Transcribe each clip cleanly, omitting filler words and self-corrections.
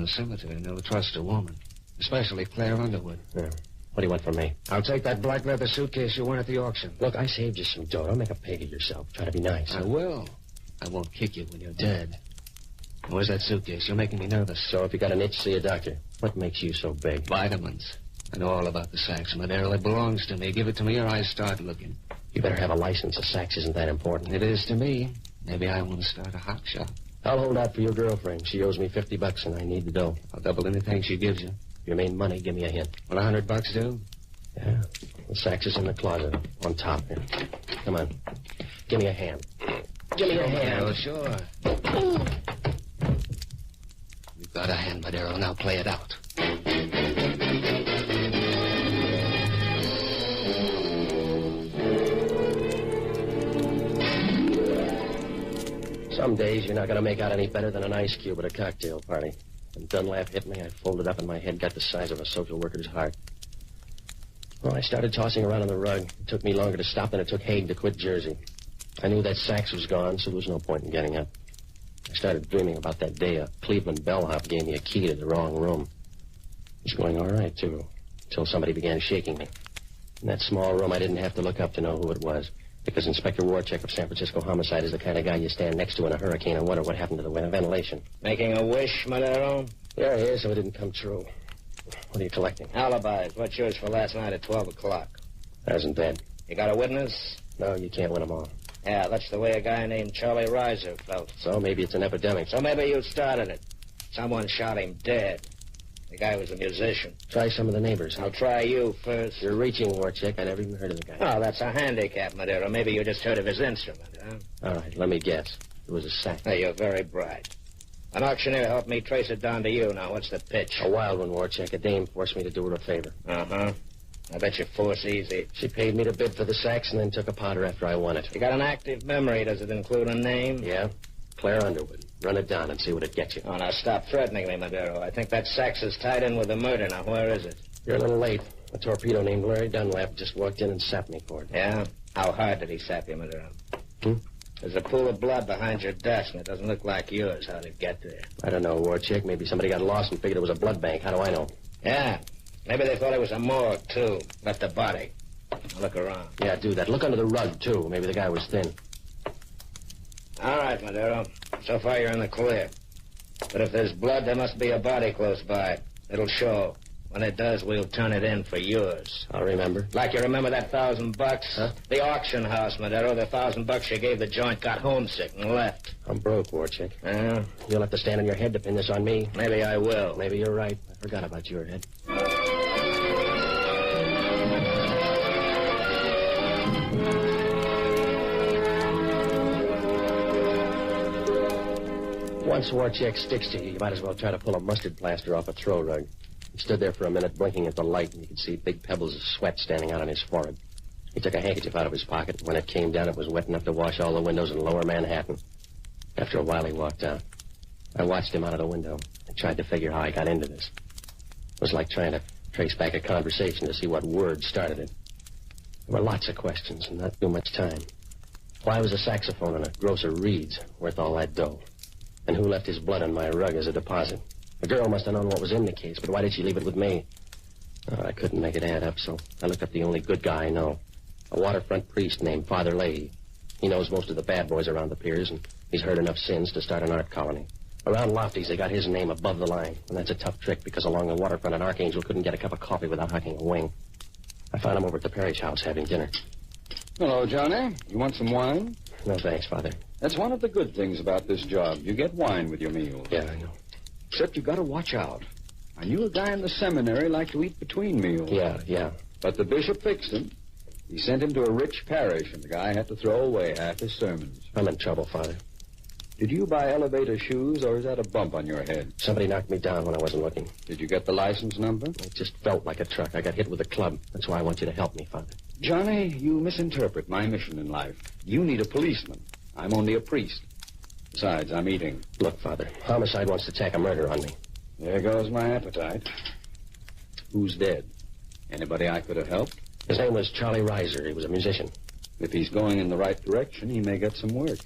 the cemetery. Never trust a woman. Especially Claire Underwood. Yeah. What do you want from me? I'll take that black leather suitcase you won at the auction. Look, I saved you some dough. Don't make a pig of yourself. Try to be nice. I will. I won't kick you when you're dead. Where's that suitcase? You're making me nervous. So if you got an itch, see a doctor. What makes you so big? Vitamins. I know all about the Saks Madero. It belongs to me. Give it to me or I start looking. You better have a license. A Saks isn't that important. It is to me. Maybe I want to start a hot shop. I'll hold out for your girlfriend. She owes me $50 and I need the dough. I'll double anything she gives you. If you made money, give me a hint. Will $100 do? Yeah. The Saks is in the closet. On top here. Come on. Give me a hand. Give me a hand. Oh, sure. You've got a hand, Madero. Now play it out. Some days you're not going to make out any better than an ice cube at a cocktail party. When Dunlap hit me, I folded up and my head got the size of a social worker's heart. Well, I started tossing around on the rug. It took me longer to stop than it took Haig to quit Jersey. I knew that Saks was gone, so there was no point in getting up. I started dreaming about that day a Cleveland bellhop gave me a key to the wrong room. It was going all right, too, until somebody began shaking me. In that small room, I didn't have to look up to know who it was, because Inspector Warchek of San Francisco Homicide is the kind of guy you stand next to in a hurricane and wonder what happened to the ventilation. Making a wish, Madero? Yeah, yeah, so it didn't come true. What are you collecting? Alibis. What's yours for last night at 12 o'clock? I wasn't dead. You got a witness? No, you can't win them all. Yeah, that's the way a guy named Charlie Reiser felt. So maybe it's an epidemic. So maybe you started it. Someone shot him dead. The guy was a musician. Try some of the neighbors. I'll try you first. You're reaching, Warchek. I never even heard of the guy. Oh, that's a handicap, Madero. Maybe you just heard of his instrument, huh? All right, let me guess. It was a sack. Hey, you're very bright. An auctioneer helped me trace it down to you. Now, what's the pitch? A wild one, Warchek. A dame forced me to do her a favor. Uh-huh. I bet you force easy. She paid me to bid for the sacks and then took a powder after I won it. You got an active memory. Does it include a name? Yeah. Claire Underwood. Run it down and see what it gets you. Oh, now stop threatening me, Madero. I think that Saks is tied in with the murder. Now, where is it? You're a little late. A torpedo named Larry Dunlap just walked in and sapped me for it. Yeah? How hard did he sap you, Madero? Hmm? There's a pool of blood behind your desk, and it doesn't look like yours. How'd it get there? I don't know, Warchek. Maybe somebody got lost and figured it was a blood bank. How do I know? Yeah. Maybe they thought it was a morgue, too. Left a body. Look around. Yeah, do that. Look under the rug, too. Maybe the guy was thin. All right, Madero. So far, you're in the clear. But if there's blood, there must be a body close by. It'll show. When it does, we'll turn it in for yours. I'll remember. Like you remember that $1,000? Huh? The auction house, Madero. The $1,000 you gave the joint got homesick and left. I'm broke, Warchek. Yeah? You'll have to stand on your head to pin this on me. Maybe I will. Maybe you're right. I forgot about your head. Once Warchek sticks to you, you might as well try to pull a mustard plaster off a throw rug. He stood there for a minute, blinking at the light, and you could see big pebbles of sweat standing out on his forehead. He took a handkerchief out of his pocket. When it came down, it was wet enough to wash all the windows in lower Manhattan. After a while, he walked out. I watched him out of the window and tried to figure how I got into this. It was like trying to trace back a conversation to see what word started it. There were lots of questions and not too much time. Why was a saxophone on a grocer Reed's worth all that dough? And who left his blood on my rug as a deposit? The girl must have known what was in the case, but why did she leave it with me? Oh, I couldn't make it add up, so I looked up the only good guy I know. A waterfront priest named Father Leahy. He knows most of the bad boys around the piers, and he's heard enough sins to start an art colony. Around Lofty's, they got his name above the line, and that's a tough trick, because along the waterfront, an archangel couldn't get a cup of coffee without hucking a wing. I found him over at the parish house having dinner. Hello, Johnny. You want some wine? No, thanks, Father. That's one of the good things about this job. You get wine with your meals. Yeah, I know. Except you got to watch out. I knew a guy in the seminary liked to eat between meals. Yeah. But the bishop fixed him. He sent him to a rich parish, and the guy had to throw away half his sermons. I'm in trouble, Father. Did you buy elevator shoes, or is that a bump on your head? Somebody knocked me down when I wasn't looking. Did you get the license number? It just felt like a truck. I got hit with a club. That's why I want you to help me, Father. Johnny, you misinterpret my mission in life. You need a policeman. I'm only a priest. Besides, I'm eating. Look, Father, homicide wants to tack a murder on me. There goes my appetite. Who's dead? Anybody I could have helped? His name was Charlie Reiser. He was a musician. If he's going in the right direction, he may get some work.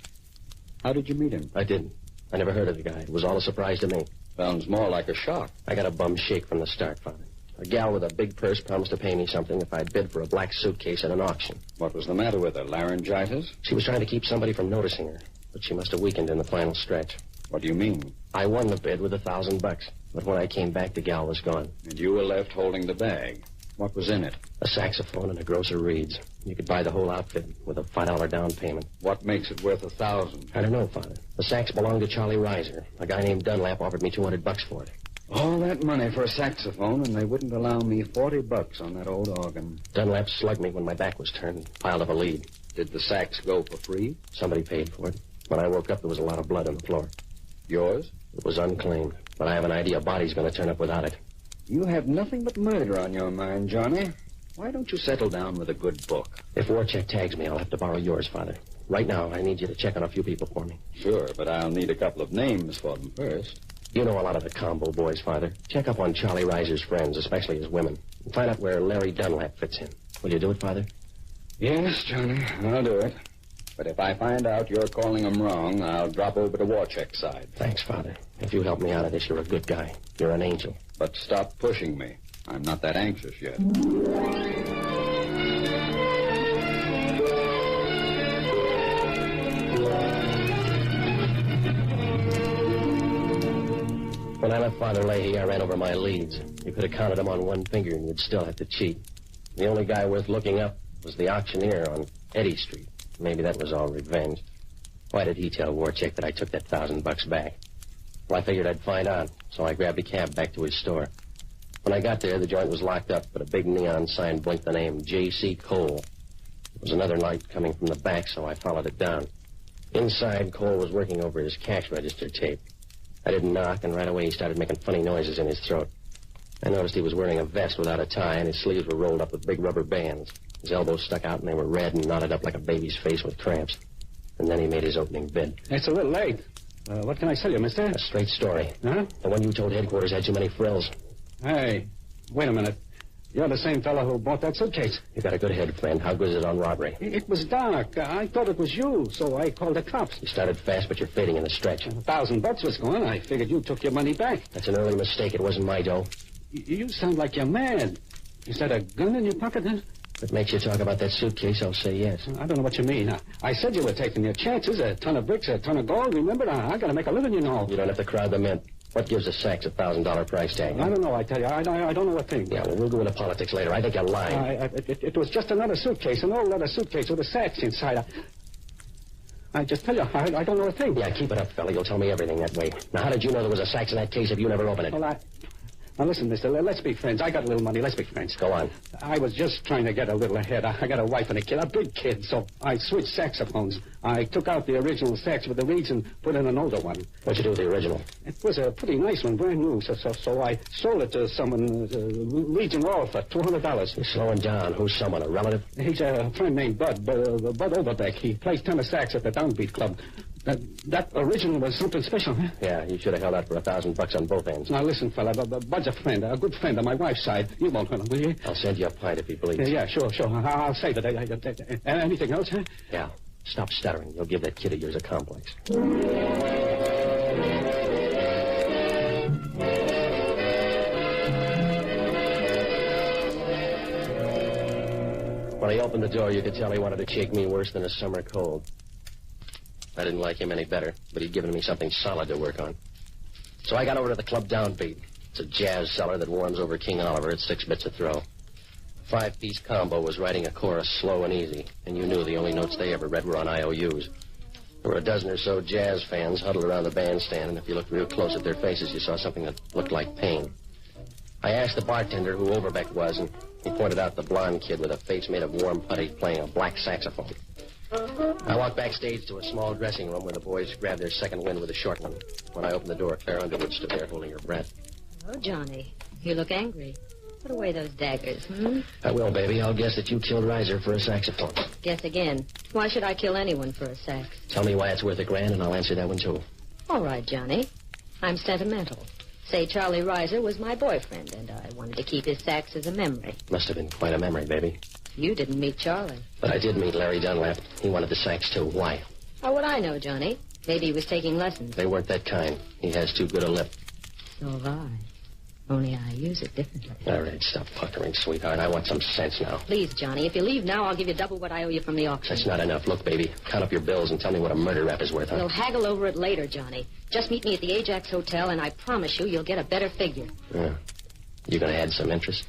How did you meet him? I didn't. I never heard of the guy. It was all a surprise to me. Sounds more like a shock. I got a bum shake from the start, Father. A gal with a big purse promised to pay me something if I'd bid for a black suitcase at an auction. What was the matter with her? Laryngitis? She was trying to keep somebody from noticing her, but she must have weakened in the final stretch. What do you mean? I won the bid with $1,000, but when I came back, the gal was gone. And you were left holding the bag. What was in it? A saxophone and a gross of reeds. You could buy the whole outfit with a $5 down payment. What makes it worth $1,000? I don't know, Father. The sax belonged to Charlie Reiser. A guy named Dunlap offered me $200 for it. All that money for a saxophone, and they wouldn't allow me $40 on that old organ. Dunlap slugged me when my back was turned and piled up a lead. Did the sax go for free? Somebody paid for it. When I woke up, there was a lot of blood on the floor. Yours? It was unclaimed, but I have an idea a body's going to turn up without it. You have nothing but murder on your mind, Johnny. Why don't you settle down with a good book? If Warcheck tags me, I'll have to borrow yours, Father. Right now, I need you to check on a few people for me. Sure, but I'll need a couple of names for them first. You know a lot of the combo boys, Father. Check up on Charlie Reiser's friends, especially his women. And find out where Larry Dunlap fits in. Will you do it, Father? Yes, Johnny, I'll do it. But if I find out you're calling them wrong, I'll drop over to Warcheck's side. Thanks, Father. If you help me out of this, you're a good guy. You're an angel. But stop pushing me. I'm not that anxious yet. When I left Father Leahy, I ran over my leads. You could have counted them on one finger, and you'd still have to cheat. The only guy worth looking up was the auctioneer on Eddy Street. Maybe that was all revenge. Why did he tell Warcheck that I took that $1,000 back? Well, I figured I'd find out, so I grabbed a cab back to his store. When I got there, the joint was locked up, but a big neon sign blinked the name J.C. Cole. There was another light coming from the back, so I followed it down. Inside, Cole was working over his cash register tape. I didn't knock, and right away he started making funny noises in his throat. I noticed he was wearing a vest without a tie, and his sleeves were rolled up with big rubber bands. His elbows stuck out, and they were red and knotted up like a baby's face with cramps. And then he made his opening bid. It's a little late. What can I sell you, mister? A straight story. Huh? The one you told headquarters had too many frills. Hey, wait a minute. You're the same fellow who bought that suitcase. You got a good head, friend. How good is it on robbery? It was dark. I thought it was you, so I called the cops. You started fast, but you're fading in the stretch. $1,000 was gone. I figured you took your money back. That's an early mistake. It wasn't my dough. You sound like you're mad. Is that a gun in your pocket, then? If it makes you talk about that suitcase, I'll say yes. I don't know what you mean. I said you were taking your chances. A ton of bricks, a ton of gold. Remember, I got to make a living, you know. You don't have to crowd them in. What gives a sax a $1,000 price tag? I don't know, I tell you. I don't know a thing. Yeah, well, we'll go into politics later. I think you're lying. It was just another suitcase, an old leather suitcase with a sax inside. I just tell you, I don't know a thing. Yeah, keep it up, fella. You'll tell me everything that way. Now, how did you know there was a sax in that case if you never opened it? Well, Now, listen, mister, let's be friends. I got a little money. Let's be friends. Go on. I was just trying to get a little ahead. I got a wife and a kid, a big kid, so I switched saxophones. I took out the original sax with the reeds and put in an older one. What'd you do with the original? It was a pretty nice one, brand new, so I sold it to someone, Reeds and Wall, for $200. You're slowing down. Who's someone, a relative? He's a friend named Bud Overbeck. He plays tenor sax at the Downbeat Club. That original was something special, huh? Yeah, you should have held out for $1,000 on both ends. Now, listen, fella, Bud's a friend, a good friend on my wife's side. You won't hurt him, will you? I'll send you a pint if he bleeds. Yeah, sure. I'll save it. Anything else, huh? Yeah. Stop stuttering. You'll give that kid of yours a complex. When he opened the door, you could tell he wanted to shake me worse than a summer cold. I didn't like him any better, but he'd given me something solid to work on. So I got over to the club Downbeat. It's a jazz cellar that warms over King Oliver at 6 bits a throw. 5-piece combo was writing a chorus slow and easy, and you knew the only notes they ever read were on IOUs. There were a dozen or so jazz fans huddled around the bandstand, and if you looked real close at their faces, you saw something that looked like pain. I asked the bartender who Overbeck was, and he pointed out the blonde kid with a face made of warm putty playing a black saxophone. I walked backstage to a small dressing room where the boys grabbed their second wind with a short one. When I opened the door, Claire Underwood stood there holding her breath. Oh, Johnny, you look angry. Put away those daggers, I will, baby. I'll guess that you killed Reiser for a saxophone. Guess again. Why should I kill anyone for a sax? Tell me why it's worth $1,000, and I'll answer that one, too. All right, Johnny. I'm sentimental. Say Charlie Reiser was my boyfriend, and I wanted to keep his sax as a memory. Must have been quite a memory, baby. You didn't meet Charlie. But I did meet Larry Dunlap. He wanted the sax, too. Why? How would I know, Johnny? Maybe he was taking lessons. They weren't that kind. He has too good a lip. So have I. Only I use it differently. All right, stop puckering, sweetheart. I want some sense now. Please, Johnny, if you leave now, I'll give you double what I owe you from the auction. That's not enough. Look, baby, count up your bills and tell me what a murder rap is worth, huh? We'll haggle over it later, Johnny. Just meet me at the Ajax Hotel, and I promise you'll get a better figure. Yeah. You gonna add some interest?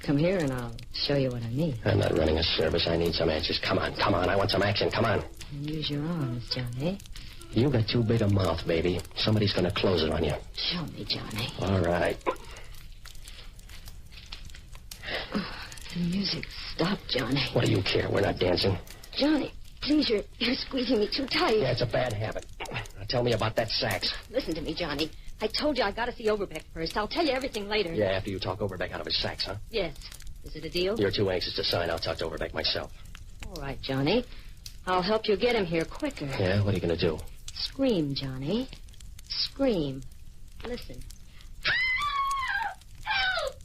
Come here, and I'll show you what I mean. I'm not running a service. I need some answers. Come on. I want some action. Come on. Use your arms, Johnny. You got too big a mouth, baby. Somebody's gonna close it on you. Show me, Johnny. All right. Oh, the music stopped, Johnny. What do you care? We're not dancing. Johnny, please, you're squeezing me too tight. Yeah, it's a bad habit. Now tell me about that sax. Listen to me, Johnny. I told you I got to see Overbeck first. I'll tell you everything later. Yeah, after you talk Overbeck out of his sax, huh? Yes. Is it a deal? You're too anxious to sign. I'll talk to Overbeck myself. All right, Johnny. I'll help you get him here quicker. Yeah? What are you gonna do? Scream, Johnny. Scream. Listen. Help! Help!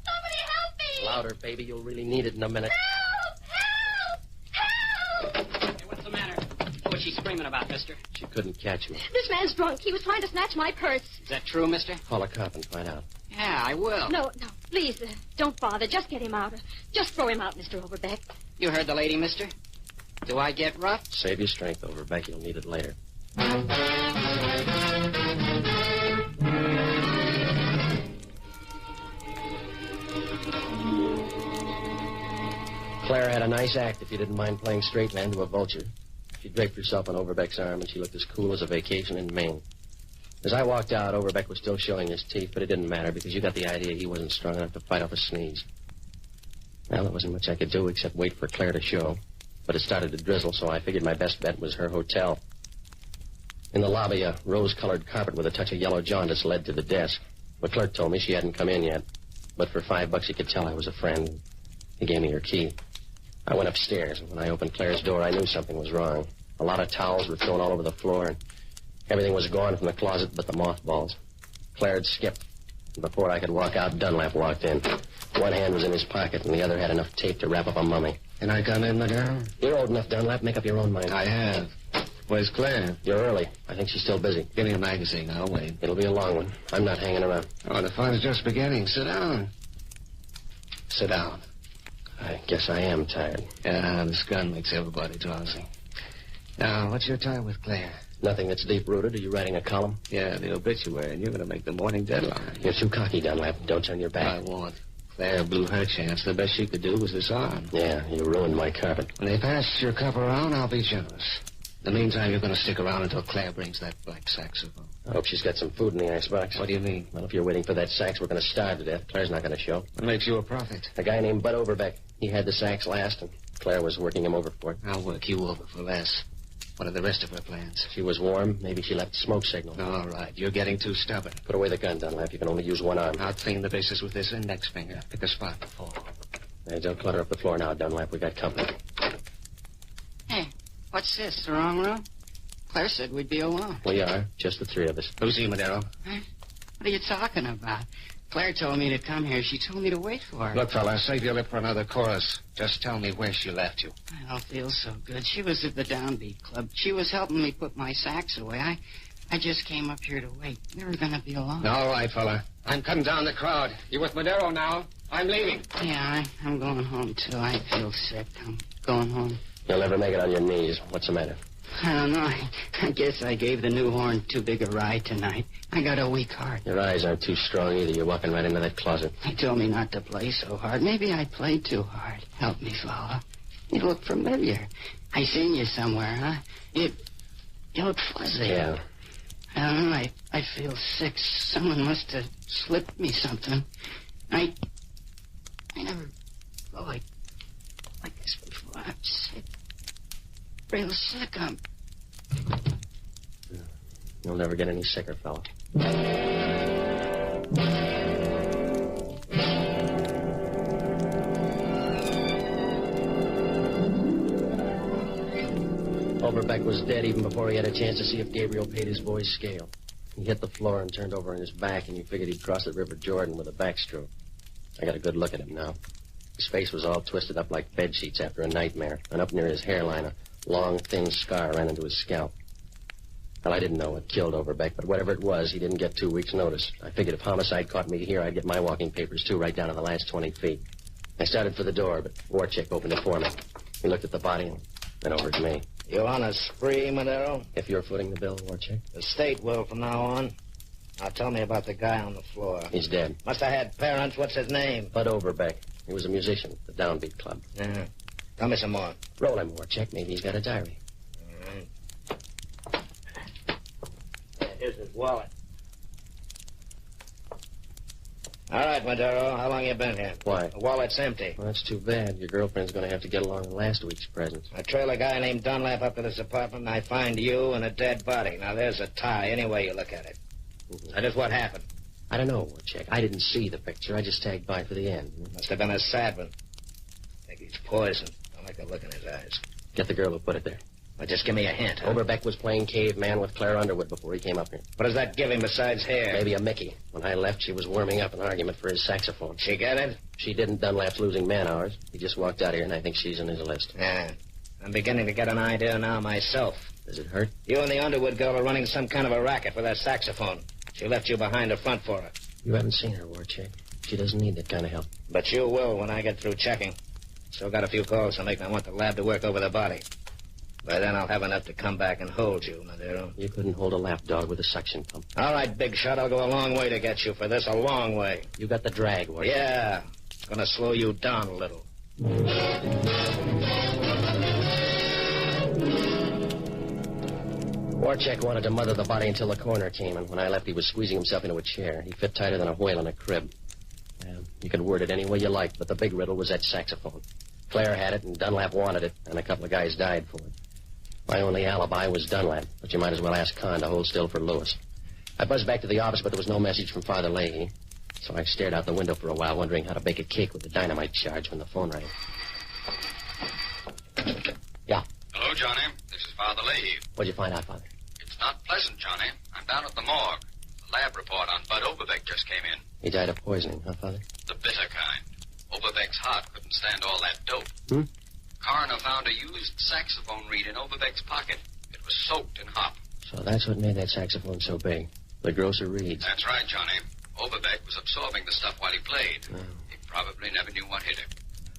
Somebody help me! Louder, baby. You'll really need it in a minute. Help! Help! Help! Hey, what's the matter? What's she screaming about, mister? She couldn't catch me. This man's drunk. He was trying to snatch my purse. Is that true, mister? Call a cop and find out. Yeah, I will. No, please, don't bother. Just get him out. Just throw him out, Mr. Overbeck. You heard the lady, mister? Do I get rough? Save your strength, Overbeck. You'll need it later. Claire had a nice act, if you didn't mind playing straight man to a vulture. She draped herself on Overbeck's arm, and she looked as cool as a vacation in Maine. As I walked out, Overbeck was still showing his teeth, but it didn't matter because you got the idea he wasn't strong enough to fight off a sneeze. Well, there wasn't much I could do except wait for Claire to show. But it started to drizzle, so I figured my best bet was her hotel. In the lobby, a rose-colored carpet with a touch of yellow jaundice led to the desk. The clerk told me she hadn't come in yet, but for $5 he could tell I was a friend. He gave me her key. I went upstairs, and when I opened Claire's door, I knew something was wrong. A lot of towels were thrown all over the floor, and everything was gone from the closet but the mothballs. Claire had skipped, and before I could walk out, Dunlap walked in. One hand was in his pocket, and the other had enough tape to wrap up a mummy. Can I come in, madame? You're old enough, Dunlap. Make up your own mind. I have. Where's Claire? You're early. I think she's still busy. Give me a magazine. I'll wait. It'll be a long one. I'm not hanging around. Oh, the fun's just beginning. Sit down. Sit down. I guess I am tired. Yeah, this gun makes everybody drowsy. Now, what's your tie with Claire? Nothing that's deep-rooted. Are you writing a column? Yeah, the obituary, and you're going to make the morning deadline. You're too cocky, Dunlap. Don't turn your back. I won't. Claire blew her chance. The best she could do was this arm. Yeah, you ruined my carpet. When they pass your cup around, I'll be generous. In the meantime, you're going to stick around until Claire brings that black saxophone. I hope she's got some food in the icebox. What do you mean? Well, if you're waiting for that sax, we're going to starve to death. Claire's not going to show. What makes you a prophet? A guy named Bud Overbeck. He had the sax last, and Claire was working him over for it. I'll work you over for less. What are the rest of her plans? She was warm. Maybe she left a smoke signal. All right, you're getting too stubborn. Put away the gun, Dunlap. You can only use one arm. I'll clean the bases with this index finger. Pick a spot to fall. Hey, don't clutter up the floor now, Dunlap. We got company. Hey, what's this, the wrong room? Claire said we'd be alone. We are. Just the three of us. Who's he, Madero? Huh? What are you talking about? Claire told me to come here. She told me to wait for her. Look, fella, save your lip for another chorus. Just tell me where she left you. I don't feel so good. She was at the Downbeat Club. She was helping me put my sax away. I just came up here to wait. We were going to be alone. All right, fella. I'm cutting down the crowd. You with Madero now? I'm leaving. Yeah, I'm going home, too. I feel sick. I'm going home. You'll never make it on your knees. What's the matter? I don't know. I guess I gave the new horn too big a ride tonight. I got a weak heart. Your eyes aren't too strong either. You're walking right into that closet. They told me not to play so hard. Maybe I played too hard. Help me, fella. You look familiar. I seen you somewhere, huh? You look fuzzy. Yeah. I don't know. I feel sick. Someone must have slipped me something. I never felt like this before. I'm sick. Real sick. You'll never get any sicker, fella. Overbeck was dead even before he had a chance to see if Gabriel paid his boy's scale. He hit the floor and turned over on his back, and you figured he'd cross the River Jordan with a backstroke. I got a good look at him now. His face was all twisted up like bed sheets after a nightmare, and up near his hairline, a long, thin scar ran into his scalp. Well, I didn't know what killed Overbeck, but whatever it was, he didn't get 2 weeks' notice. I figured if homicide caught me here, I'd get my walking papers, too, right down to the last 20 feet. I started for the door, but Warchick opened it for me. He looked at the body and then over to me. You on a spree, Madero? If you're footing the bill, Warchick? The state will from now on. Now tell me about the guy on the floor. He's dead. Must have had parents. What's his name? Bud Overbeck. He was a musician at the Downbeat Club. Yeah. Tell me some more. Roll him, Warchick. Maybe he's got a diary. All right. Here's his wallet. All right, Madero. How long you been here? Why? The wallet's empty. Well, that's too bad. Your girlfriend's going to have to get along with last week's presents. I trail a guy named Dunlap up to this apartment, and I find you and a dead body. Now, there's a tie, any way you look at it. Now, just what happened? I don't know, Warchick. I didn't see the picture. I just tagged by for the end. Must have been a sad one. I think he's poisoned. I like the look in his eyes. Get the girl who put it there. Well, just give me a hint, huh? Overbeck was playing caveman with Claire Underwood before he came up here. What does that give him besides hair? Maybe a Mickey. When I left, she was warming up an argument for his saxophone. She get it? She didn't. Dunlap's losing man hours. He just walked out here, and I think she's in his list. Yeah. I'm beginning to get an idea now myself. Does it hurt? You and the Underwood girl are running some kind of a racket for that saxophone. She left you behind the front for it. You haven't seen her, Warchick. She doesn't need that kind of help. But you will when I get through checking. Still got a few calls to make, and I want the lab to work over the body. By then, I'll have enough to come back and hold you, Madero. You couldn't hold a lapdog with a suction pump. All right, big shot. I'll go a long way to get you for this. A long way. You got the drag, Warchick. Yeah. Gonna slow you down a little. Warchick wanted to mother the body until the coroner came, and when I left, he was squeezing himself into a chair. He fit tighter than a whale in a crib. You could word it any way you liked, but the big riddle was that saxophone. Claire had it, and Dunlap wanted it, and a couple of guys died for it. My only alibi was Dunlap, but you might as well ask Kahn to hold still for Lewis. I buzzed back to the office, but there was no message from Father Leahy, so I stared out the window for a while, wondering how to bake a cake with the dynamite charge when the phone rang. Yeah. Hello, Johnny. This is Father Leahy. What'd you find out, Father? It's not pleasant, Johnny. I'm down at the morgue. The lab report on Bud Overbeck just came in. He died of poisoning, huh, Father? The bitter kind. Overbeck's heart couldn't stand all that dope. Coroner found a used saxophone reed in Overbeck's pocket. It was soaked in hop. So that's what made that saxophone so big. The grosser reeds. That's right, Johnny. Overbeck was absorbing the stuff while he played. Oh. He probably never knew what hit him.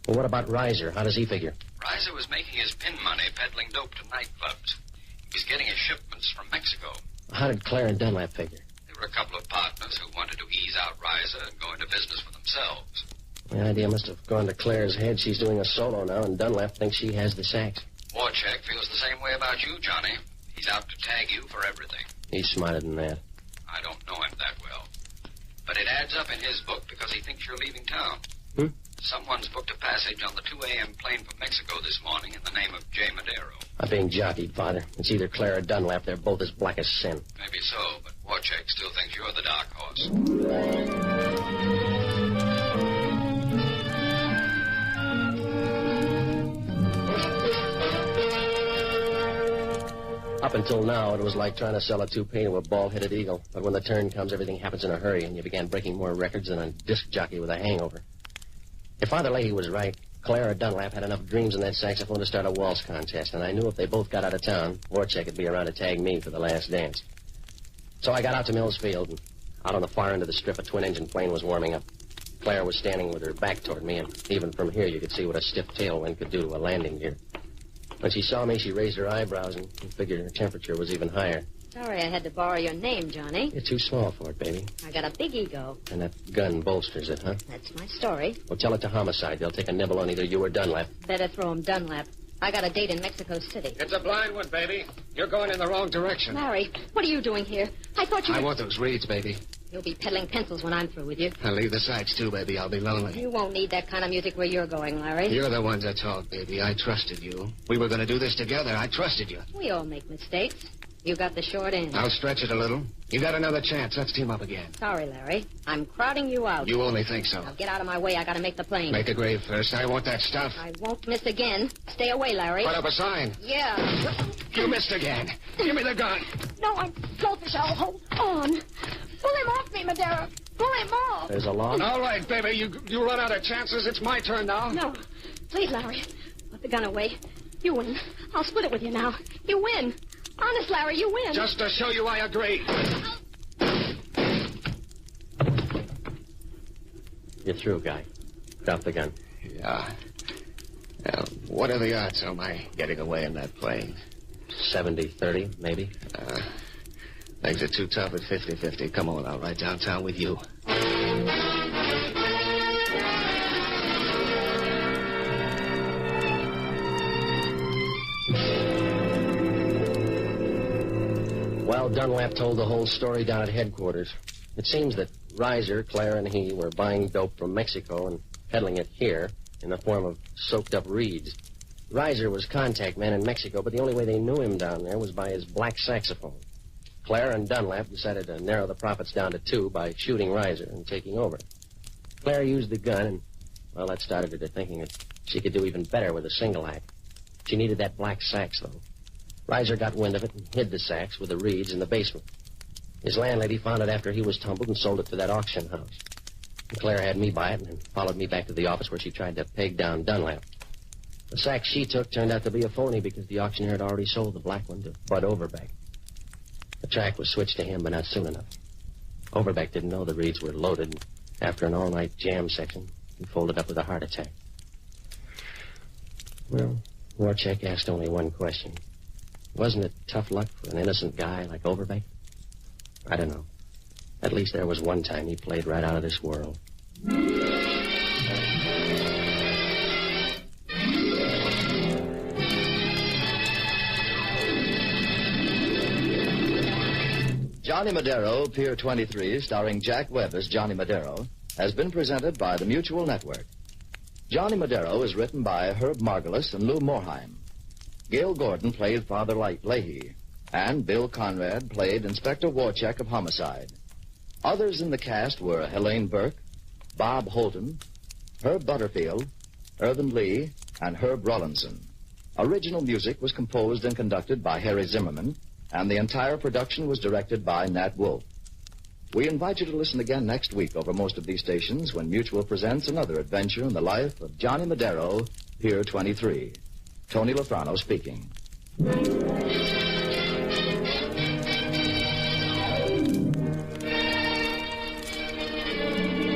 Well, what about Reiser? How does he figure? Reiser was making his pin money peddling dope to nightclubs. He was getting his shipments from Mexico. How did Claire and Dunlap figure? There were a couple of partners who wanted to ease out Reiser and go into business for themselves. The idea must have gone to Claire's head. She's doing a solo now, and Dunlap thinks she has the sax. Warchick feels the same way about you, Johnny. He's out to tag you for everything. He's smarter than that. I don't know him that well. But it adds up in his book because he thinks you're leaving town. Someone's booked a passage on the 2 a.m. plane from Mexico this morning in the name of J. Madero. I'm being jockeyed, Father. It's either Claire or Dunlap. They're both as black as sin. Maybe so, but Warchick still thinks you're the dark horse. Up until now, it was like trying to sell a toupee to a bald-headed eagle. But when the turn comes, everything happens in a hurry, and you began breaking more records than a disc jockey with a hangover. If Father Leahy was right, Claire or Dunlap had enough dreams in that saxophone to start a waltz contest, and I knew if they both got out of town, Warchick would be around to tag me for the last dance. So I got out to Mills Field, and out on the far end of the strip, a twin-engine plane was warming up. Claire was standing with her back toward me, and even from here, you could see what a stiff tailwind could do to a landing gear. When she saw me, she raised her eyebrows and figured her temperature was even higher. Sorry I had to borrow your name, Johnny. You're too small for it, baby. I got a big ego. And that gun bolsters it, huh? That's my story. Well, tell it to Homicide. They'll take a nibble on either you or Dunlap. Better throw him Dunlap. I got a date in Mexico City. It's a blind one, baby. You're going in the wrong direction. Larry, what are you doing here? I thought you were... I want those reeds, baby. You'll be peddling pencils when I'm through with you. I'll leave the sides, too, baby. I'll be lonely. You won't need that kind of music where you're going, Larry. You're the one that talk, baby. I trusted you. We were going to do this together. I trusted you. We all make mistakes. You got the short end. I'll stretch it a little. You got another chance. Let's team up again. Sorry, Larry. I'm crowding you out. You only think so. Now get out of my way. I gotta make the plane. Make a grave first. I want that stuff. I won't miss again. Stay away, Larry. Put up a sign. Yeah. You missed again. Give me the gun. No, I'm selfish. I'll hold on. Pull him off me, Madero. Pull him off. There's a law. All right, baby. You run out of chances. It's my turn now. No. Please, Larry. Put the gun away. You win. I'll split it with you now. You win. Honest, Larry, you win. Just to show you I agree. You're through, guy. Drop the gun. Yeah. Well, what are the odds of my getting away in that plane? 70-30, maybe. Things are too tough at 50-50. Come on, I'll ride downtown with you. Well, Dunlap told the whole story down at headquarters. It seems that Reiser, Claire, and he were buying dope from Mexico and peddling it here in the form of soaked-up reeds. Reiser was contact man in Mexico, but the only way they knew him down there was by his black saxophone. Claire and Dunlap decided to narrow the profits down to 2 by shooting Reiser and taking over. Claire used the gun, and, well, that started her to thinking that she could do even better with a single act. She needed that black sax, though. Reiser got wind of it and hid the sax with the reeds in the basement. His landlady found it after he was tumbled and sold it to that auction house. And Claire had me buy it and then followed me back to the office where she tried to peg down Dunlap. The sax she took turned out to be a phony because the auctioneer had already sold the black one to Bud Overbeck. The track was switched to him, but not soon enough. Overbeck didn't know the reeds were loaded. And after an all-night jam section, he folded up with a heart attack. Well, Warchek asked only one question. Wasn't it tough luck for an innocent guy like Overbeck? I don't know. At least there was one time he played right out of this world. Johnny Madero, Pier 23, starring Jack Webb as Johnny Madero, has been presented by the Mutual Network. Johnny Madero is written by Herb Margolis and Lou Morheim. Gail Gordon played Father Leahy, and Bill Conrad played Inspector Warchek of Homicide. Others in the cast were Helene Burke, Bob Holton, Herb Butterfield, Irvin Lee, and Herb Rollinson. Original music was composed and conducted by Harry Zimmerman, and the entire production was directed by Nat Wolff. We invite you to listen again next week over most of these stations when Mutual presents another adventure in the life of Johnny Madero, Pier 23. Tony Lafrano speaking.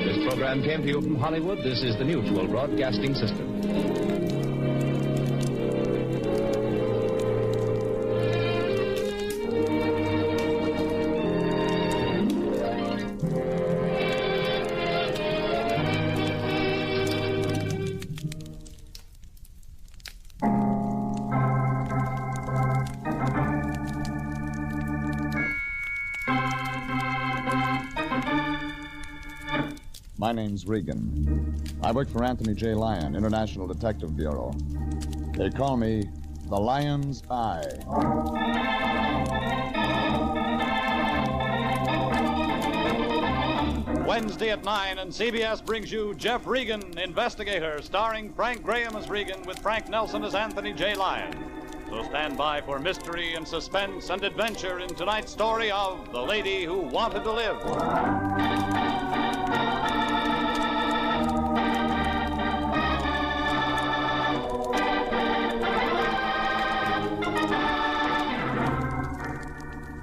This program came to you from Hollywood. This is the Mutual Broadcasting System. My name's Regan. I work for Anthony J. Lyon, International Detective Bureau. They call me the Lion's Eye. Wednesday at 9, and CBS brings you Jeff Regan, Investigator, starring Frank Graham as Regan with Frank Nelson as Anthony J. Lyon. So stand by for mystery and suspense and adventure in tonight's story of The Lady Who Wanted to Live.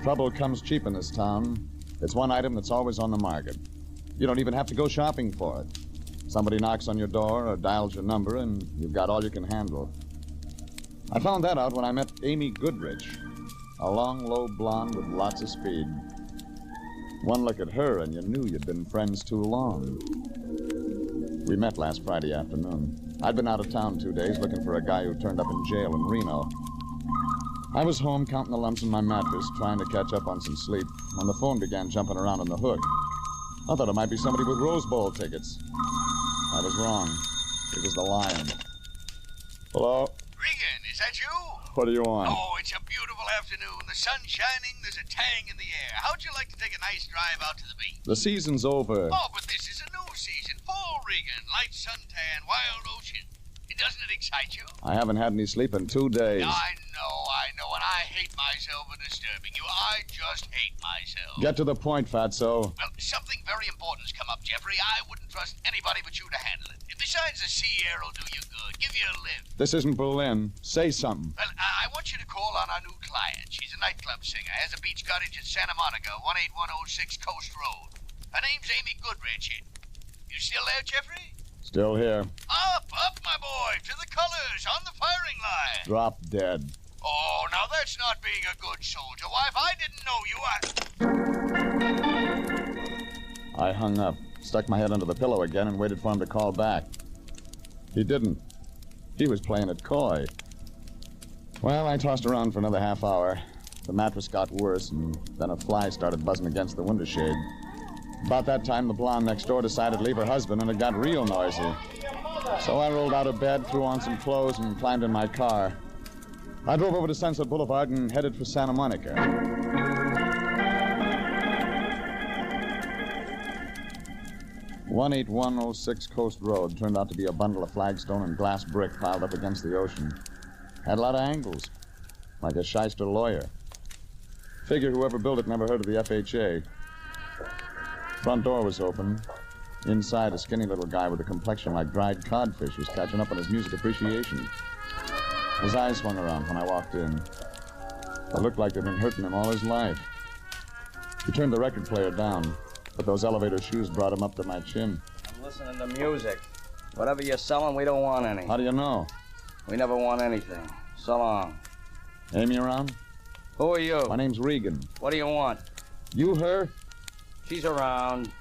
Trouble comes cheap in this town. It's one item that's always on the market. You don't even have to go shopping for it. Somebody knocks on your door or dials your number, and you've got all you can handle. I found that out when I met Amy Goodrich, a long, low blonde with lots of speed. One look at her, and you knew you'd been friends too long. We met last Friday afternoon. I'd been out of town 2 days looking for a guy who turned up in jail in Reno. I was home counting the lumps in my mattress, trying to catch up on some sleep, when the phone began jumping around on the hook. I thought it might be somebody with Rose Bowl tickets. I was wrong. It was the Lion. Hello? Regan, is that you? What do you want? Oh, it's a beautiful afternoon. The sun's shining. There's a tang in the air. How'd you like to take a nice drive out to the beach? The season's over. Oh, but this is a new season. Fall, Regan. Light suntan, wild ocean. Doesn't it excite you? I haven't had any sleep in 2 days. I know, and I hate myself for disturbing you. I just hate myself. Get to the point, Fatso. Well, something very important's come up, Jeffrey. I wouldn't trust anybody but you to handle it. And besides, the sea air will do you good. Give you a lift. This isn't Berlin. Say something. Well, I want you to call on on our new client. She's a nightclub singer, has a beach cottage in Santa Monica, 18106 Coast Road. Her name's Amy Goodrich. You still there, Jeffrey? Still here. Up, my boy, to the colors, on the firing line. Drop dead. Oh, now that's not being a good soldier, wife. I didn't know you. I hung up, stuck my head under the pillow again, and waited for him to call back. He didn't. He was playing it coy. Well, I tossed around for another half hour. The mattress got worse, and then a fly started buzzing against the window shade. About that time, the blonde next door decided to leave her husband, and it got real noisy. So I rolled out of bed, threw on some clothes, and climbed in my car. I drove over to Sunset Boulevard and headed for Santa Monica. 18106 Coast Road turned out to be a bundle of flagstone and glass brick piled up against the ocean. Had a lot of angles, like a shyster lawyer. Figure whoever built it never heard of the FHA. Front door was open. Inside, a skinny little guy with a complexion like dried codfish was catching up on his music appreciation. His eyes swung around when I walked in. It looked like they'd been hurting him all his life. He turned the record player down, but those elevator shoes brought him up to my chin. I'm listening to music. Whatever you're selling, we don't want any. How do you know? We never want anything. So long. Amy around? Who are you? My name's Regan. What do you want? You her? She's around.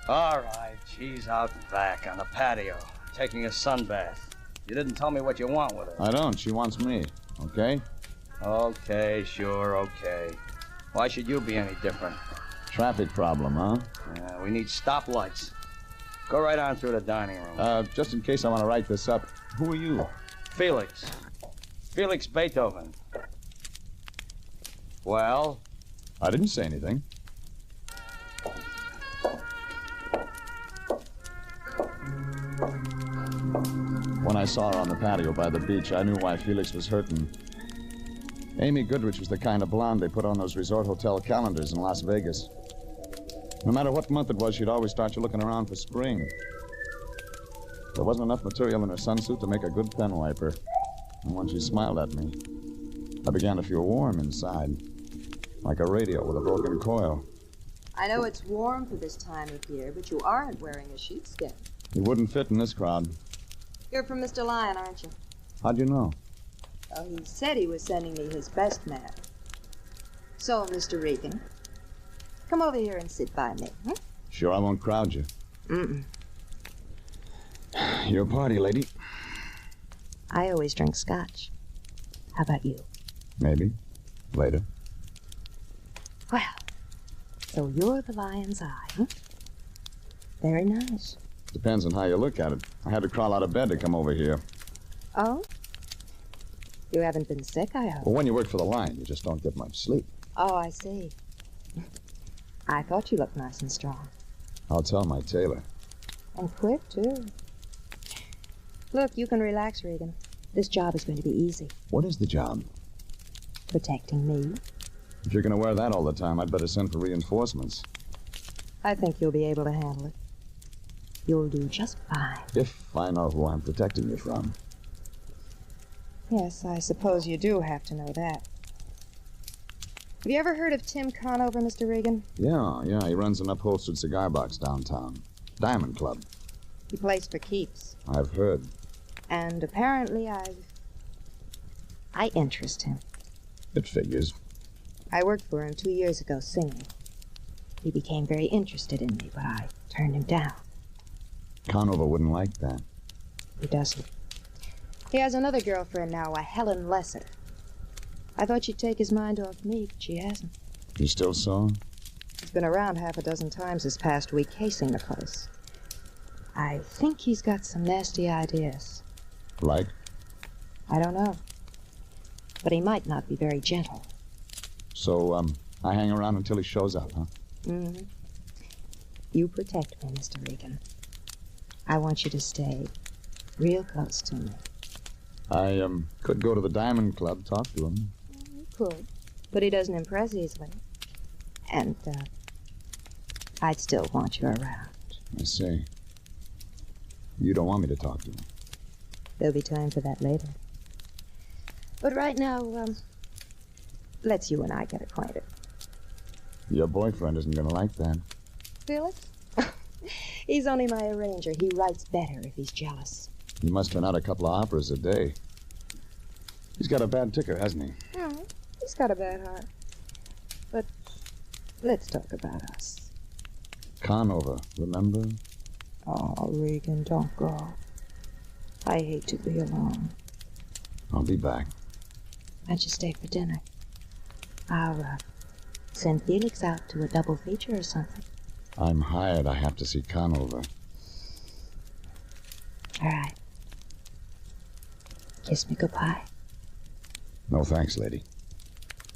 All right, she's out back on the patio, taking a sunbath. You didn't tell me what you want with her. I don't. She wants me. Okay? Okay, sure, okay. Why should you be any different? Traffic problem, huh? Yeah, we need stoplights. Go right on through the dining room. Just in case I want to write this up, who are you? Felix. Felix Beethoven. Well? I didn't say anything. When I saw her on the patio by the beach, I knew why Felix was hurting. Amy Goodrich was the kind of blonde they put on those resort hotel calendars in Las Vegas. No matter what month it was, she'd always start you looking around for spring. There wasn't enough material in her sunsuit to make a good pen wiper. And when she smiled at me, I began to feel warm inside, like a radio with a broken coil. I know it's warm for this time of year, but you aren't wearing a sheepskin. It wouldn't fit in this crowd. You're from Mr. Lyon, aren't you? How'd you know? Oh, he said he was sending me his best man. So, Mr. Regan, come over here and sit by me. Sure I won't crowd you. Mm-mm. You're a party lady. I always drink scotch. How about you? Maybe. Later. Well, so you're the lion's eye, huh? Very nice. Depends on how you look at it. I had to crawl out of bed to come over here. Oh? You haven't been sick, I hope. Well, when you work for the Lion, you just don't get much sleep. Oh, I see. I thought you looked nice and strong. I'll tell my tailor. And quick, too. Look, you can relax, Regan. This job is going to be easy. What is the job? Protecting me. If you're going to wear that all the time, I'd better send for reinforcements. I think you'll be able to handle it. You'll do just fine. If I know who I'm protecting you from. Yes, I suppose you do have to know that. Have you ever heard of Tim Conover, Mr. Regan? Yeah, he runs an upholstered cigar box downtown. Diamond Club. He plays for keeps. I've heard. And apparently I interest him. It figures. I worked for him 2 years ago singing. He became very interested in me, but I turned him down. Conover wouldn't like that. He doesn't. He has another girlfriend now, a Helen Lesser. I thought she'd take his mind off me, but she hasn't. You still sore? He's been around half a dozen times this past week, casing the place. I think he's got some nasty ideas. Like? I don't know. But he might not be very gentle. So, I hang around until he shows up, huh? Mm-hmm. You protect me, Mr. Regan. I want you to stay real close to me. I, could go to the Diamond Club, talk to him. You could, but he doesn't impress easily. And, I'd still want you around. I see. You don't want me to talk to him. There'll be time for that later. But right now, let's you and I get acquainted. Your boyfriend isn't going to like that. Felix? He's only my arranger. He writes better if he's jealous. He must turn out a couple of operas a day. He's got a bad ticker, hasn't he? Yeah, he's got a bad heart. But let's talk about us. Conover, remember? Oh, Regan, don't go. I hate to be alone. I'll be back. Why don't you stay for dinner? I'll send Felix out to a double feature or something. I'm hired. I have to see Conover. All right. Kiss me goodbye. No thanks, lady.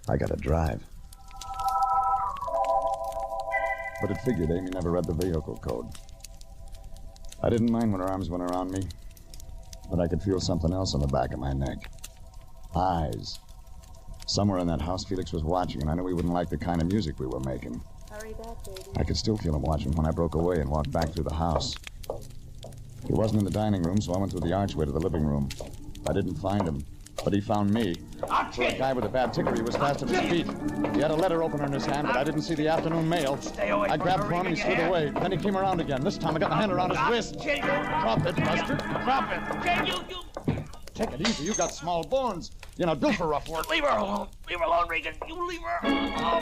I gotta drive. But it figured Amy never read the vehicle code. I didn't mind when her arms went around me, but I could feel something else on the back of my neck. Eyes. Somewhere in that house, Felix was watching, and I knew he wouldn't like the kind of music we were making. Hurry back, baby. I could still feel him watching when I broke away and walked back through the house. He wasn't in the dining room, so I went through the archway to the living room. I didn't find him, but he found me. For a guy with a bad ticker, he was fast at his feet. He had a letter opener in his hand, but I didn't see the afternoon mail. I grabbed for him and he slid away. Then he came around again. This time I got my hand around his wrist. Drop it, Buster. Drop it. Take it easy. You got small bones. You're not built for rough work. Leave her alone. Leave her alone, Regan. You leave her alone.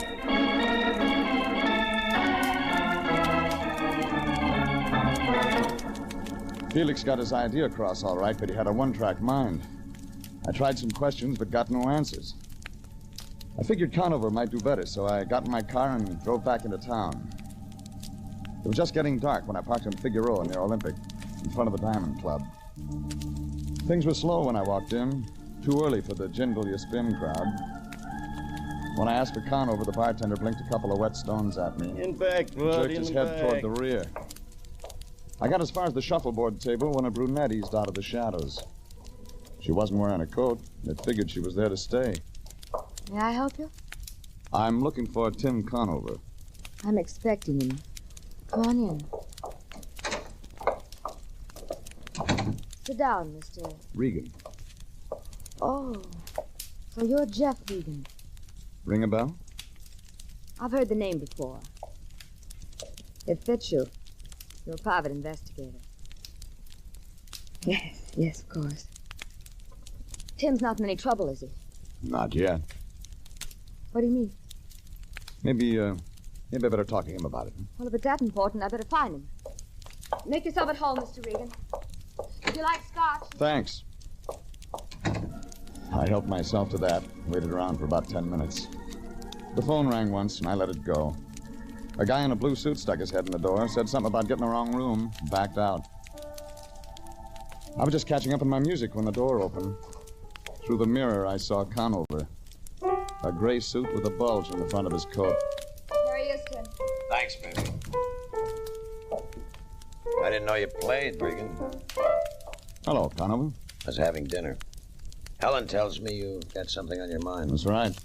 Felix got his idea across all right, but he had a one-track mind. I tried some questions, but got no answers. I figured Conover might do better, so I got in my car and drove back into town. It was just getting dark when I parked in Figueroa near Olympic, in front of the Diamond Club. Things were slow when I walked in, too early for the jingle you spin crowd. When I asked for Conover, the bartender blinked a couple of wet stones at me. In back, bud, jerked his head toward the rear. I got as far as the shuffleboard table when a brunette eased out of the shadows. She wasn't wearing a coat. It figured she was there to stay. May I help you? I'm looking for Tim Conover. I'm expecting him. Come on in. Sit down, Mr. Regan. Oh, so you're Jeff Regan. Ring a bell? I've heard the name before. It fits you. You're a private investigator. Yes, of course. Tim's not in any trouble, is he? Not yet. What do you mean? Maybe I better talk to him about it. Well, if it's that important, I better find him. Make yourself at home, Mr. Regan. Would you like scotch? Thanks. I helped myself to that, waited around for about 10 minutes. The phone rang once, and I let it go. A guy in a blue suit stuck his head in the door, said something about getting the wrong room, backed out. I was just catching up on my music when the door opened. Through the mirror, I saw Conover. A gray suit with a bulge in the front of his coat. There he is, Tim. Thanks, baby. I didn't know you played, Regan. Hello, Conover. I was having dinner. Helen tells me you got something on your mind. That's right.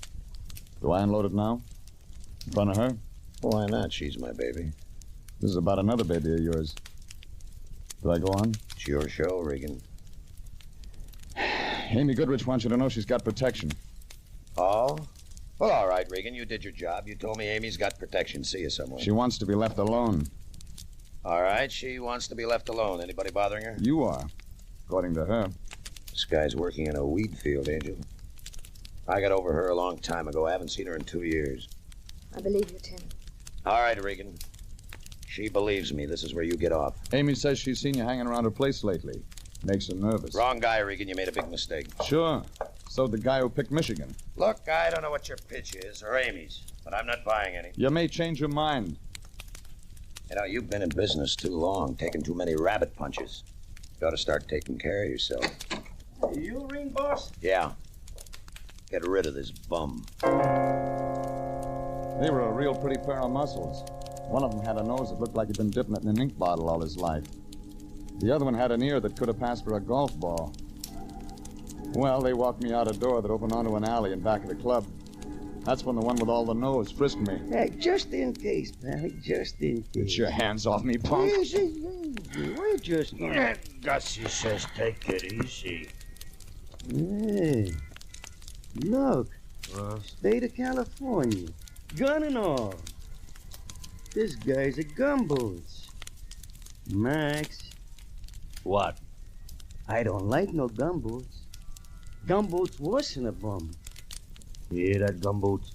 Do I unload it now? In front of her? Why not? She's my baby. This is about another baby of yours. Do I go on? It's your show, Regan. Amy Goodrich wants you to know she's got protection. Oh? Well, all right, Regan. You did your job. You told me Amy's got protection. See you somewhere. She wants to be left alone. All right, she wants to be left alone. Anybody bothering her? You are, according to her. This guy's working in a weed field, Angel. I got over her a long time ago. I haven't seen her in 2 years. I believe you, Tim. All right, Regan. She believes me. This is where you get off. Amy says she's seen you hanging around her place lately. Makes her nervous. Wrong guy, Regan. You made a big mistake. Sure. So the guy who picked Michigan. Look, I don't know what your pitch is, or Amy's, but I'm not buying any. You may change your mind. You know, you've been in business too long, taking too many rabbit punches. You ought to start taking care of yourself. You ring, boss? Yeah. Get rid of this bum. They were a real pretty pair of muscles. One of them had a nose that looked like he'd been dipping it in an ink bottle all his life. The other one had an ear that could have passed for a golf ball. Well, they walked me out a door that opened onto an alley in back of the club. That's when the one with all the nose frisked me. Hey, just in case, pal. Just in case. Get your hands off me, punk. Easy. We're just gonna... Gussie says take it easy. Hey. Look. State of California. Gun and all. This guy's a gumboots. Max. What? I don't like no gumboots. Gumboots worse than a bum. You hear that, Gumboots?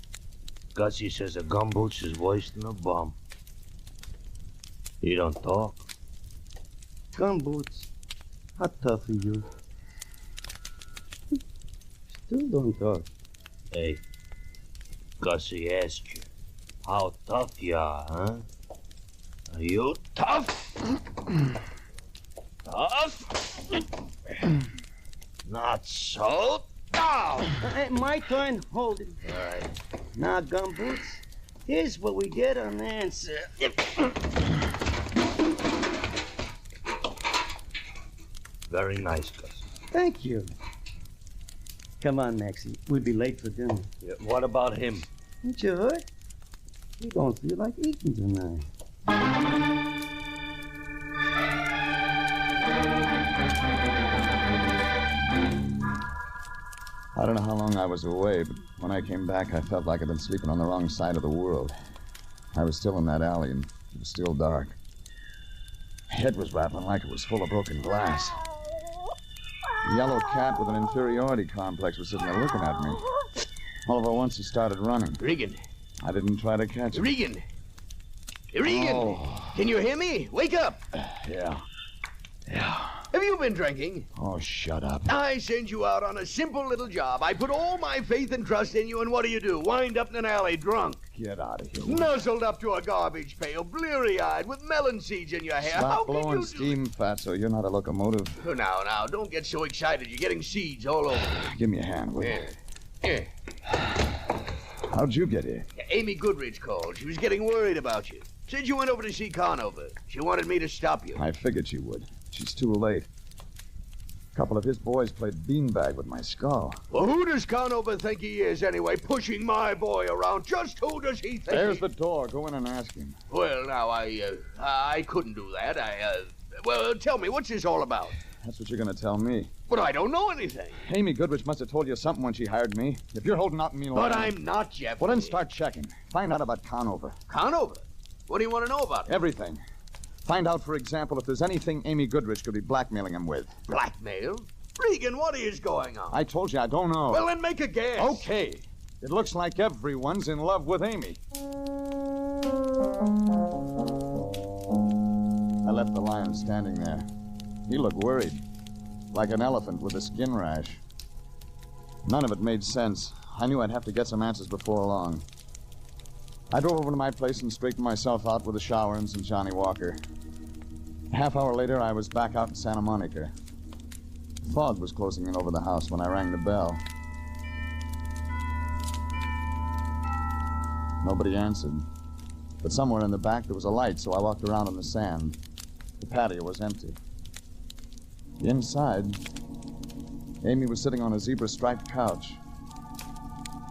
Gussie says a gumboots is worse than a bum. You don't talk. Gumboots. How tough are you? Still don't talk. Hey, Gussie asked you, how tough you are, huh? Are you tough? Tough? Not so tough. Hey, my turn. Hold it. All right. Now, gumboots, here's what we get on answer. Very nice, Gussie. Thank you. Come on, Maxie. We'll be late for dinner. Yeah, what about him? Ain't you hurt? You don't feel like eating tonight. I don't know how long I was away, but when I came back, I felt like I'd been sleeping on the wrong side of the world. I was still in that alley, and it was still dark. My head was rattling like it was full of broken glass. The yellow cat with an inferiority complex was sitting there looking at me. All at once, he started running. Regan. I didn't try to catch him. Regan. Regan. Oh. Can you hear me? Wake up. Yeah. Have you been drinking? Oh, shut up. I send you out on a simple little job. I put all my faith and trust in you, and what do? Wind up in an alley drunk. Get out of here. Nuzzled up to a garbage pail, bleary-eyed, with melon seeds in your hair. How Stop can blowing you steam, Fatso. You're not a locomotive. Oh, now, don't get so excited. You're getting seeds all over. Give me a hand, will you? Here. How'd you get here? Amy Goodrich called. She was getting worried about you. Said you went over to see Conover. She wanted me to stop you. I figured she would. She's too late. A couple of his boys played beanbag with my skull. Well, who does Conover think he is, anyway, pushing my boy around? Just who does he think? There's the door. Go in and ask him. Well, now, I couldn't do that. Well, tell me, what's this all about? That's what you're going to tell me. But I don't know anything. Amy Goodrich must have told you something when she hired me. If you're holding out on me... But I'm not, Jeff. Well, then start checking. Find out about Conover. Conover? What do you want to know about it? Everything. Find out, for example, if there's anything Amy Goodrich could be blackmailing him with. Blackmail? Regan, what is going on? I told you I don't know. Well, then make a guess. Okay. It looks like everyone's in love with Amy. I left the lion standing there. He looked worried, like an elephant with a skin rash. None of it made sense. I knew I'd have to get some answers before long. I drove over to my place and straightened myself out with a shower and some Johnny Walker. A half hour later, I was back out in Santa Monica. Fog was closing in over the house when I rang the bell. Nobody answered. But somewhere in the back there was a light, so I walked around on the sand. The patio was empty. Inside, Amy was sitting on a zebra-striped couch.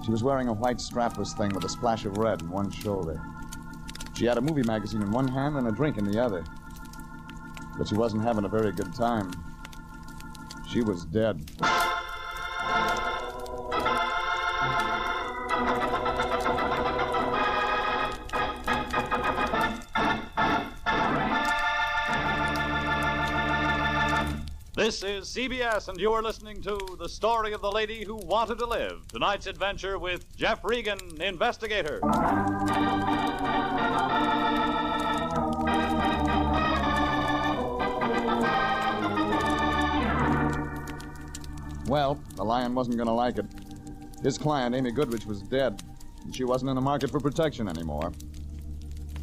She was wearing a white strapless thing with a splash of red on one shoulder. She had a movie magazine in one hand and a drink in the other. But she wasn't having a very good time. She was dead. This is CBS, and you are listening to The Story of the Lady Who Wanted to Live. Tonight's adventure with Jeff Regan, investigator. Well, the lion wasn't going to like it. His client, Amy Goodrich, was dead, and she wasn't in the market for protection anymore.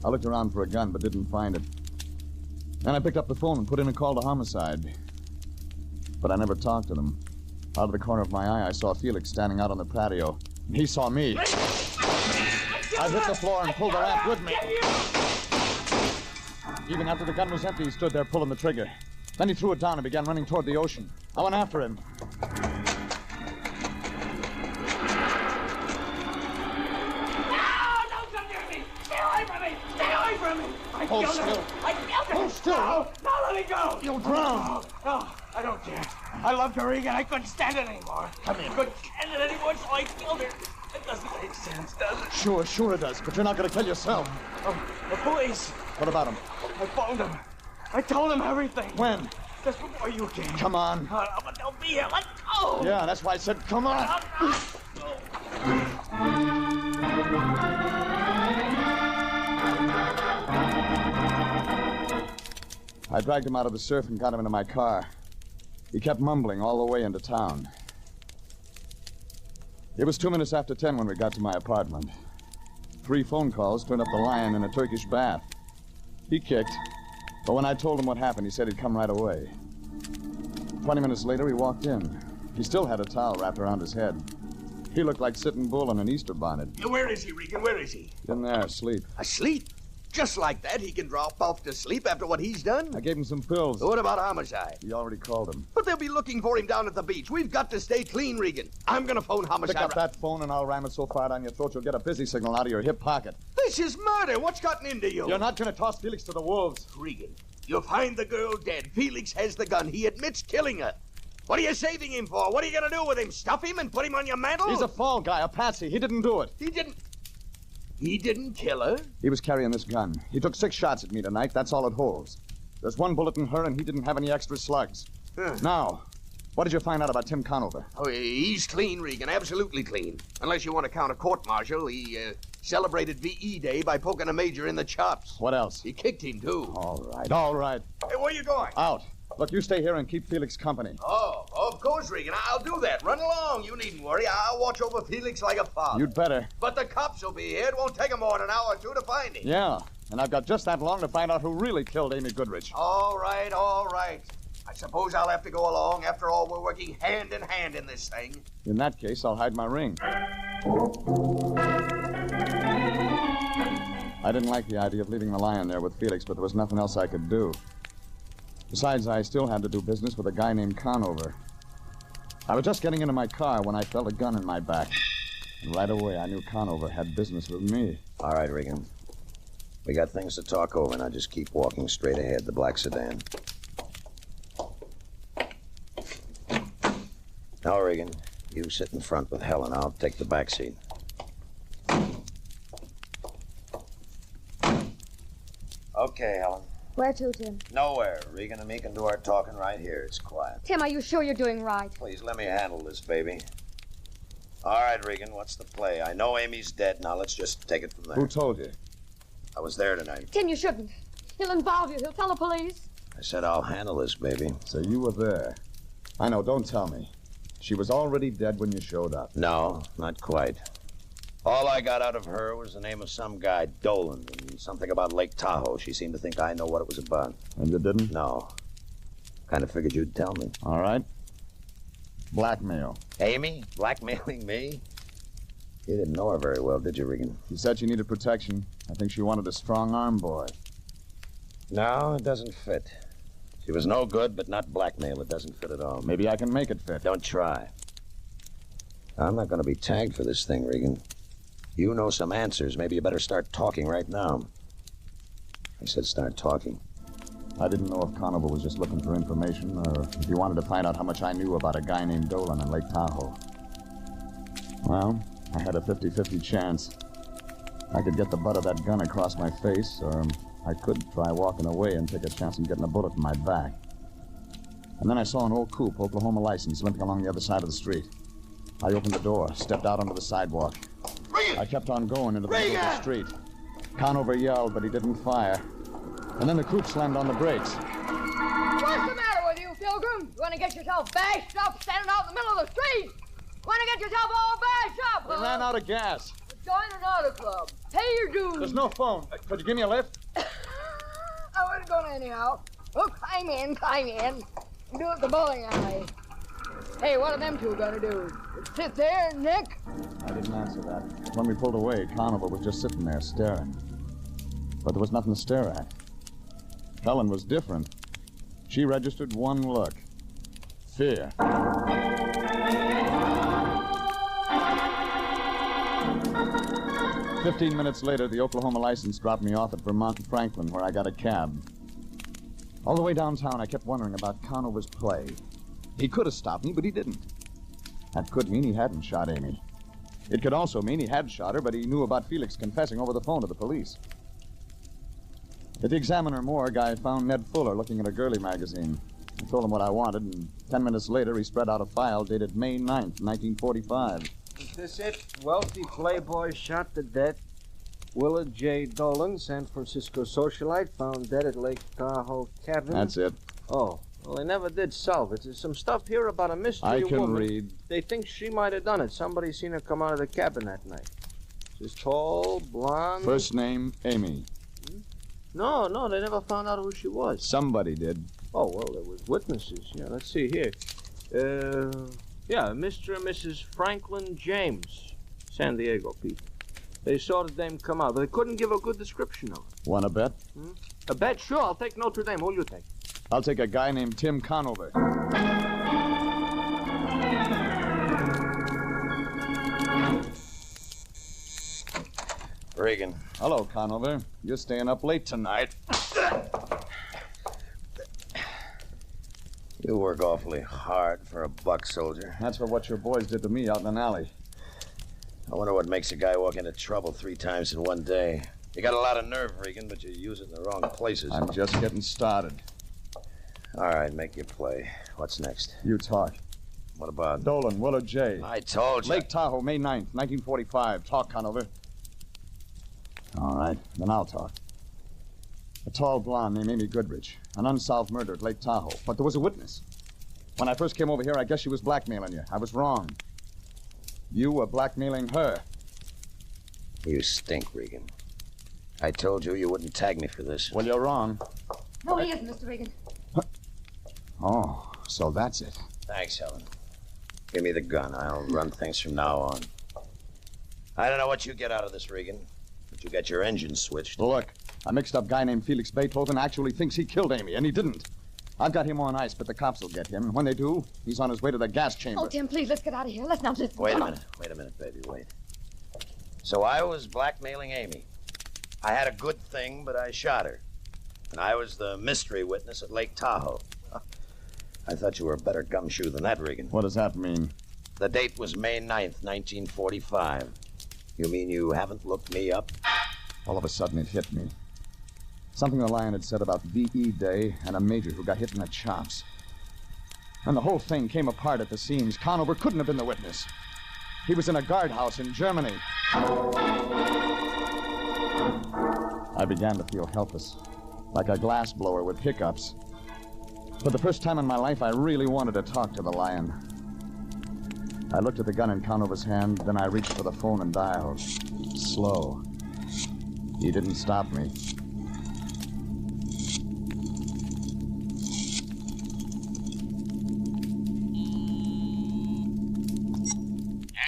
I looked around for a gun, but didn't find it. Then I picked up the phone and put in a call to homicide. But I never talked to them. Out of the corner of my eye, I saw Felix standing out on the patio. And he saw me. I hit the floor and pulled the raft with me. Even after the gun was empty, he stood there pulling the trigger. Then he threw it down and began running toward the ocean. I went after him. Hold still. Hold still. No, let me go. You'll drown. No, I don't care. I loved her, Regan. I couldn't stand it anymore. Come here. I couldn't stand it anymore, so I chance, does it? Sure it does, but you're not going to kill yourself. The police. What about him? I phoned them. I told them everything. When? Just before you came. Come on. But they'll be here. Let go. Yeah, that's why I said come on. I dragged him out of the surf and got him into my car. He kept mumbling all the way into town. It was 2 minutes after 10 when we got to my apartment. 3 phone calls turned up the lion in a Turkish bath. He kicked, but when I told him what happened, he said he'd come right away. 20 minutes later, he walked in. He still had a towel wrapped around his head. He looked like Sitting Bull in an Easter bonnet. Where is he, Regan? Where is he? In there, asleep. Asleep? Just like that, he can drop off to sleep after what he's done? I gave him some pills. What about homicide? He already called him. But they'll be looking for him down at the beach. We've got to stay clean, Regan. I'm gonna phone homicide. Pick up that phone and I'll ram it so far down your throat you'll get a busy signal out of your hip pocket. This is murder. What's gotten into you? You're not gonna toss Felix to the wolves. Regan, you'll find the girl dead. Felix has the gun. He admits killing her. What are you saving him for? What are you gonna do with him? Stuff him and put him on your mantle? He's a fall guy, a patsy. He didn't do it. He didn't kill her? He was carrying this gun. He took 6 shots at me tonight. That's all it holds. There's 1 bullet in her, and he didn't have any extra slugs. Now, what did you find out about Tim Conover? Oh, he's clean, Regan. Absolutely clean. Unless you want to count a court-martial. He celebrated V.E. Day by poking a major in the chops. What else? He kicked him, too. All right. Hey, where you going? Out. Look, you stay here and keep Felix company. Oh, of course, Regan. I'll do that. Run along. You needn't worry. I'll watch over Felix like a father. You'd better. But the cops will be here. It won't take them more than an hour or 2 to find him. Yeah, and I've got just that long to find out who really killed Amy Goodrich. All right. I suppose I'll have to go along. After all, we're working hand in hand in this thing. In that case, I'll hide my ring. I didn't like the idea of leaving the lion there with Felix, but there was nothing else I could do. Besides, I still had to do business with a guy named Conover. I was just getting into my car when I felt a gun in my back. And right away, I knew Conover had business with me. All right, Regan. We got things to talk over. Now just keep walking straight ahead, the black sedan. Now, Regan, you sit in front with Helen. I'll take the back seat. Okay, Helen. Where to, Tim? Nowhere. Regan and me can do our talking right here. It's quiet. Tim, are you sure you're doing right? Please, let me handle this, baby. All right, Regan, what's the play? I know Amy's dead. Now let's just take it from there. Who told you? I was there tonight. Tim, you shouldn't. He'll involve you. He'll tell the police. I said I'll handle this, baby. So you were there. I know, don't tell me. She was already dead when you showed up. No, not quite. All I got out of her was the name of some guy, Dolan, and something about Lake Tahoe. She seemed to think I know what it was about. And you didn't? No. Kind of figured you'd tell me. All right. Blackmail. Amy? Blackmailing me? You didn't know her very well, did you, Regan? She said she needed protection. I think she wanted a strong arm boy. No, it doesn't fit. She was no good, but not blackmail. It doesn't fit at all. Maybe I can make it fit. Don't try. I'm not going to be tagged for this thing, Regan. You know some answers. Maybe you better start talking right now. I said start talking. I didn't know if Conover was just looking for information or if he wanted to find out how much I knew about a guy named Dolan in Lake Tahoe. Well, I had a 50-50 chance. I could get the butt of that gun across my face, or I could try walking away and take a chance of getting a bullet in my back. And then I saw an old coupe, Oklahoma license, limping along the other side of the street. I opened the door, stepped out onto the sidewalk. I kept on going into the middle of the street. Conover yelled, but he didn't fire. And then the coupe slammed on the brakes. What's the matter with you, Pilgrim? You want to get yourself bashed up standing out in the middle of the street? Want to get yourself all bashed up, We ran out of gas. Join an auto club. Pay your dues. There's no phone. Could you give me a lift? I wasn't going anyhow. Well, climb in. Do it at the bowling alley. Hey, what are them two gonna do? Sit there, Nick? I didn't answer that. When we pulled away, Conover was just sitting there staring. But there was nothing to stare at. Helen was different. She registered one look. Fear. 15 minutes later, the Oklahoma license dropped me off at Vermont and Franklin, where I got a cab. All the way downtown, I kept wondering about Conover's play. He could have stopped me, but he didn't. That could mean he hadn't shot Amy. It could also mean he had shot her, but he knew about Felix confessing over the phone to the police. At the Examiner morgue, I found Ned Fuller looking at a girly magazine. I told him what I wanted, and 10 minutes later, he spread out a file dated May 9th, 1945. Is this it? Wealthy playboy shot to death. Willard J. Dolan, San Francisco socialite, found dead at Lake Tahoe cabin. That's it. Oh, well, they never did solve it. There's some stuff here about a mystery I can woman. read. They think she might have done it. Somebody seen her come out of the cabin that night. She's tall, blonde. First name, Amy. No, they never found out who she was. Somebody did. Oh, well, there was witnesses. Yeah, let's see here. Yeah, Mr. and Mrs. Franklin James, San Diego people. They saw the dame come out, but they couldn't give a good description of her. Want to bet? A bet? Sure, I'll take Notre Dame. Who'll you take? I'll take a guy named Tim Conover. Regan. Hello, Conover. You're staying up late tonight. You work awfully hard for a buck soldier. That's for what your boys did to me out in an alley. I wonder what makes a guy walk into trouble 3 times in one day. You got a lot of nerve, Regan, but you use it in the wrong places. I'm just getting started. All right, make your play. What's next? You talk. What about? Dolan, Willard J. I told you. Lake Tahoe, May 9th, 1945. Talk, Conover. All right, then I'll talk. A tall blonde named Amy Goodrich. An unsolved murder at Lake Tahoe. But there was a witness. When I first came over here, I guess she was blackmailing you. I was wrong. You were blackmailing her. You stink, Regan. I told you wouldn't tag me for this. Well, you're wrong. No, he isn't, Mr. Regan. Oh, so that's it. Thanks, Helen. Give me the gun. I'll run things from now on. I don't know what you get out of this, Regan, but you got your engine switched. Look, a mixed-up guy named Felix Beethoven actually thinks he killed Amy, and he didn't. I've got him on ice, but the cops will get him. When they do, he's on his way to the gas chamber. Oh, Tim, please, let's get out of here. Let's not listen. Wait a minute, baby, wait. So I was blackmailing Amy. I had a good thing, but I shot her. And I was the mystery witness at Lake Tahoe. I thought you were a better gumshoe than that, Regan. What does that mean? The date was May 9th, 1945. You mean you haven't looked me up? All of a sudden, it hit me. Something the Lion had said about V.E. Day and a major who got hit in the chops. And the whole thing came apart at the seams. Conover couldn't have been the witness. He was in a guardhouse in Germany. I began to feel helpless, like a glassblower with hiccups. For the first time in my life, I really wanted to talk to the Lion. I looked at the gun in Conover's hand, then I reached for the phone and dialed. Slow. He didn't stop me.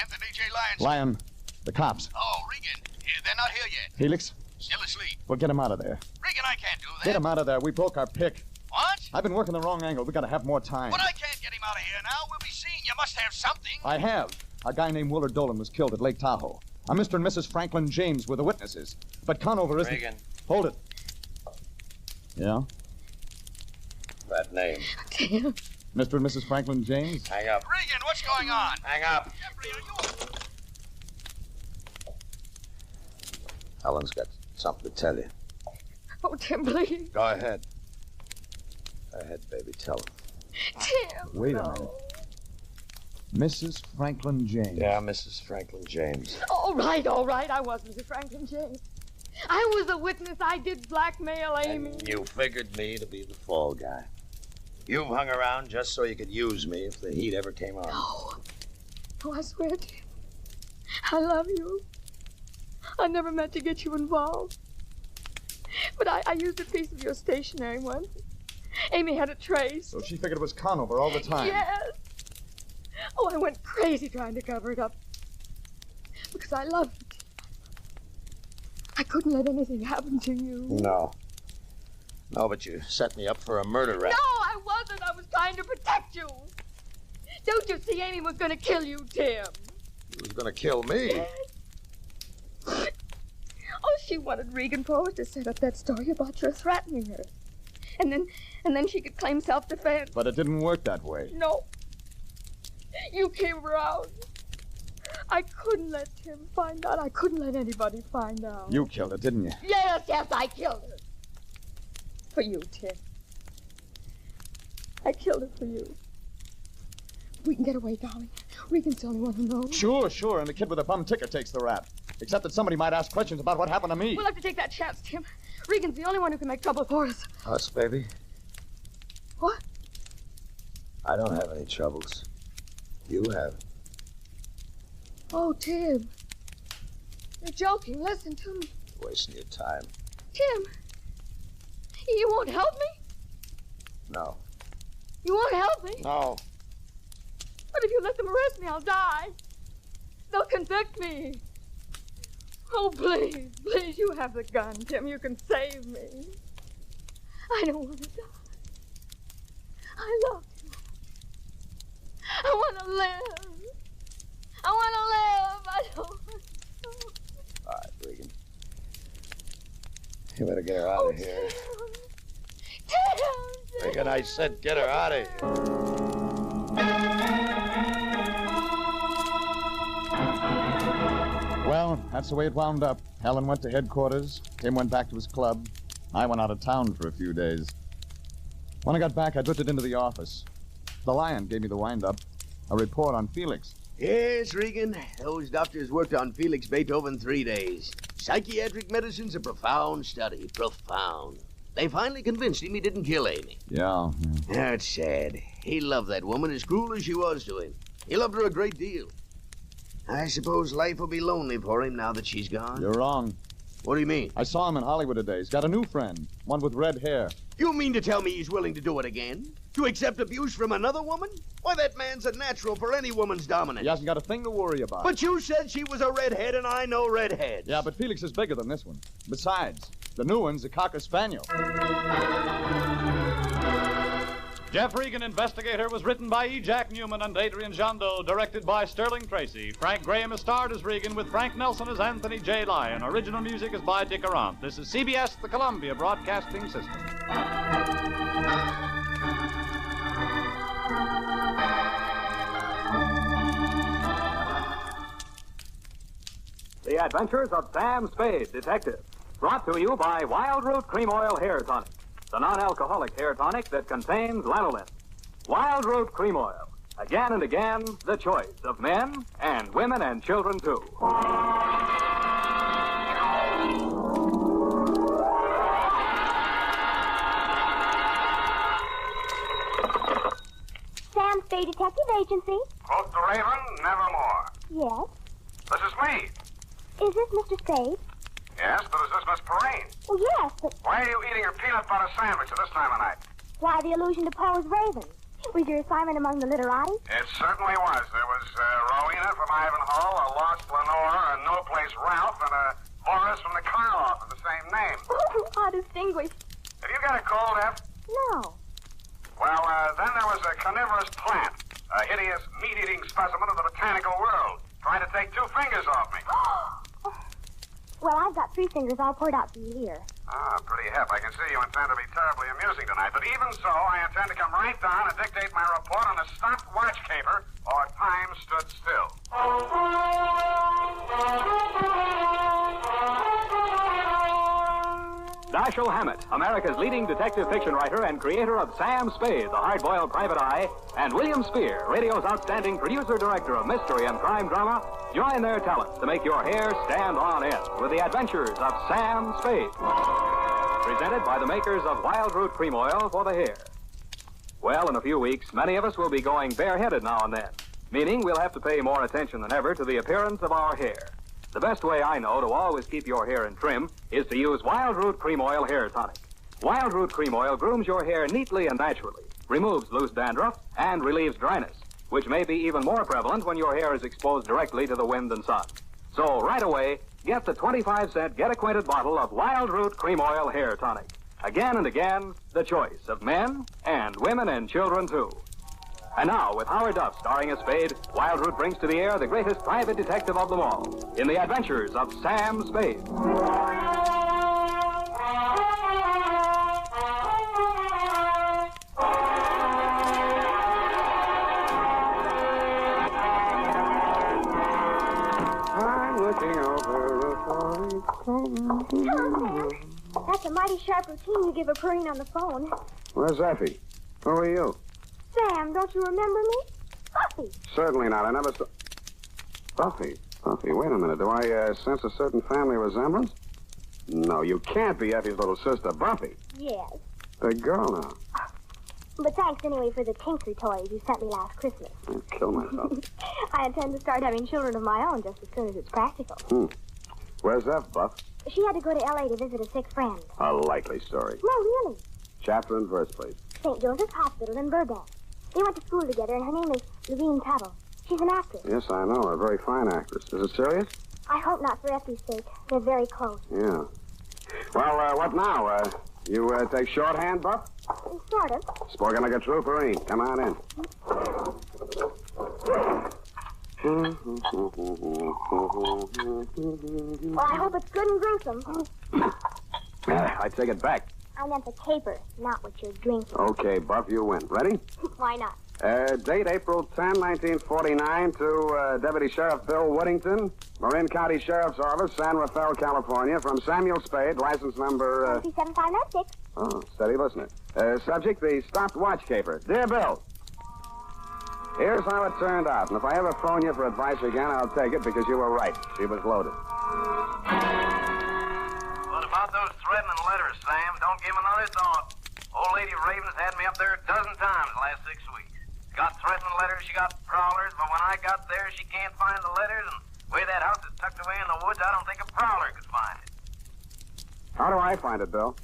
Anthony J. Lyons. Lion, the cops. Oh, Regan. They're not here yet. Felix? Still asleep. Well, get him out of there. Regan, I can't do that. Get him out of there. We broke our pick. What? I've been working the wrong angle. We gotta have more time. But I can't get him out of here now. We'll be seen. You must have something. I have. A guy named Willard Dolan was killed at Lake Tahoe. A Mr. and Mrs. Franklin James were the witnesses. But Conover isn't... Regan. Hold it. Yeah? That name. Tim. Mr. and Mrs. Franklin James? Hang up. Regan, what's going on? Hang up. Jeffrey, are you... Helen's got something to tell you. Oh, Tim, please. Go ahead. Go ahead, baby. Tell him. Tim. Wait a minute. Mrs. Franklin James. Yeah, Mrs. Franklin James. All right. I was Mrs. Franklin James. I was a witness. I did blackmail Amy. And you figured me to be the fall guy. You've hung around just so you could use me if the heat ever came on. Oh, I swear, Tim. I love you. I never meant to get you involved. But I used a piece of your stationery once. Amy had it traced. So she figured it was Conover all the time. Yes. Oh, I went crazy trying to cover it up. Because I loved you. I couldn't let anything happen to you. No. No, but you set me up for a murder rap. No, I wasn't. I was trying to protect you. Don't you see Amy was going to kill you, Tim? She was going to kill me. Yes. Oh, she wanted Regan Powers to set up that story about your threatening her. And then she could claim self-defense. But it didn't work that way. No. You came around. I couldn't let Tim find out. I couldn't let anybody find out. You killed her, didn't you? Yes, I killed her. For you, Tim. I killed her for you. We can get away, darling. Regan's the only one who knows. Sure, and the kid with the bum ticker takes the rap. Except that somebody might ask questions about what happened to me. We'll have to take that chance, Tim. Regan's the only one who can make trouble for us. Us, baby? What? I don't have any troubles. You have. Oh, Tim. You're joking. Listen to me. Wasting your time. Tim. You won't help me? No. You won't help me? No. But if you let them arrest me, I'll die. They'll convict me. Oh, please, you have the gun, Tim. You can save me. I don't want to die. I love you. I want to live. I don't want to. All right, Regan. You better get her out of here. Tim! Regan, I said get her out of here. Well, that's the way it wound up. Helen went to headquarters. Tim went back to his club. I went out of town for a few days. When I got back, I drifted into the office. The Lion gave me the wind-up. A report on Felix. Yes, Regan. Those doctors worked on Felix Beethoven 3 days. Psychiatric medicine's a profound study. Profound. They finally convinced him he didn't kill Amy. Yeah. That's sad. He loved that woman as cruel as she was to him. He loved her a great deal. I suppose life will be lonely for him now that she's gone. You're wrong. What do you mean? I saw him in Hollywood today. He's got a new friend, one with red hair. You mean to tell me he's willing to do it again? To accept abuse from another woman? Why, that man's a natural for any woman's dominance. He hasn't got a thing to worry about. But you said she was a redhead, and I know redheads. Yeah, but Felix is bigger than this one. Besides, the new one's a Cocker Spaniel. Jeff Regan, Investigator, was written by E. Jack Newman and Adrian Jando, directed by Sterling Tracy. Frank Graham is starred as Regan, with Frank Nelson as Anthony J. Lyon. Original music is by Dick Arant. This is CBS, the Columbia Broadcasting System. The Adventures of Sam Spade, Detective. Brought to you by Wild Root Cream Oil Hair Tonic, the non-alcoholic hair tonic that contains lanolin. Wild Root Cream Oil. Again and again, the choice of men and women and children, too. Sam Spade Detective Agency. Quote the Raven, nevermore. Yes. This is me. Is this Mr. Spade? Yes, but is this Miss Perrine? Oh, yes, but Why are you eating your peanut butter sandwich at this time of night? why the allusion to Poe's Raven? Was your assignment among the literati? It certainly was. There was Rowena from Ivanhoe, a lost Lenore, a no-place Ralph, and a Horace from the Karloff of the same name. How distinguished. Have you got a cold, F? No. Well, then there was a carnivorous plant, a hideous meat-eating specimen of the botanical world, trying to take 2 fingers off me. Well, I've got 3 fingers all poured out for you here. Ah, pretty hip. I can see you intend to be terribly amusing tonight. But even so, I intend to come right down and dictate my report on a stopwatch caper, or time stood still. Dashiell Hammett, America's leading detective fiction writer and creator of Sam Spade, the hard-boiled private eye, and William Spear, radio's outstanding producer-director of mystery and crime drama, join their talents to make your hair stand on end with the adventures of Sam Spade. Presented by the makers of Wild Root Cream Oil for the hair. Well, in a few weeks, many of us will be going bareheaded now and then, meaning we'll have to pay more attention than ever to the appearance of our hair. The best way I know to always keep your hair in trim is to use Wild Root Cream Oil Hair Tonic. Wild Root Cream Oil grooms your hair neatly and naturally, removes loose dandruff, and relieves dryness, which may be even more prevalent when your hair is exposed directly to the wind and sun. So right away, get the 25-cent get-acquainted bottle of Wild Root Cream Oil Hair Tonic. Again and again, the choice of men and women and children, too. And now, with Howard Duff starring as Spade, Wild Root brings to the air the greatest private detective of them all, in the adventures of Sam Spade. That's a mighty sharp routine you give a Perrine on the phone. Where's Effie? Who are you? Sam, don't you remember me? Buffy. Certainly not. I never saw... Buffy? Buffy, wait a minute. Do I sense a certain family resemblance? No, you can't be Effie's little sister, Buffy. Yes. Big girl now. But thanks anyway for the tinker toys you sent me last Christmas. I'll kill myself. I intend to start having children of my own just as soon as it's practical. Where's F, Buff? She had to go to L.A. to visit a sick friend. A likely story. No, really. Chapter and verse, please. St. Joseph's Hospital in Burbank. They went to school together, and her name is Levine Tuttle. She's an actress. Yes, I know. A very fine actress. Is it serious? I hope not for Effie's sake. They're very close. Yeah. Well, what now? You take shorthand, Buff? Sort of. Spoken like a true Perrine. Come on in. Well, I hope it's good and gruesome. I take it back. I meant the caper, not what you're drinking. Okay, Buff, you win. Ready? Why not? Date April 10, 1949 to Deputy Sheriff Bill Woodington, Marin County Sheriff's Office, San Rafael, California, from Samuel Spade, license number... 27596. Oh, steady listener. Subject, the stopped watch caper. Dear Bill, here's how it turned out, and if I ever phone you for advice again, I'll take it because you were right. She was loaded. What about those threatening letters, Sam? Don't give them another thought. Old Lady Raven's had me up there a dozen times the last 6 weeks. Got threatening letters, she got prowlers, but when I got there, she can't find the letters, and the way that house is tucked away in the woods, I don't think a prowler could find it. How do I find it, Bill?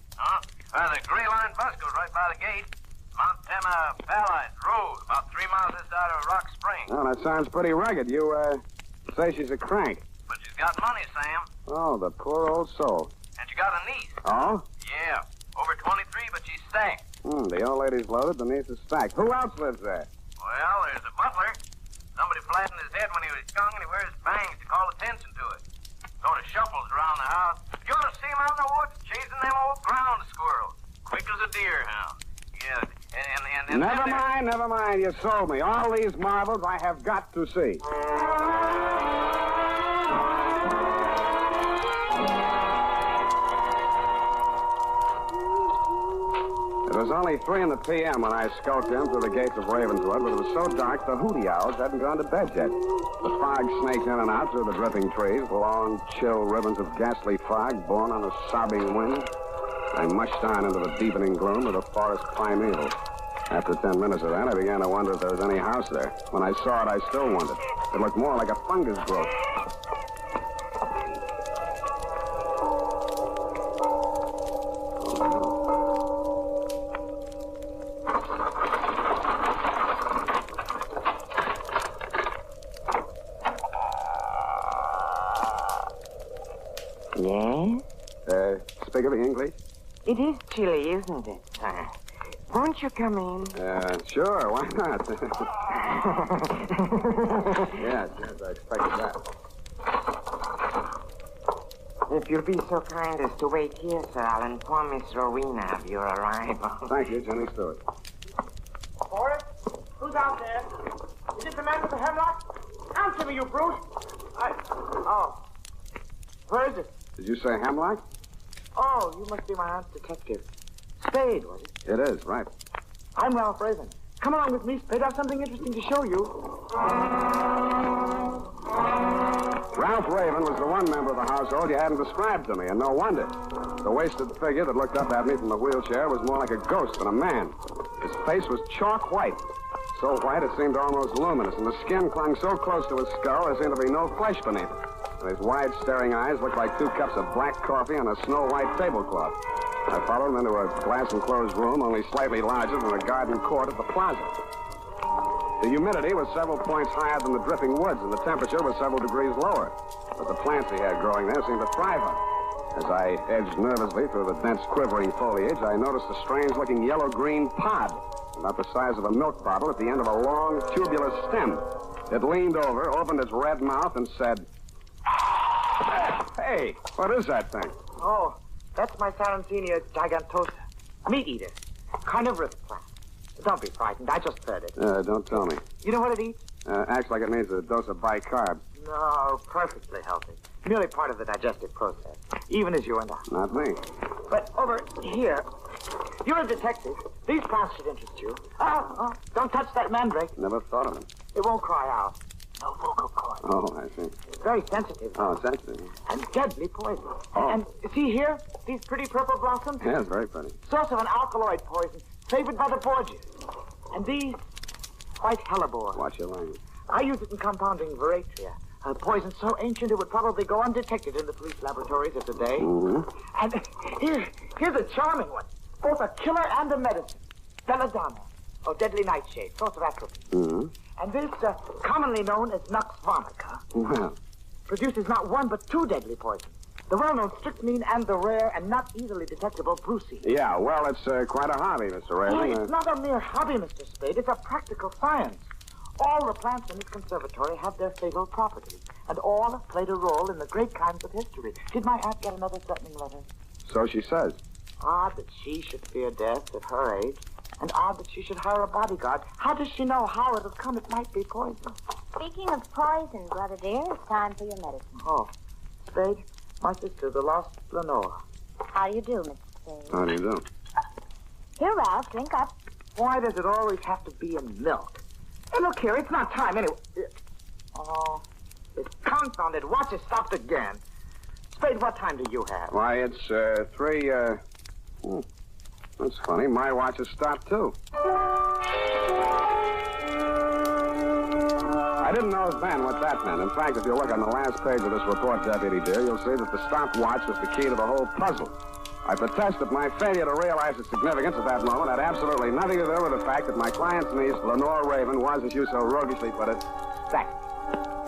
The Gray Line bus goes right by the gate. Montana Pallide Road, about 3 miles this side of Rock Springs. Oh, that sounds pretty rugged. You, say she's a crank. But she's got money, Sam. Oh, the poor old soul. And she got a niece. Oh? Yeah, over 23, but she's stacked. The old lady's loaded, the niece is stacked. Who else lives there? Well, there's a butler. Somebody flattened his head when he was young, and he wears bangs to call attention to it. Sort of shuffles around the house. You ought to see him out in the woods chasing them old ground squirrels. Quick as a deer hound. Yeah, and Never mind. You sold me. All these marvels I have got to see. It was only 3 p.m. when I skulked in through the gates of Ravenswood, but it was so dark the hooty owls hadn't gone to bed yet. The fog snaked in and out through the dripping trees, long, chill ribbons of ghastly fog borne on a sobbing wind. I mushed on into the deepening gloom of the forest primeval. After 10 minutes of that, I began to wonder if there was any house there. When I saw it, I still wondered. It looked more like a fungus growth. Yes? Speak of English? It is chilly, isn't it? Won't you come in? Sure, why not? Yes, I expected that. If you'll be so kind as to wait here, sir, I'll inform Miss Rowena of your arrival. Thank you, Jenny Stewart. Boris, who's out there? Is it the man with the hemlock? Answer me, you brute! Oh. Where is it? Did you say Hemlock? Oh, you must be my aunt's detective. Spade, was it? It is, right. I'm Ralph Raven. Come along with me, Spade. I have something interesting to show you. Ralph Raven was the one member of the household you hadn't described to me, and no wonder. The wasted figure that looked up at me from the wheelchair was more like a ghost than a man. His face was chalk white. So white it seemed almost luminous, and the skin clung so close to his skull there seemed to be no flesh beneath it. And his wide, staring eyes looked like 2 cups of black coffee on a snow-white tablecloth. I followed him into a glass-enclosed room only slightly larger than the garden court at the plaza. The humidity was several points higher than the dripping woods, and the temperature was several degrees lower. But the plants he had growing there seemed to thrive on it. As I edged nervously through the dense, quivering foliage, I noticed a strange-looking yellow-green pod, about the size of a milk bottle at the end of a long, tubular stem. It leaned over, opened its red mouth, and said, "Hey, what is that thing?" Oh, that's my Sarracenia gigantosa. Meat eater. Carnivorous plant. Don't be frightened. I just fed it. Don't tell me. You know what it eats? Acts like it needs a dose of bicarb. No, perfectly healthy. Merely part of the digestive process, even as you and I. Not me. But over here, you're a detective. These plants should interest you. Don't touch that mandrake. Never thought of it. It won't cry out. No vocal cord. Oh, I see. It's very sensitive. Oh, sensitive. And deadly poison. Oh. And see here, these pretty purple blossoms? Yeah, it's very pretty. Source of an alkaloid poison, favored by the Borgias. And these, white hellebore. Watch your language. I use it in compounding veratria. A poison so ancient it would probably go undetected in the police laboratories of today. Mm-hmm. And here's a charming one. Both a killer and a medicine. Belladonna, or deadly nightshade, source of atropine. Mm-hmm. And this, commonly known as Nux vomica, Well, produces not one but two deadly poisons. The well-known strychnine and the rare and not easily detectable brucine. yeah, well, it's quite a hobby, Mr. Raven. It's not a mere hobby, Mr. Spade. It's a practical science. All the plants in this conservatory have their fatal properties, and all have played a role in the great crimes of history. Did my aunt get another threatening letter? So she says. Odd that she should fear death at her age, and odd that she should hire a bodyguard. How does she know how it'll come? It might be poison. Speaking of poison, brother dear, it's time for your medicine. Oh, Spade, my sister, the lost Lenore. How do you do, Mr. Spade? How do you do? Here, Ralph, drink up. Why does it always have to be in milk? Hey, look here, it's not time anyway. Oh, this confounded watch has stopped again. Spade, what time do you have? Why, it's 3, that's funny. My watch has stopped, too. I didn't know then what that meant. In fact, if you look on the last page of this report, Deputy dear, you'll see that the stopwatch was the key to the whole puzzle. I protest that my failure to realize the significance of that moment had absolutely nothing to do with the fact that my client's niece, Lenore Raven, was, as you so roguishly put it, sacked.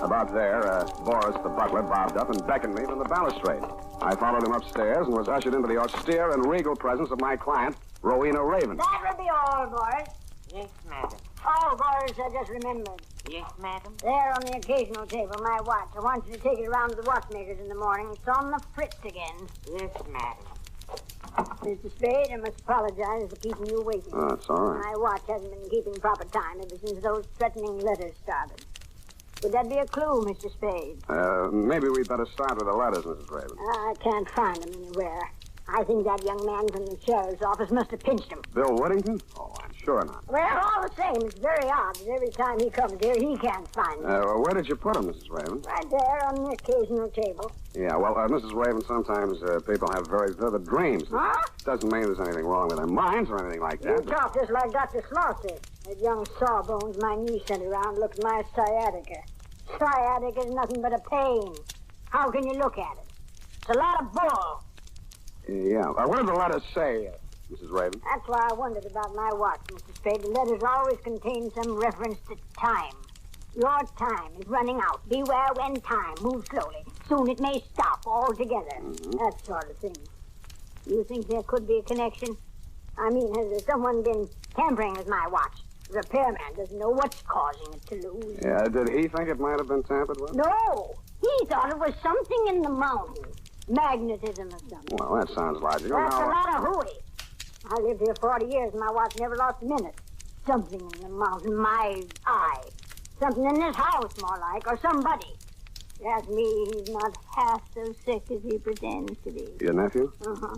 About there, Boris, the butler, bobbed up and beckoned me from the balustrade. I followed him upstairs and was ushered into the austere and regal presence of my client, Rowena Raven. That will be all, Boris. Yes, madam. Oh, Boris, I just remembered. Yes, madam. There on the occasional table, my watch. I want you to take it around to the watchmakers in the morning. It's on the fritz again. Yes, madam. Mr. Spade, I must apologize for keeping you waiting. Oh, it's all right. My watch hasn't been keeping proper time ever since those threatening letters started. Would that be a clue, Mr. Spade? Maybe we'd better start with the letters, Mrs. Raven. I can't find them anywhere. I think that young man from the sheriff's office must have pinched him. Bill Whittington? Oh, I'm sure not. Well, all the same, it's very odd that every time he comes here, he can't find them. Where did you put them, Mrs. Raven? Right there on the occasional table. Yeah, well, Mrs. Raven, sometimes people have very vivid dreams. Huh? Doesn't mean there's anything wrong with their minds or anything like You that. talk just like Dr. Slaughter. That young sawbones my niece sent around looked at my sciatica. Sciatica is nothing but a pain. How can you look at it? It's a lot of bull. Yeah. What did the letters say, Mrs. Raven? That's why I wondered about my watch, Mr. Spade. The letters always contain some reference to time. Your time is running out. Beware when time moves slowly. Soon it may stop altogether. That sort of thing. You think there could be a connection? I mean, has there someone been tampering with my watch? The repairman doesn't know what's causing it to lose. Yeah, did he think it might have been tampered with? No! He thought it was something in the mountain. Magnetism or something. Well, that sounds logical. That's a Now, lot of hooey. I lived here 40 years and my watch never lost a minute. Something in the mountain, my eye. Something in this house, more like, or somebody. Ask me, he's not half so sick as he pretends to be. your nephew? Uh-huh.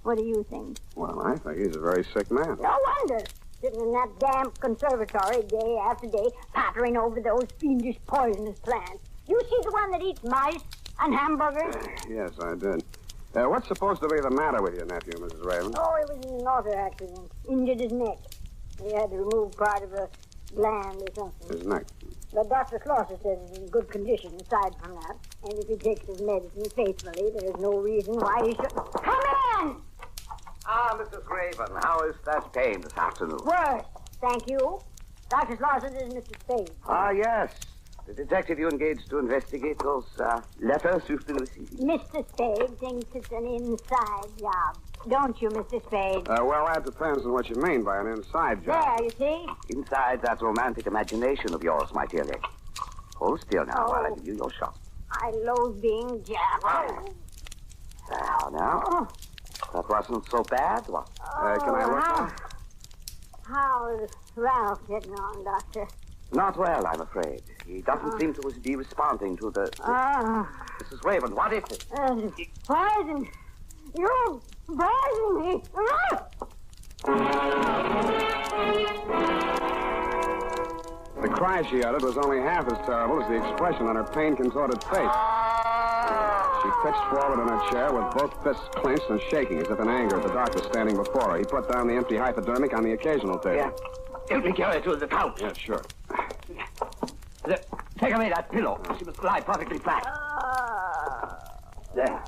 What do you think? Well, I think he's a very sick man. No wonder. Sitting in that damp conservatory day after day, pottering over those fiendish poisonous plants. You see the one that eats mice and hamburgers? Yes, I did. What's supposed to be the matter with your nephew, Mrs. Raven? Oh, it was an auto accident. Injured his neck. He had to remove part of a gland or something. His neck. But Dr. Slaughter says it's in good condition aside from that. And if he takes his medicine faithfully, there is no reason why he shouldn't. Come in! Ah, Mrs. Raven, how is that pain this afternoon? Worse, thank you. Dr. Slaughter is Mr. Spade. Ah, yes. The detective you engaged to investigate those letters you've been receiving. Mr. Spade thinks it's an inside job. Don't you, Mr. Spade? Well, that depends on what you mean by an inside job. There, you see? Inside that romantic imagination of yours, my dear lady. Hold still now while I give you your shot. I loathe being jabbed. Now. That wasn't so bad, was it? Can I look? How's Ralph getting on, Doctor? Not well, I'm afraid. He doesn't seem to be responding to the... Mrs. Raven, what is it? Poison. You poisoned me. The cry she uttered was only half as terrible as the expression on her pain-contorted face. She pitched forward in her chair with both fists clenched and shaking as if in anger at the doctor standing before her. He put down the empty hypodermic on the occasional table. Yeah. Help me carry her to the couch. Yeah, sure. Take away that pillow. She must lie perfectly flat. There.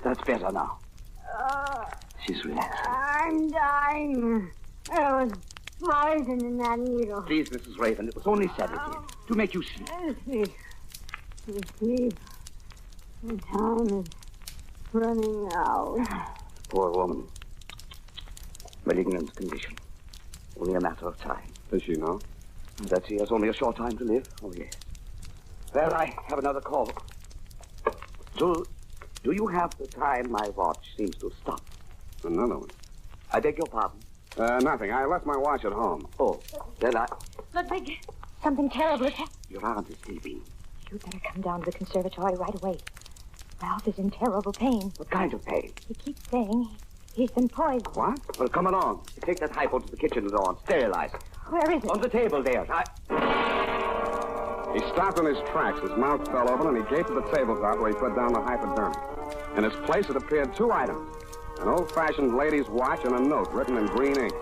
That's better now. She's relaxed. I'm dying. There was poison in that needle. Please, Mrs. Raven, it was only sedative to make you sleep. Sleep. The time is running out. Poor woman. Malignant condition. Only a matter of time. Does she know? That she has only a short time to live? Oh, yes. Well, I have another call. Do you have the time my watch seems to stop? Another one. I beg your pardon? Nothing. I left my watch at home. Oh, then Ludwig, something terrible has happened. Your aunt is sleeping. You'd better come down to the conservatory right away. Ralph is in terrible pain. What kind of pain? He keeps saying he's been poisoned. What? Well, come along. Take that hypo to the kitchen door and sterilize it. Where is it? On the table there. He stopped in his tracks. His mouth fell open, and he gaped at the tabletop where he put down the hypodermic. In its place, it appeared two items. An old-fashioned lady's watch and a note written in green ink.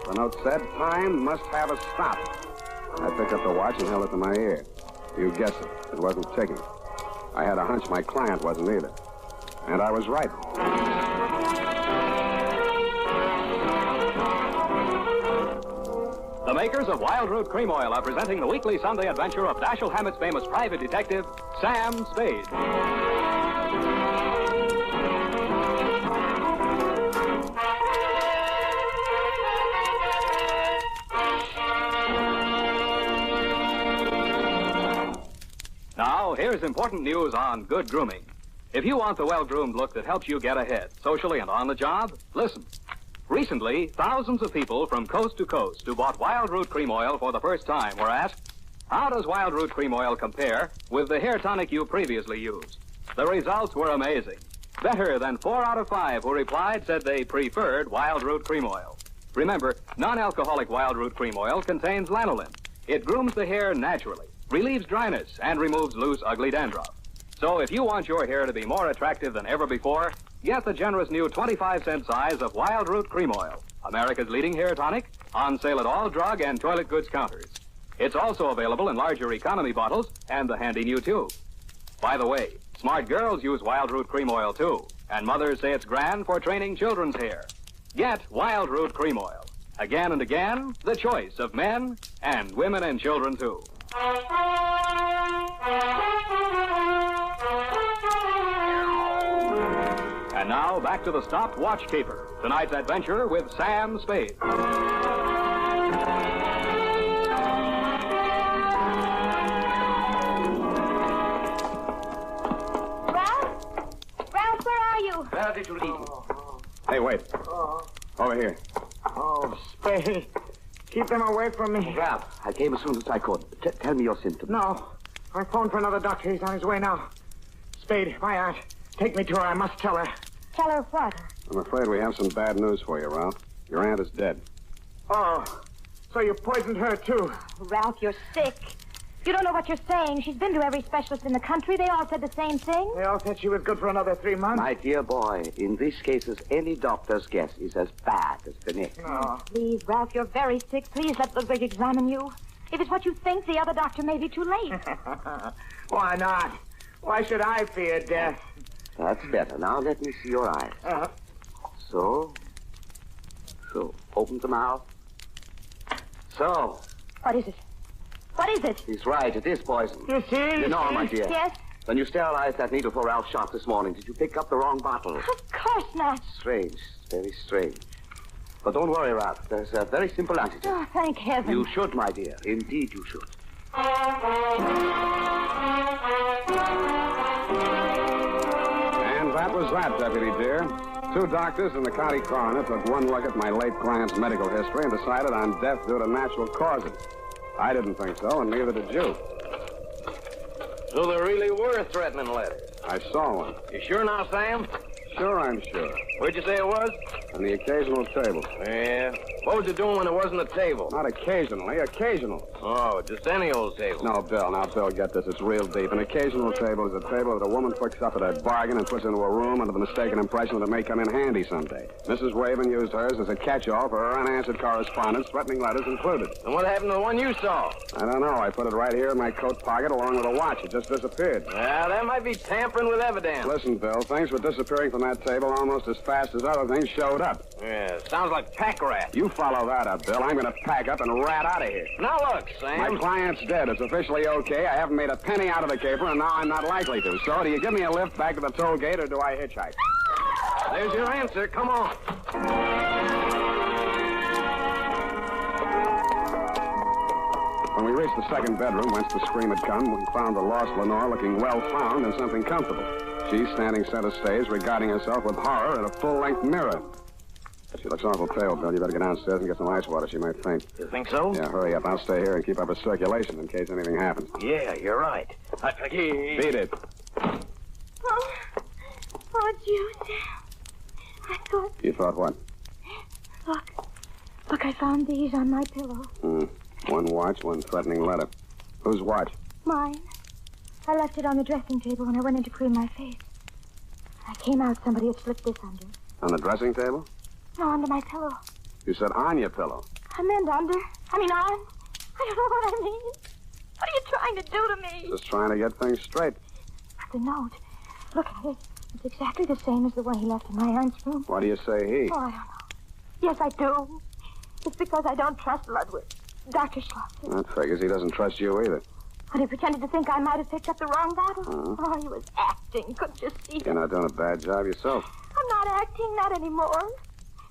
The note said, "Time must have a stop." I picked up the watch and held it to my ear. You guessed it. It wasn't ticking. I had a hunch my client wasn't either. And I was right. The makers of Wild Root Cream Oil are presenting the weekly Sunday adventure of Dashiell Hammett's famous private detective, Sam Spade. Now, here's important news on good grooming. If you want the well-groomed look that helps you get ahead, socially and on the job, listen. Recently, thousands of people from coast to coast who bought Wild Root Cream Oil for the first time were asked, how does Wild Root Cream Oil compare with the hair tonic you previously used? The results were amazing. Better than 4 out of 5 who replied said they preferred Wild Root Cream Oil. Remember, non-alcoholic Wild Root Cream Oil contains lanolin. It grooms the hair naturally, relieves dryness, and removes loose, ugly dandruff. So if you want your hair to be more attractive than ever before, get the generous new 25-cent size of Wild Root Cream Oil, America's leading hair tonic, on sale at all drug and toilet goods counters. It's also available in larger economy bottles and the handy new tube. By the way, smart girls use Wild Root Cream Oil too, and mothers say it's grand for training children's hair. Get Wild Root Cream Oil. Again and again, the choice of men and women and children too. And now, back to the stopped watch keeper. Tonight's adventure with Sam Spade. Ralph, where are you? Where did you leave me? Hey, wait. Over here. Oh, Spade. Keep them away from me. Ralph, I came as soon as I could. Tell me your symptoms. No. I phoned for another doctor. He's on his way now. Spade, my aunt. Take me to her. I must tell her. Tell her what? I'm afraid we have some bad news for you, Ralph. Your aunt is dead. Oh, so you poisoned her, too. Ralph, you're sick. You don't know what you're saying. She's been to every specialist in the country. They all said the same thing. They all said she was good for another 3 months. My dear boy, in these cases, any doctor's guess is as bad as the next. No. Please, Ralph, you're very sick. Please let Ludwig examine you. If it's what you think, the other doctor may be too late. Why not? Why should I fear death? That's better. Now let me see your eyes. So. Open the mouth. So. What is it? What is it? He's right. It is poison. You see? You know, my dear. Yes? When you sterilized that needle for Ralph's shot this morning, did you pick up the wrong bottle? Of course not. Strange. Very strange. But don't worry, Ralph. There's a very simple antidote. Oh, thank heaven. You should, my dear. Indeed you should. And that was that, Deputy dear. 2 doctors and the county coroner took one look at my late client's medical history and decided on death due to natural causes. I didn't think so, and neither did you. So there really were threatening letters. I saw one. You sure now, Sam? Sure, I'm sure. Where'd you say it was? On the occasional table. Yeah. What was you doing when it wasn't a table? Not occasionally, occasional. Oh, just any old table. No, Bill. Now, Bill, get this. It's real deep. An occasional table is a table that a woman picks up at a bargain and puts into a room under the mistaken impression that it may come in handy someday. Mrs. Raven used hers as a catch-all for her unanswered correspondence, threatening letters included. And what happened to the one you saw? I don't know. I put it right here in my coat pocket along with a watch. It just disappeared. Well, that might be tampering with evidence. Listen, Bill, things were disappearing from that table almost as fast as other things showed up. Yeah, sounds like pack rat. You follow that up, Bill. I'm going to pack up and rat out of here. Now look, Sam. My client's dead. It's officially okay. I haven't made a penny out of the caper, and now I'm not likely to. So, do you give me a lift back to the toll gate, or do I hitchhike? There's your answer. Come on. When we reached the second bedroom, whence the scream had come, we found the lost Lenore looking well found in something comfortable. She standing center stage, regarding herself with horror in a full-length mirror. She looks awful pale, Bill. You better go downstairs and get some ice water. She might faint. You think so? Yeah, hurry up. I'll stay here and keep up her circulation in case anything happens. Yeah, you're right. Beat it. Oh, it's you, Sam. I thought... You thought what? Look, I found these on my pillow. One watch, one threatening letter. Whose watch? Mine. I left it on the dressing table when I went in to cream my face. I came out, somebody had slipped this under. On the dressing table? No, under my pillow. You said on your pillow. I meant under. On. I don't know what I mean. What are you trying to do to me? Just trying to get things straight. The note. Look at it. It's exactly the same as the one he left in my aunt's room. Why do you say he? Oh, I don't know. Yes, I do. It's because I don't trust Ludwig. Dr. Schlosser. That figures. He doesn't trust you either. But he pretended to think I might have picked up the wrong bottle. Oh, he was acting. Couldn't you see? You're not doing a bad job yourself. I'm not acting, not anymore.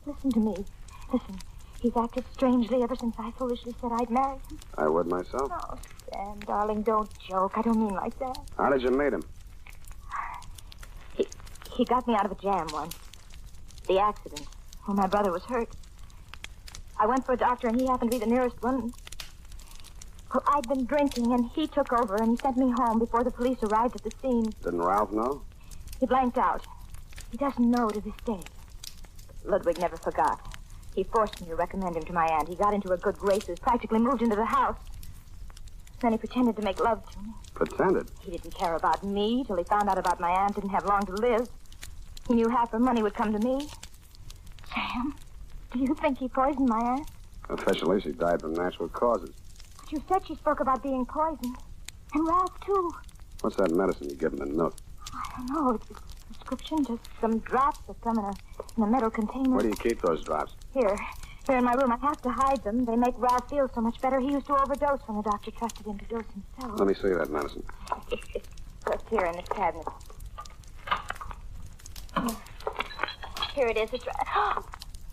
Listen to me. Listen. He's acted strangely ever since I foolishly said I'd marry him. I would myself. Oh, Sam, darling, don't joke. I don't mean like that. How did you meet him? He got me out of a jam once. The accident. When my brother was hurt. I went for a doctor, and he happened to be the nearest one. Well, I'd been drinking, and he took over, and he sent me home before the police arrived at the scene. Didn't Ralph know? He blanked out. He doesn't know to this day. Ludwig never forgot. He forced me to recommend him to my aunt. He got into her good graces, practically moved into the house. Then he pretended to make love to me. Pretended? He didn't care about me till he found out about my aunt didn't have long to live. He knew half her money would come to me. Sam, do you think he poisoned my aunt? Officially, she died from natural causes. But you said she spoke about being poisoned. And Ralph, too. What's that medicine you give him in the note? I don't know. It's a prescription, just some drops that come in a metal container. Where do you keep those drops? Here in my room. I have to hide them. They make Ralph feel so much better. He used to overdose when the doctor trusted him to dose himself. Let me see that medicine. It's just here in this cabinet. Here it is. It's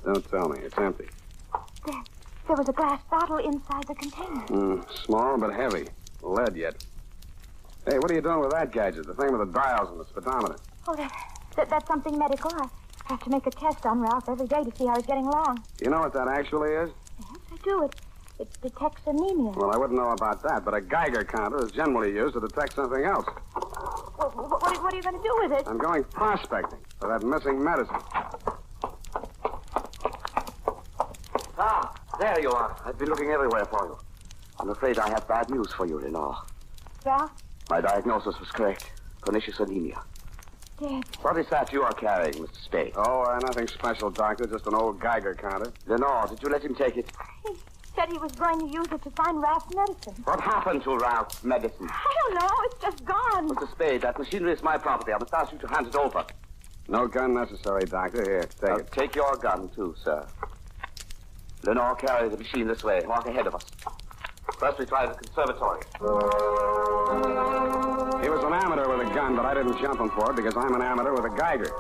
Don't tell me. It's empty. There was a glass bottle inside the container. Small but heavy. Lead yet. Hey, what are you doing with that gadget? The thing with the dials and the speedometer. Oh, that's something medical. I have to make a test on Ralph every day to see how he's getting along. You know what that actually is? Yes, I do. It detects anemia. Well, I wouldn't know about that, but a Geiger counter is generally used to detect something else. Well, what are you going to do with it? I'm going prospecting for that missing medicine. Ah, there you are. I've been looking everywhere for you. I'm afraid I have bad news for you, Lenore. Ralph? My diagnosis was correct. Pernicious anemia. Dead. What is that you are carrying, Mr. Spade? Oh, nothing special, Doctor. Just an old Geiger counter. Lenore, did you let him take it? He said he was going to use it to find Ralph's medicine. What happened to Ralph's medicine? I don't know. It's just gone. Mr. Spade, that machinery is my property. I must ask you to hand it over. No gun necessary, Doctor. Here, take it. Take your gun, too, sir. Lenore, carry the machine this way. Walk ahead of us. First, we try the conservatory. He was an amateur with a gun, but I didn't jump him for it because I'm an amateur with a Geiger.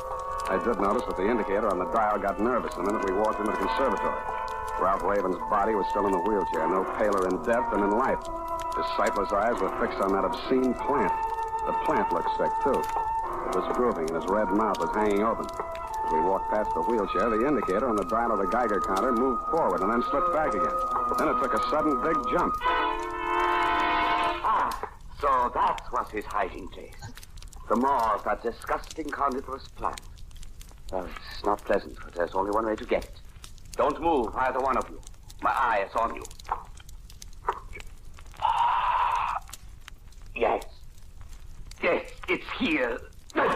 I did notice that the indicator on the dial got nervous the minute we walked into the conservatory. Ralph Raven's body was still in the wheelchair, no paler in death than in life. His sightless eyes were fixed on that obscene plant. The plant looked sick, too. It was drooping, and his red mouth was hanging open. As we walked past the wheelchair, the indicator on the dial of the Geiger counter moved forward and then slipped back again. Then it took a sudden big jump. So that was his hiding place. The maw of that disgusting carnivorous plant. Well, it's not pleasant, but there's only one way to get it. Don't move, either one of you. My eye is on you. Yes. Yes, it's here. At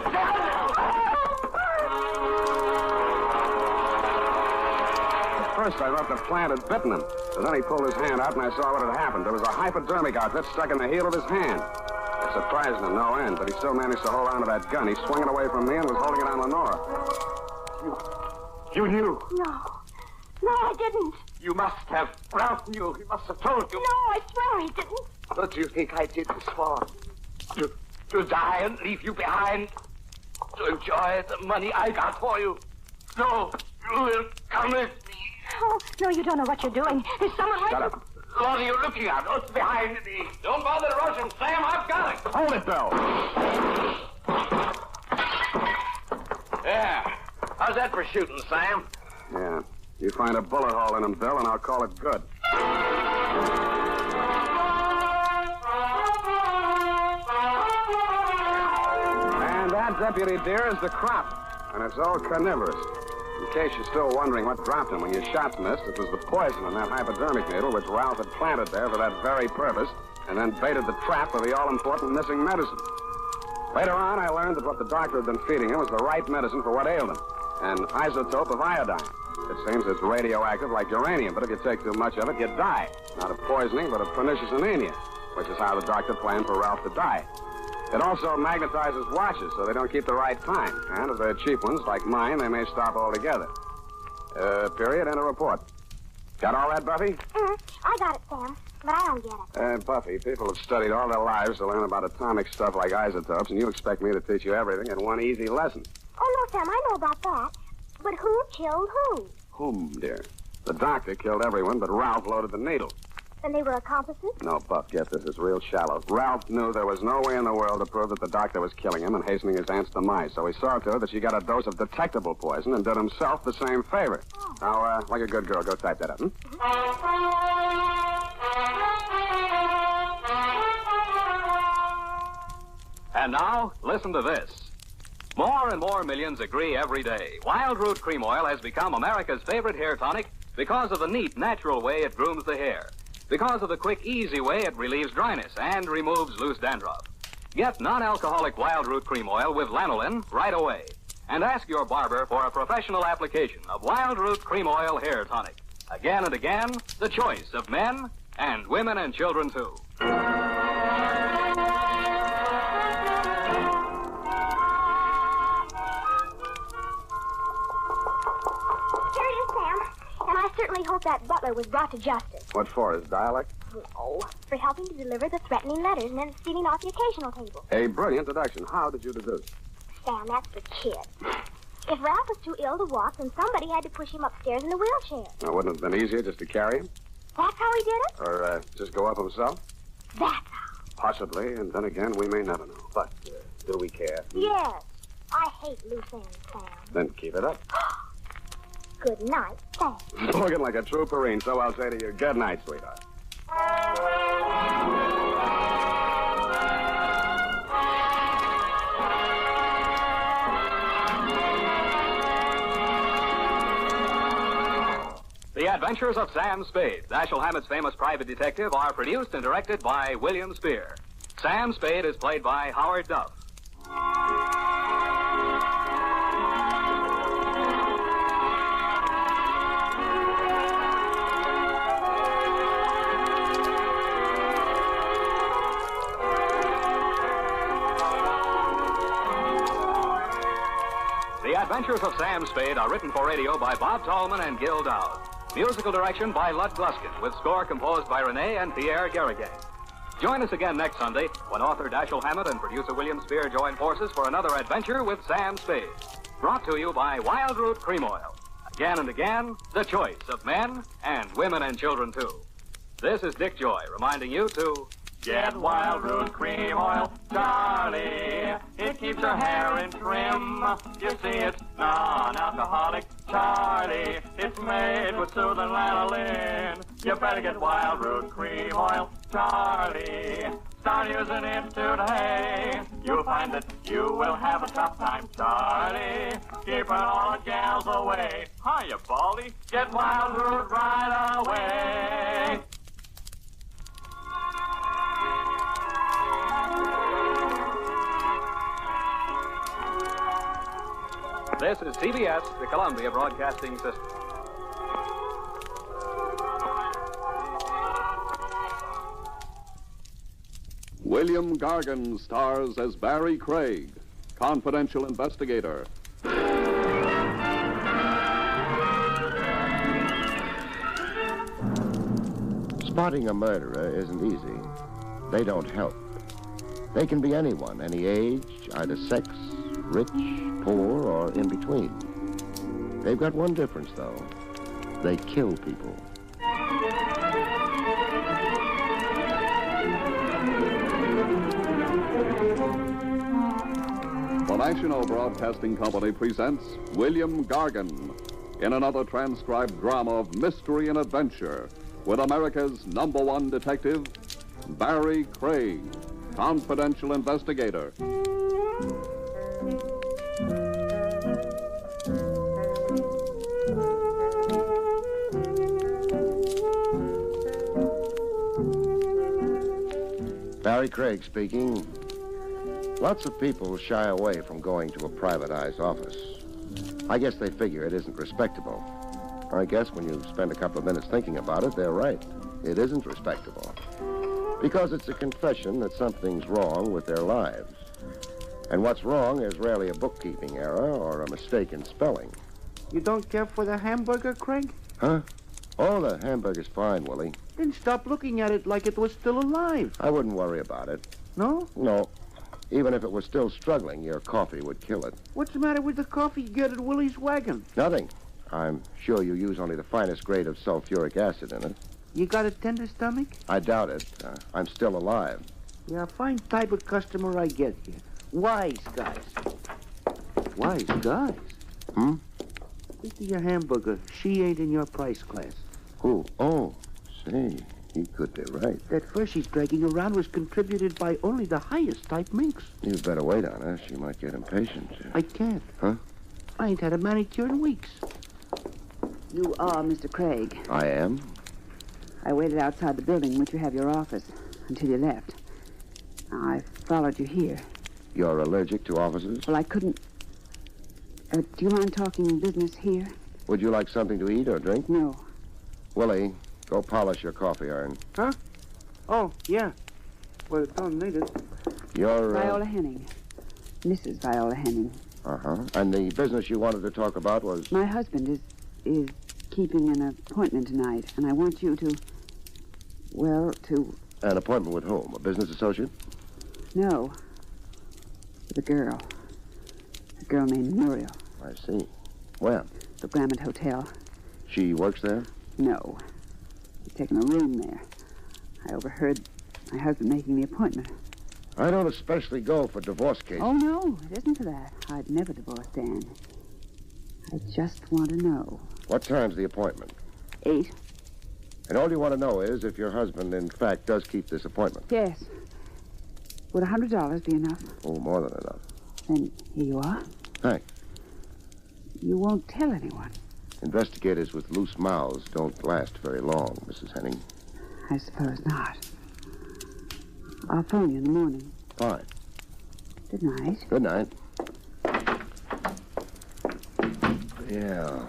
first, I thought the plant had bitten him. But then he pulled his hand out, and I saw what had happened. There was a hypodermic outfit stuck in the heel of his hand. It surprised him no end, but he still managed to hold on to that gun. He swung it away from me and was holding it on Lenora. You knew. No. No, I didn't. You must have. Ralph knew. He must have told you. No, I swear he didn't. What do you think I did this for? To die and leave you behind? To enjoy the money I got for you? No, you will come with me. Oh, no, you don't know what you're doing. There's someone right... Shut up. What are you looking at? What's behind me? Don't bother to rush him, Sam. I've got it. Hold it, Bill. Yeah. How's that for shooting, Sam? Yeah. You find a bullet hole in him, Bill, and I'll call it good. And that, deputy dear, is the crop. And it's all carnivorous. In case you're still wondering what dropped him when your shots missed, it was the poison in that hypodermic needle which Ralph had planted there for that very purpose, and then baited the trap for the all-important missing medicine. Later on, I learned that what the doctor had been feeding him was the right medicine for what ailed him, an isotope of iodine. It seems it's radioactive like uranium, but if you take too much of it, you die. Not of poisoning, but of pernicious anemia, which is how the doctor planned for Ralph to die. It also magnetizes watches so they don't keep the right time. And if they're cheap ones, like mine, they may stop altogether. Period, and a report. Got all that, Buffy? I got it, Sam, but I don't get it. Buffy, people have studied all their lives to learn about atomic stuff like isotopes, and you expect me to teach you everything in one easy lesson. Oh, no, Sam, I know about that. But who killed who? Whom, dear? The doctor killed everyone, but Ralph loaded the needle. And they were accomplices? No, Buff, get this. It's real shallow. Ralph knew there was no way in the world to prove that the doctor was killing him and hastening his aunt's demise, so he saw to it that she got a dose of detectable poison and did himself the same favor. Oh. Now, like a good girl, go type that up, And now, listen to this. More and more millions agree every day. Wild Root Cream Oil has become America's favorite hair tonic because of the neat, natural way it grooms the hair. Because of the quick, easy way it relieves dryness and removes loose dandruff. Get non-alcoholic Wild Root Cream Oil with lanolin right away. And ask your barber for a professional application of Wild Root Cream Oil Hair Tonic. Again and again, the choice of men and women and children, too. I certainly hope that butler was brought to justice. What for, his dialect? No, for helping to deliver the threatening letters and then stealing off the occasional table. A brilliant deduction. How did you deduce? Sam, that's the kid. If Ralph was too ill to walk, then somebody had to push him upstairs in a wheelchair. Now, wouldn't it have been easier just to carry him? That's how he did it? Or just go up himself? That's how. Possibly, and then again, we may never know. But do we care? Yes. I hate loose ends, Sam. Then keep it up. Good night, Sam. Looking like a true Perrine, so I'll say to you, good night, sweetheart. The Adventures of Sam Spade, Dashiell Hammett's famous private detective, are produced and directed by William Spear. Sam Spade is played by Howard Duff. The Adventures of Sam Spade are written for radio by Bob Tallman and Gil Dowd. Musical direction by Lud Gluskin, with score composed by Renee and Pierre Garrigan. Join us again next Sunday when author Dashiell Hammett and producer William Spear join forces for another adventure with Sam Spade. Brought to you by Wild Root Cream Oil. Again and again, the choice of men and women and children, too. This is Dick Joy reminding you to get Wild Root Cream Oil, Charlie. It keeps your hair in trim. You see, it's non-alcoholic, Charlie. It's made with soothing lanolin. You better get Wild Root Cream Oil, Charlie. Start using it today. You'll find that you will have a tough time, Charlie, keeping all the gals away. Hiya, Baldy. Get Wild Root right away. This is CBS, the Columbia Broadcasting System. William Gargan stars as Barry Craig, confidential investigator. Spotting a murderer isn't easy. They don't help. They can be anyone, any age, either sex, rich, poor, or in between. They've got one difference, though. They kill people. The National Broadcasting Company presents William Gargan in another transcribed drama of mystery and adventure with America's #1 detective, Barry Craig, confidential investigator. Barry Craig speaking. Lots of people shy away from going to a privatized office. I guess they figure it isn't respectable. I guess when you spend a couple of minutes thinking about it, they're right. It isn't respectable. Because it's a confession that something's wrong with their lives. And what's wrong is rarely a bookkeeping error or a mistake in spelling. You don't care for the hamburger, Craig? Huh? Oh, the hamburger's fine, Willie. Then stop looking at it like it was still alive. I wouldn't worry about it. No? No. Even if it was still struggling, your coffee would kill it. What's the matter with the coffee you get at Willie's Wagon? Nothing. I'm sure you use only the finest grade of sulfuric acid in it. You got a tender stomach? I doubt it. I'm still alive. Yeah, fine type of customer I get here. Wise guys. Wise guys? Hmm? Look at your hamburger. She ain't in your price class. Who? Oh, say, he could be right. That fur she's dragging around was contributed by only the highest type minks. You'd better wait on her. She might get impatient. I can't. Huh? I ain't had a manicure in weeks. You are Mr. Craig. I am? I waited outside the building in which you have your office until you left. I followed you here. You're allergic to offices? Well, I couldn't... do you mind talking business here? Would you like something to eat or drink? No. Willie, go polish your coffee iron. Huh? Oh, yeah. Well, don't need it. You're, Viola Henning. Mrs. Viola Henning. Uh-huh. And the business you wanted to talk about was... My husband is keeping an appointment tonight, and I want you to... Well, to... An appointment with whom? A business associate? No. With a girl. A girl named Muriel. I see. Where? The Grammont Hotel. She works there? No. He's taken a room there. I overheard my husband making the appointment. I don't especially go for divorce cases. Oh, no, it isn't for that. I'd never divorce Dan. I just want to know. What time's the appointment? 8. And all you want to know is if your husband, in fact, does keep this appointment. Yes. Would $100 be enough? Oh, more than enough. Then here you are. Thanks. You won't tell anyone. Investigators with loose mouths don't last very long, Mrs. Henning. I suppose not. I'll phone you in the morning. Fine. Good night. Good night. Yeah.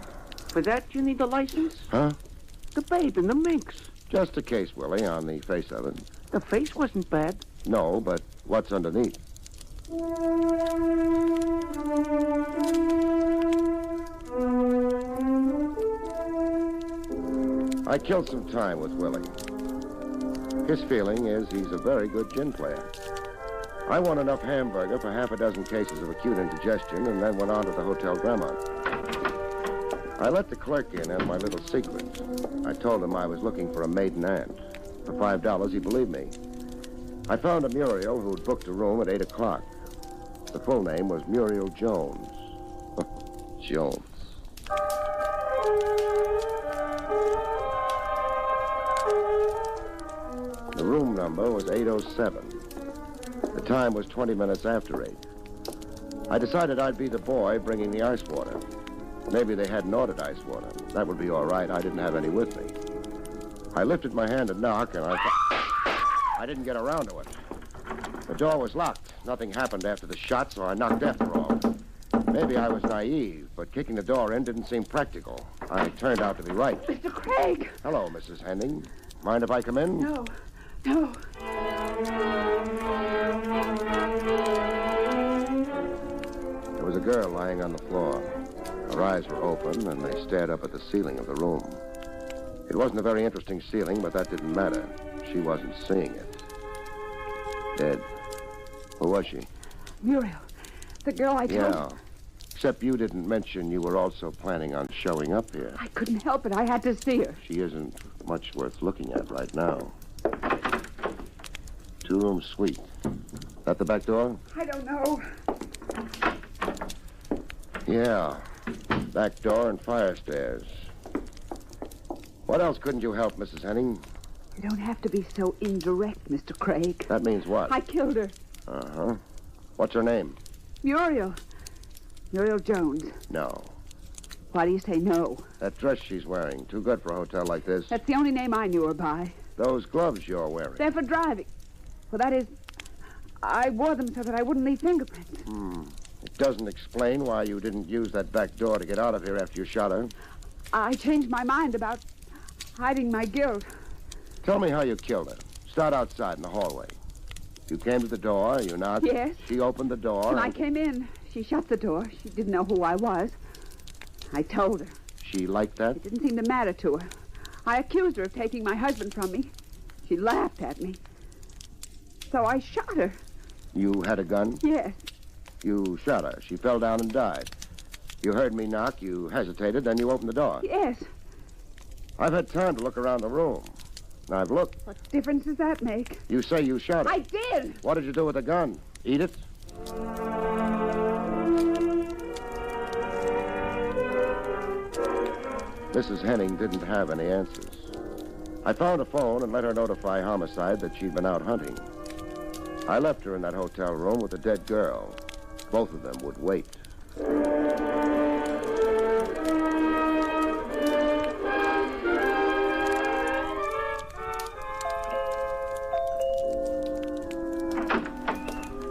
For that, you need a license? Huh? The babe and the minks. Just a case, Willie, on the face of it. The face wasn't bad. No, but what's underneath? I killed some time with Willie. His feeling is he's a very good gin player. I won enough hamburger for half a dozen cases of acute indigestion and then went on to the Hotel Grammont. I let the clerk in on my little secret. I told him I was looking for a maiden aunt. For $5, he believed me. I found a Muriel who'd booked a room at 8 o'clock. The full name was Muriel Jones. Jones. The room number was 807. The time was 20 minutes after 8. I decided I'd be the boy bringing the ice water. Maybe they hadn't ordered ice water. That would be all right. I didn't have any with me. I lifted my hand to knock, and I didn't get around to it. The door was locked. Nothing happened after the shot, so I knocked after all. Maybe I was naive, but kicking the door in didn't seem practical. I turned out to be right. Mr. Craig! Hello, Mrs. Henning. Mind if I come in? No. No. There was a girl lying on the floor. Her eyes were open, and they stared up at the ceiling of the room. It wasn't a very interesting ceiling, but that didn't matter. She wasn't seeing it. Dead. Who was she? Muriel. The girl I told Yeah. Except you didn't mention you were also planning on showing up here. I couldn't help it. I had to see her. She isn't much worth looking at right now. 2-room suite. That the back door? I don't know. Yeah. Back door and fire stairs. What else couldn't you help, Mrs. Henning? You don't have to be so indirect, Mr. Craig. That means what? I killed her. Uh-huh. What's her name? Muriel. Muriel Jones. No. Why do you say no? That dress she's wearing. Too good for a hotel like this. That's the only name I knew her by. Those gloves you're wearing. They're for driving. Well, that is, I wore them so that I wouldn't leave fingerprints. It doesn't explain why you didn't use that back door to get out of here after you shot her. I changed my mind about hiding my guilt. Tell me how you killed her. Start outside in the hallway. You came to the door, you knocked. Yes. She opened the door. When I came in, she shut the door. She didn't know who I was. I told her. She liked that? It didn't seem to matter to her. I accused her of taking my husband from me. She laughed at me. So I shot her. You had a gun? Yes. You shot her. She fell down and died. You heard me knock, you hesitated, then you opened the door. Yes. I've had time to look around the room. And I've looked. What difference does that make? You say you shot her. I did. What did you do with the gun? Eat it? Mrs. Henning didn't have any answers. I found a phone and let her notify Homicide that she'd been out hunting. I left her in that hotel room with a dead girl. Both of them would wait.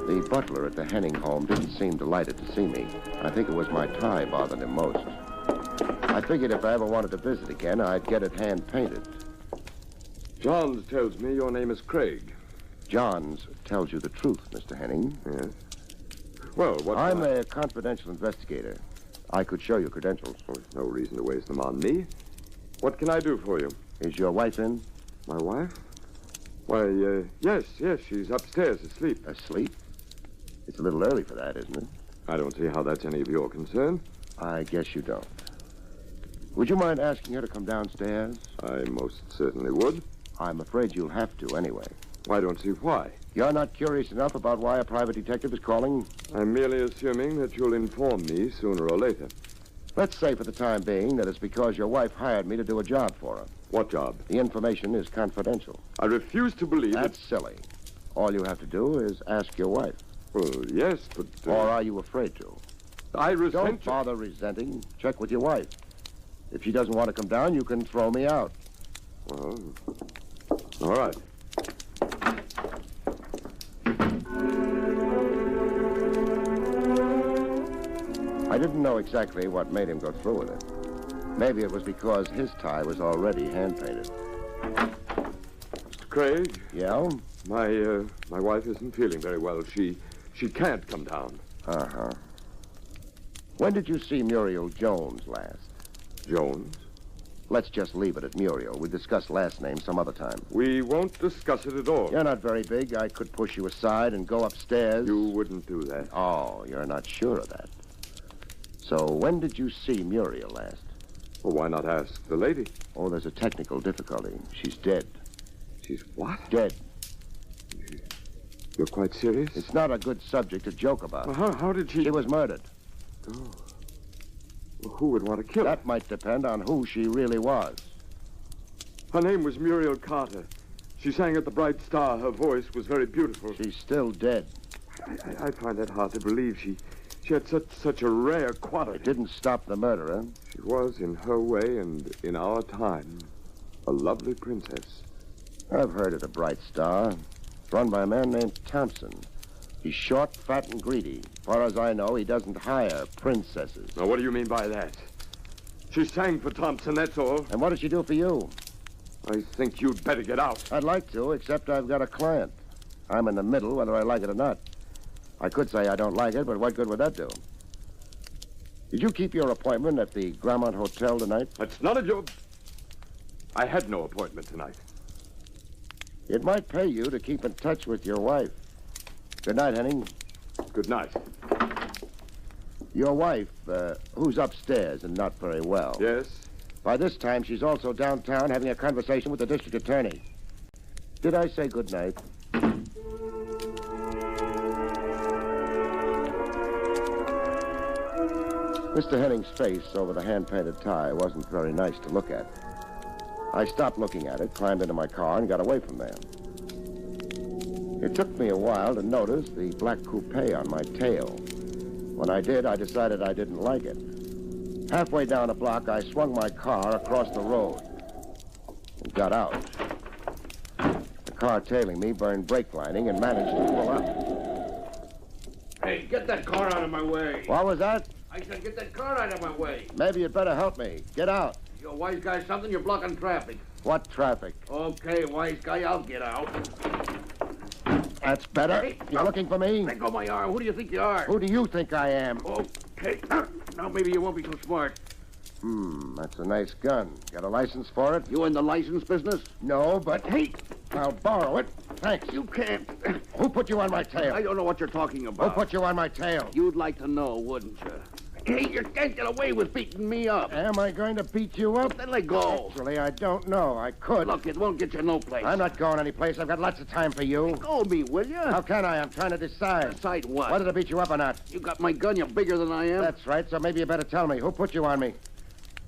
The butler at the Henning home didn't seem delighted to see me. I think it was my tie bothered him most. I figured if I ever wanted to visit again, I'd get it hand-painted. Johns tells me your name is Craig. Johns tells you the truth, Mr. Henning. Yes. Well, what... I'm a confidential investigator. I could show you credentials. Oh, there's no reason to waste them on me. What can I do for you? Is your wife in? My wife? Why, yes, she's upstairs asleep. Asleep? It's a little early for that, isn't it? I don't see how that's any of your concern. I guess you don't. Would you mind asking her to come downstairs? I most certainly would. I'm afraid you'll have to anyway. I don't see why. You're not curious enough about why a private detective is calling? I'm merely assuming that you'll inform me sooner or later. Let's say for the time being that it's because your wife hired me to do a job for her. What job? The information is confidential. I refuse to believe That's silly. All you have to do is ask your wife. Well, yes, but... Or are you afraid to? I resent... Don't bother resenting. Check with your wife. If she doesn't want to come down, you can throw me out. Well, all right. I didn't know exactly what made him go through with it. Maybe it was because his tie was already hand-painted. Mr. Craig? Yeah? My wife isn't feeling very well. She can't come down. Uh-huh. When did you see Muriel Jones last? Jones? Let's just leave it at Muriel. We'll discuss last name some other time. We won't discuss it at all. You're not very big. I could push you aside and go upstairs. You wouldn't do that. Oh, you're not sure of that. So when did you see Muriel last? Well, why not ask the lady? Oh, there's a technical difficulty. She's dead. She's what? Dead. You're quite serious? It's not a good subject to joke about. Well, how did she... She was murdered. Oh. Well, who would want to kill her? That might depend on who she really was. Her name was Muriel Carter. She sang at the Bright Star. Her voice was very beautiful. She's still dead. I find that hard to believe. She had such a rare quality. It didn't stop the murder, huh? She was, in her way and in our time, a lovely princess. I've heard of the Bright Star. It's run by a man named Thompson. He's short, fat, and greedy. As far as I know, he doesn't hire princesses. Now, what do you mean by that? She sang for Thompson, that's all. And what does she do for you? I think you'd better get out. I'd like to, except I've got a client. I'm in the middle, whether I like it or not. I could say I don't like it, but what good would that do? Did you keep your appointment at the Grammont Hotel tonight? That's none of your... I had no appointment tonight. It might pay you to keep in touch with your wife. Good night, Henning. Good night. Your wife, who's upstairs and not very well. Yes? By this time, she's also downtown having a conversation with the district attorney. Did I say good night? Mr. Henning's face over the hand-painted tie wasn't very nice to look at. I stopped looking at it, climbed into my car, and got away from there. It took me a while to notice the black coupe on my tail. When I did, I decided I didn't like it. Halfway down the block, I swung my car across the road and got out. The car tailing me burned brake lining and managed to pull up. Hey, get that car out of my way. What was that? I said get that car out of my way. Maybe you'd better help me. Get out. You're a wise guy something, you're blocking traffic. What traffic? Okay, wise guy, I'll get out. That's better. Hey, You're looking for me? Let go of my arm. Who do you think you are? Who do you think I am? Okay. Now maybe you won't be so smart. That's a nice gun. Got a license for it? You in the license business? No, but hey, I'll borrow it. Thanks. You can't. Who put you on my tail? I don't know what you're talking about. Who put you on my tail? You'd like to know, wouldn't you? Hey, you can't get away with beating me up. Am I going to beat you up? Then let go. Actually, I don't know. I could. Look, it won't get you no place. I'm not going anyplace. I've got lots of time for you. Let go of me, will you? How can I? I'm trying to decide. Decide what? Whether to beat you up or not. You got my gun. You're bigger than I am. That's right, so maybe you better tell me. Who put you on me?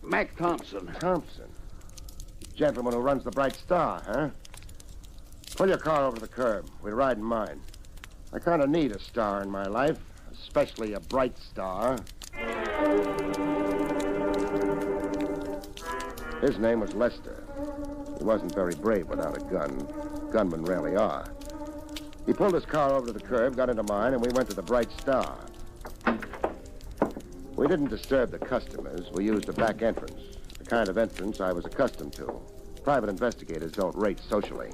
Mac Thompson. Thompson? Gentleman who runs the Bright Star, huh? Pull your car over to the curb. We'll ride in mine. I kind of need a star in my life, especially a bright star. His name was Lester. He wasn't very brave without a gun. Gunmen rarely are. He pulled his car over to the curb, got into mine, and we went to the Bright Star. We didn't disturb the customers. We used a back entrance, the kind of entrance I was accustomed to. Private investigators don't rate socially.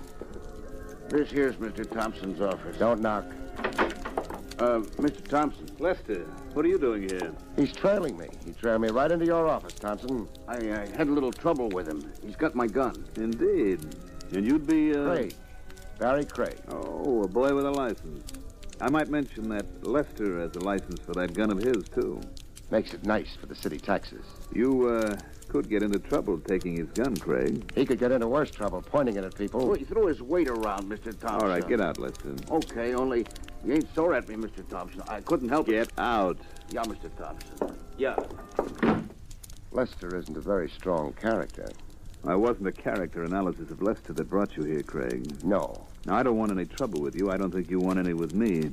This here's Mr. Thompson's office. Don't knock. Mr. Thompson. Lester, what are you doing here? He's trailing me. He trailed me right into your office, Thompson. I had a little trouble with him. He's got my gun. Indeed. And you'd be, Craig. Barry Craig. Oh, a boy with a license. I might mention that Lester has a license for that gun of his, too. Makes it nice for the city taxes. You, could get into trouble taking his gun, Craig. He could get into worse trouble pointing it at people. Oh, he threw his weight around, Mr. Thompson. All right, get out, Lester. Okay, only you ain't sore at me, Mr. Thompson. I couldn't help it. Get out. Yeah, Mr. Thompson. Yeah. Lester isn't a very strong character. I wasn't a character analysis of Lester that brought you here, Craig. No. Now, I don't want any trouble with you. I don't think you want any with me.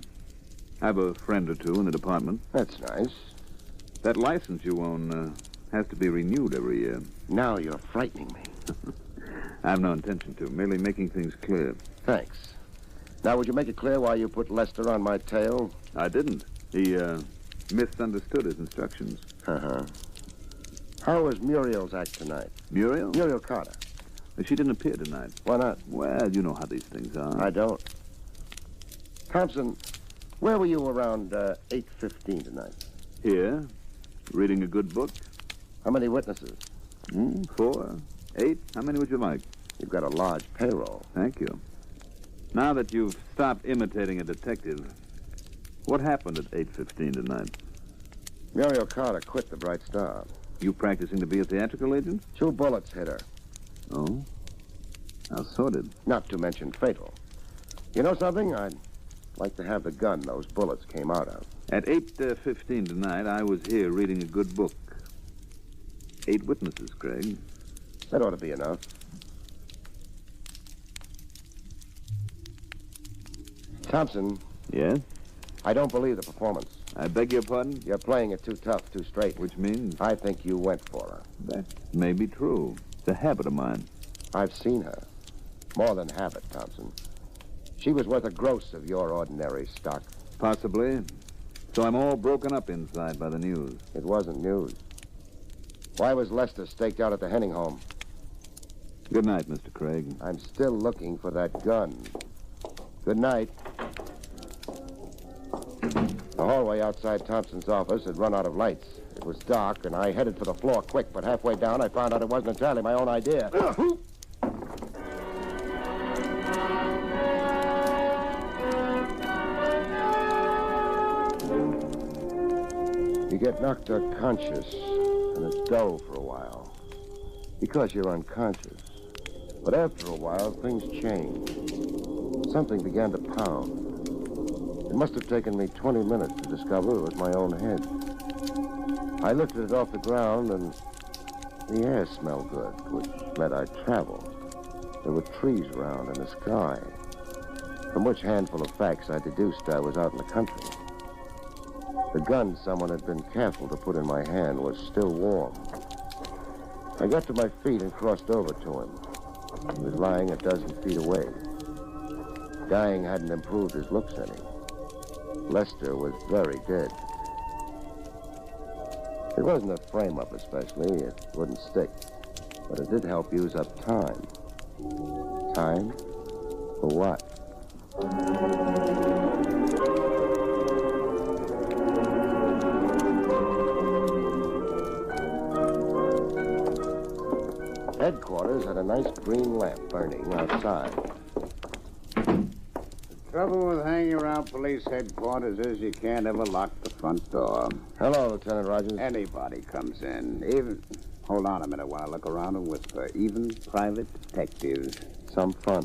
I have a friend or two in the department. That's nice. That license you own has to be renewed every year. Now you're frightening me. I have no intention to, merely making things clear. Thanks. Now, would you make it clear why you put Lester on my tail? I didn't. He misunderstood his instructions. Uh-huh. How was Muriel's act tonight? Muriel? Muriel Carter. She didn't appear tonight. Why not? Well, you know how these things are. I don't. Thompson, where were you around 8:15 tonight? Here, reading a good book. How many witnesses? 4, 8. How many would you like? You've got a large payroll. Thank you. Now that you've stopped imitating a detective, what happened at 8:15 tonight? Muriel Carter quit the Bright Star. You practicing to be a theatrical agent? 2 bullets hit her. Oh? How sordid. Not to mention fatal. You know something? I'd like to have the gun those bullets came out of. At 8:15 tonight, I was here reading a good book. 8 witnesses, Craig. That ought to be enough. Thompson. Yes? I don't believe the performance. I beg your pardon? You're playing it too tough, too straight. Which means? I think you went for her. That may be true. It's a habit of mine. I've seen her. More than habit, Thompson. She was worth a gross of your ordinary stock. Possibly. So I'm all broken up inside by the news. It wasn't news. Why was Lester staked out at the Henning home? Good night, Mr. Craig. I'm still looking for that gun. Good night. The hallway outside Thompson's office had run out of lights. It was dark, and I headed for the floor quick, but halfway down, I found out it wasn't entirely my own idea. You get knocked unconscious, and it's dull for a while, because you're unconscious. But after a while, things change. Something began to pound. It must have taken me 20 minutes to discover it was my own head. I lifted it off the ground, and the air smelled good, which meant I'd traveled. There were trees around and a sky, from which handful of facts I deduced I was out in the country. The gun someone had been careful to put in my hand was still warm. I got to my feet and crossed over to him. He was lying a dozen feet away. Dying hadn't improved his looks any. Lester was very dead. It wasn't a frame-up especially. It wouldn't stick. But it did help use up time. Time? For what? Headquarters had a nice green lamp burning outside. Trouble with hanging around police headquarters is you can't ever lock the front door. Hello, Lieutenant Rogers. Anybody comes in. Even... Hold on a minute while I look around and whisper. Even private detectives. Some fun.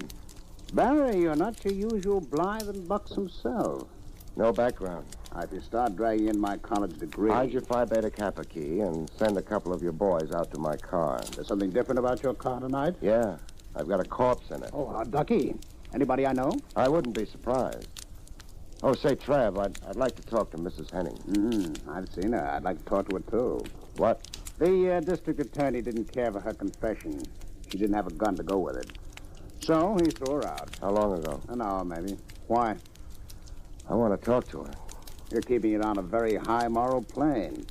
Barry, you're not your usual blithe and buxom self. No background. If you start dragging in my college degree... Hide your Phi Beta Kappa key and send a couple of your boys out to my car. There's something different about your car tonight? Yeah. I've got a corpse in it. Oh, Ducky. Anybody I know? I wouldn't be surprised. Oh, say, Trav, I'd like to talk to Mrs. Henning. I've seen her. I'd like to talk to her, too. What? The district attorney didn't care for her confession. She didn't have a gun to go with it. So he threw her out. How long ago? An hour, maybe. Why? I want to talk to her. You're keeping it on a very high moral plane.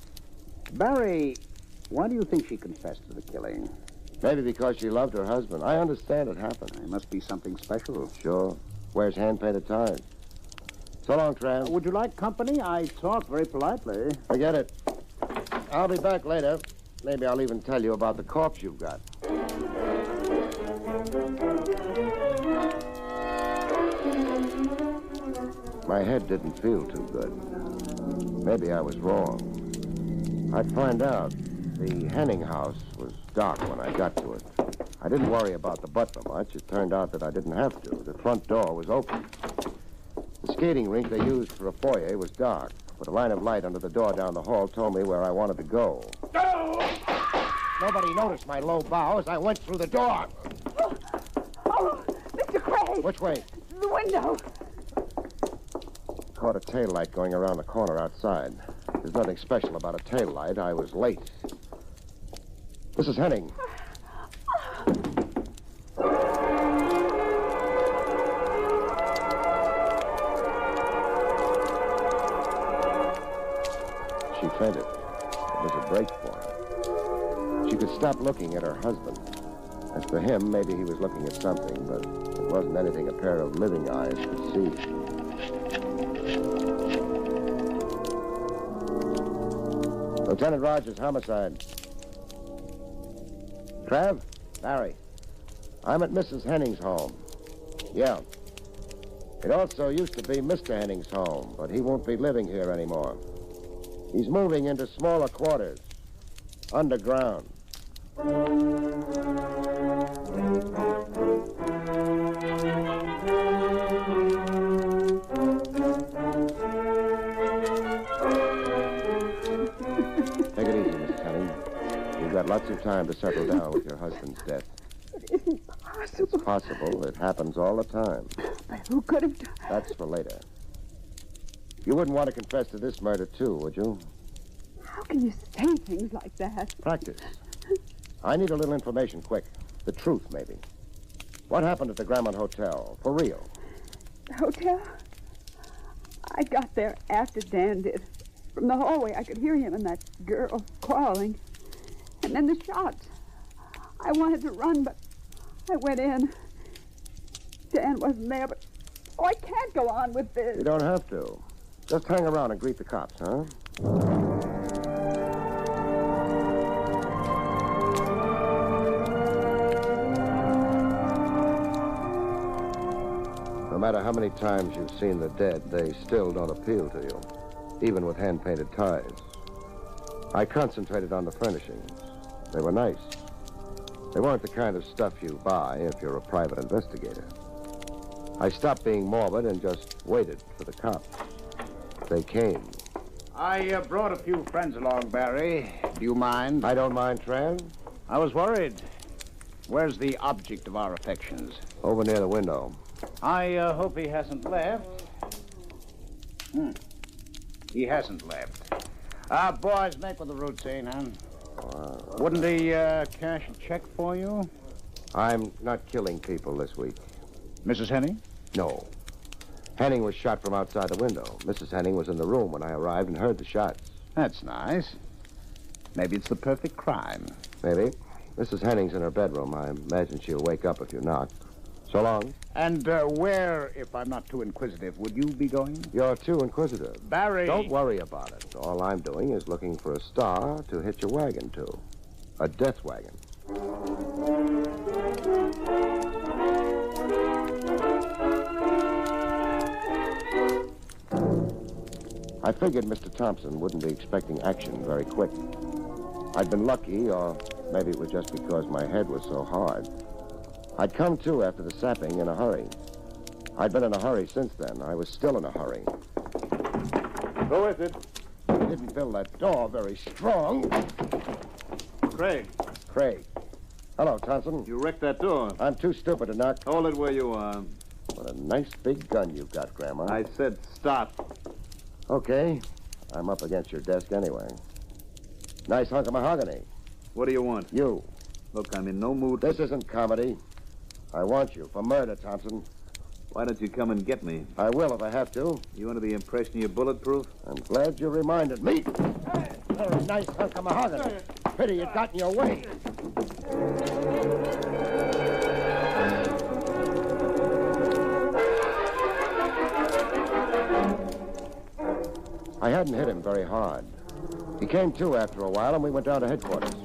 Barry, why do you think she confessed to the killing? Maybe because she loved her husband. I understand it happened. It must be something special. Sure. Wears hand-painted ties. So long, Trav. Would you like company? I talk very politely. Forget it. I'll be back later. Maybe I'll even tell you about the corpse you've got. My head didn't feel too good. Maybe I was wrong. I'd find out. The Henning house was dark when I got to it. I didn't worry about the butler much. It turned out that I didn't have to. The front door was open. The skating rink they used for a foyer was dark, but a line of light under the door down the hall told me where I wanted to go. Nobody noticed my low bow as I went through the door. Oh, Mr. Craig! Which way? The window. Caught a tail light going around the corner outside. There's nothing special about a tail light. I was late. Mrs. Henning. She fainted. It was a break for her. She could stop looking at her husband. As for him, maybe he was looking at something, but it wasn't anything a pair of living eyes could see. Lieutenant Rogers, homicide. Trav? Barry. I'm at Mrs. Henning's home. Yeah. It also used to be Mr. Henning's home, but he won't be living here anymore. He's moving into smaller quarters. Underground. Take it easy, Mrs. Henning. You've got lots of time to settle down with your husband's death. It isn't possible. It's possible. It happens all the time. But who could have done... That's for later. You wouldn't want to confess to this murder, too, would you? How can you say things like that? Practice. I need a little information, quick. The truth, maybe. What happened at the Grammont Hotel? For real? The hotel? I got there after Dan did. From the hallway, I could hear him and that girl quarreling. And then the shots. I wanted to run, but I went in. Dan wasn't there, but... Oh, I can't go on with this. You don't have to. Just hang around and greet the cops, huh? No matter how many times you've seen the dead, they still don't appeal to you, even with hand-painted ties. I concentrated on the furnishings. They were nice. They weren't the kind of stuff you buy if you're a private investigator. I stopped being morbid and just waited for the cops. They came. I brought a few friends along, Barry. Do you mind? I don't mind, Tran. I was worried. Where's the object of our affections? Over near the window. I hope he hasn't left. He hasn't left. Boys, make for the routine, huh? Wouldn't he cash a check for you? I'm not killing people this week. Mrs. Henning? No. Henning was shot from outside the window. Mrs. Henning was in the room when I arrived and heard the shots. That's nice. Maybe it's the perfect crime. Maybe. Mrs. Henning's in her bedroom. I imagine she'll wake up if you knock. So long. And where, if I'm not too inquisitive, would you be going? You're too inquisitive. Barry! Don't worry about it. All I'm doing is looking for a star to hitch a wagon to. A death wagon. I figured Mr. Thompson wouldn't be expecting action very quick. I'd been lucky, or maybe it was just because my head was so hard. I'd come to after the sapping in a hurry. I'd been in a hurry since then. I was still in a hurry. Who is it? I didn't build that door very strong. Craig. Craig. Hello, Thompson. You wrecked that door. I'm too stupid to knock. Hold it where you are. What a nice big gun you've got, Grandma. I said stop. Okay. I'm up against your desk anyway. Nice hunk of mahogany. What do you want? You. Look, I'm in no mood. This isn't comedy. I want you for murder, Thompson. Why don't you come and get me? I will if I have to. You under the impression you're bulletproof? I'm glad you reminded me. Very nice hunk of mahogany. Pity it got in your way. I hadn't hit him very hard. He came to after a while, and we went down to headquarters.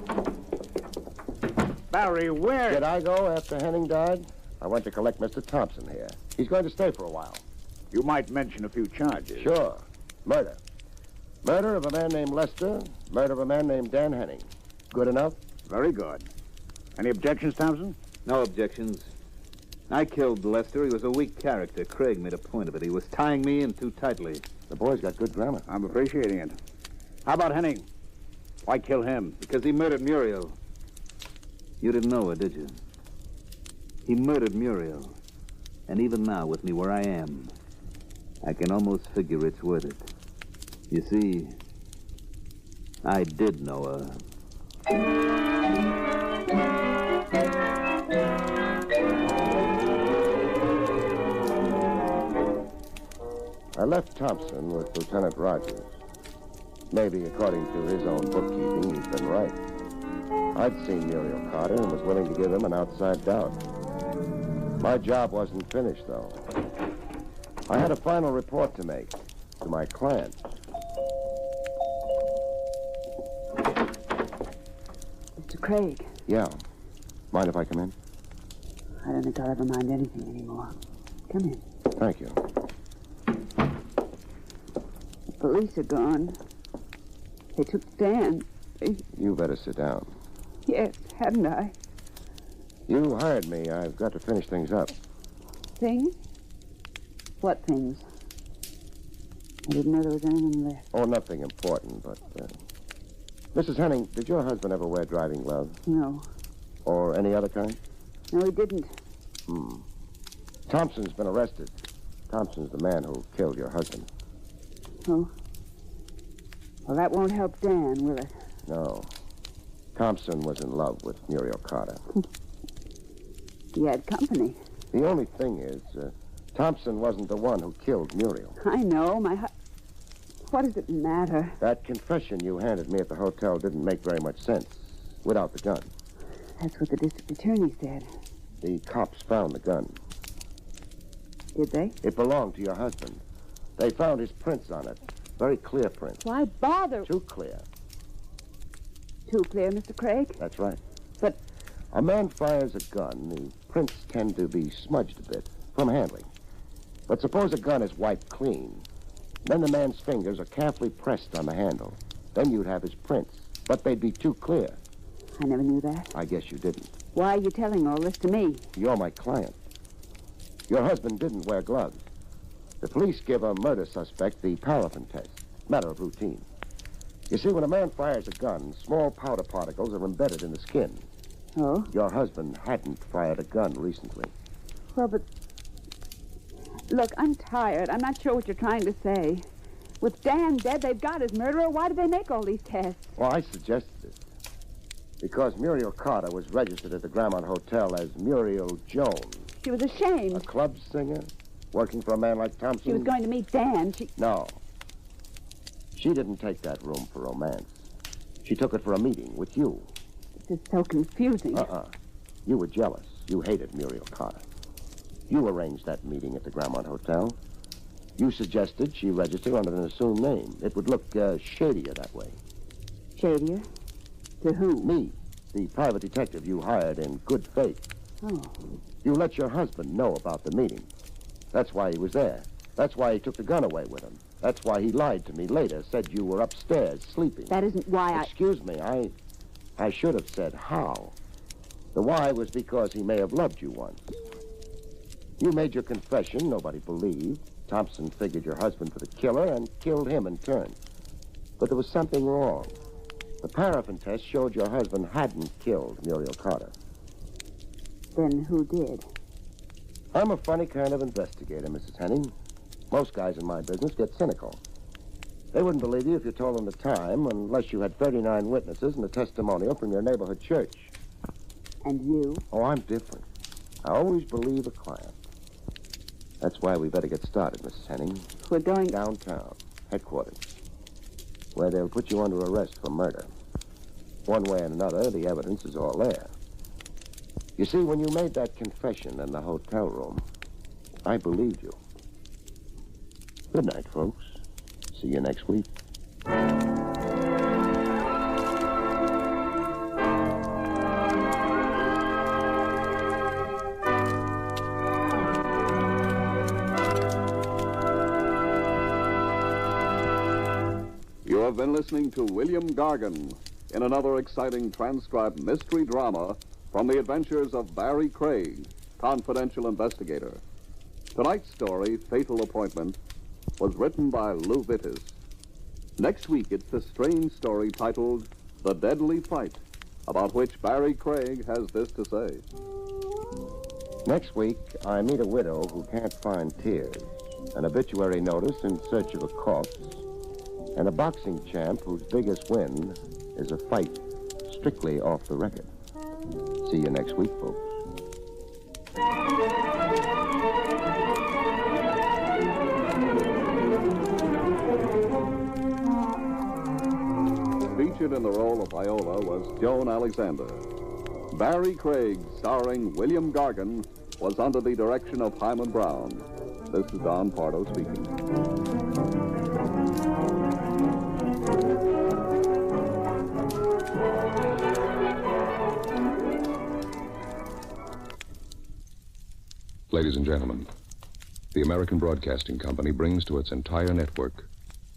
Barry, where? Did I go after Henning died? I went to collect Mr. Thompson here. He's going to stay for a while. You might mention a few charges. Sure. Murder. Murder of a man named Lester. Murder of a man named Dan Henning. Good enough? Very good. Any objections, Thompson? No objections. I killed Lester. He was a weak character. Craig made a point of it. He was tying me in too tightly. The boy's got good grammar. I'm appreciating it. How about Henning? Why kill him? Because he murdered Muriel. You didn't know it, did you? He murdered Muriel. And even now, with me where I am, I can almost figure it's worth it. You see, I did know her. I left Thompson with Lieutenant Rogers. Maybe, according to his own bookkeeping, he's been right. I'd seen Muriel Carter and was willing to give him an outside doubt. My job wasn't finished, though. I had a final report to make to my client. Mr. Craig. Yeah. Mind if I come in? I don't think I'll ever mind anything anymore. Come in. Thank you. The police are gone. They took Dan. You better sit down. Yes, hadn't I? You hired me. I've got to finish things up. Things? What things? I didn't know there was anything left. Oh, nothing important, but... Mrs. Henning, did your husband ever wear driving gloves? No. Or any other kind? No, he didn't. Thompson's been arrested. Thompson's the man who killed your husband. Oh. Well, that won't help Dan, will it? No. Thompson was in love with Muriel Carter. He had company. The only thing is, Thompson wasn't the one who killed Muriel. I know. What does it matter? That confession you handed me at the hotel didn't make very much sense without the gun. That's what the district attorney said. The cops found the gun. Did they? It belonged to your husband. They found his prints on it. Very clear prints. Why bother? Too clear. Too clear, Mr. Craig? That's right. But... A man fires a gun, the prints tend to be smudged a bit from handling. But suppose a gun is wiped clean. Then the man's fingers are carefully pressed on the handle. Then you'd have his prints. But they'd be too clear. I never knew that. I guess you didn't. Why are you telling all this to me? You're my client. Your husband didn't wear gloves. The police give a murder suspect the paraffin test. Matter of routine. You see, when a man fires a gun, small powder particles are embedded in the skin. Oh? Your husband hadn't fired a gun recently. Well, but... Look, I'm tired. I'm not sure what you're trying to say. With Dan dead, they've got his murderer. Why did they make all these tests? Well, I suggested it. Because Muriel Carter was registered at the Grammont Hotel as Muriel Jones. She was ashamed. A club singer? Working for a man like Thompson? She was going to meet Dan. No. She didn't take that room for romance. She took it for a meeting with you. This is so confusing. You were jealous. You hated Muriel Carter. You arranged that meeting at the Grammont Hotel. You suggested she register under an assumed name. It would look shadier that way. Shadier? To whom? Me, the private detective you hired in good faith. Oh. You let your husband know about the meeting. That's why he was there. That's why he took the gun away with him. That's why he lied to me later, said you were upstairs sleeping. That isn't why Excuse me, I should have said how. The why was because he may have loved you once. You made your confession, nobody believed. Thompson figured your husband for the killer and killed him in turn. But there was something wrong. The paraffin test showed your husband hadn't killed Muriel Carter. Then who did? I'm a funny kind of investigator, Mrs. Henning. Most guys in my business get cynical. They wouldn't believe you if you told them the time unless you had 39 witnesses and a testimonial from your neighborhood church. And you? Oh, I'm different. I always believe a client. That's why we better get started, Mrs. Henning. We're going... Downtown, headquarters, where they'll put you under arrest for murder. One way and another, the evidence is all there. You see, when you made that confession in the hotel room, I believed you. Good night, folks. See you next week. You have been listening to William Gargan in another exciting transcribed mystery drama from the adventures of Barry Craig, confidential investigator. Tonight's story, Fatal Appointment, was written by Lou Vittis. Next week, it's a strange story titled The Deadly Fight, about which Barry Craig has this to say. Next week, I meet a widow who can't find tears, an obituary notice in search of a corpse, and a boxing champ whose biggest win is a fight strictly off the record. See you next week, folks. Featured in the role of Viola was Joan Alexander. Barry Craig, starring William Gargan, was under the direction of Hyman Brown. This is Don Pardo speaking. Ladies and gentlemen, the American Broadcasting Company brings to its entire network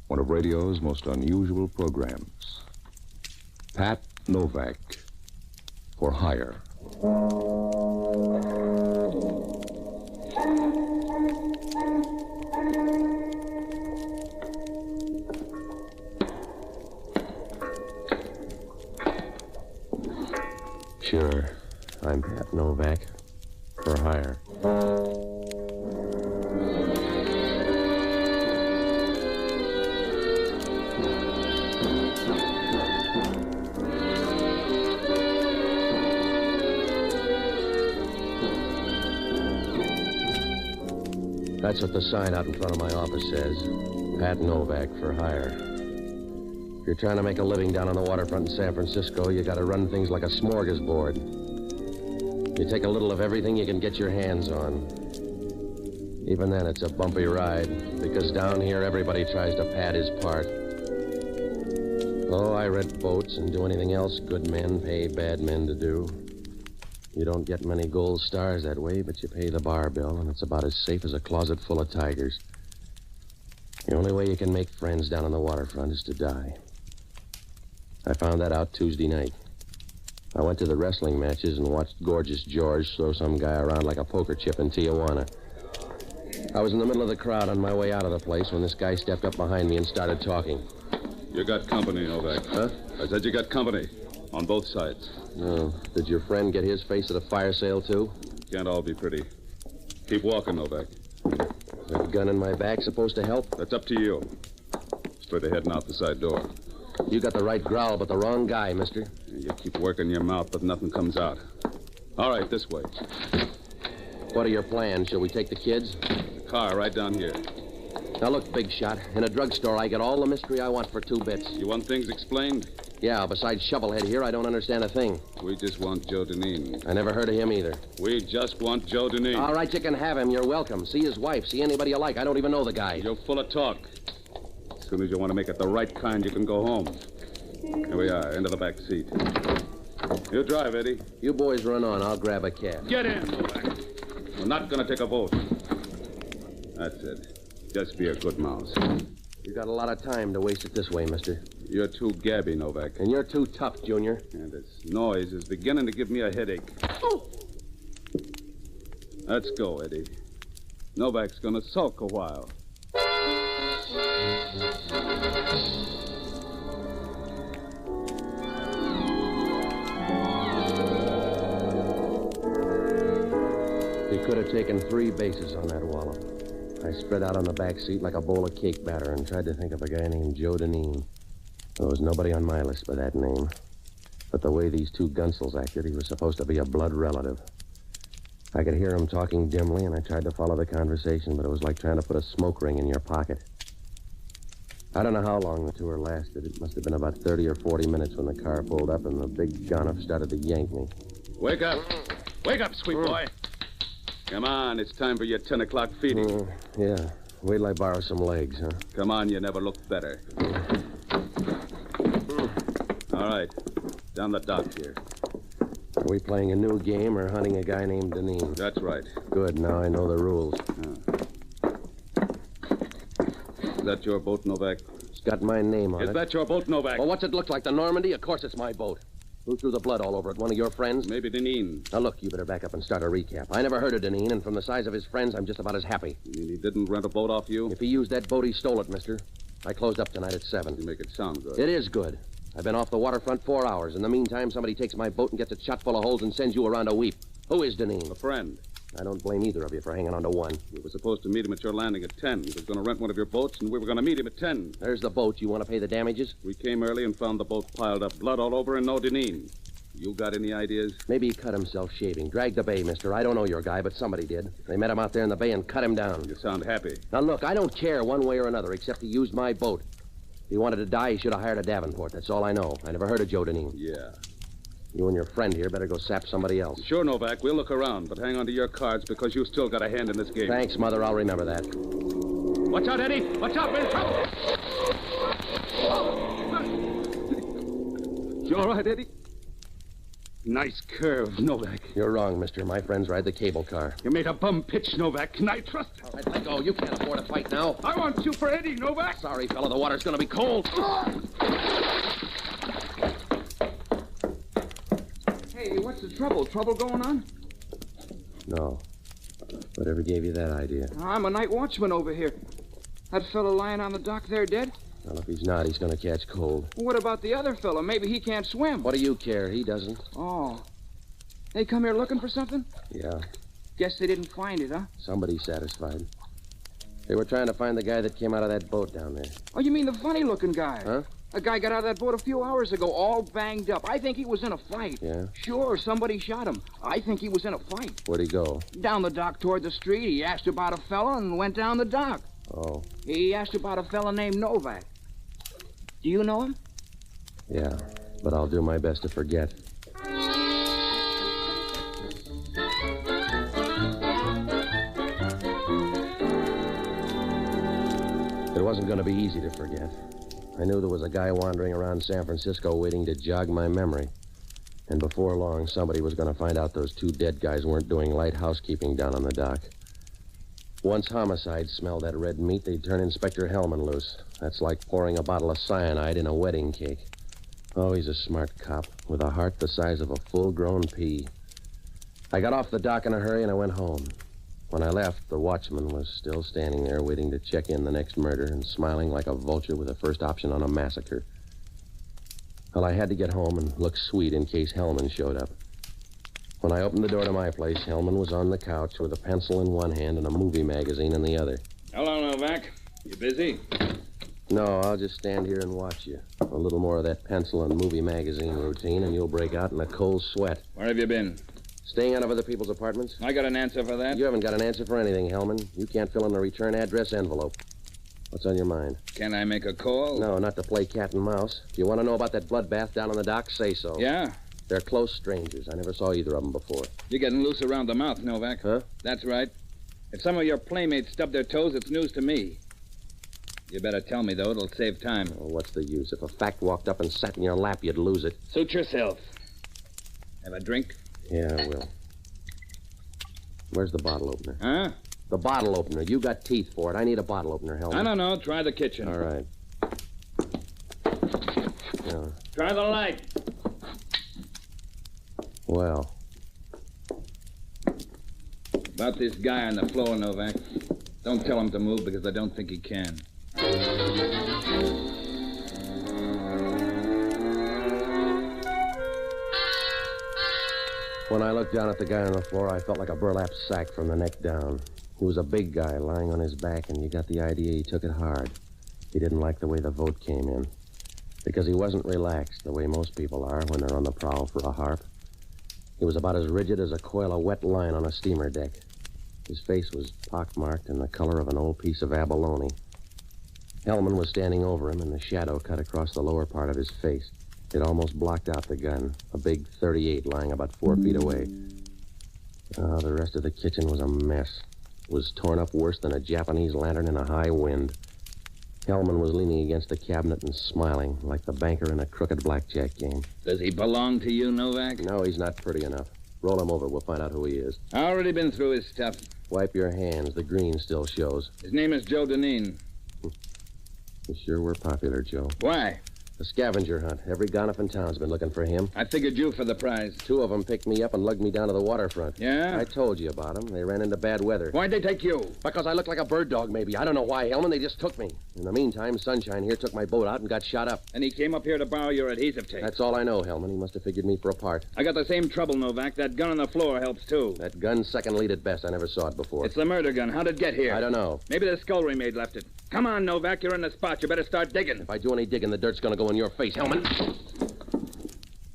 one of radio's most unusual programs. Pat Novak, for hire. Sure, I'm Pat Novak, for hire. That's what the sign out in front of my office says. Pat Novak for hire. If you're trying to make a living down on the waterfront in San Francisco, you gotta run things like a smorgasbord. You take a little of everything you can get your hands on. Even then, it's a bumpy ride, because down here, everybody tries to pad his part. Oh, I rent boats and do anything else good men pay bad men to do. You don't get many gold stars that way, but you pay the bar bill, and it's about as safe as a closet full of tigers. The only way you can make friends down on the waterfront is to die. I found that out Tuesday night. I went to the wrestling matches and watched Gorgeous George throw some guy around like a poker chip in Tijuana. I was in the middle of the crowd on my way out of the place when this guy stepped up behind me and started talking. You got company, Novak. Huh? I said you got company. On both sides. No. Did your friend get his face at a fire sale, too? Can't all be pretty. Keep walking, Novak. Is that gun in my back supposed to help? That's up to you. Straight ahead and out the side door. You got the right growl, but the wrong guy, mister. You keep working your mouth, but nothing comes out. All right, this way. What are your plans? Shall we take the kids? The car right down here. Now, look, big shot. In a drugstore, I get all the mystery I want for 2 bits. You want things explained? Yeah, besides Shovelhead here, I don't understand a thing. We just want Joe Deneen. I never heard of him either. We just want Joe Deneen. All right, you can have him. You're welcome. See his wife. See anybody you like. I don't even know the guy. You're full of talk. As soon as you want to make it the right kind, you can go home. Here we are, into the back seat. You drive, Eddie. You boys run on. I'll grab a cab. Get in, Novak. We're not going to take a vote. That's it. Just be a good mouse. You got a lot of time to waste it this way, mister. You're too gabby, Novak. And you're too tough, Junior. And this noise is beginning to give me a headache. Oh. Let's go, Eddie. Novak's going to sulk a while. He could have taken 3 bases on that wallop. I spread out on the back seat like a bowl of cake batter and tried to think of a guy named Joe Deneen. There was nobody on my list by that name. But the way these 2 gunsels acted, he was supposed to be a blood relative. I could hear him talking dimly, and I tried to follow the conversation, but it was like trying to put a smoke ring in your pocket. I don't know how long the tour lasted. It must have been about 30 or 40 minutes when the car pulled up and the big gunner started to yank me. Wake up. Wake up, sweet boy. Come on, it's time for your 10 o'clock feeding. Yeah. Wait till I borrow some legs, huh? Come on, you never looked better. All right. Down the dock here. Are we playing a new game or hunting a guy named Deneen? That's right. Good, now I know the rules. Is that your boat, Novak? It's got my name on it. Is that your boat, Novak? Well, what's it look like, the Normandy? Of course it's my boat. Who threw the blood all over it? One of your friends? Maybe Deneen. Now, look, you better back up and start a recap. I never heard of Deneen, and from the size of his friends, I'm just about as happy. You mean he didn't rent a boat off you? If he used that boat, he stole it, mister. I closed up tonight at 7. You make it sound good. It is good. I've been off the waterfront 4 hours. In the meantime, somebody takes my boat and gets it shot full of holes and sends you around to weep. Who is Deneen? A friend. I don't blame either of you for hanging on to one. We were supposed to meet him at your landing at 10. He was going to rent one of your boats, and we were going to meet him at 10. There's the boat. You want to pay the damages? We came early and found the boat piled up, blood all over, and no Deneen. You got any ideas? Maybe he cut himself shaving. Dragged the bay, mister. I don't know your guy, but somebody did. They met him out there in the bay and cut him down. You sound happy. Now, look, I don't care one way or another, except he used my boat. If he wanted to die, he should have hired a Davenport. That's all I know. I never heard of Joe Deneen. Yeah. You and your friend here better go sap somebody else. Sure, Novak. We'll look around, but hang on to your cards because you still got a hand in this game. Thanks, Mother. I'll remember that. Watch out, Eddie! Watch out, we're in trouble! You all right, Eddie? Nice curve, Novak. You're wrong, mister. My friends ride the cable car. You made a bum pitch, Novak. Can I trust it? All right, let go. You can't afford to fight now. I want you for Eddie, Novak. Sorry, fella. The water's going to be cold. Hey, what's the trouble? Trouble going on? No. Whatever gave you that idea? I'm a night watchman over here. That fellow lying on the dock there dead? Well, if he's not, he's going to catch cold. What about the other fellow? Maybe he can't swim. What do you care? He doesn't. Oh. They come here looking for something? Yeah. Guess they didn't find it, huh? Somebody's satisfied. They were trying to find the guy that came out of that boat down there. Oh, you mean the funny-looking guy? Huh? A guy got out of that boat a few hours ago, all banged up. I think he was in a fight. Yeah? Sure, somebody shot him. I think he was in a fight. Where'd he go? Down the dock toward the street. He asked about a fella and went down the dock. Oh. He asked about a fella named Novak. Do you know him? Yeah, but I'll do my best to forget. It wasn't going to be easy to forget. I knew there was a guy wandering around San Francisco waiting to jog my memory. And before long, somebody was going to find out those two dead guys weren't doing light housekeeping down on the dock. Once homicides smelled that red meat, they'd turn Inspector Hellman loose. That's like pouring a bottle of cyanide in a wedding cake. Oh, he's a smart cop, with a heart the size of a full-grown pea. I got off the dock in a hurry and I went home. When I left, the watchman was still standing there waiting to check in the next murder and smiling like a vulture with the first option on a massacre. Well, I had to get home and look sweet in case Hellman showed up. When I opened the door to my place, Hellman was on the couch with a pencil in one hand and a movie magazine in the other. Hello, Novak. You busy? No, I'll just stand here and watch you. A little more of that pencil and movie magazine routine, and you'll break out in a cold sweat. Where have you been? Staying out of other people's apartments? I got an answer for that. You haven't got an answer for anything, Hellman. You can't fill in a return address envelope. What's on your mind? Can I make a call? No, not to play cat and mouse. If you want to know about that bloodbath down on the dock, say so. Yeah? They're close strangers. I never saw either of them before. You're getting loose around the mouth, Novak. Huh? That's right. If some of your playmates stub their toes, it's news to me. You better tell me, though. It'll save time. Oh, what's the use? If a fact walked up and sat in your lap, you'd lose it. Suit yourself. Have a drink? Yeah, I will. Where's the bottle opener? Huh? The bottle opener. You got teeth for it. I need a bottle opener, Hellman. I don't know. Try the kitchen. All right. Yeah. Try the light. Well. About this guy on the floor, Novak. Don't tell him to move because I don't think he can. When I looked down at the guy on the floor, I felt like a burlap sack from the neck down. He was a big guy lying on his back, and you got the idea he took it hard. He didn't like the way the vote came in. Because he wasn't relaxed the way most people are when they're on the prowl for a harp. He was about as rigid as a coil of wet line on a steamer deck. His face was pockmarked and the color of an old piece of abalone. Hellman was standing over him, and the shadow cut across the lower part of his face. It almost blocked out the gun, a big .38 lying about 4 feet away. Oh, the rest of the kitchen was a mess. It was torn up worse than a Japanese lantern in a high wind. Hellman was leaning against the cabinet and smiling, like the banker in a crooked blackjack game. Does he belong to you, Novak? No, he's not pretty enough. Roll him over. We'll find out who he is. I already been through his stuff. Wipe your hands. The green still shows. His name is Joe Deneen. You sure were popular, Joe. Why? A scavenger hunt. Every gonif in town's been looking for him. I figured you for the prize. 2 of them picked me up and lugged me down to the waterfront. Yeah? I told you about them. They ran into bad weather. Why'd they take you? Because I looked like a bird dog, maybe. I don't know why, Hellman. They just took me. In the meantime, Sunshine here took my boat out and got shot up. And he came up here to borrow your adhesive tape. That's all I know, Hellman. He must have figured me for a part. I got the same trouble, Novak. That gun on the floor helps, too. That gun's second lead at best. I never saw it before. It's the murder gun. How'd it get here? I don't know. Maybe the scullery maid left it. Come on, Novak. You're in the spot. You better start digging. If I do any digging, the dirt's gonna go in your face, Hellman.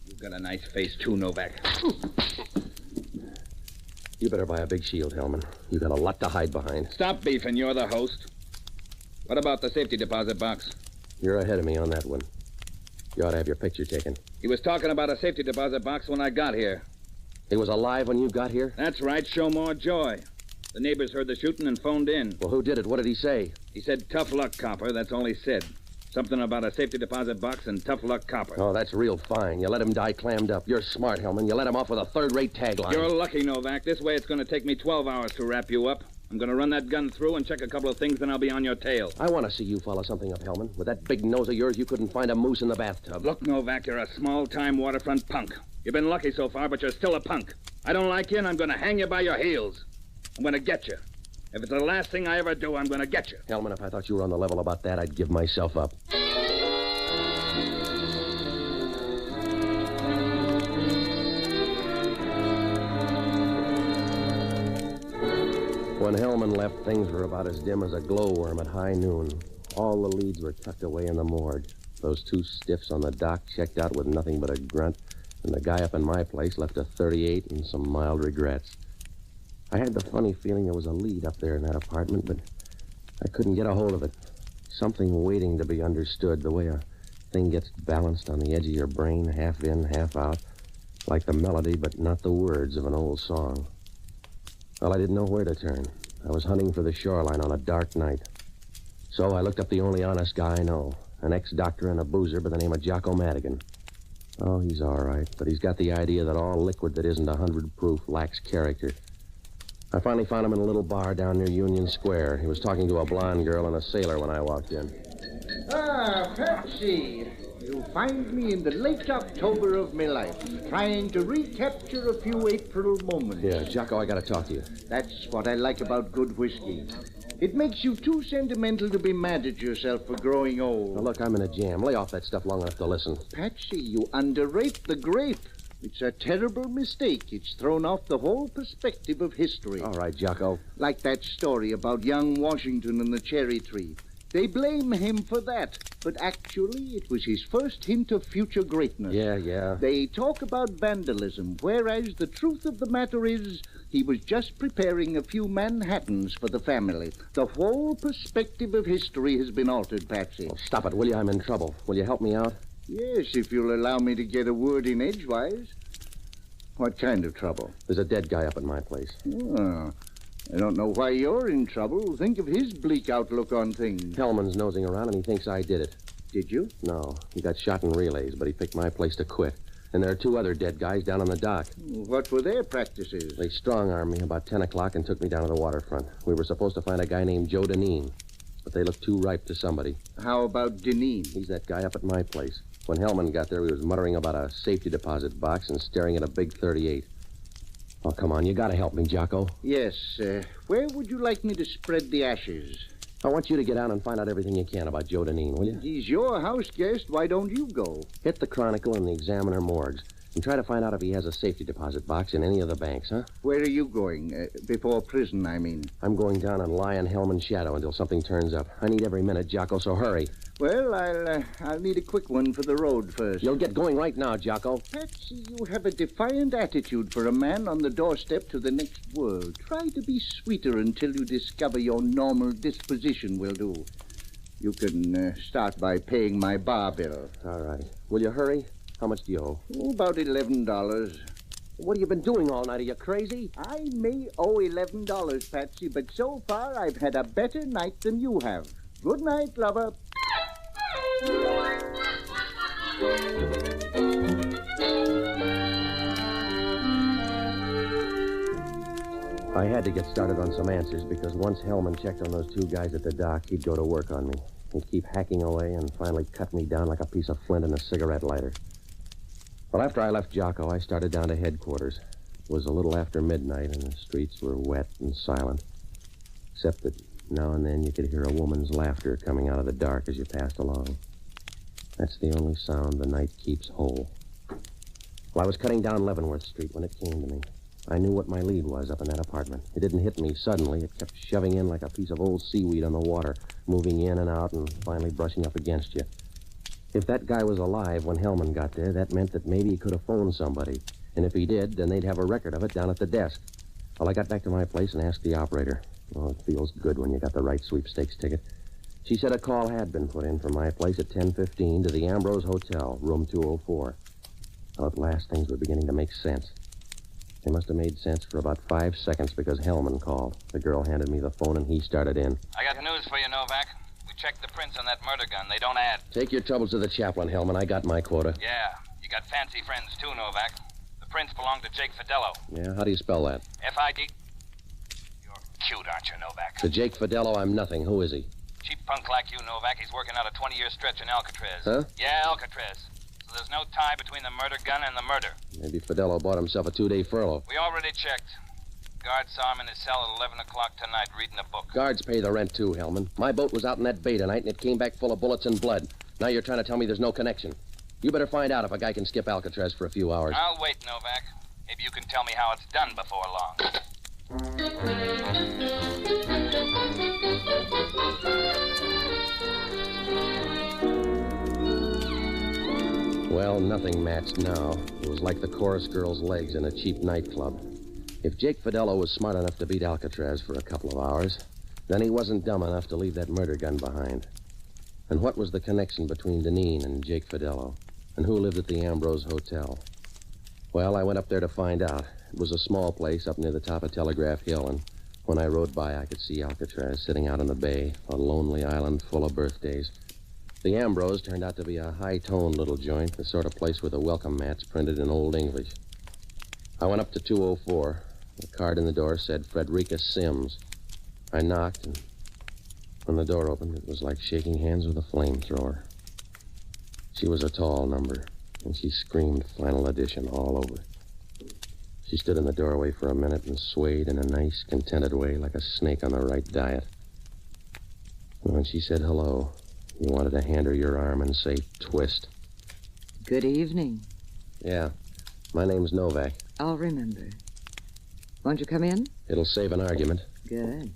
You've got a nice face, too, Novak. You better buy a big shield, Hellman. You got a lot to hide behind. Stop beefing. You're the host. What about the safety deposit box? You're ahead of me on that one. You ought to have your picture taken. He was talking about a safety deposit box when I got here. He was alive when you got here? That's right. Show more joy. The neighbors heard the shooting and phoned in. Well, who did it? What did he say? He said, tough luck, copper. That's all he said. Something about a safety deposit box and tough luck, copper. Oh, that's real fine. You let him die clammed up. You're smart, Hellman. You let him off with a third-rate tagline. You're lucky, Novak. This way it's going to take me 12 hours to wrap you up. I'm going to run that gun through and check a couple of things, then I'll be on your tail. I want to see you follow something up, Hellman. With that big nose of yours, you couldn't find a moose in the bathtub. Look, Novak, you're a small-time waterfront punk. You've been lucky so far, but you're still a punk. I don't like you, and I'm going to hang you by your heels. I'm going to get you. If it's the last thing I ever do, I'm going to get you. Hellman, if I thought you were on the level about that, I'd give myself up. When Hellman left, things were about as dim as a glowworm at high noon. All the leads were tucked away in the morgue. Those two stiffs on the dock checked out with nothing but a grunt, and the guy up in my place left a 38 and some mild regrets. I had the funny feeling there was a lead up there in that apartment, but I couldn't get a hold of it. Something waiting to be understood, the way a thing gets balanced on the edge of your brain, half in, half out, like the melody but not the words of an old song. Well, I didn't know where to turn. I was hunting for the shoreline on a dark night. So I looked up the only honest guy I know, an ex-doctor and a boozer by the name of Jocko Madigan. Oh, he's all right, but he's got the idea that all liquid that isn't 100 proof lacks character. I finally found him in a little bar down near Union Square. He was talking to a blonde girl and a sailor when I walked in. Ah, Patsy. You find me in the late October of my life, trying to recapture a few April moments. Yeah, Jocko, I gotta talk to you. That's what I like about good whiskey. It makes you too sentimental to be mad at yourself for growing old. Now, look, I'm in a jam. Lay off that stuff long enough to listen. Patsy, you underrate the grape. It's a terrible mistake. It's thrown off the whole perspective of history. All right, Jocko. Like that story about young Washington and the cherry tree. They blame him for that, but actually it was his first hint of future greatness. Yeah. They talk about vandalism, whereas the truth of the matter is he was just preparing a few Manhattans for the family. The whole perspective of history has been altered, Patsy. Oh, stop it, will you? I'm in trouble. Will you help me out? Yes, if you'll allow me to get a word in edgewise. What kind of trouble? There's a dead guy up at my place. Oh, I don't know why you're in trouble. Think of his bleak outlook on things. Hellman's nosing around, and he thinks I did it. Did you? No. He got shot in relays, but he picked my place to quit. And there are two other dead guys down on the dock. What were their practices? They strong-armed me about 10 o'clock and took me down to the waterfront. We were supposed to find a guy named Joe Deneen, but they looked too ripe to somebody. How about Deneen? He's that guy up at my place. When Hellman got there, he was muttering about a safety deposit box and staring at a big 38. Oh, come on, you gotta help me, Jocko. Yes, where would you like me to spread the ashes? I want you to get down and find out everything you can about Joe Deneen, will you? He's your house guest. Why don't you go? Hit the Chronicle and the Examiner morgues and try to find out if he has a safety deposit box in any of the banks, huh? Where are you going? Before prison, I mean. I'm going down and lie in Hellman's shadow until something turns up. I need every minute, Jocko, so hurry. Well, I'll need a quick one for the road first. You'll get going right now, Jocko. Patsy, you have a defiant attitude for a man on the doorstep to the next world. Try to be sweeter until you discover your normal disposition will do. You can start by paying my bar bill. All right. Will you hurry? How much do you owe? Oh, about $11. What have you been doing all night? Are you crazy? I may owe $11, Patsy, but so far I've had a better night than you have. Good night, lover. I had to get started on some answers because once Hellman checked on those two guys at the dock, he'd go to work on me. He'd keep hacking away and finally cut me down like a piece of flint in a cigarette lighter. Well, after I left Jocko, I started down to headquarters. It was a little after midnight and the streets were wet and silent, except that now and then you could hear a woman's laughter coming out of the dark as you passed along. That's the only sound the night keeps whole. Well, I was cutting down Leavenworth Street when it came to me. I knew what my lead was up in that apartment. It didn't hit me suddenly. It kept shoving in like a piece of old seaweed on the water, moving in and out and finally brushing up against you. If that guy was alive when Hellman got there, that meant that maybe he could have phoned somebody. And if he did, then they'd have a record of it down at the desk. Well, I got back to my place and asked the operator. Oh, it feels good when you got the right sweepstakes ticket. She said a call had been put in from my place at 10:15 to the Ambrose Hotel, room 204. Well, at last, things were beginning to make sense. They must have made sense for about 5 seconds because Hellman called. The girl handed me the phone and he started in. I got news for you, Novak. We checked the prints on that murder gun. They don't add. Take your troubles to the chaplain, Hellman. I got my quota. Yeah, you got fancy friends too, Novak. The prints belong to Jake Fidello. Yeah, how do you spell that? F-I-D... You're cute, aren't you, Novak? To Jake Fidello, I'm nothing. Who is he? Cheap punk like you, Novak. He's working out a 20-year stretch in Alcatraz. Huh? Yeah, Alcatraz. So there's no tie between the murder gun and the murder. Maybe Fidello bought himself a 2-day furlough. We already checked. Guard saw him in his cell at 11 o'clock tonight reading a book. Guards pay the rent, too, Hellman. My boat was out in that bay tonight, and it came back full of bullets and blood. Now you're trying to tell me there's no connection. You better find out if a guy can skip Alcatraz for a few hours. I'll wait, Novak. Maybe you can tell me how it's done before long. Well, nothing matched now. It was like the chorus girl's legs in a cheap nightclub. If Jake Fidello was smart enough to beat Alcatraz for a couple of hours, then he wasn't dumb enough to leave that murder gun behind. And what was the connection between Deneen and Jake Fidello? And who lived at the Ambrose Hotel? Well, I went up there to find out. It was a small place up near the top of Telegraph Hill, and when I rode by, I could see Alcatraz sitting out on the bay, a lonely island full of birthdays. The Ambrose turned out to be a high-toned little joint, the sort of place with a welcome mats printed in Old English. I went up to 204. The card in the door said Frederica Sims. I knocked, and when the door opened, it was like shaking hands with a flamethrower. She was a tall number, and she screamed Final Edition all over. She stood in the doorway for a minute and swayed in a nice, contented way like a snake on the right diet. And when she said hello, you wanted to hand her your arm and say, twist. Good evening. Yeah, my name's Novak. I'll remember. Won't you come in? It'll save an argument. Good.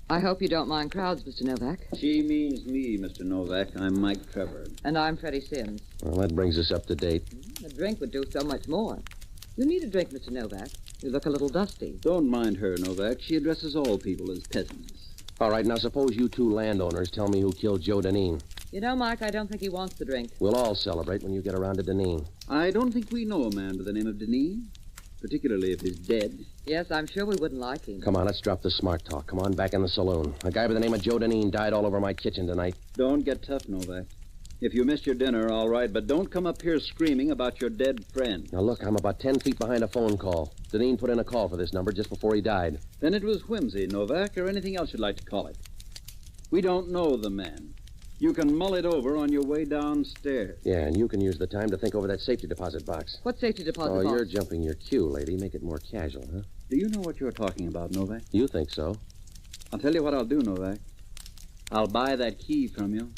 I hope you don't mind crowds, Mr. Novak. She means me, Mr. Novak. I'm Mike Trevor. And I'm Freddie Sims. Well, that brings us up to date. A drink would do so much more. You need a drink, Mr. Novak. You look a little dusty. Don't mind her, Novak. She addresses all people as peasants. All right, now suppose you two landowners tell me who killed Joe Deneen. You know, Mike, I don't think he wants the drink. We'll all celebrate when you get around to Deneen. I don't think we know a man by the name of Deneen, particularly if he's dead. Yes, I'm sure we wouldn't like him. Come on, let's drop the smart talk. Come on, back in the saloon. A guy by the name of Joe Deneen died all over my kitchen tonight. Don't get tough, Novak. If you missed your dinner, all right, but don't come up here screaming about your dead friend. Now, look, I'm about 10 feet behind a phone call. Deneen put in a call for this number just before he died. Then it was whimsy, Novak, or anything else you'd like to call it. We don't know the man. You can mull it over on your way downstairs. Yeah, and you can use the time to think over that safety deposit box. What safety deposit box? Oh, you're jumping your cue, lady. Make it more casual, huh? Do you know what you're talking about, Novak? You think so? I'll tell you what I'll do, Novak. I'll buy that key from you.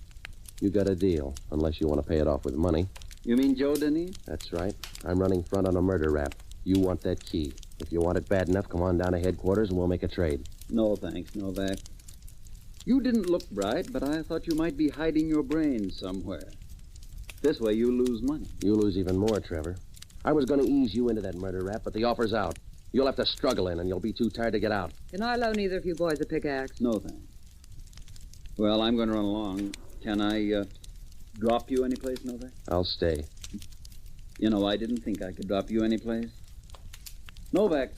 You got a deal, unless you want to pay it off with money. You mean Joe Deneen? That's right. I'm running front on a murder rap. You want that key. If you want it bad enough, come on down to headquarters and we'll make a trade. No, thanks, Novak. You didn't look bright, but I thought you might be hiding your brains somewhere. This way you lose money. You lose even more, Trevor. I was going to ease you into that murder rap, but the offer's out. You'll have to struggle in, and you'll be too tired to get out. Can I loan either of you boys a pickaxe? No, thanks. Well, I'm going to run along. Can I drop you anyplace, Novak? I'll stay. You know, I didn't think I could drop you anyplace. Novak,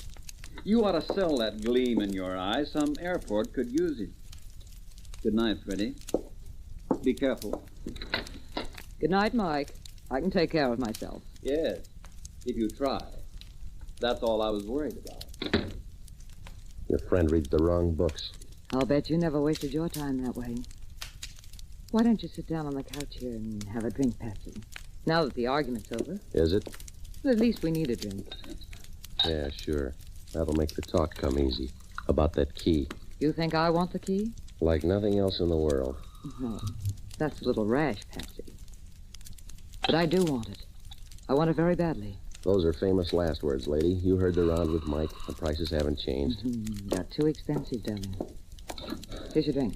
you ought to sell that gleam in your eye. Some airport could use it. Good night, Freddie. Be careful. Good night, Mike. I can take care of myself. Yes, if you try. That's all I was worried about. Your friend reads the wrong books. I'll bet you never wasted your time that way. Why don't you sit down on the couch here and have a drink, Patsy? Now that the argument's over. Is it? Well, at least we need a drink. Yeah, sure. That'll make the talk come easy. About that key. You think I want the key? Like nothing else in the world. Oh, that's a little rash, Patsy. But I do want it. I want it very badly. Those are famous last words, lady. You heard the round with Mike. The prices haven't changed. Got too expensive, darling. Here's your drink.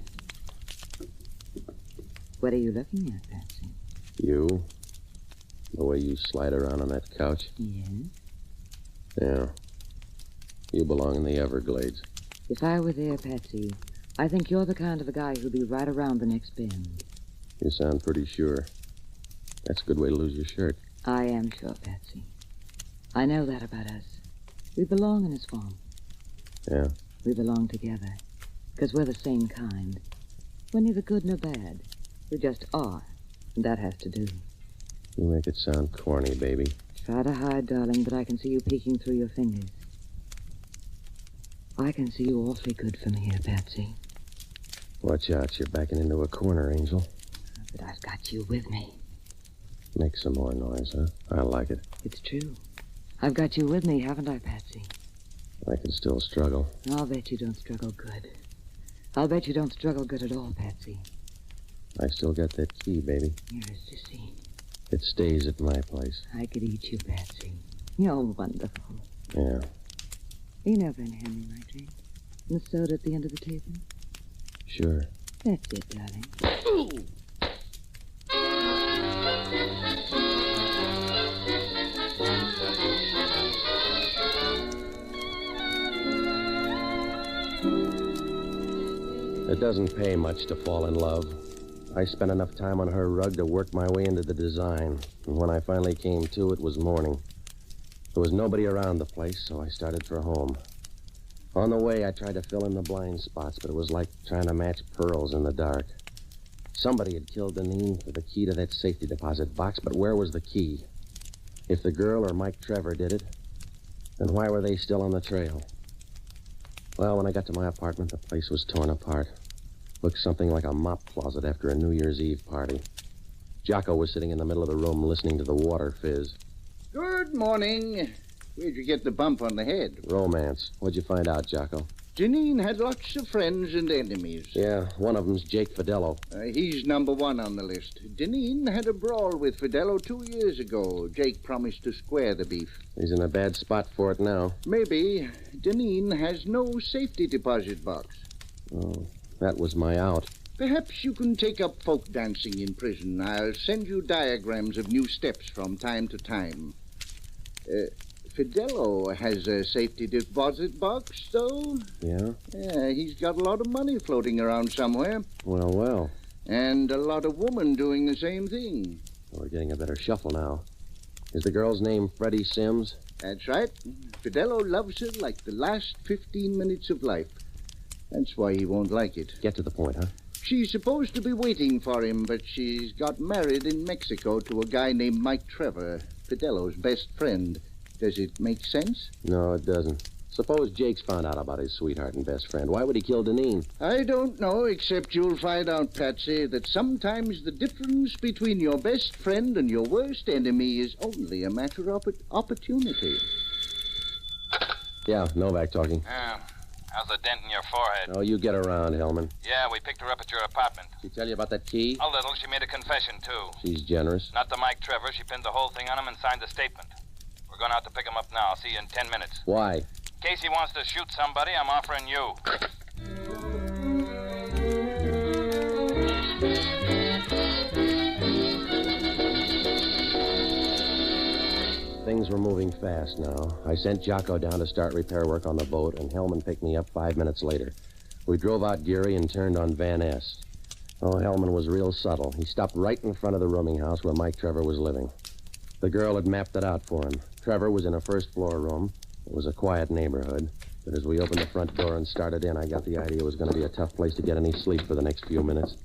What are you looking at, Patsy? You? The way you slide around on that couch? Yes. Yeah. You belong in the Everglades. If I were there, Patsy, I think you're the kind of a guy who'll be right around the next bend. You sound pretty sure. That's a good way to lose your shirt. I am sure, Patsy. I know that about us. We belong in a swamp. Yeah. We belong together. Because we're the same kind. We're neither good nor bad. We just are. And that has to do. You make it sound corny, baby. Try to hide, darling, but I can see you peeking through your fingers. I can see you awfully good from here, Patsy. Watch out, you're backing into a corner, Angel. But I've got you with me. Make some more noise, huh? I like it. It's true. I've got you with me, haven't I, Patsy? I can still struggle. I'll bet you don't struggle good. I'll bet you don't struggle good at all, Patsy. I still got that key, baby. Here's to see. It stays at my place. I could eat you, Patsy. You're wonderful. Yeah. You know, Ben, hand me my drink. And the soda at the end of the table? Sure. That's it, darling. It doesn't pay much to fall in love. I spent enough time on her rug to work my way into the design. And when I finally came to, it was morning. There was nobody around the place, so I started for home. On the way, I tried to fill in the blind spots, but it was like trying to match pearls in the dark. Somebody had killed Deneen for the key to that safety deposit box, but where was the key? If the girl or Mike Trevor did it, then why were they still on the trail? Well, when I got to my apartment, the place was torn apart. Looked something like a mop closet after a New Year's Eve party. Jocko was sitting in the middle of the room listening to the water fizz. Good morning. Where'd you get the bump on the head? Romance. What'd you find out, Jocko? Janine had lots of friends and enemies. Yeah, one of them's Jake Fidello. He's number one on the list. Janine had a brawl with Fidello 2 years ago. Jake promised to square the beef. He's in a bad spot for it now. Maybe. Janine has no safety deposit box. Oh, that was my out. Perhaps you can take up folk dancing in prison. I'll send you diagrams of new steps from time to time. Fidello has a safety deposit box, though. Yeah? Yeah, he's got a lot of money floating around somewhere. Well. And a lot of women doing the same thing. Well, we're getting a better shuffle now. Is the girl's name Freddie Sims? That's right. Fidello loves her like the last 15 minutes of life. That's why he won't like it. Get to the point, huh? She's supposed to be waiting for him, but she's got married in Mexico to a guy named Mike Trevor, Fidello's best friend. Does it make sense? No, it doesn't. Suppose Jake's found out about his sweetheart and best friend. Why would he kill Deneen? I don't know, except you'll find out, Patsy, that sometimes the difference between your best friend and your worst enemy is only a matter of opportunity. Yeah, Novak talking. How's the dent in your forehead? Oh, you get around, Hellman. Yeah, we picked her up at your apartment. She tell you about that key? A little. She made a confession, too. She's generous. Not to Mike Trevor. She pinned the whole thing on him and signed the statement. We're going out to pick him up now. I'll see you in 10 minutes. Why? In case he wants to shoot somebody, I'm offering you. Things were moving fast now. I sent Jocko down to start repair work on the boat, and Hellman picked me up 5 minutes later. We drove out Geary and turned on Van Ness. Oh, Hellman was real subtle. He stopped right in front of the rooming house where Mike Trevor was living. The girl had mapped it out for him. Trevor was in a first-floor room. It was a quiet neighborhood. But as we opened the front door and started in, I got the idea it was going to be a tough place to get any sleep for the next few minutes.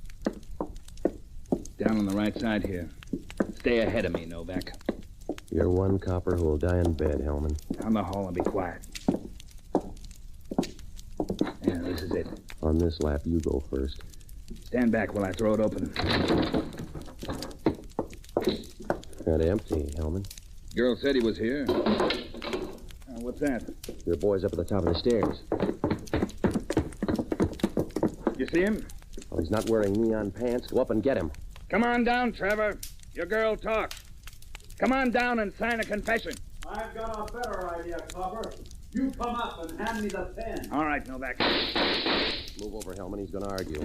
Down on the right side here. Stay ahead of me, Novak. You're one copper who'll die in bed, Hellman. Down the hall and be quiet. Yeah, this is it. On this lap, you go first. Stand back while I throw it open. Got empty, Hellman. Girl said he was here. What's that? Your boy's up at the top of the stairs. You see him? Well, he's not wearing neon pants. Go up and get him. Come on down, Trevor. Your girl talks. Come on down and sign a confession. I've got a better idea, Copper. You come up and hand me the pen. All right, Novak. Move over, Hellman. He's going to argue.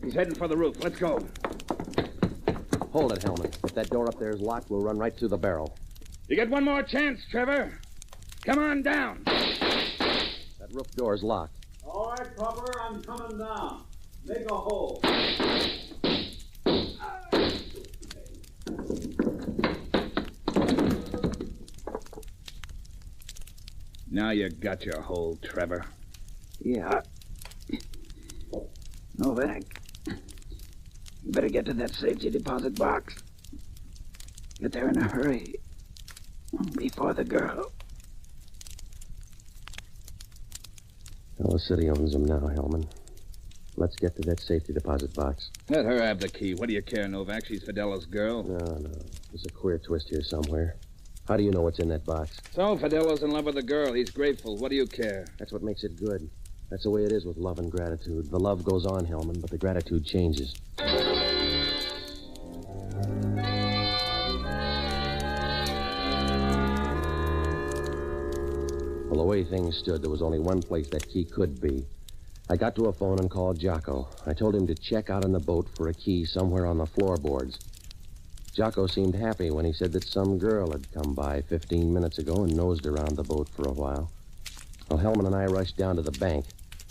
He's heading for the roof. Let's go. Hold it, Hellman. If that door up there is locked, we'll run right through the barrel. You get one more chance, Trevor. Come on down. That roof door's locked. All right, Copper, I'm coming down. Make a hole. Now you got your hole, Trevor. Yeah. Novak, you better get to that safety deposit box. Get there in a hurry. Before the girl. Well, the city owns them now, Hellman. Let's get to that safety deposit box. Let her have the key. What do you care, Novak? She's Fidello's girl. No. There's a queer twist here somewhere. How do you know what's in that box? So, Fidello's in love with the girl. He's grateful. What do you care? That's what makes it good. That's the way it is with love and gratitude. The love goes on, Hellman, but the gratitude changes. Well, the way things stood, there was only one place that key could be. I got to a phone and called Jocko. I told him to check out on the boat for a key somewhere on the floorboards. Jocko seemed happy when he said that some girl had come by 15 minutes ago and nosed around the boat for a while. Well, Hellman and I rushed down to the bank.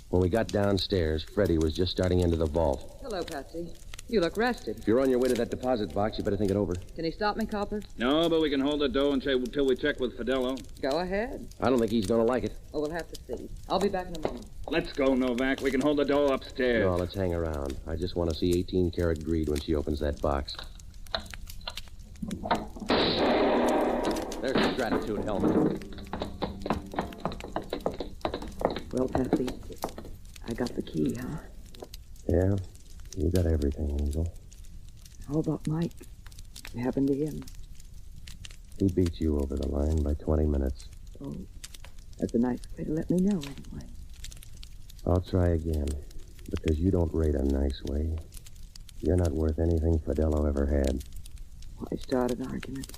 When we got downstairs, Freddie was just starting into the vault. Hello, Patsy. You look rested. If you're on your way to that deposit box, you better think it over. Can he stop me, Copper? No, but we can hold the dough until we check with Fidello. Go ahead. I don't think he's going to like it. Oh, we'll have to see. I'll be back in a moment. Let's go, Novak. We can hold the dough upstairs. No, let's hang around. I just want to see 18-karat greed when she opens that box. There's your gratitude, Hellman. Well, Patsy, I got the key, huh? Yeah, you got everything, Angel. How about Mike? What happened to him? He beat you over the line by 20 minutes. Oh, that's a nice way to let me know, anyway. I'll try again, because you don't rate a nice way. You're not worth anything Fidello ever had. I started an argument.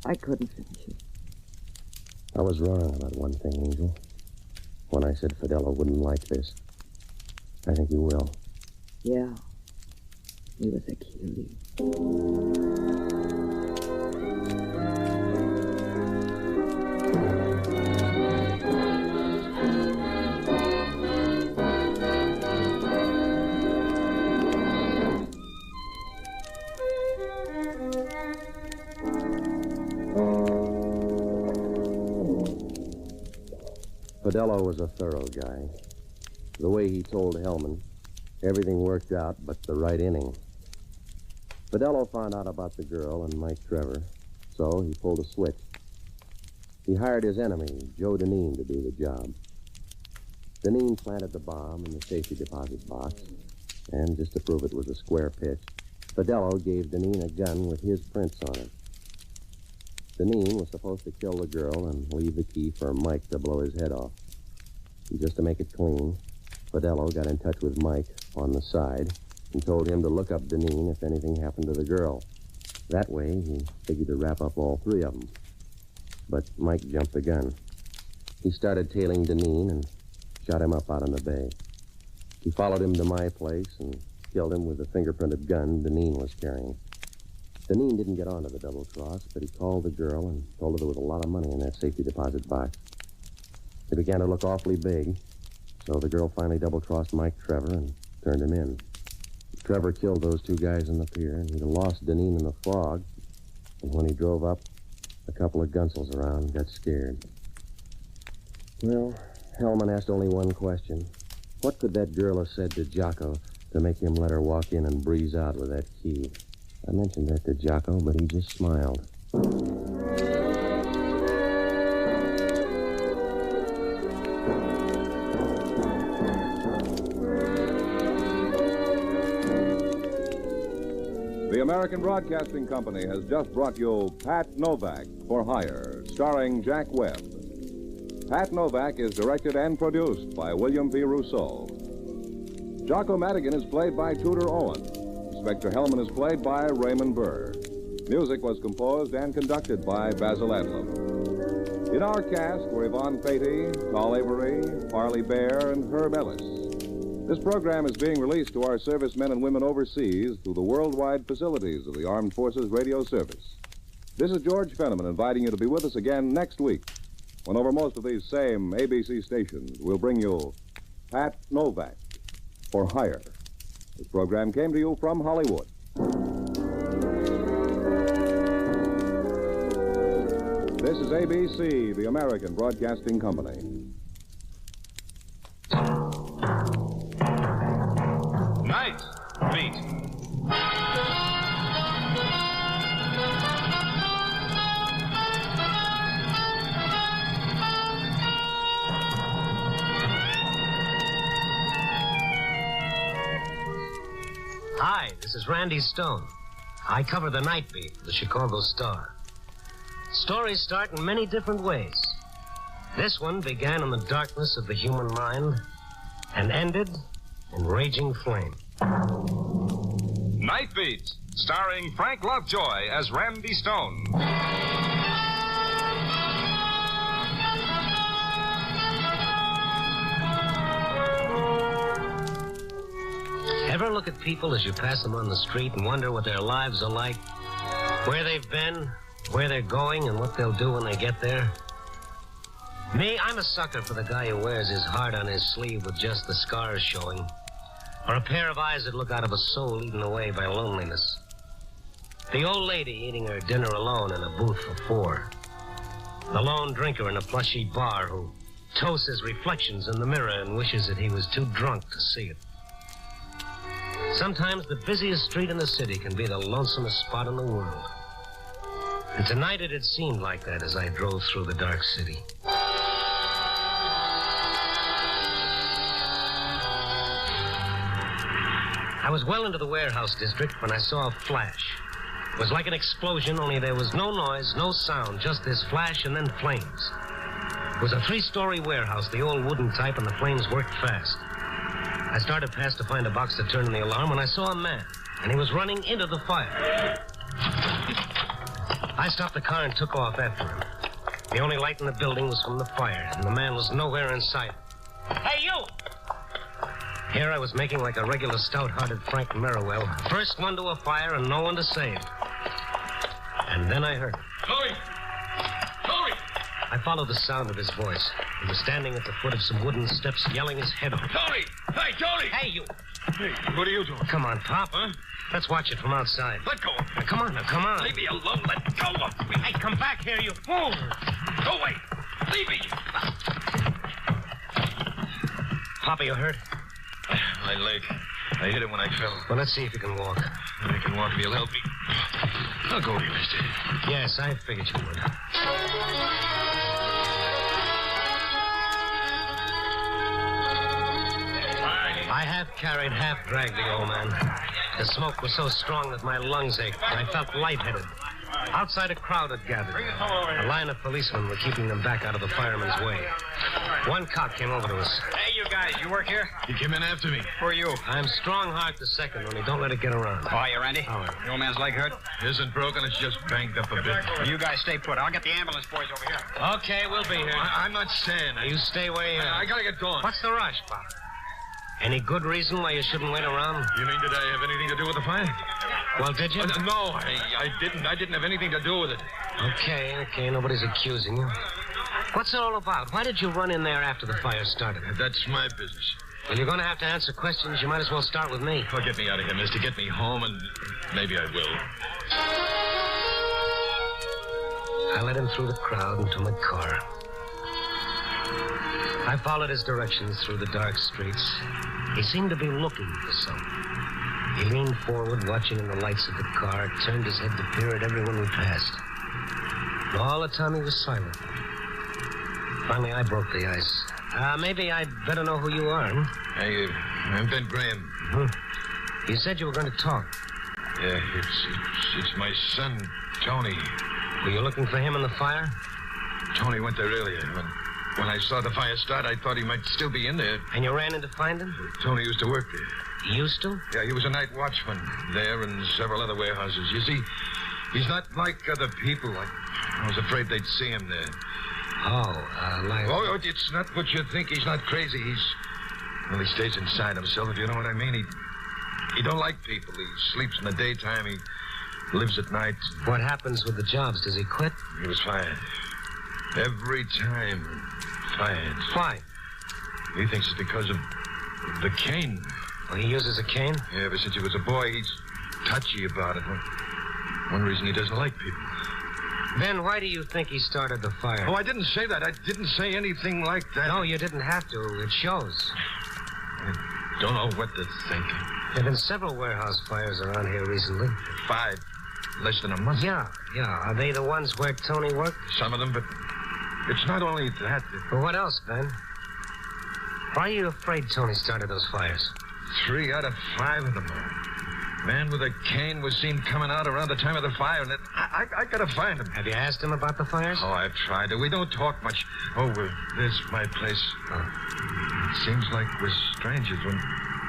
I couldn't finish it. I was wrong about one thing, Angel. When I said Fidello wouldn't like this. I think he will. Yeah. He was a cutie. Fidello was a thorough guy. The way he told Hellman, everything worked out but the right inning. Fidello found out about the girl and Mike Trevor, so he pulled a switch. He hired his enemy, Joe Deneen, to do the job. Deneen planted the bomb in the safety deposit box, and just to prove it was a square pitch, Fidello gave Deneen a gun with his prints on it. Deneen was supposed to kill the girl and leave the key for Mike to blow his head off. And just to make it clean, Fidello got in touch with Mike on the side and told him to look up Deneen if anything happened to the girl. That way, he figured to wrap up all three of them. But Mike jumped the gun. He started tailing Deneen and shot him up out in the bay. He followed him to my place and killed him with the fingerprinted gun Deneen was carrying. Deneen didn't get onto the double cross, but he called the girl and told her there was a lot of money in that safety deposit box. It began to look awfully big, so the girl finally double-crossed Mike Trevor and turned him in. Trevor killed those two guys on the pier, and he'd lost Deneen in the fog. And when he drove up, a couple of gunsels around got scared. Well, Hellman asked only one question. What could that girl have said to Jocko to make him let her walk in and breeze out with that key? I mentioned that to Jocko, but he just smiled. The American Broadcasting Company has just brought you Pat Novak for Hire, starring Jack Webb. Pat Novak is directed and produced by William P. Rousseau. Jocko Madigan is played by Tudor Owen. Inspector Hellman is played by Raymond Burr. Music was composed and conducted by Basil Adlam. In our cast were Yvonne Patey, Tall Avery, Parley Bear, and Herb Ellis. This program is being released to our servicemen and women overseas through the worldwide facilities of the Armed Forces Radio Service. This is George Fenneman inviting you to be with us again next week, when over most of these same ABC stations we'll bring you Pat Novak for Hire. This program came to you from Hollywood. This is ABC, the American Broadcasting Company. Night beat. Hi, this is Randy Stone. I cover the night beat for the Chicago Star. Stories start in many different ways. This one began in the darkness of the human mind and ended in raging flame. Night Beat, starring Frank Lovejoy as Randy Stone. Ever look at people as you pass them on the street and wonder what their lives are like? Where they've been, where they're going, and what they'll do when they get there. Me, I'm a sucker for the guy who wears his heart on his sleeve with just the scars showing. Or a pair of eyes that look out of a soul eaten away by loneliness. The old lady eating her dinner alone in a booth for 4. The lone drinker in a plushy bar who toasts his reflections in the mirror and wishes that he was too drunk to see it. Sometimes the busiest street in the city can be the lonesomest spot in the world. And tonight it had seemed like that as I drove through the dark city. I was well into the warehouse district when I saw a flash. It was like an explosion, only there was no noise, no sound, just this flash and then flames. It was a 3-story warehouse, the old wooden type, and the flames worked fast. I started past to find a box to turn in the alarm when I saw a man, and he was running into the fire. I stopped the car and took off after him. The only light in the building was from the fire, and the man was nowhere in sight. Hey, you! Here I was making like a regular stout-hearted Frank Merriwell. First one to a fire and no one to save. And then I heard him. Tony! Tony! I followed the sound of his voice. He was standing at the foot of some wooden steps, yelling his head off. Tony! Hey, Tony! Hey, you! Hey, what are you doing? Come on, Pop. Huh? Let's watch it from outside. Let go of me. Now, come on, now, come on. Leave me alone. Let go of me. Hey, come back here, you fool! Go away. Leave me. Papa, you hurt? My leg. I hit it when I fell. Well, let's see if you can walk. I can walk. If you'll help me. I'll go with you, mister. Yes, I figured you would. I half carried, half dragged the old man. The smoke was so strong that my lungs ached. I felt lightheaded. Outside, a crowd had gathered. A line of policemen were keeping them back out of the fireman's way. One cop came over to us. Hey, you guys, you work here? You came in after me. Who are you? I'm Strongheart the second, only don't let it get around. Oh, you Randy? All right. The old man's leg hurt? It isn't broken. It's just banged up a bit. Well, you guys stay put. I'll get the ambulance boys over here. Okay, we'll be here. I'm not saying. You stay where you are. I gotta get going. What's the rush, Pop? Any good reason why you shouldn't wait around? You mean did I have anything to do with the fire? Well, did you? No, I didn't. I didn't have anything to do with it. Okay. Nobody's accusing you. What's it all about? Why did you run in there after the fire started? That's my business. Well, you're going to have to answer questions. You might as well start with me. Well, get me out of here, mister. Get me home, and maybe I will. I led him through the crowd and to my car. I followed his directions through the dark streets. He seemed to be looking for something. He leaned forward, watching in the lights of the car, turned his head to peer at everyone we passed. And all the time he was silent. Finally, I broke the ice. Maybe I'd better know who you are, huh? Hey, I'm Ben Graham. You said you were going to talk. Yeah, it's my son, Tony. Were you looking for him in the fire? Tony went there earlier. When I saw the fire start, I thought he might still be in there. And you ran in to find him? Tony used to work there. Used to? Yeah, he was a night watchman there and several other warehouses. You see, he's not like other people. I was afraid they'd see him there. Oh, it's not what you think. He's not crazy. He stays inside himself, if you know what I mean. He don't like people. He sleeps in the daytime. He lives at night. What happens with the jobs? Does he quit? He was fired. Every time. Fired. Why? He thinks it's because of the cane. Well, he uses a cane? Yeah, ever since he was a boy, he's touchy about it. One reason he doesn't like people. Ben, why do you think he started the fire? Oh, I didn't say that. I didn't say anything like that. No, you didn't have to. It shows. I don't know what to think. There have been several warehouse fires around here recently. 5. Less than a month. Yeah. Are they the ones where Tony worked? Some of them, but it's not only that. Well, what else, Ben? Why are you afraid Tony started those fires? 3 out of 5 of them are. Man with a cane was seen coming out around the time of the fire, and I gotta find him. Have you asked him about the fires? Oh, I've tried to. We don't talk much. Oh, this is my place. It seems like we're strangers.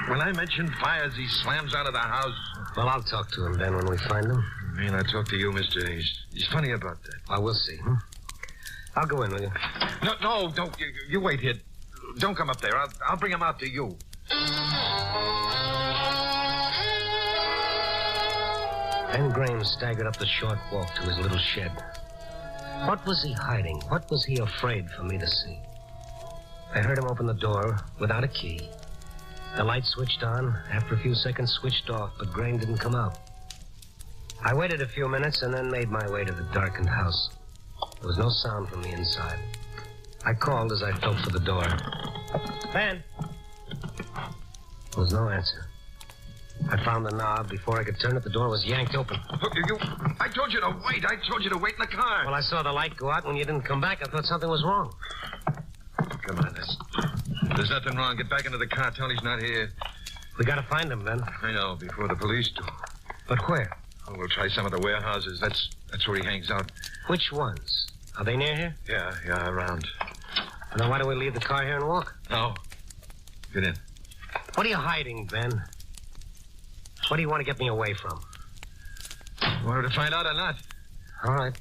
When I mention fires, he slams out of the house. Well, I'll talk to him, Ben, when we find him. I mean, I talk to you, mister. He's funny about that. Well, we'll see. I'll go in with you. No, don't. You wait here. Don't come up there. I'll bring him out to you. Ben Graham staggered up the short walk to his little shed. What was he hiding? What was he afraid for me to see? I heard him open the door without a key. The light switched on, after a few seconds switched off, but Graham didn't come out. I waited a few minutes and then made my way to the darkened house. There was no sound from the inside. I called as I felt for the door. Ben! There was no answer. I found the knob. Before I could turn it, the door was yanked open. I told you to wait. I told you to wait in the car. Well, I saw the light go out. When you didn't come back, I thought something was wrong. Come on, there's nothing wrong. Get back into the car. Tony's not here. We gotta find him, Ben. I know, before the police do. But where? Oh, we'll try some of the warehouses. That's where he hangs out. Which ones? Are they near here? Yeah, around. Well, then why don't we leave the car here and walk? No. Get in. What are you hiding, Ben? What do you want to get me away from? Wanted to find out or not? All right.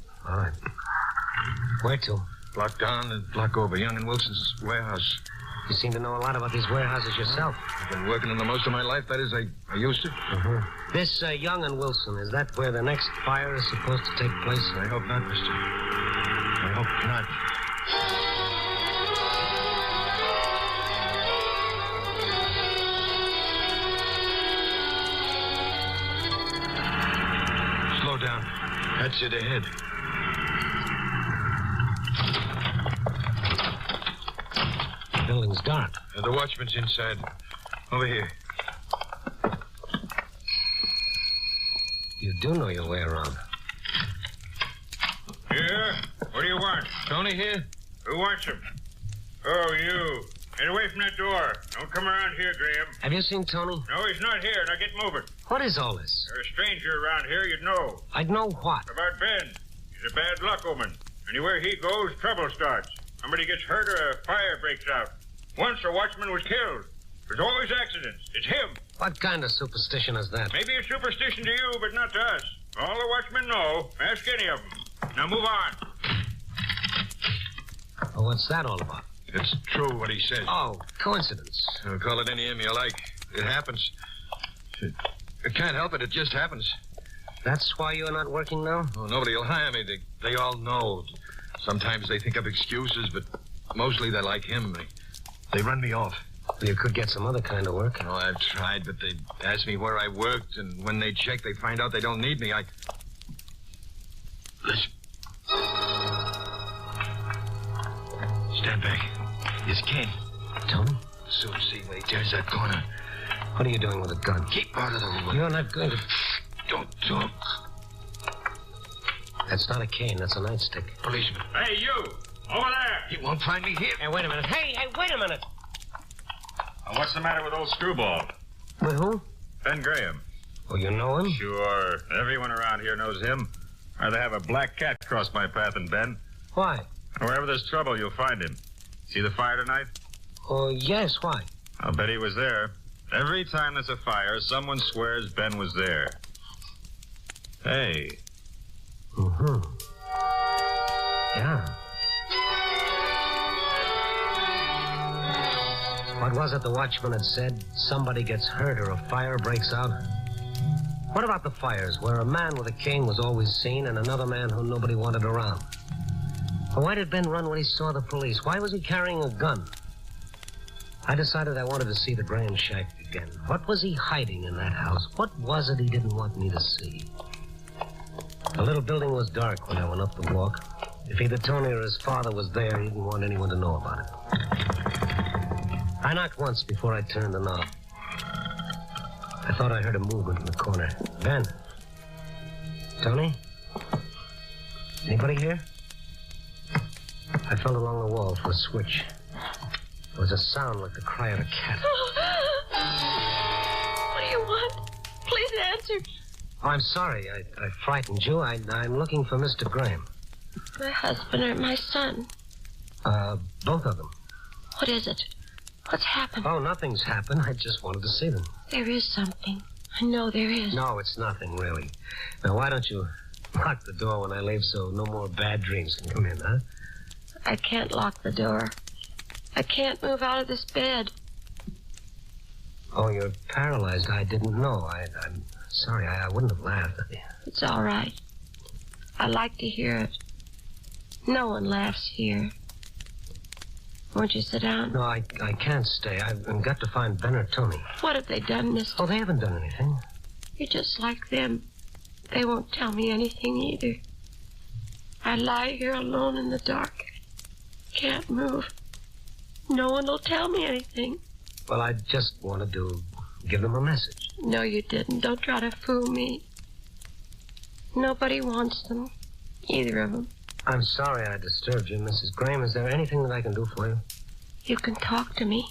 Where to? Block down and block over. Young and Wilson's warehouse. You seem to know a lot about these warehouses yourself. I've been working in them most of my life. That is, I used to. Mm-hmm. This Young and Wilson, is that where the next fire is supposed to take place? I hope not, mister. I hope not. Slow down. That's it ahead. The building's dark. The watchman's inside. Over here. You do know your way around. Here? What do you want? Tony here? Who wants him? Oh, you. Get away from that door. Don't come around here, Graham. Have you seen Tony? No, he's not here. Now get moving. What is all this? You're a stranger around here, you'd know. I'd know what? About Ben. He's a bad luck omen. Anywhere he goes, trouble starts. Somebody gets hurt or a fire breaks out. Once a watchman was killed. There's always accidents. It's him. What kind of superstition is that? Maybe a superstition to you, but not to us. All the watchmen know. Ask any of them. Now move on. Oh, what's that all about? It's true what he says. Oh, coincidence. Call it any name you like. It happens. I can't help it. It just happens. That's why you're not working now? Oh, nobody will hire me. They all know. Sometimes they think of excuses, but mostly they're like him. They run me off. Well, you could get some other kind of work. Oh, I've tried, but they ask me where I worked, and when they check, they find out they don't need me. Listen. Stand back. It's Ken. Tony? Soon see when he turns that corner. What are you doing with a gun? Keep out of the way. You're not going to... Don't talk. That's not a cane. That's a nightstick. Policeman. Hey, you! Over there! You won't find me here. Hey, wait a minute. Hey, wait a minute. What's the matter with old Screwball? With who? Ben Graham. Oh, you know him? Sure. Everyone around here knows him. I'd rather have a black cat cross my path than Ben. Why? Wherever there's trouble, you'll find him. See the fire tonight? Oh, yes. Why? I'll bet he was there. Every time there's a fire, someone swears Ben was there. Hey. Mm-hmm. Yeah. What was it the watchman had said? Somebody gets hurt or a fire breaks out? What about the fires where a man with a cane was always seen and another man who nobody wanted around? Well, why did Ben run when he saw the police? Why was he carrying a gun? I decided I wanted to see the Graham shack again. What was he hiding in that house? What was it he didn't want me to see? The little building was dark when I went up the walk. If either Tony or his father was there, he didn't want anyone to know about it. I knocked once before I turned the knob. I thought I heard a movement in the corner. Ben? Tony? Anybody here? I felt along the wall for a switch. There was a sound like the cry of a cat. What do you want? Please answer. Oh, I'm sorry. I frightened you. I'm looking for Mr. Graham. My husband or my son? Both of them. What is it? What's happened? Oh, nothing's happened. I just wanted to see them. There is something. I know there is. No, it's nothing, really. Now, why don't you lock the door when I leave so no more bad dreams can come in, huh? I can't lock the door. I can't move out of this bed. Oh, you're paralyzed. I didn't know. I'm sorry. I wouldn't have laughed. It's all right. I like to hear it. No one laughs here. Won't you sit down? No, I can't stay. I've got to find Ben or Tony. What have they done, mister? Oh, they haven't done anything. You're just like them. They won't tell me anything either. I lie here alone in the dark. Can't move. No one will tell me anything. Well, I just wanted to give them a message. No, you didn't. Don't try to fool me. Nobody wants them. Either of them. I'm sorry I disturbed you, Mrs. Graham. Is there anything that I can do for you? You can talk to me.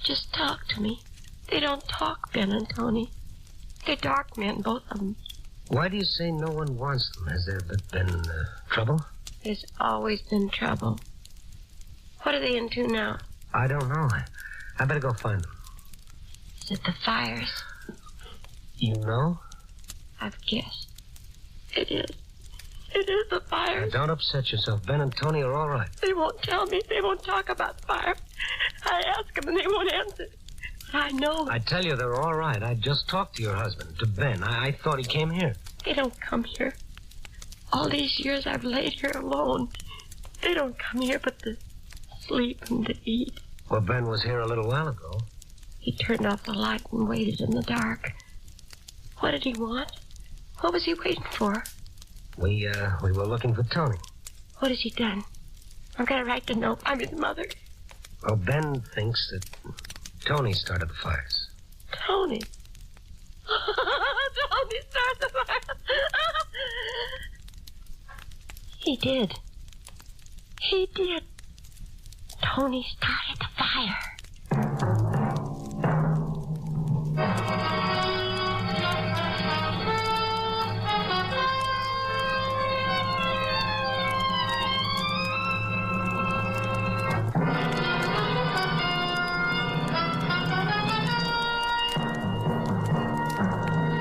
Just talk to me. They don't talk, Ben and Tony. They're dark men, both of them. Why do you say no one wants them? Has there been trouble? There's always been trouble. What are they into now? I don't know. I better go find them. Is it the fires? You know? I've guessed. It is. It is the fires. Now, don't upset yourself. Ben and Tony are all right. They won't tell me. They won't talk about fire. I ask them and they won't answer. But I know. I tell you, they're all right. I just talked to your husband, to Ben. I thought he came here. They don't come here. All these years I've laid here alone. They don't come here but to sleep and to eat. Well, Ben was here a little while ago. He turned off the light and waited in the dark. What did he want? What was he waiting for? We were looking for Tony. What has he done? I've got a right to know. I'm his mother. Well, Ben thinks that Tony started the fires. Tony? Tony started the fires. He did. He did. Tony started the fire.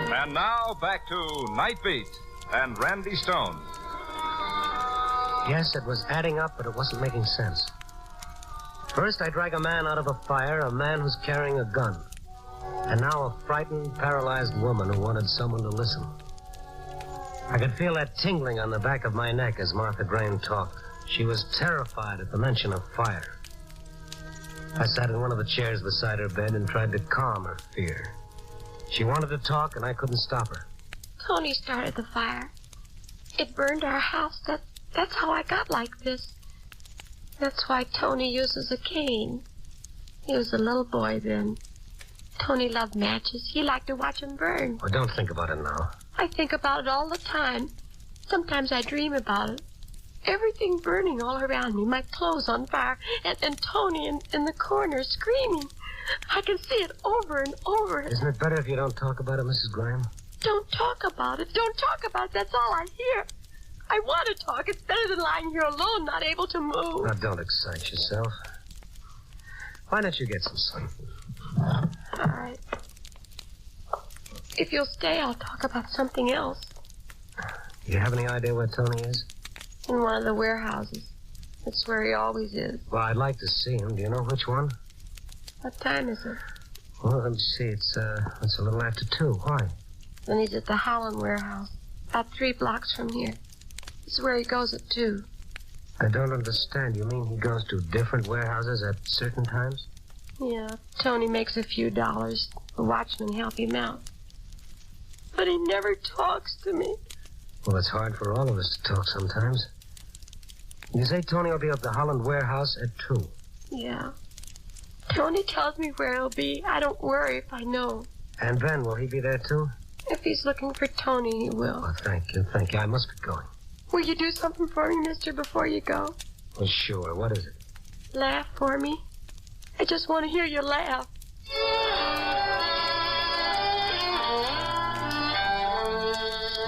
And now back to Night Beat and Randy Stone. Yes, it was adding up, but it wasn't making sense. First, I drag a man out of a fire, a man who's carrying a gun. And now a frightened, paralyzed woman who wanted someone to listen. I could feel that tingling on the back of my neck as Martha Graham talked. She was terrified at the mention of fire. I sat in one of the chairs beside her bed and tried to calm her fear. She wanted to talk, and I couldn't stop her. Tony started the fire. It burned our house. That's how I got like this. That's why Tony uses a cane. He was a little boy then. Tony loved matches. He liked to watch them burn. Well, don't think about it now. I think about it all the time. Sometimes I dream about it. Everything burning all around me, my clothes on fire, and Tony in the corner screaming. I can see it over and over. Isn't it better if you don't talk about it, Mrs. Graham? Don't talk about it. Don't talk about it. That's all I hear. I want to talk. It's better than lying here alone, not able to move. Now, don't excite yourself. Why don't you get some sleep? All right. If you'll stay, I'll talk about something else. Do you have any idea where Tony is? In one of the warehouses. That's where he always is. Well, I'd like to see him. Do you know which one? What time is it? Well, let me see. It's a little after 2. Why? Then he's at the Holland warehouse, about 3 blocks from here. This is where he goes at 2. I don't understand. You mean he goes to different warehouses at certain times? Yeah, Tony makes a few dollars. The watchmen help him out. But he never talks to me. Well, it's hard for all of us to talk sometimes. You say Tony will be at the Holland warehouse at 2. Yeah. Tony tells me where he'll be. I don't worry if I know. And Ben, will he be there too? If he's looking for Tony, he will. Oh, thank you. Thank you. I must be going. Will you do something for me, mister, before you go? Well, sure. What is it? Laugh for me. I just want to hear you laugh.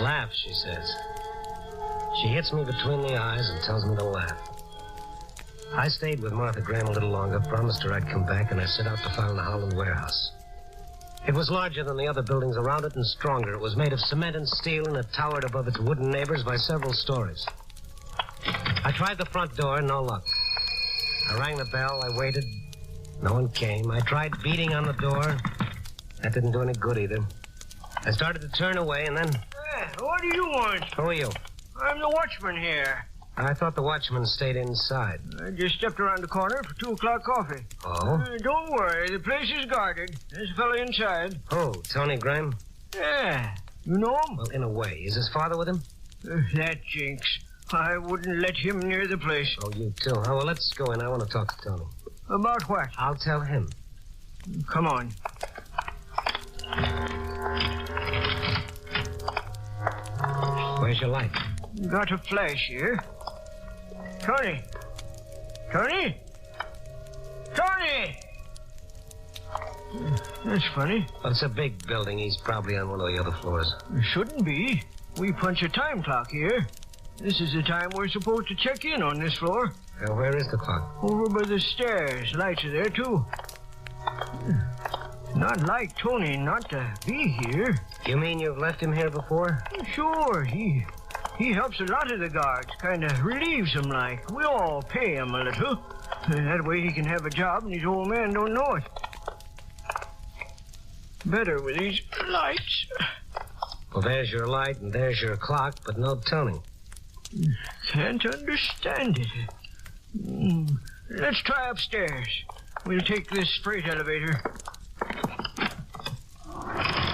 Laugh, she says. She hits me between the eyes and tells me to laugh. I stayed with Martha Graham a little longer, promised her I'd come back, and I set out to find the Holland warehouse. It was larger than the other buildings around it and stronger. It was made of cement and steel, and it towered above its wooden neighbors by several stories. I tried the front door, no luck. I rang the bell, I waited. No one came. I tried beating on the door. That didn't do any good either. I started to turn away, and then... What do you want? Who are you? I'm the watchman here. I thought the watchman stayed inside. I just stepped around the corner for 2 o'clock coffee. Oh? Don't worry, the place is guarded. There's a fellow inside. Oh, Tony Graham? Yeah. You know him? Well, in a way. Is his father with him? That jinx. I wouldn't let him near the place. Oh, you too. Oh, well, let's go in. I want to talk to Tony. About what? I'll tell him. Come on. Where's your light? Got a flash here. Tony! Tony! Tony! That's funny. Well, it's a big building. He's probably on one of the other floors. It shouldn't be. We punch a time clock here. This is the time we're supposed to check in on this floor. Where is the clock? Over by the stairs. Lights are there, too. Not like Tony not to be here. You mean you've left him here before? Sure. He helps a lot of the guards. Kind of relieves them like. We all pay him a little. That way he can have a job and his old man don't know it. Better with these lights. Well, there's your light and there's your clock, but no Tony. Can't understand it. Let's try upstairs. We'll take this freight elevator.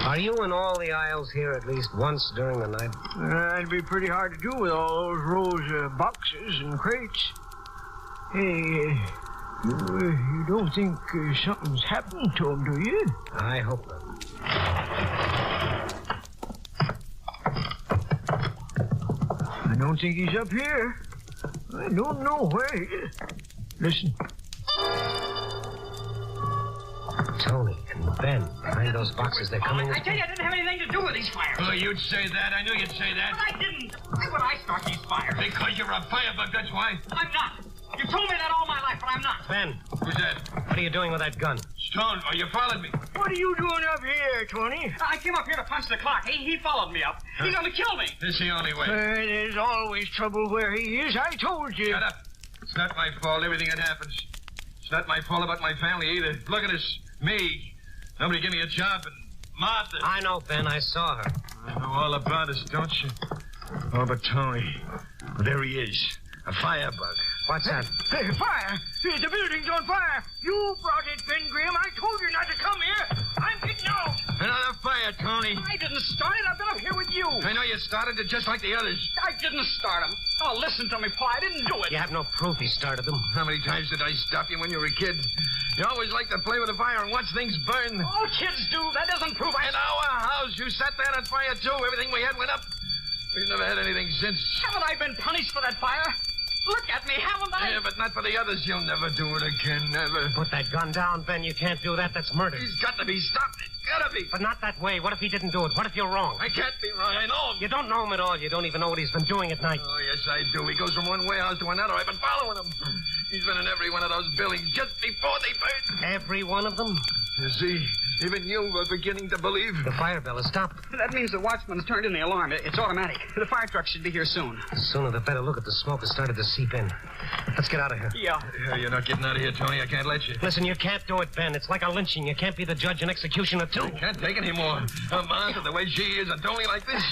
Are you in all the aisles here at least once during the night? It'd be pretty hard to do with all those rows of boxes and crates. Hey, you don't think something's happened to him, do you? I hope not. I don't think he's up here. I don't know where he is. Listen. Tony and Ben, behind those boxes, they're coming. I tell you, I didn't have anything to do with these fires. Oh, you'd say that. I knew you'd say that. But I didn't. Why would I start these fires? Because you're a firebug, that's why. I'm not. You told me that all my life, but I'm not. Ben. Who's that? What are you doing with that gun? Stone, oh, you followed me. What are you doing up here, Tony? I came up here to punch the clock. He followed me up. He's going to kill me. This is the only way. There's always trouble where he is. I told you. Shut up. It's not my fault, everything that happens. It's not my fault about my family either. Look at us. Me. Nobody give me a job, and Martha. I know, Ben. I saw her. I know all about us, don't you? Oh, but Tony. Well, there he is. A firebug. What's that? Hey, fire! The building's on fire! You brought it, Ben Graham. I told you not to come here. I'm getting out. Another fire, Tony. I didn't start it. I've been up here with you. I know you started it just like the others. I didn't start them. Oh, listen to me, Pa. I didn't do it. You have no proof he started them. How many times did I stop you when you were a kid? You always like to play with the fire and watch things burn. All kids do. That doesn't prove I... In our house, you sat there on fire, too. Everything we had went up. We've never had anything since. Haven't I been punished for that fire? Look at me, haven't I? Yeah, but not for the others. You'll never do it again, never. Put that gun down, Ben. You can't do that. That's murder. He's got to be stopped. It's gotta be. But not that way. What if he didn't do it? What if you're wrong? I can't be wrong. I know him. You don't know him at all. You don't even know what he's been doing at night. Oh, yes, I do. He goes from one warehouse to another. I've been following him. He's been in every one of those buildings just before they burned. Every one of them? You see, even you were beginning to believe. The fire bell has stopped. That means the watchman's turned in the alarm. It's automatic. The fire truck should be here soon. The sooner the better. Look at the smoke has started to seep in. Let's get out of here. Yeah. You're not getting out of here, Tony. I can't let you. Listen, you can't do it, Ben. It's like a lynching. You can't be the judge and executioner, too. I can't take any more. Martha, the way she is, and Tony like this.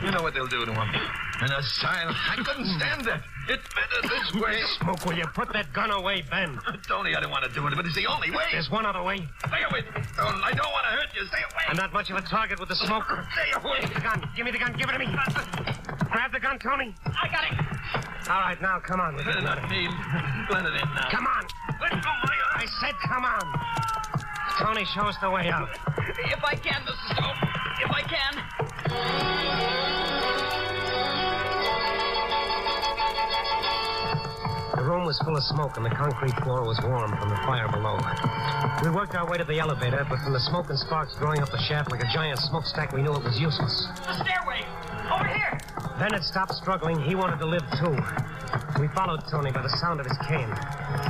You know what they'll do to him. An asylum. I couldn't stand that. It's better this way. Smoke, will you put that gun away, Ben? Tony, I don't want to do it, but it's the only way. There's one other way. Stay away. I don't want to hurt you. Stay away. I'm not much of a target with the smoke. Stay away. Give me the gun. Give me the gun. Give it to me. Grab the gun, Tony. I got it. All right, now, come on. Let it in. Let it in now. Come on. Let go, Mario. I said come on. Tony, show us the way out. If I can, Mrs. Stone. If I can. The room was full of smoke, and the concrete floor was warm from the fire below. We worked our way to the elevator, but from the smoke and sparks growing up the shaft like a giant smokestack, we knew it was useless. The stairway! Over here! Then it stopped struggling. He wanted to live, too. We followed Tony by the sound of his cane.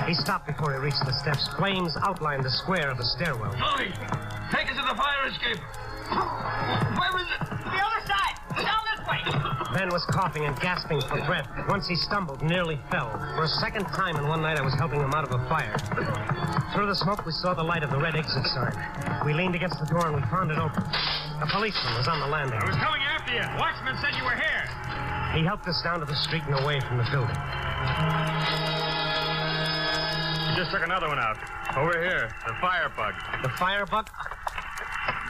He stopped before he reached the steps. Flames outlined the square of the stairwell. Tony, take us to the fire escape. Where is it? The other side! Down this way! Ben was coughing and gasping for breath. Once he stumbled, nearly fell. For a second time in one night, I was helping him out of a fire. Through the smoke, we saw the light of the red exit sign. We leaned against the door and we found it open. A policeman was on the landing. I was coming after you. Watchman said you were here. He helped us down to the street and away from the building. You just took another one out. Over here. The firebug. The firebug?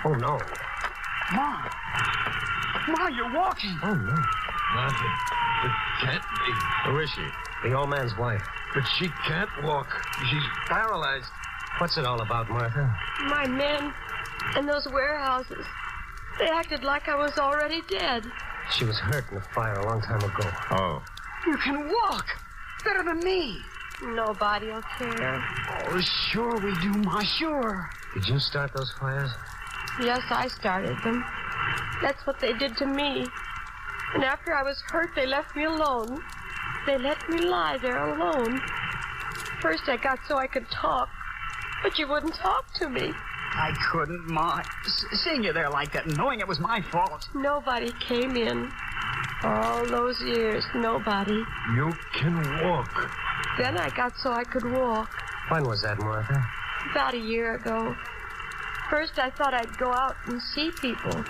Oh, no. Ma! Ma, you're walking. Oh, no. Martha, it can't be. Who is she? The old man's wife. But she can't walk. She's paralyzed. What's it all about, Martha? My men and those warehouses. They acted like I was already dead. She was hurt in the fire a long time ago. Oh. You can walk. Better than me. Nobody'll care. Oh, sure we do, Ma, sure. Did you start those fires? Yes, I started them. That's what they did to me. And after I was hurt, they left me alone. They let me lie there alone. First, I got so I could talk, but you wouldn't talk to me. I couldn't, Ma. Seeing you there like that and knowing it was my fault. Nobody came in. All those years, nobody. You can walk. Then I got so I could walk. When was that, Martha? About a year ago. First, I thought I'd go out and see people.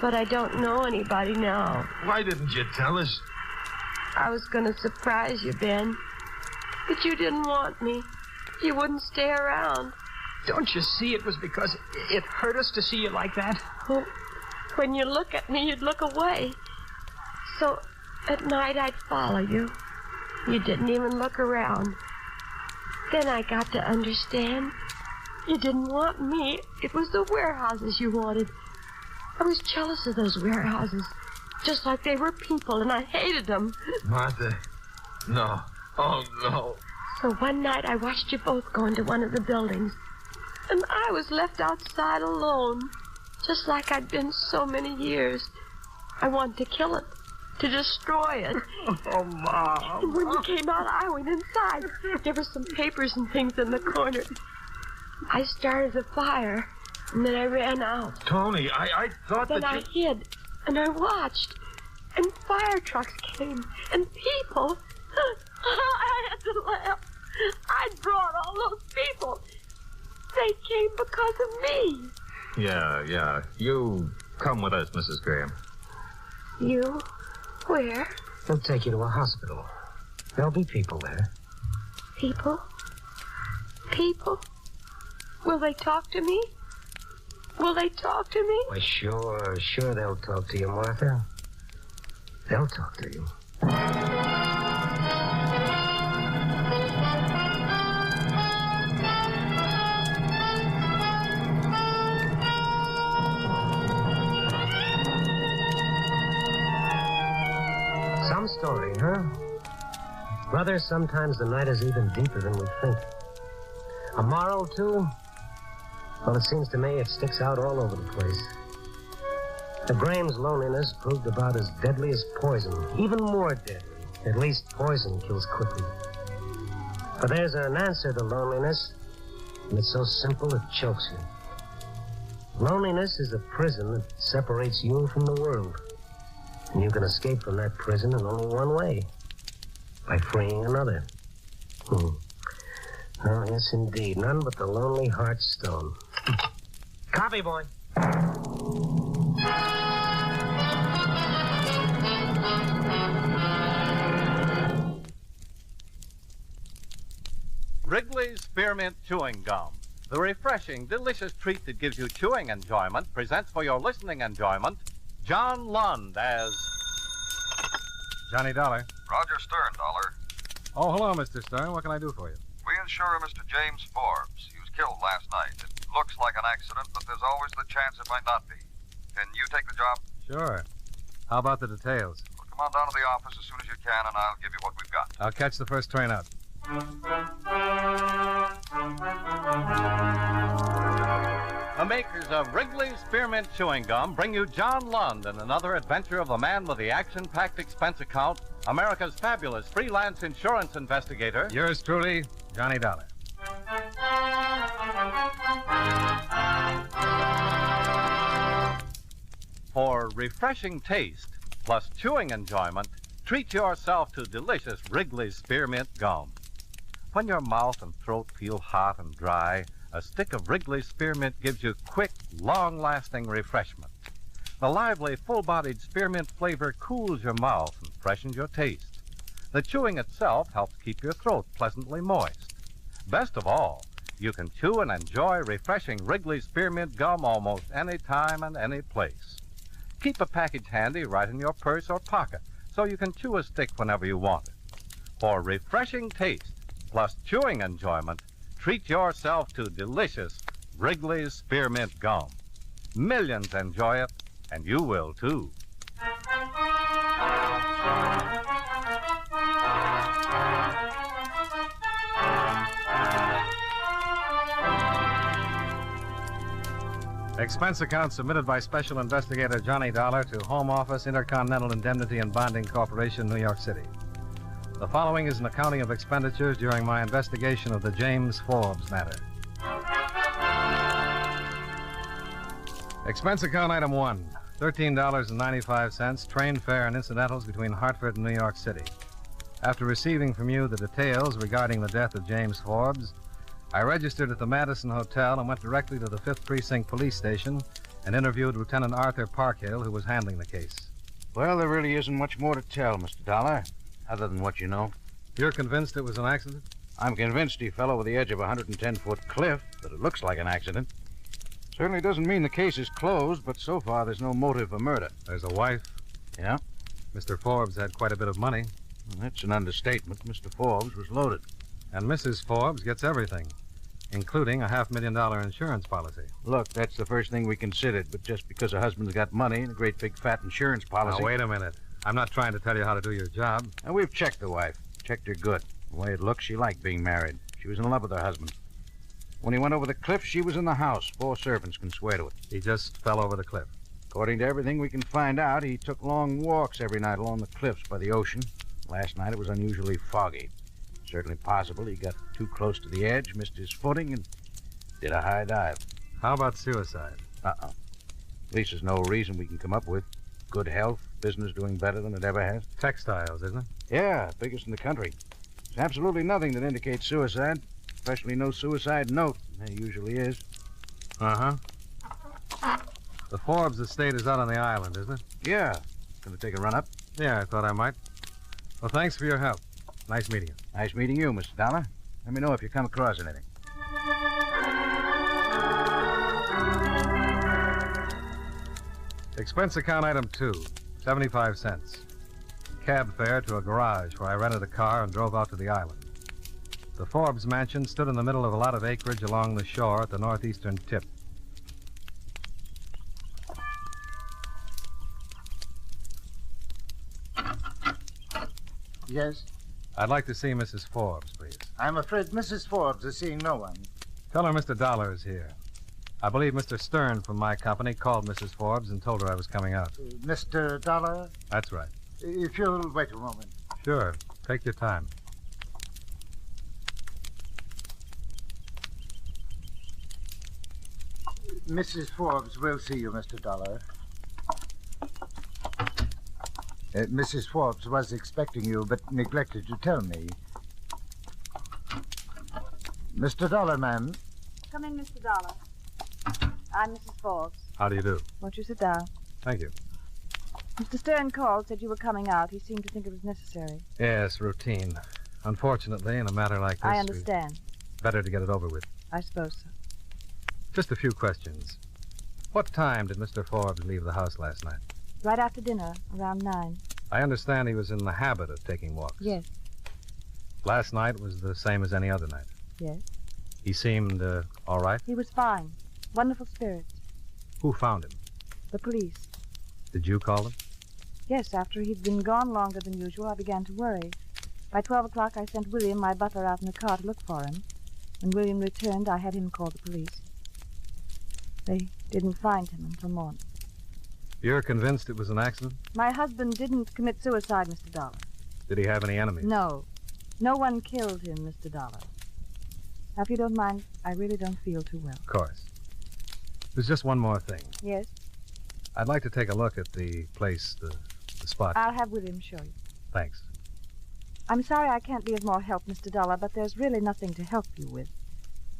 But I don't know anybody now. Why didn't you tell us? I was going to surprise you, Ben. But you didn't want me. You wouldn't stay around. Don't you see it was because it hurt us to see you like that? Well, when you look at me, you'd look away. So at night, I'd follow you. You didn't even look around. Then I got to understand. You didn't want me. It was the warehouses you wanted. I was jealous of those warehouses. Just like they were people, and I hated them. Martha, no. Oh, no. So one night, I watched you both go into one of the buildings. And I was left outside alone. Just like I'd been so many years. I wanted to kill it. To destroy it. Oh, Mom. And when you came out, I went inside. There were some papers and things in the corner. I started the fire, and then I ran out. Tony, I thought then that I hid, and I watched. And fire trucks came, and people. I had to laugh. I brought all those people. They came because of me. Yeah. You come with us, Mrs. Graham. You? Where? They'll take you to a hospital. There'll be people there. People? People? Will they talk to me? Will they talk to me? Why, sure they'll talk to you, Martha. They'll talk to you. Some story, huh? Brother, sometimes the night is even deeper than we think. A moral, too? Well, it seems to me it sticks out all over the place. The Graham's loneliness proved about as deadly as poison, even more deadly. At least poison kills quickly. But there's an answer to loneliness, and it's so simple it chokes you. Loneliness is a prison that separates you from the world. And you can escape from that prison in only one way. By freeing another. Oh, yes, indeed. None but the lonely heart stone. Coffee, boy. Wrigley's Spearmint Chewing Gum. The refreshing, delicious treat that gives you chewing enjoyment presents for your listening enjoyment John Lund as Johnny Dollar. Roger Stern, Dollar. Oh, hello, Mr. Stern. What can I do for you? We insure Mr. James Forbes. He was killed last night. It looks like an accident, but there's always the chance it might not be. Can you take the job? Sure. How about the details? Well, come on down to the office as soon as you can, and I'll give you what we've got. I'll catch the first train out. The makers of Wrigley's Spearmint Chewing Gum bring you John Lund and another adventure of the man with the action-packed expense account, America's fabulous freelance insurance investigator. Yours truly, Johnny Dollar. For refreshing taste plus chewing enjoyment, treat yourself to delicious Wrigley's Spearmint Gum. When your mouth and throat feel hot and dry, a stick of Wrigley's Spearmint gives you quick, long-lasting refreshment. The lively, full-bodied spearmint flavor cools your mouth and freshens your taste. The chewing itself helps keep your throat pleasantly moist. Best of all, you can chew and enjoy refreshing Wrigley's spearmint gum almost any time and any place. Keep a package handy right in your purse or pocket so you can chew a stick whenever you want it. For refreshing taste plus chewing enjoyment, treat yourself to delicious Wrigley's spearmint gum. Millions enjoy it, and you will too. Expense account submitted by Special Investigator Johnny Dollar to Home Office, Intercontinental Indemnity and Bonding Corporation, New York City. The following is an accounting of expenditures during my investigation of the James Forbes matter. Expense account item 1, $13.95, train fare and incidentals between Hartford and New York City. After receiving from you the details regarding the death of James Forbes, I registered at the Madison Hotel and went directly to the 5th Precinct Police Station and interviewed Lieutenant Arthur Parkhill, who was handling the case. Well, there really isn't much more to tell, Mr. Dollar, other than what you know. You're convinced it was an accident? I'm convinced he fell over the edge of a 110-foot cliff, but it looks like an accident. Certainly doesn't mean the case is closed, but so far there's no motive for murder. There's a wife. Yeah? Mr. Forbes had quite a bit of money. Well, that's an understatement. Mr. Forbes was loaded. And Mrs. Forbes gets everything, including a $500,000 insurance policy. Look, that's the first thing we considered, but just because a husband's got money and a great big fat insurance policy... Now, wait a minute. I'm not trying to tell you how to do your job. And we've checked the wife. Checked her good. The way it looks, she liked being married. She was in love with her husband. When he went over the cliff, she was in the house. 4 servants can swear to it. He just fell over the cliff. According to everything we can find out, he took long walks every night along the cliffs by the ocean. Last night it was unusually foggy. Certainly possible he got too close to the edge, missed his footing, and did a high dive. How about suicide? At least there's no reason we can come up with. Good health, business doing better than it ever has. Textiles, isn't it? Yeah, biggest in the country. There's absolutely nothing that indicates suicide, especially no suicide note. There usually is. Uh-huh. The Forbes estate is out on the island, isn't it? Yeah. Gonna take a run up? Yeah, I thought I might. Well, thanks for your help. Nice meeting you. Nice meeting you, Mr. Dollar. Let me know if you come across anything. Expense account item 2, 75 cents. Cab fare to a garage where I rented a car and drove out to the island. The Forbes mansion stood in the middle of a lot of acreage along the shore at the northeastern tip. Yes? I'd like to see Mrs. Forbes, please. I'm afraid Mrs. Forbes is seeing no one. Tell her Mr. Dollar is here. I believe Mr. Stern from my company called Mrs. Forbes and told her I was coming out. Mr. Dollar? That's right. If you'll wait a moment. Sure. Take your time. Mrs. Forbes will see you, Mr. Dollar. Mrs. Forbes was expecting you, but neglected to tell me. Mr. Dollar, ma'am. Come in, Mr. Dollar. I'm Mrs. Forbes. How do you do? Won't you sit down? Thank you. Mr. Stern called, said you were coming out. He seemed to think it was necessary. Yes, routine. Unfortunately, in a matter like this... I understand. Better to get it over with. I suppose so. Just a few questions. What time did Mr. Forbes leave the house last night? Right after dinner, around 9. I understand he was in the habit of taking walks. Yes. Last night was the same as any other night. Yes. He seemed all right? He was fine. Wonderful spirits. Who found him? The police. Did you call them? Yes, after he'd been gone longer than usual, I began to worry. By 12 o'clock, I sent William, my butler, out in the car to look for him. When William returned, I had him call the police. They didn't find him until morning. You're convinced it was an accident? My husband didn't commit suicide, Mr. Dollar. Did he have any enemies? No. No one killed him, Mr. Dollar. Now, if you don't mind, I really don't feel too well. Of course. There's just one more thing. Yes? I'd like to take a look at the place, the spot. I'll have William show you. Thanks. I'm sorry I can't be of more help, Mr. Dollar, but there's really nothing to help you with.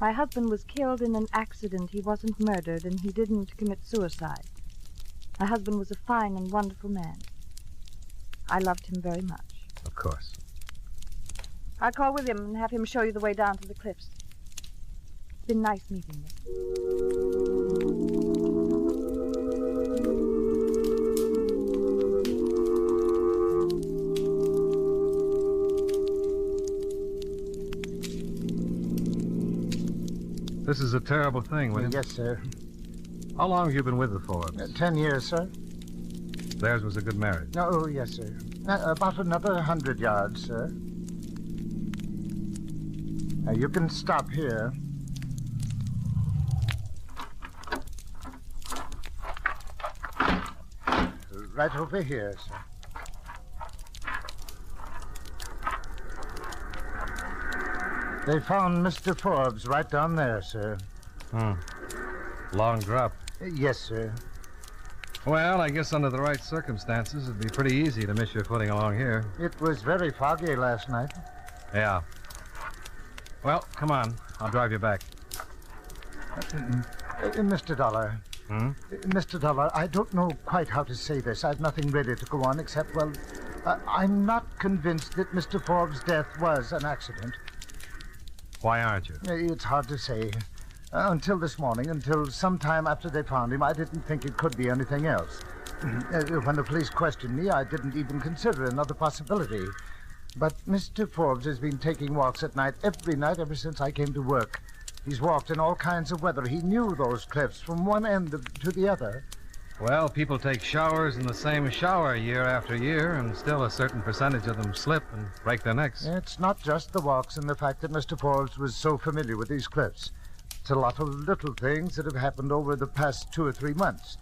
My husband was killed in an accident. He wasn't murdered, and he didn't commit suicide. My husband was a fine and wonderful man. I loved him very much. Of course. I'll call William and have him show you the way down to the cliffs. It's been nice meeting you. This is a terrible thing, William. Yes, sir. How long have you been with the Forbes? 10 years, sir. Theirs was a good marriage. Oh, yes, sir. About another 100 yards, sir. Now, you can stop here. Right over here, sir. They found Mr. Forbes right down there, sir. Long drop. Yes, sir. Well, I guess under the right circumstances, it'd be pretty easy to miss your footing along here. It was very foggy last night. Yeah. Well, come on. I'll drive you back. Mr. Dollar. Mr. Dollar, I don't know quite how to say this. I've nothing ready to go on except, well, I'm not convinced that Mr. Forbes' death was an accident. Why aren't you? It's hard to say. Until this morning, until sometime after they found him, I didn't think it could be anything else. When the police questioned me, I didn't even consider another possibility. But Mr. Forbes has been taking walks at night every night ever since I came to work. He's walked in all kinds of weather. He knew those cliffs from one end to the other. Well, people take showers in the same shower year after year, and still a certain percentage of them slip and break their necks. It's not just the walks and the fact that Mr. Forbes was so familiar with these cliffs. It's a lot of little things that have happened over the past 2 or 3 months.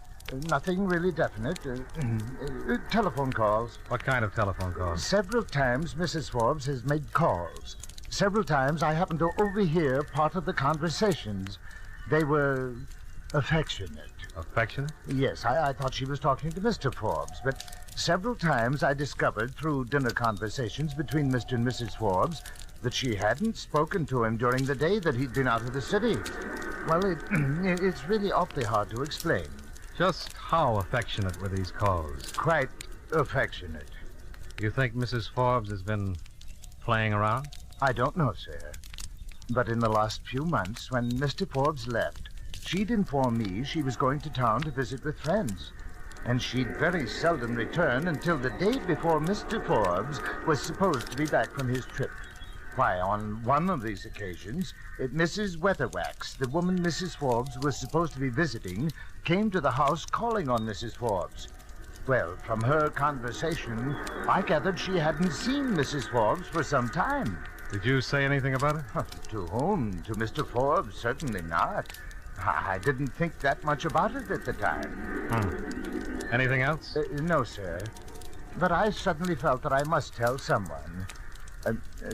Nothing really definite. Telephone calls. What kind of telephone calls? Several times Mrs. Forbes has made calls. Several times I happened to overhear part of the conversations. They were affectionate. Affectionate? Yes, I thought she was talking to Mr. Forbes, but several times I discovered through dinner conversations between Mr. and Mrs. Forbes that she hadn't spoken to him during the day that he'd been out of the city. Well, it's really awfully hard to explain. Just how affectionate were these calls? Quite affectionate. You think Mrs. Forbes has been playing around? I don't know, sir. But in the last few months, when Mr. Forbes left, she'd informed me she was going to town to visit with friends. And she'd very seldom return until the day before Mr. Forbes was supposed to be back from his trip. Why, on one of these occasions, Mrs. Weatherwax, the woman Mrs. Forbes was supposed to be visiting, came to the house calling on Mrs. Forbes. Well, from her conversation, I gathered she hadn't seen Mrs. Forbes for some time. Did you say anything about it? To whom? To Mr. Forbes? Certainly not. I didn't think that much about it at the time. Anything else? No, sir. But I suddenly felt that I must tell someone.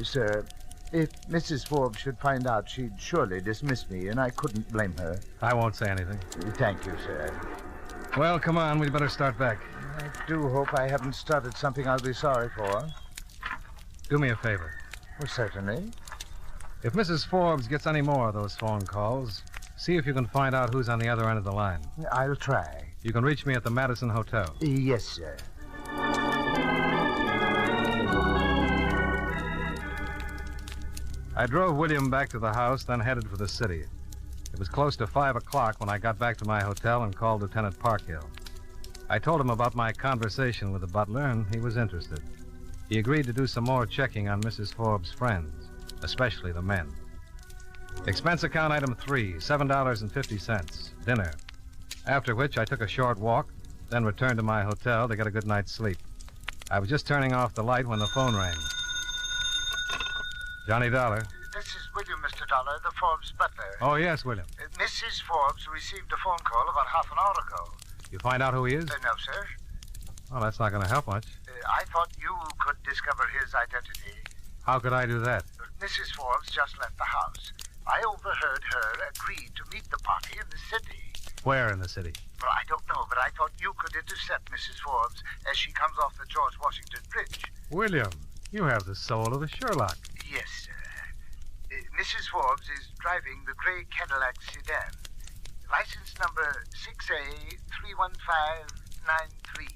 Sir, if Mrs. Forbes should find out, she'd surely dismiss me, and I couldn't blame her. I won't say anything. Thank you, sir. Well, come on. We'd better start back. I do hope I haven't started something I'll be sorry for. Do me a favor. Well, certainly. If Mrs. Forbes gets any more of those phone calls, see if you can find out who's on the other end of the line. I'll try. You can reach me at the Madison Hotel. Yes, sir. I drove William back to the house, then headed for the city. It was close to 5 o'clock when I got back to my hotel and called Lieutenant Parkhill. I told him about my conversation with the butler, and he was interested. He agreed to do some more checking on Mrs. Forbes' friends, especially the men. Expense account item 3, $7.50, dinner. After which I took a short walk, then returned to my hotel to get a good night's sleep. I was just turning off the light when the phone rang. Johnny Dollar. This is William, Mr. Dollar, the Forbes butler. Oh, yes, William. Mrs. Forbes received a phone call about half an hour ago. You find out who he is? No, sir. Well, that's not going to help much. I thought you could discover his identity. How could I do that? Mrs. Forbes just left the house. I overheard her agree to meet the party in the city. Where in the city? Well, I don't know, but I thought you could intercept Mrs. Forbes as she comes off the George Washington Bridge. William, you have the soul of a Sherlock. Yes, sir. Mrs. Forbes is driving the gray Cadillac sedan. License number 6A315 693.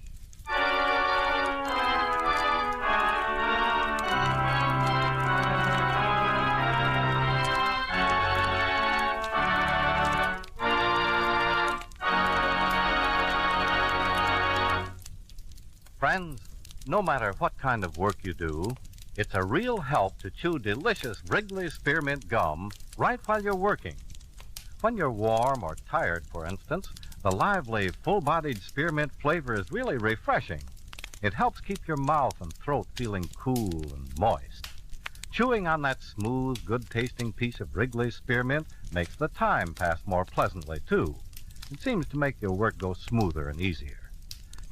Friends, no matter what kind of work you do, it's a real help to chew delicious Wrigley's Spearmint Gum right while you're working. When you're warm or tired, for instance, the lively, full-bodied spearmint flavor is really refreshing. It helps keep your mouth and throat feeling cool and moist. Chewing on that smooth, good-tasting piece of Wrigley's Spearmint makes the time pass more pleasantly, too. It seems to make your work go smoother and easier.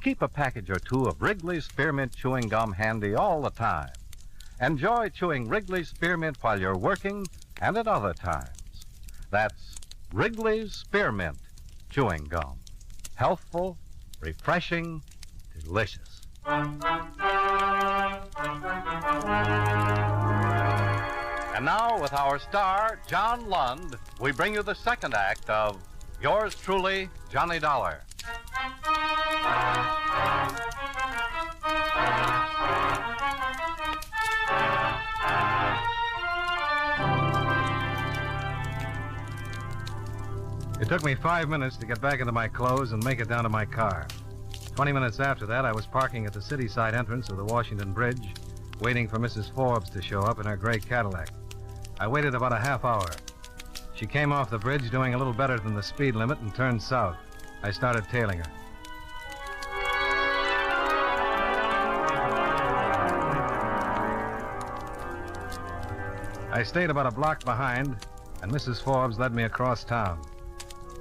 Keep a package or two of Wrigley's Spearmint Chewing Gum handy all the time. Enjoy chewing Wrigley's Spearmint while you're working and at other times. That's Wrigley's Spearmint Chewing Gum. Healthful, refreshing, delicious. And now, with our star, John Lund, we bring you the second act of Yours Truly, Johnny Dollar. It took me 5 minutes to get back into my clothes and make it down to my car. 20 minutes after that, I was parking at the city side entrance of the Washington Bridge, waiting for Mrs. Forbes to show up in her gray Cadillac. I waited about a half hour. She came off the bridge doing a little better than the speed limit and turned south. I started tailing her. I stayed about a block behind, and Mrs. Forbes led me across town.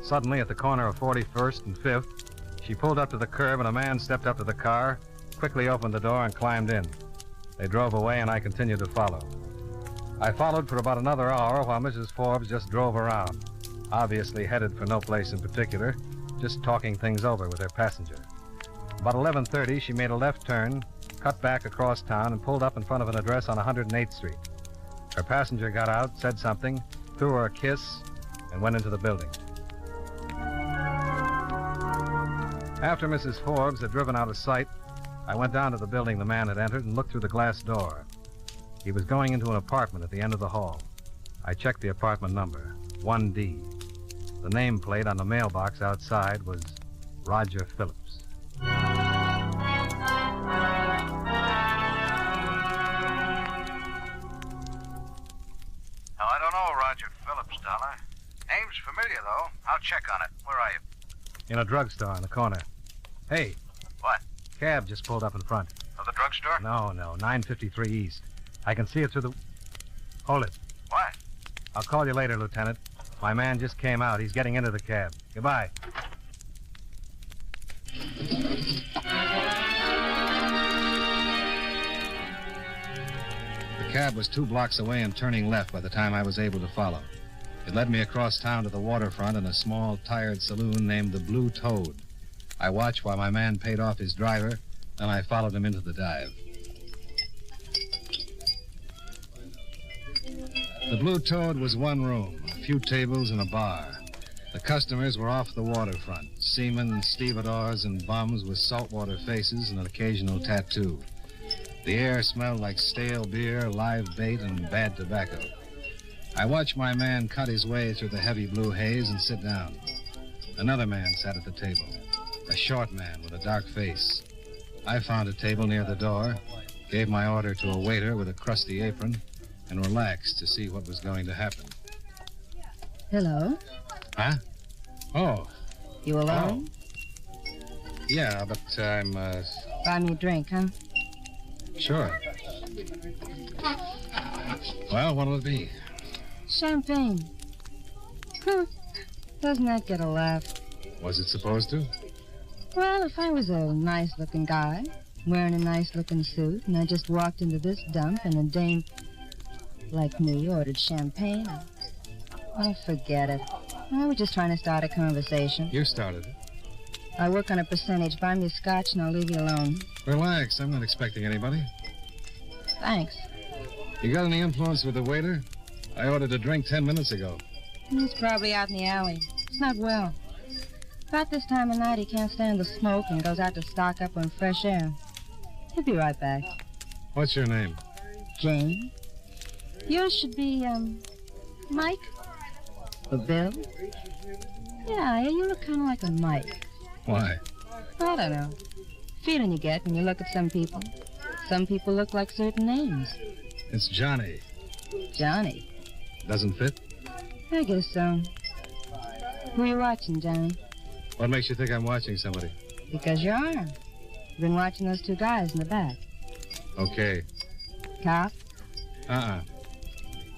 Suddenly, at the corner of 41st and 5th, she pulled up to the curb and a man stepped up to the car, quickly opened the door and climbed in. They drove away and I continued to follow. I followed for about another hour while Mrs. Forbes just drove around, obviously headed for no place in particular, just talking things over with her passenger. About 11:30, she made a left turn, cut back across town, and pulled up in front of an address on 108th Street. Her passenger got out, said something, threw her a kiss, and went into the building. After Mrs. Forbes had driven out of sight, I went down to the building the man had entered and looked through the glass door. He was going into an apartment at the end of the hall. I checked the apartment number, 1D. The nameplate on the mailbox outside was Roger Phillips. Now, I don't know Roger Phillips, Dollar. Name's familiar, though. I'll check on it. Where are you? In a drugstore in the corner. Hey. What? Cab just pulled up in front. Of the drugstore? No, 953 East. I can see it through the... Hold it. What? I'll call you later, Lieutenant. My man just came out. He's getting into the cab. Goodbye. The cab was 2 blocks away and turning left by the time I was able to follow. It led me across town to the waterfront in a small, tired saloon named the Blue Toad. I watched while my man paid off his driver, then I followed him into the dive. The Blue Toad was one room, a few tables and a bar. The customers were off the waterfront, seamen, stevedores, and bums with saltwater faces and an occasional tattoo. The air smelled like stale beer, live bait, and bad tobacco. I watched my man cut his way through the heavy blue haze and sit down. Another man sat at the table, a short man with a dark face. I found a table near the door, gave my order to a waiter with a crusty apron, and relaxed to see what was going to happen. Hello? Huh? Oh. You alone? Yeah, but I'm, Buy me a drink, huh? Sure. Well, what'll it be? Champagne. Huh. Doesn't that get a laugh? Was it supposed to? Well, if I was a nice-looking guy, wearing a nice-looking suit, and I just walked into this dump and a dame like me ordered champagne, oh, forget it. I was just trying to start a conversation. You started it. I work on a percentage. Buy me a scotch and I'll leave you alone. Relax. I'm not expecting anybody. Thanks. You got any influence with the waiter? I ordered a drink 10 minutes ago. He's probably out in the alley. It's not well. About this time of night, he can't stand the smoke and goes out to stock up on fresh air. He'll be right back. What's your name? Jane. Yours should be, Mike? Or Bill? Yeah, you look kind of like a Mike. Why? I don't know. Feeling you get when you look at some people. Some people look like certain names. It's Johnny. Johnny? Doesn't fit? I guess so. Who are you watching, Johnny? What makes you think I'm watching somebody? Because you are. You've been watching those two guys in the back. Okay. Cop? Uh-uh.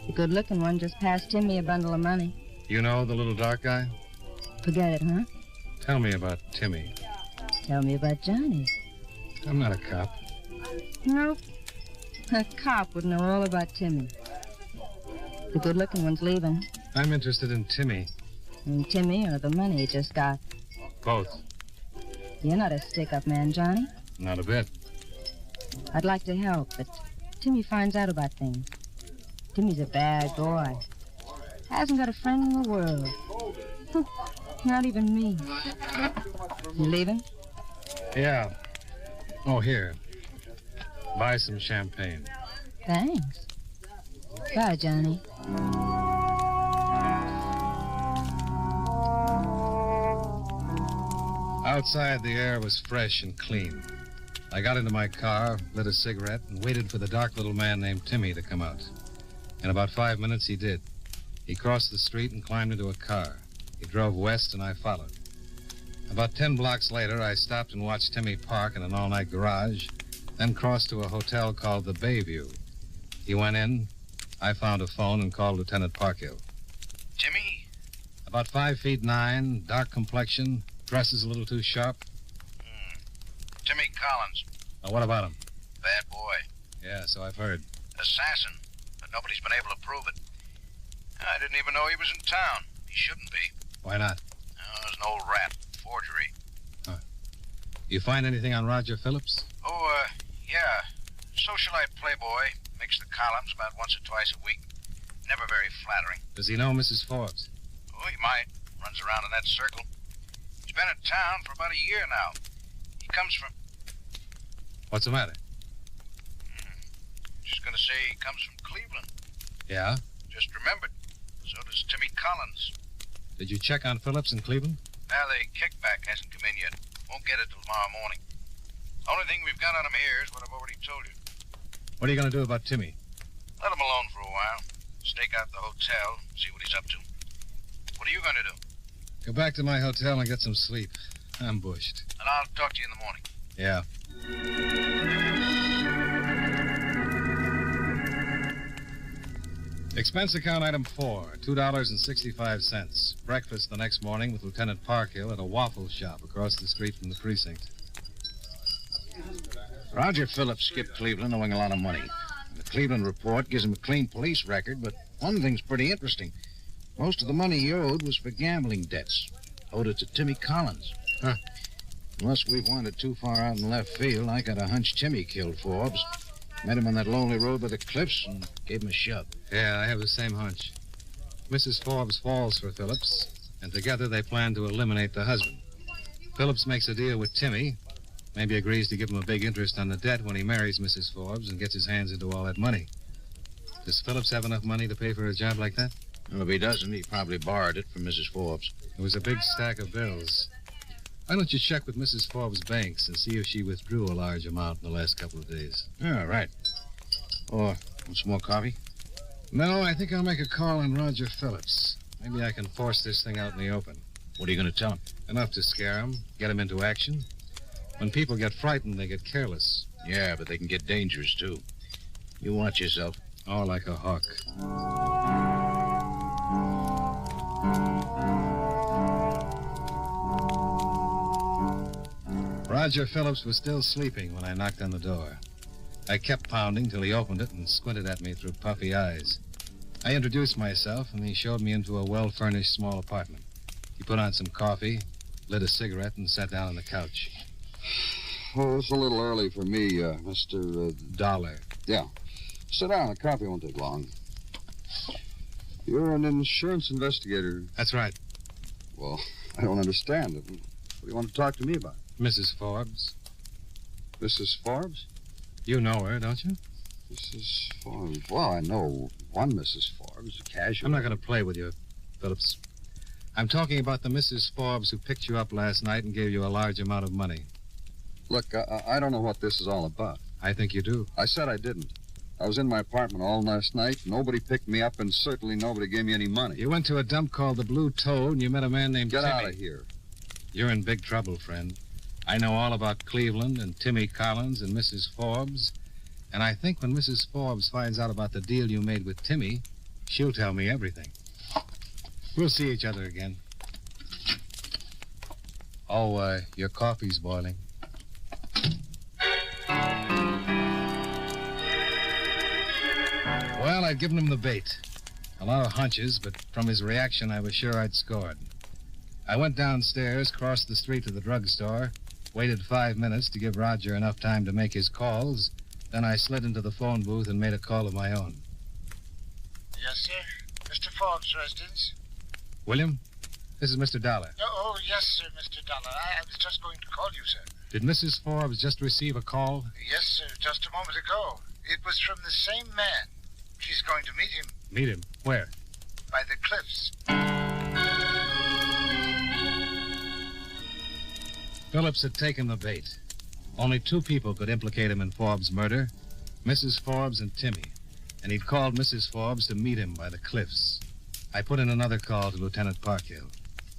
The good-looking one just passed Timmy a bundle of money. You know the little dark guy? Forget it, huh? Tell me about Timmy. Tell me about Johnny. I'm not a cop. Nope. A cop would know all about Timmy. The good-looking one's leaving. I'm interested in Timmy. And Timmy or the money he just got? Both. You're not a stick-up man, Johnny. Not a bit. I'd like to help, but Timmy finds out about things. Timmy's a bad boy. Hasn't got a friend in the world. Not even me. You leaving? Yeah. Oh, here. Buy some champagne. Thanks. Bye, Johnny. Outside, the air was fresh and clean. I got into my car, lit a cigarette, and waited for the dark little man named Timmy to come out. In about 5 minutes, he did. He crossed the street and climbed into a car. He drove west, and I followed. About 10 blocks later, I stopped and watched Timmy park in an all-night garage, then crossed to a hotel called the Bayview. He went in. I found a phone and called Lieutenant Parkhill. Timmy? About 5'9", dark complexion, dresses a little too sharp. Timmy Collins. Oh, what about him? Bad boy. Yeah, so I've heard. Assassin. But nobody's been able to prove it. I didn't even know he was in town. He shouldn't be. Why not? Oh, there's an old rat. Forgery. Huh. You find anything on Roger Phillips? Oh, yeah. Socialite playboy. Makes the columns about once or twice a week. Never very flattering. Does he know Mrs. Forbes? Oh, he might. Runs around in that circle. He's been in town for about a year now. He comes from... What's the matter? Just gonna say he comes from Cleveland. Yeah? Just remembered. So does Timmy Collins. Did you check on Phillips in Cleveland? Now, the kickback hasn't come in yet. Won't get it till tomorrow morning. Only thing we've got on him here is what I've already told you. What are you going to do about Timmy? Let him alone for a while. Stake out the hotel, see what he's up to. What are you going to do? Go back to my hotel and get some sleep. I'm bushed. And I'll talk to you in the morning. Yeah. Expense account item 4, $2.65. Breakfast the next morning with Lieutenant Parkhill at a waffle shop across the street from the precinct. Roger Phillips skipped Cleveland owing a lot of money. The Cleveland report gives him a clean police record, but one thing's pretty interesting. Most of the money he owed was for gambling debts. Owed it to Timmy Collins. Huh. Unless we've wandered too far out in left field, I got a hunch Timmy killed Forbes. Met him on that lonely road by the cliffs and gave him a shove. Yeah, I have the same hunch. Mrs. Forbes falls for Phillips, and together they plan to eliminate the husband. Phillips makes a deal with Timmy, maybe agrees to give him a big interest on the debt when he marries Mrs. Forbes and gets his hands into all that money. Does Phillips have enough money to pay for a job like that? Well, if he doesn't, he probably borrowed it from Mrs. Forbes. It was a big stack of bills. Why don't you check with Mrs. Forbes' banks and see if she withdrew a large amount in the last couple of days? Yeah, right. Or, want some more coffee? No, I think I'll make a call on Roger Phillips. Maybe I can force this thing out in the open. What are you going to tell him? Enough to scare him, get him into action. When people get frightened, they get careless. Yeah, but they can get dangerous, too. You watch yourself. Oh, like a hawk. Roger Phillips was still sleeping when I knocked on the door. I kept pounding till he opened it and squinted at me through puffy eyes. I introduced myself, and he showed me into a well-furnished small apartment. He put on some coffee, lit a cigarette, and sat down on the couch. Oh, it's a little early for me, Mr. Dollar. Yeah. Sit down. The coffee won't take long. You're an insurance investigator. That's right. Well, I don't understand. What do you want to talk to me about? Mrs. Forbes. Mrs. Forbes? You know her, don't you? Mrs. Forbes. Well, I know one Mrs. Forbes, a casual. I'm not going to play with you, Phillips. I'm talking about the Mrs. Forbes who picked you up last night and gave you a large amount of money. Look, I don't know what this is all about. I think you do. I said I didn't. I was in my apartment all last night. Nobody picked me up, and certainly nobody gave me any money. You went to a dump called the Blue Toad, and you met a man named Timmy. Get out of here. You're in big trouble, friend. I know all about Cleveland and Timmy Collins and Mrs. Forbes, and I think when Mrs. Forbes finds out about the deal you made with Timmy, she'll tell me everything. We'll see each other again. Oh, your coffee's boiling. Well, I'd given him the bait. A lot of hunches, but from his reaction, I was sure I'd scored. I went downstairs, crossed the street to the drugstore, waited 5 minutes to give Roger enough time to make his calls. Then I slid into the phone booth and made a call of my own. Yes, sir. Mr. Forbes' residence. William, this is Mr. Dollar. Oh, yes, sir, Mr. Dollar. I was just going to call you, sir. Did Mrs. Forbes just receive a call? Yes, sir, just a moment ago. It was from the same man. She's going to meet him. Meet him? Where? By the cliffs. Phillips had taken the bait. Only 2 people could implicate him in Forbes' murder, Mrs. Forbes and Timmy. And he'd called Mrs. Forbes to meet him by the cliffs. I put in another call to Lieutenant Parkhill.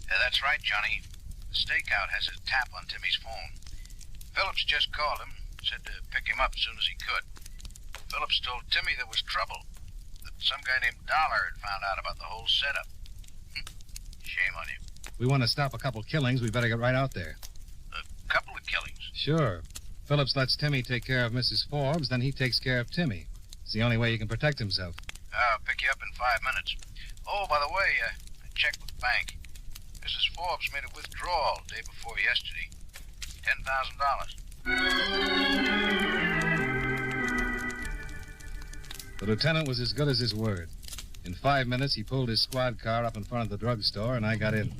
That's right, Johnny. The stakeout has a tap on Timmy's phone. Phillips just called him, said to pick him up as soon as he could. Phillips told Timmy there was trouble, that some guy named Dollar had found out about the whole setup. Shame on him. We want to stop a couple killings. We better get right out there. A couple of killings? Sure. Phillips lets Timmy take care of Mrs. Forbes, then he takes care of Timmy. It's the only way he can protect himself. I'll pick you up in 5 minutes. Oh, by the way, I checked with the bank. Mrs. Forbes made a withdrawal day before yesterday. $10,000. The lieutenant was as good as his word. In 5 minutes, he pulled his squad car up in front of the drugstore, and I got in.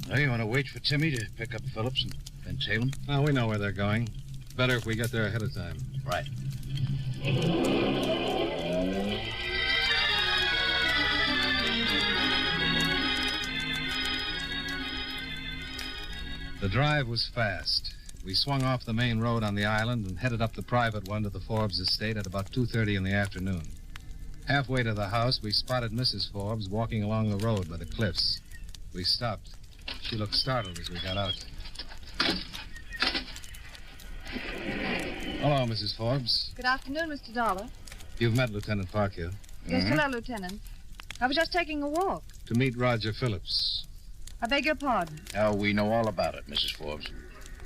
Now, you want to wait for Timmy to pick up Phillips and then tail him? Now, we know where they're going. Better if we get there ahead of time. Right. The drive was fast. We swung off the main road on the island and headed up the private one to the Forbes estate at about 2:30 in the afternoon. Halfway to the house, we spotted Mrs. Forbes walking along the road by the cliffs. We stopped. She looked startled as we got out. Hello, Mrs. Forbes. Good afternoon, Mr. Dollar. You've met Lieutenant Parkhill. Yes, hello, Lieutenant. I was just taking a walk. To meet Roger Phillips. I beg your pardon. Oh, we know all about it, Mrs. Forbes.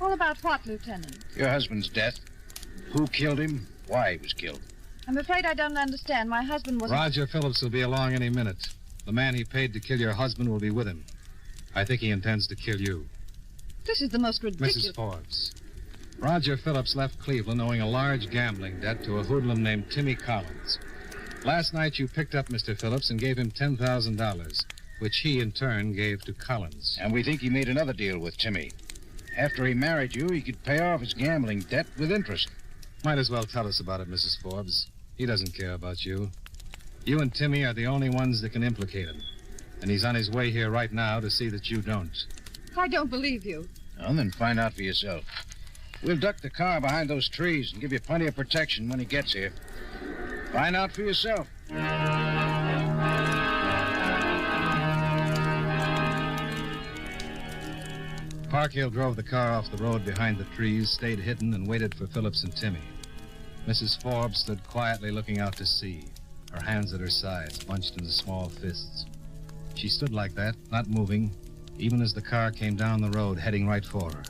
All about what, Lieutenant? Your husband's death. Who killed him? Why he was killed. I'm afraid I don't understand. My husband was... Roger Phillips will be along any minute. The man he paid to kill your husband will be with him. I think he intends to kill you. This is the most ridiculous... Mrs. Forbes. Roger Phillips left Cleveland owing a large gambling debt to a hoodlum named Timmy Collins. Last night you picked up Mr. Phillips and gave him $10,000, which he in turn gave to Collins. And we think he made another deal with Timmy. After he married you, he could pay off his gambling debt with interest. Might as well tell us about it, Mrs. Forbes. He doesn't care about you. You and Timmy are the only ones that can implicate him. And he's on his way here right now to see that you don't. I don't believe you. Well, then find out for yourself. We'll duck the car behind those trees and give you plenty of protection when he gets here. Find out for yourself. Parkhill drove the car off the road behind the trees, stayed hidden, and waited for Phillips and Timmy. Mrs. Forbes stood quietly looking out to sea, her hands at her sides, bunched into small fists. She stood like that, not moving, even as the car came down the road, heading right for her.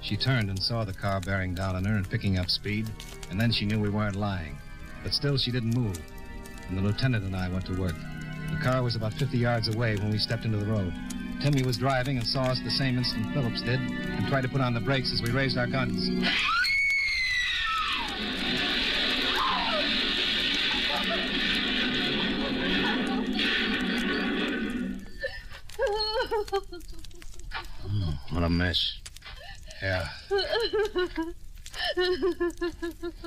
She turned and saw the car bearing down on her and picking up speed, and then she knew we weren't lying. But still, she didn't move, and the lieutenant and I went to work. The car was about 50 yards away when we stepped into the road. Timmy was driving and saw us the same instant Phillips did and tried to put on the brakes as we raised our guns. What a mess. Yeah.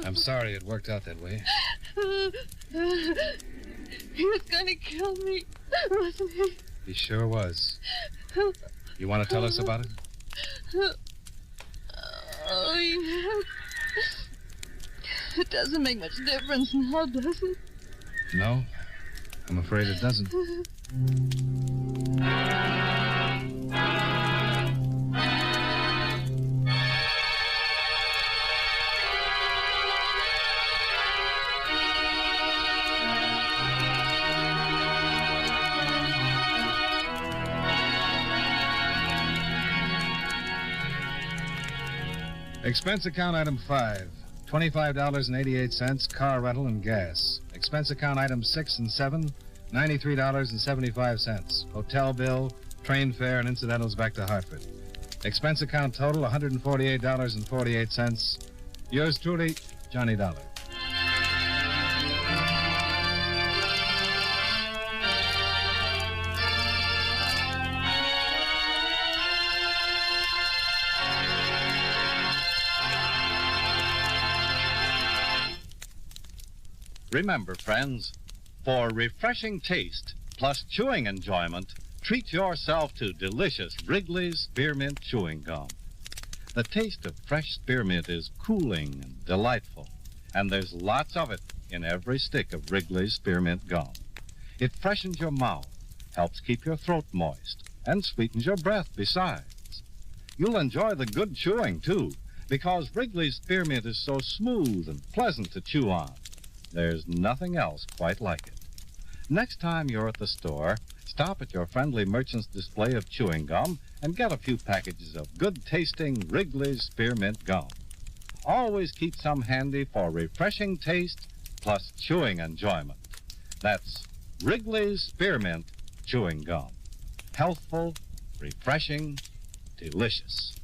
I'm sorry it worked out that way. He was going to kill me, wasn't he? He sure was. You want to tell us about it? Oh, yes. It doesn't make much difference now, does it? No, I'm afraid it doesn't. Expense account item 5, $25.88, car rental and gas. Expense account items 6 and 7, $93.75, hotel bill, train fare, and incidentals back to Hartford. Expense account total $148.48. Yours truly, Johnny Dollar. Remember, friends, for refreshing taste plus chewing enjoyment, treat yourself to delicious Wrigley's Spearmint Chewing Gum. The taste of fresh spearmint is cooling and delightful, and there's lots of it in every stick of Wrigley's Spearmint Gum. It freshens your mouth, helps keep your throat moist, and sweetens your breath besides. You'll enjoy the good chewing, too, because Wrigley's Spearmint is so smooth and pleasant to chew on. There's nothing else quite like it. Next time you're at the store, stop at your friendly merchant's display of chewing gum and get a few packages of good-tasting Wrigley's Spearmint Gum. Always keep some handy for refreshing taste plus chewing enjoyment. That's Wrigley's Spearmint Chewing Gum. Healthful, refreshing, delicious.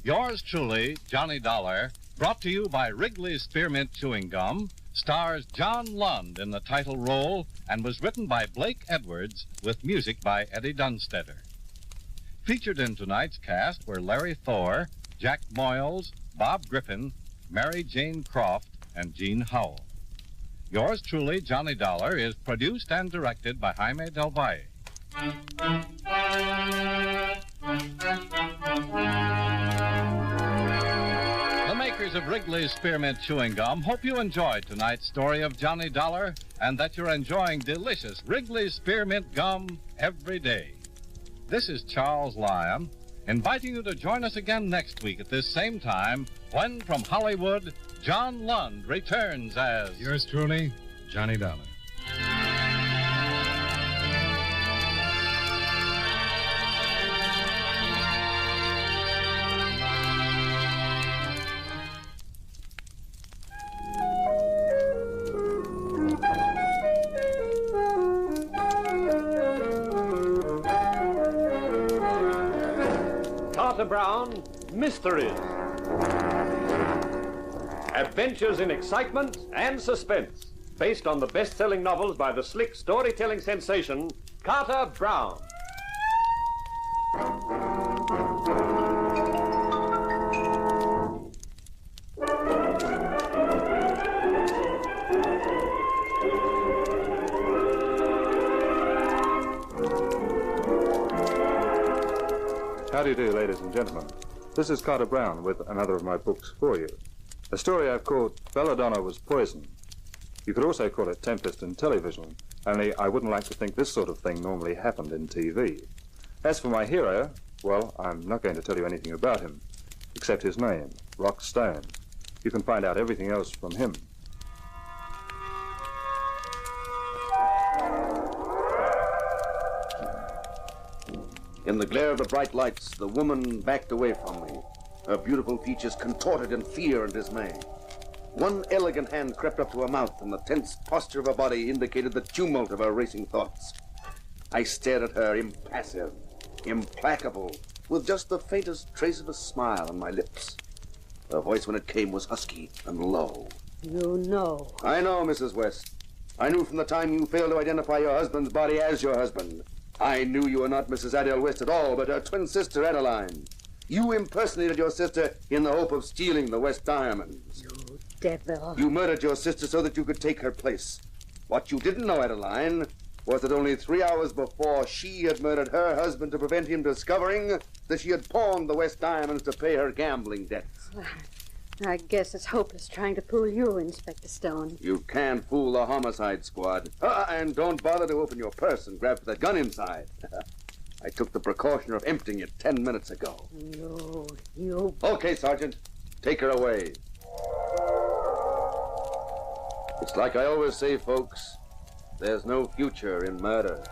Yours truly, Johnny Dollar, brought to you by Wrigley's Spearmint Chewing Gum, stars John Lund in the title role and was written by Blake Edwards with music by Eddie Dunstetter. Featured in tonight's cast were Larry Thor, Jack Moyles, Bob Griffin, Mary Jane Croft, and Gene Howell. Yours truly, Johnny Dollar, is produced and directed by Jaime Del Valle. The makers of Wrigley's Spearmint Chewing Gum hope you enjoyed tonight's story of Johnny Dollar and that you're enjoying delicious Wrigley's Spearmint Gum every day. This is Charles Lyon, inviting you to join us again next week at this same time when, from Hollywood, John Lund returns as... Yours truly, Johnny Dollar. Carter Brown, Mysteries. Adventures in excitement and suspense, based on the best-selling novels by the slick storytelling sensation, Carter Brown. How do you do, ladies and gentlemen? This is Carter Brown with another of my books for you. A story I've called Belladonna Was Poison. You could also call it Tempest in Television, only I wouldn't like to think this sort of thing normally happened in TV. As for my hero, well, I'm not going to tell you anything about him, except his name, Rock Stone. You can find out everything else from him. In the glare of the bright lights, the woman backed away from me, her beautiful features contorted in fear and dismay. One elegant hand crept up to her mouth, and the tense posture of her body indicated the tumult of her racing thoughts. I stared at her, impassive, implacable, with just the faintest trace of a smile on my lips. Her voice when it came was husky and low. You know. I know, Mrs. West. I knew from the time you failed to identify your husband's body as your husband. I knew you were not Mrs. Adele West at all, but her twin sister, Adeline. You impersonated your sister in the hope of stealing the West diamonds. You devil. You murdered your sister so that you could take her place. What you didn't know, Adeline, was that only 3 hours before she had murdered her husband to prevent him discovering that she had pawned the West diamonds to pay her gambling debts. I guess it's hopeless trying to fool you, Inspector Stone. You can't fool the homicide squad. And don't bother to open your purse and grab for that gun inside. I took the precaution of emptying it 10 minutes ago. You... Okay, Sergeant. Take her away. It's like I always say, folks. There's no future in murder.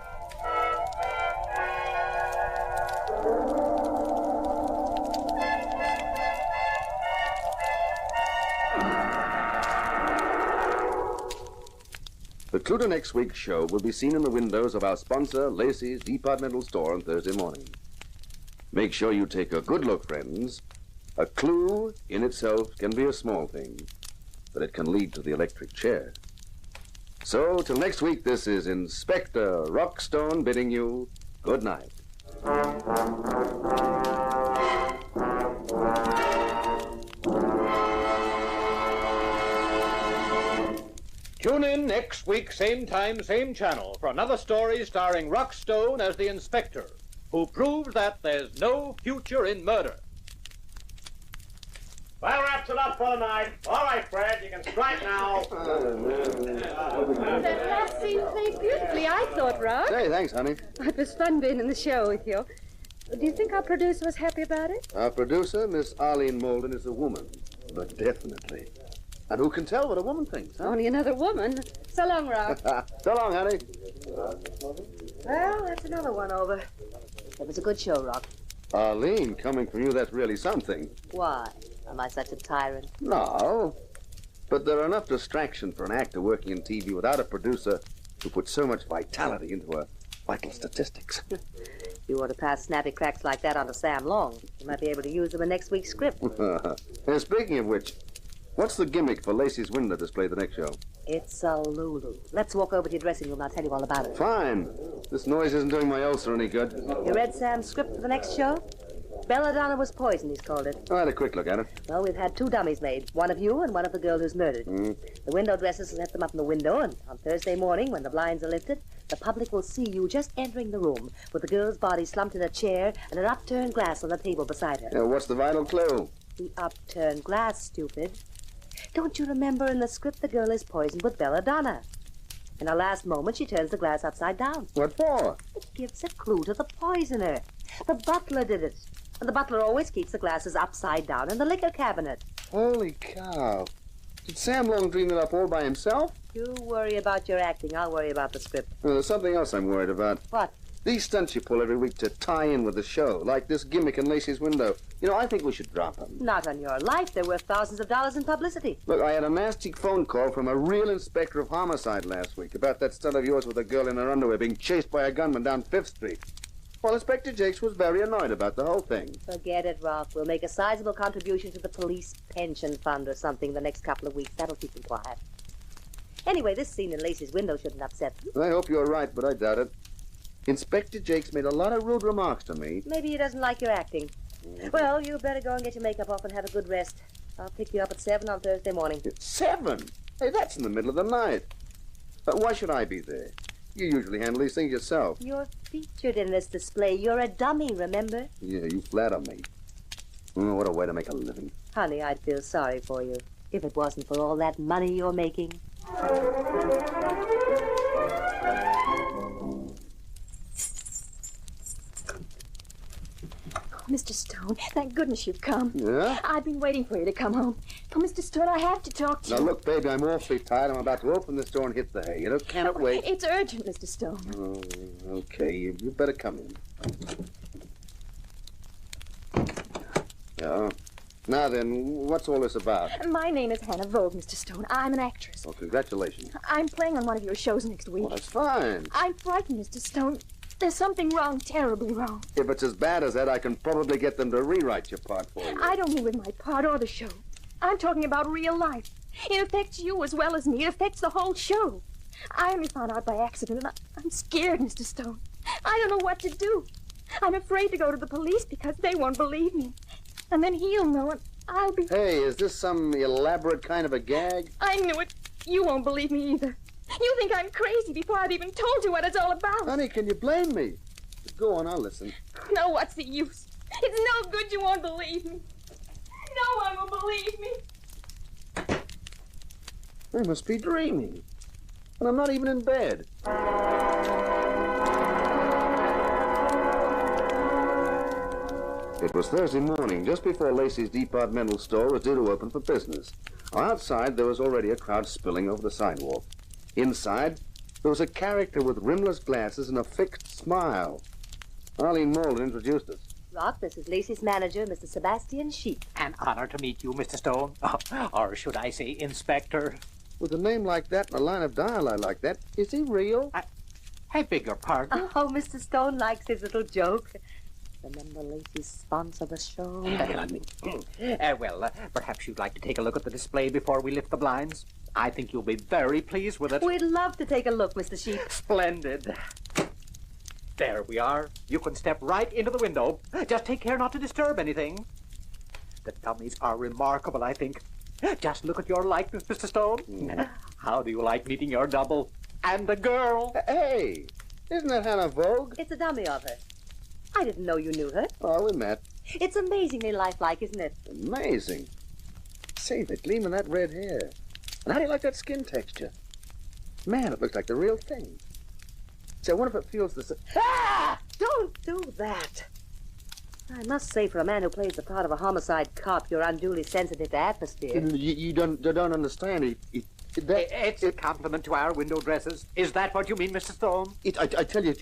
The clue to next week's show will be seen in the windows of our sponsor, Lacey's departmental store on Thursday morning. Make sure you take a good look, friends. A clue in itself can be a small thing, but it can lead to the electric chair. So, till next week, this is Inspector Rockstone bidding you good night. Tune in next week, same time, same channel, for another story starring Rockstone as the inspector, who proves that there's no future in murder. Well, wraps it up for the night. All right, Fred, you can strike now. That last scene played beautifully, I thought, Rock. Hey, thanks, honey. It was fun being in the show with you. Do you think our producer was happy about it? Our producer, Miss Arlene Molden, is a woman, but definitely. And who can tell what a woman thinks, huh? Only another woman. So long, Rock. So long, honey. Well, that's another one over. It was a good show, Rock. Arlene, coming from you, that's really something. Why? Am I such a tyrant? No. But there are enough distractions for an actor working in TV without a producer who puts so much vitality into her vital statistics. You ought to pass snappy cracks like that on to Sam Long. You might be able to use them in next week's script. And speaking of which, what's the gimmick for Lacey's window display the next show? It's a Lulu. Let's walk over to your dressing room and I'll tell you all about it. Fine. This noise isn't doing my ulcer any good. You read Sam's script for the next show? Belladonna was poisoned, he's called it. I had a quick look at it. Well, we've had 2 dummies made. One of you and one of the girl who's murdered. The window dressers will set them up in the window, and on Thursday morning, when the blinds are lifted, the public will see you just entering the room with the girl's body slumped in a chair and an upturned glass on the table beside her. What's the vital clue? The upturned glass, stupid. Don't you remember in the script the girl is poisoned with belladonna? In her last moment, she turns the glass upside down. What for? It gives a clue to the poisoner. The butler did it. And the butler always keeps the glasses upside down in the liquor cabinet. Holy cow. Did Sam Long dream it up all by himself? You worry about your acting. I'll worry about the script. Well, there's something else I'm worried about. What? These stunts you pull every week to tie in with the show, like this gimmick in Lacey's window. You know, I think we should drop them. Not on your life. They're worth thousands of dollars in publicity. Look, I had a nasty phone call from a real inspector of homicide last week about that stunt of yours with a girl in her underwear being chased by a gunman down 5th Street. Well, Inspector Jakes was very annoyed about the whole thing. Forget it, Rock. We'll make a sizable contribution to the police pension fund or something the next couple of weeks. That'll keep them quiet. Anyway, this scene in Lacey's window shouldn't upset them. I hope you're right, but I doubt it. Inspector Jakes made a lot of rude remarks to me. Maybe he doesn't like your acting. Well, you better go and get your makeup off and have a good rest. I'll pick you up at 7 on Thursday morning. 7? Hey, that's in the middle of the night. Why should I be there? You usually handle these things yourself. You're featured in this display. You're a dummy, remember? Yeah, you flatter me. Oh, what a way to make a living. Honey, I'd feel sorry for you if it wasn't for all that money you're making. Mr. Stone, thank goodness you've come. Yeah? I've been waiting for you to come home. Oh, Mr. Stone, I have to talk to you. Now, look, baby, I'm awfully tired. I'm about to open this door and hit the hay. You know, can't wait. It's urgent, Mr. Stone. Oh, okay. You better come in. Yeah. Now then, what's all this about? My name is Hannah Vogue, Mr. Stone. I'm an actress. Well, congratulations. I'm playing on one of your shows next week. Well, that's fine. I'm frightened, Mr. Stone. There's something wrong, terribly wrong. If it's as bad as that, I can probably get them to rewrite your part for you. I don't mean with my part or the show. I'm talking about real life. It affects you as well as me. It affects the whole show. I only found out by accident, and I'm scared, Mr. Stone. I don't know what to do. I'm afraid to go to the police because they won't believe me. And then he'll know, and I'll be... Hey, is this some elaborate kind of a gag? I knew it. You won't believe me either. You think I'm crazy before I've even told you what it's all about. Honey, can you blame me? Go on, I'll listen. No, what's the use? It's no good. You won't believe me. No one will believe me. I must be dreaming. And I'm not even in bed. It was Thursday morning, just before Lacey's departmental store was due to open for business. Outside, there was already a crowd spilling over the sidewalk. Inside, there was a character with rimless glasses and a fixed smile. Arlene Molden introduced us. Rock, this is Lacey's manager, Mr. Sebastian Sheep. An honor to meet you, Mr. Stone. Or should I say, Inspector? With a name like that and a line of dialogue like that, is he real? I beg your pardon? Oh, Mr. Stone likes his little joke. Remember Lacey's sponsor the show? Well, perhaps you'd like to take a look at the display before we lift the blinds. I think you'll be very pleased with it. We'd love to take a look, Mr. Sheep. Splendid. There we are. You can step right into the window. Just take care not to disturb anything. The dummies are remarkable, I think. Just look at your likeness, Mr. Stone. How do you like meeting your double? And a girl. Hey, isn't that Hannah Vogue? It's a dummy of her. I didn't know you knew her. Oh, we met. It's amazingly lifelike, isn't it? Amazing. Say, the gleam of that red hair. And how do you like that skin texture? Man, it looks like the real thing. Say, I wonder if it feels the same. Ah! Don't do that. I must say, for a man who plays the part of a homicide cop, you're unduly sensitive to atmosphere. You don't understand. It's a compliment to our window dressers. Is that what you mean, Mr. Stone? I tell you,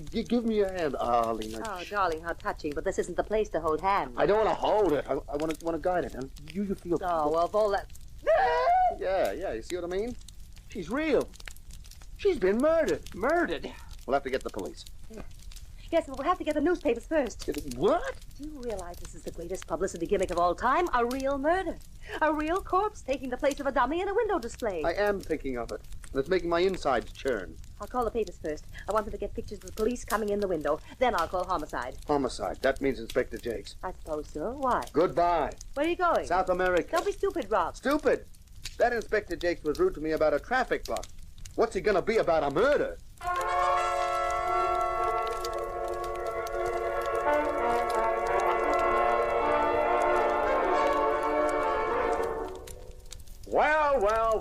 give me your hand, Arlene. Oh, darling, how touching. But this isn't the place to hold hands. I don't want to hold it. I want to guide it. And you feel... Oh, well, of all that... Yeah, you see what I mean? She's real. She's been murdered. Murdered? We'll have to get the police. Yes, but we'll have to get the newspapers first. What? Do you realize this is the greatest publicity gimmick of all time? A real murder. A real corpse taking the place of a dummy in a window display. I am thinking of it. And it's making my insides churn. I'll call the papers first. I want them to get pictures of the police coming in the window. Then I'll call homicide. Homicide. That means Inspector Jakes. I suppose so. Why? Goodbye. Where are you going? South America. Don't be stupid, Rob. Stupid? That Inspector Jakes was rude to me about a traffic block. What's he gonna be about a murder?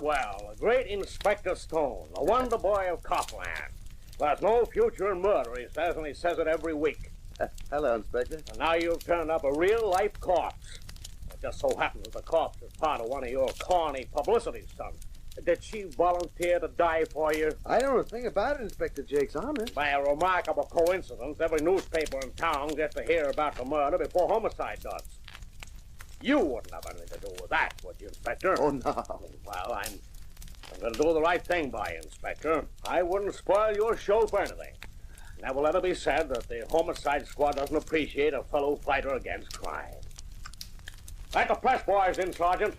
Well, a great Inspector Stone, a wonder boy of Copland. There's no future in murder, he says, and he says it every week. Hello, Inspector. And now you've turned up a real-life corpse. It just so happens that the corpse is part of one of your corny publicity stunts. Did she volunteer to die for you? I don't know a thing about it, Inspector Jakes, honest. By a remarkable coincidence, every newspaper in town gets to hear about the murder before homicide does. You wouldn't have anything to do with that, would you, Inspector? Oh, no. Well, I'm going to do the right thing by you, Inspector. I wouldn't spoil your show for anything. Never let it be said that the homicide squad doesn't appreciate a fellow fighter against crime. Let the press boys in, Sergeant.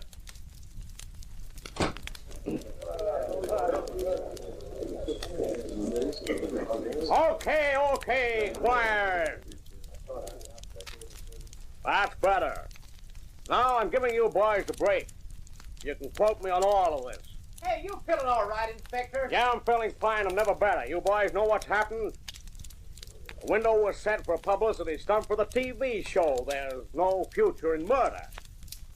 Okay, quiet. That's better. Now I'm giving you boys a break. You can quote me on all of this. Hey, you feeling all right, Inspector? Yeah, I'm feeling fine. I'm never better. You boys know what's happened? The window was set for a publicity stunt for the TV show. There's no future in murder.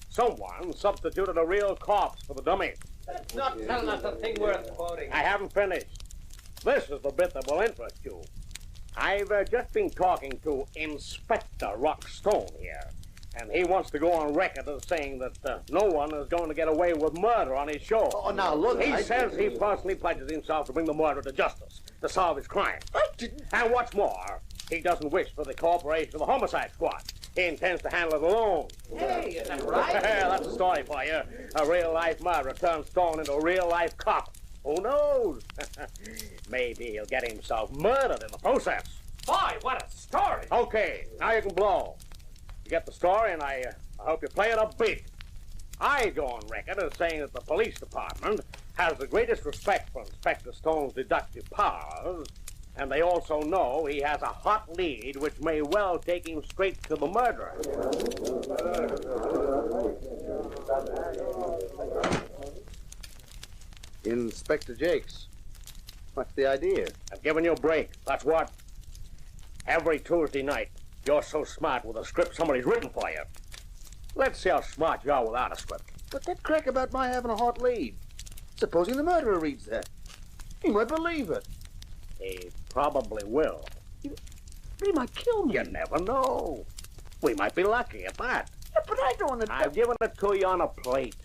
Someone substituted a real corpse for the dummy. That's not telling us a thing worth quoting. I haven't finished. This is the bit that will interest you. I've just been talking to Inspector Rock Stone here, and he wants to go on record as saying that no one is going to get away with murder on his show. Oh, now look. He says he personally pledges himself to bring the murderer to justice, to solve his crime. And what's more, he doesn't wish for the cooperation of the homicide squad. He intends to handle it alone. Hey, is that right? That's a story for you. A real-life murderer turns Stone into a real-life cop. Who knows? Maybe he'll get himself murdered in the process. Boy, what a story. Okay, now you can blow. You get the story, and I hope you play it up big. I go on record as saying that the police department has the greatest respect for Inspector Stone's deductive powers, and they also know he has a hot lead which may well take him straight to the murderer. Inspector Jakes, what's the idea? I've given you a break. That's what. Every Tuesday night, you're so smart with a script somebody's written for you. Let's see how smart you are without a script. But that crack about my having a hot lead. Supposing the murderer reads that. He might believe it. He probably will. He might kill me. You never know. We might be lucky at that. Yeah, but I don't want to... I've given it to you on a plate.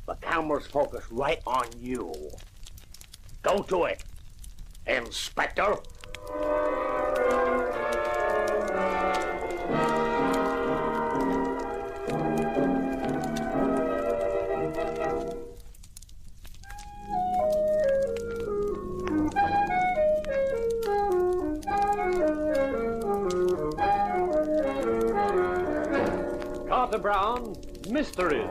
The camera's focused right on you. Go to it, Inspector. Carter Brown, Mysteries.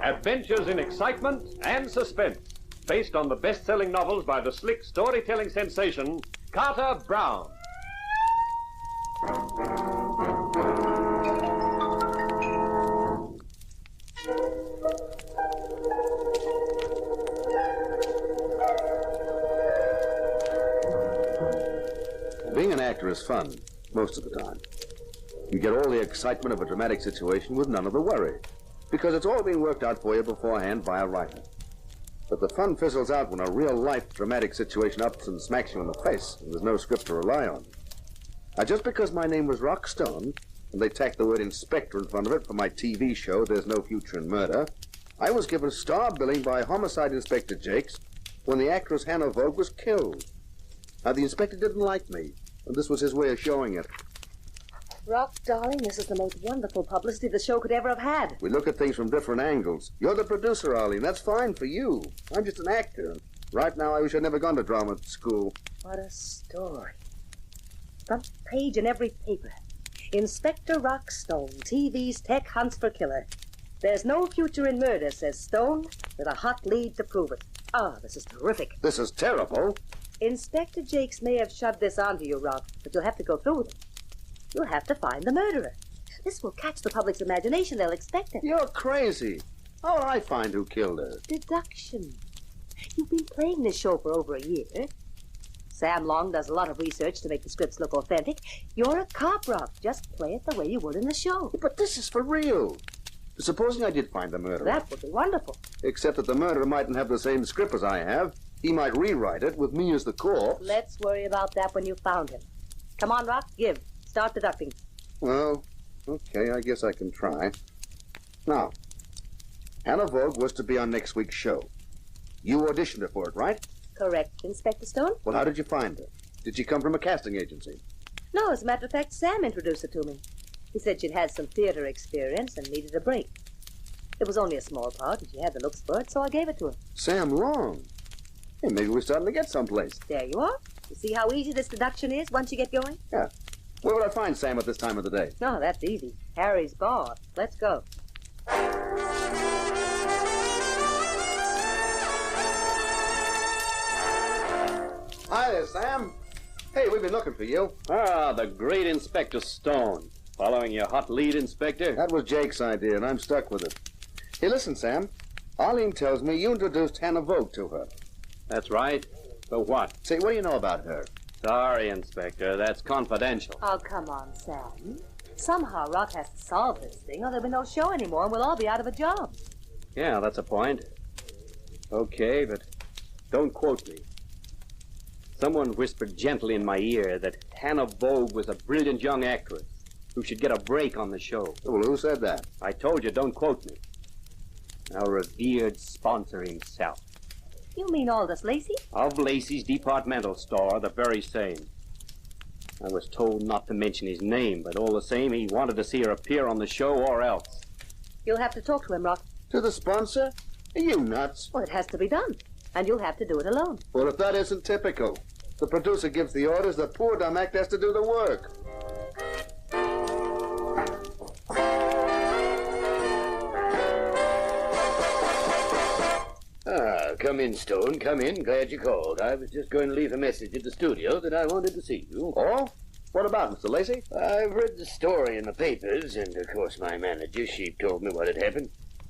Adventures in excitement and suspense, based on the best-selling novels by the slick storytelling sensation, Carter Brown. Being an actor is fun, most of the time. You get all the excitement of a dramatic situation with none of the worry, because it's all been worked out for you beforehand by a writer. But the fun fizzles out when a real-life dramatic situation ups and smacks you in the face, and there's no script to rely on. Now, just because my name was Rock Stone, and they tacked the word inspector in front of it for my TV show, There's No Future in Murder, I was given star billing by Homicide Inspector Jakes when the actress Hannah Vogue was killed. Now, the inspector didn't like me, and this was his way of showing it. Rock, darling, this is the most wonderful publicity the show could ever have had. We look at things from different angles. You're the producer, Arlene. That's fine for you. I'm just an actor. Right now, I wish I'd never gone to drama school. What a story. Front page in every paper. Inspector Rock Stone, TV's tech hunts for killer. There's no future in murder, says Stone, with a hot lead to prove it. Oh, this is terrific. This is terrible. Inspector Jakes may have shoved this onto you, Rock, but you'll have to go through with it. You'll have to find the murderer. This will catch the public's imagination. They'll expect it. You're crazy. How will I find who killed her? Deduction. You've been playing this show for over a year. Sam Long does a lot of research to make the scripts look authentic. You're a cop, Rock. Just play it the way you would in the show. But this is for real. Supposing I did find the murderer. That would be wonderful. Except that the murderer mightn't have the same script as I have. He might rewrite it with me as the corpse. Let's worry about that when you found him. Come on, Rock, give. Start deducting. Well, okay, I guess I can try. Now, Hannah Vogue was to be on next week's show. You auditioned her for it, right? Correct, Inspector Stone. Well, how did you find her? Did she come from a casting agency? No, as a matter of fact, Sam introduced her to me. He said she'd had some theater experience and needed a break. It was only a small part, and she had the looks for it, so I gave it to her. Sam Long. Hey, maybe we're starting to get someplace. There you are. You see how easy this deduction is once you get going? Yeah. Where would I find Sam at this time of the day? No, that's easy. Harry's bar. Let's go. Hi there, Sam. Hey, we've been looking for you. Ah, the great Inspector Stone. Following your hot lead, Inspector? That was Jake's idea, and I'm stuck with it. Hey, listen, Sam. Arlene tells me you introduced Hannah Vogue to her. That's right. But what? Say, what do you know about her? Sorry, Inspector. That's confidential. Oh, come on, Sam. Somehow Rock has to solve this thing, or there'll be no show anymore, and we'll all be out of a job. Yeah, that's a point. Okay, but don't quote me. Someone whispered gently in my ear that Hannah Vogue was a brilliant young actress who should get a break on the show. Well, who said that? I told you, don't quote me. Our revered sponsor himself. You mean Aldous Lacey? Of Lacey's departmental store, the very same. I was told not to mention his name, but all the same, he wanted to see her appear on the show or else. You'll have to talk to him, Rock. To the sponsor? Are you nuts? Well, it has to be done, and you'll have to do it alone. Well, if that isn't typical. The producer gives the orders, the poor dumb actor has to do the work. Come in, Stone. Come in. Glad you called. I was just going to leave a message at the studio that I wanted to see you. Oh? What about, Mr. Lacey? I've read the story in the papers, and of course my manager, she told me what had happened.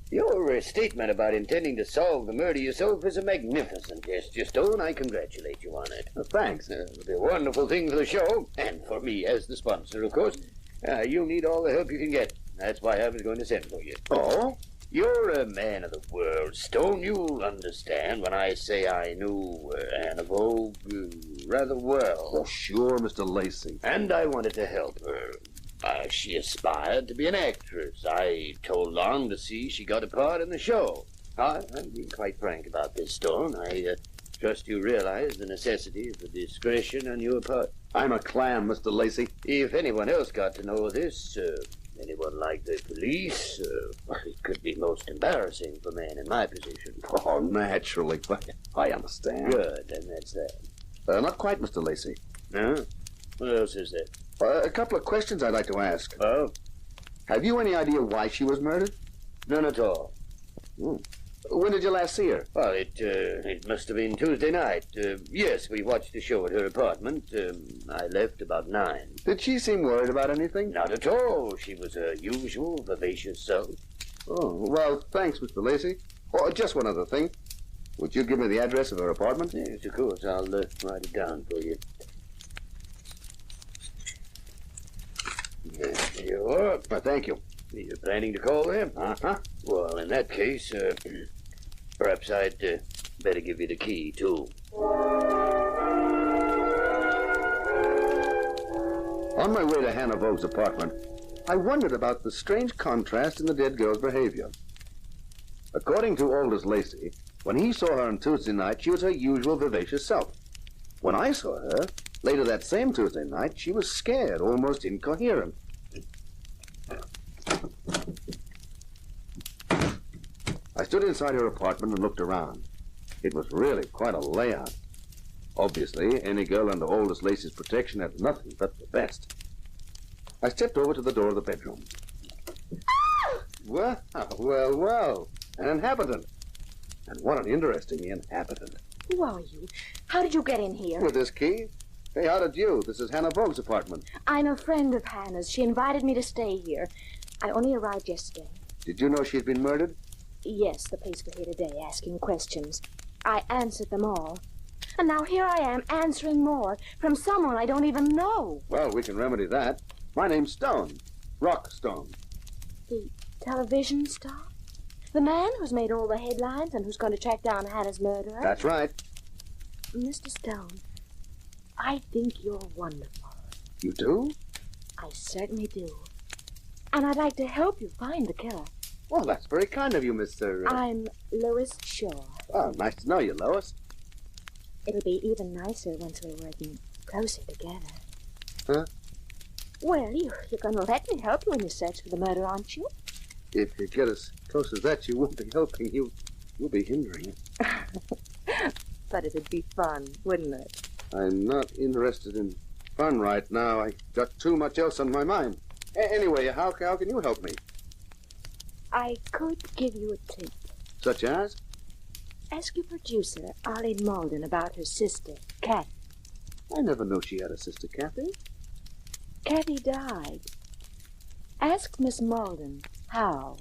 Your statement about intending to solve the murder yourself is a magnificent gesture, Stone. I congratulate you on it. Thanks. It'll be a wonderful thing for the show, and for me as the sponsor, of course. You'll need all the help you can get. That's why I was going to send for you. Oh? You're a man of the world, Stone. You'll understand when I say I knew Anna Vogue rather well. Oh, sure, Mr. Lacey. And I wanted to help her. She aspired to be an actress. I told Long to see she got a part in the show. I'm being quite frank about this, Stone. I trust you realize the necessity for discretion on your part. I'm a clam, Mr. Lacey. If anyone else got to know this, anyone like the police, it could be most embarrassing for a man in my position. Oh, naturally. I understand. Good, and that's that. Not quite, Mr. Lacey. No? What else is there? A couple of questions I'd like to ask. Oh? Have you any idea why she was murdered? None at all. When did you last see her? Well, it must have been Tuesday night. Yes, we watched the show at her apartment. I left about 9. Did she seem worried about anything? Not at all. She was her usual vivacious self. Oh, well, thanks, Mr. Lacey. Oh, just one other thing. Would you give me the address of her apartment? Yes, of course. I'll write it down for you. There you are. Thank you. You're planning to call them? Uh-huh. Well, in that case, perhaps I'd better give you the key, too. On my way to Hannah Vogue's apartment, I wondered about the strange contrast in the dead girl's behavior. According to Aldous Lacey, when he saw her on Tuesday night, she was her usual vivacious self. When I saw her, later that same Tuesday night, she was scared, almost incoherent. I stood inside her apartment and looked around. It was really quite a layout. Obviously, any girl under Aldous Lacey's protection had nothing but the best. I stepped over to the door of the bedroom. Well, an inhabitant. And what an interesting inhabitant. Who are you? How did you get in here? With this key? Hey, how did you? This is Hannah Vogue's apartment. I'm a friend of Hannah's. She invited me to stay here. I only arrived yesterday. Did you know she had been murdered? Yes, the police were here today asking questions. I answered them all. And now here I am answering more from someone I don't even know. Well, we can remedy that. My name's Stone. Rock Stone. The television star? The man who's made all the headlines and who's going to track down Hannah's murderer? That's right. Mr. Stone, I think you're wonderful. You do? I certainly do. And I'd like to help you find the killer. Well, that's very kind of you, Mr. I'm Lois Shaw. Oh, nice to know you, Lois. It'll be even nicer once we're working closer together. Huh? Well, you're going to let me help you in your search for the murder, aren't you? If you get as close as that, you won't be helping. You'll be hindering it. But it'd be fun, wouldn't it? I'm not interested in fun right now. I got too much else on my mind. Anyway, how can you help me? I could give you a tip. Such as? Ask your producer, Arlene Malden, about her sister, Kathy. I never knew she had a sister, Kathy. Kathy died. Ask Miss Malden how.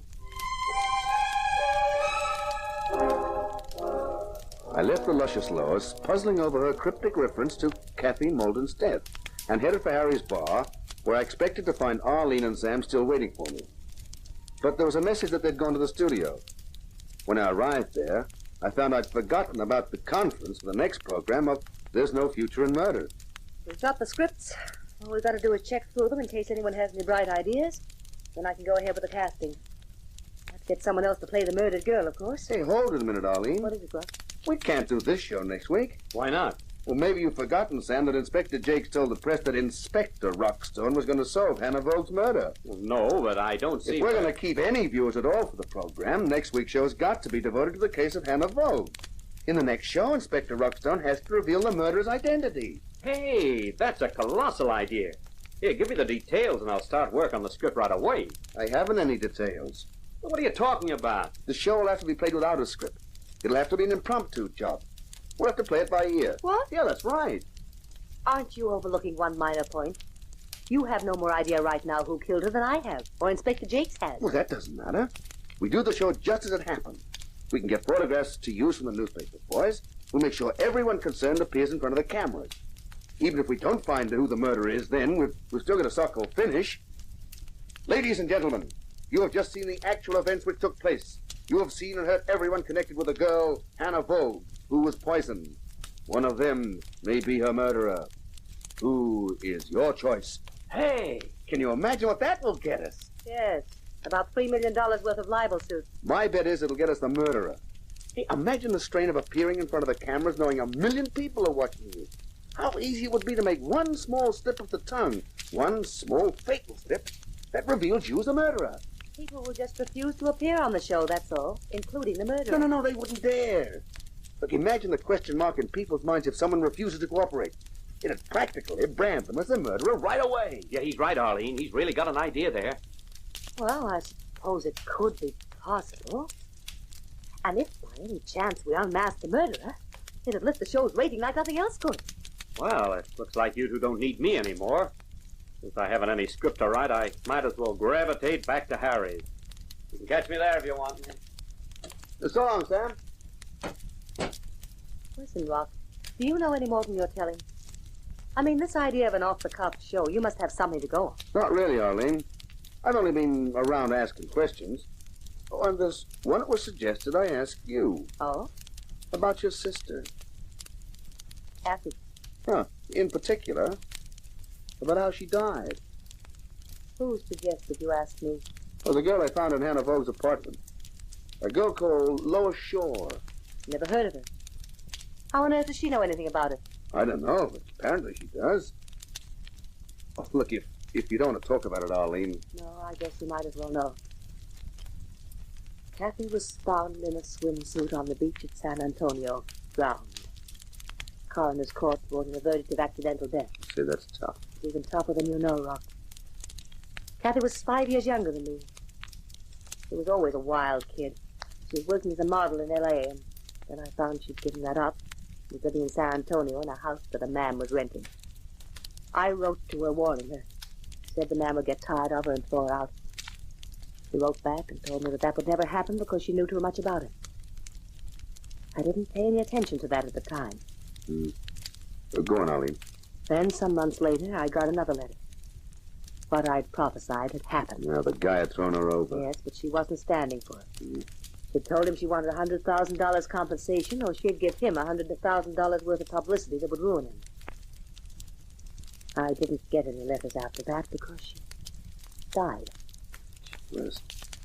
I left the luscious Lois puzzling over her cryptic reference to Kathy Malden's death and headed for Harry's bar, where I expected to find Arlene and Sam still waiting for me. But there was a message that they'd gone to the studio. When I arrived there, I found I'd forgotten about the conference for the next program of There's No Future in Murder. We've got the scripts. All we've got to do is check through them in case anyone has any bright ideas. Then I can go ahead with the casting. I have to get someone else to play the murdered girl, of course. Hey, hold it a minute, Arlene. What is it, Gruff? We can't do this show next week. Why not? Well, maybe you've forgotten, Sam, that Inspector Jakes told the press that Inspector Rockstone was going to solve Hannah Vogue's murder. Well, no, but I don't see... If we're going to keep any viewers at all for the program, next week's show has got to be devoted to the case of Hannah Vogue. In the next show, Inspector Rockstone has to reveal the murderer's identity. Hey, that's a colossal idea. Here, give me the details and I'll start work on the script right away. I haven't any details. Well, what are you talking about? The show will have to be played without a script. It'll have to be an impromptu job. We'll have to play it by ear. What? Yeah, that's right. Aren't you overlooking one minor point? You have no more idea right now who killed her than I have, or Inspector Jakes has. Well, that doesn't matter. We do the show just as it happened. We can get photographs to use from the newspaper, boys. We'll make sure everyone concerned appears in front of the cameras. Even if we don't find who the murderer is, then we've still got a sucker finish. Ladies and gentlemen, you have just seen the actual events which took place. You have seen and heard everyone connected with the girl, Hannah Vogue, who was poisoned. One of them may be her murderer. Who is your choice? Hey, can you imagine what that will get us? Yes, about $3 million worth of libel suits. My bet is it'll get us the murderer. Hey, imagine the strain of appearing in front of the cameras knowing 1 million people are watching you. How easy it would be to make one small slip of the tongue, one small fatal slip, that reveals you as the murderer. People will just refuse to appear on the show, that's all, including the murderer. No, they wouldn't dare. Look, imagine the question mark in people's minds if someone refuses to cooperate. It'd practically brand them as the murderer right away. Yeah, he's right, Arlene. He's really got an idea there. Well, I suppose it could be possible. And if by any chance we unmasked the murderer, it'd lift the show's rating like nothing else could. Well, it looks like you two don't need me anymore. Since I haven't any script to write, I might as well gravitate back to Harry's. You can catch me there if you want me. So long, Sam. Listen, Rock, do you know any more than you're telling? I mean, this idea of an off-the-cuff show, you must have something to go on. Not really, Arlene. I've only been around asking questions. Oh, and there's one that was suggested I ask you. Oh? About your sister. Kathy. Huh. In particular, about how she died. Who suggested you ask me? Well, the girl I found in Hannah Vogue's apartment. A girl called Lois Shore. Never heard of her. How on earth does she know anything about it? I don't know, but apparently she does. Oh, look, if you don't want to talk about it, Arlene. No, I guess you might as well know. Kathy was found in a swimsuit on the beach at San Antonio, drowned. Coroner's court brought in a verdict of accidental death. See, that's tough. It's even tougher than you know, Rock. Kathy was 5 years younger than me. She was always a wild kid. She was working as a model in L.A., and then I found she'd given that up. She was living in San Antonio in a house that a man was renting. I wrote to her warning her. Said the man would get tired of her and throw her out. She wrote back and told me that would never happen because she knew too much about it. I didn't pay any attention to that at the time. Go on, Arlene. Then, some months later, I got another letter. What I'd prophesied had happened. Now, the guy had thrown her over. Yes, but she wasn't standing for it. She told him she wanted $100,000 compensation, or she'd give him $100,000 worth of publicity that would ruin him. I didn't get any letters after that because she died. Yes.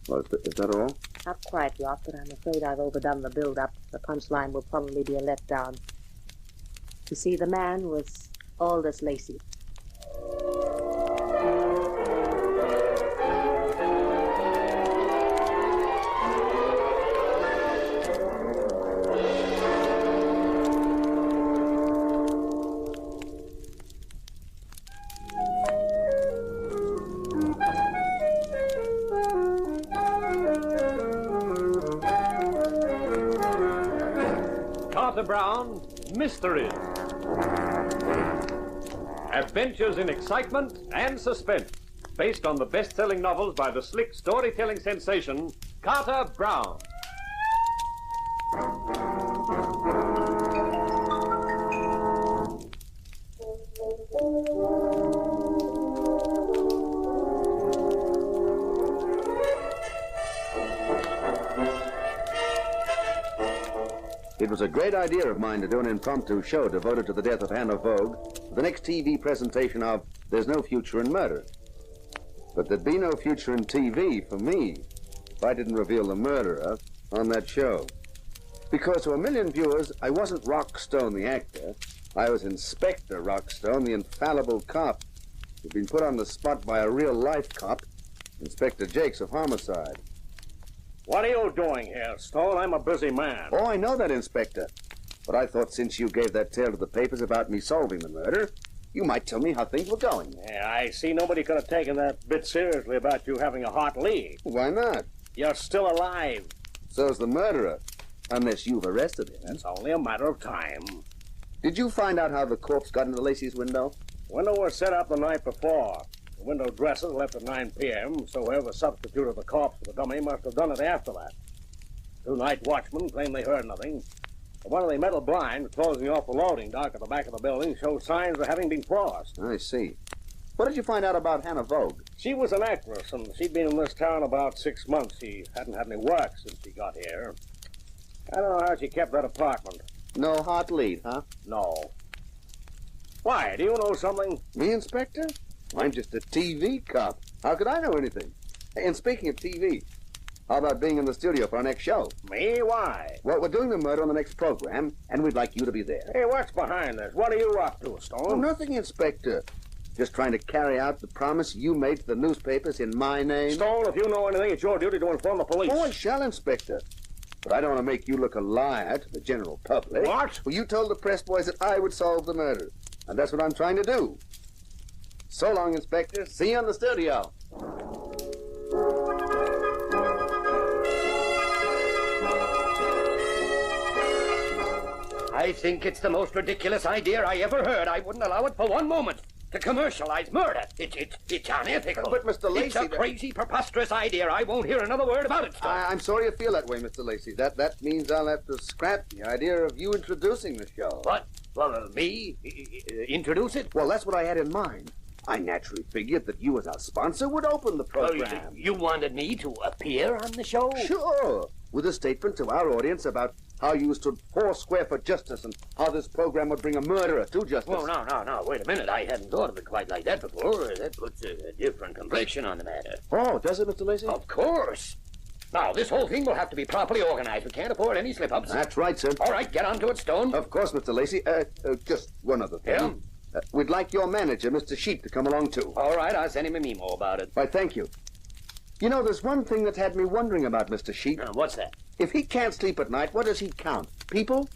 Well, is that all? Not quite, Rock, but I'm afraid I've overdone the build-up. The punchline will probably be a letdown. You see, the man was Aldous Lacey. Carter Brown, Mysteries. Adventures in excitement and suspense, based on the best-selling novels by the slick storytelling sensation, Carter Brown. It was a great idea of mine to do an impromptu show devoted to the death of Hannah Vogue, the next TV presentation of There's No Future in Murder. But there'd be no future in TV for me if I didn't reveal the murderer on that show. Because to 1 million viewers, I wasn't Rockstone the actor. I was Inspector Rockstone, the infallible cop, who'd been put on the spot by a real-life cop, Inspector Jakes of Homicide. What are you doing here, Stone? I'm a busy man. Oh, I know that, Inspector. But I thought since you gave that tale to the papers about me solving the murder, you might tell me how things were going. Yeah, I see nobody could have taken that bit seriously about you having a hot lead. Why not? You're still alive. So's the murderer. Unless you've arrested him. It's only a matter of time. Did you find out how the corpse got into Lacey's window? Window was set up the night before. The window dresser left at 9 p.m., so whoever substituted the corpse for the dummy must have done it after that. 2 night watchmen claimed they heard nothing. But one of the metal blinds closing off the loading dock at the back of the building showed signs of having been forced. I see. What did you find out about Hannah Vogue? She was an actress, and she'd been in this town about 6 months. She hadn't had any work since she got here. I don't know how she kept that apartment. No hot lead, huh? No. Why, do you know something? Me, Inspector? I'm just a TV cop. How could I know anything? Hey, and speaking of TV, how about being in the studio for our next show? Me? Why? Well, we're doing the murder on the next program, and we'd like you to be there. Hey, what's behind this? What are you up to, Stone? Oh, nothing, Inspector. Just trying to carry out the promise you made to the newspapers in my name. Stone, if you know anything, it's your duty to inform the police. Oh, I shall, Inspector. But I don't want to make you look a liar to the general public. What? Well, you told the press boys that I would solve the murder, and that's what I'm trying to do. So long, Inspector. See you in the studio. I think it's the most ridiculous idea I ever heard. I wouldn't allow it for one moment. To commercialize murder. It's unethical. But, Mr. Lacey... It's a crazy, preposterous idea. I won't hear another word about it, I'm sorry you feel that way, Mr. Lacey. That means I'll have to scrap the idea of you introducing the show. What? Well, me? Introduce it? Well, that's what I had in mind. I naturally figured that you as our sponsor would open the program. You wanted me to appear on the show? Sure. With a statement to our audience about how you stood foursquare for justice and how this program would bring a murderer to justice. Oh, no. Wait a minute. I hadn't thought of it quite like that before. That puts a different complexion on the matter. Oh, does it, Mr. Lacey? Of course. Now, this whole thing will have to be properly organized. We can't afford any slip-ups. That's right, sir. All right, get on to it, Stone. Of course, Mr. Lacey. Just one other thing. Yeah? We'd like your manager, Mr. Sheep, to come along, too. All right, I'll send him a memo about it. Why, thank you. You know, there's one thing that had me wondering about Mr. Sheep. What's that? If he can't sleep at night, what does he count? People?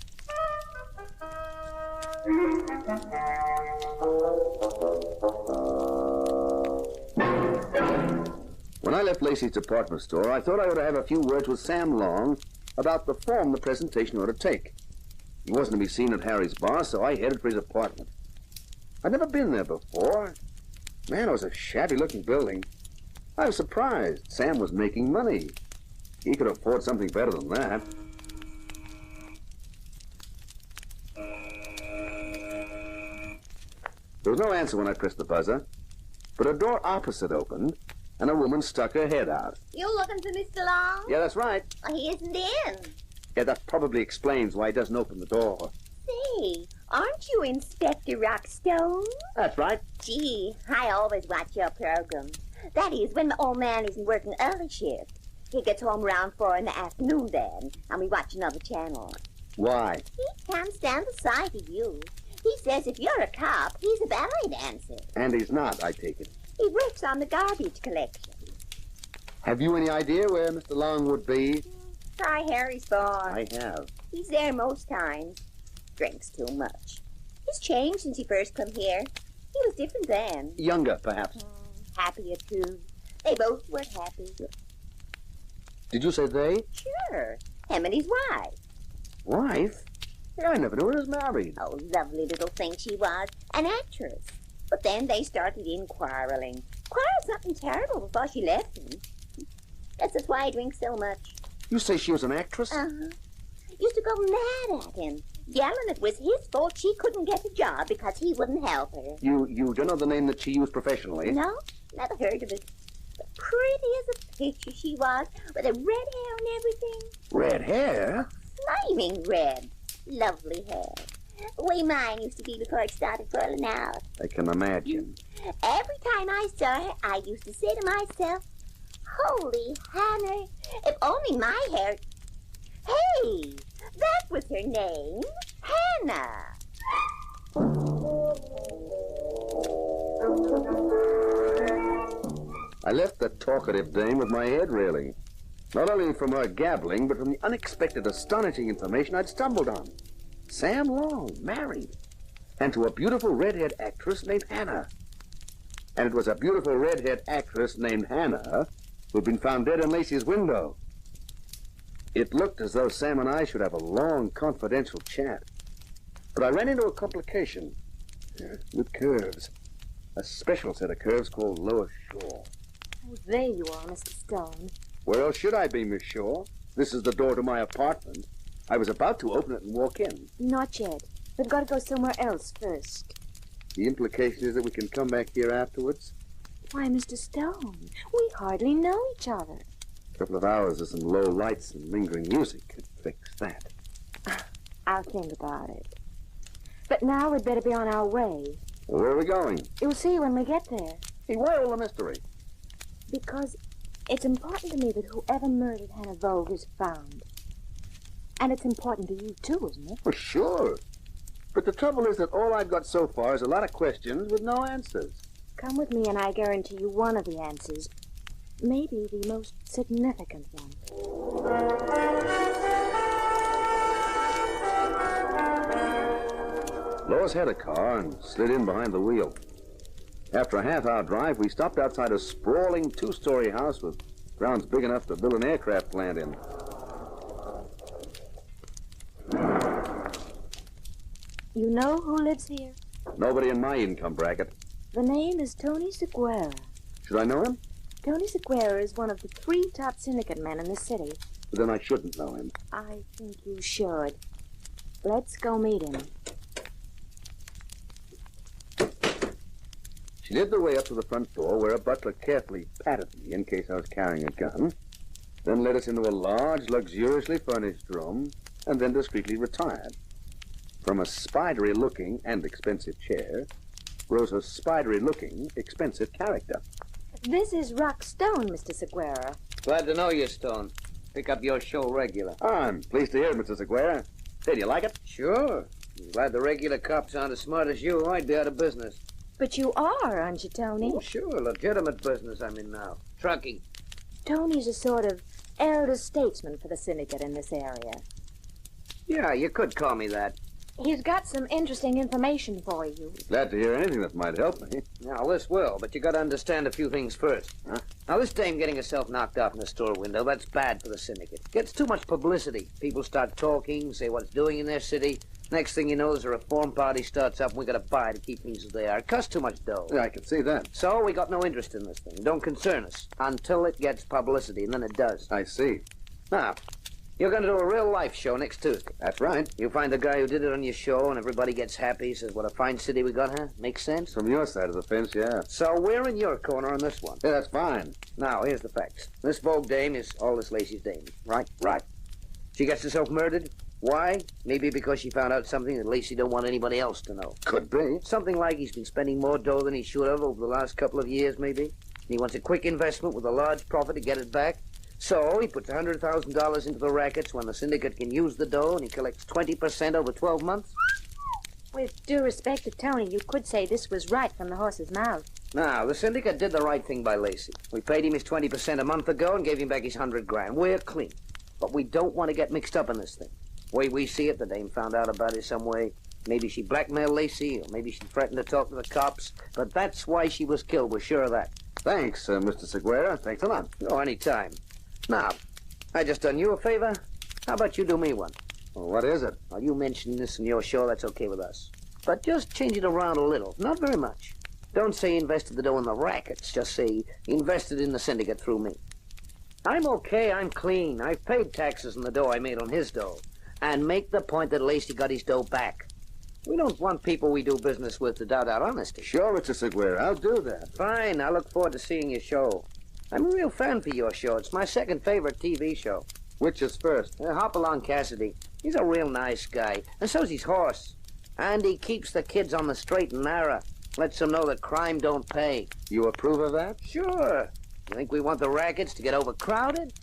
When I left Lacey's department store, I thought I ought to have a few words with Sam Long about the form the presentation ought to take. He wasn't to be seen at Harry's bar, so I headed for his apartment. I'd never been there before. Man, it was a shabby-looking building. I was surprised. Sam was making money. He could afford something better than that. There was no answer when I pressed the buzzer, but a door opposite opened, and a woman stuck her head out. You looking for Mr. Long? Yeah, that's right. Well, he isn't in. Yeah, that probably explains why he doesn't open the door. Say, aren't you Inspector Rockstone? That's right. Gee, I always watch your program. That is, when the old man isn't working early shift. He gets home around 4 in the afternoon then, and we watch another channel. Why? He can't stand the sight of you. He says if you're a cop, he's a ballet dancer. And he's not, I take it. He works on the garbage collection. Have you any idea where Mr. Long would be? Try Harry's bar. I have. He's there most times. Drinks too much. He's changed since he first come here. He was different then. Younger, perhaps. Happier, too. They both were happy. Did you say they? Sure. Him and his wife. Wife? Yeah, I never knew her was married. Oh, lovely little thing she was. An actress. But then they started in quarreling. Quarreled something terrible before she left him. That's why he drinks so much. You say she was an actress? Uh-huh. Used to go mad at him, yelling it was his fault she couldn't get a job because he wouldn't help her. You don't know the name that she used professionally? No, never heard of it. But pretty as a picture she was, with her red hair and everything. Red hair? Flaming red. Lovely hair. The way mine used to be before it started curling out. I can imagine. Every time I saw her, I used to say to myself, Holy Hannah, if only my hair... Hey, that was her name, Hannah. I left the talkative dame with my head reeling. Not only from her gabbling, but from the unexpected, astonishing information I'd stumbled on. Sam Long, married, and to a beautiful red-haired actress named Hannah. And it was a beautiful red-haired actress named Hannah who'd been found dead in Lacey's window. It looked as though Sam and I should have a long, confidential chat. But I ran into a complication with curves. A special set of curves called Lower Shore. Oh, there you are, Mr. Stone. Where else should I be, Miss Shaw? This is the door to my apartment. I was about to open it and walk in. Not yet. We've got to go somewhere else first. The implication is that we can come back here afterwards? Why, Mr. Stone, we hardly know each other. A couple of hours of some low lights and lingering music could fix that. I'll think about it. But now we'd better be on our way. Well, where are we going? You'll see when we get there. Hey, why all the mystery? Because it's important to me that whoever murdered Hannah Vogue is found. And it's important to you, too, isn't it? Well, sure. But the trouble is that all I've got so far is a lot of questions with no answers. Come with me and I guarantee you one of the answers. Maybe the most significant one. Lois had a car and slid in behind the wheel. After a half-hour drive, we stopped outside a sprawling two-story house with grounds big enough to build an aircraft plant in. You know who lives here? Nobody in my income bracket. The name is Tony Seguera. Should I know him? Tony Seguera is one of the 3 top syndicate men in the city. But then I shouldn't know him. I think you should. Let's go meet him. She led the way up to the front door, where a butler carefully patted me in case I was carrying a gun, then led us into a large, luxuriously furnished room, and then discreetly retired. From a spidery-looking and expensive chair rose a spidery-looking, expensive character. This is Rock Stone, Mr. Seguera. Glad to know you, Stone. Pick up your show regular. I'm pleased to hear it, Mr. Seguera. Hey, do you like it? Sure. I'm glad the regular cops aren't as smart as you. I'd be out of business. But you are, aren't you, Tony? Oh, sure. Legitimate business I'm in now. Trucking. Tony's a sort of elder statesman for the syndicate in this area. Yeah, you could call me that. He's got some interesting information for you. Glad to hear anything that might help me. Now, this will, but you got to understand a few things first. Huh? Now, this dame getting herself knocked off in the store window, that's bad for the syndicate. Gets too much publicity. People start talking, say what it's doing in their city. Next thing you know, there's a reform party starts up, and we got to buy to keep things as they are. It costs too much dough. Yeah, I can see that. So we got no interest in this thing. Don't concern us until it gets publicity, and then it does. I see. Now, you're going to do a real-life show next Tuesday. That's right. You find the guy who did it on your show, and everybody gets happy, says, what a fine city we got, huh? Makes sense? From your side of the fence, yeah. So we're in your corner on this one. Yeah, that's fine. Now, here's the facts. This Vogue dame is Aldous Lacey's dame, right? Right. She gets herself murdered. Why? Maybe because she found out something that Lacey don't want anybody else to know. Could be. Something like he's been spending more dough than he should have over the last couple of years, maybe. And he wants a quick investment with a large profit to get it back. So he puts $100,000 into the rackets when the syndicate can use the dough, and he collects 20% over 12 months. With due respect to Tony, you could say this was right from the horse's mouth. Now, the syndicate did the right thing by Lacey. We paid him his 20% a month ago and gave him back his $100,000. We're clean. But we don't want to get mixed up in this thing. The way we see it, the dame found out about it some way. Maybe she blackmailed Lacey, or maybe she threatened to talk to the cops. But that's why she was killed. We're sure of that. Thanks, Mr. Seguera. Thanks a lot. Oh, any time. Now, I just done you a favor. How about you do me one? Well, what is it? Well, you mentioned this in your show. That's okay with us. But just change it around a little. Not very much. Don't say he invested the dough in the rackets. Just say he invested in the syndicate through me. I'm okay. I'm clean. I've paid taxes on the dough I made on his dough. And make the point that Lacey got his dough back. We don't want people we do business with to doubt our honesty. Sure, Mr. Seguera. I'll do that. Fine. I look forward to seeing your show. I'm a real fan for your show. It's my second favorite TV show. Which is first? Hopalong Cassidy. He's a real nice guy. And so's his horse. And he keeps the kids on the straight and narrow. Lets them know that crime don't pay. You approve of that? Sure. You think we want the rackets to get overcrowded?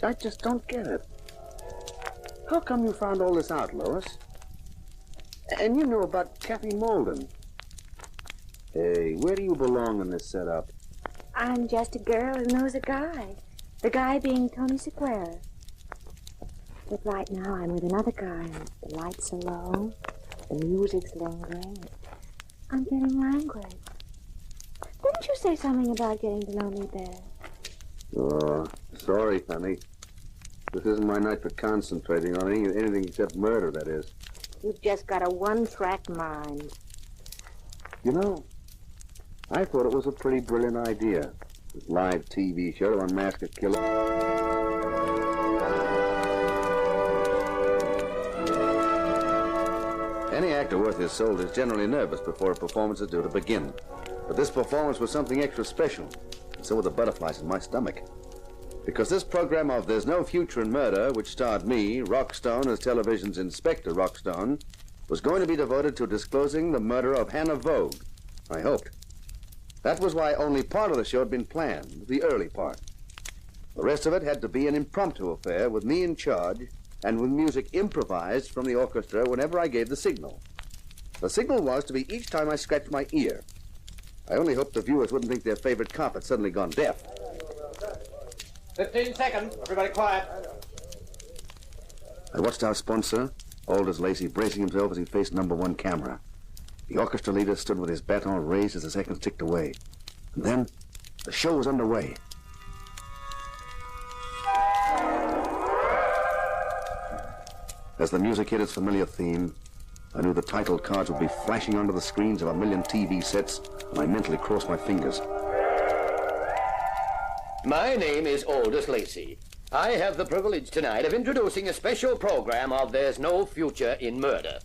I just don't get it. How come you found all this out, Lois? And you knew about Kathy Molden. Hey, where do you belong in this setup? I'm just a girl who knows a guy. The guy being Tony Seguera. But right now I'm with another guy, and the lights are low, the music's lingering. I'm getting languid. Didn't you say something about getting to know me better? Oh, sorry, honey. This isn't my night for concentrating on anything except murder, that is. You've just got a one-track mind. You know, I thought it was a pretty brilliant idea. This live TV show to unmask a killer. Any actor worth his salt is generally nervous before a performance is due to begin. But this performance was something extra special, and so were the butterflies in my stomach. Because this program of There's No Future in Murder, which starred me, Rockstone, as television's Inspector Rockstone, was going to be devoted to disclosing the murder of Hannah Vogue. I hoped. That was why only part of the show had been planned, the early part. The rest of it had to be an impromptu affair with me in charge and with music improvised from the orchestra whenever I gave the signal. The signal was to be each time I scratched my ear. I only hoped the viewers wouldn't think their favorite cop had suddenly gone deaf. 15 seconds. Everybody quiet. I watched our sponsor, Aldous Lacey, bracing himself as he faced #1 camera. The orchestra leader stood with his baton raised as the seconds ticked away. And then, the show was underway. As the music hit its familiar theme, I knew the title cards would be flashing onto the screens of a million TV sets, and I mentally crossed my fingers. My name is Aldous Lacey. I have the privilege tonight of introducing a special program of There's No Future in Murder.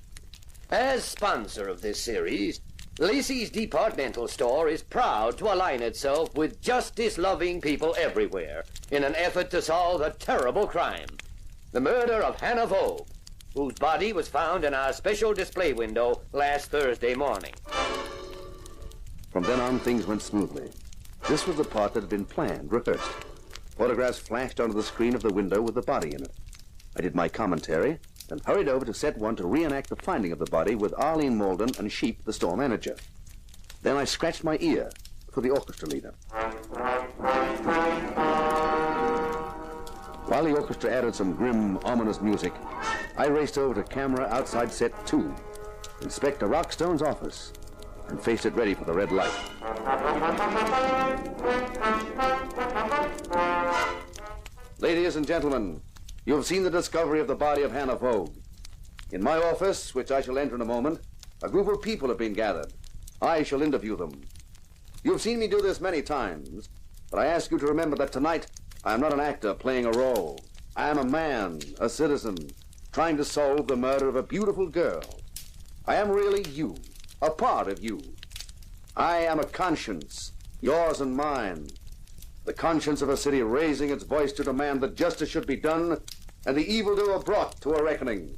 As sponsor of this series, Lacey's departmental store is proud to align itself with justice-loving people everywhere in an effort to solve a terrible crime, the murder of Hannah Vogue, whose body was found in our special display window last Thursday morning. From then on, things went smoothly. This was the part that had been planned, rehearsed. Photographs flashed onto the screen of the window with the body in it. I did my commentary, then hurried over to set 1 to reenact the finding of the body with Arlene Malden and Sheep, the store manager. Then I scratched my ear for the orchestra leader. While the orchestra added some grim, ominous music, I raced over to camera outside set 2, Inspector Rockstone's office, and faced it ready for the red light. Ladies and gentlemen, you have seen the discovery of the body of Hannah Vogue. In my office, which I shall enter in a moment, a group of people have been gathered. I shall interview them. You have seen me do this many times, but I ask you to remember that tonight I am not an actor playing a role. I am a man, a citizen, trying to solve the murder of a beautiful girl. I am really you, a part of you. I am a conscience, yours and mine. The conscience of a city raising its voice to demand that justice should be done and the evildoer brought to a reckoning.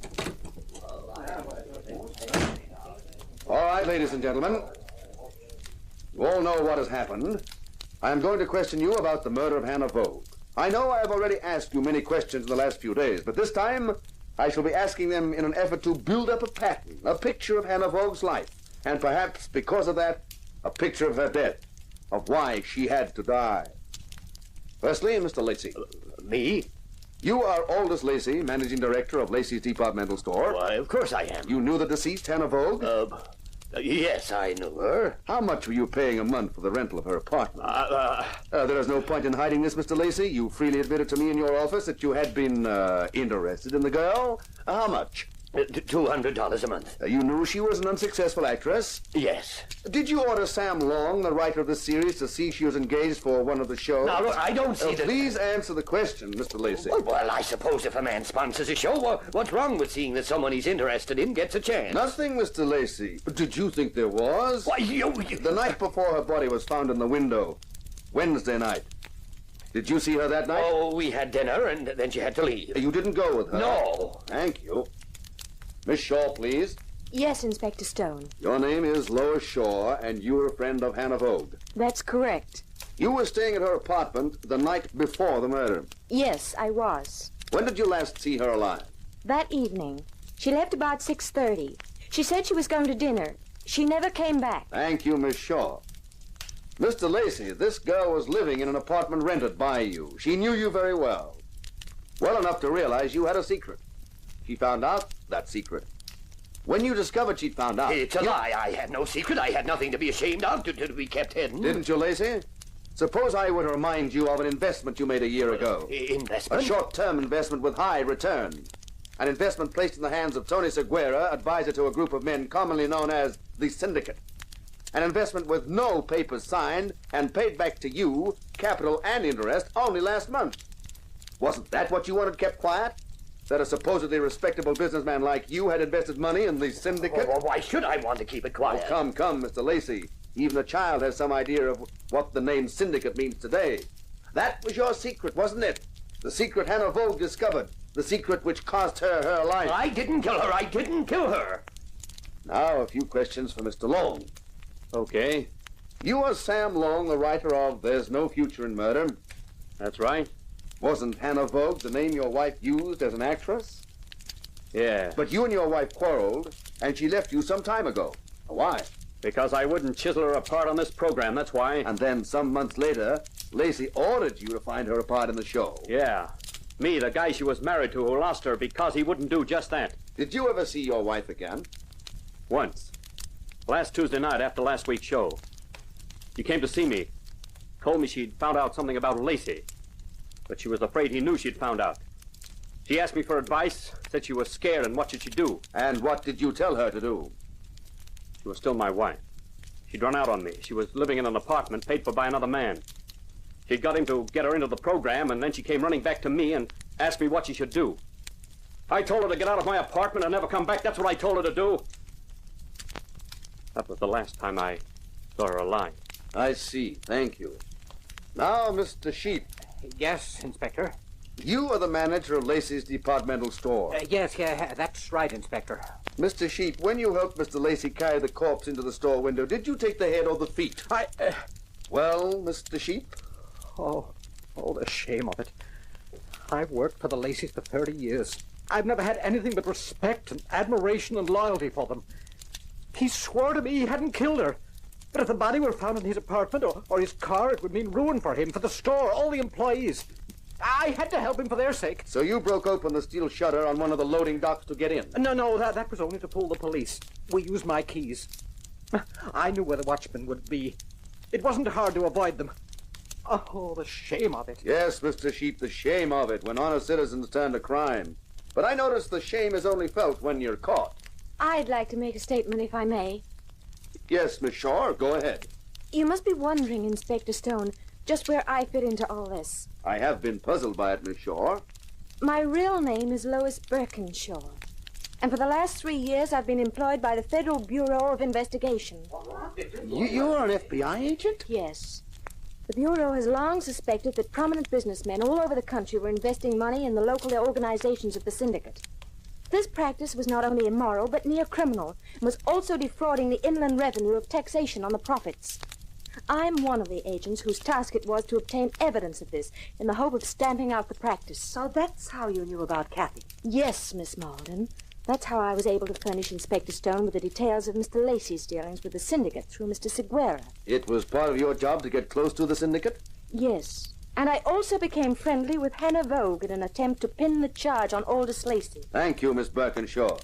All right, ladies and gentlemen. You all know what has happened. I am going to question you about the murder of Hannah Vogue. I know I have already asked you many questions in the last few days, but this time I shall be asking them in an effort to build up a pattern, a picture of Hannah Vogue's life, and perhaps, because of that, a picture of her death, of why she had to die. Firstly, Mr. Lacey. Me? You are Aldous Lacey, managing director of Lacey's departmental store. Why, of course I am. You knew the deceased, Hannah Vogue? Yes, I knew her. How much were you paying a month for the rental of her apartment? There is no point in hiding this, Mr. Lacey. You freely admitted to me in your office that you had been interested in the girl. How much? $200 a month. You knew she was an unsuccessful actress? Yes. Did you order Sam Long, the writer of the series, to see she was engaged for one of the shows? Now, look, I don't see that... Please answer the question, Mr. Lacey. Well, I suppose if a man sponsors a show, what's wrong with seeing that someone he's interested in gets a chance? Nothing, Mr. Lacey. Did you think there was? Why, The night before her body was found in the window, Wednesday night. Did you see her that night? Oh, we had dinner, and then she had to leave. You didn't go with her? No. Thank you. Miss Shaw, please. Yes, Inspector Stone. Your name is Lois Shaw, and you're a friend of Hannah Vogue. That's correct. You were staying at her apartment the night before the murder. Yes, I was. When did you last see her alive? That evening. She left about 6:30. She said she was going to dinner. She never came back. Thank you, Miss Shaw. Mr. Lacey, this girl was living in an apartment rented by you. She knew you very well. Well enough to realize you had a secret. She found out that secret. When you discovered she'd found out... It's a lie. I had no secret. I had nothing to be ashamed of, to be kept hidden. Didn't you, Lacey? Suppose I were to remind you of an investment you made a year ago. Investment? A short-term investment with high return. An investment placed in the hands of Tony Seguera, advisor to a group of men commonly known as the Syndicate. An investment with no papers signed and paid back to you, capital and interest, only last month. Wasn't that what you wanted kept quiet? That a supposedly respectable businessman like you had invested money in the Syndicate? Well, why should I want to keep it quiet? Oh, come, Mr. Lacey. Even a child has some idea of what the name Syndicate means today. That was your secret, wasn't it? The secret Hannah Vogue discovered. The secret which cost her life. I didn't kill her. I didn't kill her. Now, a few questions for Mr. Long. Okay. You are Sam Long, the writer of There's No Future in Murder. That's right. Wasn't Hannah Vogue the name your wife used as an actress? Yeah. But you and your wife quarreled, and she left you some time ago. Why? Because I wouldn't chisel her apart on this program, that's why. And then, some months later, Lacey ordered you to find her a part in the show. Yeah. Me, the guy she was married to who lost her because he wouldn't do just that. Did you ever see your wife again? Once. Last Tuesday night after last week's show. She came to see me. Told me she'd found out something about Lacey. But she was afraid he knew she'd found out. She asked me for advice, said she was scared, and what should she do? And what did you tell her to do? She was still my wife. She'd run out on me. She was living in an apartment paid for by another man. She'd got him to get her into the program, and then she came running back to me and asked me what she should do. I told her to get out of my apartment and never come back. That's what I told her to do. That was the last time I saw her alive. I see. Thank you. Now, Mr. Sheep. Yes, Inspector. You are the manager of Lacey's departmental store. Yes, that's right, Inspector. Mr. Sheep, when you helped Mr. Lacey carry the corpse into the store window, did you take the head or the feet? Well, Mr. Sheep? Oh, the shame of it. I've worked for the Lacey's for 30 years. I've never had anything but respect and admiration and loyalty for them. He swore to me he hadn't killed her. But if the body were found in his apartment or his car, it would mean ruin for him, for the store, all the employees. I had to help him for their sake. So you broke open the steel shutter on one of the loading docks to get in? No, that was only to fool the police. We used my keys. I knew where the watchmen would be. It wasn't hard to avoid them. Oh, the shame of it. Yes, Mr. Sheep, the shame of it when honest citizens turn to crime. But I notice the shame is only felt when you're caught. I'd like to make a statement, if I may. Yes, Miss Shaw, go ahead. You must be wondering, Inspector Stone, just where I fit into all this. I have been puzzled by it, Miss Shaw. My real name is Lois Birkinshaw. And for the last 3 years, I've been employed by the Federal Bureau of Investigation. You're an FBI agent? Yes. The Bureau has long suspected that prominent businessmen all over the country were investing money in the local organizations of the syndicate. This practice was not only immoral, but near criminal, and was also defrauding the inland revenue of taxation on the profits. I'm one of the agents whose task it was to obtain evidence of this, in the hope of stamping out the practice. So that's how you knew about Kathy? Yes, Miss Malden. That's how I was able to furnish Inspector Stone with the details of Mr. Lacey's dealings with the syndicate through Mr. Seguera. It was part of your job to get close to the syndicate? Yes. And I also became friendly with Hannah Vogue in an attempt to pin the charge on Aldous Lacey. Thank you, Miss Birkinshaw.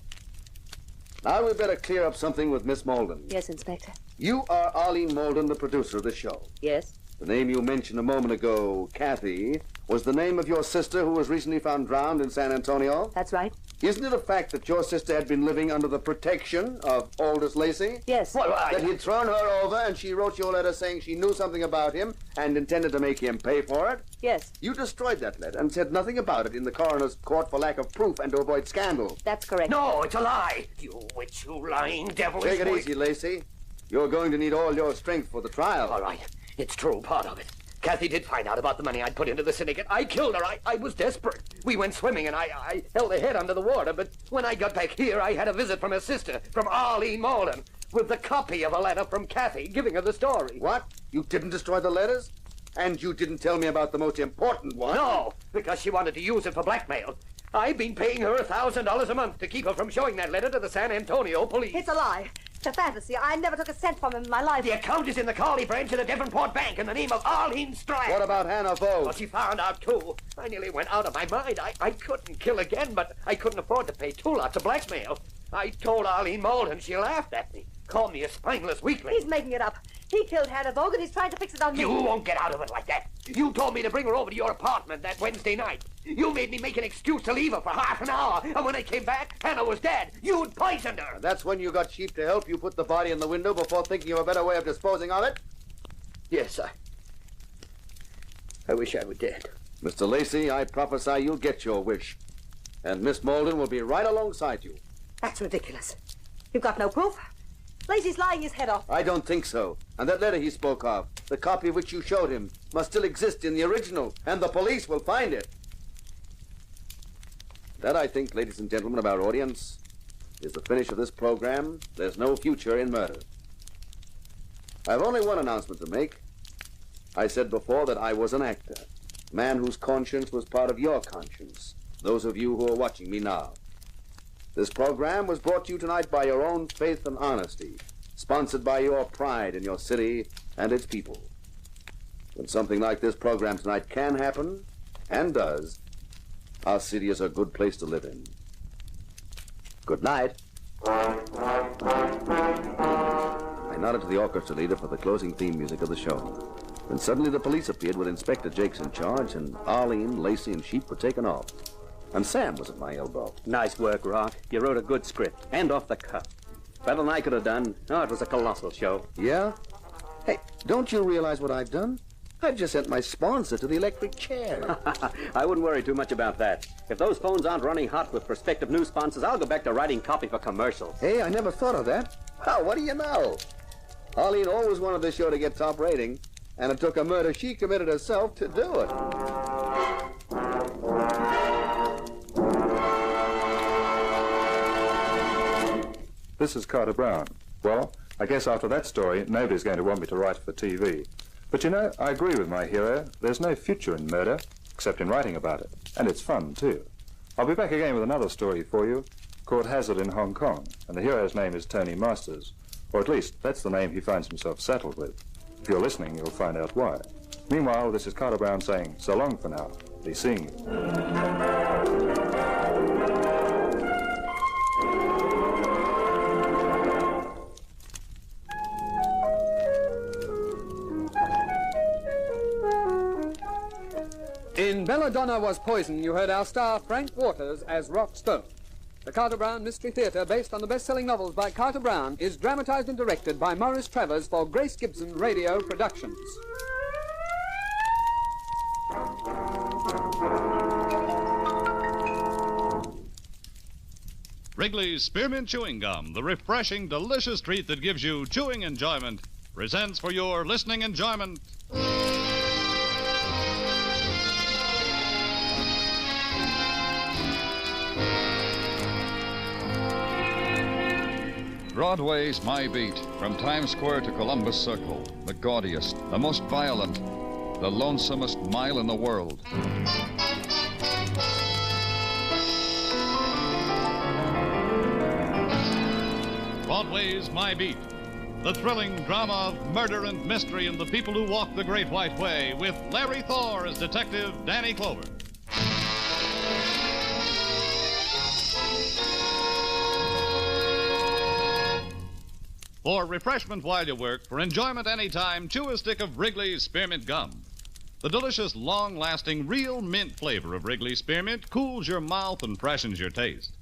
Now we'd better clear up something with Miss Malden. Yes, Inspector. You are Arlene Malden, the producer of the show. Yes. The name you mentioned a moment ago, Kathy, was the name of your sister who was recently found drowned in San Antonio? That's right. Isn't it a fact that your sister had been living under the protection of Aldous Lacey? Yes. That he'd thrown her over and she wrote you a letter saying she knew something about him and intended to make him pay for it? Yes. You destroyed that letter and said nothing about it in the coroner's court for lack of proof and to avoid scandal. That's correct. No, it's a lie. You witch, you lying devil. Take it easy, Lacey. You're going to need all your strength for the trial. All right. It's true, part of it. Kathy did find out about the money I'd put into the syndicate. I killed her. I was desperate. We went swimming, and I held her head under the water. But when I got back here, I had a visit from her sister, from Arlene Malden, with the copy of a letter from Kathy giving her the story. What? You didn't destroy the letters? And you didn't tell me about the most important one? No, because she wanted to use it for blackmail. I've been paying her $1,000 a month to keep her from showing that letter to the San Antonio police. It's a lie. It's a fantasy. I never took a cent from him in my life. The account is in the Carley branch of the Devonport Bank in the name of Arlene Strand. What about Hannah Vogue? Well, she found out, too. I nearly went out of my mind. I couldn't kill again, but I couldn't afford to pay 2 lots of blackmail. I told Arlene Malden. She laughed at me. Called me a spineless weakling. He's making it up. He killed Hannah Vogue and he's trying to fix it on me. You won't get out of it like that. You told me to bring her over to your apartment that Wednesday night. You made me make an excuse to leave her for half an hour. And when I came back, Hannah was dead. You'd poisoned her. That's when you got sheep to help you put the body in the window before thinking of a better way of disposing of it? Yes, I wish I were dead. Mr. Lacey, I prophesy you'll get your wish. And Miss Malden will be right alongside you. That's ridiculous. You've got no proof. Lacey's lying his head off. I don't think so. And that letter he spoke of, the copy which you showed him, must still exist in the original, and the police will find it. That, I think, ladies and gentlemen of our audience, is the finish of this program. There's no future in murder. I've only one announcement to make. I said before that I was an actor, a man whose conscience was part of your conscience, those of you who are watching me now. This program was brought to you tonight by your own faith and honesty, sponsored by your pride in your city and its people. When something like this program tonight can happen, and does, our city is a good place to live in. Good night. I nodded to the orchestra leader for the closing theme music of the show. Then suddenly the police appeared with Inspector Jakes in charge, and Arlene, Lacey, and Sheep were taken off. And Sam was at my elbow. Nice work, Rock. You wrote a good script, and off the cuff. Better than I could have done. Oh, it was a colossal show. Yeah? Hey, don't you realize what I've done? I've just sent my sponsor to the electric chair. I wouldn't worry too much about that. If those phones aren't running hot with prospective new sponsors, I'll go back to writing copy for commercials. Hey, I never thought of that. Well, what do you know? Arlene always wanted this show to get top rating, and it took a murder she committed herself to do it. This is Carter Brown. Well, I guess after that story, nobody's going to want me to write for TV. But you know, I agree with my hero. There's no future in murder, except in writing about it. And it's fun, too. I'll be back again with another story for you, called Hazard in Hong Kong. And the hero's name is Tony Masters. Or at least, that's the name he finds himself saddled with. If you're listening, you'll find out why. Meanwhile, this is Carter Brown saying so long for now. Be seeing you. In Belladonna Was Poison, you heard our star Frank Waters as Rock Stone. The Carter Brown Mystery Theater, based on the best-selling novels by Carter Brown, is dramatized and directed by Maurice Travers for Grace Gibson Radio Productions. Wrigley's Spearmint Chewing Gum, the refreshing, delicious treat that gives you chewing enjoyment, presents for your listening enjoyment. Broadway's My Beat, from Times Square to Columbus Circle, the gaudiest, the most violent, the lonesomest mile in the world. Broadway's My Beat, the thrilling drama of murder and mystery and the people who walk the Great White Way, with Larry Thor as Detective Danny Clover. For refreshment while you work, for enjoyment anytime, chew a stick of Wrigley's Spearmint Gum. The delicious, long-lasting, real mint flavor of Wrigley's Spearmint cools your mouth and freshens your taste.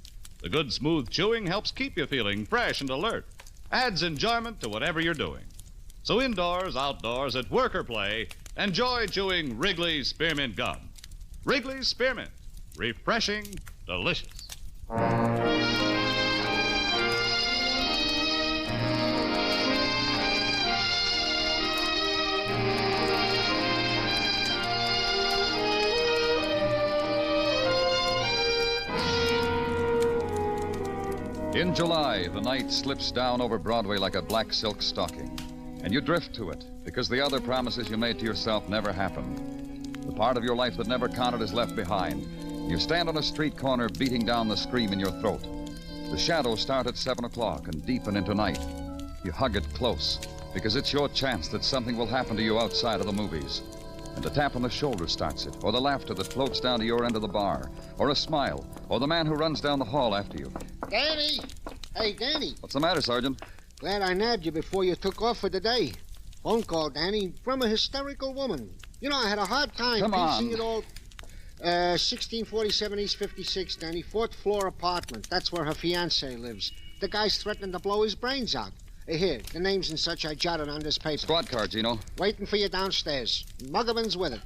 The good, smooth chewing helps keep you feeling fresh and alert, adds enjoyment to whatever you're doing. So indoors, outdoors, at work or play, enjoy chewing Wrigley's Spearmint Gum. Wrigley's Spearmint, refreshing, delicious. In July, the night slips down over Broadway like a black silk stocking, and you drift to it because the other promises you made to yourself never happened. The part of your life that never counted is left behind. You stand on a street corner beating down the scream in your throat. The shadows start at 7 o'clock and deepen into night. You hug it close, because it's your chance that something will happen to you outside of the movies. And a tap on the shoulder starts it, or the laughter that floats down to your end of the bar, or a smile, or the man who runs down the hall after you. Danny! Hey, Danny. What's the matter, Sergeant? Glad I nabbed you before you took off for the day. Phone call, Danny, from a hysterical woman. You know, I had a hard time piecing it all. 1647 East 56, Danny. 4th floor apartment. That's where her fiancé lives. The guy's threatening to blow his brains out. Here, the names and such I jotted on this paper. Squad car, Gino. Waiting for you downstairs. Muggerman's with it.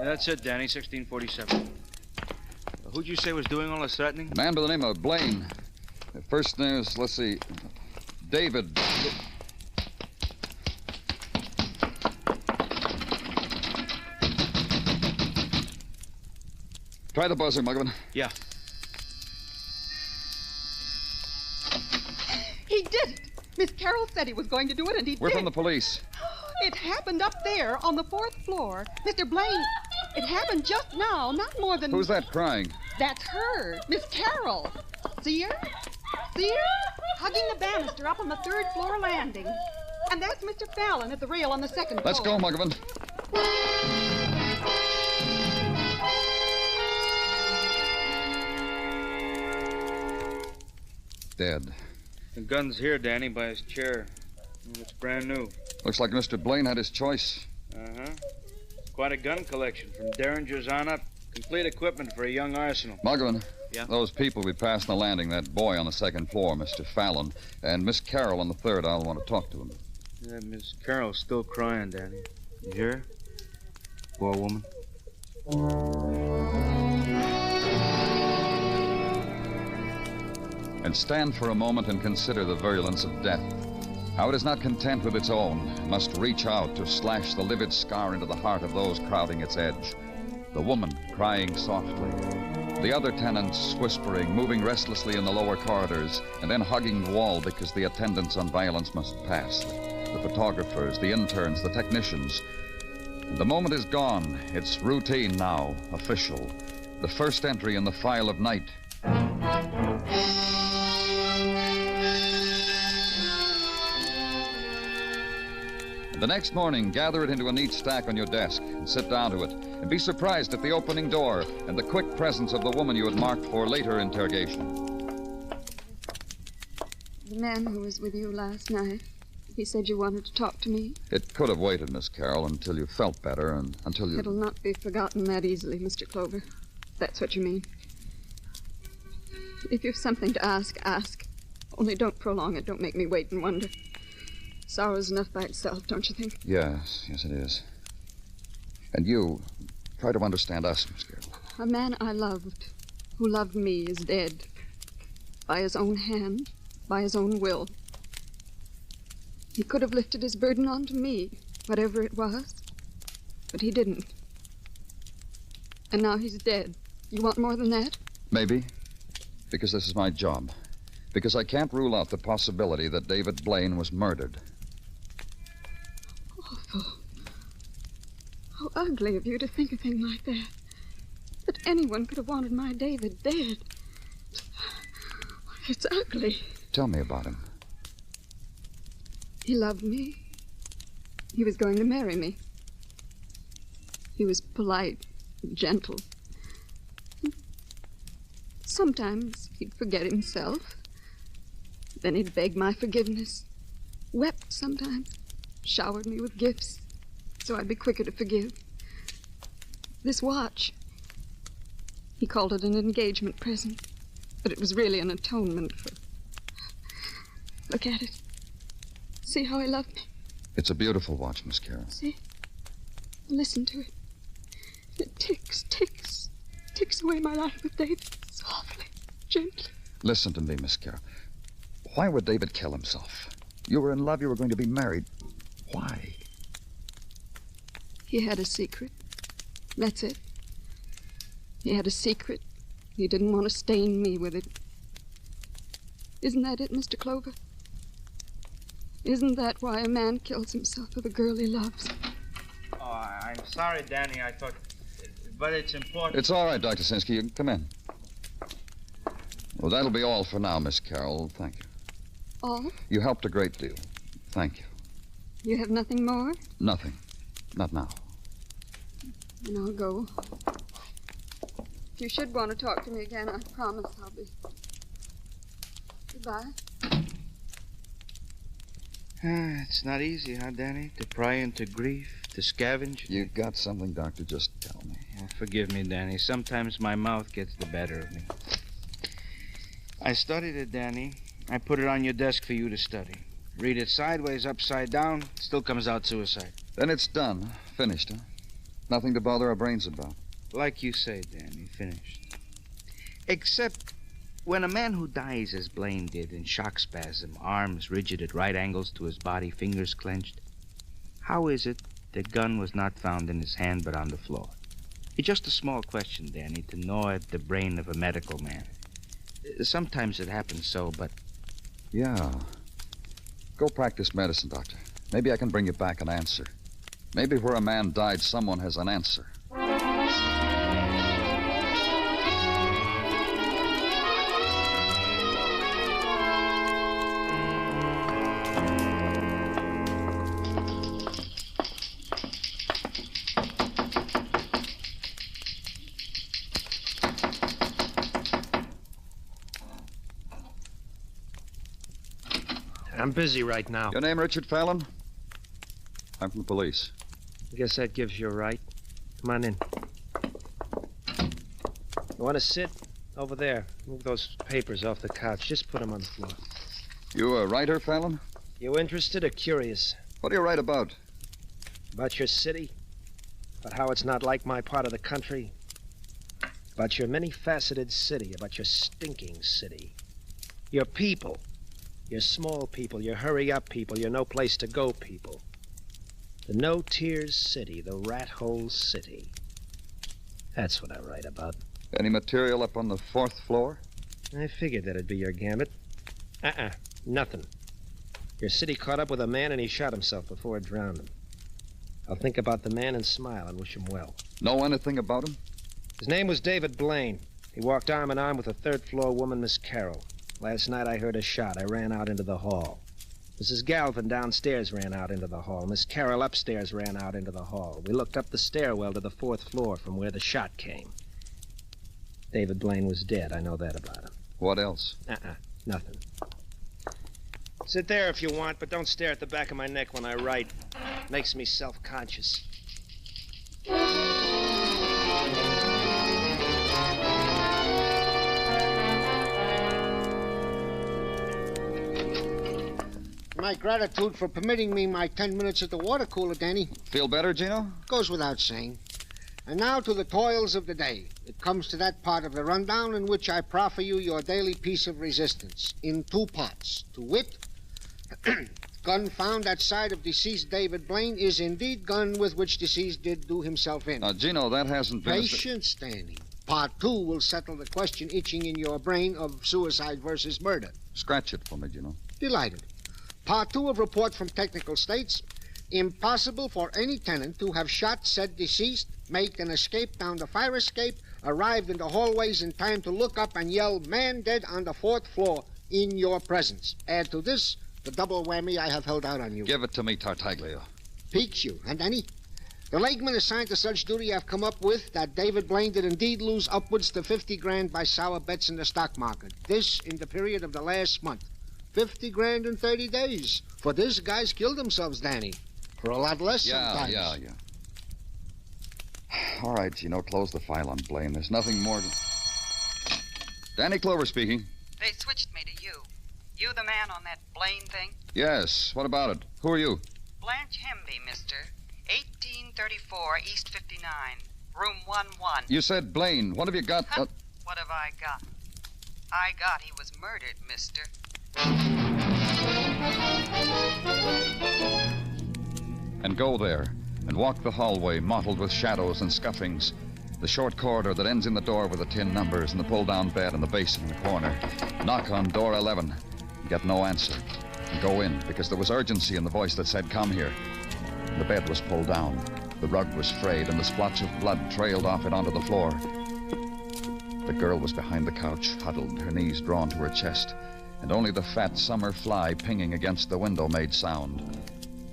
That's it, Danny, 1647. Who'd you say was doing all the threatening? A man by the name of Blaine. First name's, let's see, David. Try the buzzer, Muggerman. Yeah. He did it. Miss Carroll said he was going to do it, and he We're did. from the police. It happened up there on the 4th floor. Mr. Blaine, it happened just now, not more than... Who's that crying? That's her, Miss Carroll. See her? See her? Hugging the banister up on the 3rd floor landing. And that's Mr. Fallon at the rail on the 2nd floor. Let's go, Muggerman. Dead. The gun's here, Danny, by his chair. It's brand new. Looks like Mr. Blaine had his choice. Uh-huh. Quite a gun collection, from Derringers on up. Complete equipment for a young arsenal. Muggerman. Yeah? Those people we passed on the landing, that boy on the 2nd floor, Mr. Fallon, and Miss Carroll on the 3rd, I'll want to talk to him. Yeah, Miss Carroll's still crying, Danny. You hear her? Poor woman. And stand for a moment and consider the virulence of death. How it is not content with its own, it must reach out to slash the livid scar into the heart of those crowding its edge. The woman crying softly. The other tenants whispering, moving restlessly in the lower corridors, and then hugging the wall because the attendants on violence must pass. The photographers, the interns, the technicians. And the moment is gone. It's routine now, official. The first entry in the file of night. The next morning, gather it into a neat stack on your desk and sit down to it. And be surprised at the opening door and the quick presence of the woman you had marked for later interrogation. The man who was with you last night, he said you wanted to talk to me. It could have waited, Miss Carroll, until you felt better and until you... It'll not be forgotten that easily, Mr. Clover. That's what you mean. If you've something to ask, ask. Only don't prolong it. Don't make me wait and wonder. Sorrow's enough by itself, don't you think? Yes, it is. And you, try to understand us, Miss Carroll. A man I loved, who loved me, is dead. By his own hand, by his own will. He could have lifted his burden onto me, whatever it was, but he didn't. And now he's dead. You want more than that? Maybe. Because this is my job. Because I can't rule out the possibility that David Blaine was murdered. Awful. How ugly of you to think a thing like that. That anyone could have wanted my David dead. It's ugly. Tell me about him. He loved me. He was going to marry me. He was polite, gentle. Sometimes he'd forget himself. Then he'd beg my forgiveness. Wept sometimes. Showered me with gifts, so I'd be quicker to forgive. This watch, he called it an engagement present, but it was really an atonement for... Look at it. See how he loved me? It's a beautiful watch, Miss Carroll. See? Listen to it. It ticks, ticks, ticks away my life with David. Softly, gently. Listen to me, Miss Carroll. Why would David kill himself? You were in love, you were going to be married. Why? He had a secret. That's it. He had a secret. He didn't want to stain me with it. Isn't that it, Mr. Clover? Isn't that why a man kills himself for the girl he loves? Oh, I'm Sorry, Danny, I thought... But it's important. It's all right, Dr. Sinsky. You can come in. Well, that'll be all for now, Miss Carroll. Thank you. All? You helped a great deal. Thank you. You have nothing more? Nothing. Not now. Then I'll go. If you should want to talk to me again, I promise I'll be... Goodbye. It's not easy, huh, Danny? To pry into grief, to scavenge. You got something, Doctor? Just tell me. Oh, forgive me, Danny. Sometimes my mouth gets the better of me. I studied it, Danny. I put it on your desk for you to study. Read it sideways, upside down, still comes out suicide. Then it's done. Finished, huh? Nothing to bother our brains about. Like you say, Danny, finished. Except when a man who dies as Blaine did in shock spasm, arms rigid at right angles to his body, fingers clenched, how is it the gun was not found in his hand but on the floor? It's just a small question, Danny, to gnaw at the brain of a medical man. Sometimes it happens so, but... Yeah. Go practice medicine, Doctor. Maybe I can bring you back an answer. Maybe where a man died, someone has an answer. I'm busy right now. Your name, Richard Fallon? I'm from the police. I guess that gives you a right. Come on in. You want to sit? Over there. Move those papers off the couch. Just put them on the floor. You a writer, Fallon? You interested or curious? What do you write about? About your city? About how it's not like my part of the country? About your many-faceted city? About your stinking city? Your people? Your small people, your hurry-up people, your no-place-to-go people. The no-tears city, the rat-hole city. That's what I write about. Any material up on the 4th floor? I figured that'd be your gambit. Nothing. Your city caught up with a man and he shot himself before it drowned him. I'll think about the man and smile and wish him well. Know anything about him? His name was David Blaine. He walked arm in arm with a 3rd-floor woman, Miss Carroll. Last night I heard a shot. I ran out into the hall. Mrs. Galvin downstairs ran out into the hall. Miss Carroll upstairs ran out into the hall. We looked up the stairwell to the 4th floor from where the shot came. David Blaine was dead. I know that about him. What else? Nothing. Sit there if you want, but don't stare at the back of my neck when I write. It makes me self-conscious. My gratitude for permitting me my 10 minutes at the water cooler, Danny. Feel better, Gino? Goes without saying. And now to the toils of the day. It comes to that part of the rundown in which I proffer you your daily piece of resistance in 2 parts. To wit, gun found at side of deceased David Blaine is indeed gun with which deceased did do himself in. Now, Gino, that hasn't been... Patience, Danny. Part 2 will settle the question itching in your brain of suicide versus murder. Scratch it for me, Gino. Delighted. Part 2 of report from technical states. Impossible for any tenant to have shot said deceased, make an escape down the fire escape, arrived in the hallways in time to look up and yell, "Man dead on the 4th floor," in your presence. Add to this the double whammy I have held out on you. Give it to me, Tartaglia. Piques you, and Danny? The legman assigned to such duty have come up with that David Blaine did indeed lose upwards to 50 grand by sour bets in the stock market. This in the period of the last month. 50 grand in 30 days. For this, guys killed themselves, Danny. For a lot less sometimes. Yeah. All right, Gino, close the file on Blaine. There's nothing more to... Danny Clover speaking. They switched me to you. You the man on that Blaine thing? Yes, what about it? Who are you? Blanche Hemby, mister. 1834 East 59, room 11. You said Blaine. What have you got? What have I got? I got he was murdered, mister. And go there and walk the hallway mottled with shadows and scuffings, the short corridor that ends in the door with the tin numbers and the pull-down bed and the basin in the corner. Knock on door 11. Get no answer. And go in, because there was urgency in the voice that said, "Come here." And the bed was pulled down. The rug was frayed, and the splotch of blood trailed off it onto the floor. The girl was behind the couch, huddled, her knees drawn to her chest, and only the fat summer fly pinging against the window made sound.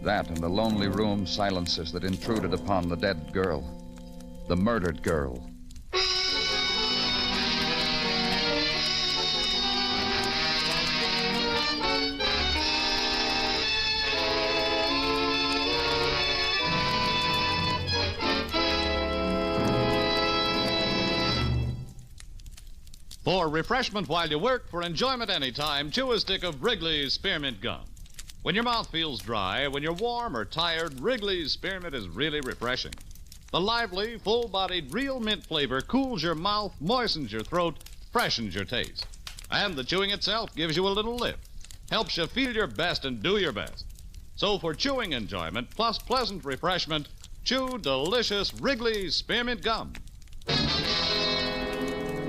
That and the lonely room silences that intruded upon the dead girl, the murdered girl. For refreshment while you work, for enjoyment anytime, chew a stick of Wrigley's Spearmint Gum. When your mouth feels dry, when you're warm or tired, Wrigley's Spearmint is really refreshing. The lively, full-bodied, real mint flavor cools your mouth, moistens your throat, freshens your taste. And the chewing itself gives you a little lift, helps you feel your best and do your best. So for chewing enjoyment plus pleasant refreshment, chew delicious Wrigley's Spearmint Gum.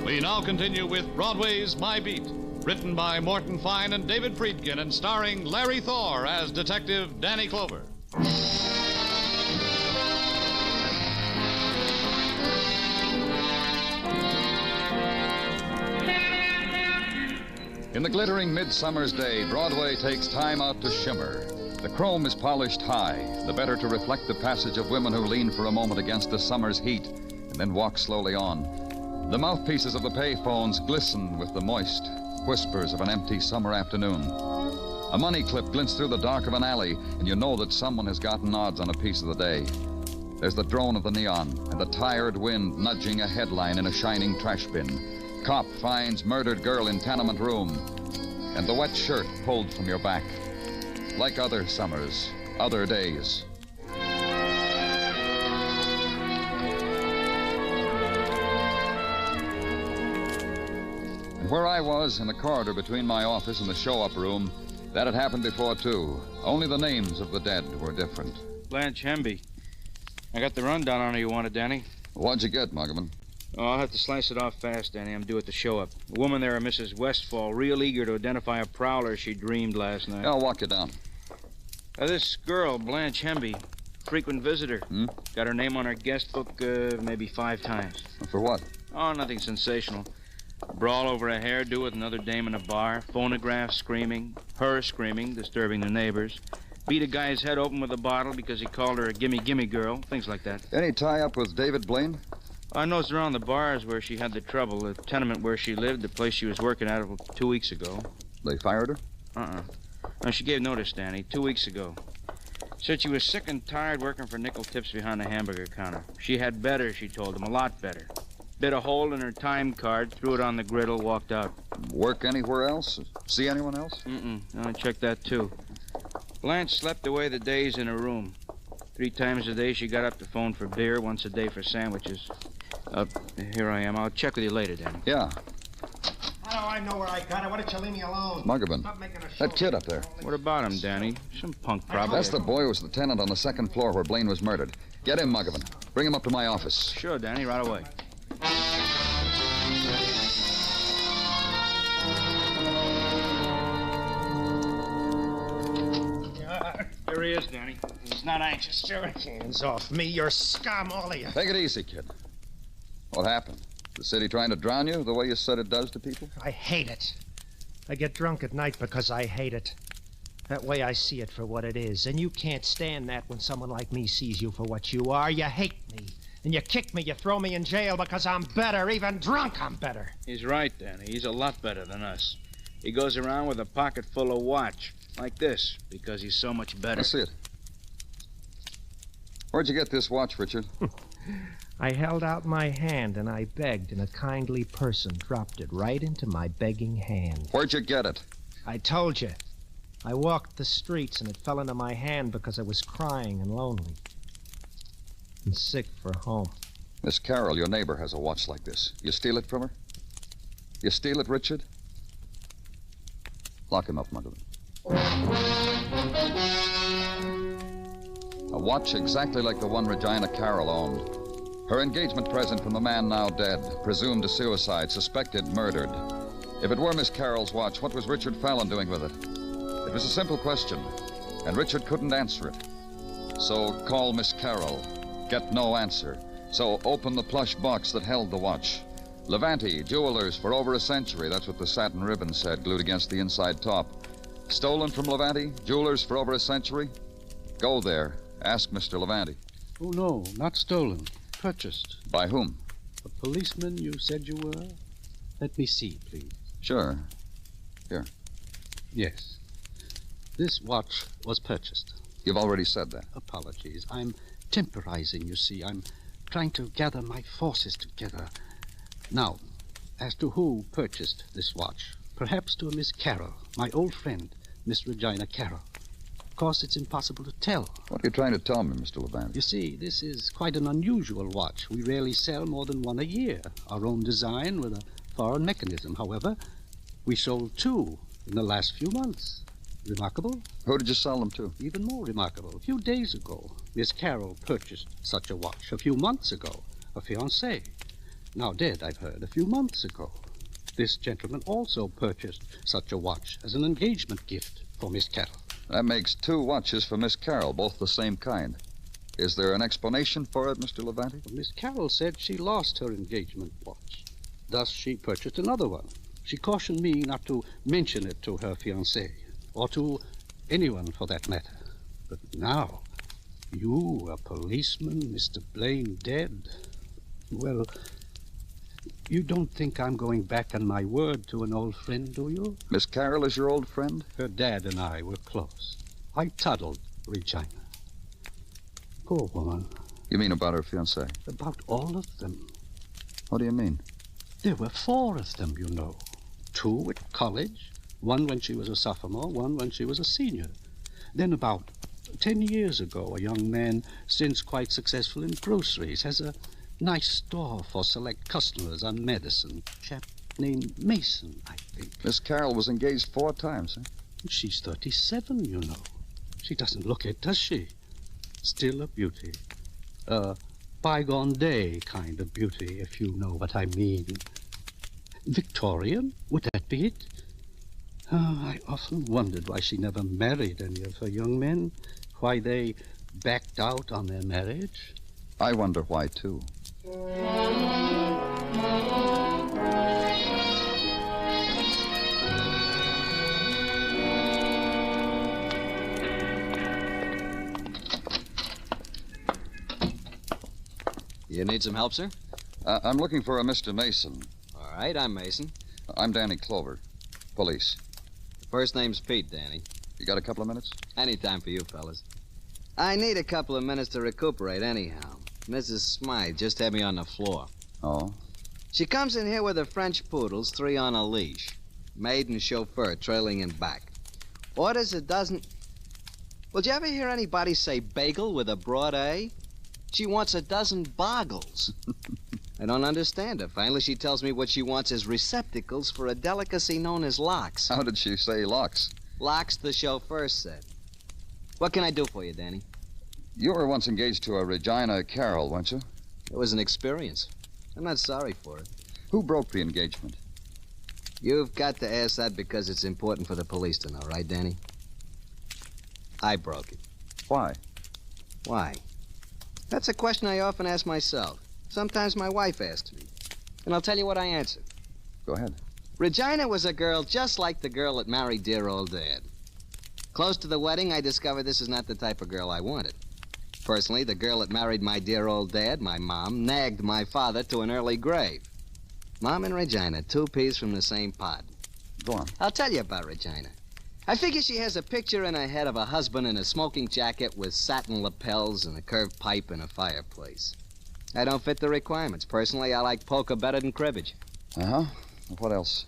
We now continue with Broadway's My Beat, written by Morton Fine and David Friedkin and starring Larry Thor as Detective Danny Clover. In the glittering midsummer's day, Broadway takes time out to shimmer. The chrome is polished high, the better to reflect the passage of women who lean for a moment against the summer's heat and then walk slowly on. The mouthpieces of the payphones glisten with the moist whispers of an empty summer afternoon. A money clip glints through the dark of an alley, and you know that someone has gotten odds on a piece of the day. There's the drone of the neon and the tired wind nudging a headline in a shining trash bin. Cop finds murdered girl in tenement room, and the wet shirt pulled from your back. Like other summers, other days. Where I was, in the corridor between my office and the show-up room, that had happened before, too. Only the names of the dead were different. Blanche Hemby. I got the rundown on her you wanted, Danny. What'd you get, Muggavan? Oh, I'll have to slice it off fast, Danny. I'm due at the show-up. The woman there, Mrs. Westfall, real eager to identify a prowler she dreamed last night. I'll walk you down. This girl, Blanche Hemby, frequent visitor. Got her name on her guest book maybe 5 times. For what? Oh, nothing sensational. Brawl over a hairdo with another dame in a bar, phonograph screaming, her screaming, disturbing the neighbors, beat a guy's head open with a bottle because he called her a gimme-gimme girl, things like that. Any tie-up with David Blaine? I noticed around the bars where she had the trouble, the tenement where she lived, the place she was working at 2 weeks ago. They fired her? No, she gave notice, Danny, 2 weeks ago. Said she was sick and tired working for nickel tips behind the hamburger counter. She had better, she told them, a lot better. Bit a hole in her time card, threw it on the griddle, walked out. Work anywhere else? See anyone else? I checked that, too. Blanche slept away the days in her room. 3 times a day she got up to phone for beer, once a day for sandwiches. Here I am. I'll check with you later, Danny. Yeah. How do I know where I got it? Why don't you leave me alone? Muggavan. That kid up there. What about him, Danny? Some punk, probably. That's the boy who was the tenant on the 2nd floor where Blaine was murdered. Get him, Muggavan. Bring him up to my office. Sure, Danny, right away. Here he is, Danny. He's not anxious. Your hands off me. You're scum, all of you. Take it easy, kid. What happened? The city trying to drown you the way you said it does to people? I hate it. I get drunk at night because I hate it. That way I see it for what it is. And you can't stand that when someone like me sees you for what you are. You hate me. And you kick me, you throw me in jail because I'm better. Even drunk, I'm better. He's right, Danny. He's a lot better than us. He goes around with a pocket full of watch, like this, because he's so much better. I see it. Where'd you get this watch, Richard? I held out my hand and I begged, and a kindly person dropped it right into my begging hand. Where'd you get it? I told you. I walked the streets and it fell into my hand because I was crying and lonely. And sick for home. Miss Carroll, your neighbor, has a watch like this. You steal it from her? You steal it, Richard? Lock him up, Muggavan. A watch exactly like the one Regina Carroll owned. Her engagement present from the man now dead, presumed a suicide, suspected murdered. If it were Miss Carroll's watch, what was Richard Fallon doing with it? It was a simple question, and Richard couldn't answer it. So call Miss Carroll. get no answer, so open the plush box that held the watch. Levante, jewelers for over a century. That's what the satin ribbon said, glued against the inside top. Stolen from Levante, jewelers for over a century? Go there. Ask Mr. Levante. Oh, no, not stolen. Purchased. By whom? A policeman you said you were? Let me see, please. Sure. Here. Yes. This watch was purchased. You've already said that. Apologies. I'm temporizing, you see. I'm trying to gather my forces together. Now, as to who purchased this watch, perhaps to a Miss Carroll, my old friend, Miss Regina Carroll. Of course, it's impossible to tell. What are you trying to tell me, Mr. Levante? You see, this is quite an unusual watch. We rarely sell more than one a year. Our own design with a foreign mechanism. However, we sold 2 in the last few months. Remarkable? Who did you sell them to? Even more remarkable. A few days ago, Miss Carroll purchased such a watch. A few months ago, a fiancé. Now dead, I've heard, a few months ago. This gentleman also purchased such a watch as an engagement gift for Miss Carroll. That makes 2 watches for Miss Carroll, both the same kind. Is there an explanation for it, Mr. Levante? Miss Carroll said she lost her engagement watch. Thus, she purchased another one. She cautioned me not to mention it to her fiancé, or to anyone for that matter. But now, you, a policeman, Mr. Blaine dead, well, you don't think I'm going back on my word to an old friend, do you? Miss Carroll is your old friend? Her dad and I were close. I toddled Regina. Poor woman. You mean about her fiancé? About all of them. What do you mean? There were 4 of them, you know. 2 at college, 1 when she was a sophomore, 1 when she was a senior. Then about 10 years ago, a young man, since quite successful in groceries, has a nice store for select customers on Madison. Chap named Mason, I think. Miss Carroll was engaged 4 times, huh? She's 37, you know. She doesn't look it, does she? Still a beauty. A bygone day kind of beauty, if you know what I mean. Victorian? Would that be it? I often wondered why she never married any of her young men, why they backed out on their marriage. I wonder why, too. You need some help, sir? I'm looking for a Mr. Mason. All right, I'm Mason. I'm Danny Clover. Police. First name's Pete, Danny. You got a couple of minutes? Any time for you, fellas. I need a couple of minutes to recuperate anyhow. Mrs. Smythe just had me on the floor. Oh? She comes in here with her French poodles, 3 on a leash. Maid and chauffeur trailing in back. Orders a dozen... Well, did you ever hear anybody say bagel with a broad A? She wants a dozen boggles. I don't understand her. Finally, she tells me what she wants is receptacles for a delicacy known as locks. How did she say locks? Locks, the chauffeur said. What can I do for you, Danny? You were once engaged to a Regina Carroll, weren't you? It was an experience. I'm not sorry for it. Who broke the engagement? You've got to ask that because it's important for the police to know, right, Danny? I broke it. Why? Why? That's a question I often ask myself. Sometimes my wife asks me. And I'll tell you what I answer. Go ahead. Regina was a girl just like the girl that married dear old Dad. Close to the wedding, I discovered this is not the type of girl I wanted. Personally, the girl that married my dear old Dad, my mom, nagged my father to an early grave. Mom and Regina, 2 peas from the same pod. Go on. I'll tell you about Regina. I figure she has a picture in her head of a husband in a smoking jacket with satin lapels and a curved pipe and a fireplace. I don't fit the requirements. Personally, I like polka better than cribbage. Uh-huh. What else?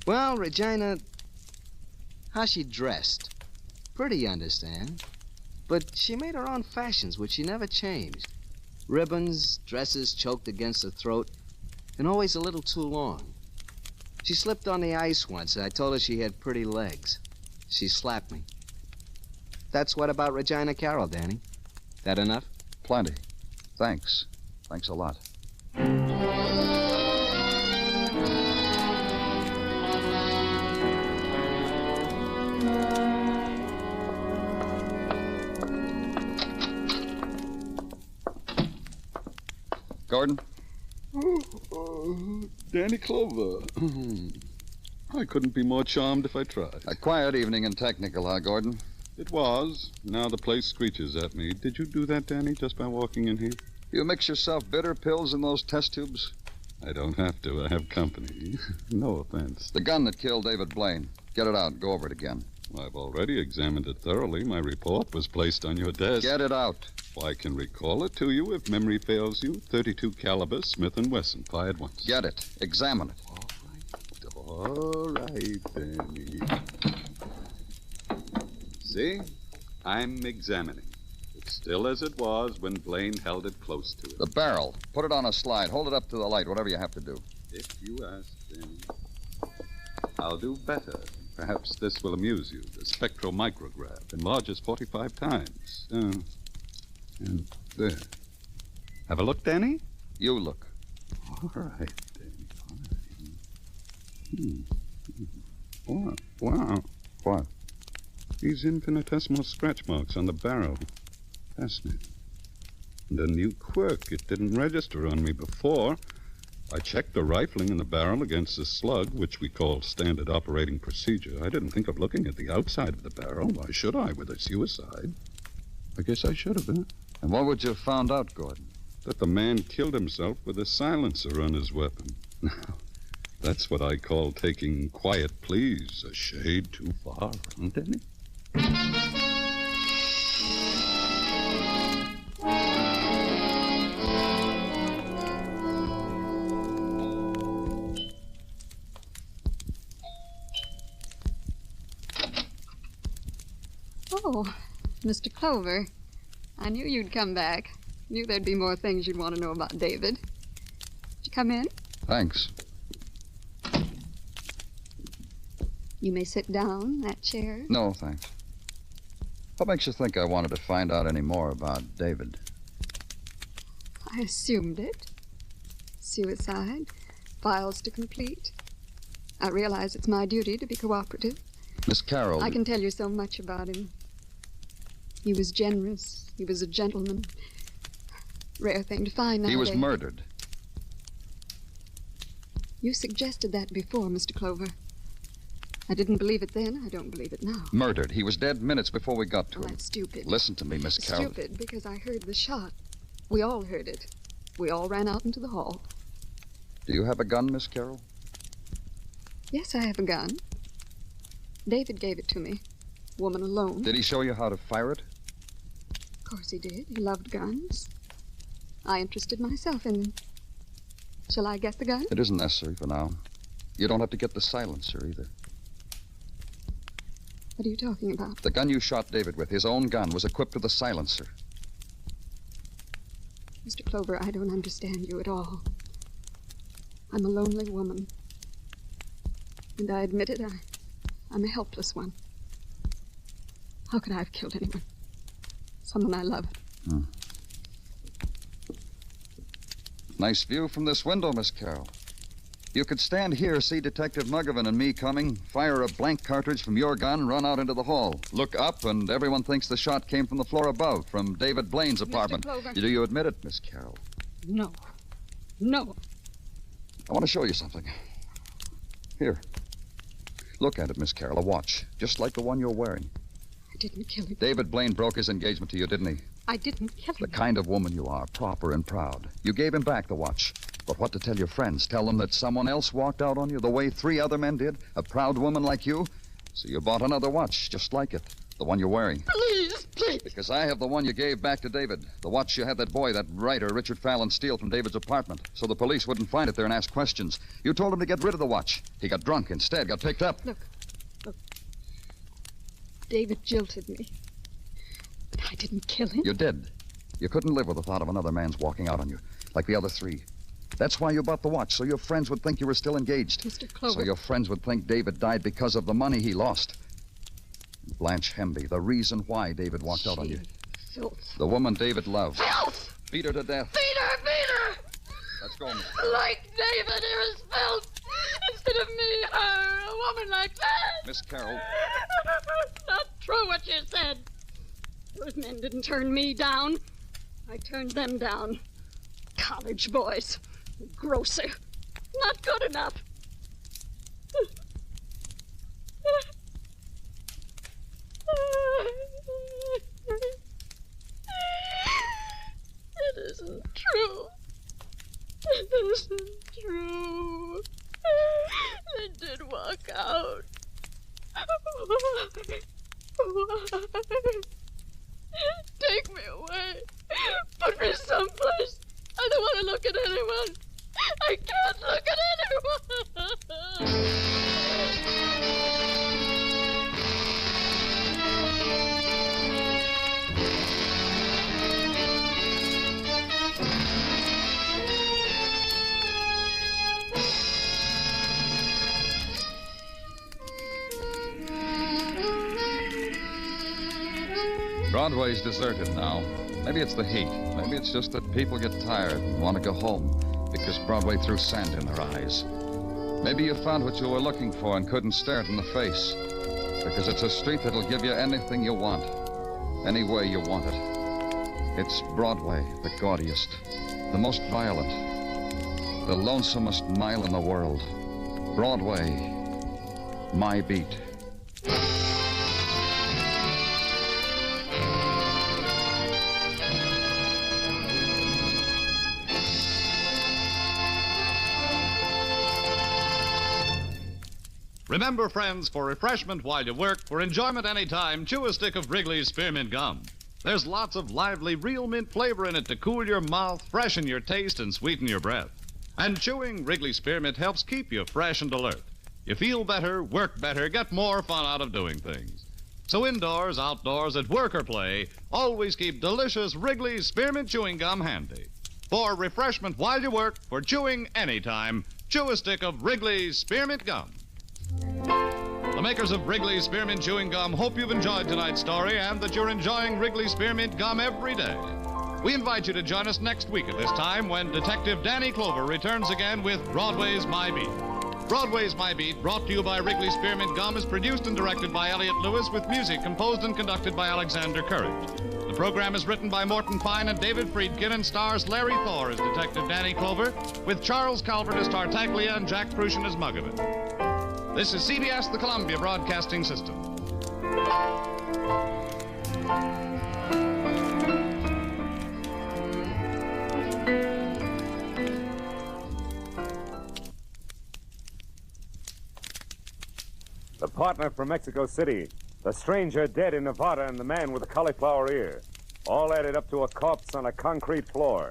Well, Regina, how she dressed. Pretty, you understand. But she made her own fashions, which she never changed. Ribbons, dresses choked against her throat, and always a little too long. She slipped on the ice once, and I told her she had pretty legs. She slapped me. That's what about Regina Carroll, Danny. That enough? Plenty. Thanks. Thanks a lot. Gordon? Danny Clover. I couldn't be more charmed if I tried. A quiet evening in Technical, huh, Gordon? It was. Now the place screeches at me. Did you do that, Danny, just by walking in here? You mix yourself bitter pills in those test tubes? I don't have to. I have company. No offense. The gun that killed David Blaine. Get it out. Go over it again. I've already examined it thoroughly. My report was placed on your desk. Get it out. Well, I can recall it to you if memory fails you. .32 caliber Smith & Wesson. Fired once. Get it. Examine it. All right, Danny. See? I'm examining. It's still as it was when Blaine held it close to it. The barrel. Put it on a slide. Hold it up to the light, whatever you have to do. If you ask, Danny. I'll do better. Perhaps this will amuse you. The spectromicrograph enlarges 45 times. And there. Have a look, Danny? You look. All right, Danny. All right. Wow. What? These infinitesimal scratch marks on the barrel. Fascinating. And a new quirk. It didn't register on me before. I checked the rifling in the barrel against the slug, which we call standard operating procedure. I didn't think of looking at the outside of the barrel. Why should I, with a suicide? I guess I should have, huh? And what would you have found out, Gordon? That the man killed himself with a silencer on his weapon. Now, that's what I call taking quiet pleas a shade too far, huh, Danny? Oh, Mr. Clover. I knew you'd come back. Knew there'd be more things you'd want to know about David. Did you come in? Thanks. You may sit down, that chair. No, thanks. What makes you think I wanted to find out any more about David? I assumed it. Suicide. Files to complete. I realize it's my duty to be cooperative. Miss Carroll... I can tell you so much about him. He was generous. He was a gentleman. Rare thing to find nowadays. He was murdered. You suggested that before, Mr. Clover. I didn't believe it then. I don't believe it now. Murdered. He was dead minutes before we got to him. That's stupid. Listen to me, Miss Carroll. Stupid, because I heard the shot. We all heard it. We all ran out into the hall. Do you have a gun, Miss Carroll? Yes, I have a gun. David gave it to me. Woman alone. Did he show you how to fire it? Of course he did. He loved guns. I interested myself in them. Shall I get the gun? It isn't necessary for now. You don't have to get the silencer either. What are you talking about? The gun you shot David with, his own gun, was equipped with a silencer. Mr. Clover, I don't understand you at all. I'm a lonely woman. And I admit it, I'm a helpless one. How could I have killed anyone? Someone I loved. Nice view from this window, Miss Carroll. You could stand here, see Detective Muggavan and me coming, fire a blank cartridge from your gun, run out into the hall. Look up, and everyone thinks the shot came from the floor above, from David Blaine's apartment. Clover. Do you admit it, Miss Carroll? No. No. I want to show you something. Here. Look at it, Miss Carroll. A watch, just like the one you're wearing. I didn't kill him. David Blaine broke his engagement to you, didn't he? I didn't kill him. The kind of woman you are, proper and proud. You gave him back the watch. But what to tell your friends? Tell them that someone else walked out on you the way 3 other men did? A proud woman like you? So you bought another watch, just like it. The one you're wearing. Please, please. Because I have the one you gave back to David. The watch you had that boy, that writer, Richard Fallon, steal from David's apartment. So the police wouldn't find it there and ask questions. You told him to get rid of the watch. He got drunk instead, got picked up. Look. David jilted me. But I didn't kill him. You did. You couldn't live with the thought of another man's walking out on you, like the other 3. That's why you bought the watch, so your friends would think you were still engaged. Mr. Clover. So your friends would think David died because of the money he lost. Blanche Hemby, the reason why David walked out on you. Filth. The woman David loved. Filth! Beat her to death. Beat her! Let's go, Miss. Like David, here is filth. Instead of me, her, a woman like that. Miss Carroll. Not true what you said. Those men didn't turn me down. I turned them down. college boys. Grocer. Not good enough. It isn't true. It isn't true. They did walk out. Why? Take me away. Put me someplace. I don't want to look at anyone. I can't look at anyone. Broadway's deserted now. Maybe it's the heat. Maybe it's just that people get tired and want to go home because Broadway threw sand in their eyes. Maybe you found what you were looking for and couldn't stare it in the face because it's a street that'll give you anything you want, any way you want it. It's Broadway, the gaudiest, the most violent, the lonesomest mile in the world. Broadway, my beat. Remember, friends, for refreshment while you work, for enjoyment anytime, chew a stick of Wrigley's Spearmint Gum. There's lots of lively, real mint flavor in it to cool your mouth, freshen your taste, and sweeten your breath. And chewing Wrigley Spearmint helps keep you fresh and alert. You feel better, work better, get more fun out of doing things. So indoors, outdoors, at work or play, always keep delicious Wrigley's Spearmint Chewing Gum handy. For refreshment while you work, for chewing anytime, chew a stick of Wrigley's Spearmint Gum. The makers of Wrigley's Spearmint Chewing Gum hope you've enjoyed tonight's story and that you're enjoying Wrigley's Spearmint Gum every day. We invite you to join us next week at this time when Detective Danny Clover returns again with Broadway's My Beat. Broadway's My Beat, brought to you by Wrigley's Spearmint Gum, is produced and directed by Elliott Lewis with music composed and conducted by Alexander Courage. The program is written by Morton Fine and David Friedkin and stars Larry Thor as Detective Danny Clover, with Charles Calvert as Tartaglia and Jack Prussian as Muggavan. This is CBS, the Columbia Broadcasting System. The partner from Mexico City, the stranger dead in Nevada, and the man with the cauliflower ear. All added up to a corpse on a concrete floor.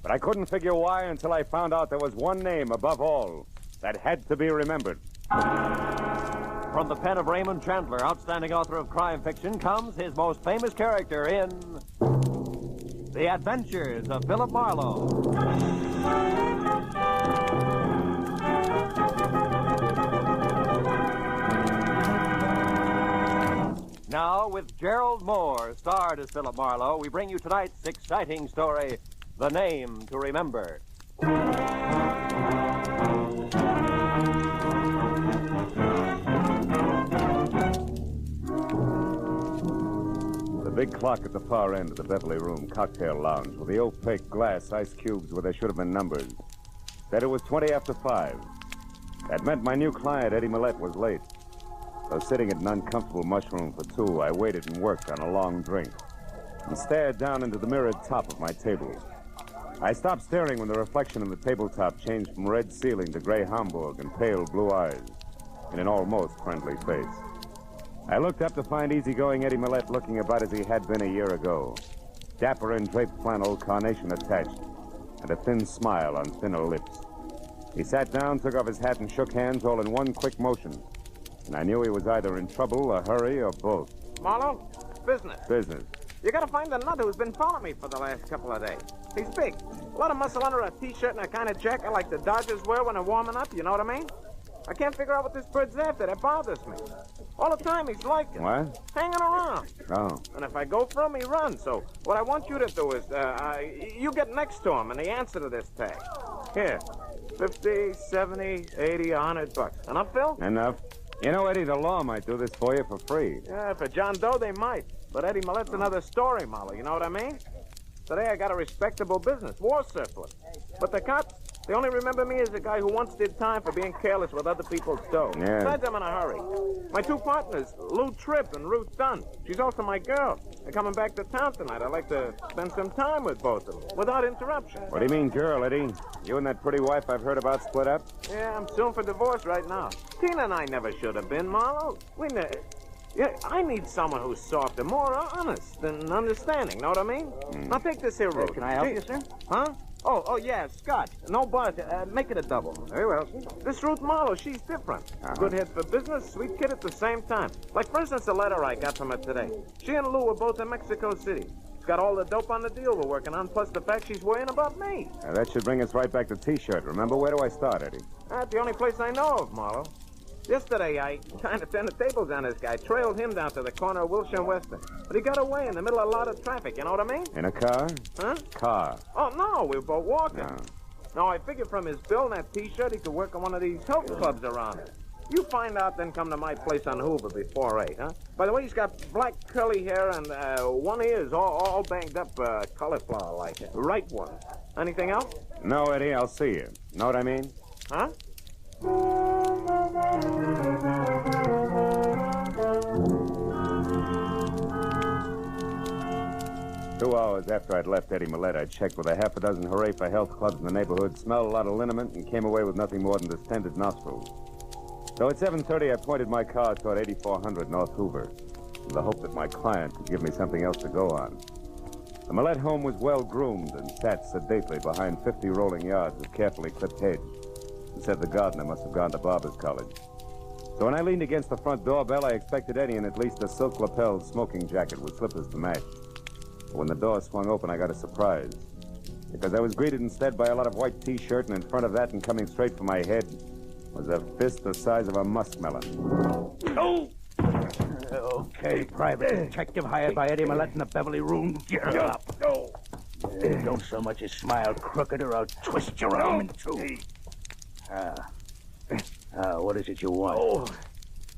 But I couldn't figure why until I found out there was one name above all that had to be remembered. From the pen of Raymond Chandler, outstanding author of crime fiction, comes his most famous character in The Adventures of Philip Marlowe. Now, with Gerald Moore, starred as Philip Marlowe, we bring you tonight's exciting story, The Name to Remember. The big clock at the far end of the Beverly Room cocktail lounge with the opaque glass ice cubes where there should have been numbers said it was 20 after 5. That meant my new client, Eddie Millette, was late. Though sitting at an uncomfortable mushroom for 2, I waited and worked on a long drink and stared down into the mirrored top of my table. I stopped staring when the reflection in the tabletop changed from red ceiling to gray Hamburg and pale blue eyes in an almost friendly face. I looked up to find easygoing Eddie Millette looking about as he had been a year ago. Dapper in draped flannel, carnation attached, and a thin smile on thinner lips. He sat down, took off his hat, and shook hands all in one quick motion. And I knew he was either in trouble, a hurry, or both. Marlowe, business. Business. You gotta find the nut who's been following me for the last couple of days. He's big. A lot of muscle under a t-shirt and a kind of jacket like the Dodgers wear when they're warming up, you know what I mean? I can't figure out what this bird's after. That bothers me. All the time he's like it. What? Hanging around. Oh. And if I go for him, he runs. So what I want you to do is, you get next to him and the answer to this tag. Here, 50, 70, 80, $100. Enough, Phil? Enough. You know, Eddie, the law might do this for you for free. Yeah, for John Doe, they might. But Eddie Millette's another story, Molly. You know what I mean? Today I got a respectable business, war surplus. But the cops, they only remember me as a guy who once did time for being careless with other people's dough. Yeah. Besides, I'm in a hurry. My two partners, Lou Tripp and Ruth Dunn. She's also my girl. They're coming back to town tonight. I'd like to spend some time with both of them, without interruption. What do you mean, girl, Eddie? You and that pretty wife I've heard about split up? Yeah, I'm suing for divorce right now. Tina and I never should have been, Marlo. We never... Yeah, I need someone who's soft and more honest and understanding, know what I mean? Now take this here, Ruth. Can I help you, sir? Huh? Oh, yeah, Scotch. No bud. Make it a double. Very well. This Ruth Marlowe, she's different. Good head for business, sweet kid at the same time. Like, for instance, the letter I got from her today. She and Lou were both in Mexico City. She's got all the dope on the deal we're working on, plus the fact she's worrying about me. Now, that should bring us right back to T-shirt. Remember, where do I start, Eddie? That's the only place I know of, Marlowe. Yesterday, I kind of turned the tables on this guy, trailed him down to the corner of Wilshire and Western. But he got away in the middle of a lot of traffic, you know what I mean? In a car? Huh? Car. Oh, no, we were both walking. No, I figured from his bill and that T-shirt, he could work on one of these health clubs around here. You find out, then come to my place on Hoover before 8, huh? By the way, he's got black curly hair and one ear's all banged up cauliflower-like. Right one. Anything else? No, Eddie, I'll see you. Know what I mean? Huh? 2 hours after I'd left Eddie Millette, I checked with a half a dozen hooray for health clubs in the neighborhood, smelled a lot of liniment, and came away with nothing more than distended nostrils. So at 7:30, I pointed my car toward 8400 North Hoover, in the hope that my client could give me something else to go on. The Millette home was well-groomed and sat sedately behind 50 rolling yards of carefully clipped hedge, and said the gardener must have gone to Barber's College. So when I leaned against the front doorbell, I expected Eddie in at least a silk-lapelled smoking jacket with slippers to match. But when the door swung open, I got a surprise, because I was greeted instead by a lot of white T-shirt, and in front of that and coming straight for my head was a fist the size of a muskmelon. Oh! Okay, Private Detective hired by Eddie Millette in the Beverly room. Get up. Don't so much as smile crooked or I'll twist your arm in two. What is it you want? Oh,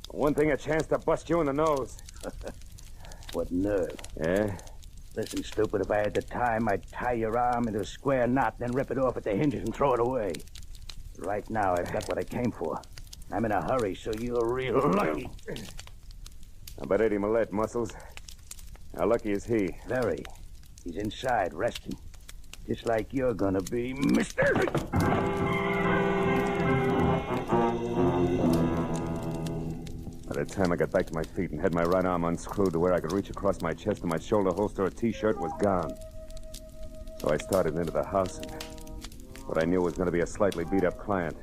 one thing, a chance to bust you in the nose. What nerve. Yeah? Listen, stupid, if I had the time, I'd tie your arm into a square knot, then rip it off at the hinges and throw it away. Right now, I've got what I came for. I'm in a hurry, so you're real lucky. How about Eddie Millette, Muscles? How lucky is he? Very. He's inside, resting. Just like you're gonna be, mister. By the time I got back to my feet and had my right arm unscrewed to where I could reach across my chest and my shoulder holster, a T-shirt was gone. So I started into the house, and what I knew was going to be a slightly beat-up client.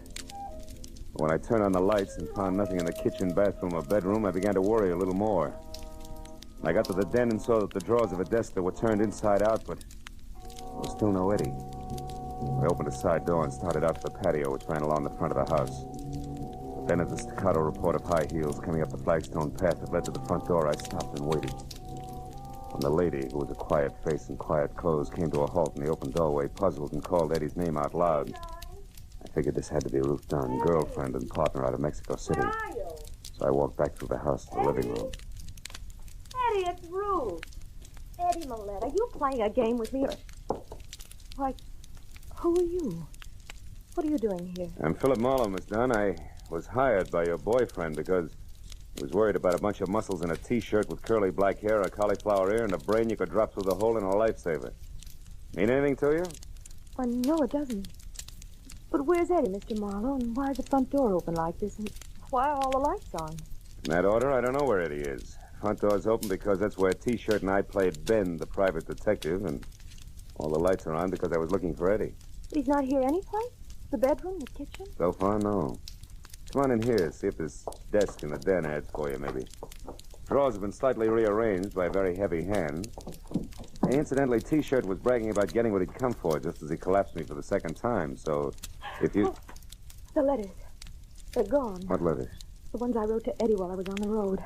But when I turned on the lights and found nothing in the kitchen, bathroom, or bedroom, I began to worry a little more. I got to the den and saw that the drawers of a desk that were turned inside out, but there was still no Eddie. I opened a side door and started out to the patio, which ran along the front of the house. But then at the staccato report of high heels coming up the flagstone path that led to the front door, I stopped and waited. When the lady, who was a quiet face and quiet clothes, came to a halt in the open doorway, puzzled, and called Eddie's name out loud, I figured this had to be Ruth Dunn, girlfriend and partner out of Mexico City. So I walked back through the house to the living room. Eddie, it's Ruth. Eddie Millette, are you playing a game with me? Why, who are you? What are you doing here? I'm Philip Marlowe, Miss Dunn. I was hired by your boyfriend because he was worried about a bunch of muscles in a T-shirt with curly black hair, a cauliflower ear, and a brain you could drop through the hole in a lifesaver. Mean anything to you? Well, no, it doesn't. But where's Eddie, Mr. Marlowe, and why is the front door open like this, and why are all the lights on? In that order, I don't know where Eddie is. Front door's open because that's where T-shirt and I played Ben, the private detective, and all the lights are on because I was looking for Eddie. But he's not here anyplace? The bedroom, the kitchen? So far, no. Come on in here, see if this desk in the den adds for you, maybe. Drawers have been slightly rearranged by a very heavy hand. Incidentally, T-shirt was bragging about getting what he'd come for just as he collapsed me for the second time, so if you... The letters. They're gone. What letters? The ones I wrote to Eddie while I was on the road.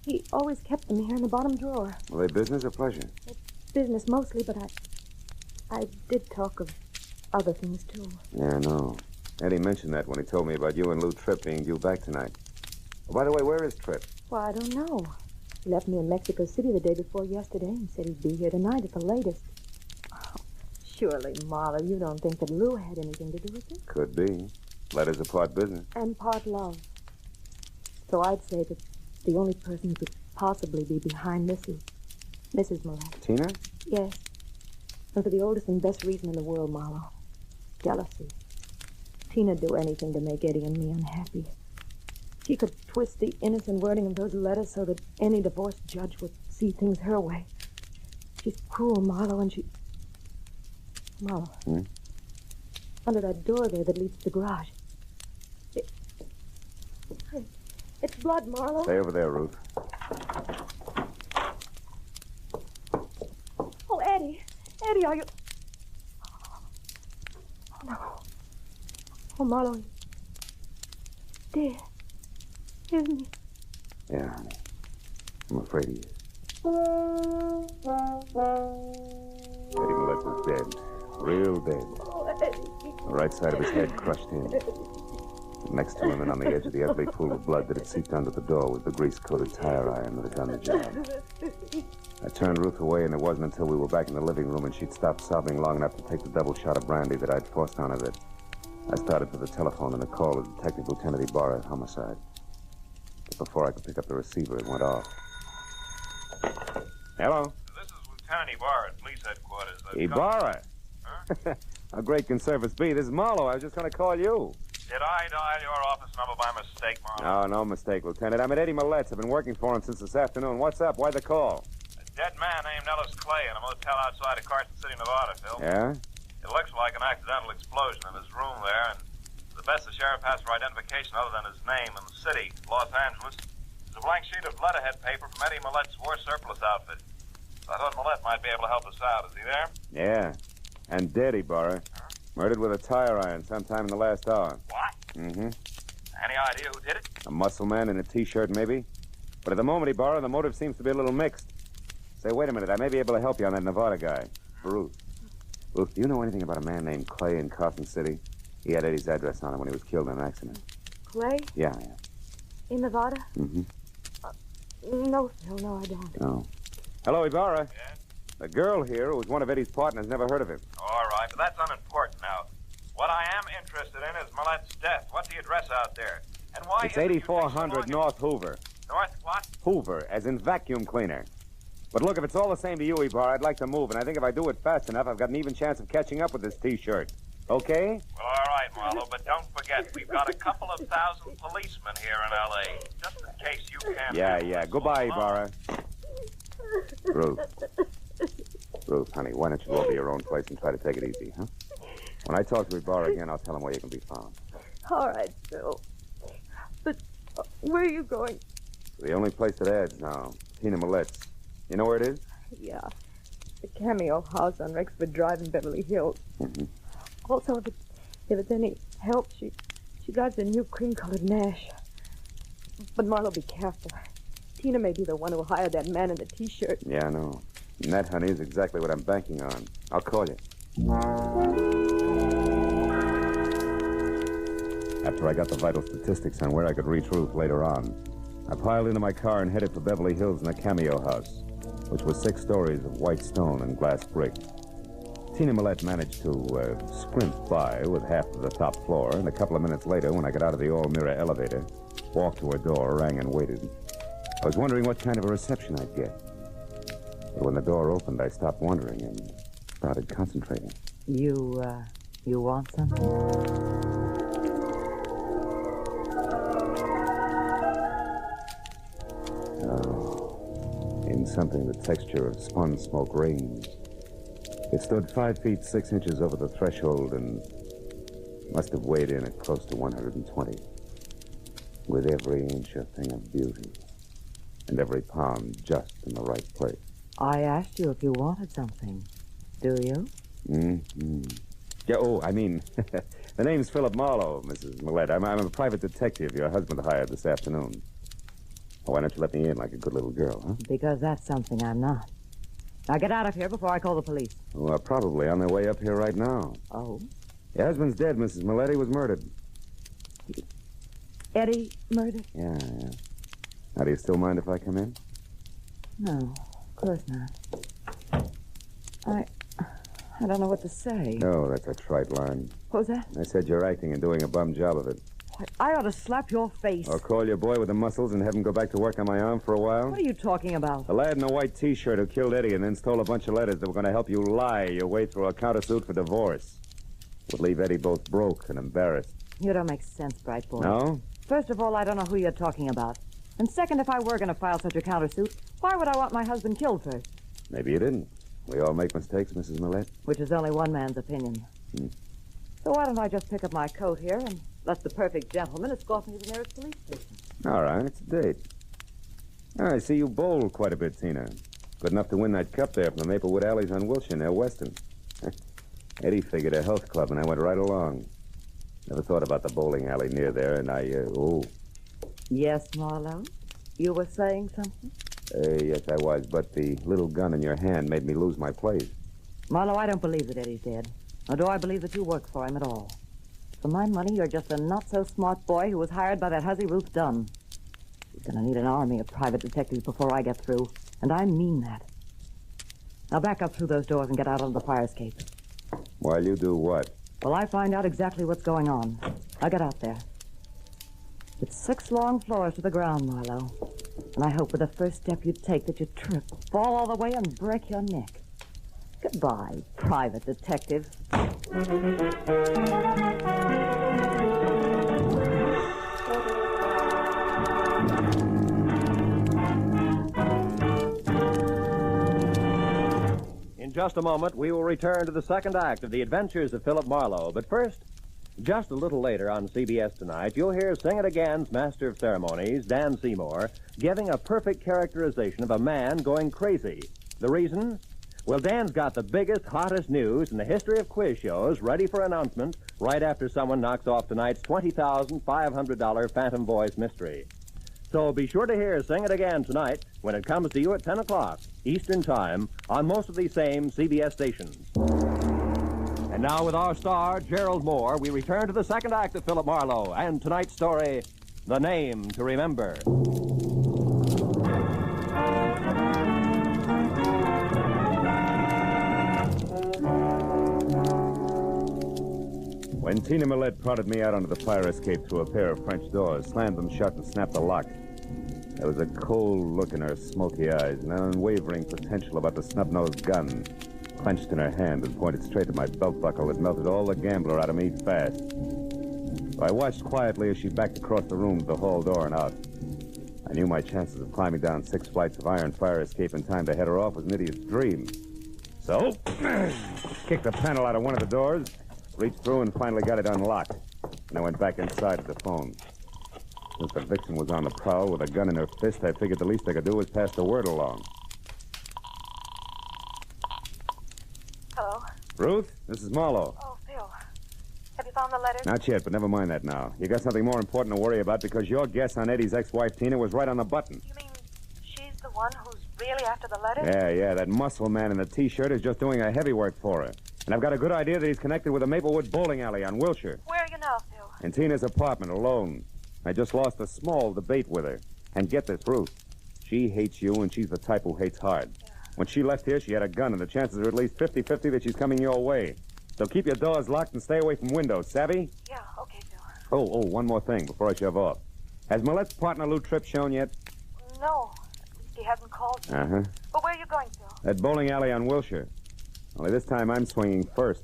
He always kept them here in the bottom drawer. Were they business or pleasure? Business mostly, but I did talk of other things, too. Yeah, I know. Eddie mentioned that when he told me about you and Lou Tripp being due back tonight. Oh, by the way, where is Tripp? Well, I don't know. He left me in Mexico City the day before yesterday and said he'd be here tonight at the latest. Surely, Marlowe, you don't think that Lou had anything to do with it? Could be. Letters are part business. And part love. So I'd say that the only person who could possibly be behind this is Mrs. Millett. Tina? Yes. And for the oldest and best reason in the world, Marlowe. Jealousy. Tina'd do anything to make Eddie and me unhappy. She could twist the innocent wording of those letters so that any divorced judge would see things her way. She's cruel, Marlowe, and she... Marlowe. Under that door there that leads to the garage. It's blood, Marlowe. Stay over there, Ruth. Oh, Eddie. Eddie, are you... Oh, no. Oh, Marlowe. He's dead. Isn't he? Yeah, honey. I'm afraid he is. Eddie Millett was dead. Real dead. Oh, Eddie. The right side of his head crushed in. Next to him and on the edge of the ugly pool of blood that had seeped under the door was the grease-coated tire iron that had done the job. I turned Ruth away, and it wasn't until we were back in the living room and she'd stopped sobbing long enough to take the double shot of brandy that I'd forced on her that I started for the telephone and the call of Detective Lieutenant Ibarra, homicide. But before I could pick up the receiver, it went off. Hello? This is Lieutenant Ibarra at police headquarters. Ibarra? Huh? How great can service be? This is Marlowe. I was just going to call you. Did I dial your office number by mistake, Marlowe? No mistake, Lieutenant. I'm at Eddie Millett's. I've been working for him since this afternoon. What's up? Why the call? A dead man named Ellis Clay in a motel outside of Carson City, Nevada, Phil. Yeah? It looks like an accidental explosion in his room there, and the best the sheriff has for identification other than his name and the city, Los Angeles, is a blank sheet of letterhead paper from Eddie Millett's war surplus outfit. So I thought Millett might be able to help us out. Is he there? Yeah. And dead, Ibarra. Murdered with a tire iron sometime in the last hour. What? Mm-hmm. Any idea who did it? A muscle man in a T-shirt, maybe? But at the moment, Ibarra, the motive seems to be a little mixed. Say, wait a minute. I may be able to help you on that Nevada guy. Ruth. Ruth, do you know anything about a man named Clay in Carson City? He had Eddie's address on him when he was killed in an accident. Clay? Yeah. In Nevada? Mm-hmm. No, Phil, no, I don't. No. Hello, Ibarra. Yeah? The girl here, who was one of Eddie's partners, never heard of him. All right, but that's unimportant now. What I am interested in is Millett's death. What's the address out there? And why It's 8400 North Hoover. North what? Hoover, as in vacuum cleaner. But look, if it's all the same to you, Ibarra, I'd like to move, and I think if I do it fast enough, I've got an even chance of catching up with this T-shirt. Okay? Well, all right, Marlowe, but don't forget, we've got a couple of thousand policemen here in L.A., just in case you can't... Yeah. Goodbye, Ibarra. Ruth. Ruth, honey, why don't you go to your own place and try to take it easy, huh? When I talk to Ibarra again, I'll tell him where you can be found. All right, Phil. But where are you going? The only place that adds now, Tina Millett's. You know where it is? Yeah. The Cameo House on Rexford Drive in Beverly Hills. Mm-hmm. Also, if it's any help, she drives a new cream-colored Nash. But Marlowe, be careful. Tina may be the one who hired that man in the T-shirt. Yeah, I know. And that, honey, is exactly what I'm banking on. I'll call you. After I got the vital statistics on where I could reach Ruth later on, I piled into my car and headed for Beverly Hills in the Cameo House, which was 6 stories of white stone and glass brick. Tina Millett managed to scrimp by with half of the top floor, and a couple of minutes later, when I got out of the all-mirror elevator, walked to her door, rang, and waited. I was wondering what kind of a reception I'd get. But when the door opened, I stopped wondering and started concentrating. You want something? Oh, in something the texture of spun smoke rings. It stood 5 feet 6 inches over the threshold and must have weighed in at close to 120. With every inch a thing of beauty, and every pound just in the right place. I asked you if you wanted something. Do you? Mm-hmm. Yeah, the name's Philip Marlowe, Mrs. Millett. I'm a private detective your husband hired this afternoon. Why don't you let me in like a good little girl, huh? Because that's something I'm not. Now get out of here before I call the police. Well, probably on their way up here right now. Oh? Your husband's dead, Mrs. Millett. He was murdered. Eddie murdered? Yeah. Now, do you still mind if I come in? No, of course not. I don't know what to say. No, that's a trite line. What was that? I said you're acting and doing a bum job of it. I ought to slap your face. Or call your boy with the muscles and have him go back to work on my arm for a while? What are you talking about? The lad in the white T-shirt who killed Eddie and then stole a bunch of letters that were going to help you lie your way through a countersuit for divorce. Would leave Eddie both broke and embarrassed. You don't make sense, bright boy. No? First of all, I don't know who you're talking about. And second, if I were going to file such a countersuit, why would I want my husband killed first? Maybe you didn't. We all make mistakes, Mrs. Millette. Which is only one man's opinion. So why don't I just pick up my coat here and let the perfect gentleman escort me to the nearest police station? All right, it's a date. I see you bowl quite a bit, Tina. Good enough to win that cup there from the Maplewood Alleys on Wilshire near Weston. Eddie figured a health club, and I went right along. Never thought about the bowling alley near there, and Yes, Marlowe? You were saying something? Yes, I was, but the little gun in your hand made me lose my place. Marlowe, I don't believe that Eddie's dead. Nor do I believe that you work for him at all. For my money, you're just a not-so-smart boy who was hired by that hussy Ruth Dunn. He's going to need an army of private detectives before I get through, and I mean that. Now back up through those doors and get out onto the fire escape. While you do what? Well, I find out exactly what's going on. I get out there. It's 6 long floors to the ground, Marlowe. And I hope with the first step you take that you trip, fall all the way, and break your neck. Goodbye, private detective. In just a moment, we will return to the second act of The Adventures of Philip Marlowe. But first, just a little later on CBS tonight, you'll hear Sing It Again's Master of Ceremonies, Dan Seymour, giving a perfect characterization of a man going crazy. The reason? Well, Dan's got the biggest, hottest news in the history of quiz shows ready for announcement right after someone knocks off tonight's $20,500 Phantom Voice mystery. So be sure to hear Sing It Again tonight when it comes to you at 10 o'clock Eastern Time on most of these same CBS stations. And now with our star, Gerald Moore, we return to the second act of Philip Marlowe and tonight's story, The Name to Remember. When Tina Millette prodded me out onto the fire escape through a pair of French doors, slammed them shut and snapped the lock, there was a cold look in her smoky eyes and an unwavering potential about the snub-nosed gun clenched in her hand and pointed straight at my belt buckle that melted all the gambler out of me fast. So I watched quietly as she backed across the room to the hall door and out. I knew my chances of climbing down 6 flights of iron fire escape in time to head her off was an idiot's dream. So, kicked the panel out of one of the doors, reached through and finally got it unlocked. And I went back inside to the phone. Since the vixen was on the prowl with a gun in her fist, I figured the least I could do was pass the word along. Hello? Ruth, this is Marlowe. Oh, Phil. Have you found the letter? Not yet, but never mind that now. You got something more important to worry about because your guess on Eddie's ex-wife, Tina, was right on the button. You mean she's the one who's really after the letter? Yeah, that muscle man in the T-shirt is just doing a heavy work for her. And I've got a good idea that he's connected with the Maplewood bowling alley on Wilshire. Where are you now, Phil? In Tina's apartment, alone. I just lost a small debate with her. And get this, Ruth. She hates you, and she's the type who hates hard. Yeah. When she left here, she had a gun, and the chances are at least 50-50 that she's coming your way. So keep your doors locked and stay away from windows, savvy? Yeah, okay, Phil. Oh, one more thing before I shove off. Has Millette's partner, Lou Tripp, shown yet? No. He hasn't called me. Uh-huh. But where are you going, Phil? That bowling alley on Wilshire. Only this time I'm swinging first.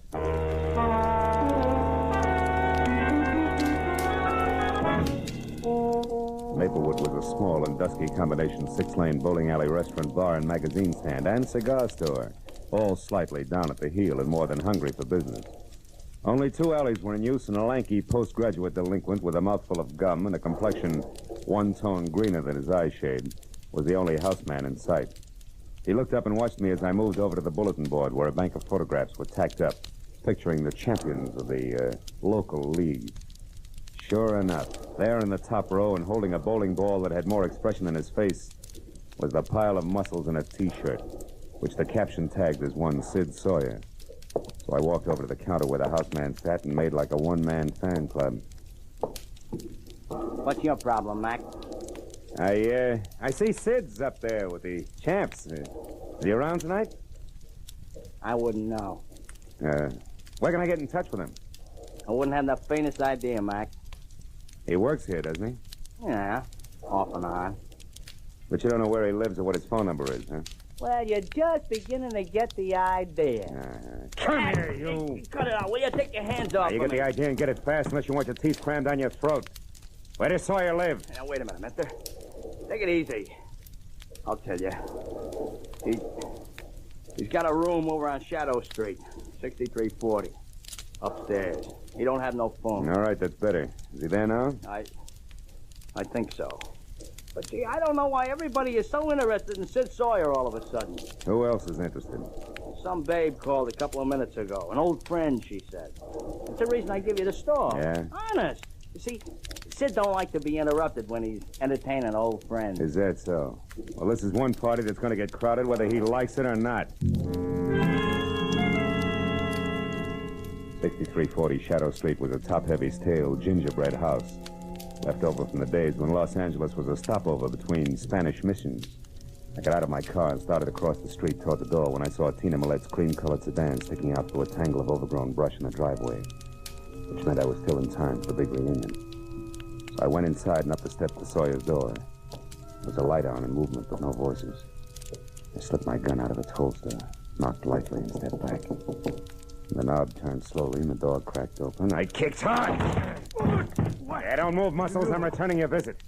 Maplewood was a small and dusky combination 6-lane bowling alley, restaurant, bar, and magazine stand, and cigar store, all slightly down at the heel and more than hungry for business. Only 2 alleys were in use, and a lanky postgraduate delinquent with a mouthful of gum and a complexion one tone greener than his eye shade was the only houseman in sight. He looked up and watched me as I moved over to the bulletin board where a bank of photographs were tacked up, picturing the champions of the local league. Sure enough, there in the top row and holding a bowling ball that had more expression than his face was the pile of muscles in a T-shirt, which the caption tagged as one Sid Sawyer. So I walked over to the counter where the houseman sat and made like a one-man fan club. What's your problem, Mac? I see Sid's up there with the champs. Is he around tonight? I wouldn't know. Where can I get in touch with him? I wouldn't have the faintest idea, Mac. He works here, doesn't he? Yeah, off and on. But you don't know where he lives or what his phone number is, huh? Well, you're just beginning to get the idea. Come here, you. Cut it out, will you? Take your hands off You of get me. the idea and get it fast unless you want your teeth crammed down your throat. Where does Sawyer live? Now, wait a minute, mister. Take it easy. I'll tell you. He's got a room over on Shadow Street, 6340. Upstairs. He don't have no phone. All right, that's better. Is he there now? I think so. But see, I don't know why everybody is so interested in Sid Sawyer all of a sudden. Who else is interested? Some babe called a couple of minutes ago. An old friend, she said. That's the reason I give you the store. Yeah? Honest. You see, Sid don't like to be interrupted when he's entertaining old friends. Is that so? Well, this is one party that's going to get crowded whether he likes it or not. 6340 Shadow Street was a top-heavy stale gingerbread house. Left over from the days when Los Angeles was a stopover between Spanish missions. I got out of my car and started across the street toward the door when I saw Tina Millette's cream-colored sedan sticking out through a tangle of overgrown brush in the driveway, which meant I was still in time for the big reunion. So I went inside and up the steps to Sawyer's door. There was a light on and movement, but no voices. I slipped my gun out of its holster, knocked lightly, and stepped back. The knob turned slowly and the door cracked open. I kicked hard! Yeah, don't move, Muscles. I'm returning your visit.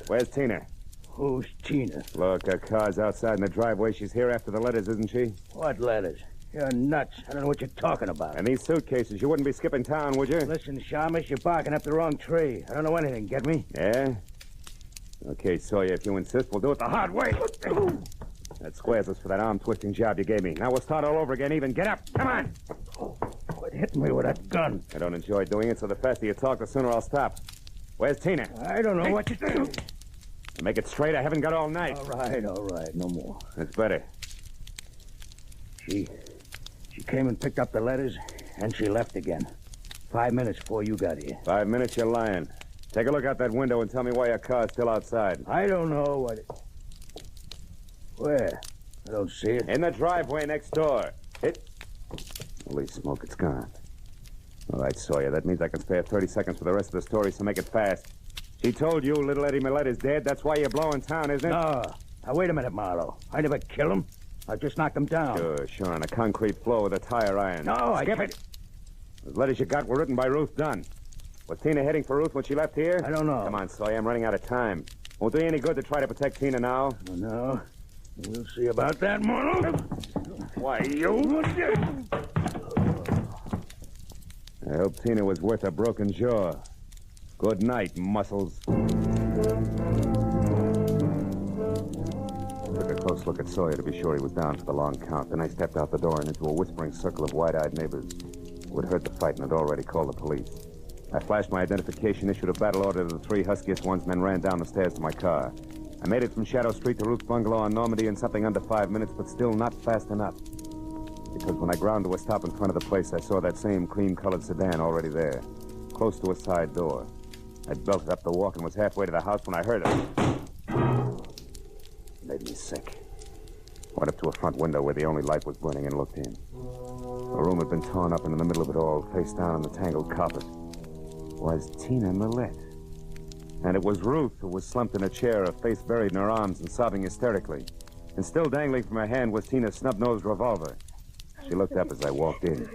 Where's Tina? Who's Tina? Look, her car's outside in the driveway. She's here after the letters, isn't she? What letters? You're nuts. I don't know what you're talking about. And these suitcases, you wouldn't be skipping town, would you? Listen, Shamus, you're barking up the wrong tree. I don't know anything, get me? Yeah? Okay, Sawyer, if you insist, we'll do it the hard way. That squares us for that arm-twisting job you gave me. Now we'll start all over again even. Get up! Come on! Quit hitting me with that gun. I don't enjoy doing it, so the faster you talk, the sooner I'll stop. Where's Tina? I don't know what you do. Make it straight. I haven't got all night. All right. No more. That's better. She came and picked up the letters, and she left again. 5 minutes before you got here. 5 minutes, you're lying. Take a look out that window and tell me why your car's still outside. I don't know what... Where? I don't see it. In the driveway next door. Holy smoke, it's gone. All right, Sawyer, that means I can spare 30 seconds for the rest of the story, so make it fast. She told you little Eddie Millette is dead. That's why you're blowing town, isn't it? No. Now, wait a minute, Marlowe. I never killed him. I just knocked him down. Sure, on a concrete floor with a tire iron. No, Skip it. Those letters you got were written by Ruth Dunn. Was Tina heading for Ruth when she left here? I don't know. Come on, Sawyer, I'm running out of time. Won't do you any good to try to protect Tina now. No. We'll see about that, Marlowe. Why, you... I hope Tina was worth a broken jaw. Good night, Muscles. I took a close look at Sawyer to be sure he was down for the long count. Then I stepped out the door and into a whispering circle of wide-eyed neighbors who had heard the fight and had already called the police. I flashed my identification, issued a battle order to the three huskiest ones, and then ran down the stairs to my car. I made it from Shadow Street to Ruth's bungalow on Normandy in something under 5 minutes, but still not fast enough. Because when I ground to a stop in front of the place, I saw that same cream-colored sedan already there, close to a side door. I belted up the walk and was halfway to the house when I heard it. It made me sick. Went up to a front window where the only light was burning and looked in. The room had been torn up, and in the middle of it all, face down on the tangled carpet, was Tina Millette. And it was Ruth who was slumped in a chair, her face buried in her arms and sobbing hysterically. And still dangling from her hand was Tina's snub-nosed revolver. She looked up as I walked in.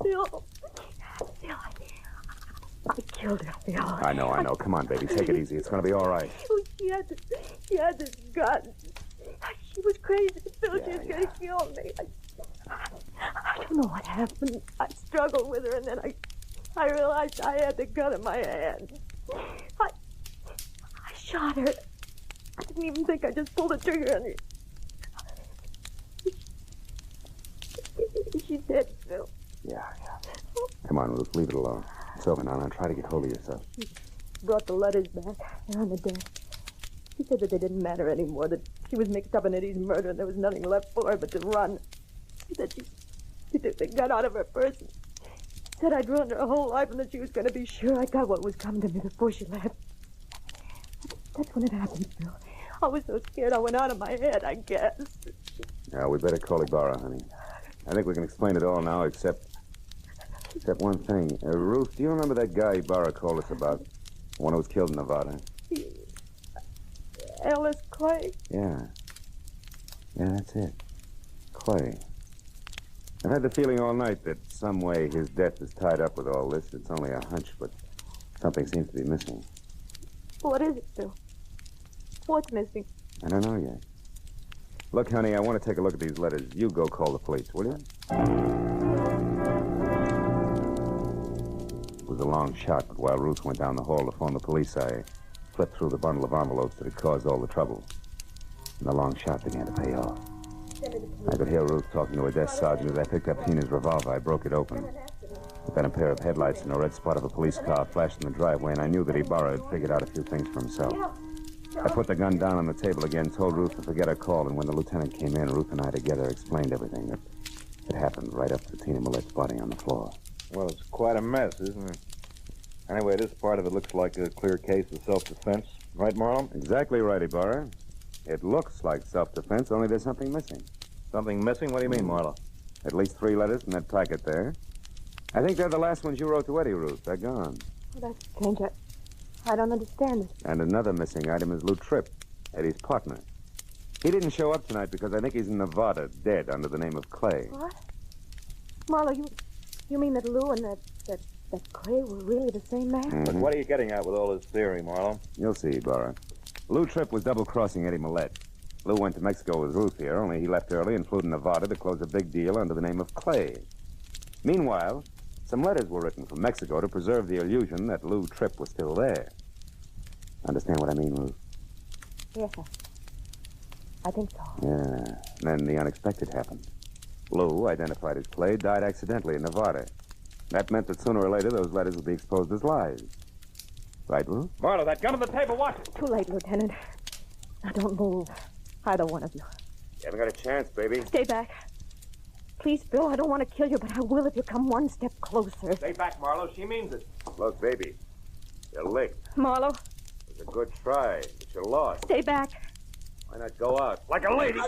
Phil, I killed her, Phil. I know. Come on, baby. Take it easy. It's going to be all right. She had this gun. She was crazy. Phil, she was going to kill me. I don't know what happened. I struggled with her, and then I realized I had the gun in my hand. I shot her. I didn't even think. I just pulled the trigger on her. She's dead, Phil. Yeah. Come on, Ruth. Leave it alone. It's over now. Now try to get hold of yourself. She brought the letters back. They're on the desk. She said that they didn't matter anymore, that she was mixed up in Eddie's murder and there was nothing left for her but to run. She said she took the gun out of her purse and said I'd ruined her whole life and that she was going to be sure I got what was coming to me before she left. That's when it happened, Phil. I was so scared I went out of my head, I guess. Now, we better call Ibarra, honey. I think we can explain it all now, except one thing. Ruth, do you remember that guy Ibarra called us about? The one who was killed in Nevada? Ellis Clay. Yeah. Yeah, that's it. Clay. I've had the feeling all night that some way his death is tied up with all this. It's only a hunch, but something seems to be missing. What is it, Phil? What's missing? I don't know yet. Look, honey, I want to take a look at these letters. You go call the police, will you? It was a long shot, but while Ruth went down the hall to phone the police, I flipped through the bundle of envelopes that had caused all the trouble. And the long shot began to pay off. I could hear Ruth talking to her desk sergeant as I picked up Tina's revolver. I broke it open. But then a pair of headlights and a red spot of a police car flashed in the driveway, and I knew that Ibarra had figured out a few things for himself. I put the gun down on the table again, told Ruth to forget her call, and when the lieutenant came in, Ruth and I together explained everything that had happened right up to Tina Millet's body on the floor. Well, it's quite a mess, isn't it? Anyway, this part of it looks like a clear case of self-defense. Right, Marlon? Exactly right, Ibarra. It looks like self-defense, only there's something missing. Something missing? What do you mean, Marlowe? At least 3 letters in that packet there. I think they're the last ones you wrote to Eddie, Ruth. They're gone. Oh, that's strange. I don't understand it. And another missing item is Lou Tripp, Eddie's partner. He didn't show up tonight because I think he's in Nevada, dead under the name of Clay. What? Marlo, you mean that Lou and that Clay were really the same man? Mm-hmm. But what are you getting at with all this theory, Marlowe? You'll see, Ibarra. Lou Tripp was double-crossing Eddie Millet. Lou went to Mexico with Ruth here, only he left early and flew to Nevada to close a big deal under the name of Clay. Meanwhile, some letters were written from Mexico to preserve the illusion that Lou Tripp was still there. Understand what I mean, Ruth? Yes, I think so. Yeah. Then the unexpected happened. Lou, identified as Clay, died accidentally in Nevada. That meant that sooner or later those letters would be exposed as lies. Right, Ruth? Marlowe, that gun on the table, watch it. Too late, Lieutenant. Now, don't move. Either one of you. You haven't got a chance, baby. Stay back. Please, Bill, I don't want to kill you, but I will if you come one step closer. Stay back, Marlowe. She means it. Look, baby, you're licked. Marlo. It was a good try, but you lost. Stay back. Why not go out like a lady?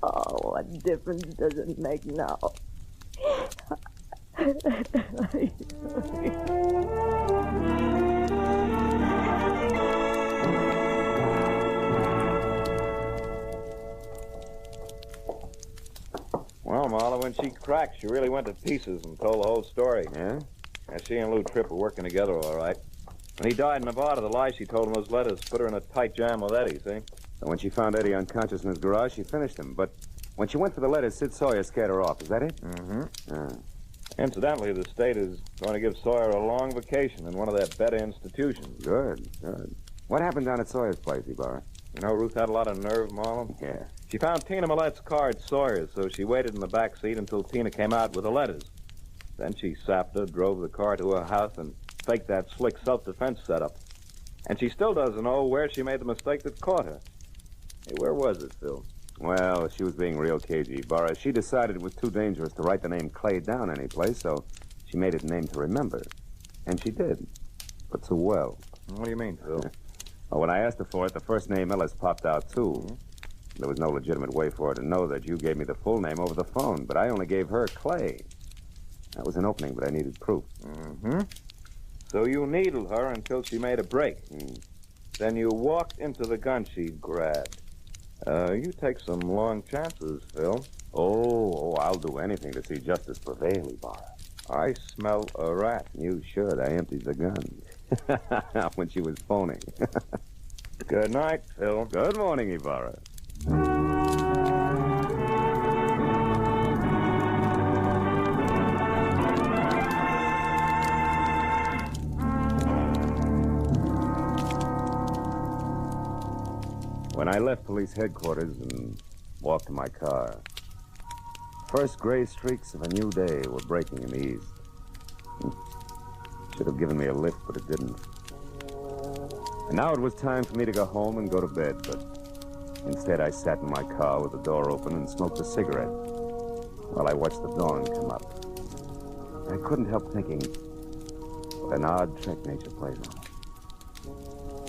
Oh, what difference does it make now? Well, Marlowe, when she cracked, she really went to pieces and told the whole story. Yeah? Yeah, she and Lou Tripp were working together all right. When he died in Nevada, the lie she told him those letters put her in a tight jam with Eddie, see? And when she found Eddie unconscious in his garage, she finished him. But when she went for the letters, Sid Sawyer scared her off. Is that it? Mm-hmm. Incidentally, the state is going to give Sawyer a long vacation in one of their better institutions. Good, good. What happened down at Sawyer's place, Ibarra? You know, Ruth had a lot of nerve, Marlon. Yeah. She found Tina Millet's car at Sawyer's, so she waited in the back seat until Tina came out with the letters. Then she sapped her, drove the car to her house, and faked that slick self-defense setup. And she still doesn't know where she made the mistake that caught her. Hey, where was it, Phil? Well, she was being real cagey, Ibarra. She decided it was too dangerous to write the name Clay down anyplace, so she made it a name to remember. And she did. But too well. What do you mean, Phil? Well, when I asked her for it, the first name Ellis popped out, too. There was no legitimate way for her to know that you gave me the full name over the phone, but I only gave her Clay. That was an opening, but I needed proof. Mm-hmm. So you needled her until she made a break. Then you walked into the gun she'd grabbed. You take some long chances, Phil. Oh, I'll do anything to see justice prevail, Ibarra. I smell a rat. You should. I emptied the gun. When she was phoning. Good night, Phil. Good morning, Ibarra. When I left police headquarters and walked to my car, first gray streaks of a new day were breaking in the east. Should have given me a lift, but it didn't. And now it was time for me to go home and go to bed, but instead I sat in my car with the door open and smoked a cigarette while I watched the dawn come up. I couldn't help thinking what an odd trick nature plays on us.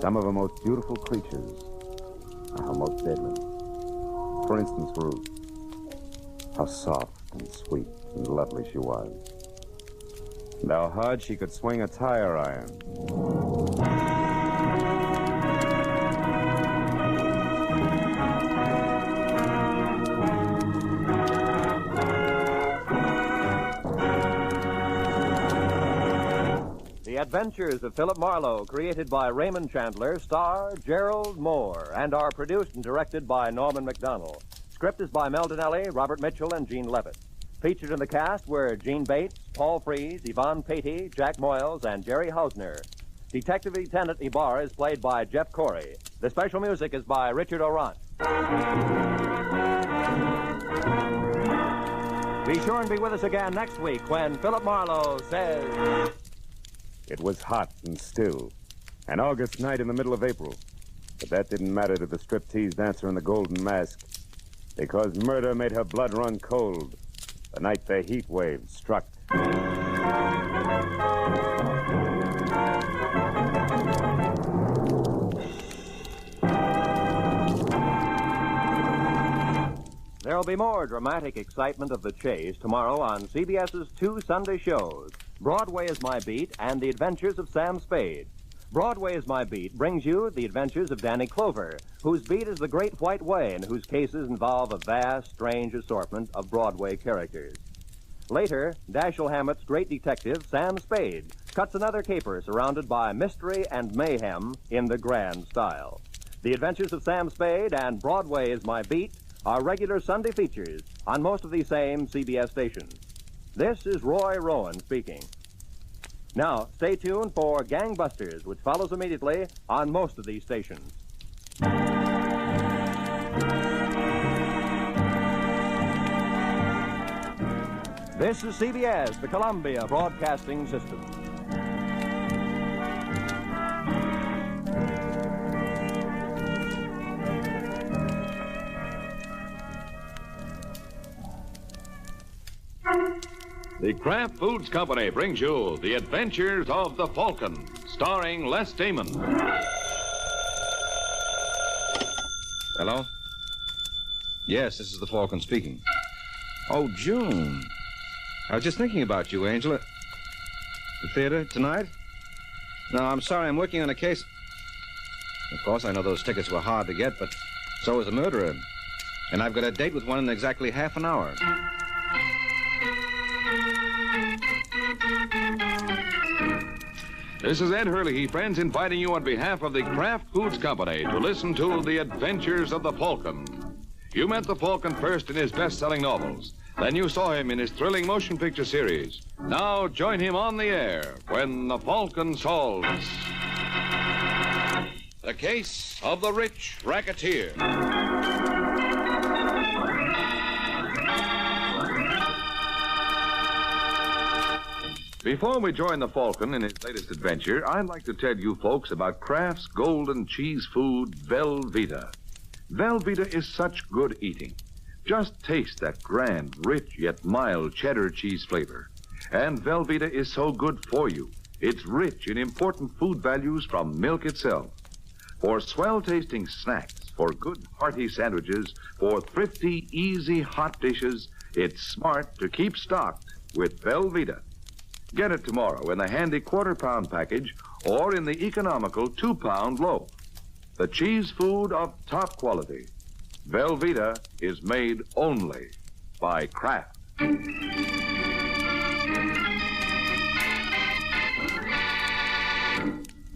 Some of her most beautiful creatures are her most deadly. For instance, Ruth. How soft and sweet and lovely she was. And how hard she could swing a tire iron. The Adventures of Philip Marlowe, created by Raymond Chandler, star Gerald Moore, and are produced and directed by Norman MacDonald. Script is by Mel Donnelly, Robert Mitchell, and Gene Levitt. Featured in the cast were Gene Bates, Paul Frees, Yvonne Patey, Jack Moyles, and Jerry Hausner. Detective Lieutenant Ibarra is played by Jeff Corey. The special music is by Richard Orant. Be sure and be with us again next week when Philip Marlowe says... It was hot and still. An August night in the middle of April. But that didn't matter to the striptease dancer in the golden mask. Because murder made her blood run cold. The night the heat wave struck. There'll be more dramatic excitement of the chase tomorrow on CBS's two Sunday shows, Broadway is My Beat and The Adventures of Sam Spade. Broadway is My Beat brings you The Adventures of Danny Clover, whose beat is the Great White Way and whose cases involve a vast, strange assortment of Broadway characters. Later, Dashiell Hammett's great detective, Sam Spade, cuts another caper surrounded by mystery and mayhem in the grand style. The Adventures of Sam Spade and Broadway is My Beat are regular Sunday features on most of these same CBS stations. This is Roy Rowan speaking. Now, stay tuned for Gangbusters, which follows immediately on most of these stations. This is CBS, the Columbia Broadcasting System. The Kraft Foods Company brings you The Adventures of the Falcon, starring Les Damon. Hello? Yes, this is the Falcon speaking. Oh, June. I was just thinking about you, Angela. The theater tonight? No, I'm sorry, I'm working on a case. Of course, I know those tickets were hard to get, but so is a murderer. And I've got a date with one in exactly half an hour. This is Ed Hurley, friends, inviting you on behalf of the Kraft Foods Company to listen to The Adventures of the Falcon. You met the Falcon first in his best-selling novels. Then you saw him in his thrilling motion picture series. Now join him on the air when the Falcon solves the case of the rich racketeer. Before we join the Falcon in his latest adventure, I'd like to tell you folks about Kraft's golden cheese food, Velveeta. Velveeta is such good eating. Just taste that grand, rich, yet mild cheddar cheese flavor. And Velveeta is so good for you. It's rich in important food values from milk itself. For swell-tasting snacks, for good, hearty sandwiches, for thrifty, easy, hot dishes, it's smart to keep stocked with Velveeta. Get it tomorrow in the handy quarter-pound package or in the economical 2-pound loaf. The cheese food of top quality. Velveeta is made only by Kraft. And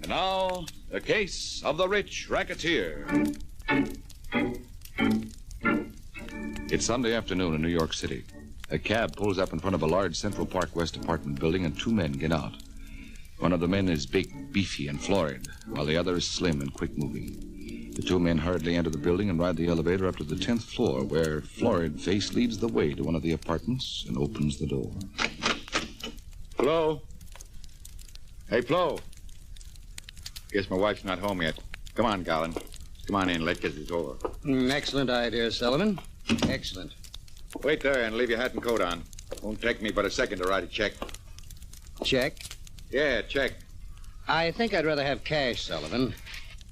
now, the case of the rich racketeer. It's Sunday afternoon in New York City. A cab pulls up in front of a large Central Park West apartment building, and two men get out. One of the men is big, beefy, and florid, while the other is slim and quick-moving. The two men hurriedly enter the building and ride the elevator up to the 10th floor, where Florid Face leads the way to one of the apartments and opens the door. Flo? Hey, Flo. Guess my wife's not home yet. Come on, Garland. Come on in. Let's get this over. Excellent idea, Sullivan. Excellent. Wait there and leave your hat and coat on. Won't take me but a second to write a check. Check? Yeah, check. I think I'd rather have cash, Sullivan.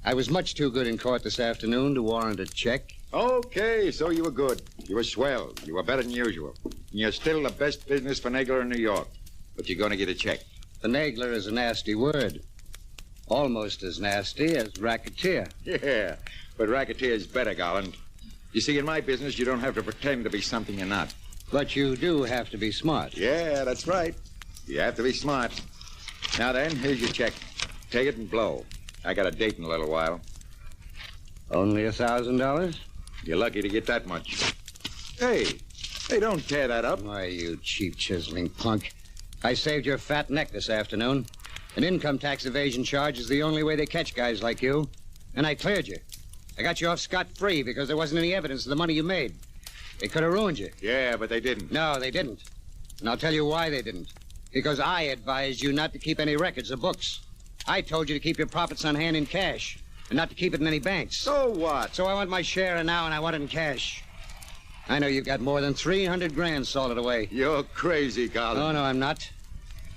I was much too good in court this afternoon to warrant a check. Okay, so you were good. You were swell. You were better than usual. And you're still the best business finagler in New York. But you're going to get a check. Finagler is a nasty word. Almost as nasty as racketeer. Yeah, but racketeer is better, Garland. You see, in my business, you don't have to pretend to be something you're not. But you do have to be smart. Yeah, that's right. You have to be smart. Now then, here's your check. Take it and blow. I got a date in a little while. Only $1,000? You're lucky to get that much. Hey, don't tear that up. Why, you cheap chiseling punk. I saved your fat neck this afternoon. An income tax evasion charge is the only way they catch guys like you. And I cleared you. I got you off scot-free because there wasn't any evidence of the money you made. They could have ruined you. Yeah, but they didn't. No, they didn't. And I'll tell you why they didn't. Because I advised you not to keep any records or books. I told you to keep your profits on hand in cash and not to keep it in any banks. So what? So I want my share now, and I want it in cash. I know you've got more than 300 grand salted away. You're crazy, Garland. No, I'm not.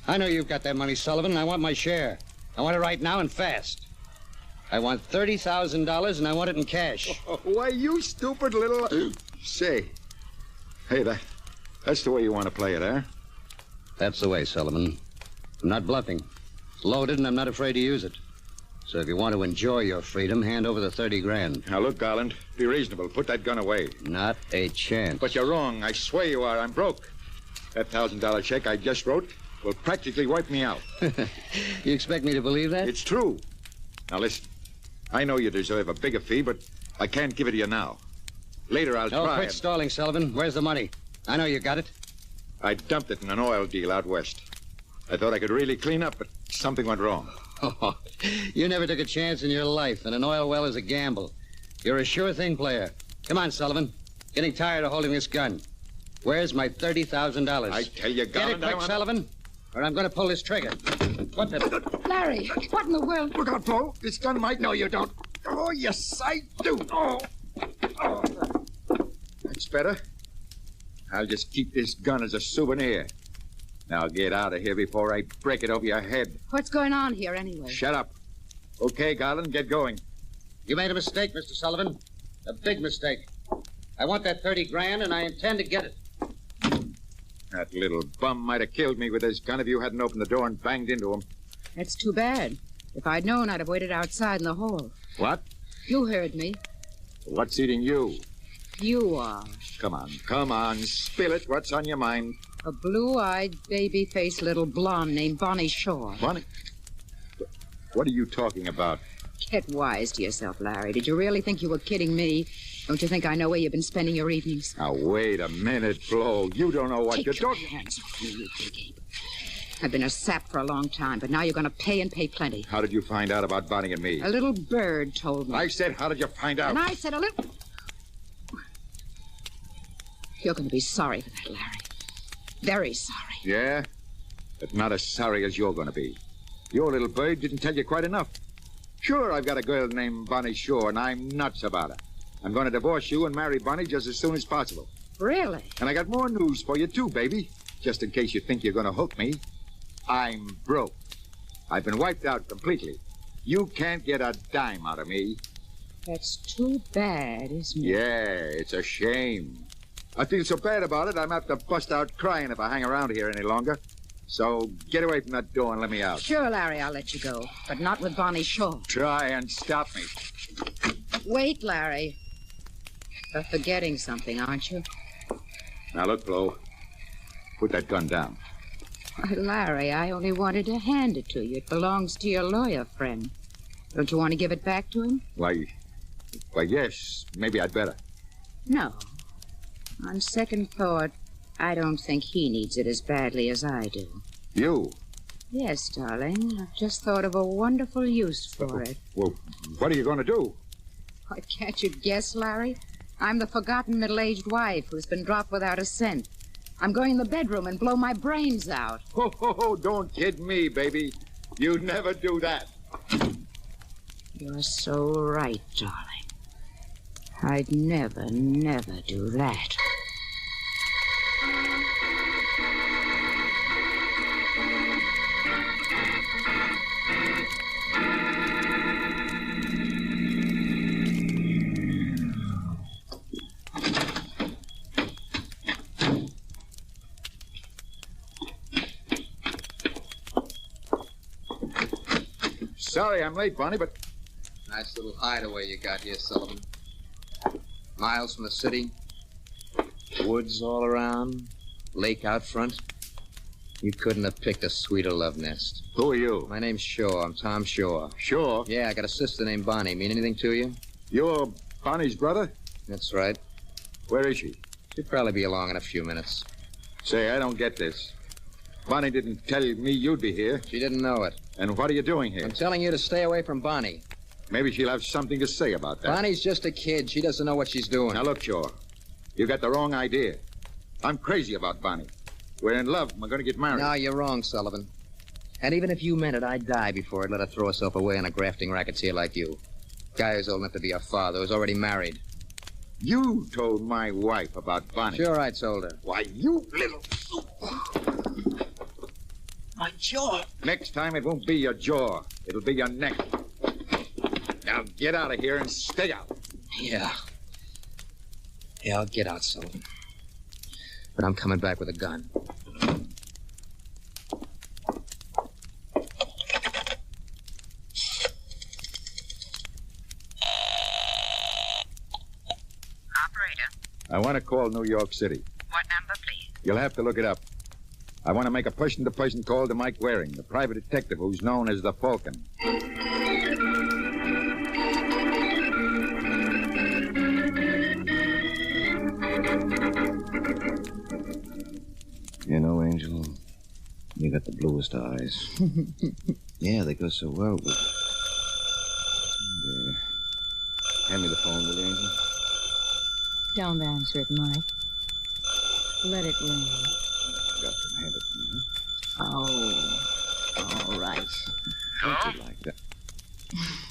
I know you've got that money, Sullivan, and I want my share. I want it right now and fast. I want $30,000, and I want it in cash. Oh, why, you stupid little... Say, hey, that's the way you want to play it, huh? That's the way, Sullivan. I'm not bluffing. It's loaded, and I'm not afraid to use it. So if you want to enjoy your freedom, hand over the 30 grand. Now, look, Garland, be reasonable. Put that gun away. Not a chance. But you're wrong. I swear you are. I'm broke. That $1,000 check I just wrote will practically wipe me out. You expect me to believe that? It's true. Now, listen. I know you deserve a bigger fee, but I can't give it to you now. Later, I'll try. No, quit stalling, Sullivan. Where's the money? I know you got it. I dumped it in an oil deal out west. I thought I could really clean up, but something went wrong. Oh, you never took a chance in your life, and an oil well is a gamble. You're a sure thing player. Come on, Sullivan. Getting tired of holding this gun. Where's my $30,000? I tell you, Garland, Get it quick, Sullivan, or I'm going to pull this trigger. What the... Larry, what in the world? Look out, Flo. This gun might... No, you don't. Oh, yes, I do. Oh. That's better. I'll just keep this gun as a souvenir. Now get out of here before I break it over your head. What's going on here, anyway? Shut up. Okay, Garland, get going. You made a mistake, Mr. Sullivan. A big mistake. I want that 30 grand, and I intend to get it. That little bum might have killed me with his gun if you hadn't opened the door and banged into him. That's too bad. If I'd known, I'd have waited outside in the hall. What? You heard me. What's eating you? You are. Come on, spill it. What's on your mind? A blue-eyed, baby-faced little blonde named Bonnie Shore. Bonnie? What are you talking about? Get wise to yourself, Larry. Did you really think you were kidding me? Don't you think I know where you've been spending your evenings? Now, wait a minute, Flo. You don't know what you're talking... Take your hands off me, you big ape. I've been a sap for a long time, but now you're going to pay and pay plenty. How did you find out about Bonnie and me? A little bird told me. I said, how did you find out? And I said a little... You're going to be sorry for that, Larry. Very sorry. Yeah? But not as sorry as you're going to be. Your little bird didn't tell you quite enough. Sure, I've got a girl named Bonnie Shore, and I'm nuts about her. I'm going to divorce you and marry Bonnie just as soon as possible. Really? And I got more news for you, too, baby. Just in case you think you're going to hook me. I'm broke. I've been wiped out completely. You can't get a dime out of me. That's too bad, isn't it? Yeah, it's a shame. I feel so bad about it, I'm apt to bust out crying if I hang around here any longer. So get away from that door and let me out. Sure, Larry, I'll let you go. But not with Bonnie Shore. Try and stop me. Wait, Larry. You're forgetting something, aren't you? Now, look, Flo. Put that gun down. Why, Larry, I only wanted to hand it to you. It belongs to your lawyer friend. Don't you want to give it back to him? Why, yes. Maybe I'd better. No. On second thought, I don't think he needs it as badly as I do. You? Yes, darling. I've just thought of a wonderful use for it. Well, what are you going to do? Why, can't you guess, Larry? I'm the forgotten middle-aged wife who's been dropped without a cent. I'm going in the bedroom and blow my brains out. Oh, don't kid me, baby. You'd never do that. You're so right, darling. I'd never do that. Sorry I'm late, Bonnie, but... Nice little hideaway you got here, Sullivan. Miles from the city. Woods all around. Lake out front. You couldn't have picked a sweeter love nest. Who are you? My name's Shaw. I'm Tom Shaw. Shaw? Yeah, I got a sister named Bonnie. Mean anything to you? You're Bonnie's brother? That's right. Where is she? She'll probably be along in a few minutes. Say, I don't get this. Bonnie didn't tell me you'd be here. She didn't know it. And what are you doing here? I'm telling you to stay away from Bonnie. Maybe she'll have something to say about that. Bonnie's just a kid. She doesn't know what she's doing. Now, look, Shaw. You got the wrong idea. I'm crazy about Bonnie. We're in love. We're going to get married. No, you're wrong, Sullivan. And even if you meant it, I'd die before I'd let her throw herself away on a grafting racketeer like you. Guy who's old enough to be her father, who's already married. You told my wife about Bonnie. Sure, I told her. Why, you little... My jaw. Next time, it won't be your jaw. It'll be your neck. Now, get out of here and stay out. Yeah. Yeah, I'll get out, Sullivan. But I'm coming back with a gun. I want to call New York City. What number, please? You'll have to look it up. I want to make a person-to-person call to Mike Waring, the private detective who's known as the Falcon. You know, Angel, you got the bluest eyes. Yeah, they go so well with... There. Hand me the phone, will you, Angel? Don't answer it, Mike. Let it ring. Got to hand it to me, huh? Oh, all right. Don't you like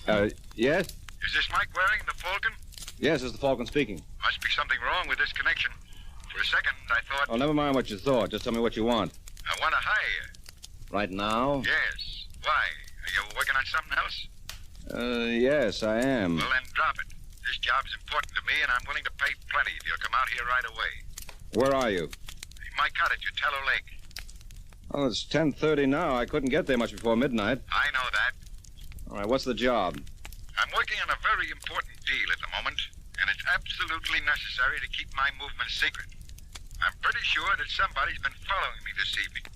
that? Yes? Is this Mike Waring, the Falcon? Yes, it's the Falcon speaking. Must be something wrong with this connection. For a second, I thought... Oh, never mind what you thought. Just tell me what you want. I want to hire you. Right now? Yes. Why? Are you working on something else? Yes, I am. Well, then drop it. This job's important to me, and I'm willing to pay plenty if you'll come out here right away. Where are you? My cottage at Tallow Lake. Oh, it's 10:30 now. I couldn't get there much before midnight. I know that. All right, what's the job? I'm working on a very important deal at the moment, and it's absolutely necessary to keep my movements secret. I'm pretty sure that somebody's been following me this evening.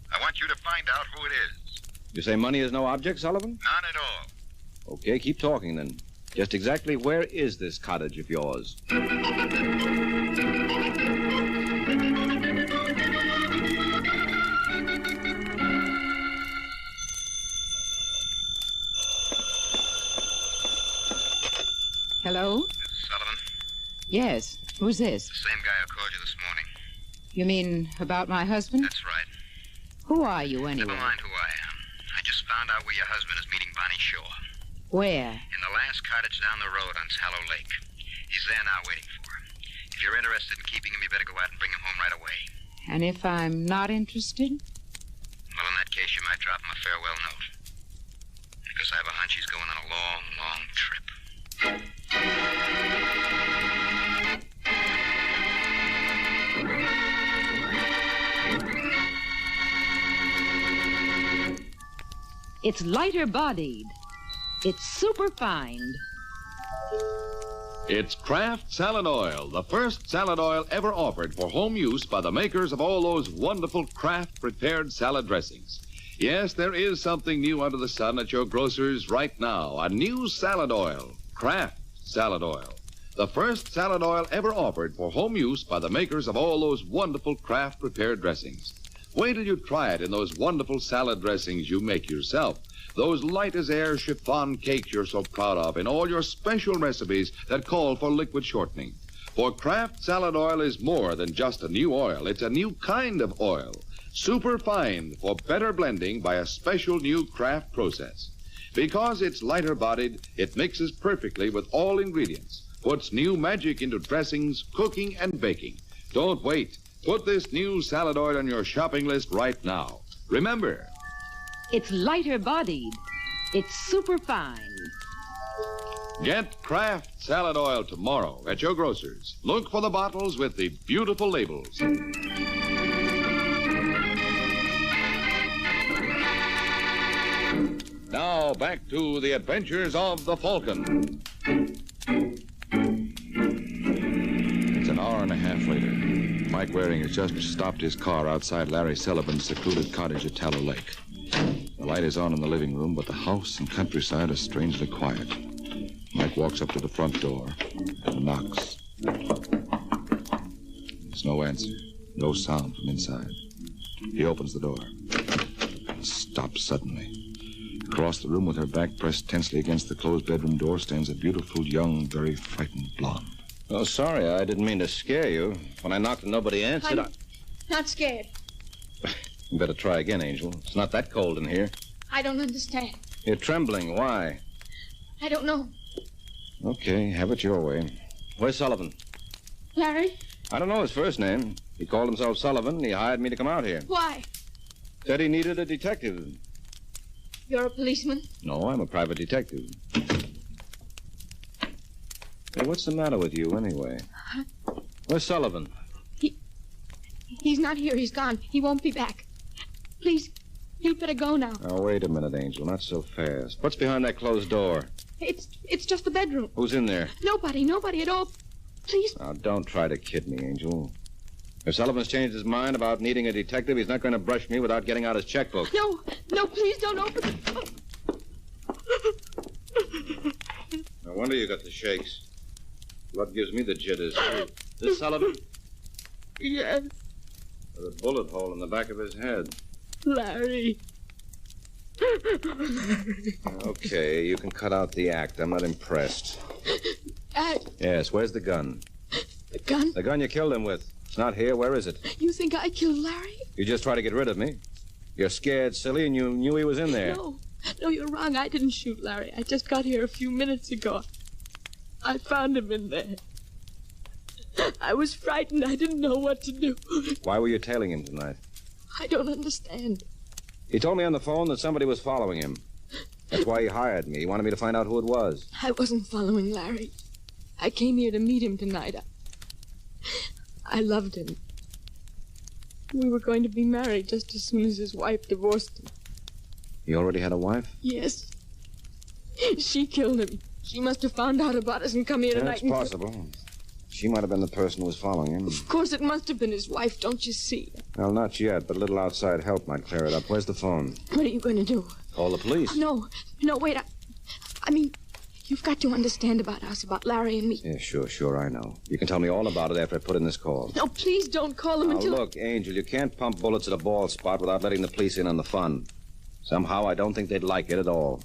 I want you to find out who it is. You say money is no object, Sullivan? None at all. Okay, keep talking then. Just exactly where is this cottage of yours? Hello? Sullivan? Yes. Who's this? The same guy who called you this morning. You mean about my husband? That's right. Who are you, anyway? Never mind who I am. I just found out where your husband is meeting Bonnie Shaw. Where? In the last cottage down the road on Tallow Lake. He's there now waiting for her. If you're interested in keeping him, you better go out and bring him home right away. And if I'm not interested? Well, in that case, you might drop him a farewell note. Because I have a hunch he's going on a long, long trip. It's lighter bodied. It's superfine. It's Kraft Salad Oil, the first salad oil ever offered for home use by the makers of all those wonderful Kraft prepared salad dressings. Yes, there is something new under the sun at your grocer's right now. A new salad oil, Kraft Salad Oil. The first salad oil ever offered for home use by the makers of all those wonderful Kraft prepared dressings. Wait till you try it in those wonderful salad dressings you make yourself. Those light-as-air chiffon cakes you're so proud of in all your special recipes that call for liquid shortening. For Kraft Salad Oil is more than just a new oil. It's a new kind of oil. Super fine for better blending by a special new Kraft process. Because it's lighter-bodied, it mixes perfectly with all ingredients, puts new magic into dressings, cooking, and baking. Don't wait. Put this new salad oil on your shopping list right now. Remember, It's lighter bodied. It's superfine. get Kraft Salad Oil tomorrow at your grocer's. Look for the bottles with the beautiful labels. Now, Now back to the adventures of the Falcon. It's an hour and a half later. Mike Waring has just stopped his car outside Larry Sullivan's secluded cottage at Tallow Lake. The light is on in the living room, but the house and countryside are strangely quiet. Mike walks up to the front door and knocks. There's no answer, no sound from inside. He opens the door and stops suddenly. Across the room with her back pressed tensely against the closed bedroom door stands a beautiful, young, very frightened blonde. Oh, sorry, I didn't mean to scare you. When I knocked and nobody answered, I'm not scared. You better try again, Angel. It's not that cold in here. I don't understand. You're trembling. Why? I don't know. Okay, have it your way. Where's Sullivan? Larry? I don't know his first name. He called himself Sullivan, and he hired me to come out here. Why? Said he needed a detective. You're a policeman? No, I'm a private detective. Hey, what's the matter with you, anyway? Huh? Where's Sullivan? He's not here. He's gone. He won't be back. Please, you'd better go now. Now, wait a minute, Angel. Not so fast. What's behind that closed door? It's just the bedroom. Who's in there? Nobody at all. Please. Now, don't try to kid me, Angel. If Sullivan's changed his mind about needing a detective, he's not going to brush me without getting out his checkbook. No, please don't open it. No wonder you got the shakes. Blood gives me the jitters. This Sullivan? Yes. With a bullet hole in the back of his head. Larry. Okay, you can cut out the act. I'm not impressed. Yes, where's the gun? The gun? The gun you killed him with. It's not here. Where is it? You think I killed Larry? You just try to get rid of me. You're scared, silly, and you knew he was in there. No, you're wrong. I didn't shoot Larry. I just got here a few minutes ago. I found him in there. I was frightened. I didn't know what to do. Why were you tailing him tonight? I don't understand. He told me on the phone that somebody was following him. That's why he hired me. He wanted me to find out who it was. I wasn't following Larry. I came here to meet him tonight. I loved him. We were going to be married just as soon as his wife divorced him. He already had a wife? Yes. She killed him. She must have found out about us and come here tonight. That's possible. She might have been the person who was following him. Of course, it must have been his wife, don't you see? Well, not yet, but a little outside help might clear it up. Where's the phone? What are you going to do? Call the police. No, wait. I mean, you've got to understand about us, about Larry and me. Yeah, sure, I know. You can tell me all about it after I put in this call. No, please don't call him now, until... look, Angel, you can't pump bullets at a bald spot without letting the police in on the fun. Somehow, I don't think they'd like it at all.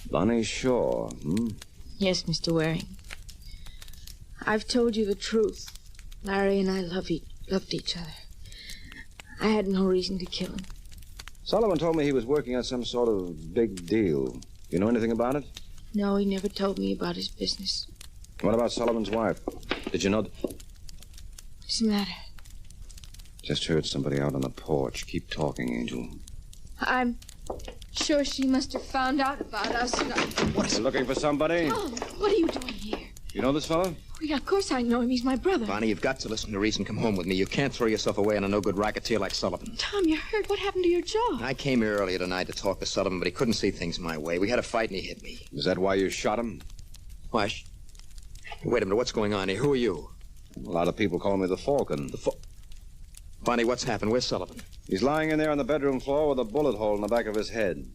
Bonnie Shaw, Yes, Mr. Waring. I've told you the truth. Larry and I loved each other. I had no reason to kill him. Sullivan told me he was working on some sort of big deal. You know anything about it? No, he never told me about his business. What about Sullivan's wife? Did you know... What's the matter? Just heard somebody out on the porch. Keep talking, Angel. I'm sure she must have found out about us. You looking for somebody? Oh, what are you doing here? You know this fellow? Oh, yeah, of course I know him. He's my brother. Bonnie, you've got to listen to reason. Come home with me. You can't throw yourself away on a no-good racketeer like Sullivan. Tom, you're hurt. What happened to your jaw? I came here earlier tonight to talk to Sullivan, but he couldn't see things my way. We had a fight and he hit me. Is that why you shot him? Why? Wait a minute. What's going on here? Who are you? A lot of people call me the Falcon. Bonnie, what's happened? Where's Sullivan? He's lying in there on the bedroom floor with a bullet hole in the back of his head.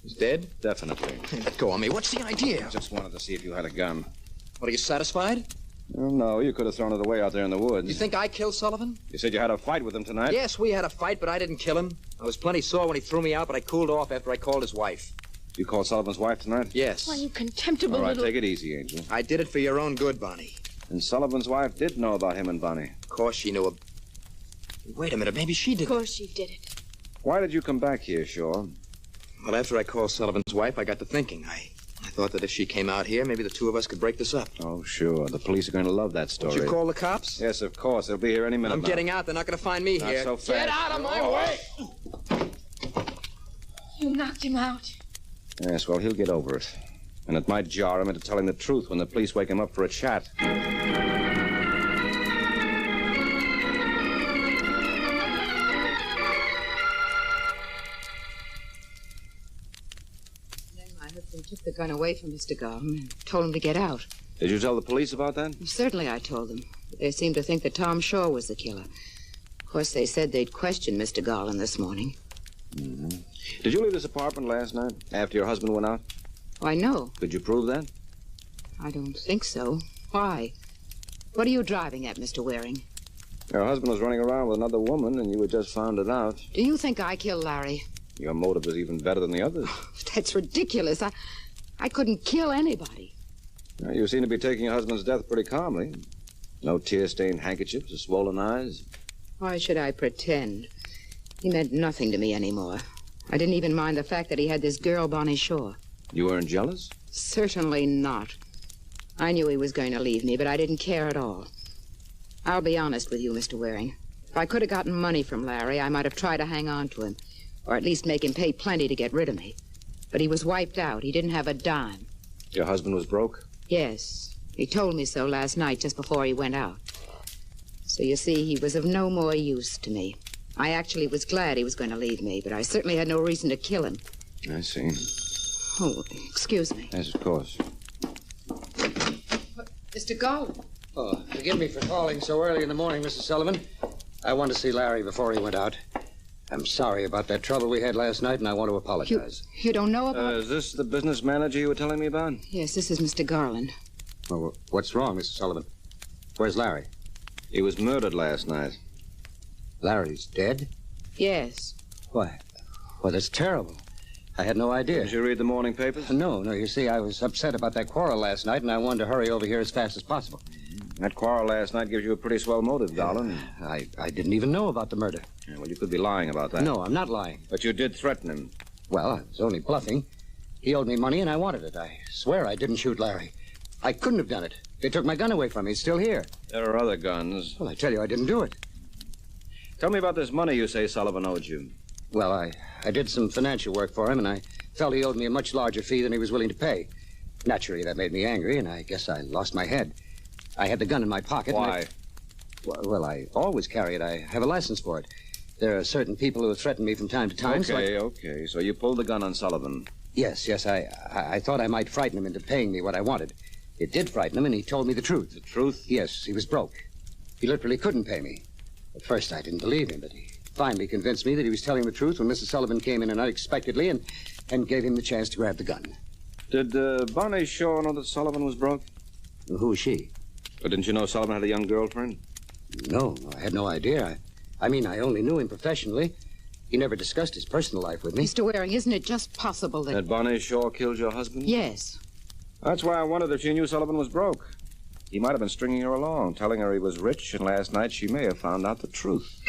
He's dead? Definitely. Hey, let go of me. What's the idea? I just wanted to see if you had a gun. What, are you satisfied? Well, no, you could have thrown it away out there in the woods. You think I killed Sullivan? You said you had a fight with him tonight? Yes, we had a fight, but I didn't kill him. I was plenty sore when he threw me out, but I cooled off after I called his wife. You called Sullivan's wife tonight? Yes. Why, you contemptible All right, little... take it easy, Angel. I did it for your own good, Bonnie. And Sullivan's wife did know about him and Bonnie. Of course she knew. Wait a minute, maybe she did. Of course she did it. Why did you come back here, Shaw? Well, after I called Sullivan's wife, I got to thinking. I thought that if she came out here, maybe the two of us could break this up. Oh, sure. The police are going to love that story. Did you call the cops? Yes, of course. They'll be here any minute I'm now. getting out. They're not going to find me Not here. so fast. Get out of my way! You knocked him out. Yes, well, he'll get over it. And it might jar him into telling the truth when the police wake him up for a chat. took the gun away from Mr. Garland and told him to get out. Did you tell the police about that? Certainly I told them. But they seemed to think that Tom Shaw was the killer. Of course, they said they'd questioned Mr. Garland this morning. Mm-hmm. Did you leave this apartment last night after your husband went out? Why, no. Could you prove that? I don't think so. Why? What are you driving at, Mr. Waring? Your husband was running around with another woman, and you had just found it out. Do you think I killed Larry? Your motive was even better than the others. That's ridiculous. I couldn't kill anybody. Now, you seem to be taking your husband's death pretty calmly. No tear-stained handkerchiefs or swollen eyes. Why should I pretend? He meant nothing to me anymore. I didn't even mind the fact that he had this girl, Bonnie Shaw. You weren't jealous? Certainly not. I knew he was going to leave me, but I didn't care at all. I'll be honest with you, Mr. Waring. If I could have gotten money from Larry, I might have tried to hang on to him, or at least make him pay plenty to get rid of me. But he was wiped out. He didn't have a dime. Your husband was broke? Yes. He told me so last night, just before he went out. So you see, he was of no more use to me. I actually was glad he was going to leave me, but I certainly had no reason to kill him. I see. Oh, excuse me. Yes, of course. Mr. Garland. Oh, forgive me for calling so early in the morning, Mrs. Sullivan. I wanted to see Larry before he went out. I'm sorry about that trouble we had last night, and I want to apologize. You don't know about... Is this the business manager you were telling me about? Yes, this is Mr. Garland. Well, what's wrong, Mrs. Sullivan? Where's Larry? He was murdered last night. Larry's dead? Yes. Why? Well, that's terrible. I had no idea. Did you read the morning papers? No. You see, I was upset about that quarrel last night, and I wanted to hurry over here as fast as possible. That quarrel last night gives you a pretty swell motive, darling. I didn't even know about the murder. Yeah, well, you could be lying about that. No, I'm not lying. But you did threaten him. Well, I was only bluffing. He owed me money, and I wanted it. I swear I didn't shoot Larry. I couldn't have done it. They took my gun away from me. It's still here. There are other guns. Well, I tell you, I didn't do it. Tell me about this money you say Sullivan owed you. Well, I did some financial work for him, and I felt he owed me a much larger fee than he was willing to pay. Naturally, that made me angry, and I guess I lost my head. I had the gun in my pocket. Why? Well, I always carry it. I have a license for it. There are certain people who have threatened me from time to time. Okay. So you pulled the gun on Sullivan. Yes. I thought I might frighten him into paying me what I wanted. It did frighten him, and he told me the truth. The truth? Yes, he was broke. He literally couldn't pay me. At first, I didn't believe him, but he finally convinced me that he was telling the truth when Mrs. Sullivan came in unexpectedly and gave him the chance to grab the gun. Did Bonnie Shaw know that Sullivan was broke? Who is she? But didn't you know Sullivan had a young girlfriend? No, I had no idea. I mean, I only knew him professionally. He never discussed his personal life with me. Mr. Waring, isn't it just possible that... That Bonnie Shaw killed your husband? Yes. That's why I wondered if she knew Sullivan was broke. He might have been stringing her along, telling her he was rich, and last night she may have found out the truth.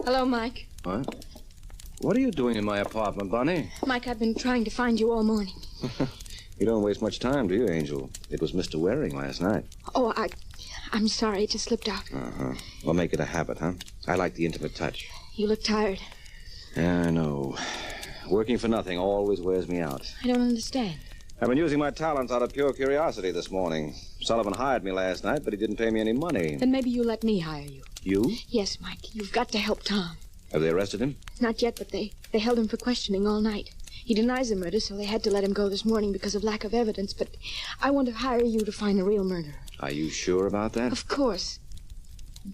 Hello, Mike. What? What are you doing in my apartment, Bonnie? Mike, I've been trying to find you all morning. You don't waste much time, do you, Angel? It was Mr. Waring last night. Oh, I'm sorry. It just slipped out. Uh-huh. Well, make it a habit, huh? I like the intimate touch. You look tired. Yeah, I know. Working for nothing always wears me out. I don't understand. I've been using my talents out of pure curiosity this morning. Sullivan hired me last night, but he didn't pay me any money. Then maybe you let me hire you. You? Yes, Mike. You've got to help Tom. Have they arrested him? Not yet, but they held him for questioning all night. He denies the murder, so they had to let him go this morning because of lack of evidence. But I want to hire you to find the real murderer. Are you sure about that? Of course.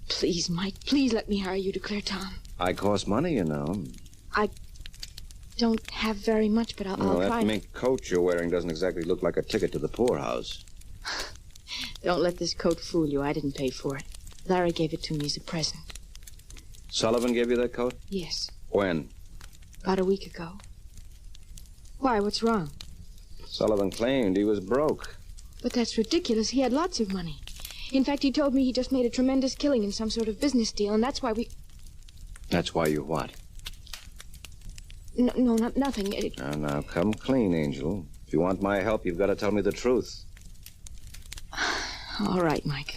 Please, Mike, please let me hire you to clear Tom. I cost money, you know. I don't have very much, but I'll try. That mink coat you're wearing doesn't exactly look like a ticket to the poorhouse. Don't let this coat fool you. I didn't pay for it. Larry gave it to me as a present. Sullivan gave you that coat? Yes. When? About a week ago. Why, what's wrong? Sullivan claimed he was broke. But that's ridiculous. He had lots of money. In fact, he told me he just made a tremendous killing in some sort of business deal, and that's why we... That's why you what? No, nothing. Now, come clean, Angel. If you want my help, you've got to tell me the truth. All right, Mike.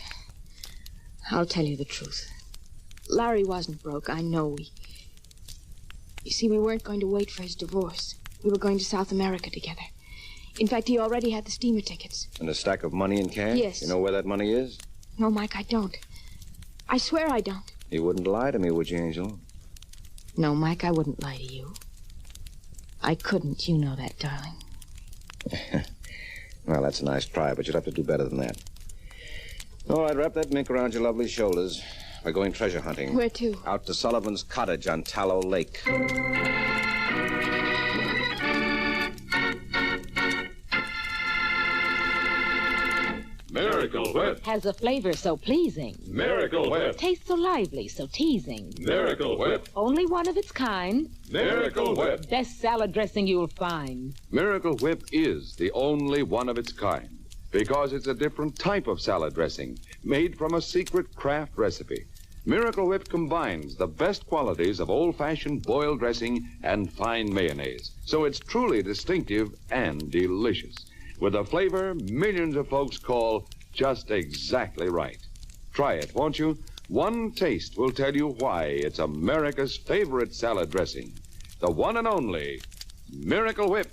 I'll tell you the truth. Larry wasn't broke, I know. You see, we weren't going to wait for his divorce. We were going to South America together. In fact, he already had the steamer tickets. And a stack of money in cash? Yes. You know where that money is? No, Mike, I don't. I swear I don't. You wouldn't lie to me, would you, Angel? No, Mike, I wouldn't lie to you. I couldn't, you know that, darling. Well, that's a nice try, but you'd have to do better than that. All right, wrap that mink around your lovely shoulders. We're going treasure hunting. Where to? Out to Sullivan's cottage on Tallow Lake. Miracle Whip. Has a flavor so pleasing. Miracle Whip. Tastes so lively, so teasing. Miracle Whip. Only one of its kind. Miracle Whip. Best salad dressing you'll find. Miracle Whip is the only one of its kind because it's a different type of salad dressing made from a secret craft recipe. Miracle Whip combines the best qualities of old-fashioned boiled dressing and fine mayonnaise, so it's truly distinctive and delicious, with a flavor millions of folks call just exactly right. Try it, won't you? One taste will tell you why it's America's favorite salad dressing, the one and only Miracle Whip.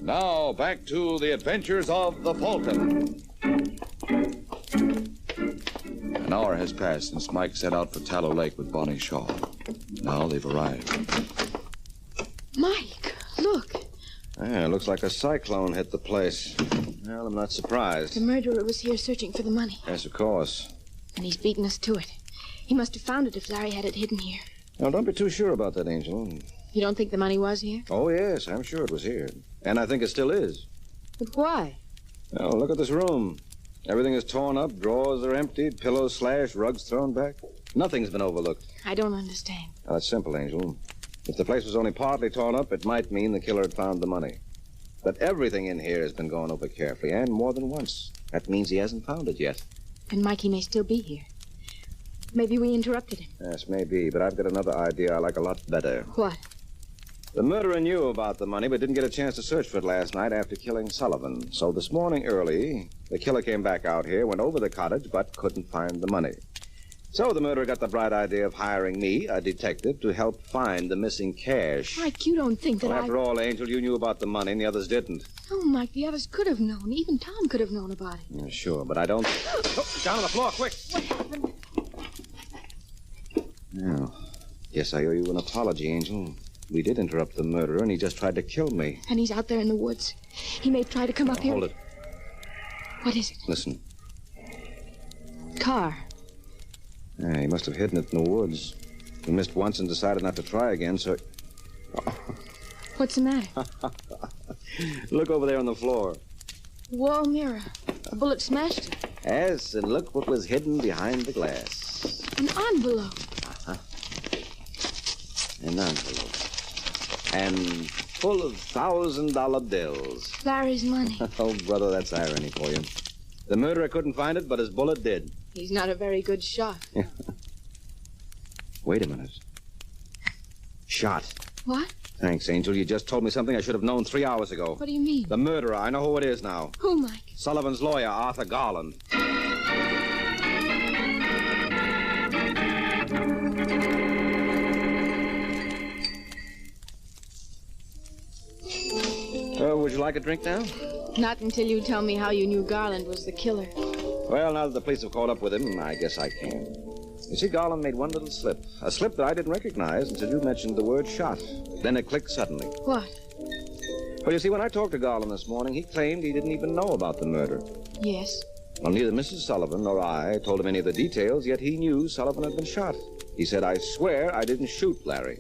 Now, back to the adventures of the Falcon. An hour has passed since Mike set out for Tallow Lake with Bonnie Shaw. Now they've arrived. Mike, look. Yeah, looks like a cyclone hit the place. Well, I'm not surprised. The murderer was here searching for the money, Yes, of course. and he's beaten us to it. He must have found it if Larry had it hidden here. Now, don't be too sure about that, Angel. You don't think the money was here? Oh, yes, I'm sure it was here. And I think it still is. But why? Oh, look at this room. Everything is torn up, drawers are emptied, pillows slashed, rugs thrown back. Nothing's been overlooked. I don't understand. Now, it's simple, Angel. If the place was only partly torn up, it might mean the killer had found the money. But everything in here has been gone over carefully, and more than once. That means he hasn't found it yet. And Mikey may still be here. Maybe we interrupted him. Yes, maybe, but I've got another idea I like a lot better. What? The murderer knew about the money, but didn't get a chance to search for it last night after killing Sullivan. So this morning early, the killer came back out here, went over the cottage, but couldn't find the money. So the murderer got the bright idea of hiring me, a detective, to help find the missing cash. Mike, you don't think that Well, after all, Angel, you knew about the money and the others didn't. Oh, Mike, the others could have known. Even Tom could have known about it. Yeah, sure, but I don't... Oh, down on the floor, quick. What happened? No. Guess I owe you an apology, Angel. We did interrupt the murderer, and he just tried to kill me. And he's out there in the woods. He may try to come up here. Hold it. What is it? Listen. Car. Yeah, he must have hidden it in the woods. He missed once and decided not to try again, so... What's the matter? Look over there on the floor. Wall mirror. A bullet smashed it. Yes, and look what was hidden behind the glass. An envelope. An envelope. And full of $1,000 bills. Larry's money. Oh, brother, that's irony for you. The murderer couldn't find it, but his bullet did. He's not a very good shot. Wait a minute. Shot. What? Thanks, Angel. You just told me something I should have known 3 hours ago. What do you mean? The murderer. I know who it is now. Who, Mike? Sullivan's lawyer, Arthur Garland. Would you like a drink now? Not until you tell me how you knew Garland was the killer. Well, now that the police have caught up with him, I guess I can. You see, Garland made one little slip. A slip that I didn't recognize until you mentioned the word shot. Then it clicked suddenly. What? Well, you see, when I talked to Garland this morning, he claimed he didn't even know about the murder. Yes. Well, neither Mrs. Sullivan nor I told him any of the details, yet he knew Sullivan had been shot. He said, I swear I didn't shoot Larry.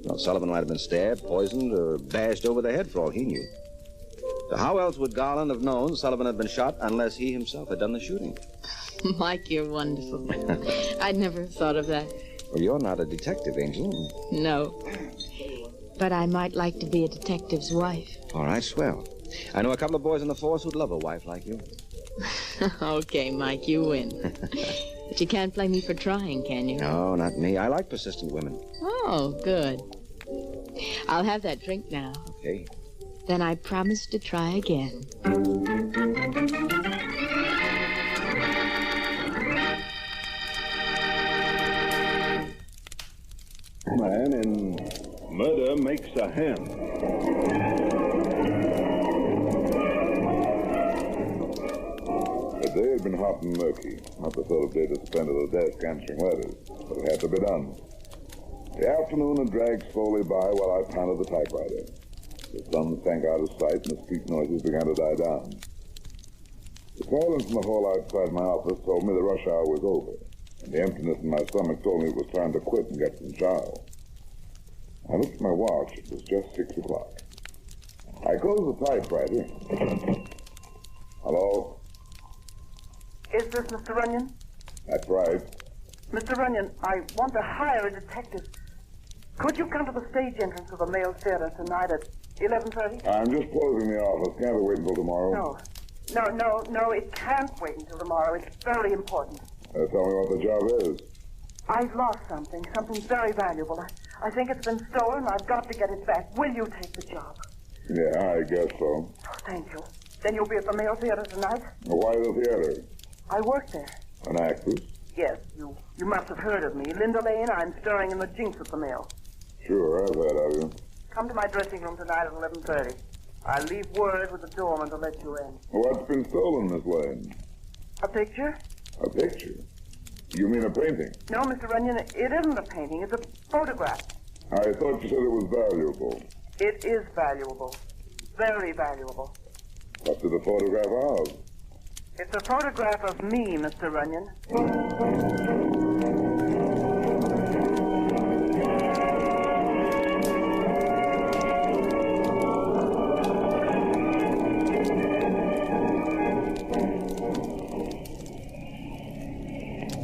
Well, Sullivan might have been stabbed, poisoned, or bashed over the head for all he knew. So how else would Garland have known Sullivan had been shot unless he himself had done the shooting? Mike, you're wonderful. I'd never have thought of that. Well, you're not a detective, Angel. No. But I might like to be a detective's wife. All right, swell. I know a couple of boys in the force who'd love a wife like you. Okay, Mike, you win. But you can't blame me for trying, can you? No, not me. I like persistent women. Oh, good. I'll have that drink now. Okay. Then I promise to try again. man in Murder Makes a Hen. The day had been hot and murky. Not the sort of day to spend at a desk answering letters, but it had to be done. The afternoon had dragged slowly by while I pounded the typewriter. The sun sank out of sight and the street noises began to die down. The silence in the hall outside my office told me the rush hour was over, and the emptiness in my stomach told me it was time to quit and get some chow. I looked at my watch. It was just 6 o'clock. I closed the typewriter. Hello? Is this Mr. Runyon? That's right. Mr. Runyon, I want to hire a detective. Could you come to the stage entrance of the Male Theater tonight at 11:30? I'm just closing the office. Can't it wait until tomorrow? No, it can't wait until tomorrow. It's very important. Tell me what the job is. I've lost something very valuable. I think it's been stolen. I've got to get it back. Will you take the job? Yeah, I guess so. Oh, thank you. Then you'll be at the Male Theater tonight? Why the theater? I work there. An actress? Yes, you must have heard of me. Linda Lane, I'm starring in The Jinx at the Mail. Sure, I've heard of you. Come to my dressing room tonight at 11:30. I'll leave word with the doorman to let you in. What's been stolen, Miss Lane? A picture? A picture? You mean a painting? No, Mr. Runyon, it isn't a painting. It's a photograph. I thought you said it was valuable. It is valuable. Very valuable. What's it a photograph of? It's a photograph of me, Mr. Runyon.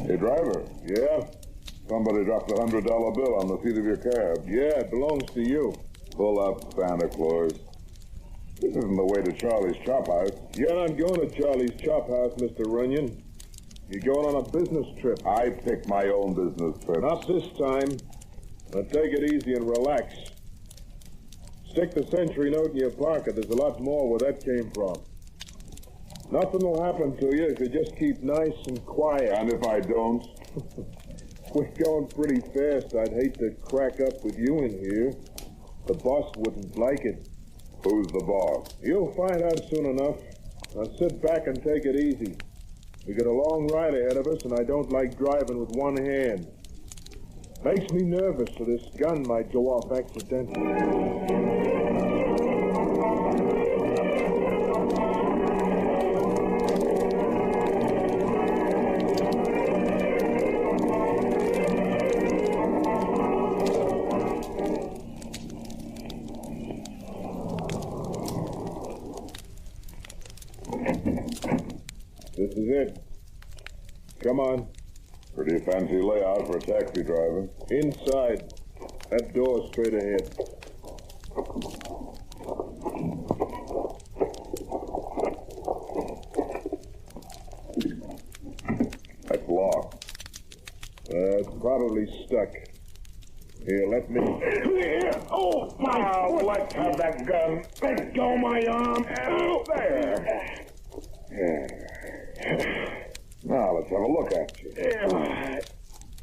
Hey, driver. Yeah? Somebody dropped a $100 bill on the seat of your cab. Yeah, it belongs to you. Pull up, Santa Claus. This isn't the way to Charlie's Chop House. You're not going to Charlie's Chop House, Mr. Runyon. You're going on a business trip. I pick my own business trip. Not this time. Now take it easy and relax. Stick the century note in your pocket. There's a lot more where that came from. Nothing will happen to you if you just keep nice and quiet. And if I don't? We're going pretty fast. I'd hate to crack up with you in here. The boss wouldn't like it. Who's the boss? You'll find out soon enough. Now sit back and take it easy. We got a long ride ahead of us, and I don't like driving with one hand. Makes me nervous, so this gun might go off accidentally. This is it. Come on. Pretty fancy layout for a taxi driver. Inside. That door's straight ahead. That's locked. It's probably stuck. Here, let me... Here! Oh, my foot! Let's have that gun. Let go my arm. There. Now, let's have a look at you.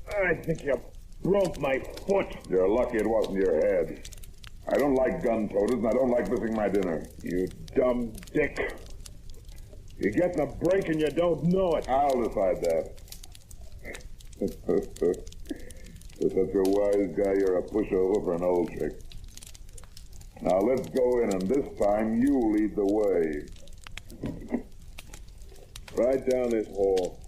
I think you broke my foot. You're lucky it wasn't your head. I don't like gun toters, and I don't like missing my dinner. You dumb dick. You're getting a break and you don't know it. I'll decide that. You're such a wise guy, you're a pushover for an old trick. Now, let's go in, and this time you lead the way. Right down this hall.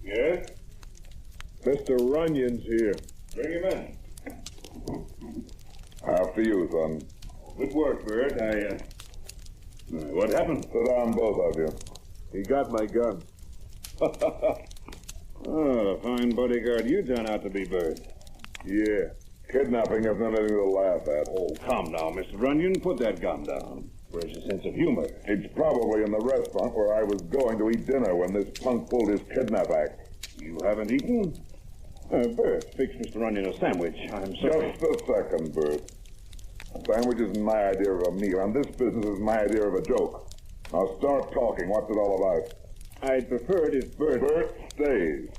Yes? Mr. Runyon's here. Bring him in. After you, son. Good work, Bert. What happened? Sit down, both of you. He got my gun. Oh, fine bodyguard you turn out to be, Bert. Yeah. Kidnapping isn't anything to laugh at. Oh, come now, Mr. Runyon. Put that gun down. Where's your sense of humor? It's probably in the restaurant where I was going to eat dinner when this punk pulled his kidnap act. You haven't eaten? Bert, fix Mr. Runyon a sandwich. I'm sorry. Just a second, Bert. A sandwich isn't my idea of a meal, and this business is my idea of a joke. Now start talking. What's it all about? I'd prefer it if Bert... Bert stays.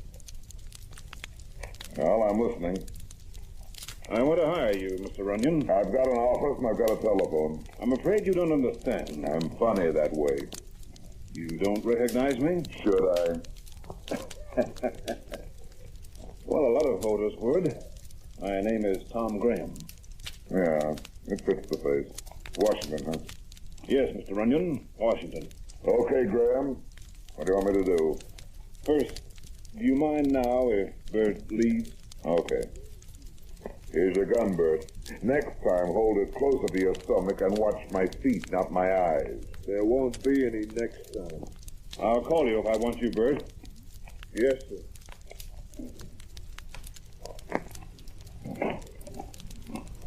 Well, I'm listening. I want to hire you, Mr. Runyon. I've got an office and I've got a telephone. I'm afraid you don't understand. I'm funny that way. You don't recognize me? Should I? Well, a lot of voters would. My name is Tom Graham. Yeah, it fits the face. Washington, huh? Yes, Mr. Runyon, Washington. Okay, Graham. What do you want me to do? First, do you mind now if Bert leaves? Okay. Here's your gun, Bert. Next time, hold it closer to your stomach and watch my feet, not my eyes. There won't be any next time. I'll call you if I want you, Bert. Yes, sir.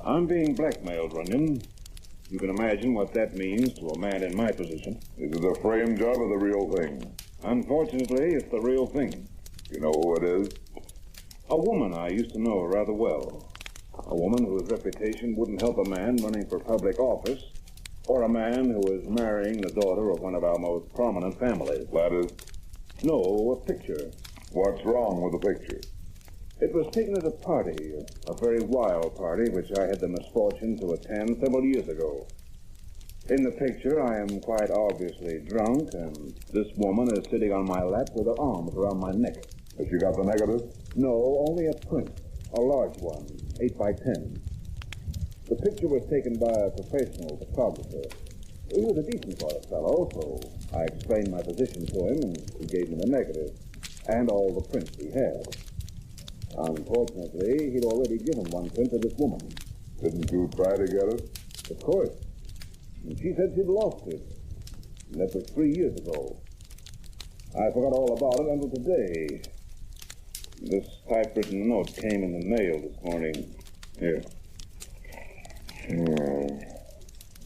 I'm being blackmailed, Runyon. You can imagine what that means to a man in my position. Is it a frame job or the real thing? Unfortunately, it's the real thing. You know who it is? A woman I used to know rather well. A woman whose reputation wouldn't help a man running for public office, or a man who was marrying the daughter of one of our most prominent families. That is? No, a picture. What's wrong with the picture? It was taken at a party, a very wild party, which I had the misfortune to attend several years ago. In the picture, I am quite obviously drunk, and this woman is sitting on my lap with her arms around my neck. Has she got the negative? No, only a print. A large one, 8 by 10. The picture was taken by a professional photographer. He was a decent sort of fellow, so I explained my position to him, and he gave me the negative, and all the prints he had. Unfortunately, he'd already given one print to this woman. Didn't you try to get it? Of course. And she said she'd lost it. And that was 3 years ago. I forgot all about it until today. This typewritten note came in the mail this morning. Here.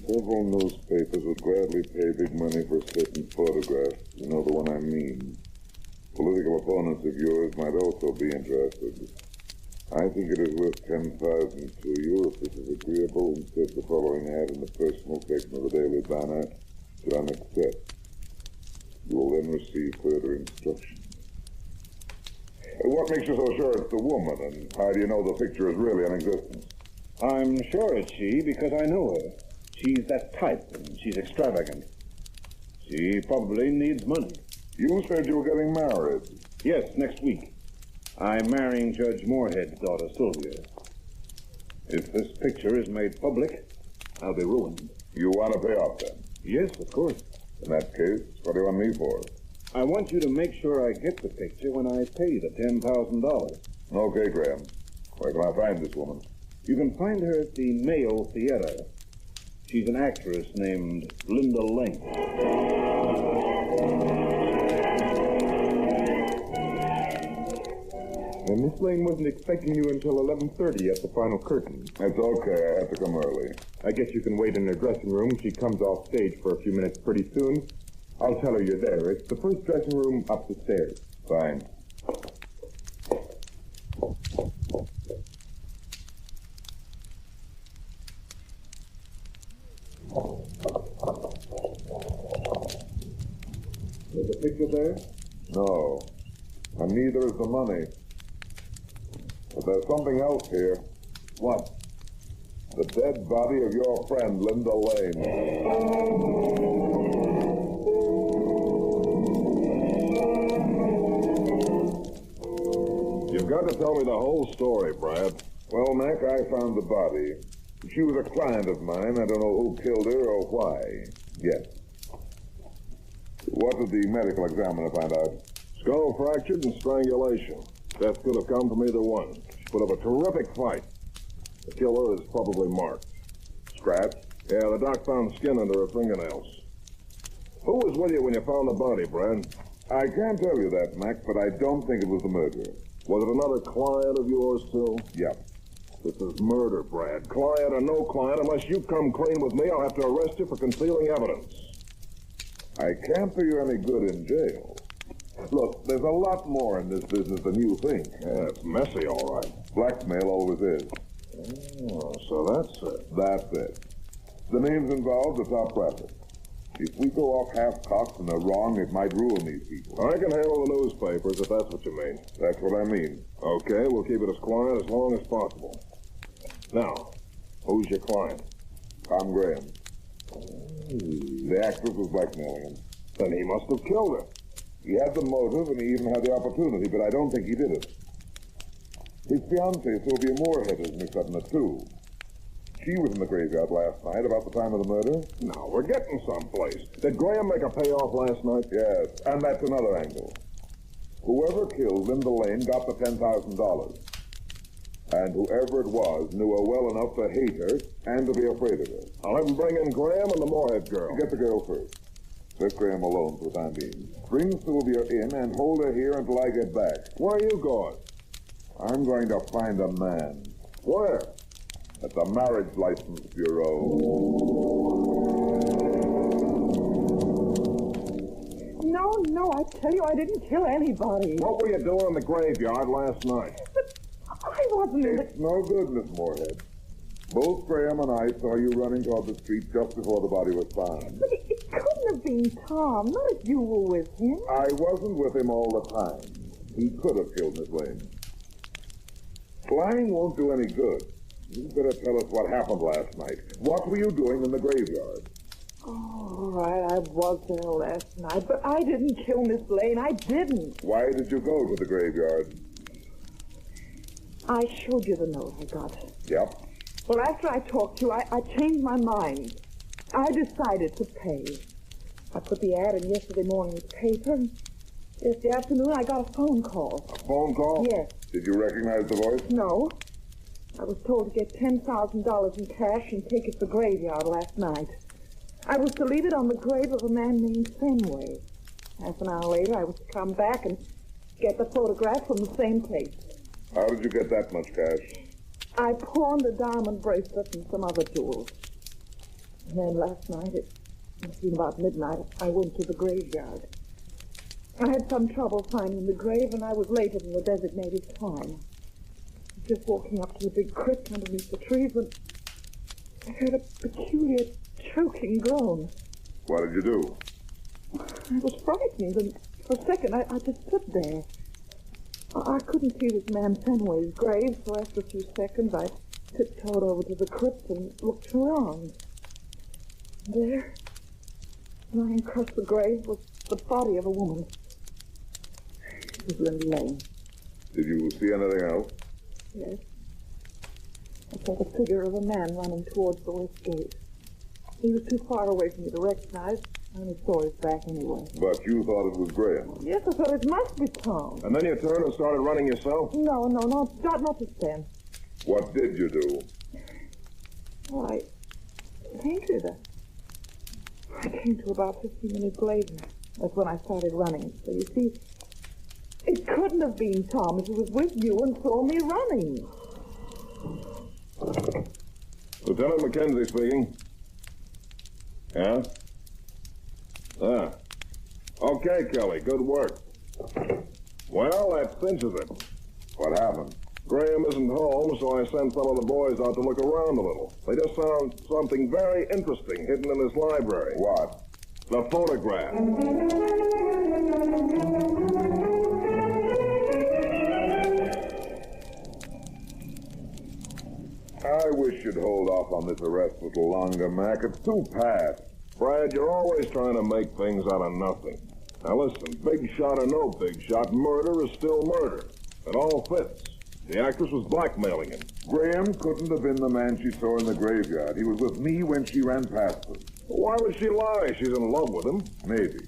Several newspapers would gladly pay big money for a certain photograph. You know the one I mean. Political opponents of yours might also be interested. I think it is worth $10,000 to you if this is agreeable. Instead, the following ad in the personal section of the Daily Banner should I accept. You will then receive further instructions. What makes you so sure it's the woman, and how do you know the picture is really in existence? I'm sure it's she because I know her. She's that type, and she's extravagant. She probably needs money. You said you were getting married. Yes, next week. I'm marrying Judge Moorhead's daughter, Sylvia. If this picture is made public, I'll be ruined. You want to pay off, then? Yes, of course. In that case, what do you want me for? I want you to make sure I get the picture when I pay the $10,000. Okay, Graham. Where can I find this woman? You can find her at the Mayo Theater. She's an actress named Linda Lane. And Miss Lane wasn't expecting you until 11:30 at the final curtain. It's okay. I have to come early. I guess you can wait in her dressing room. She comes off stage for a few minutes pretty soon. I'll tell her you're there. It's the first dressing room up the stairs. Fine. Is the picture there? No. And neither is the money. But there's something else here. What? The dead body of your friend, Linda Lane. You've got to tell me the whole story, Brad. Well, Mac, I found the body. She was a client of mine. I don't know who killed her or why. Yet. What did the medical examiner find out? Skull fractured and strangulation. Death could have come from either one. She put up a terrific fight. The killer is probably marked. Scratch? Yeah, the doc found skin under her fingernails. Who was with you when you found the body, Brad? I can't tell you that, Mac, but I don't think it was the murderer. Was it another client of yours, too? Yep. This is murder, Brad. Client or no client, unless you come clean with me, I'll have to arrest you for concealing evidence. I can't do you any good in jail. Look, there's a lot more in this business than you think. Yeah, it's messy, all right. Blackmail always is. Oh, so that's it. That's it. The names involved are top brass. If we go off half-cocked and they're wrong, it might ruin these people. I can handle the newspapers, if that's what you mean. That's what I mean. Okay, we'll keep it as quiet as long as possible. Now, who's your client? Tom Graham. The actress was blackmailing him. Then he must have killed her. He had the motive, and he even had the opportunity, but I don't think he did it. His fiancée, Sylvia Moorhead, is mixed up in it, too. She was in the graveyard last night, about the time of the murder. Now, we're getting someplace. Did Graham make a payoff last night? Yes, and that's another angle. Whoever killed Linda Lane got the $10,000. And whoever it was knew her well enough to hate her and to be afraid of her. I'll have him bring in Graham and the Moorhead girl. Get the girl first. Let Graham alone for the time being. Bring Sylvia in and hold her here until I get back. Where are you going? I'm going to find a man. Where? At the Marriage License Bureau. No, I tell you, I didn't kill anybody. What were you doing in the graveyard last night? But I wasn't in the... It's no good, Miss Moorhead. Both Graham and I saw you running toward the street just before the body was found. But it couldn't have been Tom, not if you were with him. I wasn't with him all the time. He could have killed Miss Lane. Lying won't do any good. You better tell us what happened last night. What were you doing in the graveyard? Oh, all right, I was there last night, but I didn't kill Miss Lane. I didn't. Why did you go to the graveyard? I showed you the note I got. Yep. Well, after I talked to you, I changed my mind. I decided to pay. I put the ad in yesterday morning's paper, and yesterday afternoon I got a phone call. A phone call? Yes. Did you recognize the voice? No. I was told to get $10,000 in cash and take it to the graveyard last night. I was to leave it on the grave of a man named Fenway. Half an hour later, I was to come back and get the photograph from the same place. How did you get that much cash? I pawned a diamond bracelet and some other jewels. And then last night, it must have been about midnight, I went to the graveyard. I had some trouble finding the grave, and I was later than the designated time. I was just walking up to the big crypt underneath the trees when I heard a peculiar choking groan. What did you do? I was frightened, and for a second, I just stood there. I couldn't see this man Fenway's grave, so after a few seconds, I tiptoed over to the crypt and looked around. There, lying across the grave, was the body of a woman. It was Linda Lane. Did you see anything else? Yes. I saw the figure of a man running towards the west gate. He was too far away for me to recognize. I only saw his back anyway. But you thought it was Graham? Yes, I thought it must be Tom. And then you turned and started running yourself? No, not just then. What did you do? Well, I fainted. I came to about 15 minutes later. That's when I started running. So you see, it couldn't have been Tom if he was with you and saw me running. Lieutenant Mackenzie speaking. Yeah? Ah. Okay, Kelly, good work. Well, that cinches it. What happened? Graham isn't home, so I sent some of the boys out to look around a little. They just found something very interesting hidden in his library. What? The photograph. I wish you'd hold off on this arrest a little longer, Mac. It's too fast. Brad, you're always trying to make things out of nothing. Now listen, big shot or no big shot, murder is still murder. It all fits. The actress was blackmailing him. Graham couldn't have been the man she saw in the graveyard. He was with me when she ran past him. Why would she lie? She's in love with him. Maybe.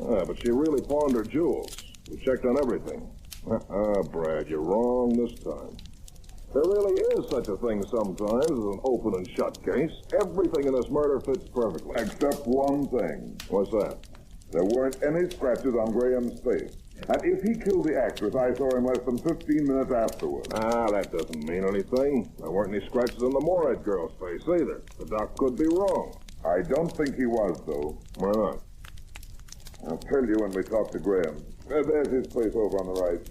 Yeah, but she really pawned her jewels. We checked on everything. Brad, you're wrong this time. There really is such a thing sometimes as an open and shut case. Everything in this murder fits perfectly. Except one thing. What's that? There weren't any scratches on Graham's face. And if he killed the actress, I saw him less than 15 minutes afterward. That doesn't mean anything. There weren't any scratches on the Moorhead girl's face either. The doc could be wrong. I don't think he was, though. Why not? I'll tell you when we talk to Graham. There's his place over on the right.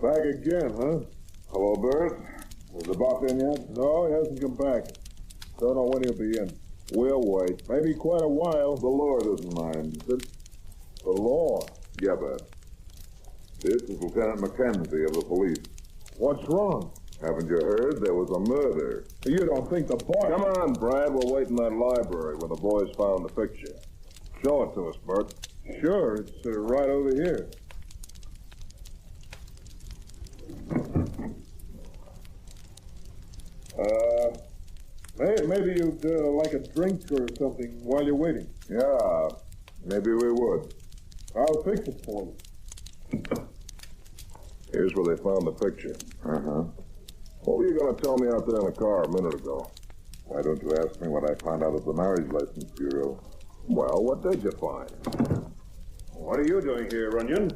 Back again, huh? Hello, Bert. Is the boss in yet? No, he hasn't come back. Don't know when he'll be in. We'll wait. Maybe quite a while. The law doesn't mind. The law? Yeah, Bert. This is Lieutenant Mackenzie of the police. What's wrong? Haven't you heard? There was a murder. You don't think the boss... Come on, Brad. We'll wait in that library where the boys found the picture. Show it to us, Bert. Sure, it's right over here. Hey, maybe you'd like a drink or something while you're waiting. Yeah, maybe we would. I'll fix it for you. Here's where they found the picture. Uh-huh. What were you going to tell me out there in the car a minute ago? Why don't you ask me what I found out at the Marriage License Bureau? Well, what did you find? What are you doing here, Runyon?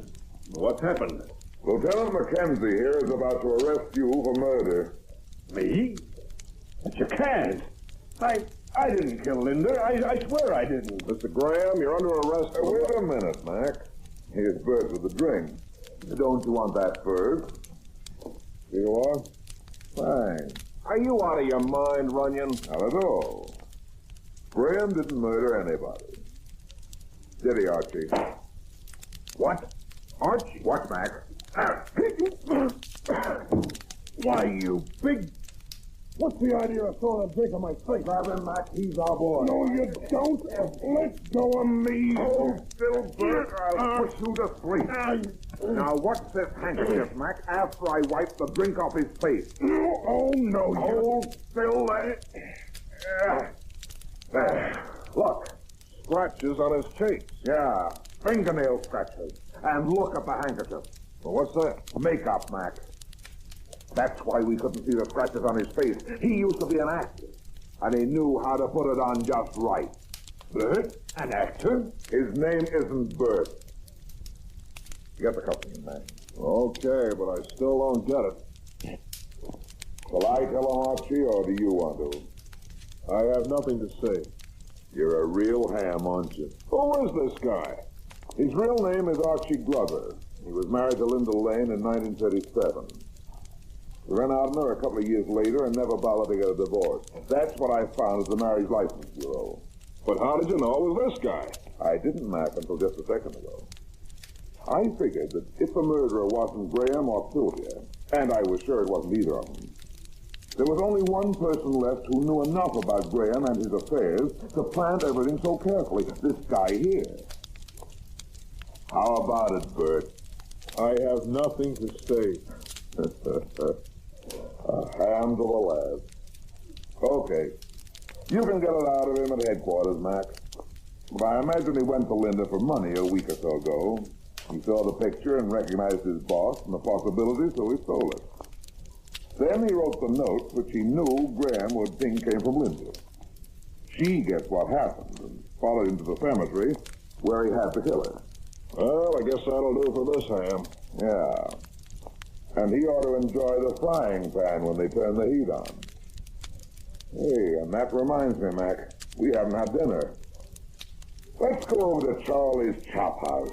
What's happened? Lieutenant Mackenzie here is about to arrest you for murder. Me? But you can't. I didn't kill Linda. I swear I didn't. Mr. Graham, you're under arrest. Wait a minute, Mac. Here's Bert with the drink. Don't you want that first? Here you are. Fine. Are you out of your mind, Runyon? Not at all. Graham didn't murder anybody. Did he, Archie? What? Archie? What, Mac? Why, you big... What's the idea of throwing a drink on my face? Grab him, Mac. He's our boy. No, you don't. Let go of me. Oh, Bill Bert, I'll push you to sleep. Now, what's this handkerchief, Mac, after I wipe the drink off his face? Oh, no, you... Hold still there. Look, scratches on his cheeks. Yeah, fingernail scratches. And look at the handkerchief. Well, what's that? Makeup, Mac. That's why we couldn't see the scratches on his face. He used to be an actor, and he knew how to put it on just right. Bert? An actor? His name isn't Bert. Get the company, Mac. Okay, but I still don't get it. Shall I tell him, Archie, or do you want to? I have nothing to say. You're a real ham, aren't you? Who is this guy? His real name is Archie Glover. He was married to Linda Lane in 1937. He ran out on her a couple of years later and never bothered to get a divorce. That's what I found at the Marriage License Bureau. But how did you know it was this guy? I didn't, Mac, until just a second ago. I figured that if the murderer wasn't Graham or Sylvia, and I was sure it wasn't either of them, there was only one person left who knew enough about Graham and his affairs to plan everything so carefully. This guy here. How about it, Bert? I have nothing to say. A ham to the last. Okay. You can get it out of him at headquarters, Mac. But I imagine he went to Linda for money a week or so ago. He saw the picture and recognized his boss and the possibility, so he stole it. Then he wrote the note, which he knew Graham would think came from Linda. She guessed what happened and followed him to the cemetery where he had to kill her. Well, I guess that'll do for this ham. Yeah. And he ought to enjoy the frying pan when they turn the heat on. Hey, and that reminds me, Mac, we haven't had dinner. Let's go over to Charlie's Chop House.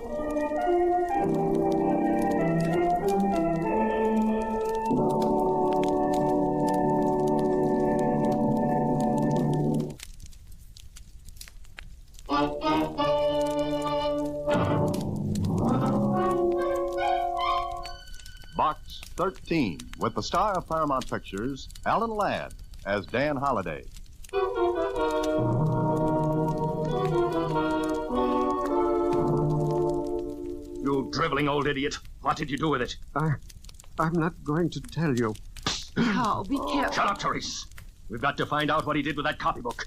Box 13, with the star of Paramount Pictures, Alan Ladd, as Dan Holliday. You driveling old idiot. What did you do with it? I'm not going to tell you. Carl, be careful. Shut up, Therese. We've got to find out what he did with that copybook.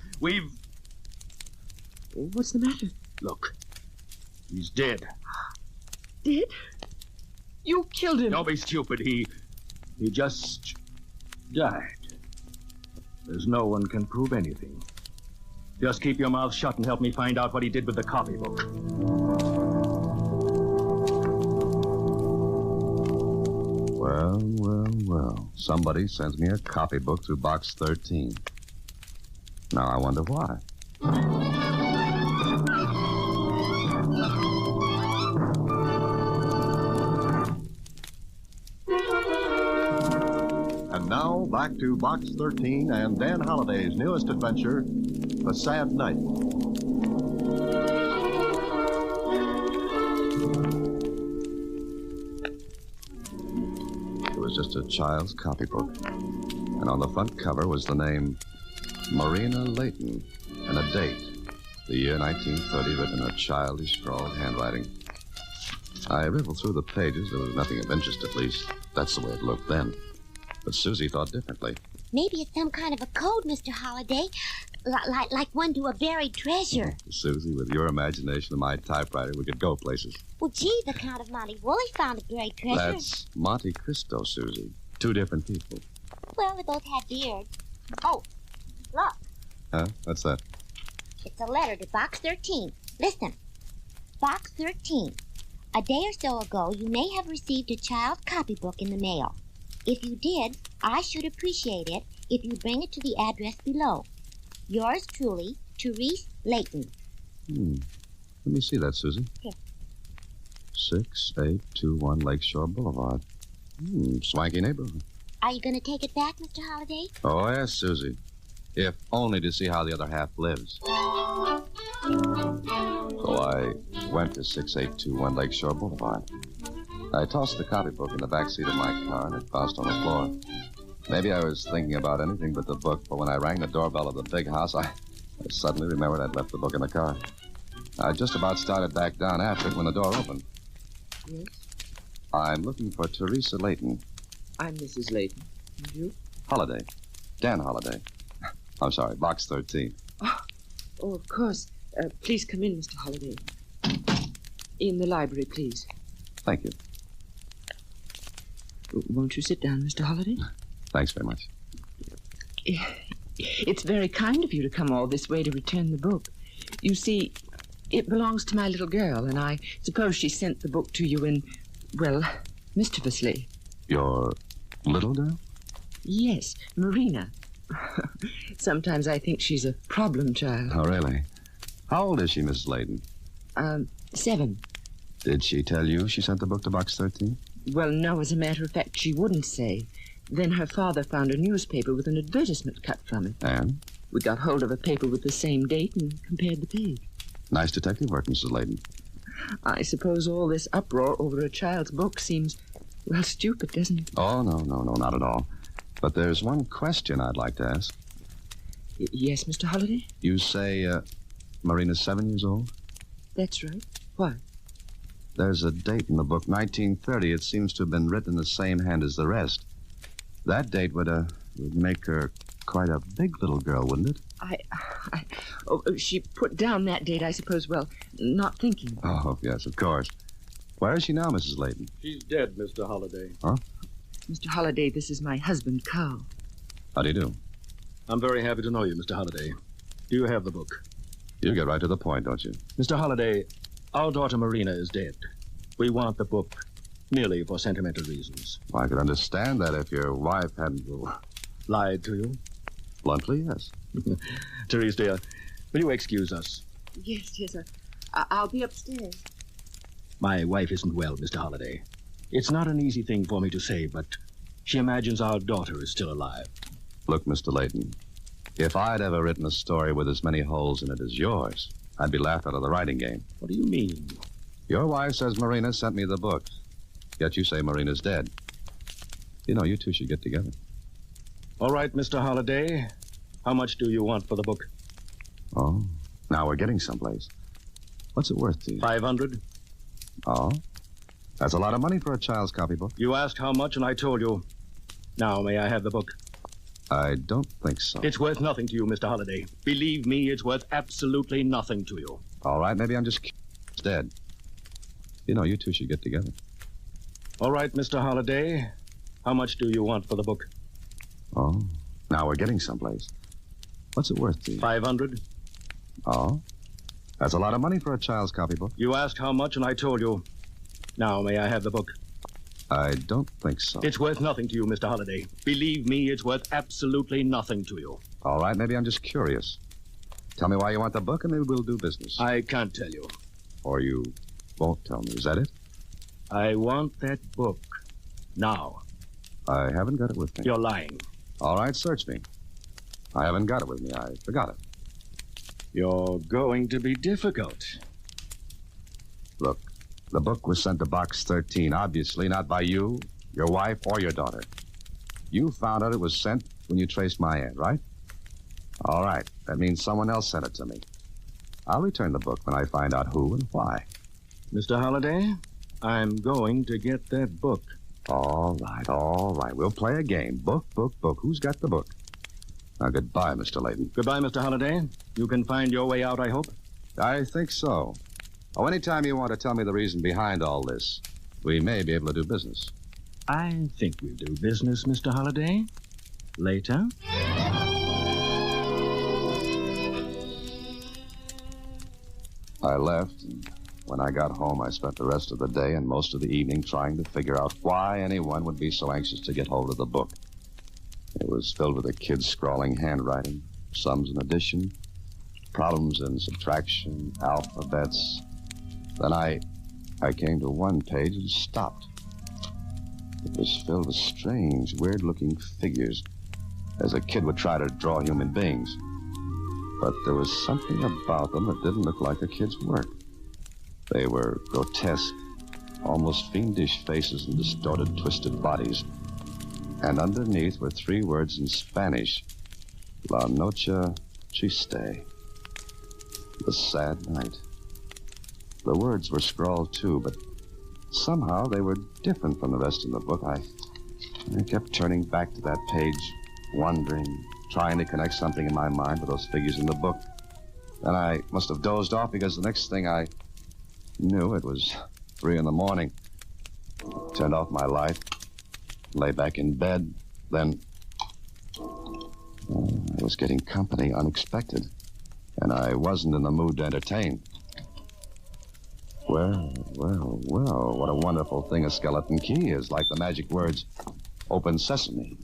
What's the matter? Look. He's dead. Dead? You killed him. Don't be stupid. He just died. There's no one can prove anything. Just keep your mouth shut and help me find out what he did with the copybook. Well. Somebody sends me a copybook through Box 13. Now I wonder why. And now, back to Box 13 and Dan Holliday's newest adventure, The Sad Night. It was just a child's copybook. And on the front cover was the name Marina Layton and a date, the year 1930, written in a childish, scrawled handwriting. I riffled through the pages. There was nothing of interest, at least. That's the way it looked then. But Susie thought differently. Maybe it's some kind of a code, Mr. Holliday, like one to a buried treasure. Susie, with your imagination and my typewriter, we could go places. Well, gee, the Count of Monte Woolley found a buried treasure. That's Monte Cristo, Susie. Two different people. Well, they both had beards. Oh, look. Huh? What's that? It's a letter to Box 13. Listen. Box 13. A day or so ago, you may have received a child's copybook in the mail. If you did, I should appreciate it if you bring it to the address below. Yours truly, Therese Layton. Let me see that, Susie. Here. 6821 Lakeshore Boulevard. Swanky neighborhood. Are you going to take it back, Mr. Holliday? Oh, yes, Susie. If only to see how the other half lives. So I went to 6821 Lakeshore Boulevard. I tossed the copybook in the back seat of my car, and it bounced on the floor. Maybe I was thinking about anything but the book, but when I rang the doorbell of the big house, I suddenly remembered I'd left the book in the car. I just about started back down after it when the door opened. Yes? I'm looking for Teresa Layton. I'm Mrs. Layton. And you? Holiday. Dan Holiday. I'm sorry, Box 13. Oh, of course. Please come in, Mr. Holliday. In the library, please. Thank you. Won't you sit down, Mr. Holliday? Thanks very much. It's very kind of you to come all this way to return the book. You see, it belongs to my little girl, and I suppose she sent the book to you in, well, mischievously. Your little girl? Yes, Marina. Sometimes I think she's a problem child. Oh, really? How old is she, Mrs. Layton? 7. Did she tell you she sent the book to Box 13? Well, no, as a matter of fact, she wouldn't say. Then her father found a newspaper with an advertisement cut from it. And? We got hold of a paper with the same date and compared the page. Nice detective work, Mrs. Layton. I suppose all this uproar over a child's book seems, well, stupid, doesn't it? Oh, no, not at all. But there's one question I'd like to ask. Yes, Mr. Holliday? You say Marina's 7 years old? That's right. Why? There's a date in the book, 1930. It seems to have been written in the same hand as the rest. That date would make her quite a big little girl, wouldn't it? She put down that date, I suppose, well, not thinking. Oh, yes, of course. Where is she now, Mrs. Layton? She's dead, Mr. Holliday. Huh? Mr. Holliday, this is my husband, Carl. How do you do? I'm very happy to know you, Mr. Holliday. Do you have the book? You get right to the point, don't you? Mr. Holliday, our daughter Marina is dead. We want the book merely for sentimental reasons. Well, I could understand that if your wife hadn't lied to you. Bluntly, yes. Therese, dear, will you excuse us? Yes, I'll be upstairs. My wife isn't well, Mr. Holliday. It's not an easy thing for me to say, but she imagines our daughter is still alive. Look, Mr. Layton, if I'd ever written a story with as many holes in it as yours, I'd be laughed out of the writing game. What do you mean? Your wife says Marina sent me the book, yet you say Marina's dead. You know, you two should get together. All right, Mr. Holliday. How much do you want for the book? Oh, now we're getting someplace. What's it worth to you? 500. Oh? That's a lot of money for a child's copybook. You asked how much, and I told you. Now, may I have the book? I don't think so. It's worth nothing to you, Mr. Holliday. Believe me, it's worth absolutely nothing to you. All right, maybe I'm just dead. You know, you two should get together. All right, Mr. Holliday. How much do you want for the book? Oh, now we're getting someplace. What's it worth to you? 500. Oh? That's a lot of money for a child's copybook. You asked how much, and I told you. Now, may I have the book? I don't think so. It's worth nothing to you, Mr. Holliday. Believe me, it's worth absolutely nothing to you. All right, maybe I'm just curious. Tell me why you want the book, and maybe we'll do business. I can't tell you. Or you won't tell me, is that it? I want that book. Now. I haven't got it with me. You're lying. All right, search me. I haven't got it with me. I forgot it. You're going to be difficult. Look, the book was sent to Box 13, obviously not by you, your wife, or your daughter. You found out it was sent when you traced my aunt, right? All right. That means someone else sent it to me. I'll return the book when I find out who and why. Mr. Holliday, I'm going to get that book. All right. We'll play a game. Book. Who's got the book? Now, goodbye, Mr. Layton. Goodbye, Mr. Holliday. You can find your way out, I hope? I think so. Oh, anytime you want to tell me the reason behind all this, we may be able to do business. I think we'll do business, Mr. Holliday. Later. I left, and when I got home, I spent the rest of the day and most of the evening trying to figure out why anyone would be so anxious to get hold of the book. It was filled with a kid's scrawling handwriting, sums and addition, problems in subtraction, alphabets. Then I came to one page and stopped. It was filled with strange, weird-looking figures, as a kid would try to draw human beings. But there was something about them that didn't look like a kid's work. They were grotesque, almost fiendish faces and distorted, twisted bodies. And underneath were 3 words in Spanish. La noche triste. The sad night. The words were scrawled, too, but somehow they were different from the rest of the book. I kept turning back to that page, wondering, trying to connect something in my mind with those figures in the book. Then I must have dozed off because the next thing I knew, it was 3 in the morning. Turned off my light, lay back in bed, then I was getting company unexpected, and I wasn't in the mood to entertain. Well, what a wonderful thing a skeleton key is, like the magic words, open sesame.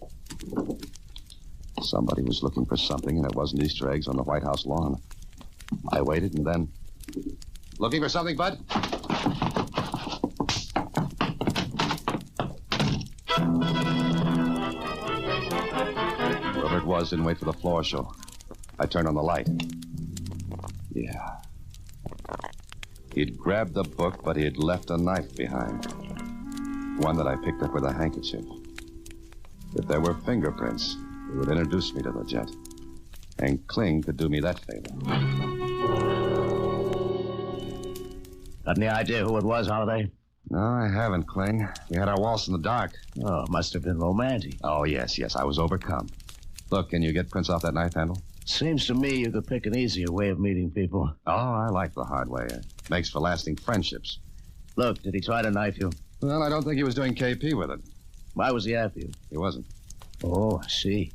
Somebody was looking for something, and it wasn't Easter eggs on the White House lawn. I waited, and then... Looking for something, Bud? Whoever it was didn't wait for the floor show. I turned on the light. Yeah. He'd grabbed the book, but he had left a knife behind. One that I picked up with a handkerchief. If there were fingerprints, it would introduce me to the gent. And Kling could do me that favor. Got any idea who it was, Holiday? No, I haven't, Kling. We had our waltz in the dark. Oh, must have been romantic. Oh, yes. I was overcome. Look, can you get prints off that knife handle? Seems to me you could pick an easier way of meeting people. Oh, I like the hard way. It makes for lasting friendships. Look, did he try to knife you? Well, I don't think he was doing KP with it. Why was he after you? He wasn't. Oh, I see.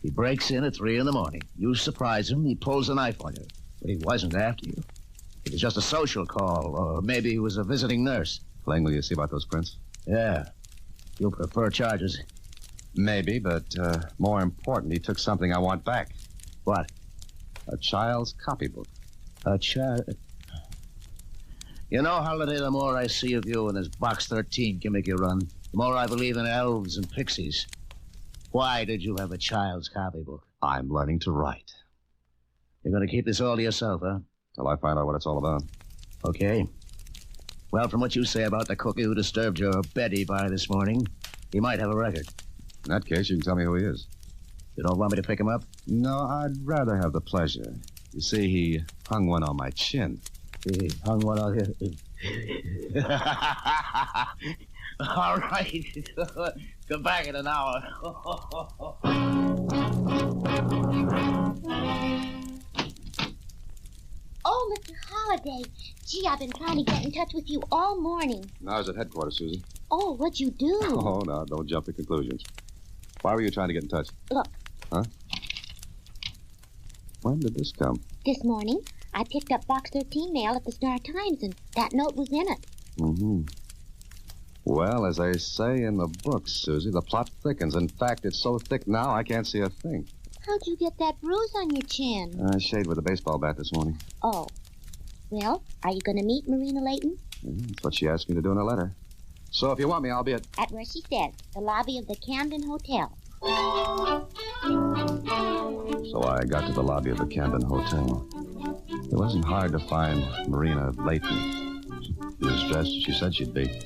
He breaks in at 3 in the morning. You surprise him, he pulls a knife on you. But he wasn't after you. It was just a social call, or maybe he was a visiting nurse. Kling, will you see about those prints? Yeah. You'll prefer charges. Maybe, but more important, he took something I want back. What? A child's copybook. A child... You know, Holiday, the more I see of you and this Box 13 gimmick you run, the more I believe in elves and pixies. Why did you have a child's copybook? I'm learning to write. You're going to keep this all to yourself, huh? Till I find out what it's all about. Okay. Well, from what you say about the cookie who disturbed your Betty by this morning, he might have a record. In that case, you can tell me who he is. You don't want me to pick him up? No, I'd rather have the pleasure. You see, he hung one on my chin. He hung one on here. All right. Come back in an hour. Oh, Mr. Holliday. Gee, I've been trying to get in touch with you all morning. I was at headquarters, Susie. Oh, what'd you do? Oh, no, don't jump to conclusions. Why were you trying to get in touch? Look. Huh? When did this come? This morning, I picked up Box 13 mail at the Star-Times, and that note was in it. Mm-hmm. Well, as I say in the book, Susie, the plot thickens. In fact, it's so thick now I can't see a thing. How'd you get that bruise on your chin? I shaved with a baseball bat this morning. Oh. Well, are you going to meet Marina Layton? Yeah, that's what she asked me to do in a letter. So if you want me, I'll be at... At where she says, the lobby of the Camden Hotel. So I got to the lobby of the Camden Hotel. It wasn't hard to find Marina Layton. She was dressed as she said she'd be.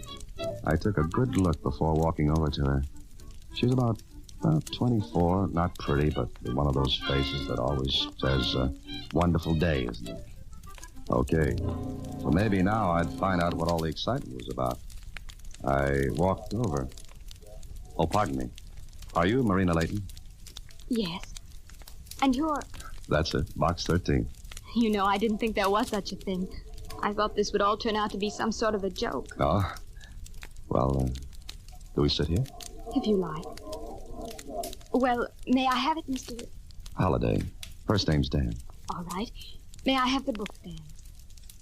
I took a good look before walking over to her. She was about 24, not pretty, but with one of those faces that always says, wonderful day, isn't it? Okay. So maybe now I'd find out what all the excitement was about. I walked over. Oh, pardon me. Are you Marina Layton? Yes. And you're... That's it. Box 13. You know, I didn't think there was such a thing. I thought this would all turn out to be some sort of a joke. Oh. Well, do we sit here? If you like. Well, may I have it, Mr. Holiday. First name's Dan. All right. May I have the book, then?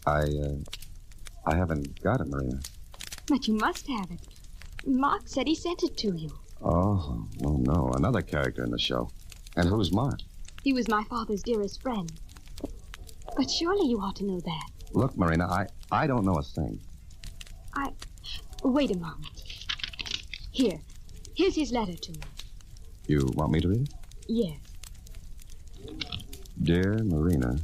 I haven't got it, Marina. But you must have it. Mark said he sent it to you. Oh, no. Another character in the show. And who's Mark? He was my father's dearest friend. But surely you ought to know that. Look, Marina, I don't know a thing. Wait a moment. Here's his letter to me. You want me to read it? Yes. Dear Marina,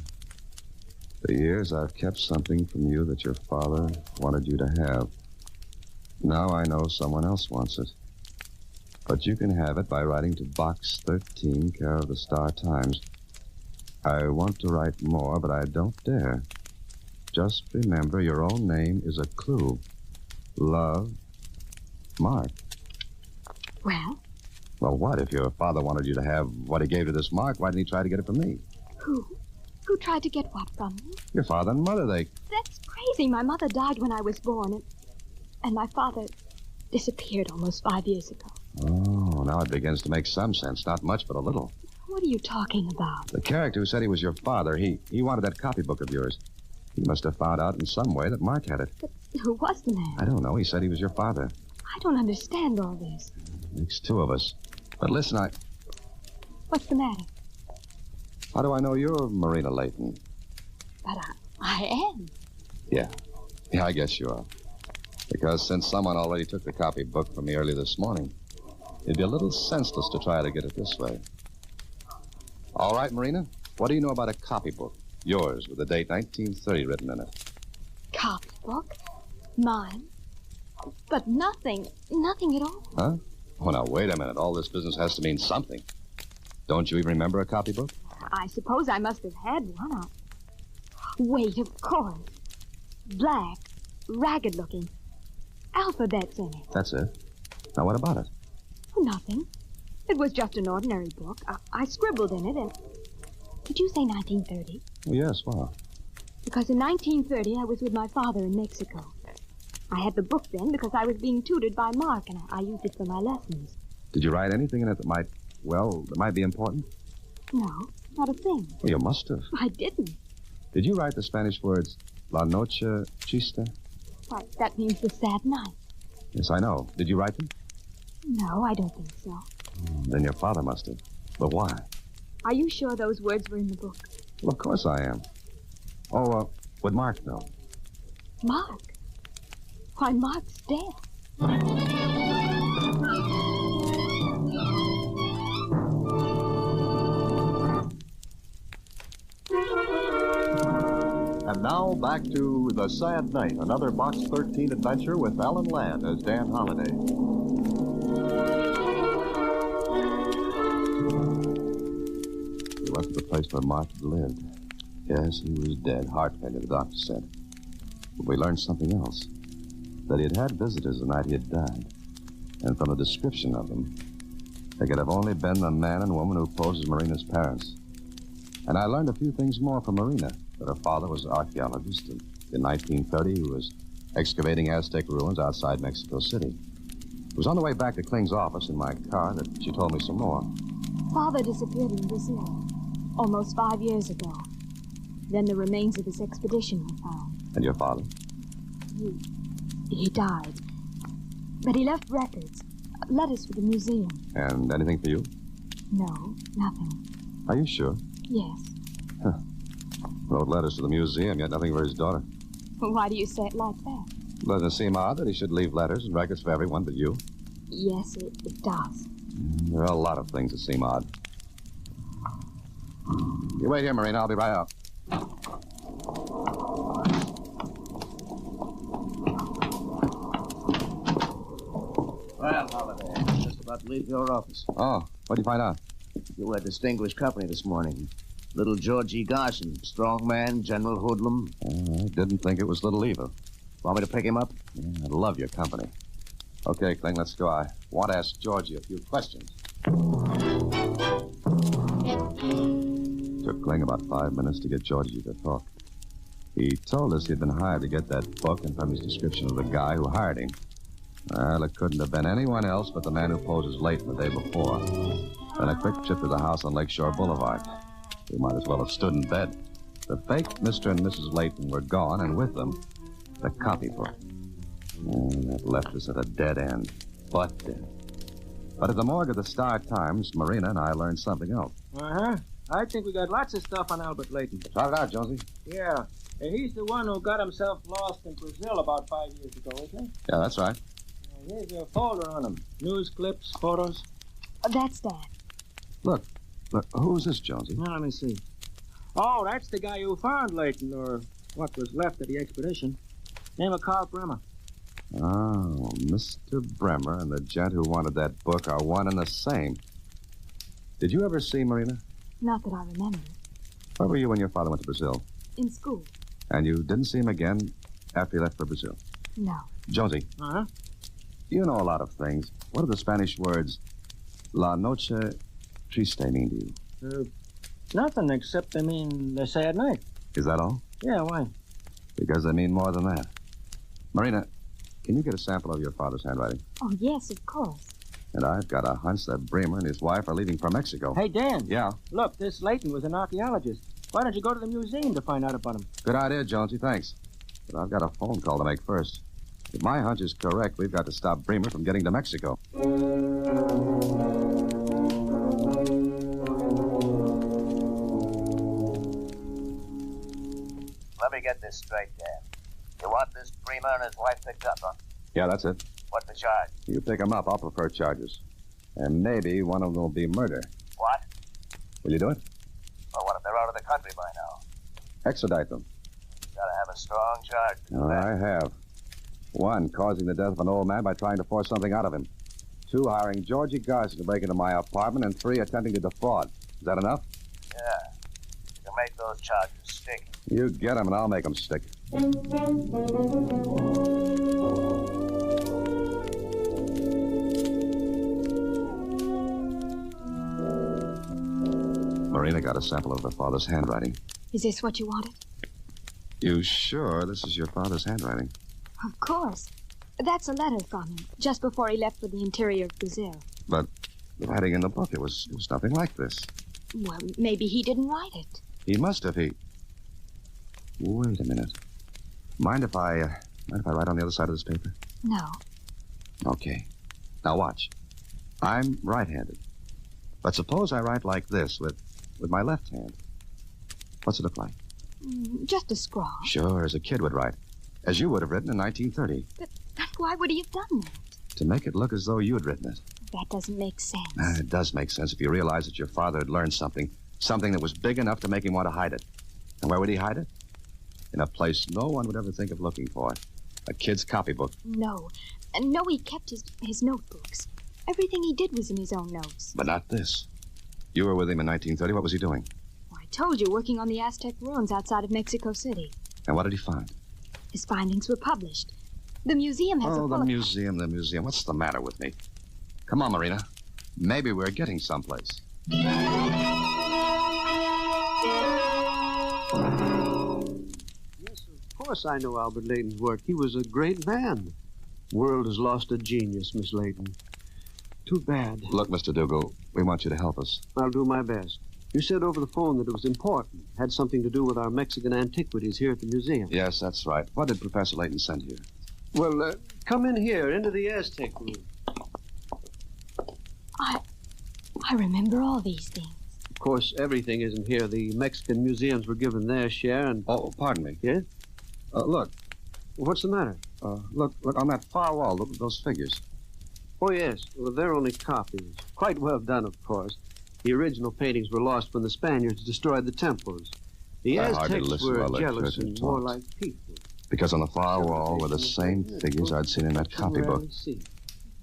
for years I've kept something from you that your father wanted you to have. Now I know someone else wants it. But you can have it by writing to Box 13, care of the Star Times. I want to write more, but I don't dare. Just remember, your own name is a clue. Love, Mark. Well? Well, what? If your father wanted you to have what he gave to this Mark, why didn't he try to get it from me? Who? Who tried to get what from me? Your father and mother, That's crazy. My mother died when I was born, and my father disappeared almost 5 years ago. Oh, now it begins to make some sense. Not much, but a little. What are you talking about? The character who said he was your father, he wanted that copybook of yours. He must have found out in some way that Mark had it. But who was the man? I don't know. He said he was your father. I don't understand all this. Makes two of us. But listen, What's the matter? How do I know you're Marina Layton? But I am. Yeah, I guess you are. Because since someone already took the copybook from me early this morning, it'd be a little senseless to try to get it this way. All right, Marina, what do you know about a copybook? Yours, with the date 1930 written in it. Copybook? Mine? But nothing at all. Huh? Oh, now, wait a minute. All this business has to mean something. Don't you even remember a copybook? I suppose I must have had one. Wait, of course. Black, ragged-looking. Alphabets in it. That's it. Now, what about it? Nothing. It was just an ordinary book. I scribbled in it, and... Did you say 1930? Well, yes, well. Because in 1930, I was with my father in Mexico. I had the book then because I was being tutored by Mark, and I used it for my lessons. Did you write anything in it that might be important? No, not a thing. Well, you must have. I didn't. Did you write the Spanish words, La Noche Triste? Why, that means the sad night. Yes, I know. Did you write them? No, I don't think so. Then your father must have. But why? Are you sure those words were in the book? Well, of course I am. Oh, would Mark know? Mark? Why, Mark's dead. And now back to The Sad Night, another Box 13 adventure with Alan Ladd as Dan Holliday. We went to the place where Mark had lived. Yes, he was dead, heart failure, the doctor said. But we learned something else. That he had had visitors the night he had died. And from the description of them, they could have only been the man and woman who posed as Marina's parents. And I learned a few things more from Marina. That her father was an archaeologist. In 1930, he was excavating Aztec ruins outside Mexico City. It was on the way back to Kling's office in my car that she told me some more. Father disappeared in Brazil almost 5 years ago. Then the remains of his expedition were found. And your father? He died. But he left records, letters for the museum. And anything for you? No, nothing. Are you sure? Yes. Wrote letters to the museum, yet nothing for his daughter. Why do you say it like that? Doesn't it seem odd that he should leave letters and records for everyone but you? Yes, it does. There are a lot of things that seem odd. You wait here, Marina. I'll be right out. Well, Holiday, just about to leave your office. Oh, what'd you find out? You had distinguished company this morning. Little Georgie Garson, strong man, general hoodlum. I didn't think it was little Eva. Want me to pick him up? Yeah, I'd love your company. Okay, Kling, let's go. I want to ask Georgie a few questions. Took Kling about 5 minutes to get Georgie to talk. He told us he'd been hired to get that book, and from his description of the guy who hired him, well, it couldn't have been anyone else but the man who posed as Leighton the day before. Then a quick trip to the house on Lakeshore Boulevard. We might as well have stood in bed. The fake Mr. and Mrs. Leighton were gone, and with them, the copybook. And that left us at a dead end. But dead. But at the morgue of the Star-Times, Marina and I learned something else. Uh-huh. I think we got lots of stuff on Albert Leighton. Try it out, Jonesy. Yeah. He's the one who got himself lost in Brazil about 5 years ago, isn't he? Yeah, that's right. Here's a folder on him. News clips, photos. That's Dad. Look, who's this, Jonesy? Now, let me see. Oh, that's the guy who found Leighton, or what was left of the expedition. Name of Carl Bremer. Oh, Mr. Bremer and the gent who wanted that book are one and the same. Did you ever see Marina? Not that I remember. Where were you when your father went to Brazil? In school. And you didn't see him again after he left for Brazil? No. Jonesy. Uh-huh. You know a lot of things. What do the Spanish words La Noche Triste mean to you? Nothing except they mean the sad night. Is that all? Yeah, why? Because they mean more than that. Marina, can you get a sample of your father's handwriting? Oh, yes, of course. And I've got a hunch that Bremer and his wife are leaving for Mexico. Hey, Dan. Yeah? Look, this Leighton was an archaeologist. Why don't you go to the museum to find out about him? Good idea, Jonesy. Thanks. But I've got a phone call to make first. If my hunch is correct, we've got to stop Bremer from getting to Mexico. Let me get this straight, Dan. You want this Bremer and his wife picked up, huh? Yeah, that's it. What's the charge? You pick them up. I'll prefer charges. And maybe one of them will be murder. What? Will you do it? Well, what if they're out of the country by now? Extradite them. Gotta have a strong charge. Oh, I have. 1, causing the death of an old man by trying to force something out of him. 2, hiring Georgie Garson to break into my apartment. And 3, attempting to defraud. Is that enough? Yeah. You make those charges stick. You get them, and I'll make them stick. Marina got a sample of her father's handwriting. Is this what you wanted? You sure this is your father's handwriting? Of course. That's a letter from him, just before he left for the interior of Brazil. But the writing in the book, it was nothing like this. Well, maybe he didn't write it. He must have. Wait a minute. Mind if I write on the other side of this paper? No. Okay. Now watch. I'm right-handed. But suppose I write like this with my left hand. What's it look like? Just a scrawl. Sure, as a kid would write. As you would have written in 1930. But why would he have done that? To make it look as though you had written it. That doesn't make sense. It does make sense if you realize that your father had learned something that was big enough to make him want to hide it. And where would he hide it? In a place no one would ever think of looking for. A kid's copybook. No. No, he kept his notebooks. Everything he did was in his own notes. But not this. You were with him in 1930. What was he doing? Well, I told you, working on the Aztec ruins outside of Mexico City. And what did he find? His findings were published. The museum has the museum. What's the matter with me? Come on, Marina. Maybe we're getting someplace. Yes, of course I know Albert Leighton's work. He was a great man. World has lost a genius, Miss Leighton. Too bad. Look, Mr. Dougal, we want you to help us. I'll do my best. You said over the phone that it was important. Had something to do with our Mexican antiquities here at the museum. Yes, that's right. What did Professor Leighton send here? Well, come in here, into the Aztec room. I remember all these things. Of course, everything isn't here. The Mexican museums were given their share and... Oh, pardon me. Yes? Look. What's the matter? Look on that far wall. Look at those figures. Oh, yes. Well, they're only copies. Quite well done, of course. The original paintings were lost when the Spaniards destroyed the temples. The I hardly Aztecs listened were while that jealous critter and talked. warlike people. Because on the far wall were the same figures I'd seen in that copybook.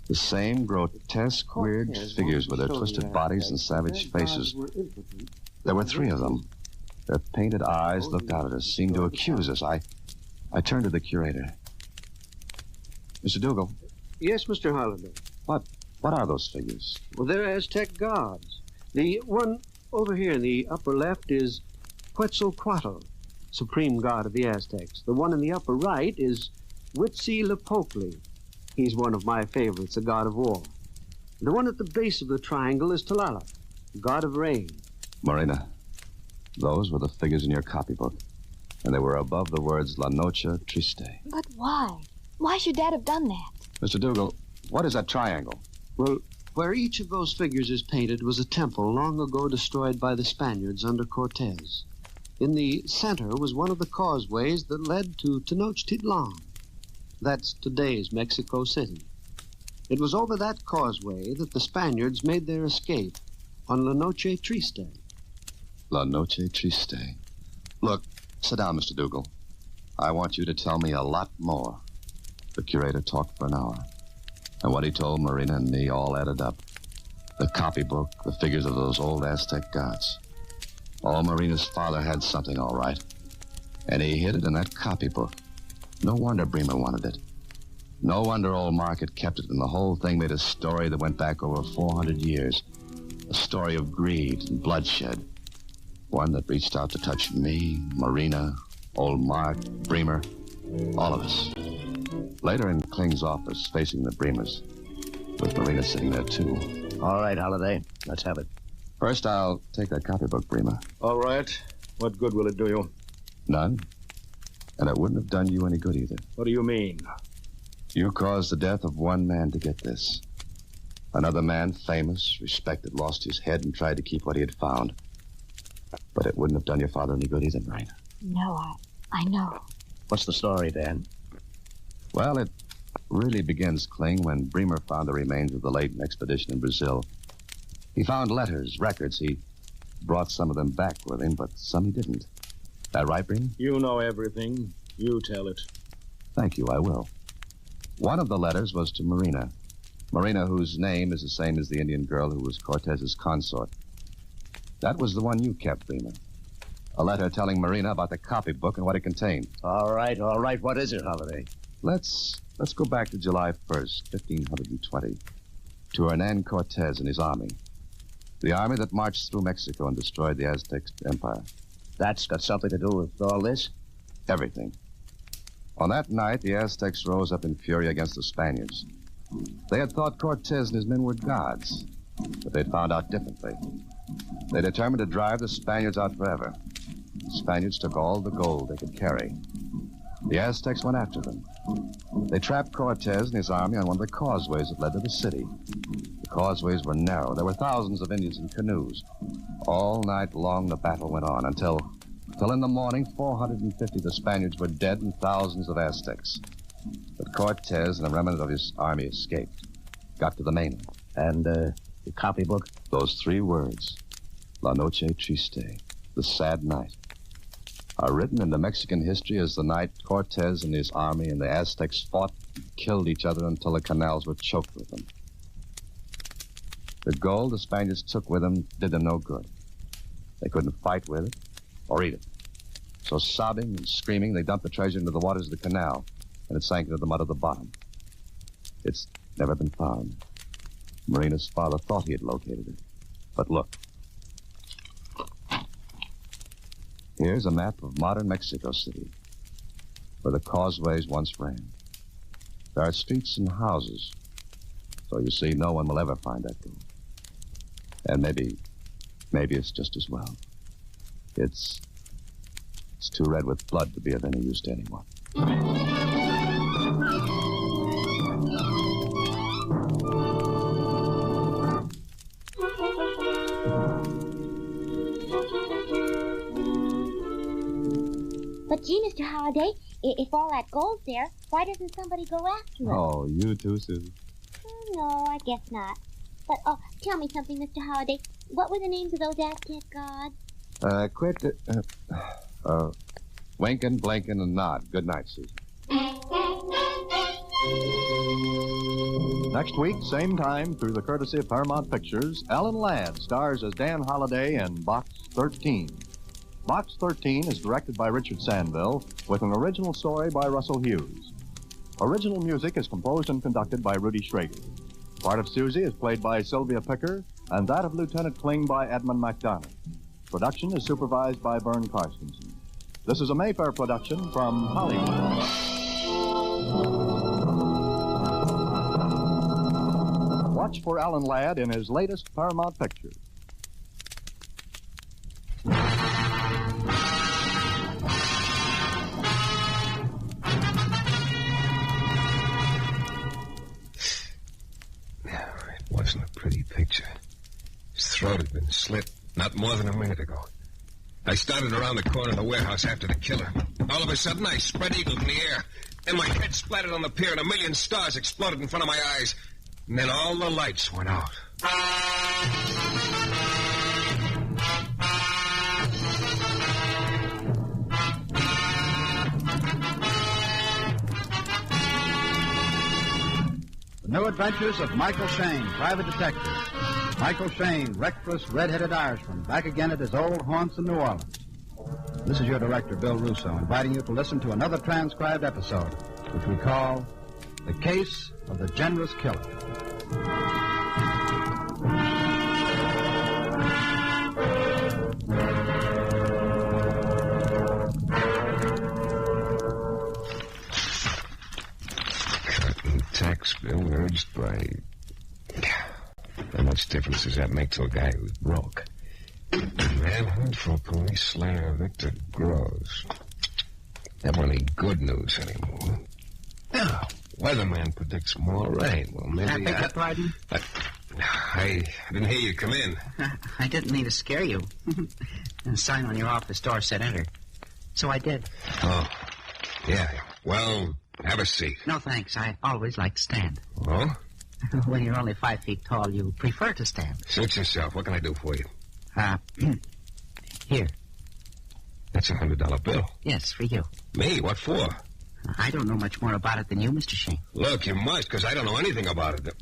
The same grotesque, weird figures with their twisted bodies and savage faces. There were 3 of them. Their painted eyes looked out at us, seemed to accuse us. I turned to the curator. Mr. Dougal. Yes, Mr. Holliday. What are those figures? Well, they're Aztec gods. The one over here in the upper left is Quetzalcoatl, supreme god of the Aztecs. The one in the upper right is Huitzilopochtli. He's one of my favorites, a god of war. The one at the base of the triangle is Talala, god of rain. Marina, those were the figures in your copybook, and they were above the words La Noche Triste. But why? Why should Dad have done that? Mr. Dougal, what is that triangle? Well, where each of those figures is painted was a temple long ago destroyed by the Spaniards under Cortez. In the center was one of the causeways that led to Tenochtitlan. That's today's Mexico City. It was over that causeway that the Spaniards made their escape on La Noche Triste. La Noche Triste. Look, sit down, Mr. Dougal. I want you to tell me a lot more. The curator talked for an hour, and what he told Marina and me all added up. The copybook, the figures of those old Aztec gods. All Marina's father had something, all right, and he hid it in that copybook. No wonder Bremer wanted it. No wonder old Mark had kept it, and the whole thing made a story that went back over 400 years. A story of greed and bloodshed. One that reached out to touch me, Marina, old Mark, Bremer, all of us. Later in Kling's office, facing the Bremers, with Marina sitting there, too. All right, Holiday. Let's have it. First, I'll take that copybook, Bremer. All right. What good will it do you? None. And it wouldn't have done you any good either. What do you mean? You caused the death of one man to get this. Another man, famous, respected, lost his head and tried to keep what he had found. But it wouldn't have done your father any good either, Marina. No, I know. What's the story, Dan? Well, it really begins, Kling, when Bremer found the remains of the Leighton expedition in Brazil. He found letters, records. He brought some of them back with him, but some he didn't. That right, Bremer? You know everything. You tell it. Thank you, I will. One of the letters was to Marina. Marina, whose name is the same as the Indian girl who was Cortez's consort. That was the one you kept, Bremer. A letter telling Marina about the copybook and what it contained. All right. What is it, Holiday? Let's go back to July 1st, 1520, to Hernan Cortez and his army. The army that marched through Mexico and destroyed the Aztec Empire. That's got something to do with all this? Everything. On that night, the Aztecs rose up in fury against the Spaniards. They had thought Cortez and his men were gods, but they'd found out differently. They determined to drive the Spaniards out forever. The Spaniards took all the gold they could carry. The Aztecs went after them. They trapped Cortez and his army on one of the causeways that led to the city. The causeways were narrow. There were thousands of Indians in canoes. All night long, the battle went on until in the morning, 450 of the Spaniards were dead and thousands of Aztecs. But Cortez and a remnant of his army escaped, got to the mainland. And the copybook? Those 3 words, La Noche Triste, the sad night, are written into Mexican history as the night Cortez and his army and the Aztecs fought and killed each other until the canals were choked with them. The gold the Spaniards took with them did them no good. They couldn't fight with it or eat it. So sobbing and screaming, they dumped the treasure into the waters of the canal, and it sank into the mud of the bottom. It's never been found. Marina's father thought he had located it. But look. Here's a map of modern Mexico City, where the causeways once ran. There are streets and houses, so you see, no one will ever find that gold. And maybe it's just as well. It's too red with blood to be of any use to anyone. But gee, Mr. Holliday, If all that gold's there, why doesn't somebody go after it? Oh, you too, Susie. No, I guess not. But, tell me something, Mr. Holliday. What were the names of those Aztec gods? Winkin', Blinkin', and Nod. Good night, Susie. Next week, same time, through the courtesy of Paramount Pictures, Alan Ladd stars as Dan Holliday in Box 13. Box 13 is directed by Richard Sandville, with an original story by Russell Hughes. Original music is composed and conducted by Rudy Schrager. Part of Susie is played by Sylvia Picker, and that of Lieutenant Kling by Edmund MacDonald. Production is supervised by Vern Carstensen. This is a Mayfair production from Hollywood. Watch for Alan Ladd in his latest Paramount picture. It wasn't a pretty picture. His throat had been slit not more than a minute ago. I started around the corner of the warehouse after the killer. All of a sudden, I spread eagled in the air, and my head splattered on the pier, and a million stars exploded in front of my eyes. And then all the lights went out. The New Adventures of Michael Shane, Private Detective. Michael Shane, reckless, red-headed Irishman, back again at his old haunts in New Orleans. This is your director, Bill Russo, inviting you to listen to another transcribed episode, which we call The Case of the Generous Killer. Tax bill urged by... How much difference does that make to a guy who's broke? Manhunt for police slayer Victor Gross. That won't any good news anymore. Now, weatherman predicts more rain. Well, maybe I beg your pardon? I didn't hear you come in. I didn't mean to scare you. The sign on your office door said enter. So I did. Oh, yeah. Well, have a seat. No, thanks. I always like to stand. Oh? When you're only 5 feet tall, you prefer to stand. Suit yourself. What can I do for you? Here. That's a $100 bill. Yes, for you. Me? What for? I don't know much more about it than you, Mr. Shane. Look, you must, because I don't know anything about it.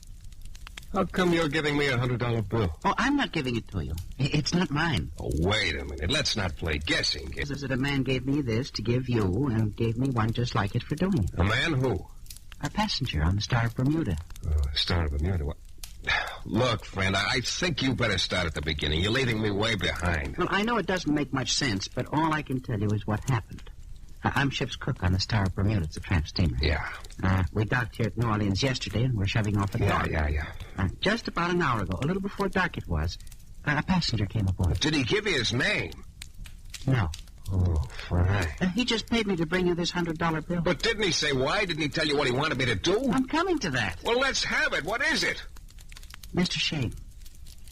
How come you're giving me a $100 bill? Oh, I'm not giving it to you. It's not mine. Oh, wait a minute. Let's not play guessing. Because a man gave me this to give you, and gave me one just like it for doing it. A man who? A passenger on the Star of Bermuda. Oh, Star of Bermuda? What? Look, friend, I think you better start at the beginning. You're leaving me way behind. Well, I know it doesn't make much sense, but all I can tell you is what happened. I'm ship's cook on the Star of Bermuda. It's a tramp steamer. Yeah. We docked here at New Orleans yesterday, and we're shoving off at dawn. Yeah. Just about an hour ago, a little before dark it was, a passenger came aboard. Did he give you his name? No. Oh, fine. He just paid me to bring you this $100 bill. But didn't he say why? Didn't he tell you what he wanted me to do? I'm coming to that. Well, let's have it. What is it? Mr. Shane,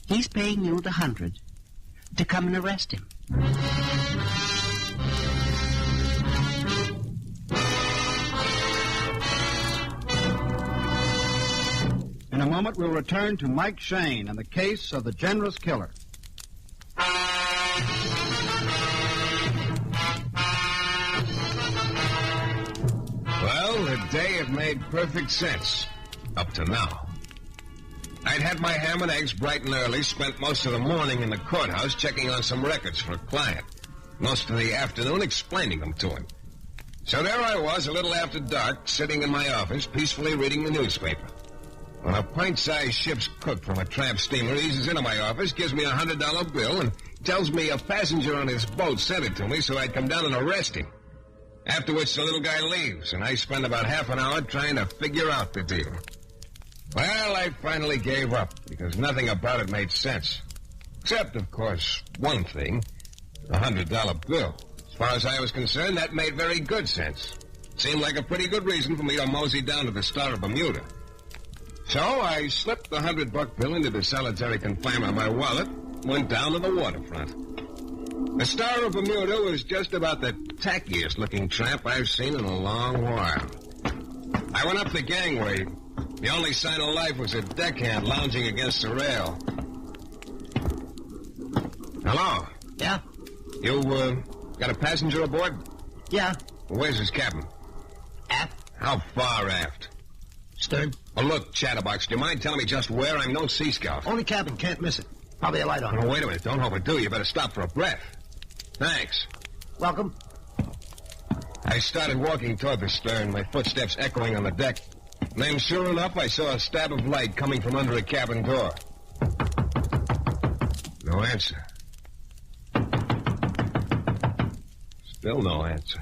he's paying you the $100 to come and arrest him. In a moment, we'll return to Mike Shane and the case of the generous killer. Well, the day had made perfect sense. Up to now. I'd had my ham and eggs bright and early, spent most of the morning in the courthouse checking on some records for a client. Most of the afternoon explaining them to him. So there I was, a little after dark, sitting in my office, peacefully reading the newspaper. When a pint-sized ship's cook from a tramp steamer eases into my office, gives me a $100 bill, and tells me a passenger on his boat sent it to me so I'd come down and arrest him. After which the little guy leaves, and I spend about half an hour trying to figure out the deal. Well, I finally gave up, because nothing about it made sense. Except, of course, one thing, a $100 bill. As far as I was concerned, that made very good sense. Seemed like a pretty good reason for me to mosey down to the Star of Bermuda. So I slipped the $100 bill into the solitary confinement of my wallet, went down to the waterfront. The Star of Bermuda was just about the tackiest-looking tramp I've seen in a long while. I went up the gangway. The only sign of life was a deckhand lounging against the rail. Hello? Yeah? You, got a passenger aboard? Yeah. Where's his cabin? Aft. How far aft? Stern. Oh, look, Chatterbox, do you mind telling me just where? I'm no sea scout. Only cabin, can't miss it. Probably a light on. Oh, wait a minute. Don't overdo. You better stop for a breath. Thanks. Welcome. I started walking toward the stern, my footsteps echoing on the deck. And then, sure enough, I saw a stab of light coming from under a cabin door. No answer. Still no answer.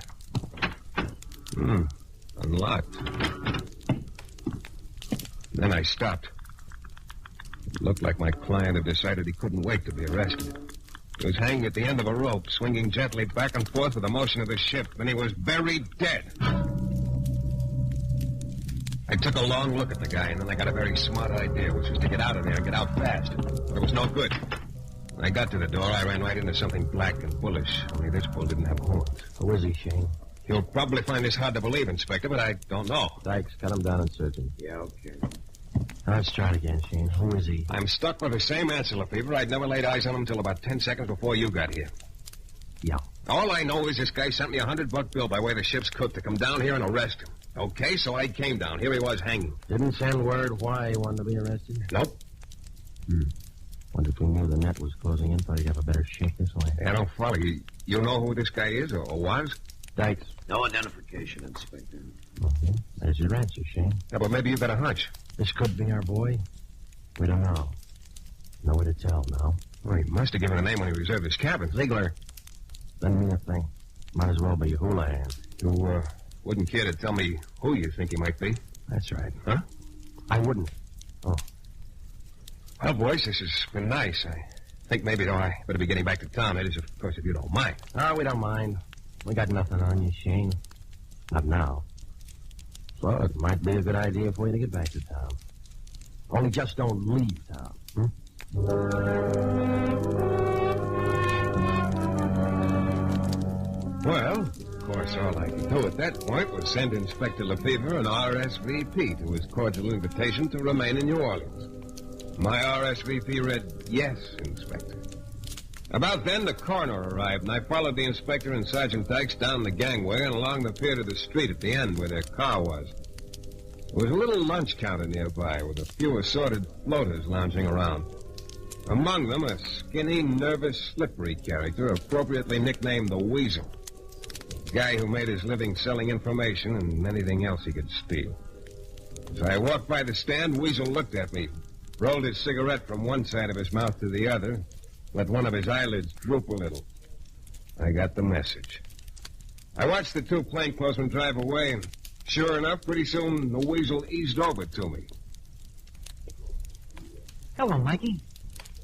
Unlocked. Then I stopped. It looked like my client had decided he couldn't wait to be arrested. He was hanging at the end of a rope, swinging gently back and forth with the motion of the ship, and he was buried dead. I took a long look at the guy, and then I got a very smart idea, which was to get out of there and get out fast. But it was no good. When I got to the door, I ran right into something black and bullish, only this bull didn't have horns. Who is he, Shane? You'll probably find this hard to believe, Inspector, but I don't know. Dykes, cut him down and search him. Yeah, okay. Let's try it again, Shane. Who is he? I'm stuck with the same answer, Lefevre. I'd never laid eyes on him until about 10 seconds before you got here. Yeah. All I know is this guy sent me $100 bill by way of the ship's cook to come down here and arrest him. Okay, so I came down. Here he was hanging. Didn't send word why he wanted to be arrested? Nope. Wonder if we knew the net was closing in, thought he'd have a better shake this way. I don't follow you. You know who this guy is or was? Dykes. No identification, Inspector. Okay. There's your answer, Shane. Yeah, but maybe you got a hunch. This could be our boy. We don't know. Nowhere to tell now. Well, he must have given a name when he reserved his cabin. Ziegler. Doesn't mean a thing. Might as well be Houlihan. You, wouldn't care to tell me who you think he might be? That's right. Huh? I wouldn't. Oh. Well, boys, this has been nice. I think maybe, though, I better be getting back to town. That is, of course, if you don't mind. Oh, we don't mind. We got nothing on you, Shane. Not now. So it might be a good idea for you to get back to town. Only just don't leave town. Well, of course, all I could do at that point was send Inspector Lefevre an RSVP to his cordial invitation to remain in New Orleans. My RSVP read, "Yes, Inspector." About then, the coroner arrived, and I followed the inspector and Sergeant Dykes down the gangway and along the pier to the street at the end where their car was. There was a little lunch counter nearby with a few assorted floaters lounging around. Among them, a skinny, nervous, slippery character appropriately nicknamed the Weasel. A guy who made his living selling information and anything else he could steal. As I walked by the stand, Weasel looked at me, rolled his cigarette from one side of his mouth to the other, let one of his eyelids droop a little. I got the message. I watched the two plainclothesmen drive away, and sure enough, pretty soon the Weasel eased over to me. Hello, Mikey.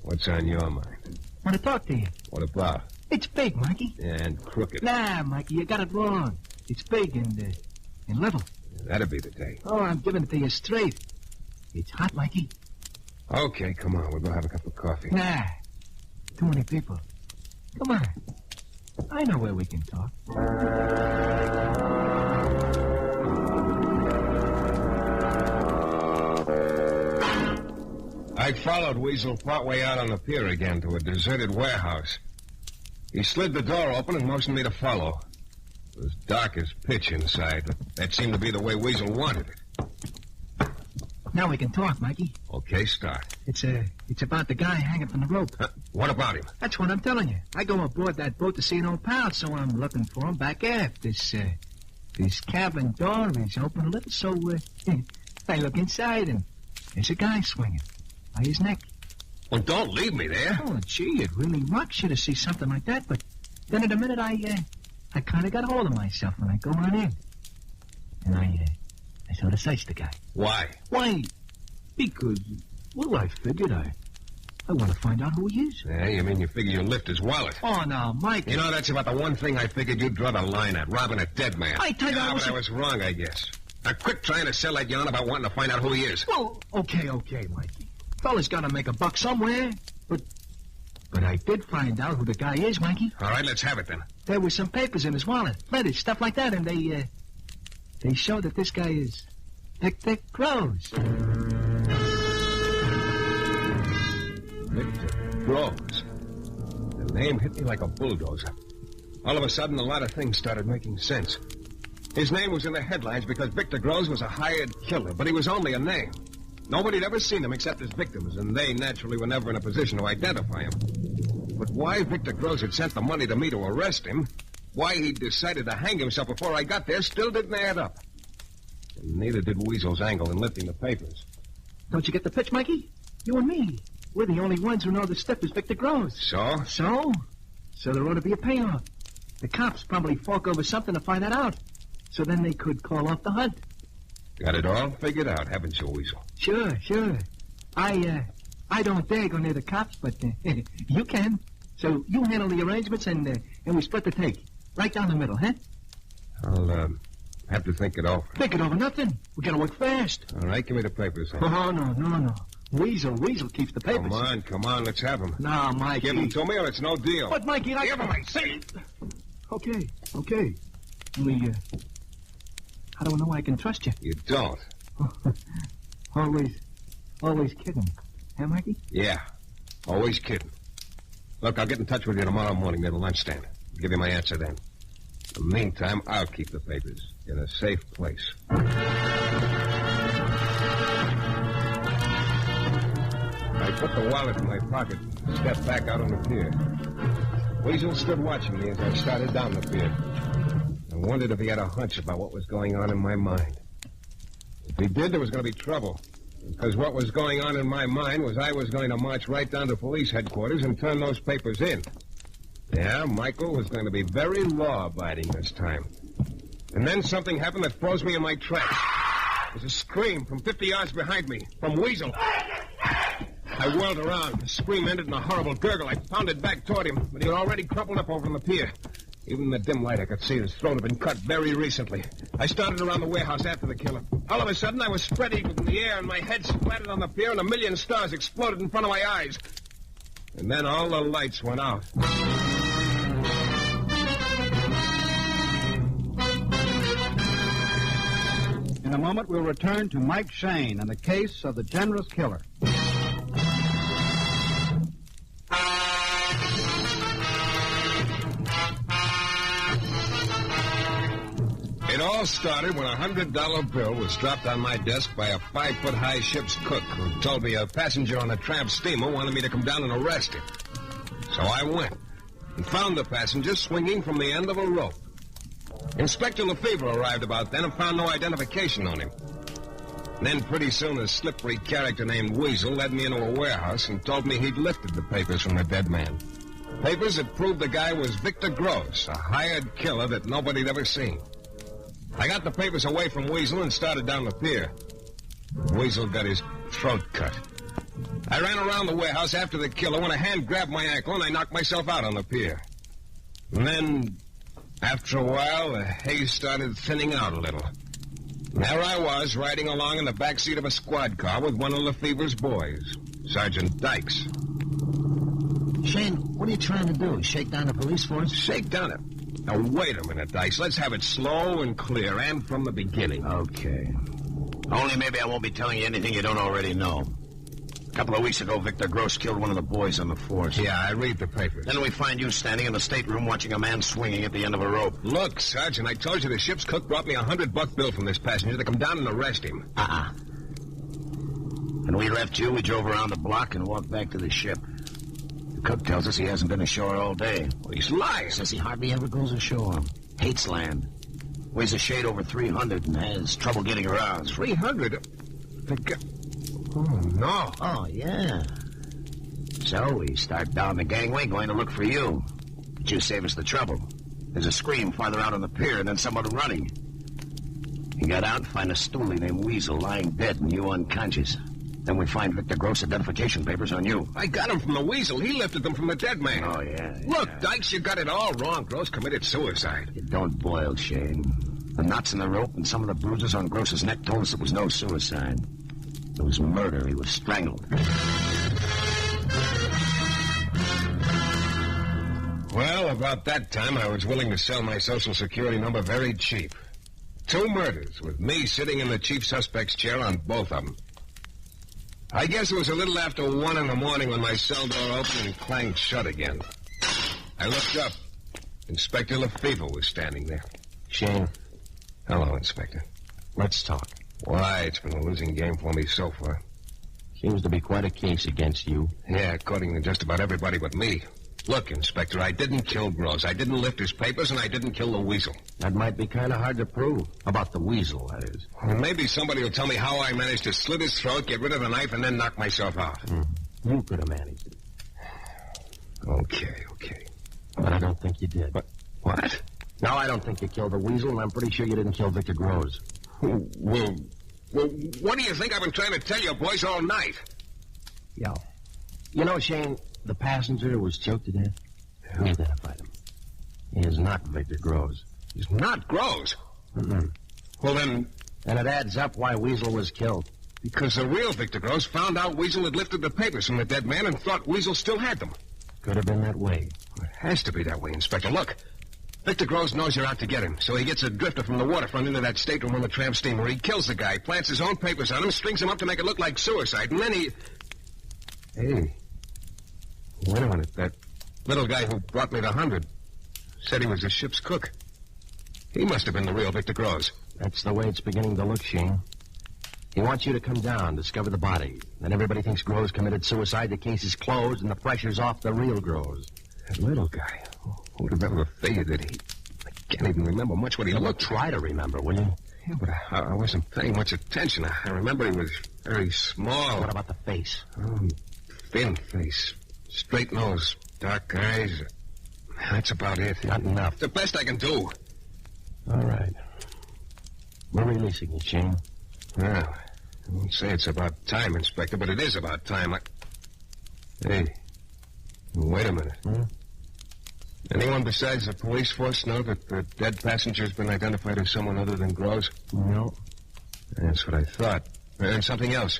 What's on your mind? Want to talk to you. What about? It's big, Mikey. And crooked. Nah, Mikey, you got it wrong. It's big and little. That'd be the day. Oh, I'm giving it to you straight. It's hot, Mikey. Okay, come on. We'll go have a cup of coffee. Nah. Too many people. Come on. I know where we can talk. I followed Weasel partway out on the pier again to a deserted warehouse. He slid the door open and motioned me to follow. It was dark as pitch inside, but that seemed to be the way Weasel wanted it. Now we can talk, Mikey. Okay, start. It's about the guy hanging from the rope. What about him? That's what I'm telling you. I go aboard that boat to see an old pal, so I'm looking for him back aft. This cabin door is open a little, so I look inside, and there's a guy swinging by his neck. Well, don't leave me there. Oh, gee, it really rocks you to see something like that, but then in a minute I kind of got hold of myself when I go on in. And I sort of searched the guy. Why? Why? Because, well, I figured I want to find out who he is. Yeah, you mean you figure you'll lift his wallet? Oh, no, Mike. You know, that's about the one thing I figured you'd draw the line at, robbing a dead man. I tell you, but I was wrong, I guess. Now, quit trying to sell that yarn about wanting to find out who he is. Well, okay, Mikey. Fella's got to make a buck somewhere, but I did find out who the guy is, Mikey. All right, let's have it then. there were some papers in his wallet, letters, stuff like that, and they show that this guy is Victor Groves. Victor Groves. The name hit me like a bulldozer. All of a sudden, a lot of things started making sense. His name was in the headlines because Victor Groves was a hired killer, but he was only a name. Nobody had ever seen him except his victims, and they naturally were never in a position to identify him. But why Victor Groves had sent the money to me to arrest him, why he'd decided to hang himself before I got there, still didn't add up. And neither did Weasel's angle in lifting the papers. Don't you get the pitch, Mikey? You and me. We're the only ones who know the stuff is Victor Groves. So? So there ought to be a payoff. The cops probably fork over something to find that out. So then they could call off the hunt. Got it all figured out, haven't you, Weasel? Sure. I don't dare go near the cops, but you can. So you handle the arrangements, and we split the take. Right down the middle, huh? I'll have to think it over. Think it over nothing. We gotta work fast. All right, give me the papers. Then. Oh, no. Weasel keeps the papers. Come on, let's have them. No, Mikey. Give them to me or it's no deal. But, Mikey, Give them, I say. Okay. Only, how do I know I can trust you? You don't. Always kidding. Huh, Mikey? Yeah, always kidding. Look, I'll get in touch with you tomorrow morning near the lunchstand. I'll give you my answer then. In the meantime, I'll keep the papers in a safe place. I put the wallet in my pocket and stepped back out on the pier. Weasel stood watching me as I started down the pier. I wondered if he had a hunch about what was going on in my mind. If he did, there was going to be trouble. Because what was going on in my mind was I was going to march right down to police headquarters and turn those papers in. Yeah, Michael was going to be very law-abiding this time. And then something happened that froze me in my tracks. There was a scream from 50 yards behind me, from Weasel. I whirled around. The scream ended in a horrible gurgle. I pounded back toward him, but he had already crumpled up over on the pier. Even in the dim light, I could see his throat had been cut very recently. I started around the warehouse after the killer. All of a sudden, I was spread eagled in the air, and my head splattered on the pier, and a million stars exploded in front of my eyes. And then all the lights went out. In a moment, we'll return to Mike Shane and the case of the generous killer. It all started when a $100 bill was dropped on my desk by a 5-foot-high ship's cook who told me a passenger on a tramp steamer wanted me to come down and arrest him. So I went and found the passenger swinging from the end of a rope. Inspector Lefevre arrived about then and found no identification on him. And then pretty soon a slippery character named Weasel led me into a warehouse and told me he'd lifted the papers from the dead man. Papers that proved the guy was Victor Groves, a hired killer that nobody'd ever seen. I got the papers away from Weasel and started down the pier. Weasel got his throat cut. I ran around the warehouse after the killer when a hand grabbed my ankle and I knocked myself out on the pier. And then, after a while, the haze started thinning out a little. And there I was, riding along in the backseat of a squad car with one of Lefevre's boys, Sergeant Dykes. Shane, what are you trying to do? Shake down the police force? Shake down it. Now, wait a minute, Dykes. Let's have it slow and clear, and from the beginning. Okay. Only maybe I won't be telling you anything you don't already know. A couple of weeks ago, Victor Gross killed one of the boys on the force. Yeah, I read the papers. Then we find you standing in the stateroom watching a man swinging at the end of a rope. Look, Sergeant, I told you the ship's cook brought me a $100 bill from this passenger to come down and arrest him. When we left you, we drove around the block and walked back to the ship. The cook tells us he hasn't been ashore all day. Well, he's lying. Says he hardly ever goes ashore. Hates land. Weighs a shade over 300 and has trouble getting around. 300? Oh, no. Oh, yeah. So we start down the gangway going to look for you. But you save us the trouble. There's a scream farther out on the pier and then someone running. You got out and find a stoolie named Weasel lying dead and you unconscious. Then we find Victor Gross' identification papers on you. I got them from the Weasel. He lifted them from the dead man. Oh, yeah. Look, Dykes, you got it all wrong. Gross committed suicide. You don't boil, Shane. The knots in the rope and some of the bruises on Gross's neck told us it was no suicide. It was murder. He was strangled. Well, about that time, I was willing to sell my Social Security number very cheap. 2 murders, with me sitting in the chief suspect's chair on both of them. I guess it was a little after 1 in the morning when my cell door opened and clanged shut again. I looked up. Inspector Lefevre was standing there. Shane. Hello, Inspector. Let's talk. Why, it's been a losing game for me so far. Seems to be quite a case against you. Yeah, according to just about everybody but me. Look, Inspector, I didn't kill Gross. I didn't lift his papers, and I didn't kill the weasel. That might be kind of hard to prove. About the weasel, that is. Well, maybe somebody will tell me how I managed to slit his throat, get rid of the knife, and then knock myself out. You could have managed it. Okay. But I don't think you did. But what? No, I don't think you killed the weasel, and I'm pretty sure you didn't kill Victor Gross. Well, what do you think I've been trying to tell you boys all night? Yeah. You know, Shane, the passenger was choked to death. We identified him. He is not Victor Gross. He's not Gross? Mm-mm. Well, then... And it adds up why Weasel was killed. Because the real Victor Gross found out Weasel had lifted the papers from the dead man and thought Weasel still had them. Could have been that way. It has to be that way, Inspector. Look, Victor Gross knows you're out to get him, so he gets a drifter from the waterfront into that stateroom on the tramp steamer. He kills the guy, plants his own papers on him, strings him up to make it look like suicide, and then he... Hey, wait a minute. That little guy who brought me the 100 said he was the ship's cook. He must have been the real Victor Gross. That's the way it's beginning to look, Shane. He wants you to come down, discover the body. Then everybody thinks Gross committed suicide, the case is closed, and the pressure's off the real Gross. That little guy. Who would have ever figured that he... I can't even remember much what he looked. Try to remember, will you? Yeah, but I wasn't paying much attention. I remember he was very small. What about the face? Thin face. Straight nose. Dark eyes. That's about it. Not enough. The best I can do. All right. We're releasing you, Shane. Well, I won't say it's about time, Inspector, but it is about time. Hey, wait a minute. Anyone besides the police force know that the dead passenger's been identified as someone other than Gross? No. That's what I thought. And something else.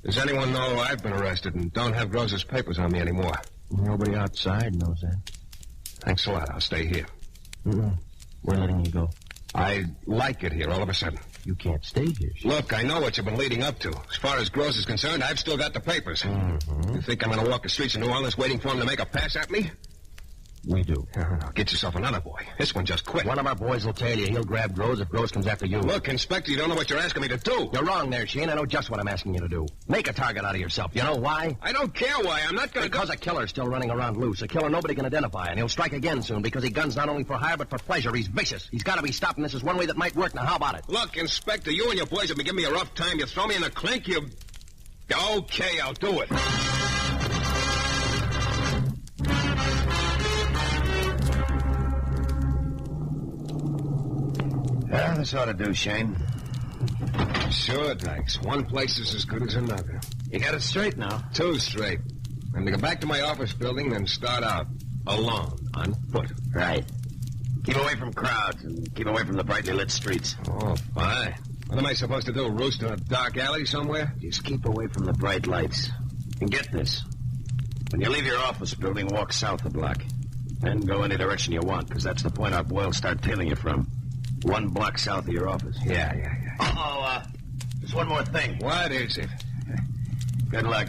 Does anyone know I've been arrested and don't have Gross's papers on me anymore? Nobody outside knows that. Thanks a lot. I'll stay here. We're letting you go. I like it here all of a sudden. You can't stay here. Look, I know what you've been leading up to. As far as Gross is concerned, I've still got the papers. You think I'm going to walk the streets of New Orleans waiting for him to make a pass at me? We do. Get yourself another boy. This one just quit. One of our boys will tail you. He'll grab Gross if Gross comes after you. Look, Inspector, you don't know what you're asking me to do. You're wrong there, Shane. I know just what I'm asking you to do. Make a target out of yourself. You know why? I don't care why. I'm not going to... Because a killer's still running around loose. A killer nobody can identify, and he'll strike again soon because he guns not only for hire but for pleasure. He's vicious. He's got to be stopped, and this is one way that might work. Now, how about it? Look, Inspector, you and your boys have been giving me a rough time. You throw me in a clink, you... Okay, I'll do it. Yeah, this ought to do, Shane. Sure, Dykes. One place is as good as another. You got it straight now. 2 straight. I'm to go back to my office building, then start out. Alone, on foot. Right. Keep away from crowds and keep away from the brightly lit streets. Oh, fine. What am I supposed to do, roost in a dark alley somewhere? Just keep away from the bright lights. And get this. When you leave your office building, walk south a block. Then go any direction you want, because that's the point our boy will start tailing you from. 1 block south of your office. Yeah. Just one more thing. What is it? Good luck.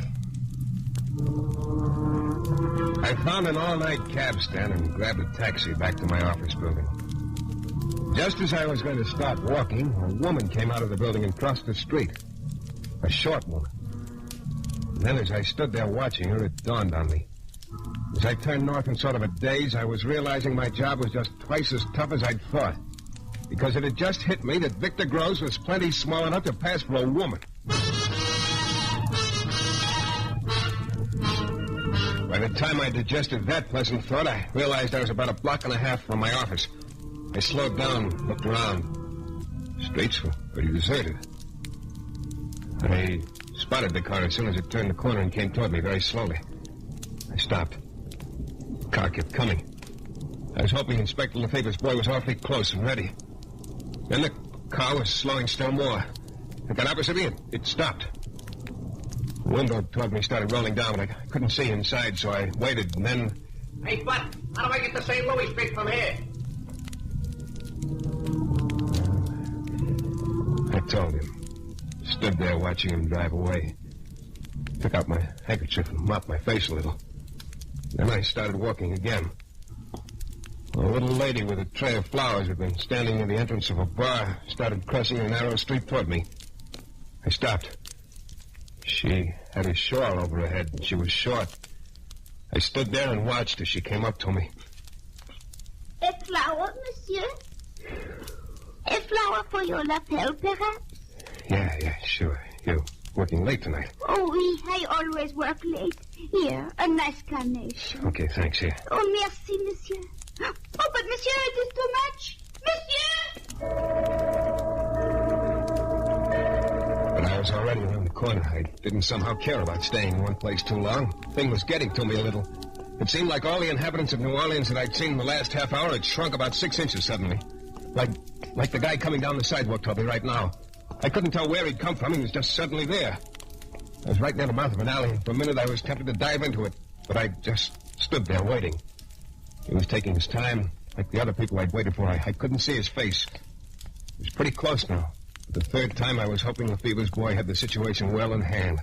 I found an all-night cab stand and grabbed a taxi back to my office building. Just as I was going to start walking, a woman came out of the building and crossed the street. A short woman. And then as I stood there watching her, it dawned on me. As I turned north in sort of a daze, I was realizing my job was just twice as tough as I'd thought. Because it had just hit me that Victor Gross was plenty small enough to pass for a woman. By the time I digested that pleasant thought, I realized I was about 1.5 blocks from my office. I slowed down, looked around. Streets were pretty deserted. I spotted the car as soon as it turned the corner and came toward me very slowly. I stopped. The car kept coming. I was hoping Inspector Lefebvre's boy was awfully close and ready. Then the car was slowing still more. I got opposite me, it stopped. The window toward me started rolling down, but I couldn't see inside, so I waited, and then Hey, Bud, how do I get to St. Louis Street from here? I told him. Stood there watching him drive away. Took out my handkerchief and mopped my face a little. Then I started walking again. A little lady with a tray of flowers had been standing near the entrance of a bar, started crossing the narrow street toward me. I stopped. She had a shawl over her head, and she was short. I stood there and watched as she came up to me. A flower, monsieur? A flower for your lapel, perhaps? Yeah, sure. You working late tonight? Oh, oui, I always work late. Here, a nice carnation. Okay, thanks, here. Oh, merci, monsieur. Oh, but monsieur, it is too much. Monsieur! But I was already around the corner. I didn't somehow care about staying in one place too long. The thing was getting to me a little. It seemed like all the inhabitants of New Orleans that I'd seen in the last half hour had shrunk about 6 inches suddenly. Like the guy coming down the sidewalk toward me right now. I couldn't tell where he'd come from. He was just suddenly there. I was right near the mouth of an alley, and for a minute I was tempted to dive into it. But I just stood there waiting. He was taking his time, like the other people I'd waited for. I couldn't see his face. He was pretty close now. The third time I was hoping the Phoebus boy had the situation well in hand.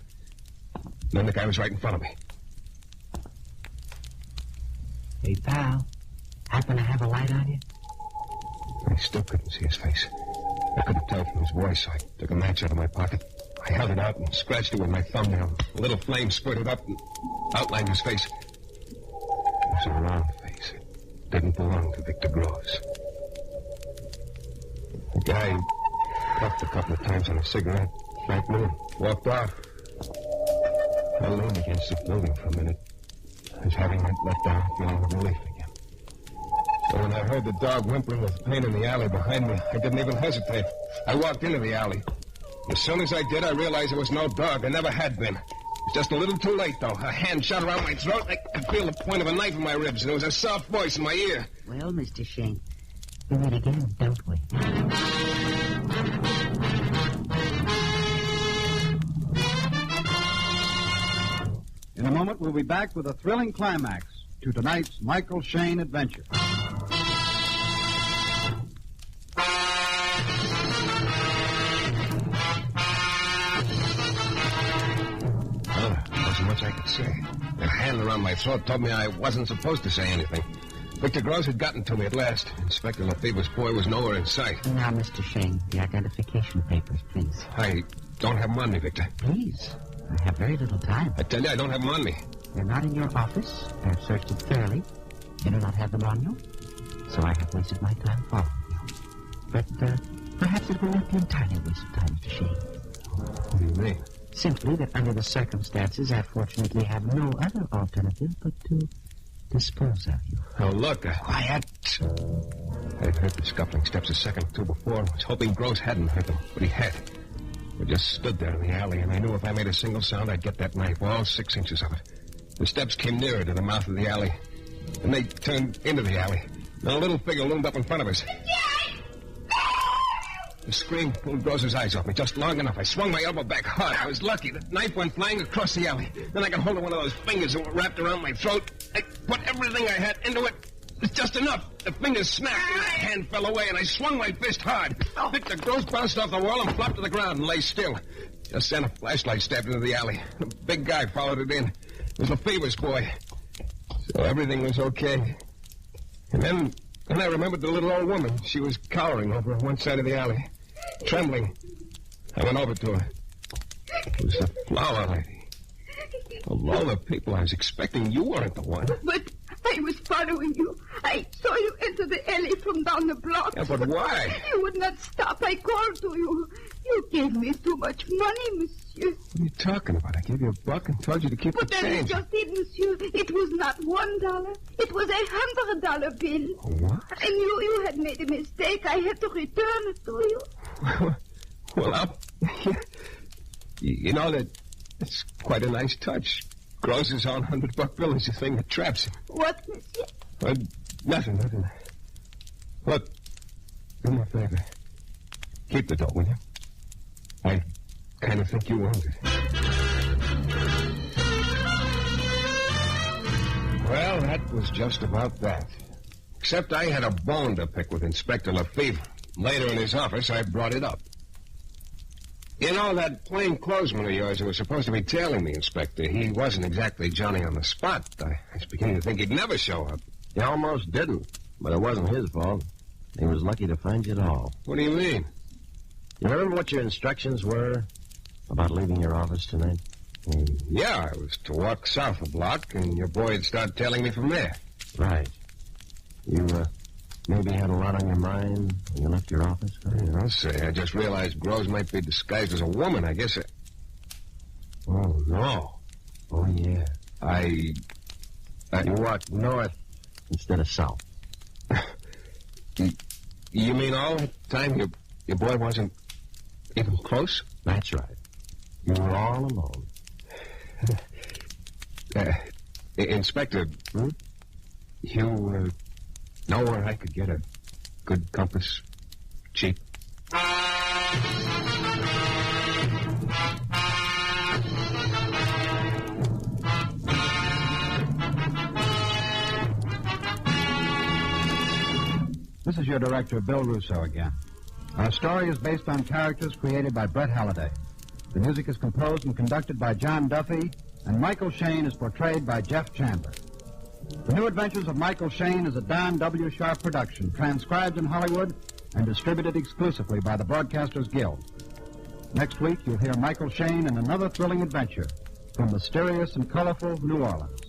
Then the guy was right in front of me. Hey, pal. Happen to have a light on you? I still couldn't see his face. I couldn't tell from his voice, so I took a match out of my pocket. I held it out and scratched it with my thumbnail. A little flame spurted up and outlined his face. It was a round face. It didn't belong to Victor Groves. The guy puffed a couple of times on a cigarette, thanked me, and walked off. I leaned against the building for a minute. I was having that let down feeling of relief again. But when I heard the dog whimpering with pain in the alley behind me, I didn't even hesitate. I walked into the alley. As soon as I did, I realized there was no dog. There never had been. It was just a little too late, though. A hand shot around my throat. I could feel the point of a knife in my ribs, and there was a soft voice in my ear. Well, Mr. Shane, we meet again, don't we? In a moment, we'll be back with a thrilling climax to tonight's Michael Shane adventure. Much I could say. That hand around my throat told me I wasn't supposed to say anything. Victor Groves had gotten to me at last. Inspector Lefebvre's boy was nowhere in sight. Now, Mr. Shane, the identification papers, please. I don't have them on me, Victor. Please. I have very little time. I tell you, I don't have them on me. They're not in your office. I've searched it thoroughly. You do not have them on you. So I have wasted my time following you. But perhaps it will not be entirely a waste of time, Mr. Shane. What do you mean? Simply that under the circumstances, I fortunately have no other alternative but to dispose of you. Oh, look, quiet. I'd heard the scuffling steps a second or two before. I was hoping Groves hadn't heard them, but he had. We just stood there in the alley, and I knew if I made a single sound, I'd get that knife, all 6 inches of it. The steps came nearer to the mouth of the alley, and they turned into the alley. Then a little figure loomed up in front of us. The scream pulled Groves' eyes off me just long enough. I swung my elbow back hard. I was lucky. The knife went flying across the alley. Then I got hold of one of those fingers that were wrapped around my throat. I put everything I had into it. It's just enough. The fingers snapped, and my hand fell away, and I swung my fist hard. Victor Groves bounced off the wall and flopped to the ground and lay still. Just then a flashlight stabbed into the alley. A big guy followed it in. It was Lefebvre's boy. So everything was okay. And then I remembered the little old woman. She was cowering over on one side of the alley, trembling. I went over to her. It was the flower lady. Of all the people I was expecting, you weren't the one. But I was following you. I saw you enter the alley from down the block. Yeah, but why? You would not stop. I called to you. You gave me too much money, monsieur. What are you talking about? I gave you $1 and told you to keep But the then change. you just did, monsieur. It was not $1. It was $100 bill. What? I knew you had made a mistake. I had to return it to you. Well, you know that it's quite a nice touch. Groves' own $100 bill is the thing that traps him. What, monsieur? Nothing. Look, do me a favor. Keep the dough, will you? I kind of think you earned it. Well, that was just about that. Except I had a bone to pick with Inspector Lefevre. Later in his office, I brought it up. You know, that plainclothesman of yours who was supposed to be tailing me, Inspector, he wasn't exactly Johnny on the spot. I was beginning to think he'd never show up. He almost didn't, but it wasn't his fault. He was lucky to find you at all. What do you mean? You remember what your instructions were about leaving your office tonight? Yeah, I was to walk south a block, and your boy would start tailing me from there. Right. You, maybe had a lot on your mind when you left your office? Yeah, I'll say. I just realized Groves might be disguised as a woman. I guess Oh, no. Oh, yeah. You walked north instead of south. You mean all that time your boy wasn't even close? That's right. You were all alone. Inspector, you know where I could get a good compass? Cheap? This is your director, Bill Russo, again. Our story is based on characters created by Brett Halliday. The music is composed and conducted by John Duffy, and Michael Shane is portrayed by Jeff Chandler. The New Adventures of Michael Shane is a Don W. Sharp production, transcribed in Hollywood and distributed exclusively by the Broadcasters Guild. Next week, you'll hear Michael Shane in another thrilling adventure from mysterious and colorful New Orleans.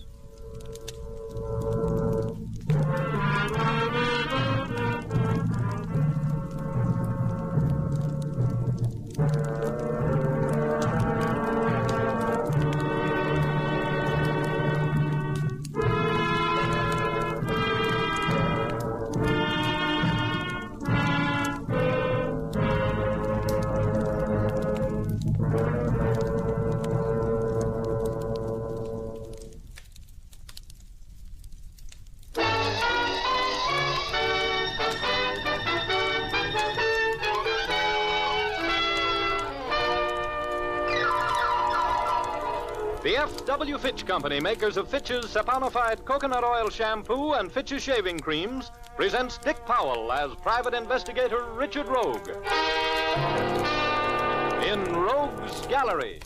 The F.W. Fitch Company, makers of Fitch's saponified coconut oil shampoo and Fitch's shaving creams, presents Dick Powell as Private Investigator Richard Rogue. In Rogue's Gallery.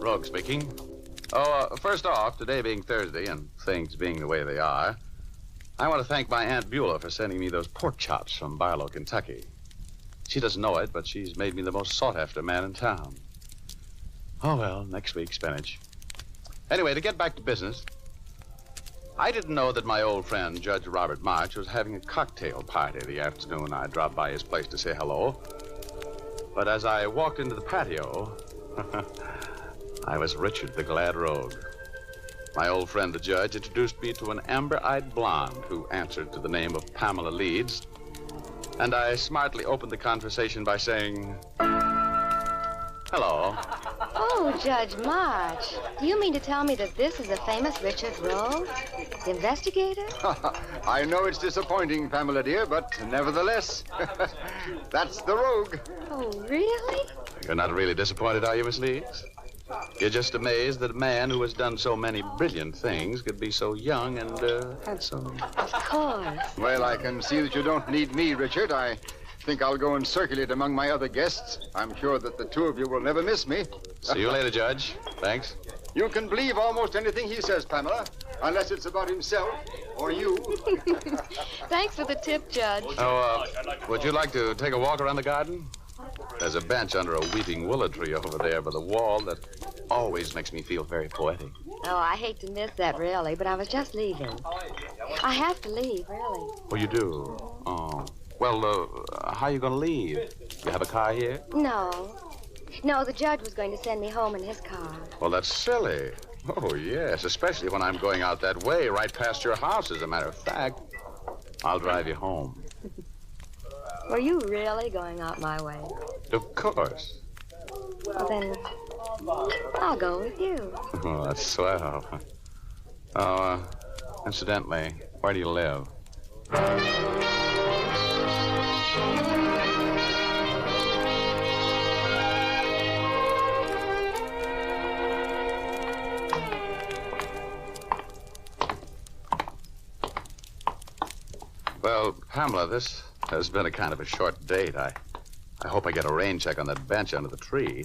Rogue speaking. First off, today being Thursday and things being the way they are, I want to thank my Aunt Beulah for sending me those pork chops from Barlow, Kentucky. She doesn't know it, but she's made me the most sought-after man in town. Oh, well, next week, spinach. Anyway, to get back to business, I didn't know that my old friend, Judge Robert March, was having a cocktail party the afternoon I dropped by his place to say hello. But as I walked into the patio, I was Richard the Glad Rogue. My old friend, the judge, introduced me to an amber-eyed blonde who answered to the name of Pamela Leeds, and I smartly opened the conversation by saying, hello. Oh, Judge March, do you mean to tell me that this is the famous Richard Rogue, the investigator? I know it's disappointing, Pamela, dear, but nevertheless, that's the Rogue. Oh, really? You're not really disappointed, are you, Miss Leeds? You're just amazed that a man who has done so many brilliant things could be so young and handsome. Of course. Well, I can see that you don't need me, Richard. I think I'll go and circulate among my other guests. I'm sure that the two of you will never miss me. See you later, Judge. Thanks. You can believe almost anything he says, Pamela, unless it's about himself or you. Thanks for the tip, Judge. Would you like to take a walk around the garden? There's a bench under a weeping willow tree over there by the wall that always makes me feel very poetic. Oh, I hate to miss that, really, but I was just leaving. I have to leave, really. Oh, you do? Oh. Well, how are you going to leave? You have a car here? No. No, the judge was going to send me home in his car. Well, that's silly. Oh, yes, especially when I'm going out that way, right past your house, as a matter of fact. I'll drive you home. Were you really going out my way? Of course. Well, then, I'll go with you. Oh, that's swell. Oh, incidentally, where do you live? Pamela, this has been a kind of a short date. I hope I get a rain check on that bench under the tree.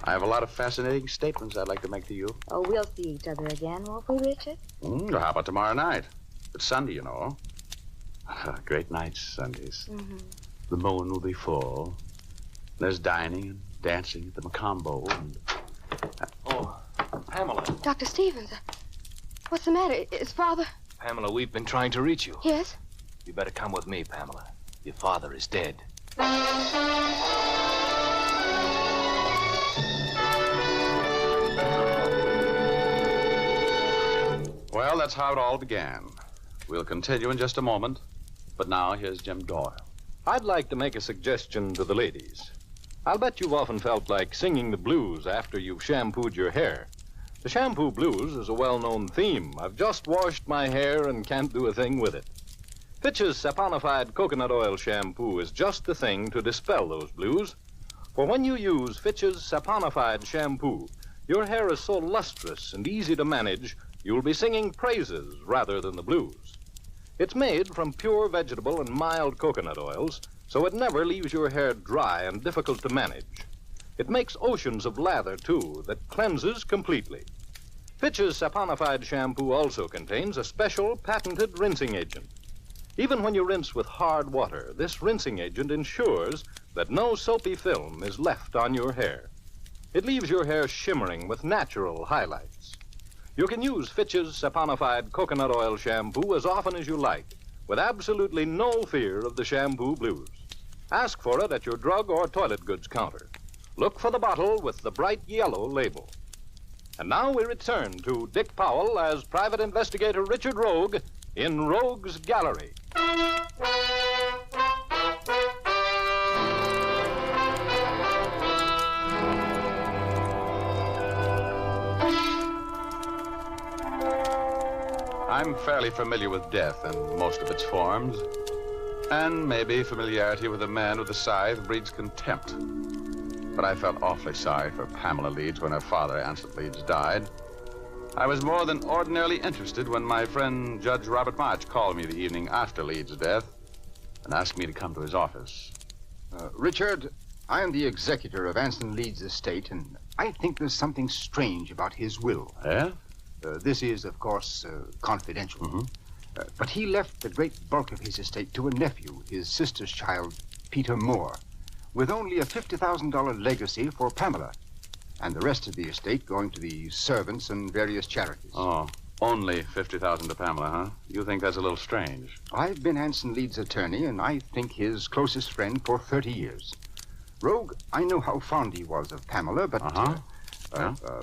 I have a lot of fascinating statements I'd like to make to you. Oh, we'll see each other again, won't we, Richard? How about tomorrow night? It's Sunday, you know. Great nights, Sundays. Mm-hmm. The moon will be full. There's dining and dancing at the Macombo. And... Pamela. Dr. Stevens, what's the matter? Is Father... Pamela, we've been trying to reach you. Yes? You better come with me, Pamela. Your father is dead. Well, that's how it all began. We'll continue in just a moment. But now, here's Jim Doyle. I'd like to make a suggestion to the ladies. I'll bet you've often felt like singing the blues after you've shampooed your hair. The shampoo blues is a well-known theme. I've just washed my hair and can't do a thing with it. Fitch's saponified coconut oil shampoo is just the thing to dispel those blues. For when you use Fitch's saponified shampoo, your hair is so lustrous and easy to manage, you'll be singing praises rather than the blues. It's made from pure vegetable and mild coconut oils, so it never leaves your hair dry and difficult to manage. It makes oceans of lather, too, that cleanses completely. Fitch's saponified shampoo also contains a special patented rinsing agent. Even when you rinse with hard water, this rinsing agent ensures that no soapy film is left on your hair. It leaves your hair shimmering with natural highlights. You can use Fitch's saponified coconut oil shampoo as often as you like, with absolutely no fear of the shampoo blues. Ask for it at your drug or toilet goods counter. Look for the bottle with the bright yellow label. And now we return to Dick Powell as Private Investigator Richard Rogue in Rogue's Gallery. I'm fairly familiar with death and most of its forms. And maybe familiarity with a man with a scythe breeds contempt. But I felt awfully sorry for Pamela Leeds when her father, Ansett Leeds, died. I was more than ordinarily interested when my friend Judge Robert March called me the evening after Leeds' death and asked me to come to his office. Richard, I am the executor of Anson Leeds' estate, and I think there's something strange about his will. Yeah? This is, of course, confidential. Mm-hmm. But he left the great bulk of his estate to a nephew, his sister's child, Peter Moore, with only a $50,000 legacy for Pamela, and the rest of the estate going to the servants and various charities. Oh, only $50,000 to Pamela, huh? You think that's a little strange? I've been Anson Leeds' attorney, and I think his closest friend for 30 years. Rogue, I know how fond he was of Pamela, but...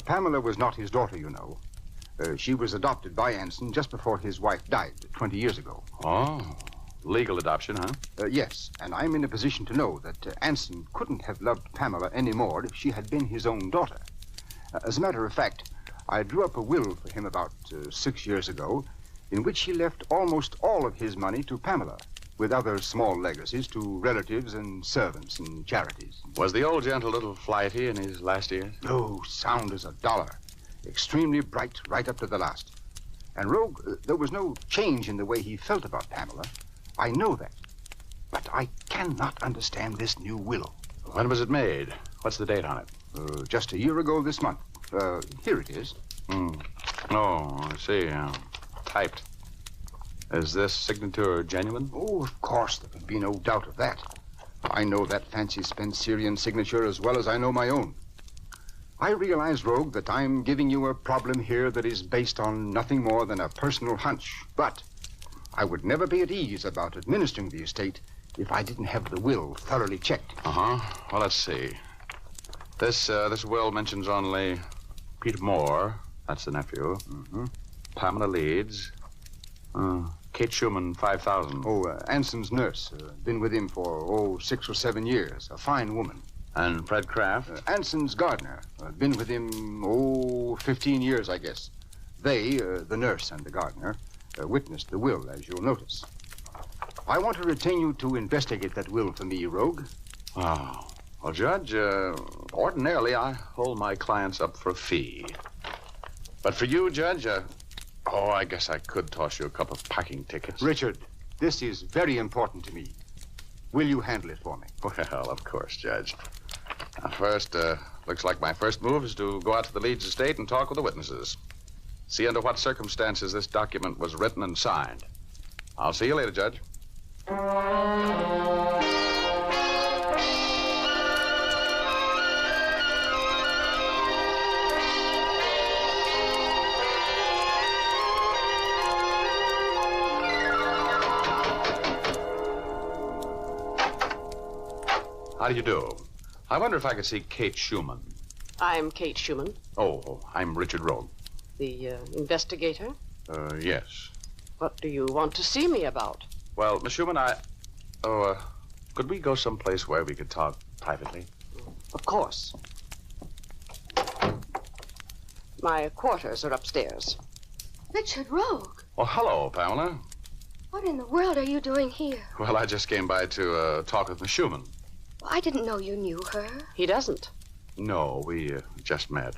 Pamela was not his daughter, you know. She was adopted by Anson just before his wife died 20 years ago. Oh, legal adoption, huh? Yes, and I'm in a position to know that Anson couldn't have loved Pamela any more if she had been his own daughter. As a matter of fact, I drew up a will for him about 6 years ago in which he left almost all of his money to Pamela, with other small legacies to relatives and servants and charities. Was the old gent a little flighty in his last years? Oh, sound as a dollar. Extremely bright right up to the last. And Rogue, there was no change in the way he felt about Pamela. I know that. But I cannot understand this new will. When was it made? What's the date on it? Just a year ago this month. Here it is. Oh, I see. Typed. Is this signature genuine? Oh, of course. There can be no doubt of that. I know that fancy Spencerian signature as well as I know my own. I realize, Rogue, that I'm giving you a problem here that is based on nothing more than a personal hunch. But I would never be at ease about administering the estate if I didn't have the will thoroughly checked. Well, let's see. This will mentions only Peter Moore, that's the nephew. Mm-hmm. Pamela Leeds. Kate Schumann, 5,000. Oh, Anson's nurse. Been with him for, 6 or 7 years. A fine woman. And Fred Kraft? Anson's gardener. Been with him, 15 years, I guess. They, the nurse and the gardener, witnessed the will, as you'll notice. I want to retain you to investigate that will for me, Rogue. Oh. Well, Judge, ordinarily I hold my clients up for a fee. But for you, Judge, I guess I could toss you a couple of parking tickets. Richard, This is very important to me. Will you handle it for me? Well, of course, Judge. Now, first, looks like my first move is to go out to the Leeds estate and talk with the witnesses. See under what circumstances this document was written and signed. I'll see you later, Judge. How do you do? I wonder if I could see Kate Schumann. I'm Kate Schumann. Oh, I'm Richard Rogue. The investigator? Yes. What do you want to see me about? Well, Miss Schumann, could we go someplace where we could talk privately? Of course. My quarters are upstairs. Richard Rogue. Oh, hello, Pamela. What in the world are you doing here? Well, I just came by to talk with Miss Schumann. Well, I didn't know you knew her. He doesn't. No, we just met.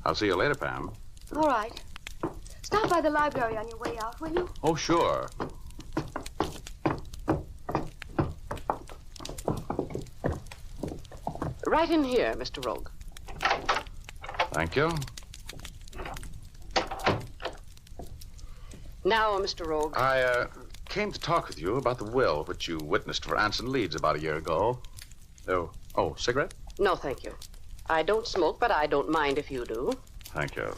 I'll see you later, Pam. All right. Stop by the library on your way out, will you? Oh, sure. Right in here, Mr. Rogue. Thank you. Now, Mr. Rogue. I came to talk with you about the will which you witnessed for Anson Leeds about a year ago. Oh, cigarette? No, thank you. I don't smoke, but I don't mind if you do. Thank you.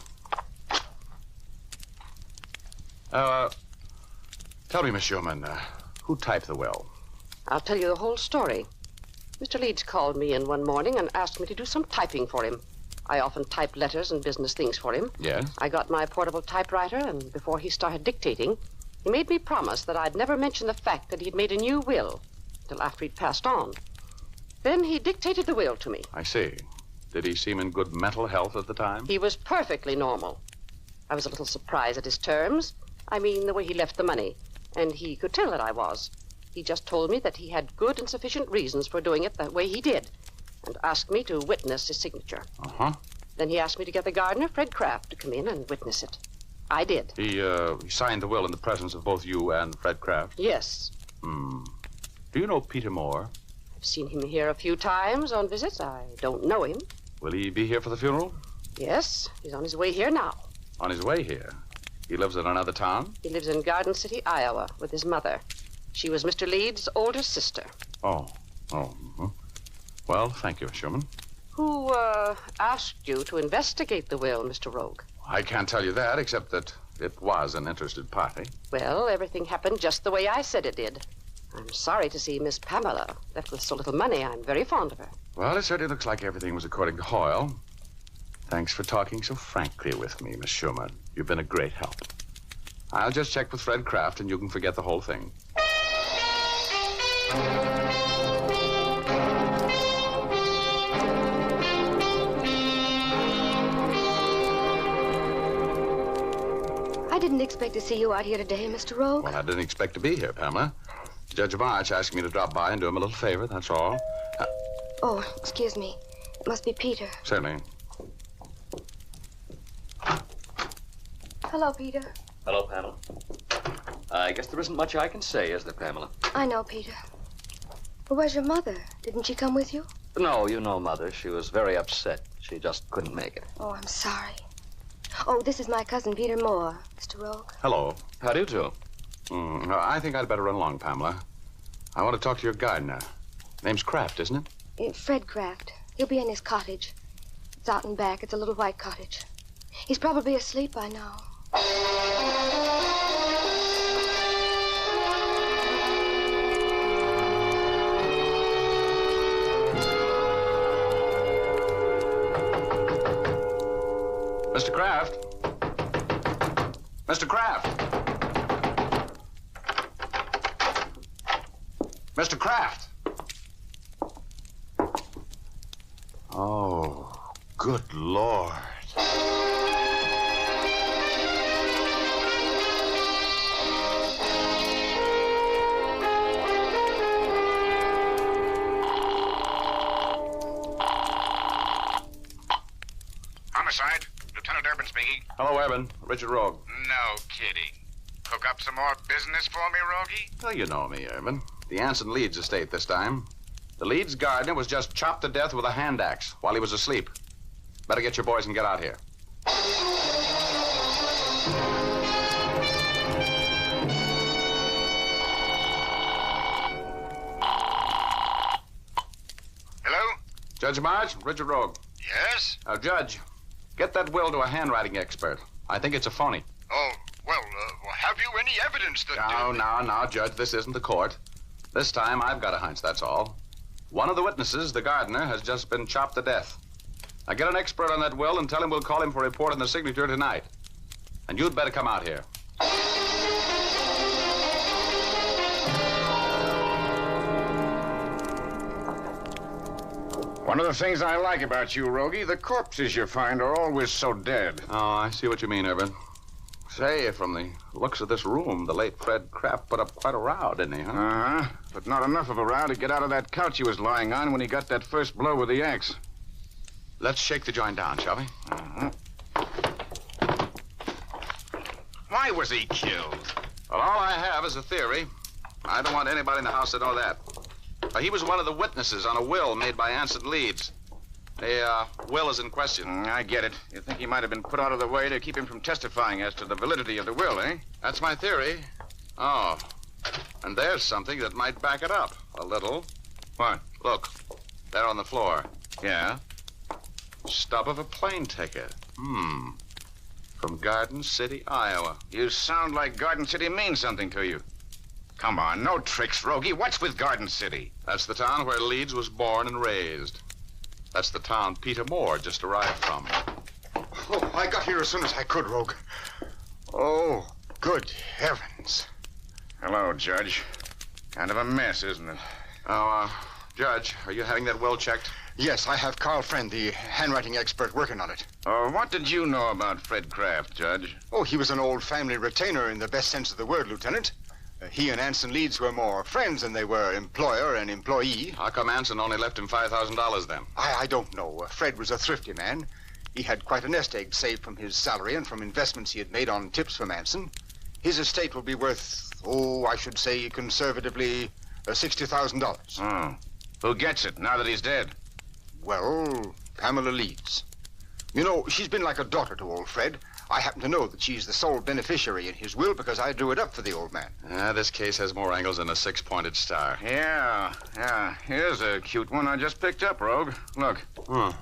Tell me, Miss Schumann, who typed the will? I'll tell you the whole story. Mr. Leeds called me in one morning and asked me to do some typing for him. I often type letters and business things for him. Yes? I got my portable typewriter, and before he started dictating, he made me promise that I'd never mention the fact that he'd made a new will until after he'd passed on. Then he dictated the will to me. I see. Did he seem in good mental health at the time? He was perfectly normal. I was a little surprised at his terms. I mean, the way he left the money. And he could tell that I was. He just told me that he had good and sufficient reasons for doing it that way he did, and asked me to witness his signature. Uh-huh. Then he asked me to get the gardener, Fred Kraft, to come in and witness it. I did. He signed the will in the presence of both you and Fred Kraft? Yes. Do you know Peter Moore? I've seen him here a few times on visits. I don't know him. Will he be here for the funeral? Yes, he's on his way here now. On his way here? He lives in another town? He lives in Garden City, Iowa, with his mother. She was Mr. Leeds' older sister. Oh. Mm-hmm. Well, thank you, Miss Schumann. Who, asked you to investigate the will, Mr. Rogue? I can't tell you that, except that it was an interested party. Well, everything happened just the way I said it did. I'm sorry to see Miss Pamela left with so little money. I'm very fond of her. Well, it certainly looks like everything was according to Hoyle. Thanks for talking so frankly with me, Miss Schumann. You've been a great help. I'll just check with Fred Kraft, and you can forget the whole thing. I didn't expect to see you out here today, Mr. Rogue. Well, I didn't expect to be here, Pamela. Judge March asked me to drop by and do him a little favor, that's all. Oh, excuse me. It must be Peter. Certainly. Hello, Peter. Hello, Pamela. I guess there isn't much I can say, is there, Pamela? I know, Peter. Well, where's your mother? Didn't she come with you? No, you know Mother. She was very upset. She just couldn't make it. Oh, I'm sorry. Oh, this is my cousin, Peter Moore, Mr. Rogue. Hello. How do you do? I think I'd better run along, Pamela. I want to talk to your gardener. Name's Kraft, isn't it? Fred Kraft. He'll be in his cottage. It's out and back. It's a little white cottage. He's probably asleep by now. Mr. Kraft? Mr. Kraft? Mr. Kraft? Oh, good Lord. Homicide. Lieutenant Urban speaking. Hello, Urban. Richard Rogue. No kidding. cook up some more business for me, Rogie? Well, you know me, Urban. The Anson Leeds estate this time. The Leeds gardener was just chopped to death with a hand axe while he was asleep. Better get your boys and get out here. Hello? Judge March, Richard Rogue. Yes? Judge, get that will to a handwriting expert. I think it's a phony. Oh, well, have you any evidence that... No, Judge, this isn't the court. This time I've got a hunch, that's all. One of the witnesses, the gardener, has just been chopped to death. Now get an expert on that will and tell him we'll call him for a report on the signature tonight. And you'd better come out here. One of the things I like about you, Rogie, the corpses you find are always so dead. Oh, I see what you mean, Urban. Say, from the looks of this room, the late Fred Kraft put up quite a row, didn't he, huh? Uh-huh. But not enough of a row to get out of that couch he was lying on when he got that first blow with the axe. Let's shake the joint down, shall we? Uh-huh. Why was he killed? Well, all I have is a theory. I don't want anybody in the house to know that. He was one of the witnesses on a will made by Anson Leeds. The will is in question. I get it. You think he might have been put out of the way to keep him from testifying as to the validity of the will, eh? That's my theory. Oh, and there's something that might back it up a little. What? Look, there on the floor. Yeah? Stub of a plane ticket. From Garden City, Iowa. You sound like Garden City means something to you. Come on, no tricks, Rogie. What's with Garden City? That's the town where Leeds was born and raised. That's the town Peter Moore just arrived from. Oh, I got here as soon as I could, Rogue. Oh, good heavens. Hello, Judge. Kind of a mess, isn't it? Oh, Judge, are you having that will checked? Yes, I have Carl Friend, the handwriting expert, working on it. What did you know about Fred Kraft, Judge? Oh, he was an old family retainer in the best sense of the word, Lieutenant. He and Anson Leeds were more friends than they were employer and employee. How come Anson only left him $5,000 then? I don't know. Fred was a thrifty man. He had quite a nest egg saved from his salary and from investments he had made on tips from Anson. His estate will be worth, I should say conservatively, $60,000. Oh. Who gets it now that he's dead? Well, Pamela Leeds. You know, she's been like a daughter to old Fred. I happen to know that she's the sole beneficiary in his will because I drew it up for the old man. This case has more angles than a six-pointed star. Yeah. Here's a cute one I just picked up, Rogue. Look. A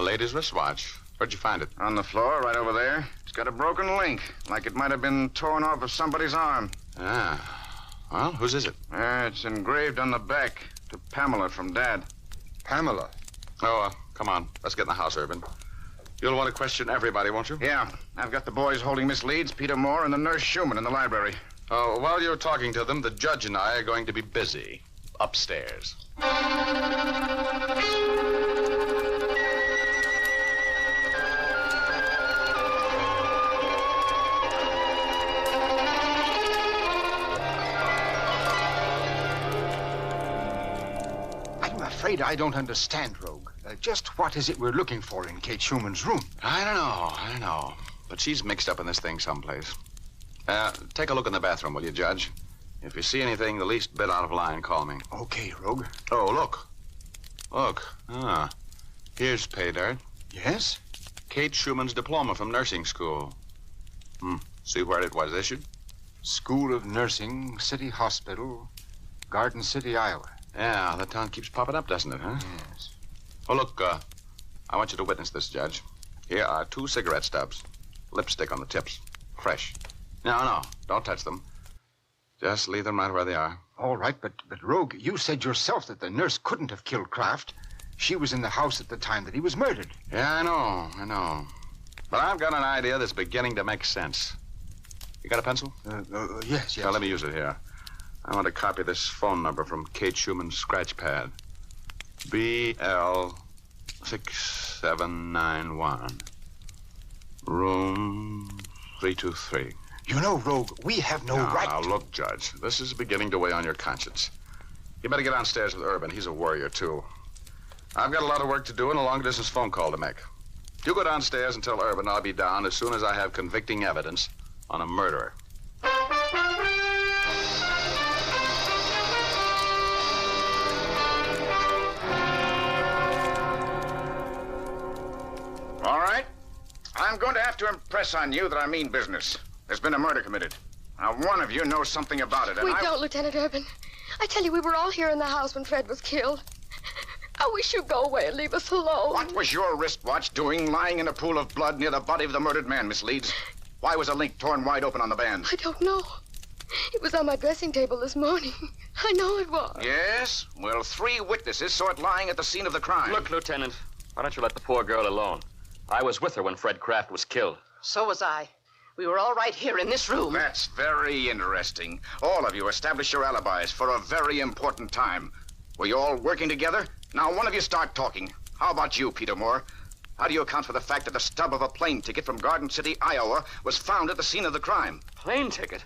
lady's wristwatch. Where'd you find it? On the floor, right over there. It's got a broken link, like it might have been torn off of somebody's arm. Well, whose is it? It's engraved on the back to Pamela from Dad. Pamela? Oh, come on. Let's get in the house, Urban. You'll want to question everybody, won't you? Yeah. I've got the boys holding Miss Leeds, Peter Moore, and the nurse Schumann in the library. Oh, while you're talking to them, the judge and I are going to be busy. Upstairs. I'm afraid I don't understand, Rogue. Just what is it we're looking for in Kate Schumann's room? I don't know. But she's mixed up in this thing someplace. Take a look in the bathroom, will you, Judge? If you see anything the least bit out of line, call me. Okay, Rogue. Oh, look. Here's pay dirt. Yes? Kate Schumann's diploma from nursing school. See where it was issued? School of Nursing, City Hospital, Garden City, Iowa. Yeah, that town keeps popping up, doesn't it, huh? Yes. Oh, look, I want you to witness this, Judge. Here are 2 cigarette stubs. Lipstick on the tips. Fresh. No, don't touch them. Just leave them right where they are. All right, but Rogue, you said yourself that the nurse couldn't have killed Kraft. She was in the house at the time that he was murdered. Yeah, I know. But I've got an idea that's beginning to make sense. You got a pencil? Yes. Now, let me use it here. I want to copy this phone number from Kate Schumann's scratch pad. BL6791. Room 323. You know, Rogue, we have no right. Now, look, Judge, this is beginning to weigh on your conscience. You better get downstairs with Urban. He's a worrier, too. I've got a lot of work to do and a long-distance phone call to make. You go downstairs and tell Urban I'll be down as soon as I have convicting evidence on a murderer. I'm going to have to impress on you that I mean business. There's been a murder committed. Now, one of you knows something about it, and We don't, Lieutenant Urban. I tell you, we were all here in the house when Fred was killed. I wish you'd go away and leave us alone. What was your wristwatch doing lying in a pool of blood near the body of the murdered man, Miss Leeds? Why was a link torn wide open on the band? I don't know. It was on my dressing table this morning. I know it was. Yes? Well, 3 witnesses saw it lying at the scene of the crime. Look, Lieutenant, why don't you let the poor girl alone? I was with her when Fred Kraft was killed. So was I. We were all right here in this room. That's very interesting. All of you established your alibis for a very important time. Were you all working together? Now, one of you start talking. How about you, Peter Moore? How do you account for the fact that the stub of a plane ticket from Garden City, Iowa, was found at the scene of the crime? Plane ticket?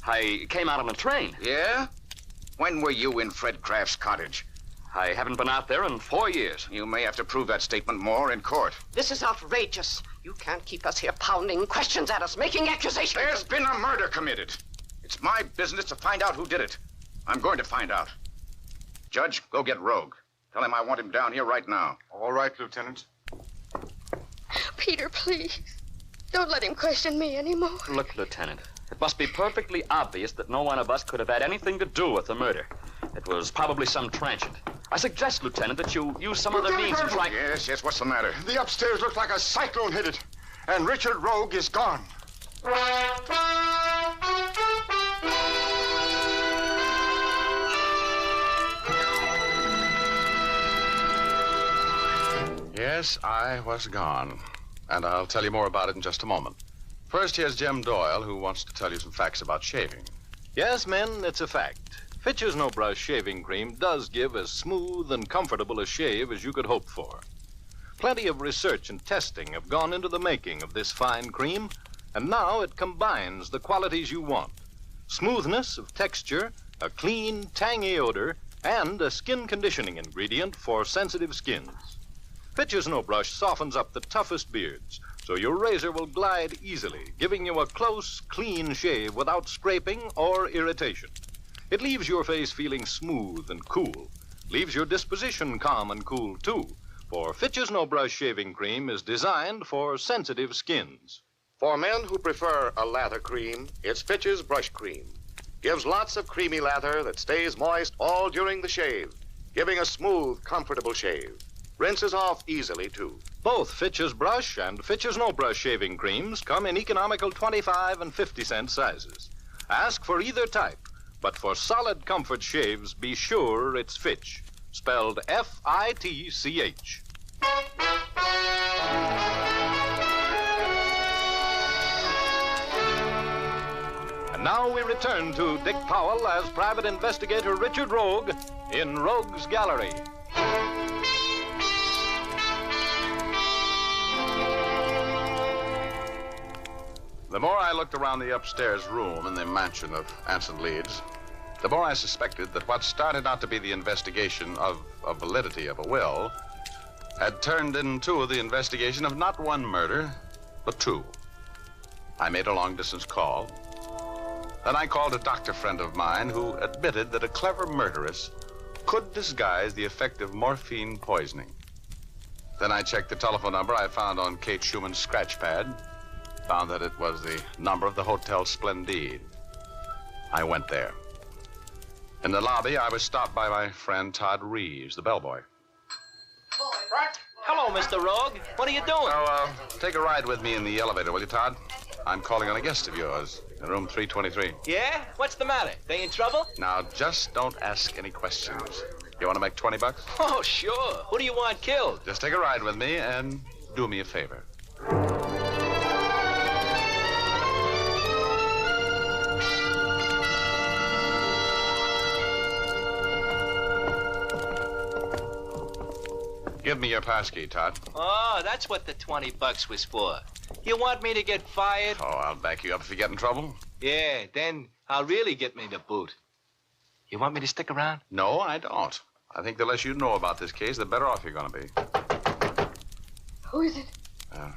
I came out on a train. Yeah? When were you in Fred Kraft's cottage? I haven't been out there in 4 years. You may have to prove that statement more in court. This is outrageous. You can't keep us here pounding questions at us, making accusations. There's been a murder committed. It's my business to find out who did it. I'm going to find out. Judge, go get Rogue. Tell him I want him down here right now. All right, Lieutenant. Peter, please. Don't let him question me anymore. Look, Lieutenant, it must be perfectly obvious that no one of us could have had anything to do with the murder. It was probably some transient. I suggest, Lieutenant, that you use some other means in trying... Yes, what's the matter? The upstairs looks like a cyclone hit it, and Richard Rogue is gone. Yes, I was gone. And I'll tell you more about it in just a moment. First, here's Jim Doyle, who wants to tell you some facts about shaving. Yes, men, it's a fact. Fitch's No Brush shaving cream does give as smooth and comfortable a shave as you could hope for. Plenty of research and testing have gone into the making of this fine cream, and now it combines the qualities you want. Smoothness of texture, a clean, tangy odor, and a skin conditioning ingredient for sensitive skins. Fitch's No Brush softens up the toughest beards, so your razor will glide easily, giving you a close, clean shave without scraping or irritation. It leaves your face feeling smooth and cool, leaves your disposition calm and cool, too, for Fitch's No Brush shaving cream is designed for sensitive skins. For men who prefer a lather cream, it's Fitch's Brush Cream. Gives lots of creamy lather that stays moist all during the shave, giving a smooth, comfortable shave. Rinses off easily, too. Both Fitch's Brush and Fitch's No Brush shaving creams come in economical 25 and 50-cent sizes. Ask for either type, but for solid comfort shaves, be sure it's Fitch, spelled F-I-T-C-H. And now we return to Dick Powell as Private Investigator Richard Rogue in Rogue's Gallery. The more I looked around the upstairs room in the mansion of Anson Leeds, the more I suspected that what started out to be the investigation of a validity of a will had turned into the investigation of not one murder, but 2. I made a long-distance call. Then I called a doctor friend of mine who admitted that a clever murderess could disguise the effect of morphine poisoning. Then I checked the telephone number I found on Kate Schumann's scratch pad, found that it was the number of the Hotel Splendide. I went there. In the lobby, I was stopped by my friend Todd Reeves, the bellboy. Hello, Mr. Rogue. What are you doing? So, take a ride with me in the elevator, will you, Todd? I'm calling on a guest of yours in room 323. Yeah? What's the matter? They in trouble? Now, just don't ask any questions. You want to make $20? Oh, sure. Who do you want killed? Just take a ride with me and do me a favor. Give me your passkey, Todd. Oh, that's what the $20 was for. You want me to get fired? Oh, I'll back you up if you get in trouble. Yeah, then I'll really get me the boot. You want me to stick around? No, I don't. I think the less you know about this case, the better off you're going to be. Who is it?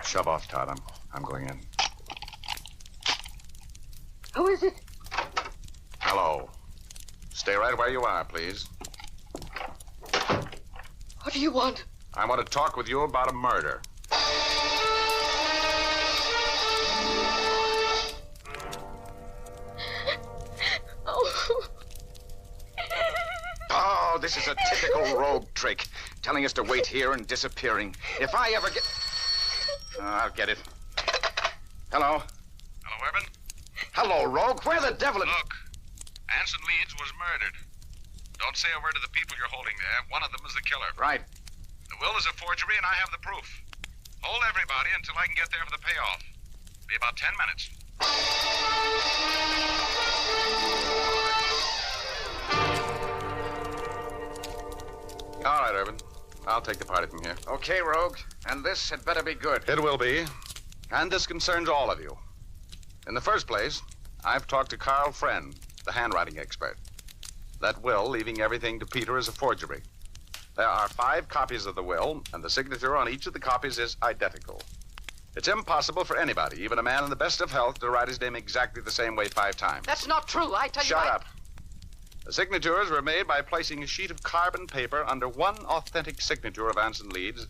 Shove off, Todd. I'm going in. Who is it? Hello. Stay right where you are, please. What do you want? I want to talk with you about a murder. Now, this is a typical rogue trick, telling us to wait here and disappearing. If I ever get... I'll get it. Hello? Hello, Urban? Hello, rogue. Where the devil... Look, Anson Leeds was murdered. Don't say a word to the people you're holding there. One of them is the killer. Right. The will is a forgery, and I have the proof. Hold everybody until I can get there for the payoff. Be about 10 minutes. All right, Urban. I'll take the party from here. Okay, rogue. And this had better be good. It will be. And this concerns all of you. In the first place, I've talked to Carl Friend, the handwriting expert. That will, leaving everything to Peter, is a forgery. There are 5 copies of the will, and the signature on each of the copies is identical. It's impossible for anybody, even a man in the best of health, to write his name exactly the same way 5 times. That's not true, I tell you. Shut up. The signatures were made by placing a sheet of carbon paper under one authentic signature of Anson Leeds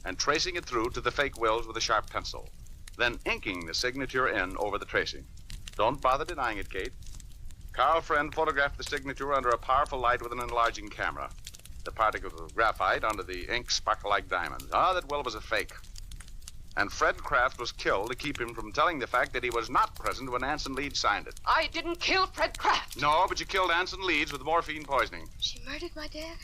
and tracing it through to the fake wills with a sharp pencil, then inking the signature in over the tracing. Don't bother denying it, Kate. Carl Friend photographed the signature under a powerful light with an enlarging camera. The particles of graphite under the ink sparkle like diamonds. That will was a fake. And Fred Kraft was killed to keep him from telling the fact that he was not present when Anson Leeds signed it. I didn't kill Fred Kraft. No, but you killed Anson Leeds with morphine poisoning. She murdered my dad?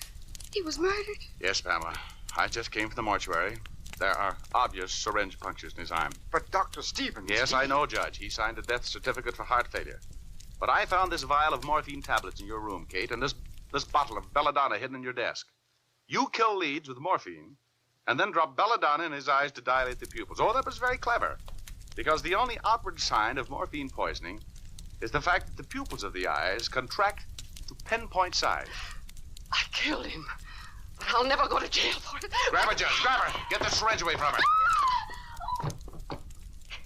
He was murdered? Yes, Pamela. I just came from the mortuary. There are obvious syringe punctures in his arm. But Dr. Stevens... Yes, I know, Judge. He signed a death certificate for heart failure. But I found this vial of morphine tablets in your room, Kate, and this bottle of belladonna hidden in your desk. You killed Leeds with morphine, and then dropped belladonna in his eyes to dilate the pupils. Oh, that was very clever. Because the only outward sign of morphine poisoning is the fact that the pupils of the eyes contract to pinpoint size. I killed him. But I'll never go to jail for it. Grab her, Judge. Grab her. Get the syringe away from her.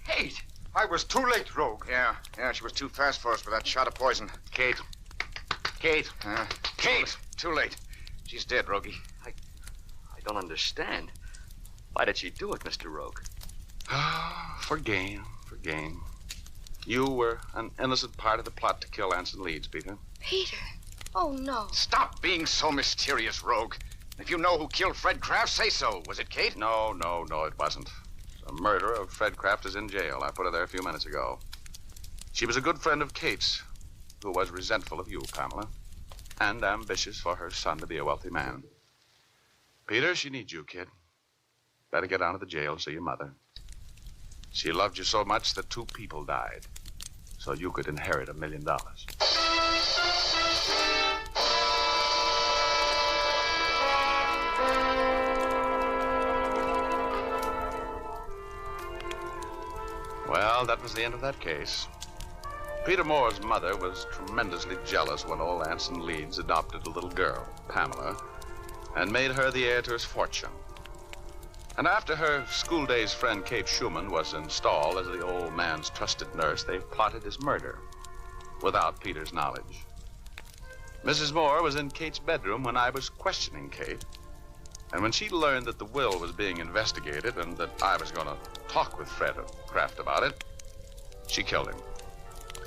Kate! I was too late, Rogue. Yeah, she was too fast for us with that shot of poison. Kate. Kate. Kate! Too late. She's dead, Rogie. I don't understand. Why did she do it, Mr. Rogue? For gain. You were an innocent part of the plot to kill Anson Leeds, Peter. Peter? Oh, no. Stop being so mysterious, Rogue. If you know who killed Fred Kraft, say so. Was it Kate? No, it wasn't. The murderer of Fred Kraft is in jail. I put her there a few minutes ago. She was a good friend of Kate's, who was resentful of you, Pamela, and ambitious for her son to be a wealthy man. Peter, she needs you, kid. Better get down to the jail and see your mother. She loved you so much that 2 people died, so you could inherit $1 million. Well, that was the end of that case. Peter Moore's mother was tremendously jealous when old Anson Leeds adopted a little girl, Pamela, and made her the heir to his fortune. And after her school days friend Kate Schumann was installed as the old man's trusted nurse, they plotted his murder without Peter's knowledge. Mrs. Moore was in Kate's bedroom when I was questioning Kate. And when she learned that the will was being investigated and that I was going to talk with Fred Kraft about it, she killed him.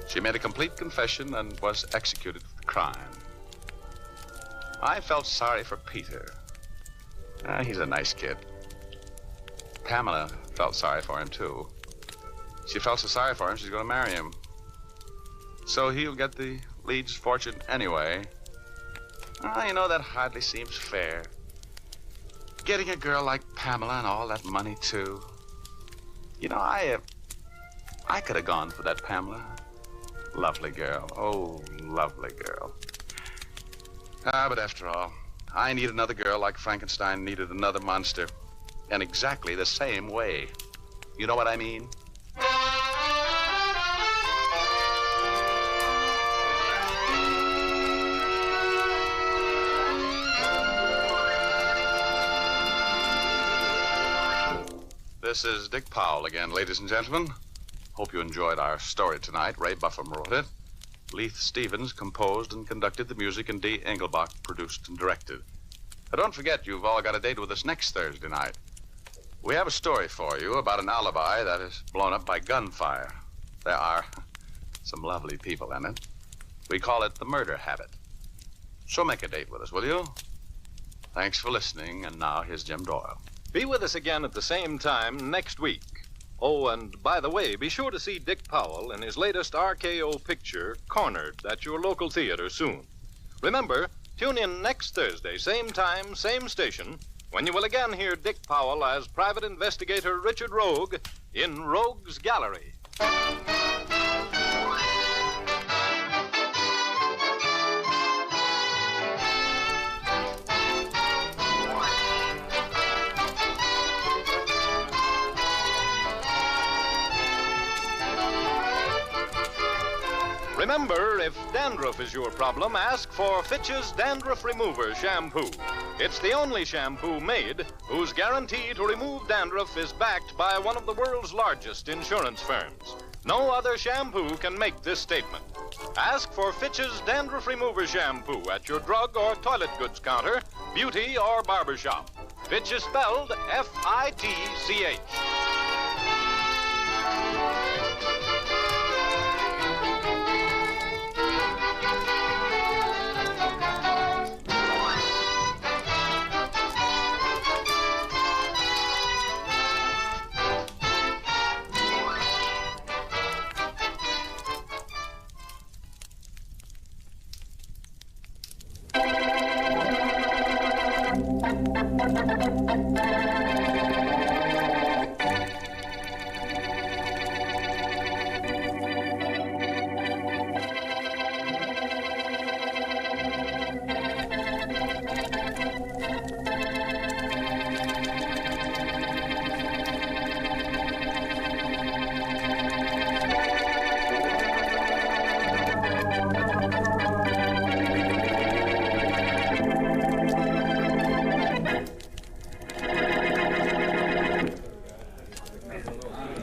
She made a complete confession and was executed for the crime. I felt sorry for Peter. He's a nice kid. Pamela felt sorry for him, too. She felt so sorry for him, she's going to marry him. So he'll get the Leeds fortune anyway. That hardly seems fair. Getting a girl like Pamela and all that money, too. I could have gone for that Pamela. Lovely girl. Oh, lovely girl. But after all, I need another girl like Frankenstein needed another monster. In exactly the same way. You know what I mean? This is Dick Powell again, ladies and gentlemen. Hope you enjoyed our story tonight. Ray Buffum wrote it. Leith Stevens composed and conducted the music, and Dee Engelbach produced and directed. But don't forget, you've all got a date with us next Thursday night. We have a story for you about an alibi that is blown up by gunfire. There are some lovely people in it. We call it The Murder Habit. So make a date with us, will you? Thanks for listening, and now here's Jim Doyle. Be with us again at the same time next week. Oh, and by the way, be sure to see Dick Powell in his latest RKO picture, Cornered, at your local theater soon. Remember, tune in next Thursday, same time, same station, when you will again hear Dick Powell as Private Investigator Richard Rogue in Rogue's Gallery. Remember, if dandruff is your problem, ask for Fitch's Dandruff Remover Shampoo. It's the only shampoo made whose guarantee to remove dandruff is backed by one of the world's largest insurance firms. No other shampoo can make this statement. Ask for Fitch's Dandruff Remover Shampoo at your drug or toilet goods counter, beauty or barber shop. Fitch is spelled F-I-T-C-H.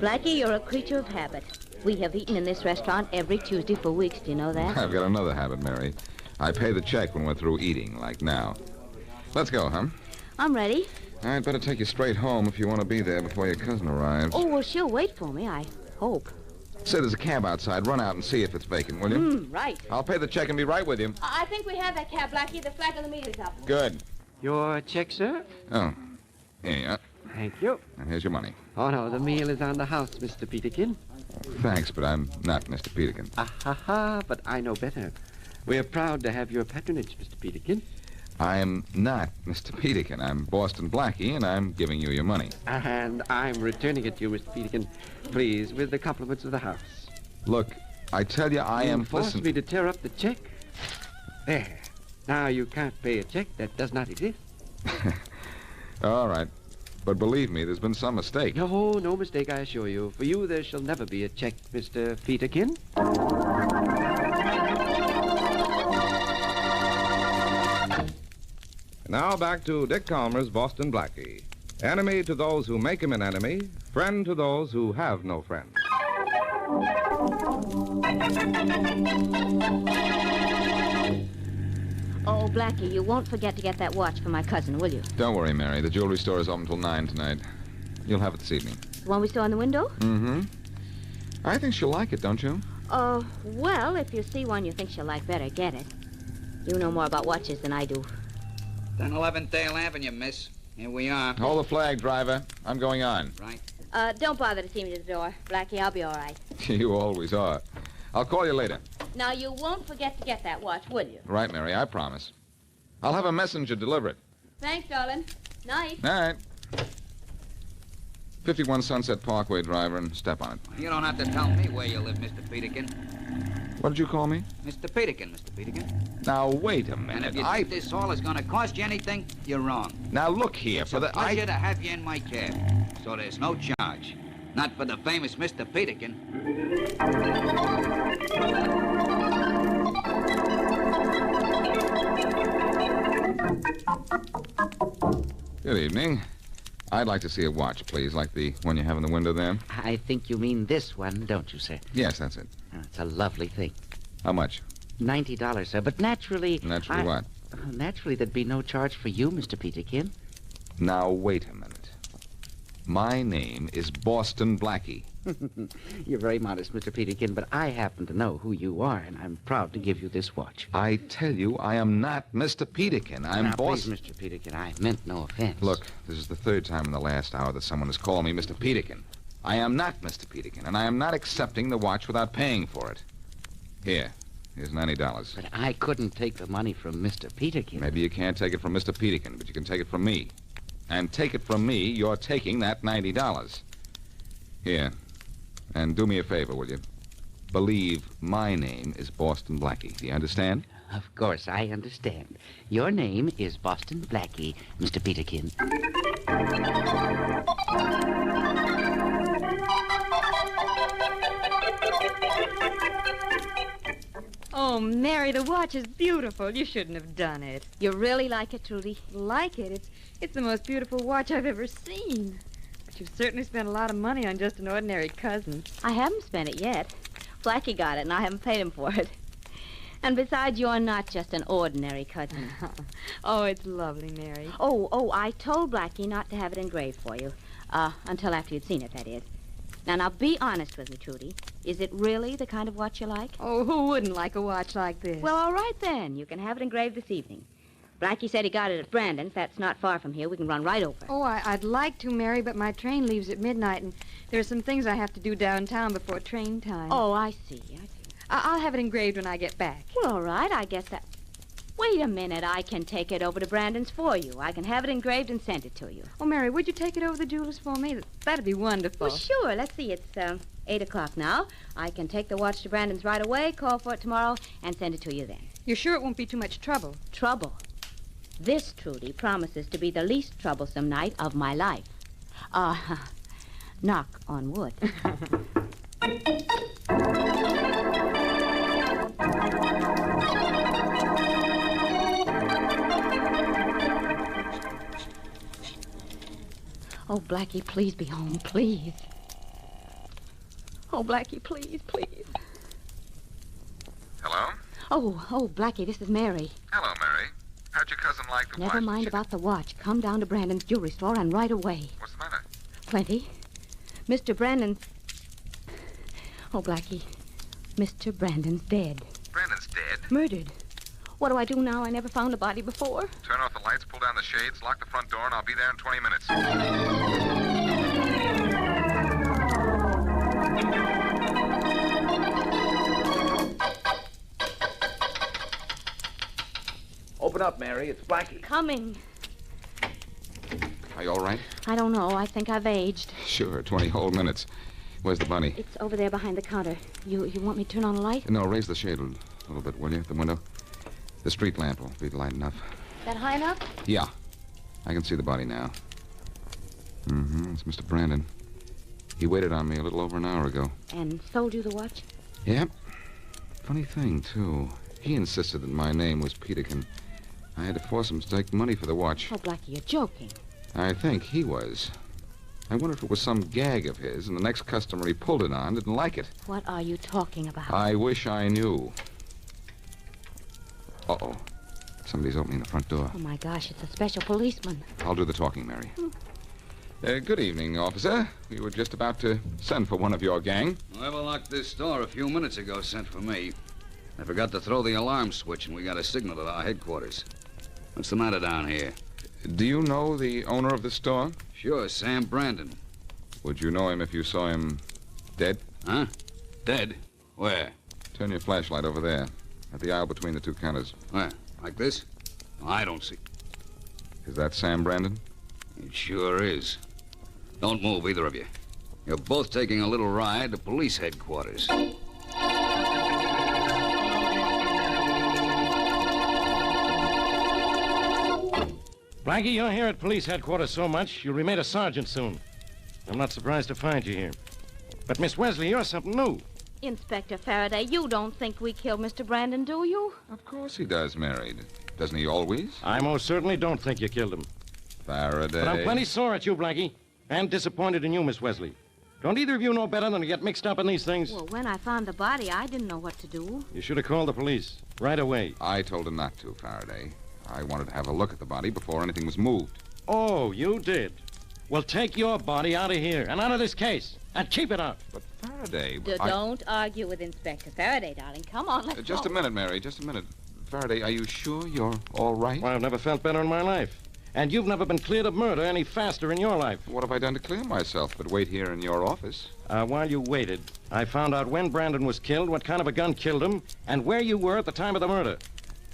Blackie, you're a creature of habit. We have eaten in this restaurant every Tuesday for weeks. Do you know that? I've got another habit, Mary. I pay the check when we're through eating, like now. Let's go, huh? I'm ready. I'd better take you straight home if you want to be there before your cousin arrives. Oh, well, she'll wait for me, I hope. Say there's a cab outside. Run out and see if it's vacant, will you? Right. I'll pay the check and be right with you. I think we have that cab, Blackie. The flag on the meter's up. Good. Your check, sir? Oh, here you are. Thank you. And here's your money. Oh, no, the meal is on the house, Mr. Peterkin. Thanks, but I'm not Mr. Peterkin. Ha, but I know better. We're proud to have your patronage, Mr. Peterkin. I am not Mr. Peterkin. I'm Boston Blackie, and I'm giving you your money. And I'm returning it to you, Mr. Peterkin, please, with the compliments of the house. Look, I tell you, I am... You forced me to tear up the check. There. Now you can't pay a check that does not exist. All right. But believe me, there's been some mistake. No mistake, I assure you. For you, there shall never be a check, Mr. Peterkin. Now back to Dick Calmer's Boston Blackie. Enemy to those who make him an enemy, friend to those who have no friend. Oh, Blackie, you won't forget to get that watch for my cousin, will you? Don't worry, Mary. The jewelry store is open till 9 tonight. You'll have it this evening. The one we saw in the window? Mm-hmm. I think she'll like it, don't you? Well, if you see one you think she'll like better, get it. You know more about watches than I do. 1011 Dale Avenue, miss. Here we are. Hold the flag, driver. I'm going on. Right. Don't bother to see me to the door. Blackie, I'll be all right. You always are. I'll call you later. Now, you won't forget to get that watch, will you? Right, Mary, I promise. I'll have a messenger deliver it. Thanks, darling. Night. Night. 51 Sunset Parkway, driver, and step on it. You don't have to tell me where you live, Mr. Peterkin. What did you call me? Mr. Peterkin, Mr. Peterkin. Now, wait a minute. And if you think this all is going to cost you anything, you're wrong. Now, look here. It's a pleasure to have you in my cab. So there's no charge. Not for the famous Mr. Peterkin. Good evening. I'd like to see a watch, please, like the one you have in the window there. I think you mean this one, don't you, sir? Yes, that's it. It's a lovely thing. How much? $90, sir. But naturally... Naturally what? Naturally, there'd be no charge for you, Mr. Peterkin. Now, wait a minute. My name is Boston Blackie. You're very modest, Mr. Peterkin, but I happen to know who you are, and I'm proud to give you this watch. I tell you, I am not Mr. Peterkin. I'm now, Boston. Please, Mr. Peterkin, I meant no offense. Look, this is the third time in the last hour that someone has called me Mr. Peterkin. I am not Mr. Peterkin, and I am not accepting the watch without paying for it. Here's $90. But I couldn't take the money from Mr. Peterkin. Maybe you can't take it from Mr. Peterkin, but you can take it from me. And take it from me, you're taking that $90. Here. And do me a favor, will you? Believe my name is Boston Blackie. Do you understand? Of course, I understand. Your name is Boston Blackie, Mr. Peterkin. Oh, Mary, the watch is beautiful. You shouldn't have done it. You really like it, Trudy? Like it? It's the most beautiful watch I've ever seen. But you've certainly spent a lot of money on just an ordinary cousin. I haven't spent it yet. Blackie got it, and I haven't paid him for it. And besides, you're not just an ordinary cousin. Oh, it's lovely, Mary. Oh, I told Blackie not to have it engraved for you. Until after you'd seen it, that is. Now, be honest with me, Trudy. Is it really the kind of watch you like? Oh, who wouldn't like a watch like this? Well, all right, then. You can have it engraved this evening. Blackie said he got it at Brandon's. That's not far from here. We can run right over. Oh, I'd like to, Mary, but my train leaves at midnight, and there are some things I have to do downtown before train time. Oh, I see. I'll have it engraved when I get back. Well, all right. I guess that... Wait a minute. I can take it over to Brandon's for you. I can have it engraved and send it to you. Oh, Mary, would you take it over to the jeweler's for me? That'd be wonderful. Well, sure. Let's see. It's 8 o'clock now. I can take the watch to Brandon's right away, call for it tomorrow, and send it to you then. You're sure it won't be too much trouble? Trouble? This, Trudy, promises to be the least troublesome night of my life. Knock on wood. Oh, Blackie, please be home, please. Oh, Blackie, please. Hello? Oh, Blackie, this is Mary. Hello, Mary. How'd your cousin like the watch? Never mind about the watch. Come down to Brandon's jewelry store and right away. What's the matter? Plenty. Mr. Brandon's... Oh, Blackie, Mr. Brandon's dead. Brandon's dead? Murdered. What do I do now? I never found a body before. Turn off the lights, pull down the shades, lock the front door, and I'll be there in 20 minutes. Open up, Mary. It's Blackie. Coming. Are you all right? I don't know. I think I've aged. Sure, 20 whole minutes. Where's the bunny? It's over there behind the counter. You want me to turn on a light? No, raise the shade a little bit, will you, at the window? The street lamp will be light enough. That high enough? Yeah. I can see the body now. It's Mr. Brandon. He waited on me a little over an hour ago. And sold you the watch? Yep. Funny thing, too. He insisted that my name was Peterkin. I had to force him to take money for the watch. Oh, Blackie, you're joking. I think he was. I wonder if it was some gag of his, and the next customer he pulled it on didn't like it. What are you talking about? I wish I knew. Uh-oh. Somebody's opening the front door. Oh, my gosh, it's a special policeman. I'll do the talking, Mary. Good evening, officer. We were just about to send for one of your gang. Whoever locked this door a few minutes ago sent for me. I forgot to throw the alarm switch, and we got a signal at our headquarters. What's the matter down here? Do you know the owner of the store? Sure, Sam Brandon. Would you know him if you saw him dead? Huh? Dead? Where? Turn your flashlight over there, at the aisle between the two counters. Where? Like this? I don't see. Is that Sam Brandon? It sure is. Don't move, either of you. You're both taking a little ride to police headquarters. Blackie, you're here at police headquarters so much, you'll be made a sergeant soon. I'm not surprised to find you here. But, Miss Wesley, you're something new. Inspector Faraday, you don't think we killed Mr. Brandon, do you? Of course he does, Mary. Doesn't he always? I most certainly don't think you killed him. Faraday. But I'm plenty sore at you, Blackie, and disappointed in you, Miss Wesley. Don't either of you know better than to get mixed up in these things? Well, when I found the body, I didn't know what to do. You should have called the police right away. I told him not to, Faraday. I wanted to have a look at the body before anything was moved. Oh, you did? Well, take your body out of here and out of this case. And keep it out. But Faraday... Don't argue with Inspector Faraday, darling. Come on, let's Just go. a minute, Mary. Just a minute. Faraday, are you sure you're all right? Well, I've never felt better in my life. And you've never been cleared of murder any faster in your life. What have I done to clear myself but wait here in your office? While you waited, I found out when Brandon was killed, what kind of a gun killed him, and where you were at the time of the murder.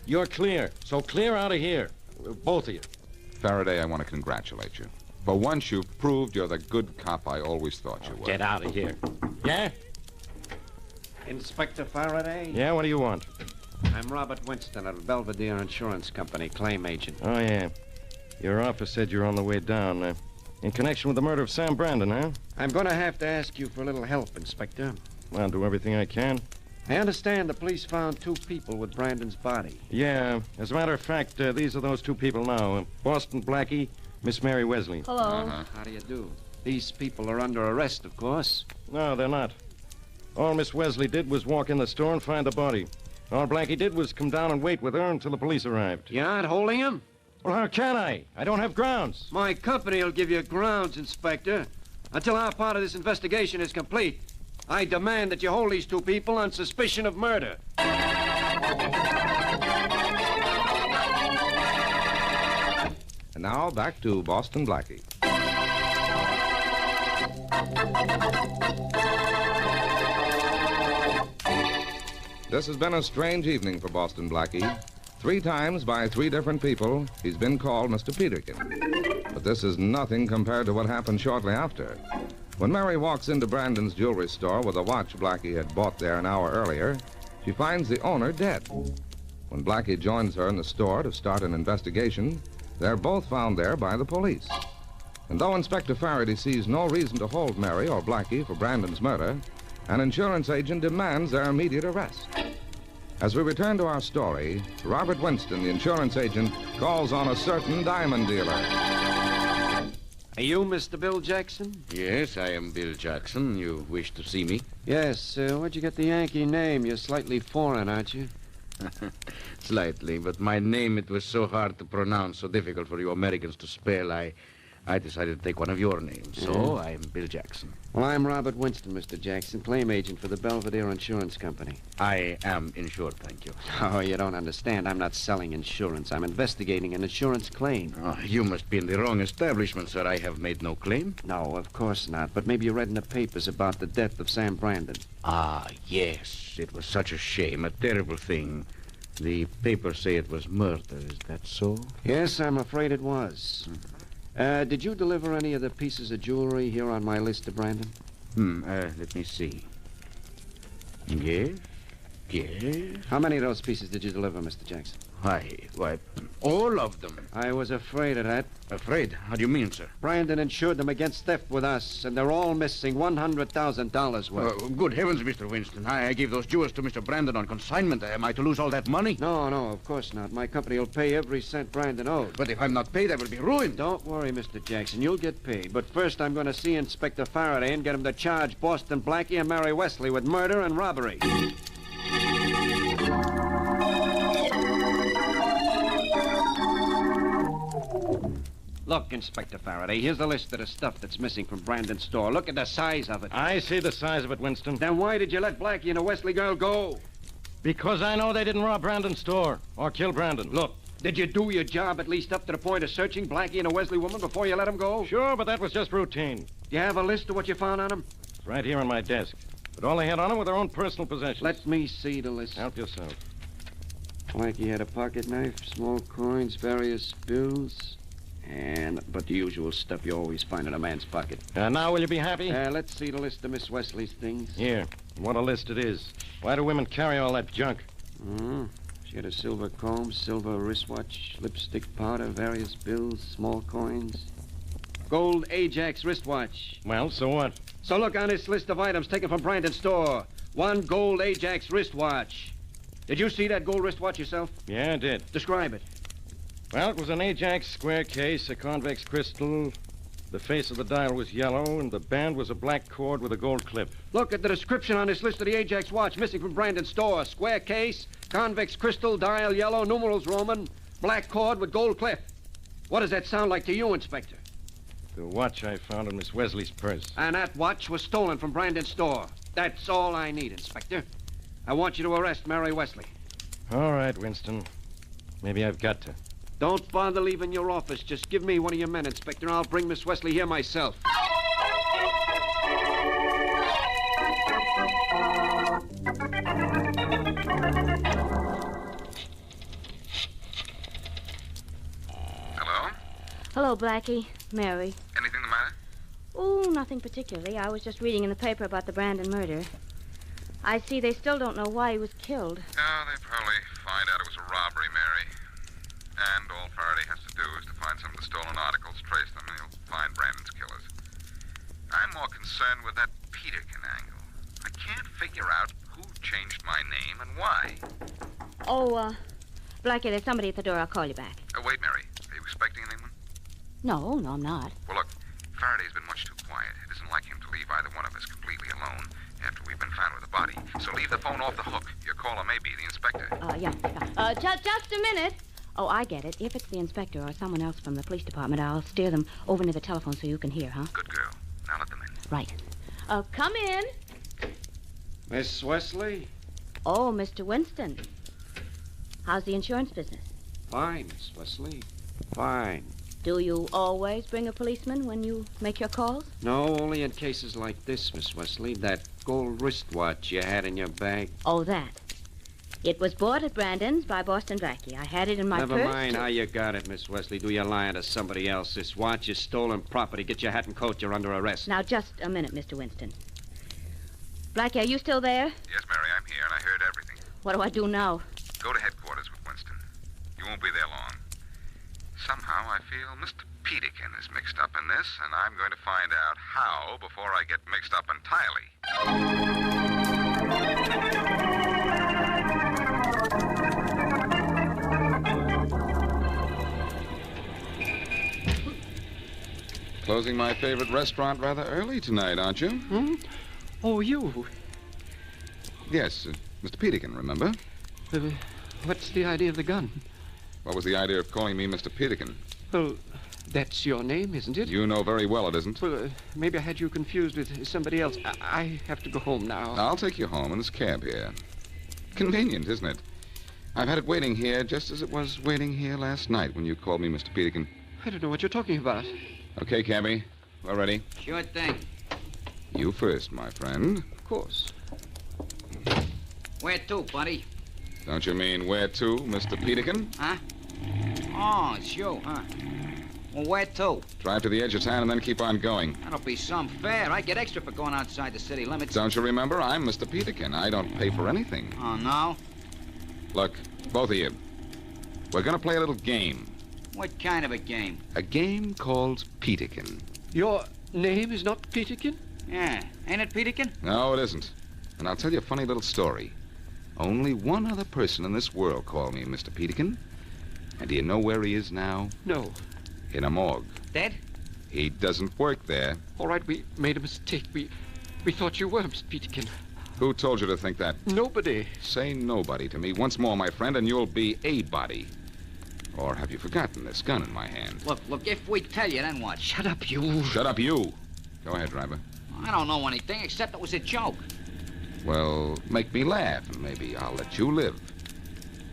You're clear, so clear out of here. Both of you. Faraday, I want to congratulate you. For once, you've proved you're the good cop I always thought you were. Get out of here. Yeah? Inspector Faraday? Yeah, what do you want? I'm Robert Winston of Belvedere Insurance Company, claim agent. Oh, yeah. Your office said you're on the way down. In connection with the murder of Sam Brandon, huh? I'm going to have to ask you for a little help, Inspector. I'll do everything I can. I understand the police found 2 people with Brandon's body. Yeah. As a matter of fact, these are those 2 people now. Boston Blackie, Miss Mary Wesley. Hello. How do you do? These people are under arrest, of course. No, they're not. All Miss Wesley did was walk in the store and find the body. All Blackie did was come down and wait with her until the police arrived. You aren't holding him? Well, how can I? I don't have grounds. My company will give you grounds, Inspector. Until our part of this investigation is complete, I demand that you hold these 2 people on suspicion of murder. And now back to Boston Blackie. This has been a strange evening for Boston Blackie. 3 times by 3 different people, he's been called Mr. Peterkin. But this is nothing compared to what happened shortly after. When Mary walks into Brandon's jewelry store with a watch Blackie had bought there an hour earlier, she finds the owner dead. When Blackie joins her in the store to start an investigation, they're both found there by the police. And though Inspector Faraday sees no reason to hold Mary or Blackie for Brandon's murder, an insurance agent demands their immediate arrest. As we return to our story, Robert Winston, the insurance agent, calls on a certain diamond dealer. Are you Mr. Bill Jackson? Yes, I am Bill Jackson. You wish to see me? Yes. Where'd you get the Yankee name? You're slightly foreign, aren't you? Slightly, but my name, it was so hard to pronounce, so difficult for you Americans to spell, I decided to take one of your names. So I am Bill Jackson. Well, I'm Robert Winston, Mr. Jackson, claim agent for the Belvedere Insurance Company. I am insured, thank you. Oh, you don't understand. I'm not selling insurance. I'm investigating an insurance claim. Oh, you must be in the wrong establishment, sir. I have made no claim. No, of course not. But maybe you read in the papers about the death of Sam Brandon. Ah, yes. It was such a shame, a terrible thing. The papers say it was murder. Is that so? Yes, I'm afraid it was. Did you deliver any of the pieces of jewelry here on my list to Brandon? Let me see. Yes. How many of those pieces did you deliver, Mr. Jackson? Why, all of them. I was afraid of that. Afraid? How do you mean, sir? Brandon insured them against theft with us, and they're all missing $100,000 worth. Good heavens, Mr. Winston. I gave those jewels to Mr. Brandon on consignment. Am I to lose all that money? No, of course not. My company will pay every cent Brandon owed. But if I'm not paid, I will be ruined. Don't worry, Mr. Jackson. You'll get paid. But first, I'm going to see Inspector Faraday and get him to charge Boston Blackie and Mary Wesley with murder and robbery. Look, Inspector Faraday, here's the list of the stuff that's missing from Brandon's store. Look at the size of it. I see the size of it, Winston. Then why did you let Blackie and the Wesley girl go? Because I know they didn't rob Brandon's store or kill Brandon. Look, did you do your job at least up to the point of searching Blackie and the Wesley woman before you let them go? Sure, but that was just routine. Do you have a list of what you found on them? It's right here on my desk. But all they had on them were their own personal possessions. Let me see the list. Help yourself. Blackie had a pocket knife, small coins, various bills, but the usual stuff you always find in a man's pocket. Now will you be happy? Let's see the list of Miss Wesley's things. Here. What a list it is. Why do women carry all that junk? She had a silver comb, silver wristwatch, lipstick powder, various bills, small coins. Gold Ajax wristwatch. Well, so what? So look on this list of items taken from Brandon's store. 1 gold Ajax wristwatch. Did you see that gold wristwatch yourself? Yeah, I did. Describe it. Well, it was an Ajax square case, a convex crystal. The face of the dial was yellow, and the band was a black cord with a gold clip. Look at the description on this list of the Ajax watch missing from Brandon's store. Square case, convex crystal, dial yellow, numerals Roman, black cord with gold clip. What does that sound like to you, Inspector? The watch I found in Miss Wesley's purse. And that watch was stolen from Brandon's store. That's all I need, Inspector. I want you to arrest Mary Wesley. All right, Winston. Maybe I've got to. Don't bother leaving your office. Just give me one of your men, Inspector. I'll bring Miss Wesley here myself. Hello? Hello, Blackie. Mary. Anything the matter? Oh, nothing particularly. I was just reading in the paper about the Brandon murder. I see they still don't know why he was killed. Oh, they probably find out it was a robbery, Mary. And all Faraday has to do is to find some of the stolen articles, trace them, and he'll find Brandon's killers. I'm more concerned with that Peterkin angle. I can't figure out who changed my name and why. Oh, Blackie, there's somebody at the door. I'll call you back. Wait, Mary. Are you expecting anyone? No, I'm not. Well, look, Faraday's been much too quiet. It isn't like him to leave either one of us completely alone after we've been found with a body. So leave the phone off the hook. Your caller may be the inspector. Yeah. Just a minute. Oh, I get it. If it's the inspector or someone else from the police department, I'll steer them over to the telephone so you can hear, huh? Good girl. Now let them in. Right. Come in. Miss Wesley? Oh, Mr. Winston. How's the insurance business? Fine, Miss Wesley. Fine. Do you always bring a policeman when you make your calls? No, only in cases like this, Miss Wesley. That gold wristwatch you had in your bag. Oh, that. It was bought at Brandon's by Boston Blackie. I had it in my purse. Never mind how you got it, Miss Wesley. Do you lying to somebody else? This watch is stolen property. Get your hat and coat. You're under arrest. Now, just a minute, Mr. Winston. Blackie, are you still there? Yes, Mary, I'm here, and I heard everything. What do I do now? Go to headquarters with Winston. You won't be there long. Somehow I feel Mr. Peterkin is mixed up in this, and I'm going to find out how before I get mixed up entirely. Closing my favorite restaurant rather early tonight, aren't you? Hmm? Oh, you. Yes, Mr. Peterkin, remember? What's the idea of the gun? What was the idea of calling me Mr. Peterkin? Well, that's your name, isn't it? You know very well it isn't. Well, maybe I had you confused with somebody else. I have to go home now. I'll take you home in this cab here. Convenient, isn't it? I've had it waiting here just as it was waiting here last night when you called me Mr. Peterkin. I don't know what you're talking about. Okay, cabby. We're ready. Sure thing. You first, my friend. Of course. Where to, buddy? Don't you mean where to, Mr. Peterkin? Huh? Oh, it's you, huh? Well, where to? Drive to the edge of town and then keep on going. That'll be some fare. I get extra for going outside the city limits. Don't you remember? I'm Mr. Peterkin. I don't pay for anything. Oh, no? Look, both of you. We're going to play a little game. What kind of a game? A game called Peterkin. Your name is not Peterkin? Yeah. Ain't it Peterkin? No, it isn't. And I'll tell you a funny little story. Only one other person in this world called me Mr. Peterkin. And do you know where he is now? No. In a morgue. Dead? He doesn't work there. All right, we made a mistake. We thought you were Mr. Peterkin. Who told you to think that? Nobody. Say nobody to me once more, my friend, and you'll be a body. Or have you forgotten this gun in my hand? Look, if we tell you, then what? Shut up, you. Shut up, you. Go ahead, driver. I don't know anything except it was a joke. Well, make me laugh, and maybe I'll let you live.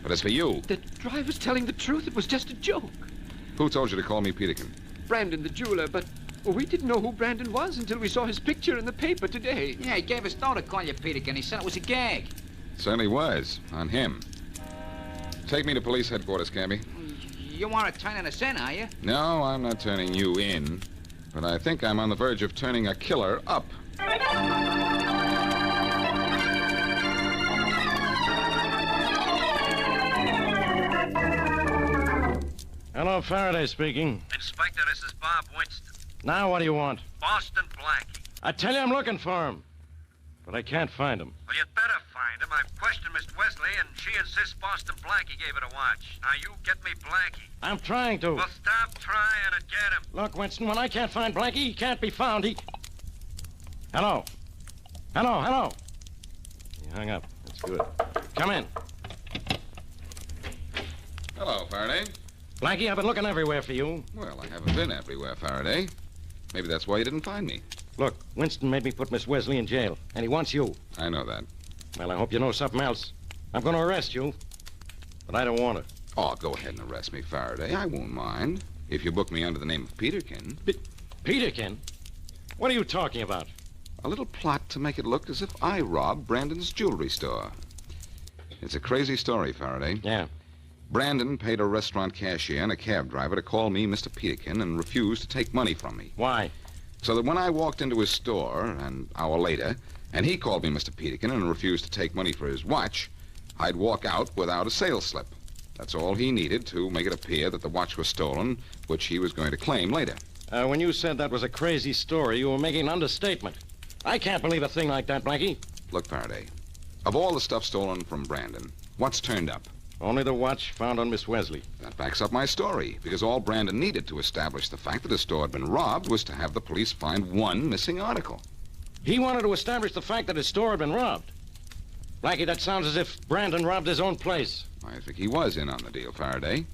But as for you... The driver's telling the truth. It was just a joke. Who told you to call me Peterkin? Brandon, the jeweler, but we didn't know who Brandon was until we saw his picture in the paper today. Yeah, he gave us dough to call you Peterkin. He said it was a gag. Certainly was. On him. Take me to police headquarters, cabby. You want to turn us in, are you? No, I'm not turning you in. But I think I'm on the verge of turning a killer up. Hello, Faraday speaking. Inspector, this is Bob Winston. Now what do you want? Boston Blackie. I tell you I'm looking for him. But I can't find him. Well, you'd better find him. I've questioned Miss Wesley, and she insists Boston Blackie gave it a watch. Now, you get me Blackie. I'm trying to. Well, stop trying and get him. Look, Winston, when I can't find Blackie, he can't be found. Hello? Hello? He hung up. That's good. Come in. Hello, Faraday. Blackie, I've been looking everywhere for you. Well, I haven't been everywhere, Faraday. Maybe that's why you didn't find me. Look, Winston made me put Miss Wesley in jail, and he wants you. I know that. Well, I hope you know something else. I'm going to arrest you, but I don't want to. Oh, go ahead and arrest me, Faraday. I won't mind. If you book me under the name of Peterkin. Peterkin? What are you talking about? A little plot to make it look as if I robbed Brandon's jewelry store. It's a crazy story, Faraday. Yeah. Brandon paid a restaurant cashier and a cab driver to call me Mr. Peterkin and refused to take money from me. Why? So that when I walked into his store an hour later, and he called me Mr. Peterkin and refused to take money for his watch, I'd walk out without a sales slip. That's all he needed to make it appear that the watch was stolen, which he was going to claim later. When you said that was a crazy story, you were making an understatement. I can't believe a thing like that, Blackie. Look, Faraday, of all the stuff stolen from Brandon, what's turned up? Only the watch found on Miss Wesley. That backs up my story, because all Brandon needed to establish the fact that his store had been robbed was to have the police find one missing article. He wanted to establish the fact that his store had been robbed. Blackie, that sounds as if Brandon robbed his own place. I think he was in on the deal, Faraday.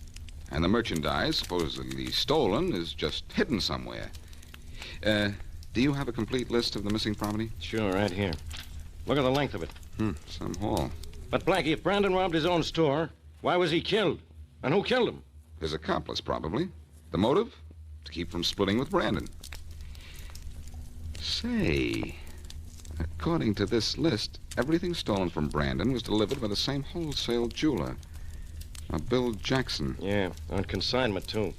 And the merchandise, supposedly stolen, is just hidden somewhere. Do you have a complete list of the missing property? Sure, right here. Look at the length of it. Some haul. But, Blackie, if Brandon robbed his own store, why was he killed? And who killed him? His accomplice, probably. The motive? To keep from splitting with Brandon. Say, according to this list, everything stolen from Brandon was delivered by the same wholesale jeweler. Bill Jackson. Yeah, on consignment, too.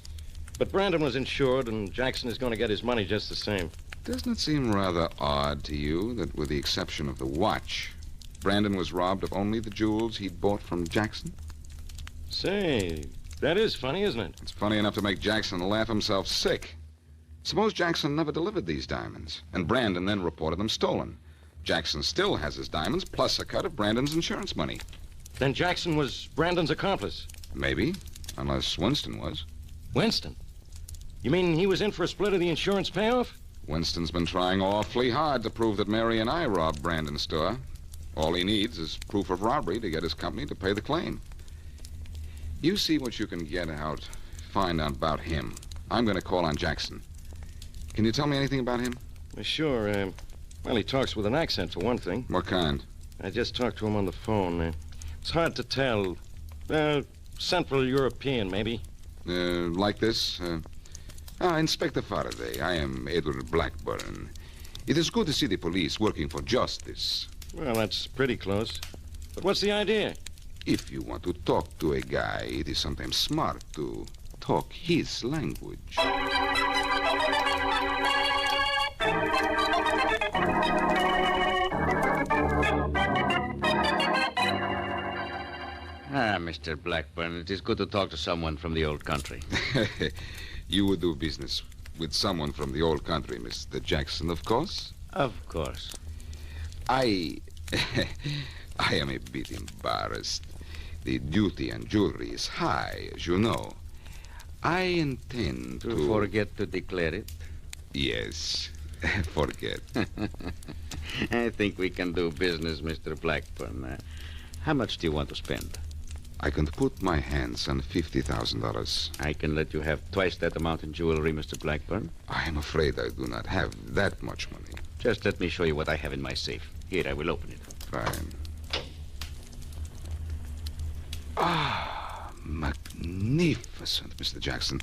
But Brandon was insured, and Jackson is going to get his money just the same. Doesn't it seem rather odd to you that, with the exception of the watch, Brandon was robbed of only the jewels he'd bought from Jackson? Say, that is funny, isn't it? It's funny enough to make Jackson laugh himself sick. Suppose Jackson never delivered these diamonds, and Brandon then reported them stolen. Jackson still has his diamonds, plus a cut of Brandon's insurance money. Then Jackson was Brandon's accomplice. Maybe, unless Winston was. Winston? You mean he was in for a split of the insurance payoff? Winston's been trying awfully hard to prove that Mary and I robbed Brandon's store. All he needs is proof of robbery to get his company to pay the claim. You see what you can get out, find out about him. I'm going to call on Jackson. Can you tell me anything about him? Sure. Well, he talks with an accent, for one thing. What kind? I just talked to him on the phone. It's hard to tell. Central European, maybe. Like this? Inspector Faraday, I am Edward Blackburn. It is good to see the police working for justice. Well, that's pretty close. But what's the idea? If you want to talk to a guy, it is sometimes smart to talk his language. Mr. Blackburn, it is good to talk to someone from the old country. You would do business with someone from the old country, Mr. Jackson, of course? Of course. I am a bit embarrassed. The duty on jewelry is high, as you know. I intend to... Forget to declare it? Yes, forget. I think we can do business, Mr. Blackburn. How much do you want to spend? I can put my hands on $50,000. I can let you have twice that amount in jewelry, Mr. Blackburn. I am afraid I do not have that much money. Just let me show you what I have in my safe. Here, I will open it. Fine. Magnificent, Mr. Jackson.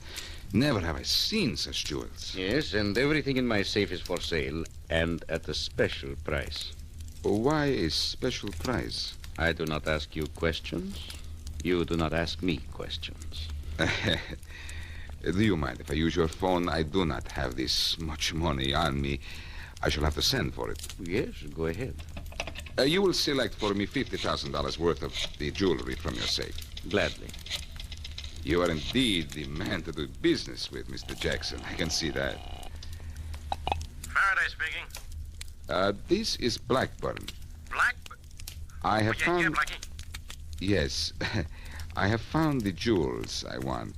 Never have I seen such jewels. Yes, and everything in my safe is for sale, and at a special price. Why a special price? I do not ask you questions. You do not ask me questions. Do you mind if I use your phone? I do not have this much money on me. I shall have to send for it. Yes, go ahead. You will select for me $50,000 worth of the jewelry from your safe. Gladly. You are indeed the man to do business with, Mr. Jackson. I can see that. Faraday speaking. This is Blackburn. Blackburn? I have found... Yeah, Blackie. Yes. I have found the jewels I want.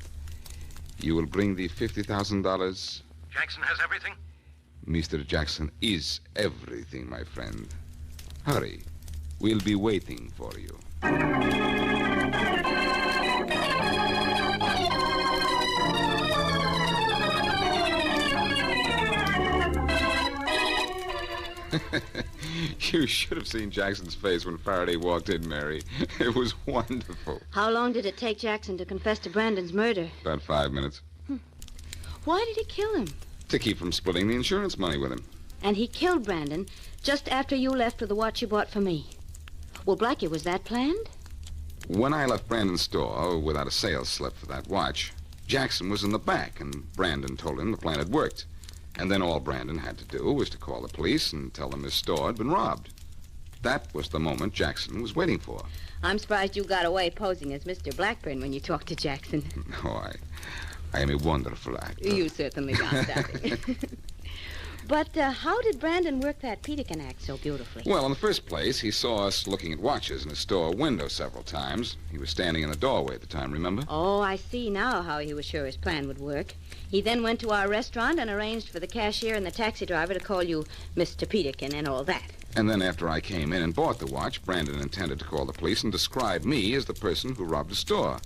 You will bring the $50,000? Jackson has everything? Mr. Jackson is everything, my friend. Hurry. We'll be waiting for you. You should have seen Jackson's face when Faraday walked in, Mary. It was wonderful. How long did it take Jackson to confess to Brandon's murder? About 5 minutes. Why did he kill him? To keep from splitting the insurance money with him. And he killed Brandon just after you left with the watch you bought for me. Well, Blackie, was that planned? When I left Brandon's store without a sales slip for that watch, Jackson was in the back, and Brandon told him the plan had worked. And then all Brandon had to do was to call the police and tell them his store had been robbed. That was the moment Jackson was waiting for. I'm surprised you got away posing as Mr. Blackburn when you talked to Jackson. Oh, I am a wonderful actor. You certainly got that. But how did Brandon work that Peterkin act so beautifully? Well, in the first place, he saw us looking at watches in his store window several times. He was standing in the doorway at the time, remember? Oh, I see now how he was sure his plan would work. He then went to our restaurant and arranged for the cashier and the taxi driver to call you Mr. Peterkin and all that. And then after I came in and bought the watch, Brandon intended to call the police and describe me as the person who robbed the store.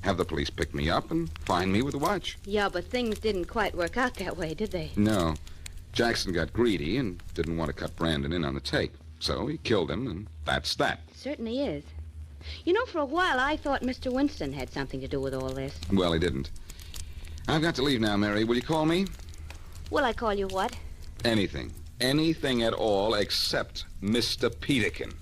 Have the police pick me up and find me with the watch. Yeah, but things didn't quite work out that way, did they? No. Jackson got greedy and didn't want to cut Brandon in on the take. So he killed him, and that's that. It certainly is. You know, for a while I thought Mr. Winston had something to do with all this. Well, he didn't. I've got to leave now, Mary. Will you call me? Will I call you what? Anything. Anything at all except Mr. Peterkin.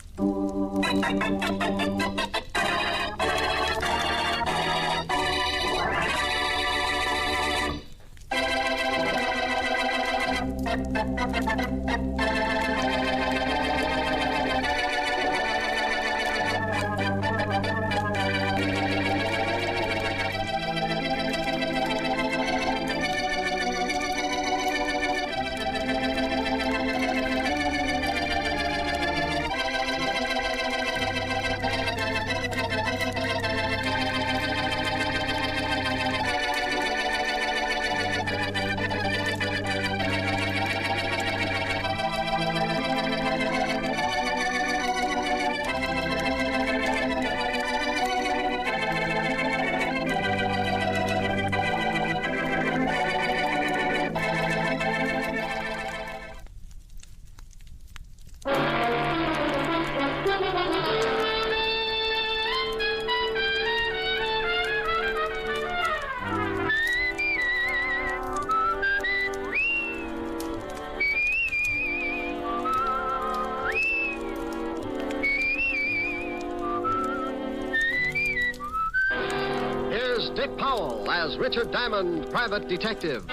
Dick Powell as Richard Diamond, private detective.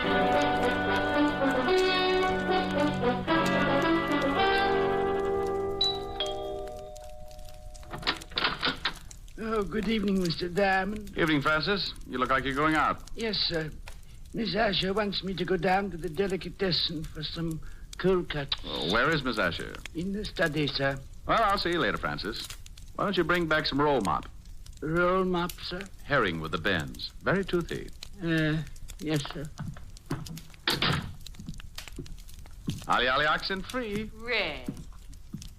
Oh, good evening, Mr. Diamond. Evening, Francis. You look like you're going out. Yes, sir. Miss Asher wants me to go down to the delicatessen for some cold cuts. Well, where is Miss Asher? In the study, sir. Well, I'll see you later, Francis. Why don't you bring back some roll mop? Roll mop, sir? Herring with the bends. Very toothy. Yes, sir. Ollie, ollie, oxen free. Red.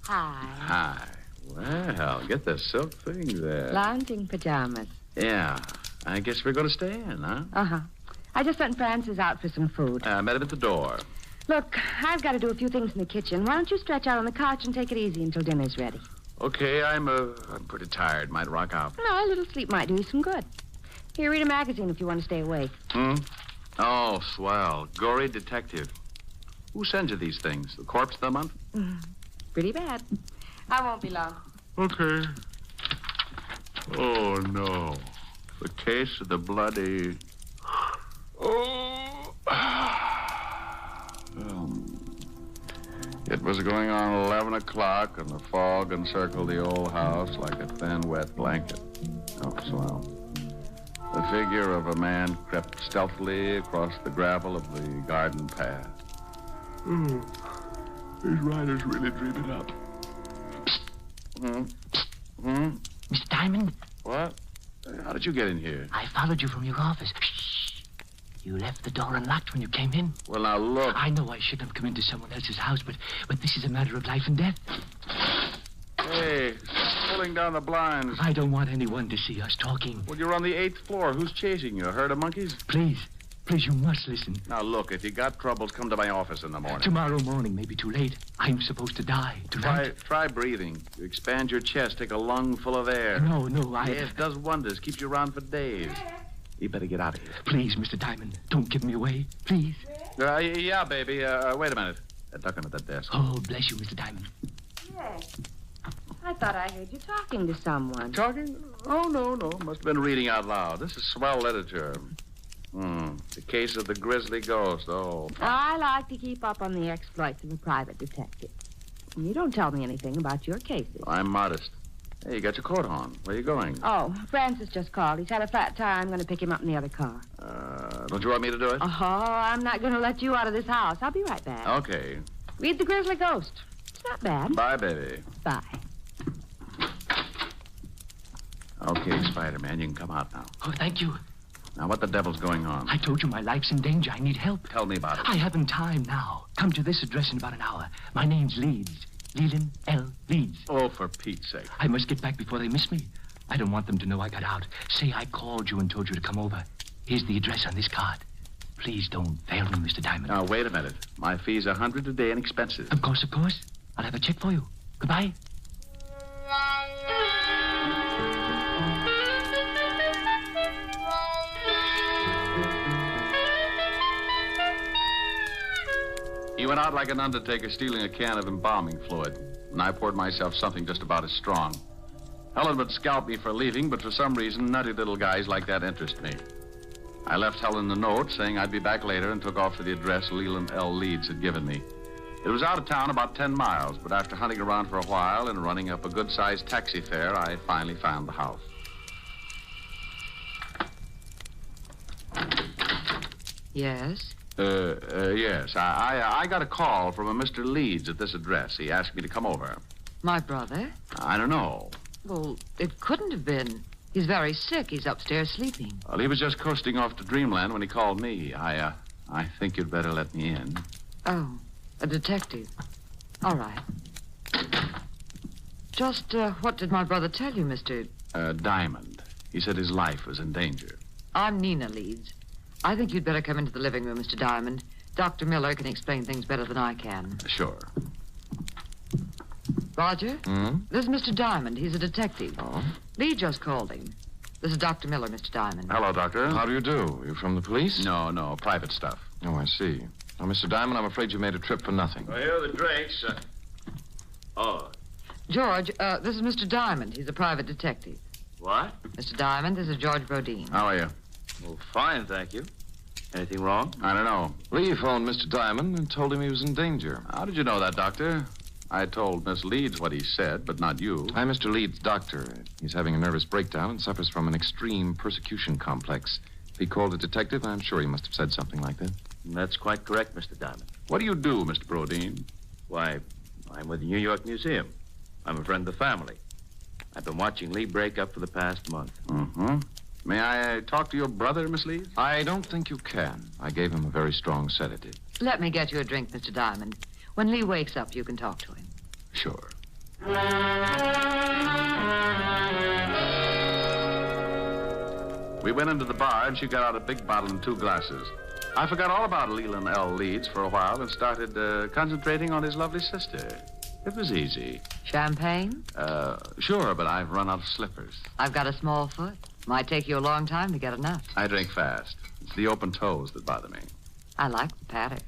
Hi. Hi. Well, get the silk thing there. Lounging pajamas. Yeah. I guess we're going to stay in, huh? Uh-huh. I just sent Francis out for some food. I met him at the door. Look, I've got to do a few things in the kitchen. Why don't you stretch out on the couch and take it easy until dinner's ready? Okay, I'm pretty tired. Might rock out. No, a little sleep might do you some good. Here, read a magazine if you want to stay awake. Oh, swell. Gory detective. Who sends you these things? The corpse of the month? Pretty bad. I won't be long. Okay. Oh, no. The case of the bloody... Oh. It was going on 11 o'clock, and the fog encircled the old house like a thin, wet blanket. Oh, swell. The figure of a man crept stealthily across the gravel of the garden path. These riders really dream it up. Mr. Diamond? What? How did you get in here? I followed you from your office. Shh. You left the door unlocked when you came in. Well, now, look. I know I shouldn't have come into someone else's house, but this is a matter of life and death. Hey, pulling down the blinds. I don't want anyone to see us talking. Well, you're on the 8th floor. Who's chasing you? A herd of monkeys? Please Please, you must listen. Now, look, if you got troubles, come to my office in the morning. Tomorrow morning may be too late. I'm supposed to die tonight. Try breathing. You expand your chest, take a lung full of air. No, Yes, it does wonders. Keeps you around for days. You better get out of here. Please, Mr. Diamond, don't give me away. Please. Yeah, baby. Wait a minute. Duck him at that desk. Oh, bless you, Mr. Diamond. Yes. I thought I heard you talking to someone. Talking? Oh, no. Must have been reading out loud. This is swell literature. The case of the Grizzly Ghost. Oh. I like to keep up on the exploits of a private detective. And you don't tell me anything about your cases. I'm modest. Hey, you got your coat on. Where are you going? Oh, Francis just called. He's had a flat tire. I'm going to pick him up in the other car. Don't you want me to do it? Oh, I'm not going to let you out of this house. I'll be right back. Okay. Read The Grizzly Ghost. It's not bad. Bye, baby. Bye. Okay, Spider-Man, you can come out now. Oh, thank you. Now, what the devil's going on? I told you my life's in danger. I need help. Tell me about it. I haven't time now. Come to this address in about an hour. My name's Leeds. Leland L. Leeds. Oh, for Pete's sake. I must get back before they miss me. I don't want them to know I got out. Say I called you and told you to come over. Here's the address on this card. Please don't fail me, Mr. Diamond. Now, wait a minute. My fee's $100 a day and expenses. Of course. I'll have a check for you. Goodbye. He went out like an undertaker stealing a can of embalming fluid, and I poured myself something just about as strong. Helen would scalp me for leaving, but for some reason, nutty little guys like that interest me. I left Helen a note saying I'd be back later and took off for the address Leland L. Leeds had given me. It was out of town about 10 miles, but after hunting around for a while and running up a good-sized taxi fare, I finally found the house. Yes? Yes. I got a call from a Mr. Leeds at this address. He asked me to come over. My brother? I don't know. Well, it couldn't have been. He's very sick. He's upstairs sleeping. Well, he was just coasting off to Dreamland when he called me. I think you'd better let me in. Oh, a detective. All right. Just, what did my brother tell you, Mr. Diamond. He said his life was in danger. I'm Nina Leeds. I think you'd better come into the living room, Mr. Diamond. Dr. Miller can explain things better than I can. Sure. Roger? This is Mr. Diamond. He's a detective. Oh? Lee just called him. This is Dr. Miller, Mr. Diamond. Hello, Doctor. How do you do? You from the police? No, private stuff. Oh, I see. Now, Mr. Diamond, I'm afraid you made a trip for nothing. Well, here are the drinks. George, this is Mr. Diamond. He's a private detective. What? Mr. Diamond, this is George Brodeen. How are you? Well, fine, thank you. Anything wrong? I don't know. Lee phoned Mr. Diamond and told him he was in danger. How did you know that, Doctor? I told Miss Leeds what he said, but not you. I'm Mr. Leeds' doctor. He's having a nervous breakdown and suffers from an extreme persecution complex. If he called a detective, I'm sure he must have said something like that. That's quite correct, Mr. Diamond. What do you do, Mr. Brodeen? Why, I'm with the New York Museum. I'm a friend of the family. I've been watching Lee break up for the past month. May I talk to your brother, Miss Leeds? I don't think you can. I gave him a very strong sedative. Let me get you a drink, Mr. Diamond. When Lee wakes up, you can talk to him. Sure. We went into the bar, and she got out a big bottle and 2 glasses. I forgot all about Leland L. Leeds for a while and started concentrating on his lovely sister. It was easy. Champagne? Sure, but I've run out of slippers. I've got a small foot. Might take you a long time to get enough. I drink fast. It's the open toes that bother me. I like the patter.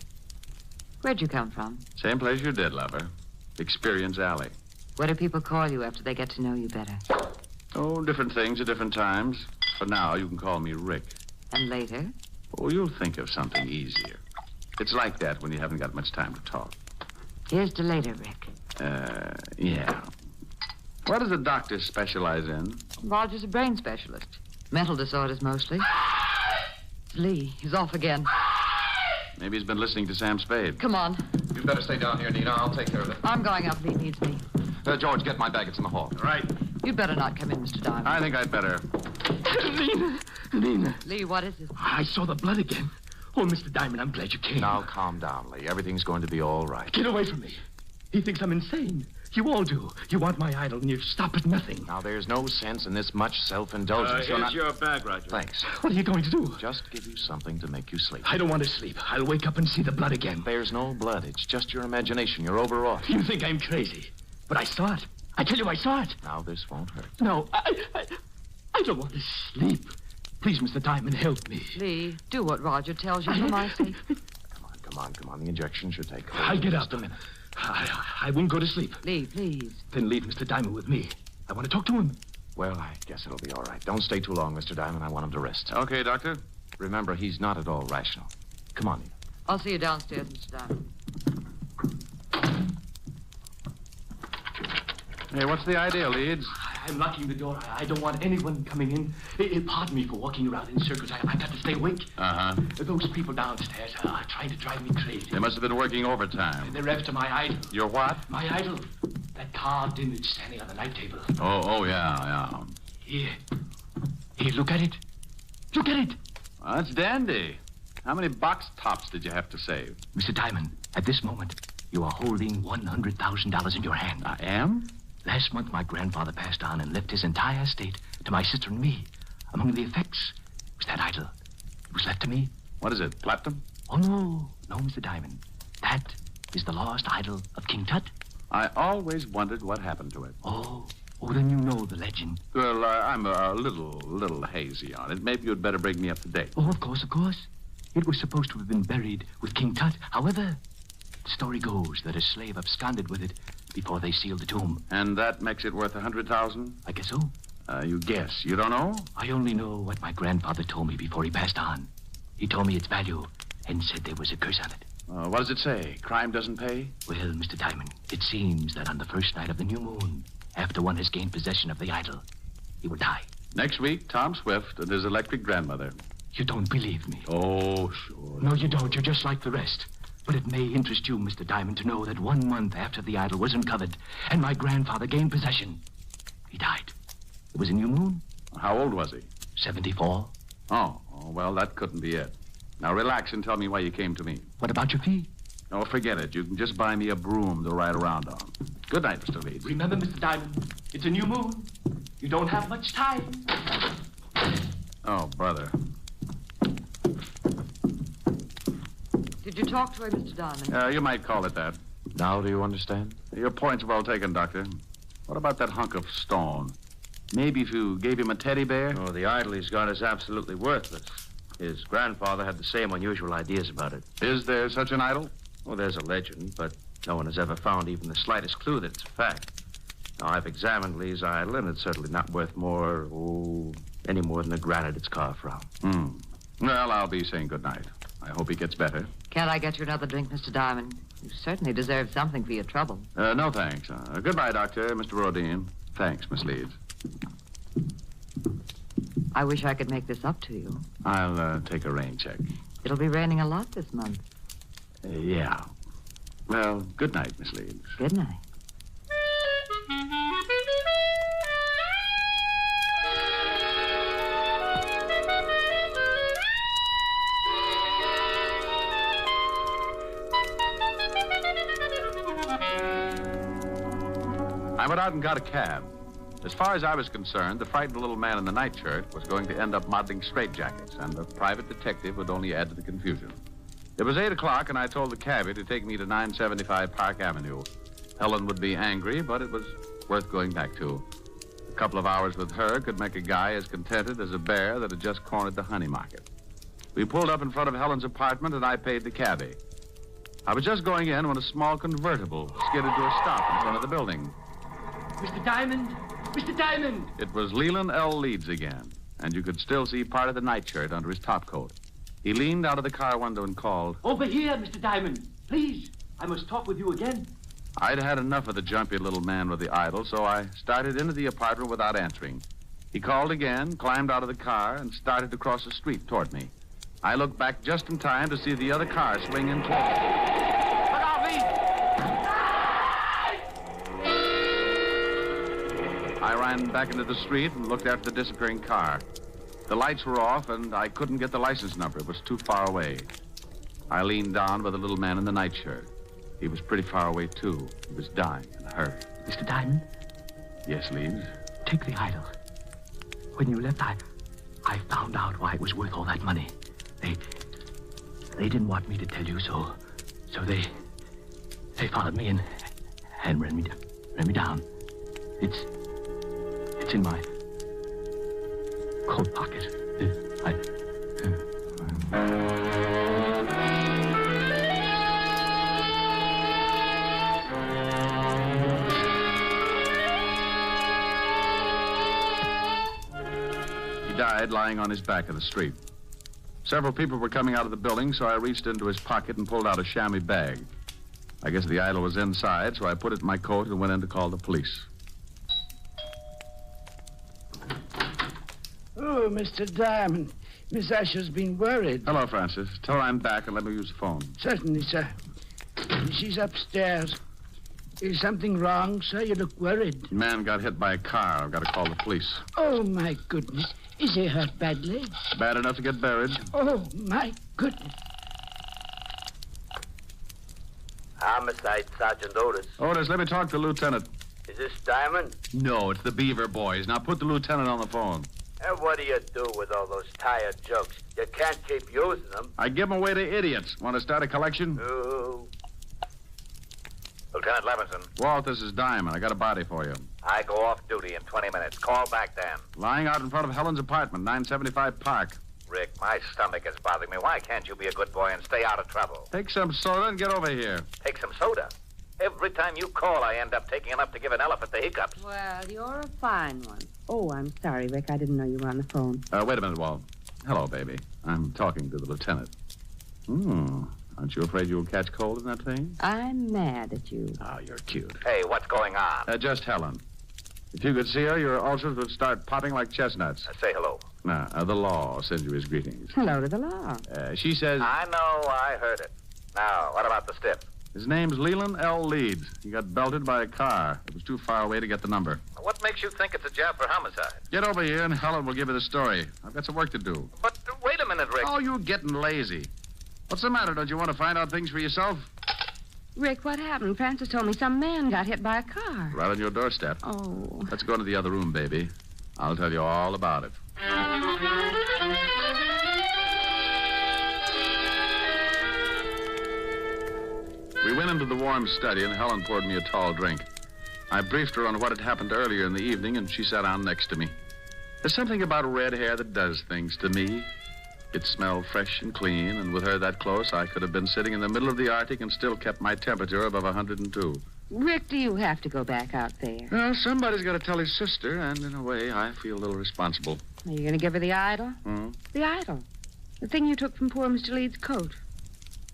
Where'd you come from? Same place you did, lover. Experience Alley. What do people call you after they get to know you better? Oh, different things at different times. For now, you can call me Rick. And later? Oh, you'll think of something easier. It's like that when you haven't got much time to talk. Here's to later, Rick. Yeah. What does a doctor specialize in? Roger's a brain specialist. Mental disorders, mostly. It's Lee. He's off again. Maybe he's been listening to Sam Spade. Come on. You'd better stay down here, Nina. I'll take care of it. I'm going up. Lee needs me. George, get my bag. It's in the hall. Right. You'd better not come in, Mr. Diamond. I think I'd better. Nina. Lee, what is it? I saw the blood again. Oh, Mr. Diamond, I'm glad you came. Now, calm down, Lee. Everything's going to be all right. Get away from me. He thinks I'm insane. You all do. You want my idol, and you stop at nothing. Now, there's no sense in this much self-indulgence. Here's your bag, Roger. Thanks. What are you going to do? Just give you something to make you sleep. I don't want to sleep. I'll wake up and see the blood again. There's no blood. It's just your imagination. You're overwrought. You think I'm crazy. But I saw it. I tell you, I saw it. Now, this won't hurt. No, I don't want to sleep. Please, Mr. Diamond, help me. Lee, do what Roger tells you for my sake. Come on. The injection should take hold. I'll get up. Just a minute. I won't go to sleep. Lee, please. Then leave Mr. Diamond with me. I want to talk to him. Well, I guess it'll be all right. Don't stay too long, Mr. Diamond. I want him to rest. Okay, Doctor. Remember, he's not at all rational. Come on. I'll see you downstairs, Mr. Diamond. Hey, what's the idea, Leeds? I'm locking the door. I don't want anyone coming in. Pardon me for walking around in circles. I got to stay awake. Uh-huh. Those people downstairs are trying to drive me crazy. They must have been working overtime. They're after my idol. Your what? My idol. That carved image standing on the night table. Oh, yeah. Here, look at it. Look at it. Well, that's dandy. How many box tops did you have to save? Mr. Diamond, at this moment, you are holding $100,000 in your hand. I am? Last month, my grandfather passed on and left his entire estate to my sister and me. Among the effects was that idol. It was left to me. What is it, platinum? Oh, no, Mr. Diamond. That is the lost idol of King Tut. I always wondered what happened to it. Oh, then you know the legend. Well, I'm a little hazy on it. Maybe you'd better bring me up to date. Oh, of course. It was supposed to have been buried with King Tut. However, the story goes that a slave absconded with it before they sealed the tomb. And that makes it worth $100,000? I guess so. You guess. You don't know? I only know what my grandfather told me before he passed on. He told me its value and said there was a curse on it. What does it say? Crime doesn't pay? Well, Mr. Diamond, it seems that on the first night of the new moon, after one has gained possession of the idol, he will die. Next week, Tom Swift and his electric grandmother. You don't believe me? Oh, sure. No, you don't. You're just like the rest. But it may interest you, Mr. Diamond, to know that 1 month after the idol was uncovered and my grandfather gained possession, he died. It was a new moon. How old was he? 74. Oh, well, that couldn't be it. Now, relax and tell me why you came to me. What about your fee? Oh, forget it. You can just buy me a broom to ride around on. Good night, Mr. Leeds. Remember, Mr. Diamond, it's a new moon. You don't have much time. Oh, brother. Did you talk to her, Mr. Diamond? You might call it that. Now do you understand? Your point's well taken, Doctor. What about that hunk of stone? Maybe if you gave him a teddy bear? Oh, the idol he's got is absolutely worthless. His grandfather had the same unusual ideas about it. Is there such an idol? Well, there's a legend, but no one has ever found even the slightest clue that it's a fact. Now, I've examined Lee's idol, and it's certainly not worth any more than the granite it's carved from. Well, I'll be saying good night. I hope he gets better. Can't I get you another drink, Mr. Diamond? You certainly deserve something for your trouble. No, thanks. Goodbye, Doctor, Mr. Rodin. Thanks, Miss Leeds. I wish I could make this up to you. I'll take a rain check. It'll be raining a lot this month. Yeah. Well, good night, Miss Leeds. Good night. I went out and got a cab. As far as I was concerned, the frightened little man in the nightshirt was going to end up modeling straitjackets, and the private detective would only add to the confusion. It was 8 o'clock, and I told the cabbie to take me to 975 Park Avenue. Helen would be angry, but it was worth going back to. A couple of hours with her could make a guy as contented as a bear that had just cornered the honey market. We pulled up in front of Helen's apartment, and I paid the cabbie. I was just going in when a small convertible skidded to a stop in front of the building. Mr. Diamond! Mr. Diamond! It was Leland L. Leeds again, and you could still see part of the nightshirt under his topcoat. He leaned out of the car window and called. Over here, Mr. Diamond. Please, I must talk with you again. I'd had enough of the jumpy little man with the idol, so I started into the apartment without answering. He called again, climbed out of the car, and started to cross the street toward me. I looked back just in time to see the other car swing in toward me. I ran back into the street and looked after the disappearing car. The lights were off, and I couldn't get the license number. It was too far away. I leaned down by the little man in the nightshirt. He was pretty far away, too. He was dying and hurt. Mr. Diamond? Yes, Leeds? Take the idol. When you left, I found out why it was worth all that money. They didn't want me to tell you, so they followed me and ran me down. It's in my coat pocket. He died lying on his back in the street. Several people were coming out of the building, so I reached into his pocket and pulled out a chamois bag. I guess the idol was inside, so I put it in my coat and went in to call the police. Oh, Mr. Diamond. Miss Asher's been worried. Hello, Francis. Tell her I'm back and let me use the phone. Certainly, sir. She's upstairs. Is something wrong, sir? You look worried. The man got hit by a car. I've got to call the police. Oh, my goodness. Is he hurt badly? Bad enough to get buried. Oh, my goodness. Homicide, Sergeant Otis. Otis, let me talk to the lieutenant. Is this Diamond? No, it's the Beaver boys. Now put the lieutenant on the phone. And what do you do with all those tired jokes? You can't keep using them. I give them away to idiots. Want to start a collection? Oh. Lieutenant Levinson. Walt, this is Diamond. I got a body for you. I go off duty in 20 minutes. Call back then. Lying out in front of Helen's apartment, 975 Park. Rick, my stomach is bothering me. Why can't you be a good boy and stay out of trouble? Take some soda and get over here. Take some soda? Every time you call, I end up taking enough to give an elephant the hiccups. Well, you're a fine one. Oh, I'm sorry, Rick. I didn't know you were on the phone. Wait a minute, Walt. Hello, baby. I'm talking to the lieutenant. Aren't you afraid you'll catch cold in that thing? I'm mad at you. Oh, you're cute. Hey, what's going on? Just Helen. If you could see her, your ulcers would start popping like chestnuts. Say hello. The law sends you his greetings. Hello to the law. She says... I know, I heard it. Now, what about the stiff? His name's Leland L. Leeds. He got belted by a car. It was too far away to get the number. What makes you think it's a job for homicide? Get over here and Helen will give you the story. I've got some work to do. But wait a minute, Rick. Oh, you're getting lazy. What's the matter? Don't you want to find out things for yourself? Rick, what happened? Francis told me some man got hit by a car. Right on your doorstep. Oh. Let's go into the other room, baby. I'll tell you all about it. We went into the warm study, and Helen poured me a tall drink. I briefed her on what had happened earlier in the evening, and she sat down next to me. There's something about red hair that does things to me. It smelled fresh and clean, and with her that close, I could have been sitting in the middle of the Arctic and still kept my temperature above 102. Rick, do you have to go back out there? Well, somebody's got to tell his sister, and in a way, I feel a little responsible. Are you going to give her the idol? Hmm? The idol. The thing you took from poor Mr. Leeds' coat.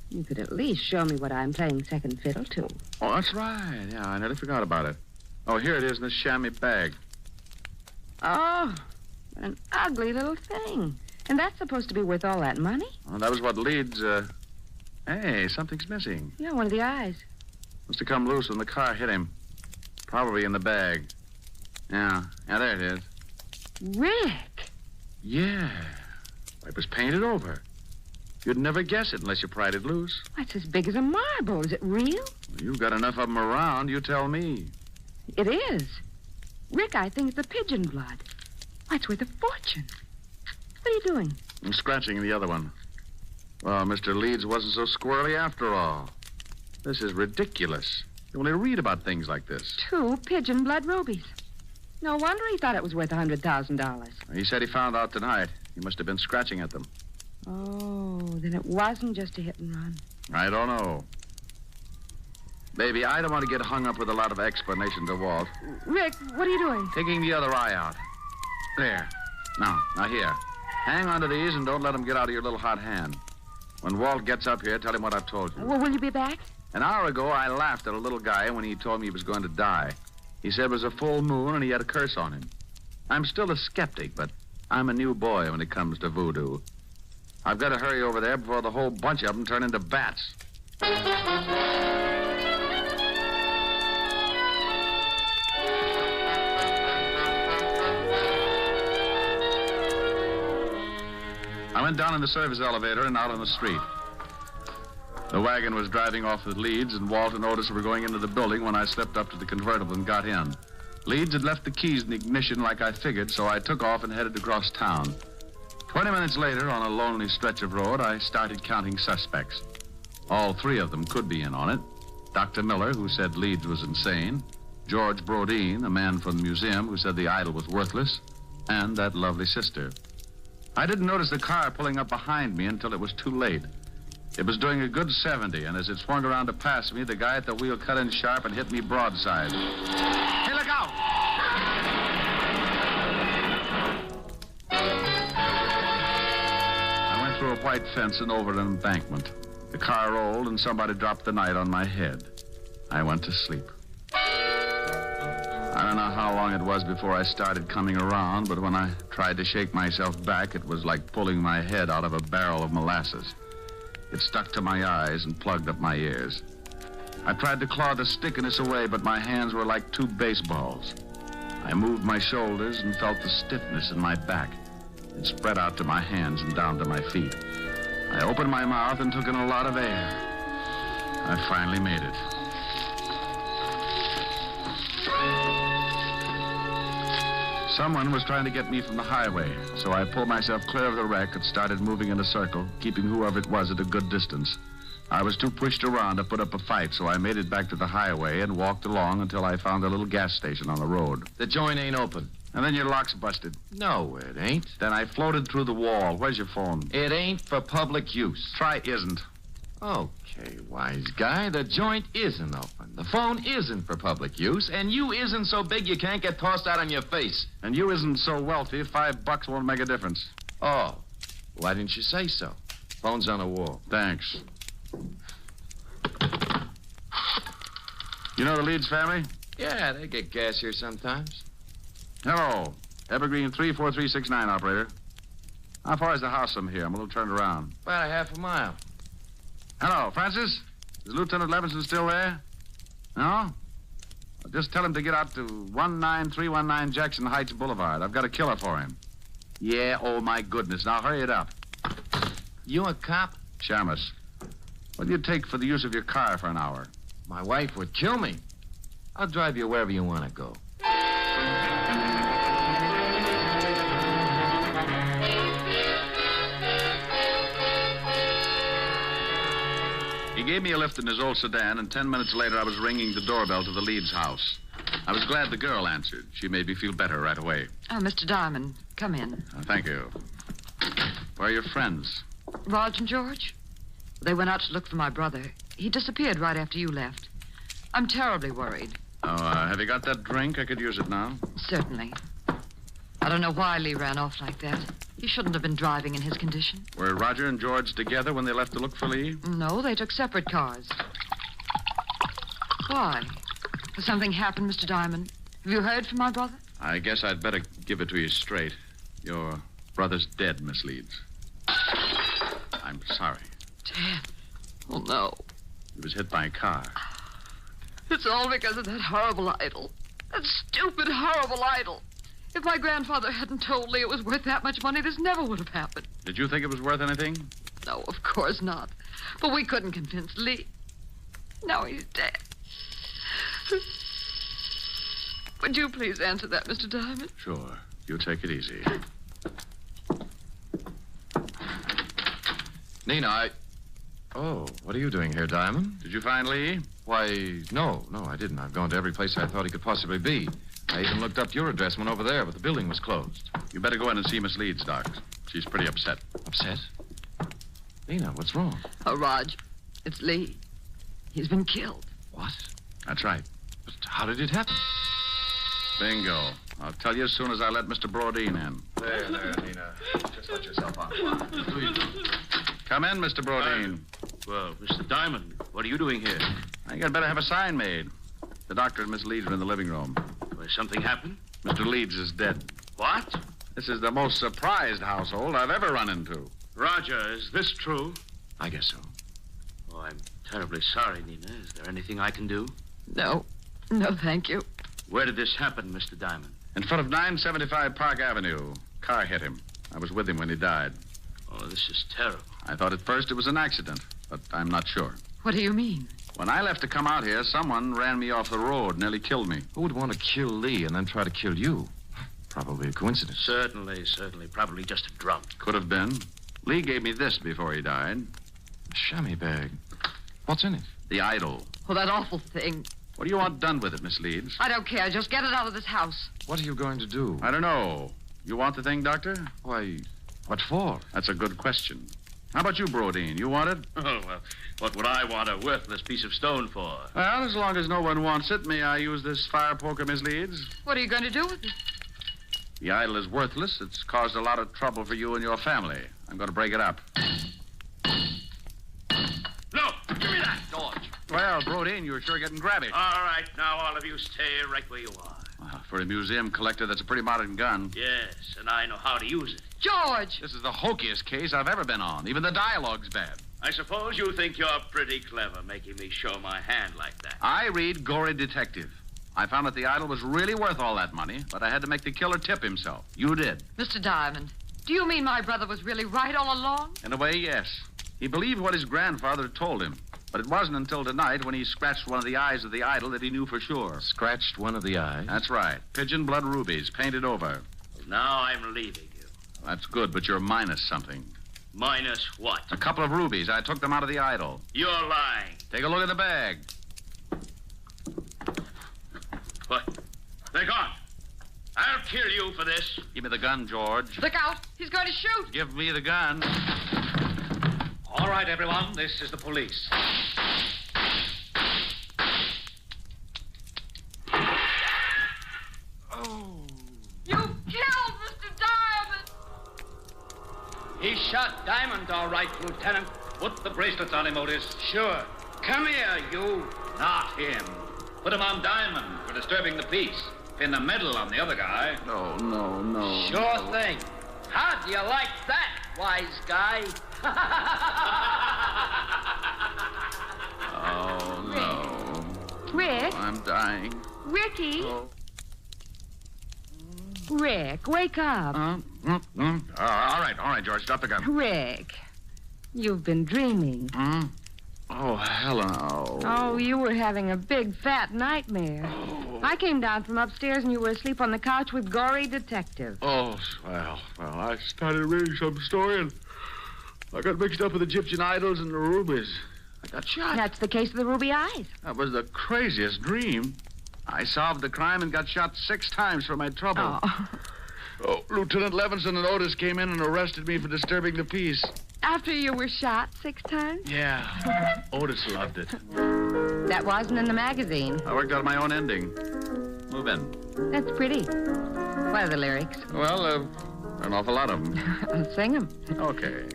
You could at least show me what I'm playing second fiddle to. Oh, that's right. Yeah, I nearly forgot about it. Oh, here it is in this chamois bag. Oh, what an ugly little thing. And that's supposed to be worth all that money? Well, that was what Leeds, Hey, something's missing. Yeah, one of the eyes. Must have come loose when the car hit him. Probably in the bag. Yeah, there it is. Rick! Yeah. It was painted over. You'd never guess it unless you pried it loose. That's as big as a marble. Is it real? You've got enough of them around, you tell me. It is. Rick, I think it's a pigeon blood. Why, it's worth a fortune. What are you doing? I'm scratching the other one. Well, Mr. Leeds wasn't so squirrely after all. This is ridiculous. You only read about things like this. 2 pigeon blood rubies. No wonder he thought it was worth $100,000. He said he found out tonight. He must have been scratching at them. Oh, then it wasn't just a hit and run. I don't know. Baby, I don't want to get hung up with a lot of explanation to Walt. Rick, what are you doing? Taking the other eye out. There. Now here. Hang on to these and don't let them get out of your little hot hand. When Walt gets up here, tell him what I've told you. Well, will you be back? An hour ago, I laughed at a little guy when he told me he was going to die. He said it was a full moon and he had a curse on him. I'm still a skeptic, but I'm a new boy when it comes to voodoo. I've got to hurry over there before the whole bunch of them turn into bats. I went down in the service elevator and out on the street. The wagon was driving off with Leeds, and Walt and Otis were going into the building when I slipped up to the convertible and got in. Leeds had left the keys in the ignition like I figured, so I took off and headed across town. 20 minutes later, on a lonely stretch of road, I started counting suspects. All three of them could be in on it. Dr. Miller, who said Leeds was insane, George Brodeen, a man from the museum who said the idol was worthless, and that lovely sister. I didn't notice the car pulling up behind me until it was too late. It was doing a good 70, and as it swung around to pass me, the guy at the wheel cut in sharp and hit me broadside. Hey, look out! I went through a white fence and over an embankment. The car rolled, and somebody dropped the night on my head. I went to sleep. I don't know how long it was before I started coming around, but when I tried to shake myself back, it was like pulling my head out of a barrel of molasses. It stuck to my eyes and plugged up my ears. I tried to claw the stickiness away, but my hands were like two baseballs. I moved my shoulders and felt the stiffness in my back. It spread out to my hands and down to my feet. I opened my mouth and took in a lot of air. I finally made it. Someone was trying to get me from the highway, so I pulled myself clear of the wreck and started moving in a circle, keeping whoever it was at a good distance. I was too pushed around to put up a fight, so I made it back to the highway and walked along until I found a little gas station on the road. The joint ain't open. And then your lock's busted. No, it ain't. Then I floated through the wall. Where's your phone? It ain't for public use. Try isn't. Okay, wise guy, the joint isn't open. The phone isn't for public use, and you isn't so big you can't get tossed out on your face. And you isn't so wealthy, $5 won't make a difference. Oh, why didn't you say so? Phone's on the wall. Thanks. You know the Leeds family? Yeah, they get gas here sometimes. Hello. Evergreen 34369, operator. How far is the house from here? I'm a little turned around. About a half a mile. Hello, Francis? Is Lieutenant Levinson still there? No? Well, just tell him to get out to 19319 Jackson Heights Boulevard. I've got a killer for him. Yeah, oh, my goodness. Now, hurry it up. You a cop? Shamus. What do you take for the use of your car for an hour? My wife would kill me. I'll drive you wherever you want to go. He gave me a lift in his old sedan, and 10 minutes later I was ringing the doorbell to the Leeds house. I was glad the girl answered. She made me feel better right away. Oh, Mr. Diamond, come in. Thank you. Where are your friends? Raj and George? They went out to look for my brother. He disappeared right after you left. I'm terribly worried. Oh, have you got that drink? I could use it now. Certainly. I don't know why Lee ran off like that. He shouldn't have been driving in his condition. Were Roger and George together when they left to look for Lee? No, they took separate cars. Why? Has something happened, Mr. Diamond? Have you heard from my brother? I guess I'd better give it to you straight. Your brother's dead, Miss Leeds. I'm sorry. Dead? Oh, no. He was hit by a car. It's all because of that horrible idol. That stupid, horrible idol. If my grandfather hadn't told Lee it was worth that much money, this never would have happened. Did you think it was worth anything? No, of course not. But we couldn't convince Lee. Now he's dead. Would you please answer that, Mr. Diamond? Sure. You take it easy. Nina, Oh, what are you doing here, Diamond? Did you find Lee? Why, no, I didn't. I've gone to every place I thought he could possibly be. I even looked up your address, went over there, but the building was closed. You better go in and see Miss Leeds, Doc. She's pretty upset. Upset? Nina, what's wrong? Oh, Raj, it's Lee. He's been killed. What? That's right. But how did it happen? Bingo. I'll tell you as soon as I let Mr. Brodeen in. There, Nina. Just let yourself on. Come in, Mr. Brodeen. Well, Mr. Diamond, what are you doing here? I think I'd better have a sign made. The doctor and Miss Leeds are in the living room. Well, something happened? Mr. Leeds is dead. What? This is the most surprised household I've ever run into. Roger, is this true? I guess so. Oh, I'm terribly sorry, Nina. Is there anything I can do? No, thank you. Where did this happen, Mr. Diamond? In front of 975 Park Avenue. Car hit him. I was with him when he died. Oh, this is terrible. I thought at first it was an accident. but I'm not sure. What do you mean? When I left to come out here, someone ran me off the road, nearly killed me. Who would want to kill Lee and then try to kill you? Probably a coincidence. Certainly. Probably just a drunk. Could have been. Lee gave me this before he died. A chamois bag. What's in it? The idol. Oh, that awful thing. What do you want done with it, Miss Leeds? I don't care. Just get it out of this house. What are you going to do? I don't know. You want the thing, Doctor? Why, what for? That's a good question. How about you, Brodeen? You want it? Oh, well, what would I want a worthless piece of stone for? Well, as long as no one wants it, may I use this fire poker, Miss Leeds? What are you going to do with it? The idol is worthless. It's caused a lot of trouble for you and your family. I'm going to break it up. No, give me that, George. Well, Brodeen, you're sure getting grabby. All right, now all of you stay right where you are. Well, for a museum collector, that's a pretty modern gun. Yes, and I know how to use it. George! This is the hokiest case I've ever been on. Even the dialogue's bad. I suppose you think you're pretty clever making me show my hand like that. I read Gory Detective. I found that the idol was really worth all that money, but I had to make the killer tip himself. You did. Mr. Diamond, do you mean my brother was really right all along? In a way, yes. He believed what his grandfather told him. But it wasn't until tonight when he scratched one of the eyes of the idol that he knew for sure. Scratched one of the eyes? That's right. Pigeon blood rubies, painted over. Well, now I'm leaving you. That's good, but you're minus something. Minus what? A couple of rubies. I took them out of the idol. You're lying. Take a look in the bag. What? They're gone. I'll kill you for this. Give me the gun, George. Look out. He's going to shoot. Give me the gun. All right, everyone. This is the police. Oh. You killed Mr. Diamond. He shot Diamond, all right, Lieutenant. Put the bracelets on him, Otis. Sure. Come here, you. Not him. Put him on Diamond for disturbing the peace. Pin the medal on the other guy. No. Sure thing. How do you like that, wise guy? Oh, no. Rick? I'm dying. Ricky? Oh. Rick, wake up. All right, George. Drop the gun. Rick, you've been dreaming. Oh, Helen. Oh, you were having a big, fat nightmare. Oh. I came down from upstairs and you were asleep on the couch with Gory Detective. Oh, well, I started reading some story and I got mixed up with Egyptian idols and the rubies. I got shot. That's the case of the ruby eyes. That was the craziest dream. I solved the crime and got shot 6 times for my trouble. Oh, Lieutenant Levinson and Otis came in and arrested me for disturbing the peace. After you were shot 6 times? Yeah. Otis loved it. That wasn't in the magazine. I worked out my own ending. Move in. That's pretty. What are the lyrics? Well, an awful lot of them. I'll sing them. Okay.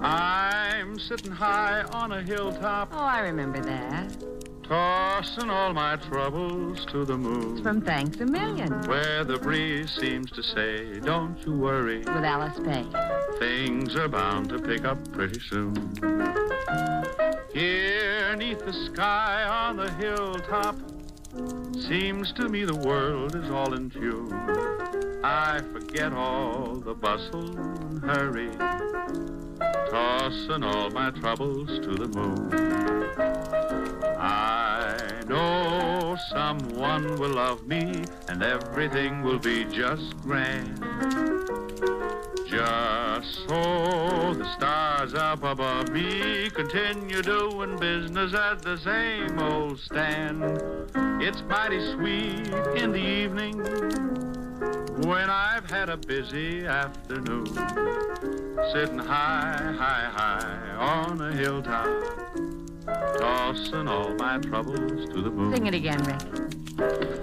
I'm sitting high on a hilltop. Oh, I remember that. Tossing all my troubles to the moon. It's from Thanks a Million. Where the breeze seems to say, don't you worry. With Alice Faye. Things are bound to pick up pretty soon. Here, 'neath the sky on the hilltop, seems to me the world is all in tune. I forget all the bustle and hurry, tossing all my troubles to the moon. I know someone will love me, and everything will be just grand. Just so the stars up above me continue doing business at the same old stand. It's mighty sweet in the evening when I've had a busy afternoon, sitting high on a hilltop, tossing all my troubles to the moon. Sing it again, Rick.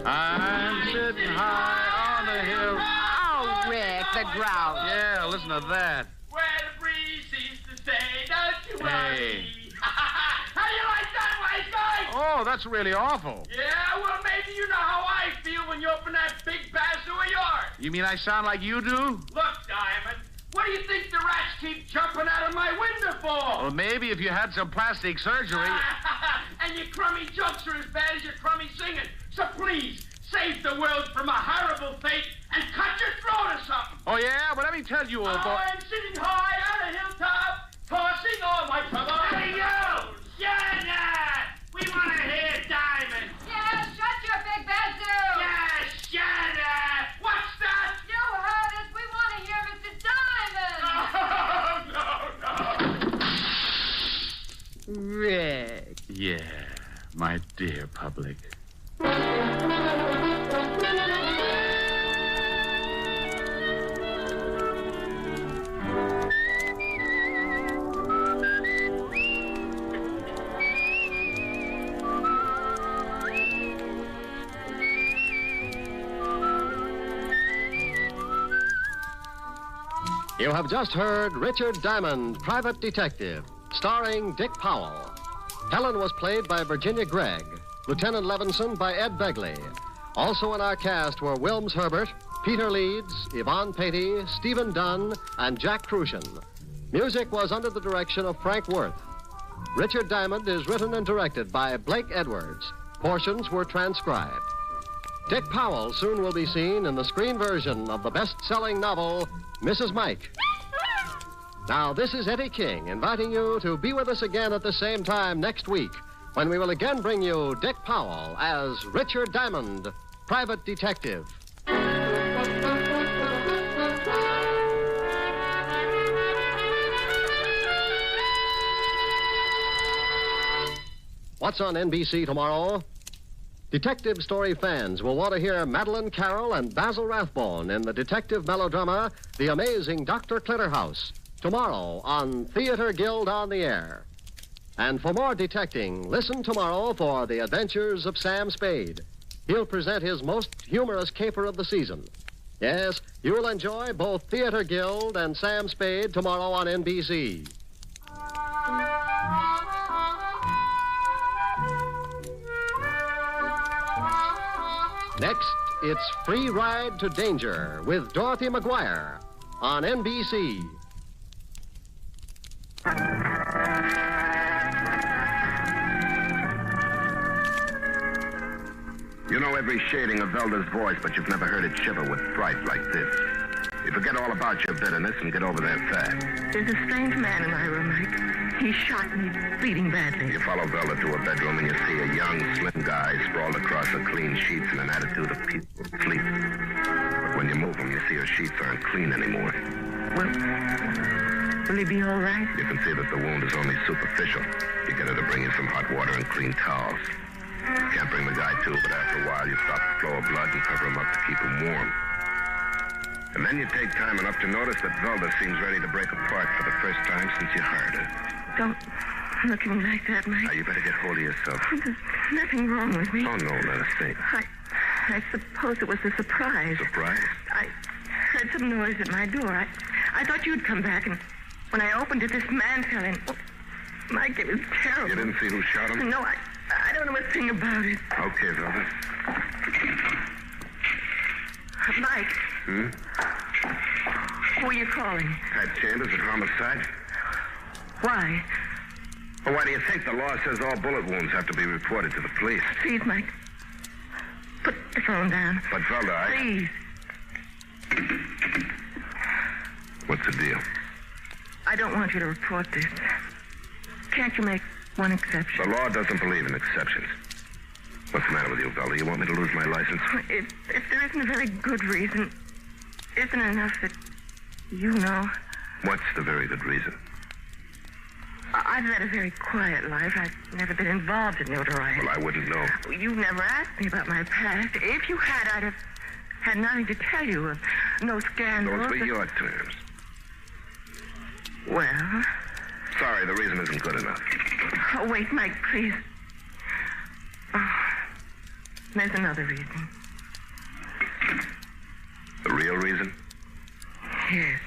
I'm sitting high on the hill. Oh, Rick, the grouse. Yeah, listen to that. Where the breeze seems to say, don't you worry. Hey. How you like that, wise guy? Oh, that's really awful. Yeah, well, maybe you know how I feel when you open that big bazoo of yours. You mean I sound like you do? Look, Diamond, what do you think the rats keep jumping out of my window for? Well, maybe if you had some plastic surgery. And your crummy jokes are as bad as your crummy singing. So please, save the world from a horrible fate and cut your throat or something. Oh, yeah? Well, let me tell you, old boy. I'm sitting high on a hilltop, tossing all my troubles. public. You have just heard Richard Diamond, Private Detective, starring Dick Powell. Helen was played by Virginia Gregg, Lieutenant Levinson by Ed Begley. Also in our cast were Wilms Herbert, Peter Leeds, Yvonne Patey, Stephen Dunn, and Jack Crucian. Music was under the direction of Frank Worth. Richard Diamond is written and directed by Blake Edwards. Portions were transcribed. Dick Powell soon will be seen in the screen version of the best-selling novel, Mrs. Mike. Now, this is Eddie King inviting you to be with us again at the same time next week when we will again bring you Dick Powell as Richard Diamond, Private Detective. What's on NBC tomorrow? Detective story fans will want to hear Madeline Carroll and Basil Rathbone in the detective melodrama The Amazing Dr. Clitterhouse, tomorrow on Theater Guild on the Air. And for more detecting, listen tomorrow for The Adventures of Sam Spade. He'll present his most humorous caper of the season. Yes, you'll enjoy both Theater Guild and Sam Spade tomorrow on NBC. Next, it's Free Ride to Danger with Dorothy McGuire on NBC. You know every shading of Velda's voice, but you've never heard it shiver with fright like this. You forget all about your bitterness and get over there fast. There's a strange man in my room, Mike. He shot me, bleeding badly. You follow Velda to her bedroom and you see a young, slim guy sprawled across her clean sheets in an attitude of peaceful sleep. But when you move him, you see her sheets aren't clean anymore. Will he be all right? You can see that the wound is only superficial. You get her to bring you some hot water and clean towels. You can't bring the guy to, but after a while you stop the flow of blood and cover him up to keep him warm. And then you take time enough to notice that Velda seems ready to break apart for the first time since you hired her. Don't look at me like that, Mike. Now, you better get hold of yourself. There's nothing wrong with me. Oh, no, let us think. I suppose it was a surprise. Surprise? I heard some noise at my door. I thought you'd come back, and when I opened it, this man fell in. Oh, Mike, it was terrible. You didn't see who shot him? No, I don't know a thing about it. Okay, Velda. Mike. Who are you calling? Pat Chambers at homicide. Why? Well, why do you think the law says all bullet wounds have to be reported to the police? Please, Mike. Put the phone down. But, Velda, Please. What's the deal? I don't want you to report this. Can't you make one exception? The law doesn't believe in exceptions. What's the matter with you, Velda? You want me to lose my license? If there isn't a very good reason, isn't enough that you know. What's the very good reason? I've led a very quiet life. I've never been involved in notoriety. Well, I wouldn't know. You never asked me about my past. If you had, I'd have had nothing to tell you. No scandals. Those were your terms. Well? Sorry, the reason isn't good enough. Oh, wait, Mike, please. Oh, there's another reason. The real reason? Yes.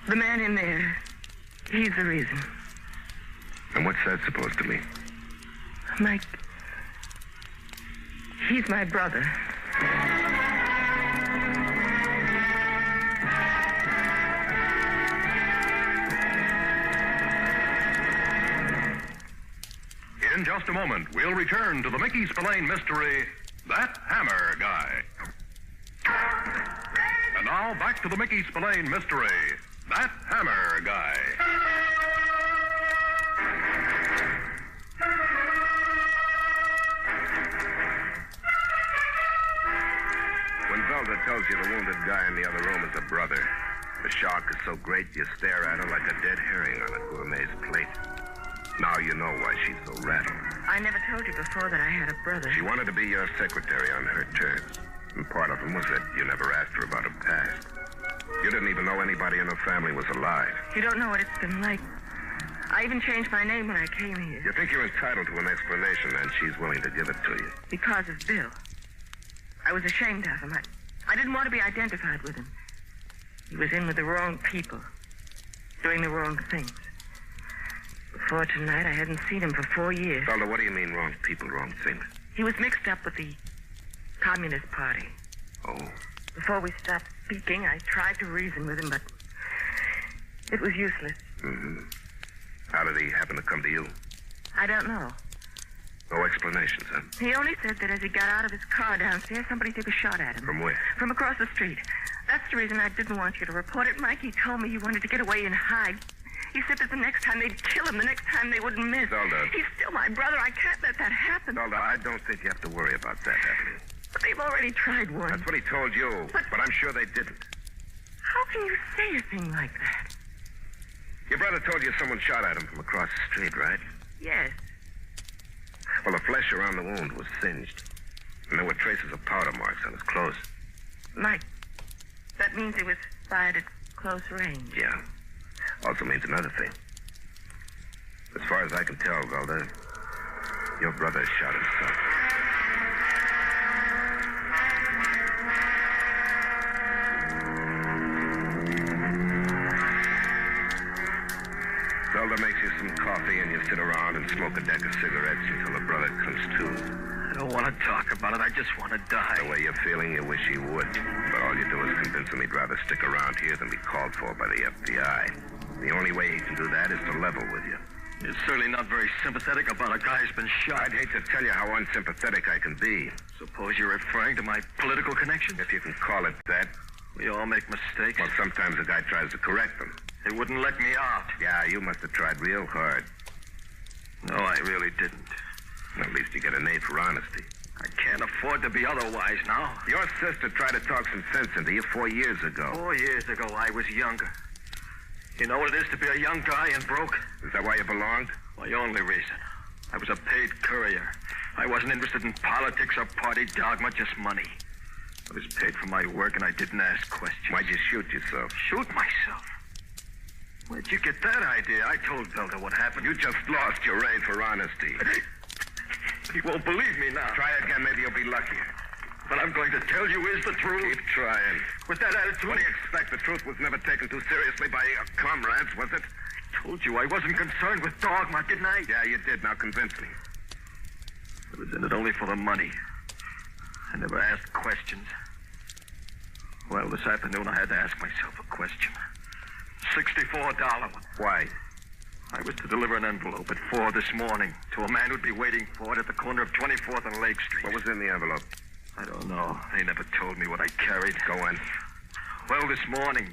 The man in there, he's the reason. And what's that supposed to mean? Mike, he's my brother. In just a moment, we'll return to the Mickey Spillane mystery, That Hammer Guy. And now, back to the Mickey Spillane mystery, That Hammer Guy. When Velda tells you the wounded guy in the other room is a brother, the shock is so great you stare at her like a dead herring on a gourmet's plate. Now you know why she's so rattled. I never told you before that I had a brother. She wanted to be your secretary on her terms. And part of them was that you never asked her about her past. You didn't even know anybody in her family was alive. You don't know what it's been like. I even changed my name when I came here. You think you're entitled to an explanation, and she's willing to give it to you. Because of Bill. I was ashamed of him. I didn't want to be identified with him. He was in with the wrong people, doing the wrong things. Before tonight, I hadn't seen him for 4 years. Zelda, what do you mean wrong people, wrong things? He was mixed up with the Communist Party. Oh. Before we stopped speaking, I tried to reason with him, but it was useless. Mm-hmm. How did he happen to come to you? I don't know. No explanations, huh? He only said that as he got out of his car downstairs, somebody took a shot at him. From where? From across the street. That's the reason I didn't want you to report it, Mike. He told me you wanted to get away and hide. He said that the next time they'd kill him, the next time they wouldn't miss. Zelda. He's still my brother. I can't let that happen. Zelda, I don't think you have to worry about that happening. But they've already tried one. That's what he told you, but I'm sure they didn't. How can you say a thing like that? Your brother told you someone shot at him from across the street, right? Yes. Well, the flesh around the wound was singed, and there were traces of powder marks on his clothes. Mike, that means it was fired at close range. Yeah. Also means another thing. As far as I can tell, Zelda, your brother shot himself. Zelda makes you some coffee and you sit around and smoke a deck of cigarettes until the brother comes to. I don't want to talk about it. I just want to die. The way you're feeling, you wish he would. But all you do is convince him he'd rather stick around here than be called for by the FBI. The only way he can do that is to level with you. You're certainly not very sympathetic about a guy who's been shot. I'd hate to tell you how unsympathetic I can be. Suppose you're referring to my political connections? If you can call it that. We all make mistakes. Well, sometimes a guy tries to correct them. They wouldn't let me out. Yeah, you must have tried real hard. No, I really didn't. At least you get an A for honesty. I can't afford to be otherwise now. Your sister tried to talk some sense into you 4 years ago. 4 years ago, I was younger. You know what it is to be a young guy and broke? Is that why you belonged? My only reason. I was a paid courier. I wasn't interested in politics or party dogma, just money. I was paid for my work and I didn't ask questions. Why'd you shoot yourself? Shoot myself? Where'd you get that idea? I told Zelda what happened. You just lost your A for honesty. He won't believe me now. Try again, maybe you'll be luckier. What I'm going to tell you is the truth. Keep trying. With that attitude... What do you expect? The truth was never taken too seriously by your comrades, was it? I told you I wasn't concerned with dogma, didn't I? Yeah, you did. Now convince me. I was in it only for the money. I never asked questions. Well, this afternoon I had to ask myself a question. $64. Why? I was to deliver an envelope at 4 this morning to a man who'd be waiting for it at the corner of 24th and Lake Street. What was in the envelope? I don't know. They never told me what I carried. Go on. Well, this morning,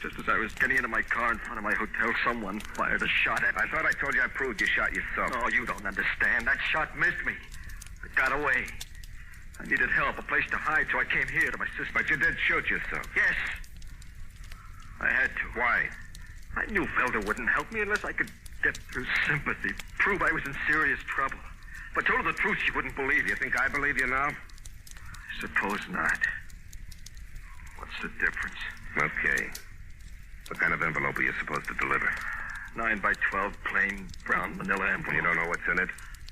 just as I was getting into my car in front of my hotel, someone fired a shot at me. I thought I told you I proved you shot yourself. No, you don't understand. That shot missed me. It got away. I needed help, a place to hide, so I came here to my sister. But you did shoot yourself. Yes. I had to. Why? I knew Felder wouldn't help me unless I could get through sympathy, prove I was in serious trouble. If I told her the truth, she wouldn't believe. You think I believe you now? I suppose not. What's the difference? Okay. What kind of envelope are you supposed to deliver? 9 by 12 plain brown manila envelope. You don't know what's in it?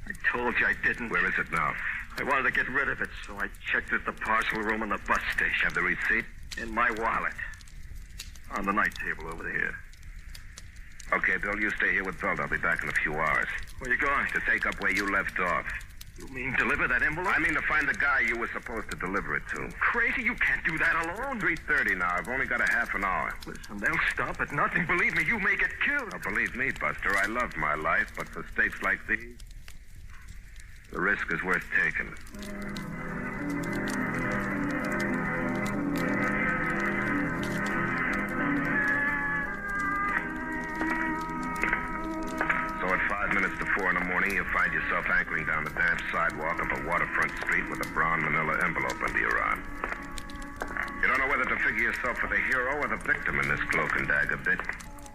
I told you I didn't. Where is it now? I wanted to get rid of it, so I checked at the parcel room in the bus station. Have the receipt? In my wallet. On the night table over here. Okay, Bill, you stay here with Zelda. I'll be back in a few hours. Where you going? To take up where you left off. You mean deliver that envelope? I mean to find the guy you were supposed to deliver it to. Crazy? You can't do that alone. 3:30 now. I've only got a half an hour. Listen, they'll stop at nothing. Believe me, you may get killed. Now, believe me, Buster, I love my life, but for stakes like these, the risk is worth taking. So at 5 minutes to 4 in the morning, you find yourself anchoring down the damp sidewalk of a waterfront street with a brown manila envelope under your arm. You don't know whether to figure yourself for the hero or the victim in this cloak and dagger bit.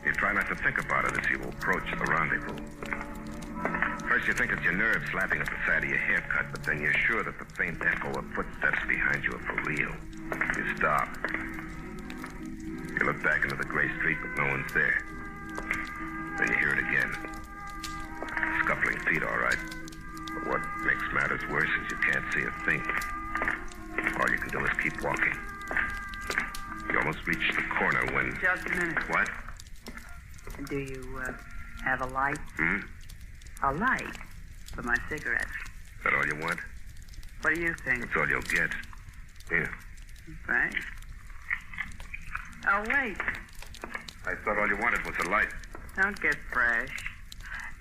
You try not to think about it as you approach the rendezvous. First, you think it's your nerves slapping at the side of your haircut, but then you're sure that the faint echo of footsteps behind you are for real. You stop. You look back into the gray street, but no one's there. Then you hear it again. Scuffling feet, all right. But what makes matters worse is you can't see a thing. All you can do is keep walking. You almost reach the corner when... Just a minute. What? Do you, have a light? A light for my cigarettes. Is that all you want? What do you think? That's all you'll get. Here. Right. Oh, wait. I thought all you wanted was a light. Don't get fresh.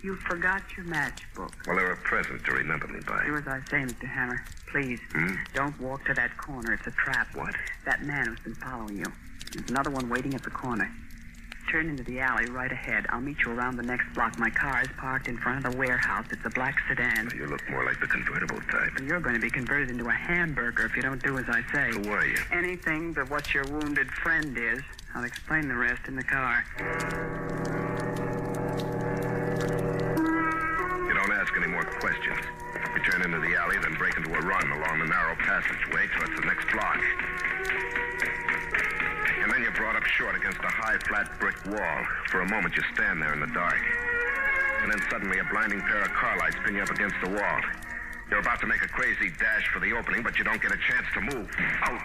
You forgot your matchbook. Well, they're a present to remember me by. Do as I say, Mr. Hammer. Please, don't walk to that corner. It's a trap. What? That man who's been following you. There's another one waiting at the corner. Turn into the alley right ahead. I'll meet you around the next block. My car is parked in front of the warehouse. It's a black sedan. You look more like the convertible type. You're going to be converted into a hamburger if you don't do as I say. Who are you? Anything but what your wounded friend is. I'll explain the rest in the car. You don't ask any more questions. You turn into the alley, then break into a run along the narrow passageway towards the next block. And then you're brought up short against a high, flat brick wall. For a moment, you stand there in the dark. And then suddenly, a blinding pair of car lights pin you up against the wall. You're about to make a crazy dash for the opening, but you don't get a chance to move. Out!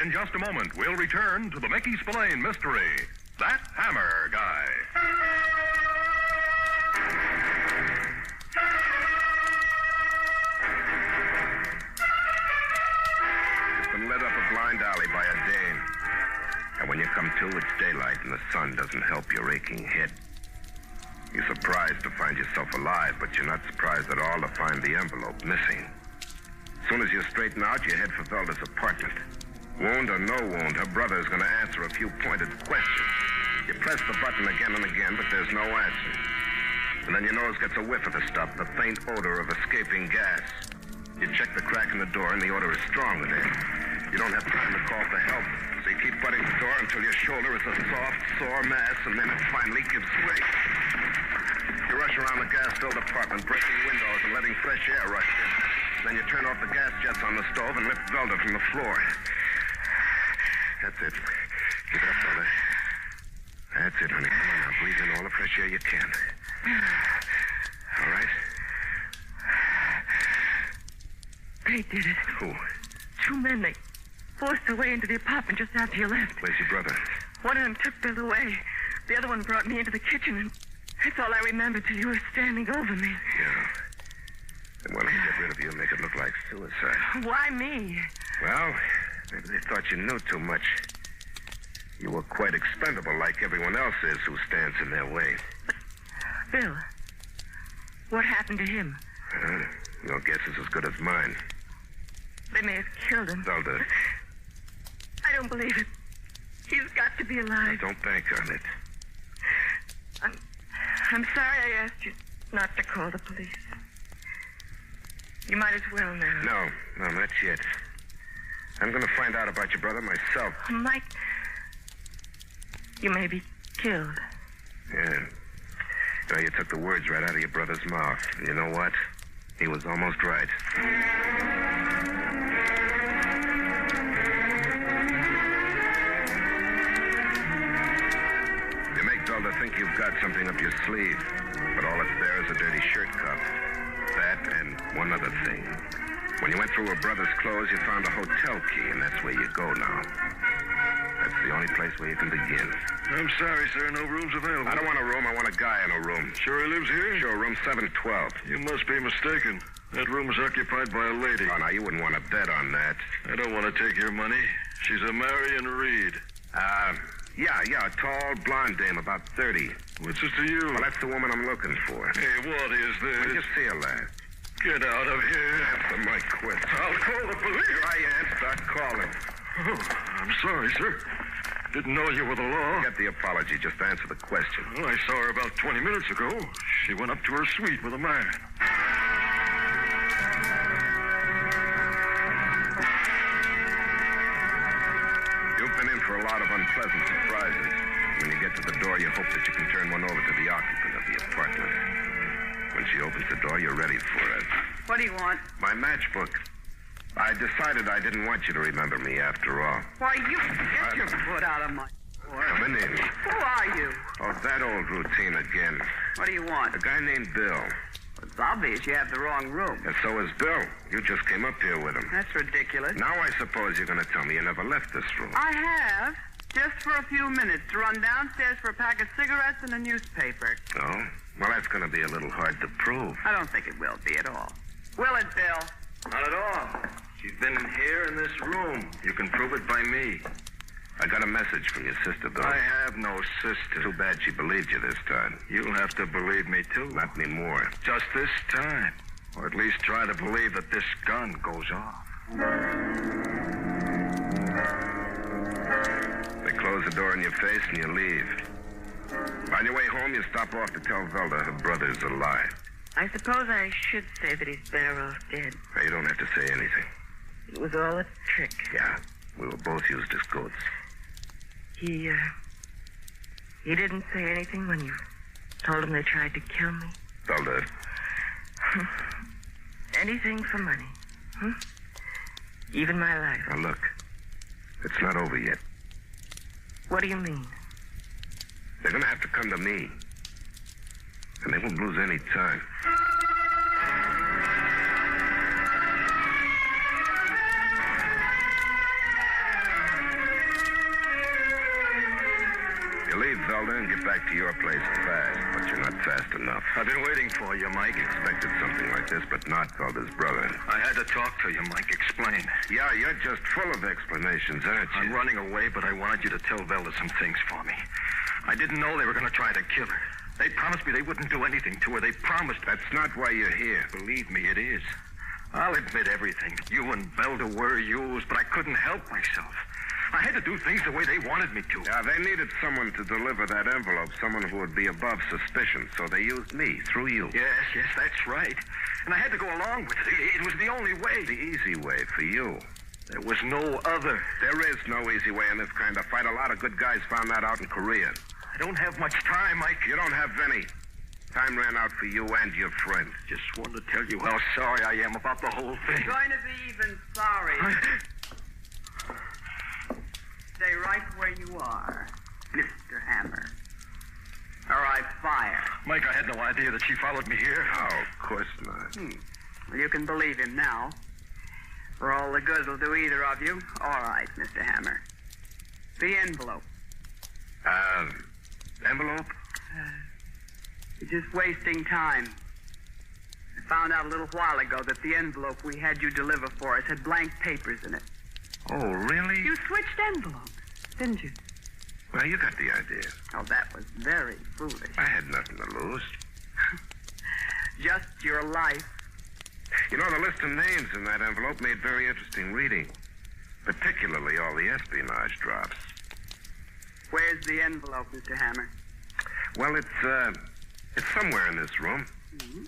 In just a moment, we'll return to the Mickey Spillane mystery. That Hammer Guy. You've been led up a blind alley by a dame. And when you come to, it's daylight and the sun doesn't help your aching head. You're surprised to find yourself alive, but you're not surprised at all to find the envelope missing. As soon as you straighten out, you head for Velda's apartment. Wound or no wound, her brother is going to answer a few pointed questions. You press the button again and again, but there's no answer. And then your nose gets a whiff of the stuff, the faint odor of escaping gas. You check the crack in the door, and the odor is stronger there. You don't have time to call for help, so you keep butting the door until your shoulder is a soft, sore mass, and then it finally gives way. You rush around the gas-filled apartment, breaking windows and letting fresh air rush in. Then you turn off the gas jets on the stove and lift Velda from the floor. That's it. Keep it up, Velda. That's it, honey. Come on now. Breathe in all the fresh air you can. All right? They did it. Who? 2 men. They forced their way into the apartment just after you left. Where's your brother? One of them took Bill away. The other one brought me into the kitchen, and that's all I remember till you were standing over me. Yeah. They wanted to get rid of you and make it look like suicide. Why me? Well, maybe they thought you knew too much. You were quite expendable like everyone else is who stands in their way. But, Bill, what happened to him? Your guess is as good as mine. They may have killed him. Velda. I don't believe it. He's got to be alive. Don't bank on it. I'm sorry I asked you not to call the police. You might as well now. No, not yet. I'm going to find out about your brother myself. Mike, you may be killed. Yeah. You know, you took the words right out of your brother's mouth. And you know what? He was almost right. You make Velda think you've got something up your sleeve, but all that's there is a dirty shirt cuff. That and one other thing. When you went through her brother's clothes, you found a hotel key, and that's where you go now. That's the only place where you can begin. I'm sorry, sir. No rooms available. I don't want a room. I want a guy in a room. Sure he lives here? Sure, room 712. You must be mistaken. That room is occupied by a lady. Oh, now, you wouldn't want to bet on that. I don't want to take your money. She's a Marion Reed. Yeah, a tall, blonde dame, about 30. What's this to you? Well, that's the woman I'm looking for. Hey, what is this? When did you see her last? Get out of here. Answer my question. I'll call the police. Here I am. Start calling. Oh, I'm sorry, sir. Didn't know you were the law. Forget the apology. Just answer the question. Well, I saw her about 20 minutes ago. She went up to her suite with a man. a lot of unpleasant surprises. When you get to the door, you hope that you can turn one over to the occupant of the apartment. When she opens the door, you're ready for it. What do you want? My matchbook. I decided I didn't want you to remember me after all. Why, you get your foot out of my... Coming in. Who are you? Oh, that old routine again. What do you want? A guy named Bill. It's obvious you have the wrong room. And so is Bill. You just came up here with him. That's ridiculous. Now I suppose you're going to tell me you never left this room. I have. Just for a few minutes to run downstairs for a pack of cigarettes and a newspaper. Oh? Well, that's going to be a little hard to prove. I don't think it will be at all. Will it, Bill? Not at all. She's been here in this room. You can prove it by me. I got a message from your sister, Bill. I have no sister. Too bad she believed you this time. You'll have to believe me, too. Not anymore. Just this time. Or at least try to believe that this gun goes off. They close the door in your face and you leave. On your way home, you stop off to tell Velda her brother's alive. I suppose I should say that he's better off dead. You don't have to say anything. It was all a trick. Yeah, we were both used as goats. He didn't say anything when you told him they tried to kill me? Velda. Anything for money. Even my life. Now look, it's not over yet. What do you mean? They're going to have to come to me. And they won't lose any time. You leave Velda and get back to your place fast, but you're not fast enough. I've been waiting for you, Mike. Expected something like this, but not Velda's brother. I had to talk to you, Mike. Explain. Yeah, you're just full of explanations, aren't you? I'm running away, but I wanted you to tell Velda some things for me. I didn't know they were going to try to kill her. They promised me they wouldn't do anything to her. They promised. That's not why you're here. Believe me, it is. I'll admit everything. You and Velda were used, but I couldn't help myself. I had to do things the way they wanted me to. Yeah, they needed someone to deliver that envelope, someone who would be above suspicion, so they used me, through you. Yes, that's right. And I had to go along with it. It was the only way. The easy way for you. There was no other. There is no easy way in this kind of fight. A lot of good guys found that out in Korea. I don't have much time, Mike. You don't have any. Time ran out for you and your friend. Just wanted to tell you how sorry I am about the whole thing. You're going to be even sorry. Stay right where you are, Mr. Hammer. Or I fire. Mike, I had no idea that she followed me here. Oh, of course not. Well, you can believe him now. For all the good it'll do either of you. All right, Mr. Hammer. The envelope. Envelope? You're just wasting time. I found out a little while ago that the envelope we had you deliver for us had blank papers in it. Oh, really? You switched envelopes, didn't you? Well, you got the idea. Oh, that was very foolish. I had nothing to lose. Just your life. You know, the list of names in that envelope made very interesting reading. Particularly all the espionage drops. Where's the envelope, Mr. Hammer? Well, it's somewhere in this room. Mm-hmm.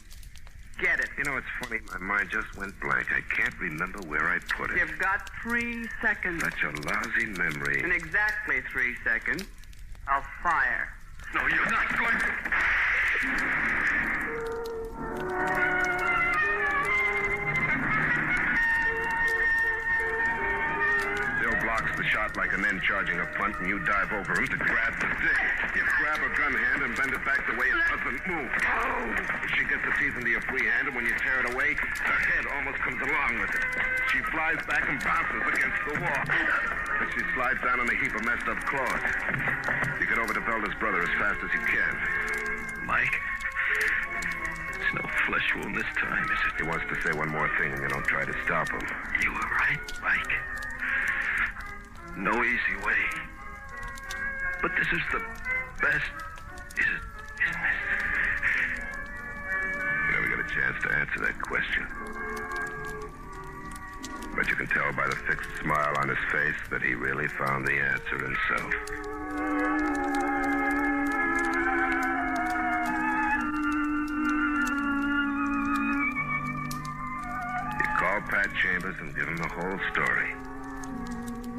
Get it. You know, it's funny. My mind just went blank. I can't remember where I put it. You've got 3 seconds. Such a lousy memory. In exactly 3 seconds, I'll fire. No, you're not going to... Bill blocks the shot like an end charging a punt, and you dive over him to grab the thing. You grab her gun hand and bend it back the way it doesn't move. Oh! She gets the teeth into your free hand, and when you tear it away, her head almost comes along with it. She flies back and bounces against the wall. Then she slides down on a heap of messed up cloths. You get over to Velda's brother as fast as you can. Mike, it's no flesh wound this time, is it? He wants to say one more thing, and you don't try to stop him. You were right, Mike. No easy way. But this is the best, isn't it? You never get a chance to answer that question. But you can tell by the fixed smile on his face that he really found the answer himself. You call Pat Chambers and give him the whole story.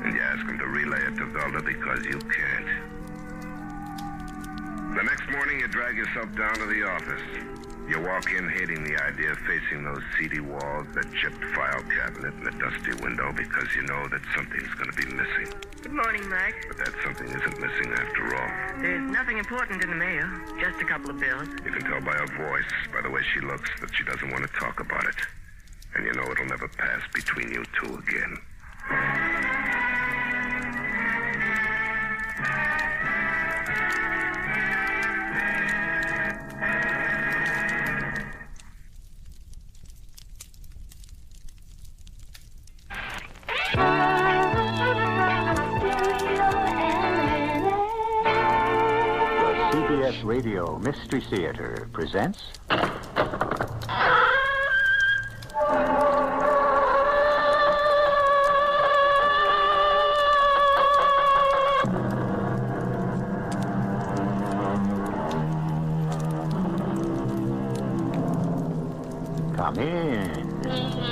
And you ask him to relay it to Velda because you can't. The next morning, you drag yourself down to the office. You walk in hating the idea of facing those seedy walls, that chipped file cabinet, and the dusty window because you know that something's going to be missing. Good morning, Mike. But that something isn't missing after all. There's nothing important in the mail. Just a couple of bills. You can tell by her voice, by the way she looks, that she doesn't want to talk about it. And you know it'll never pass between you two again. CBS Radio Mystery Theater presents... Come in.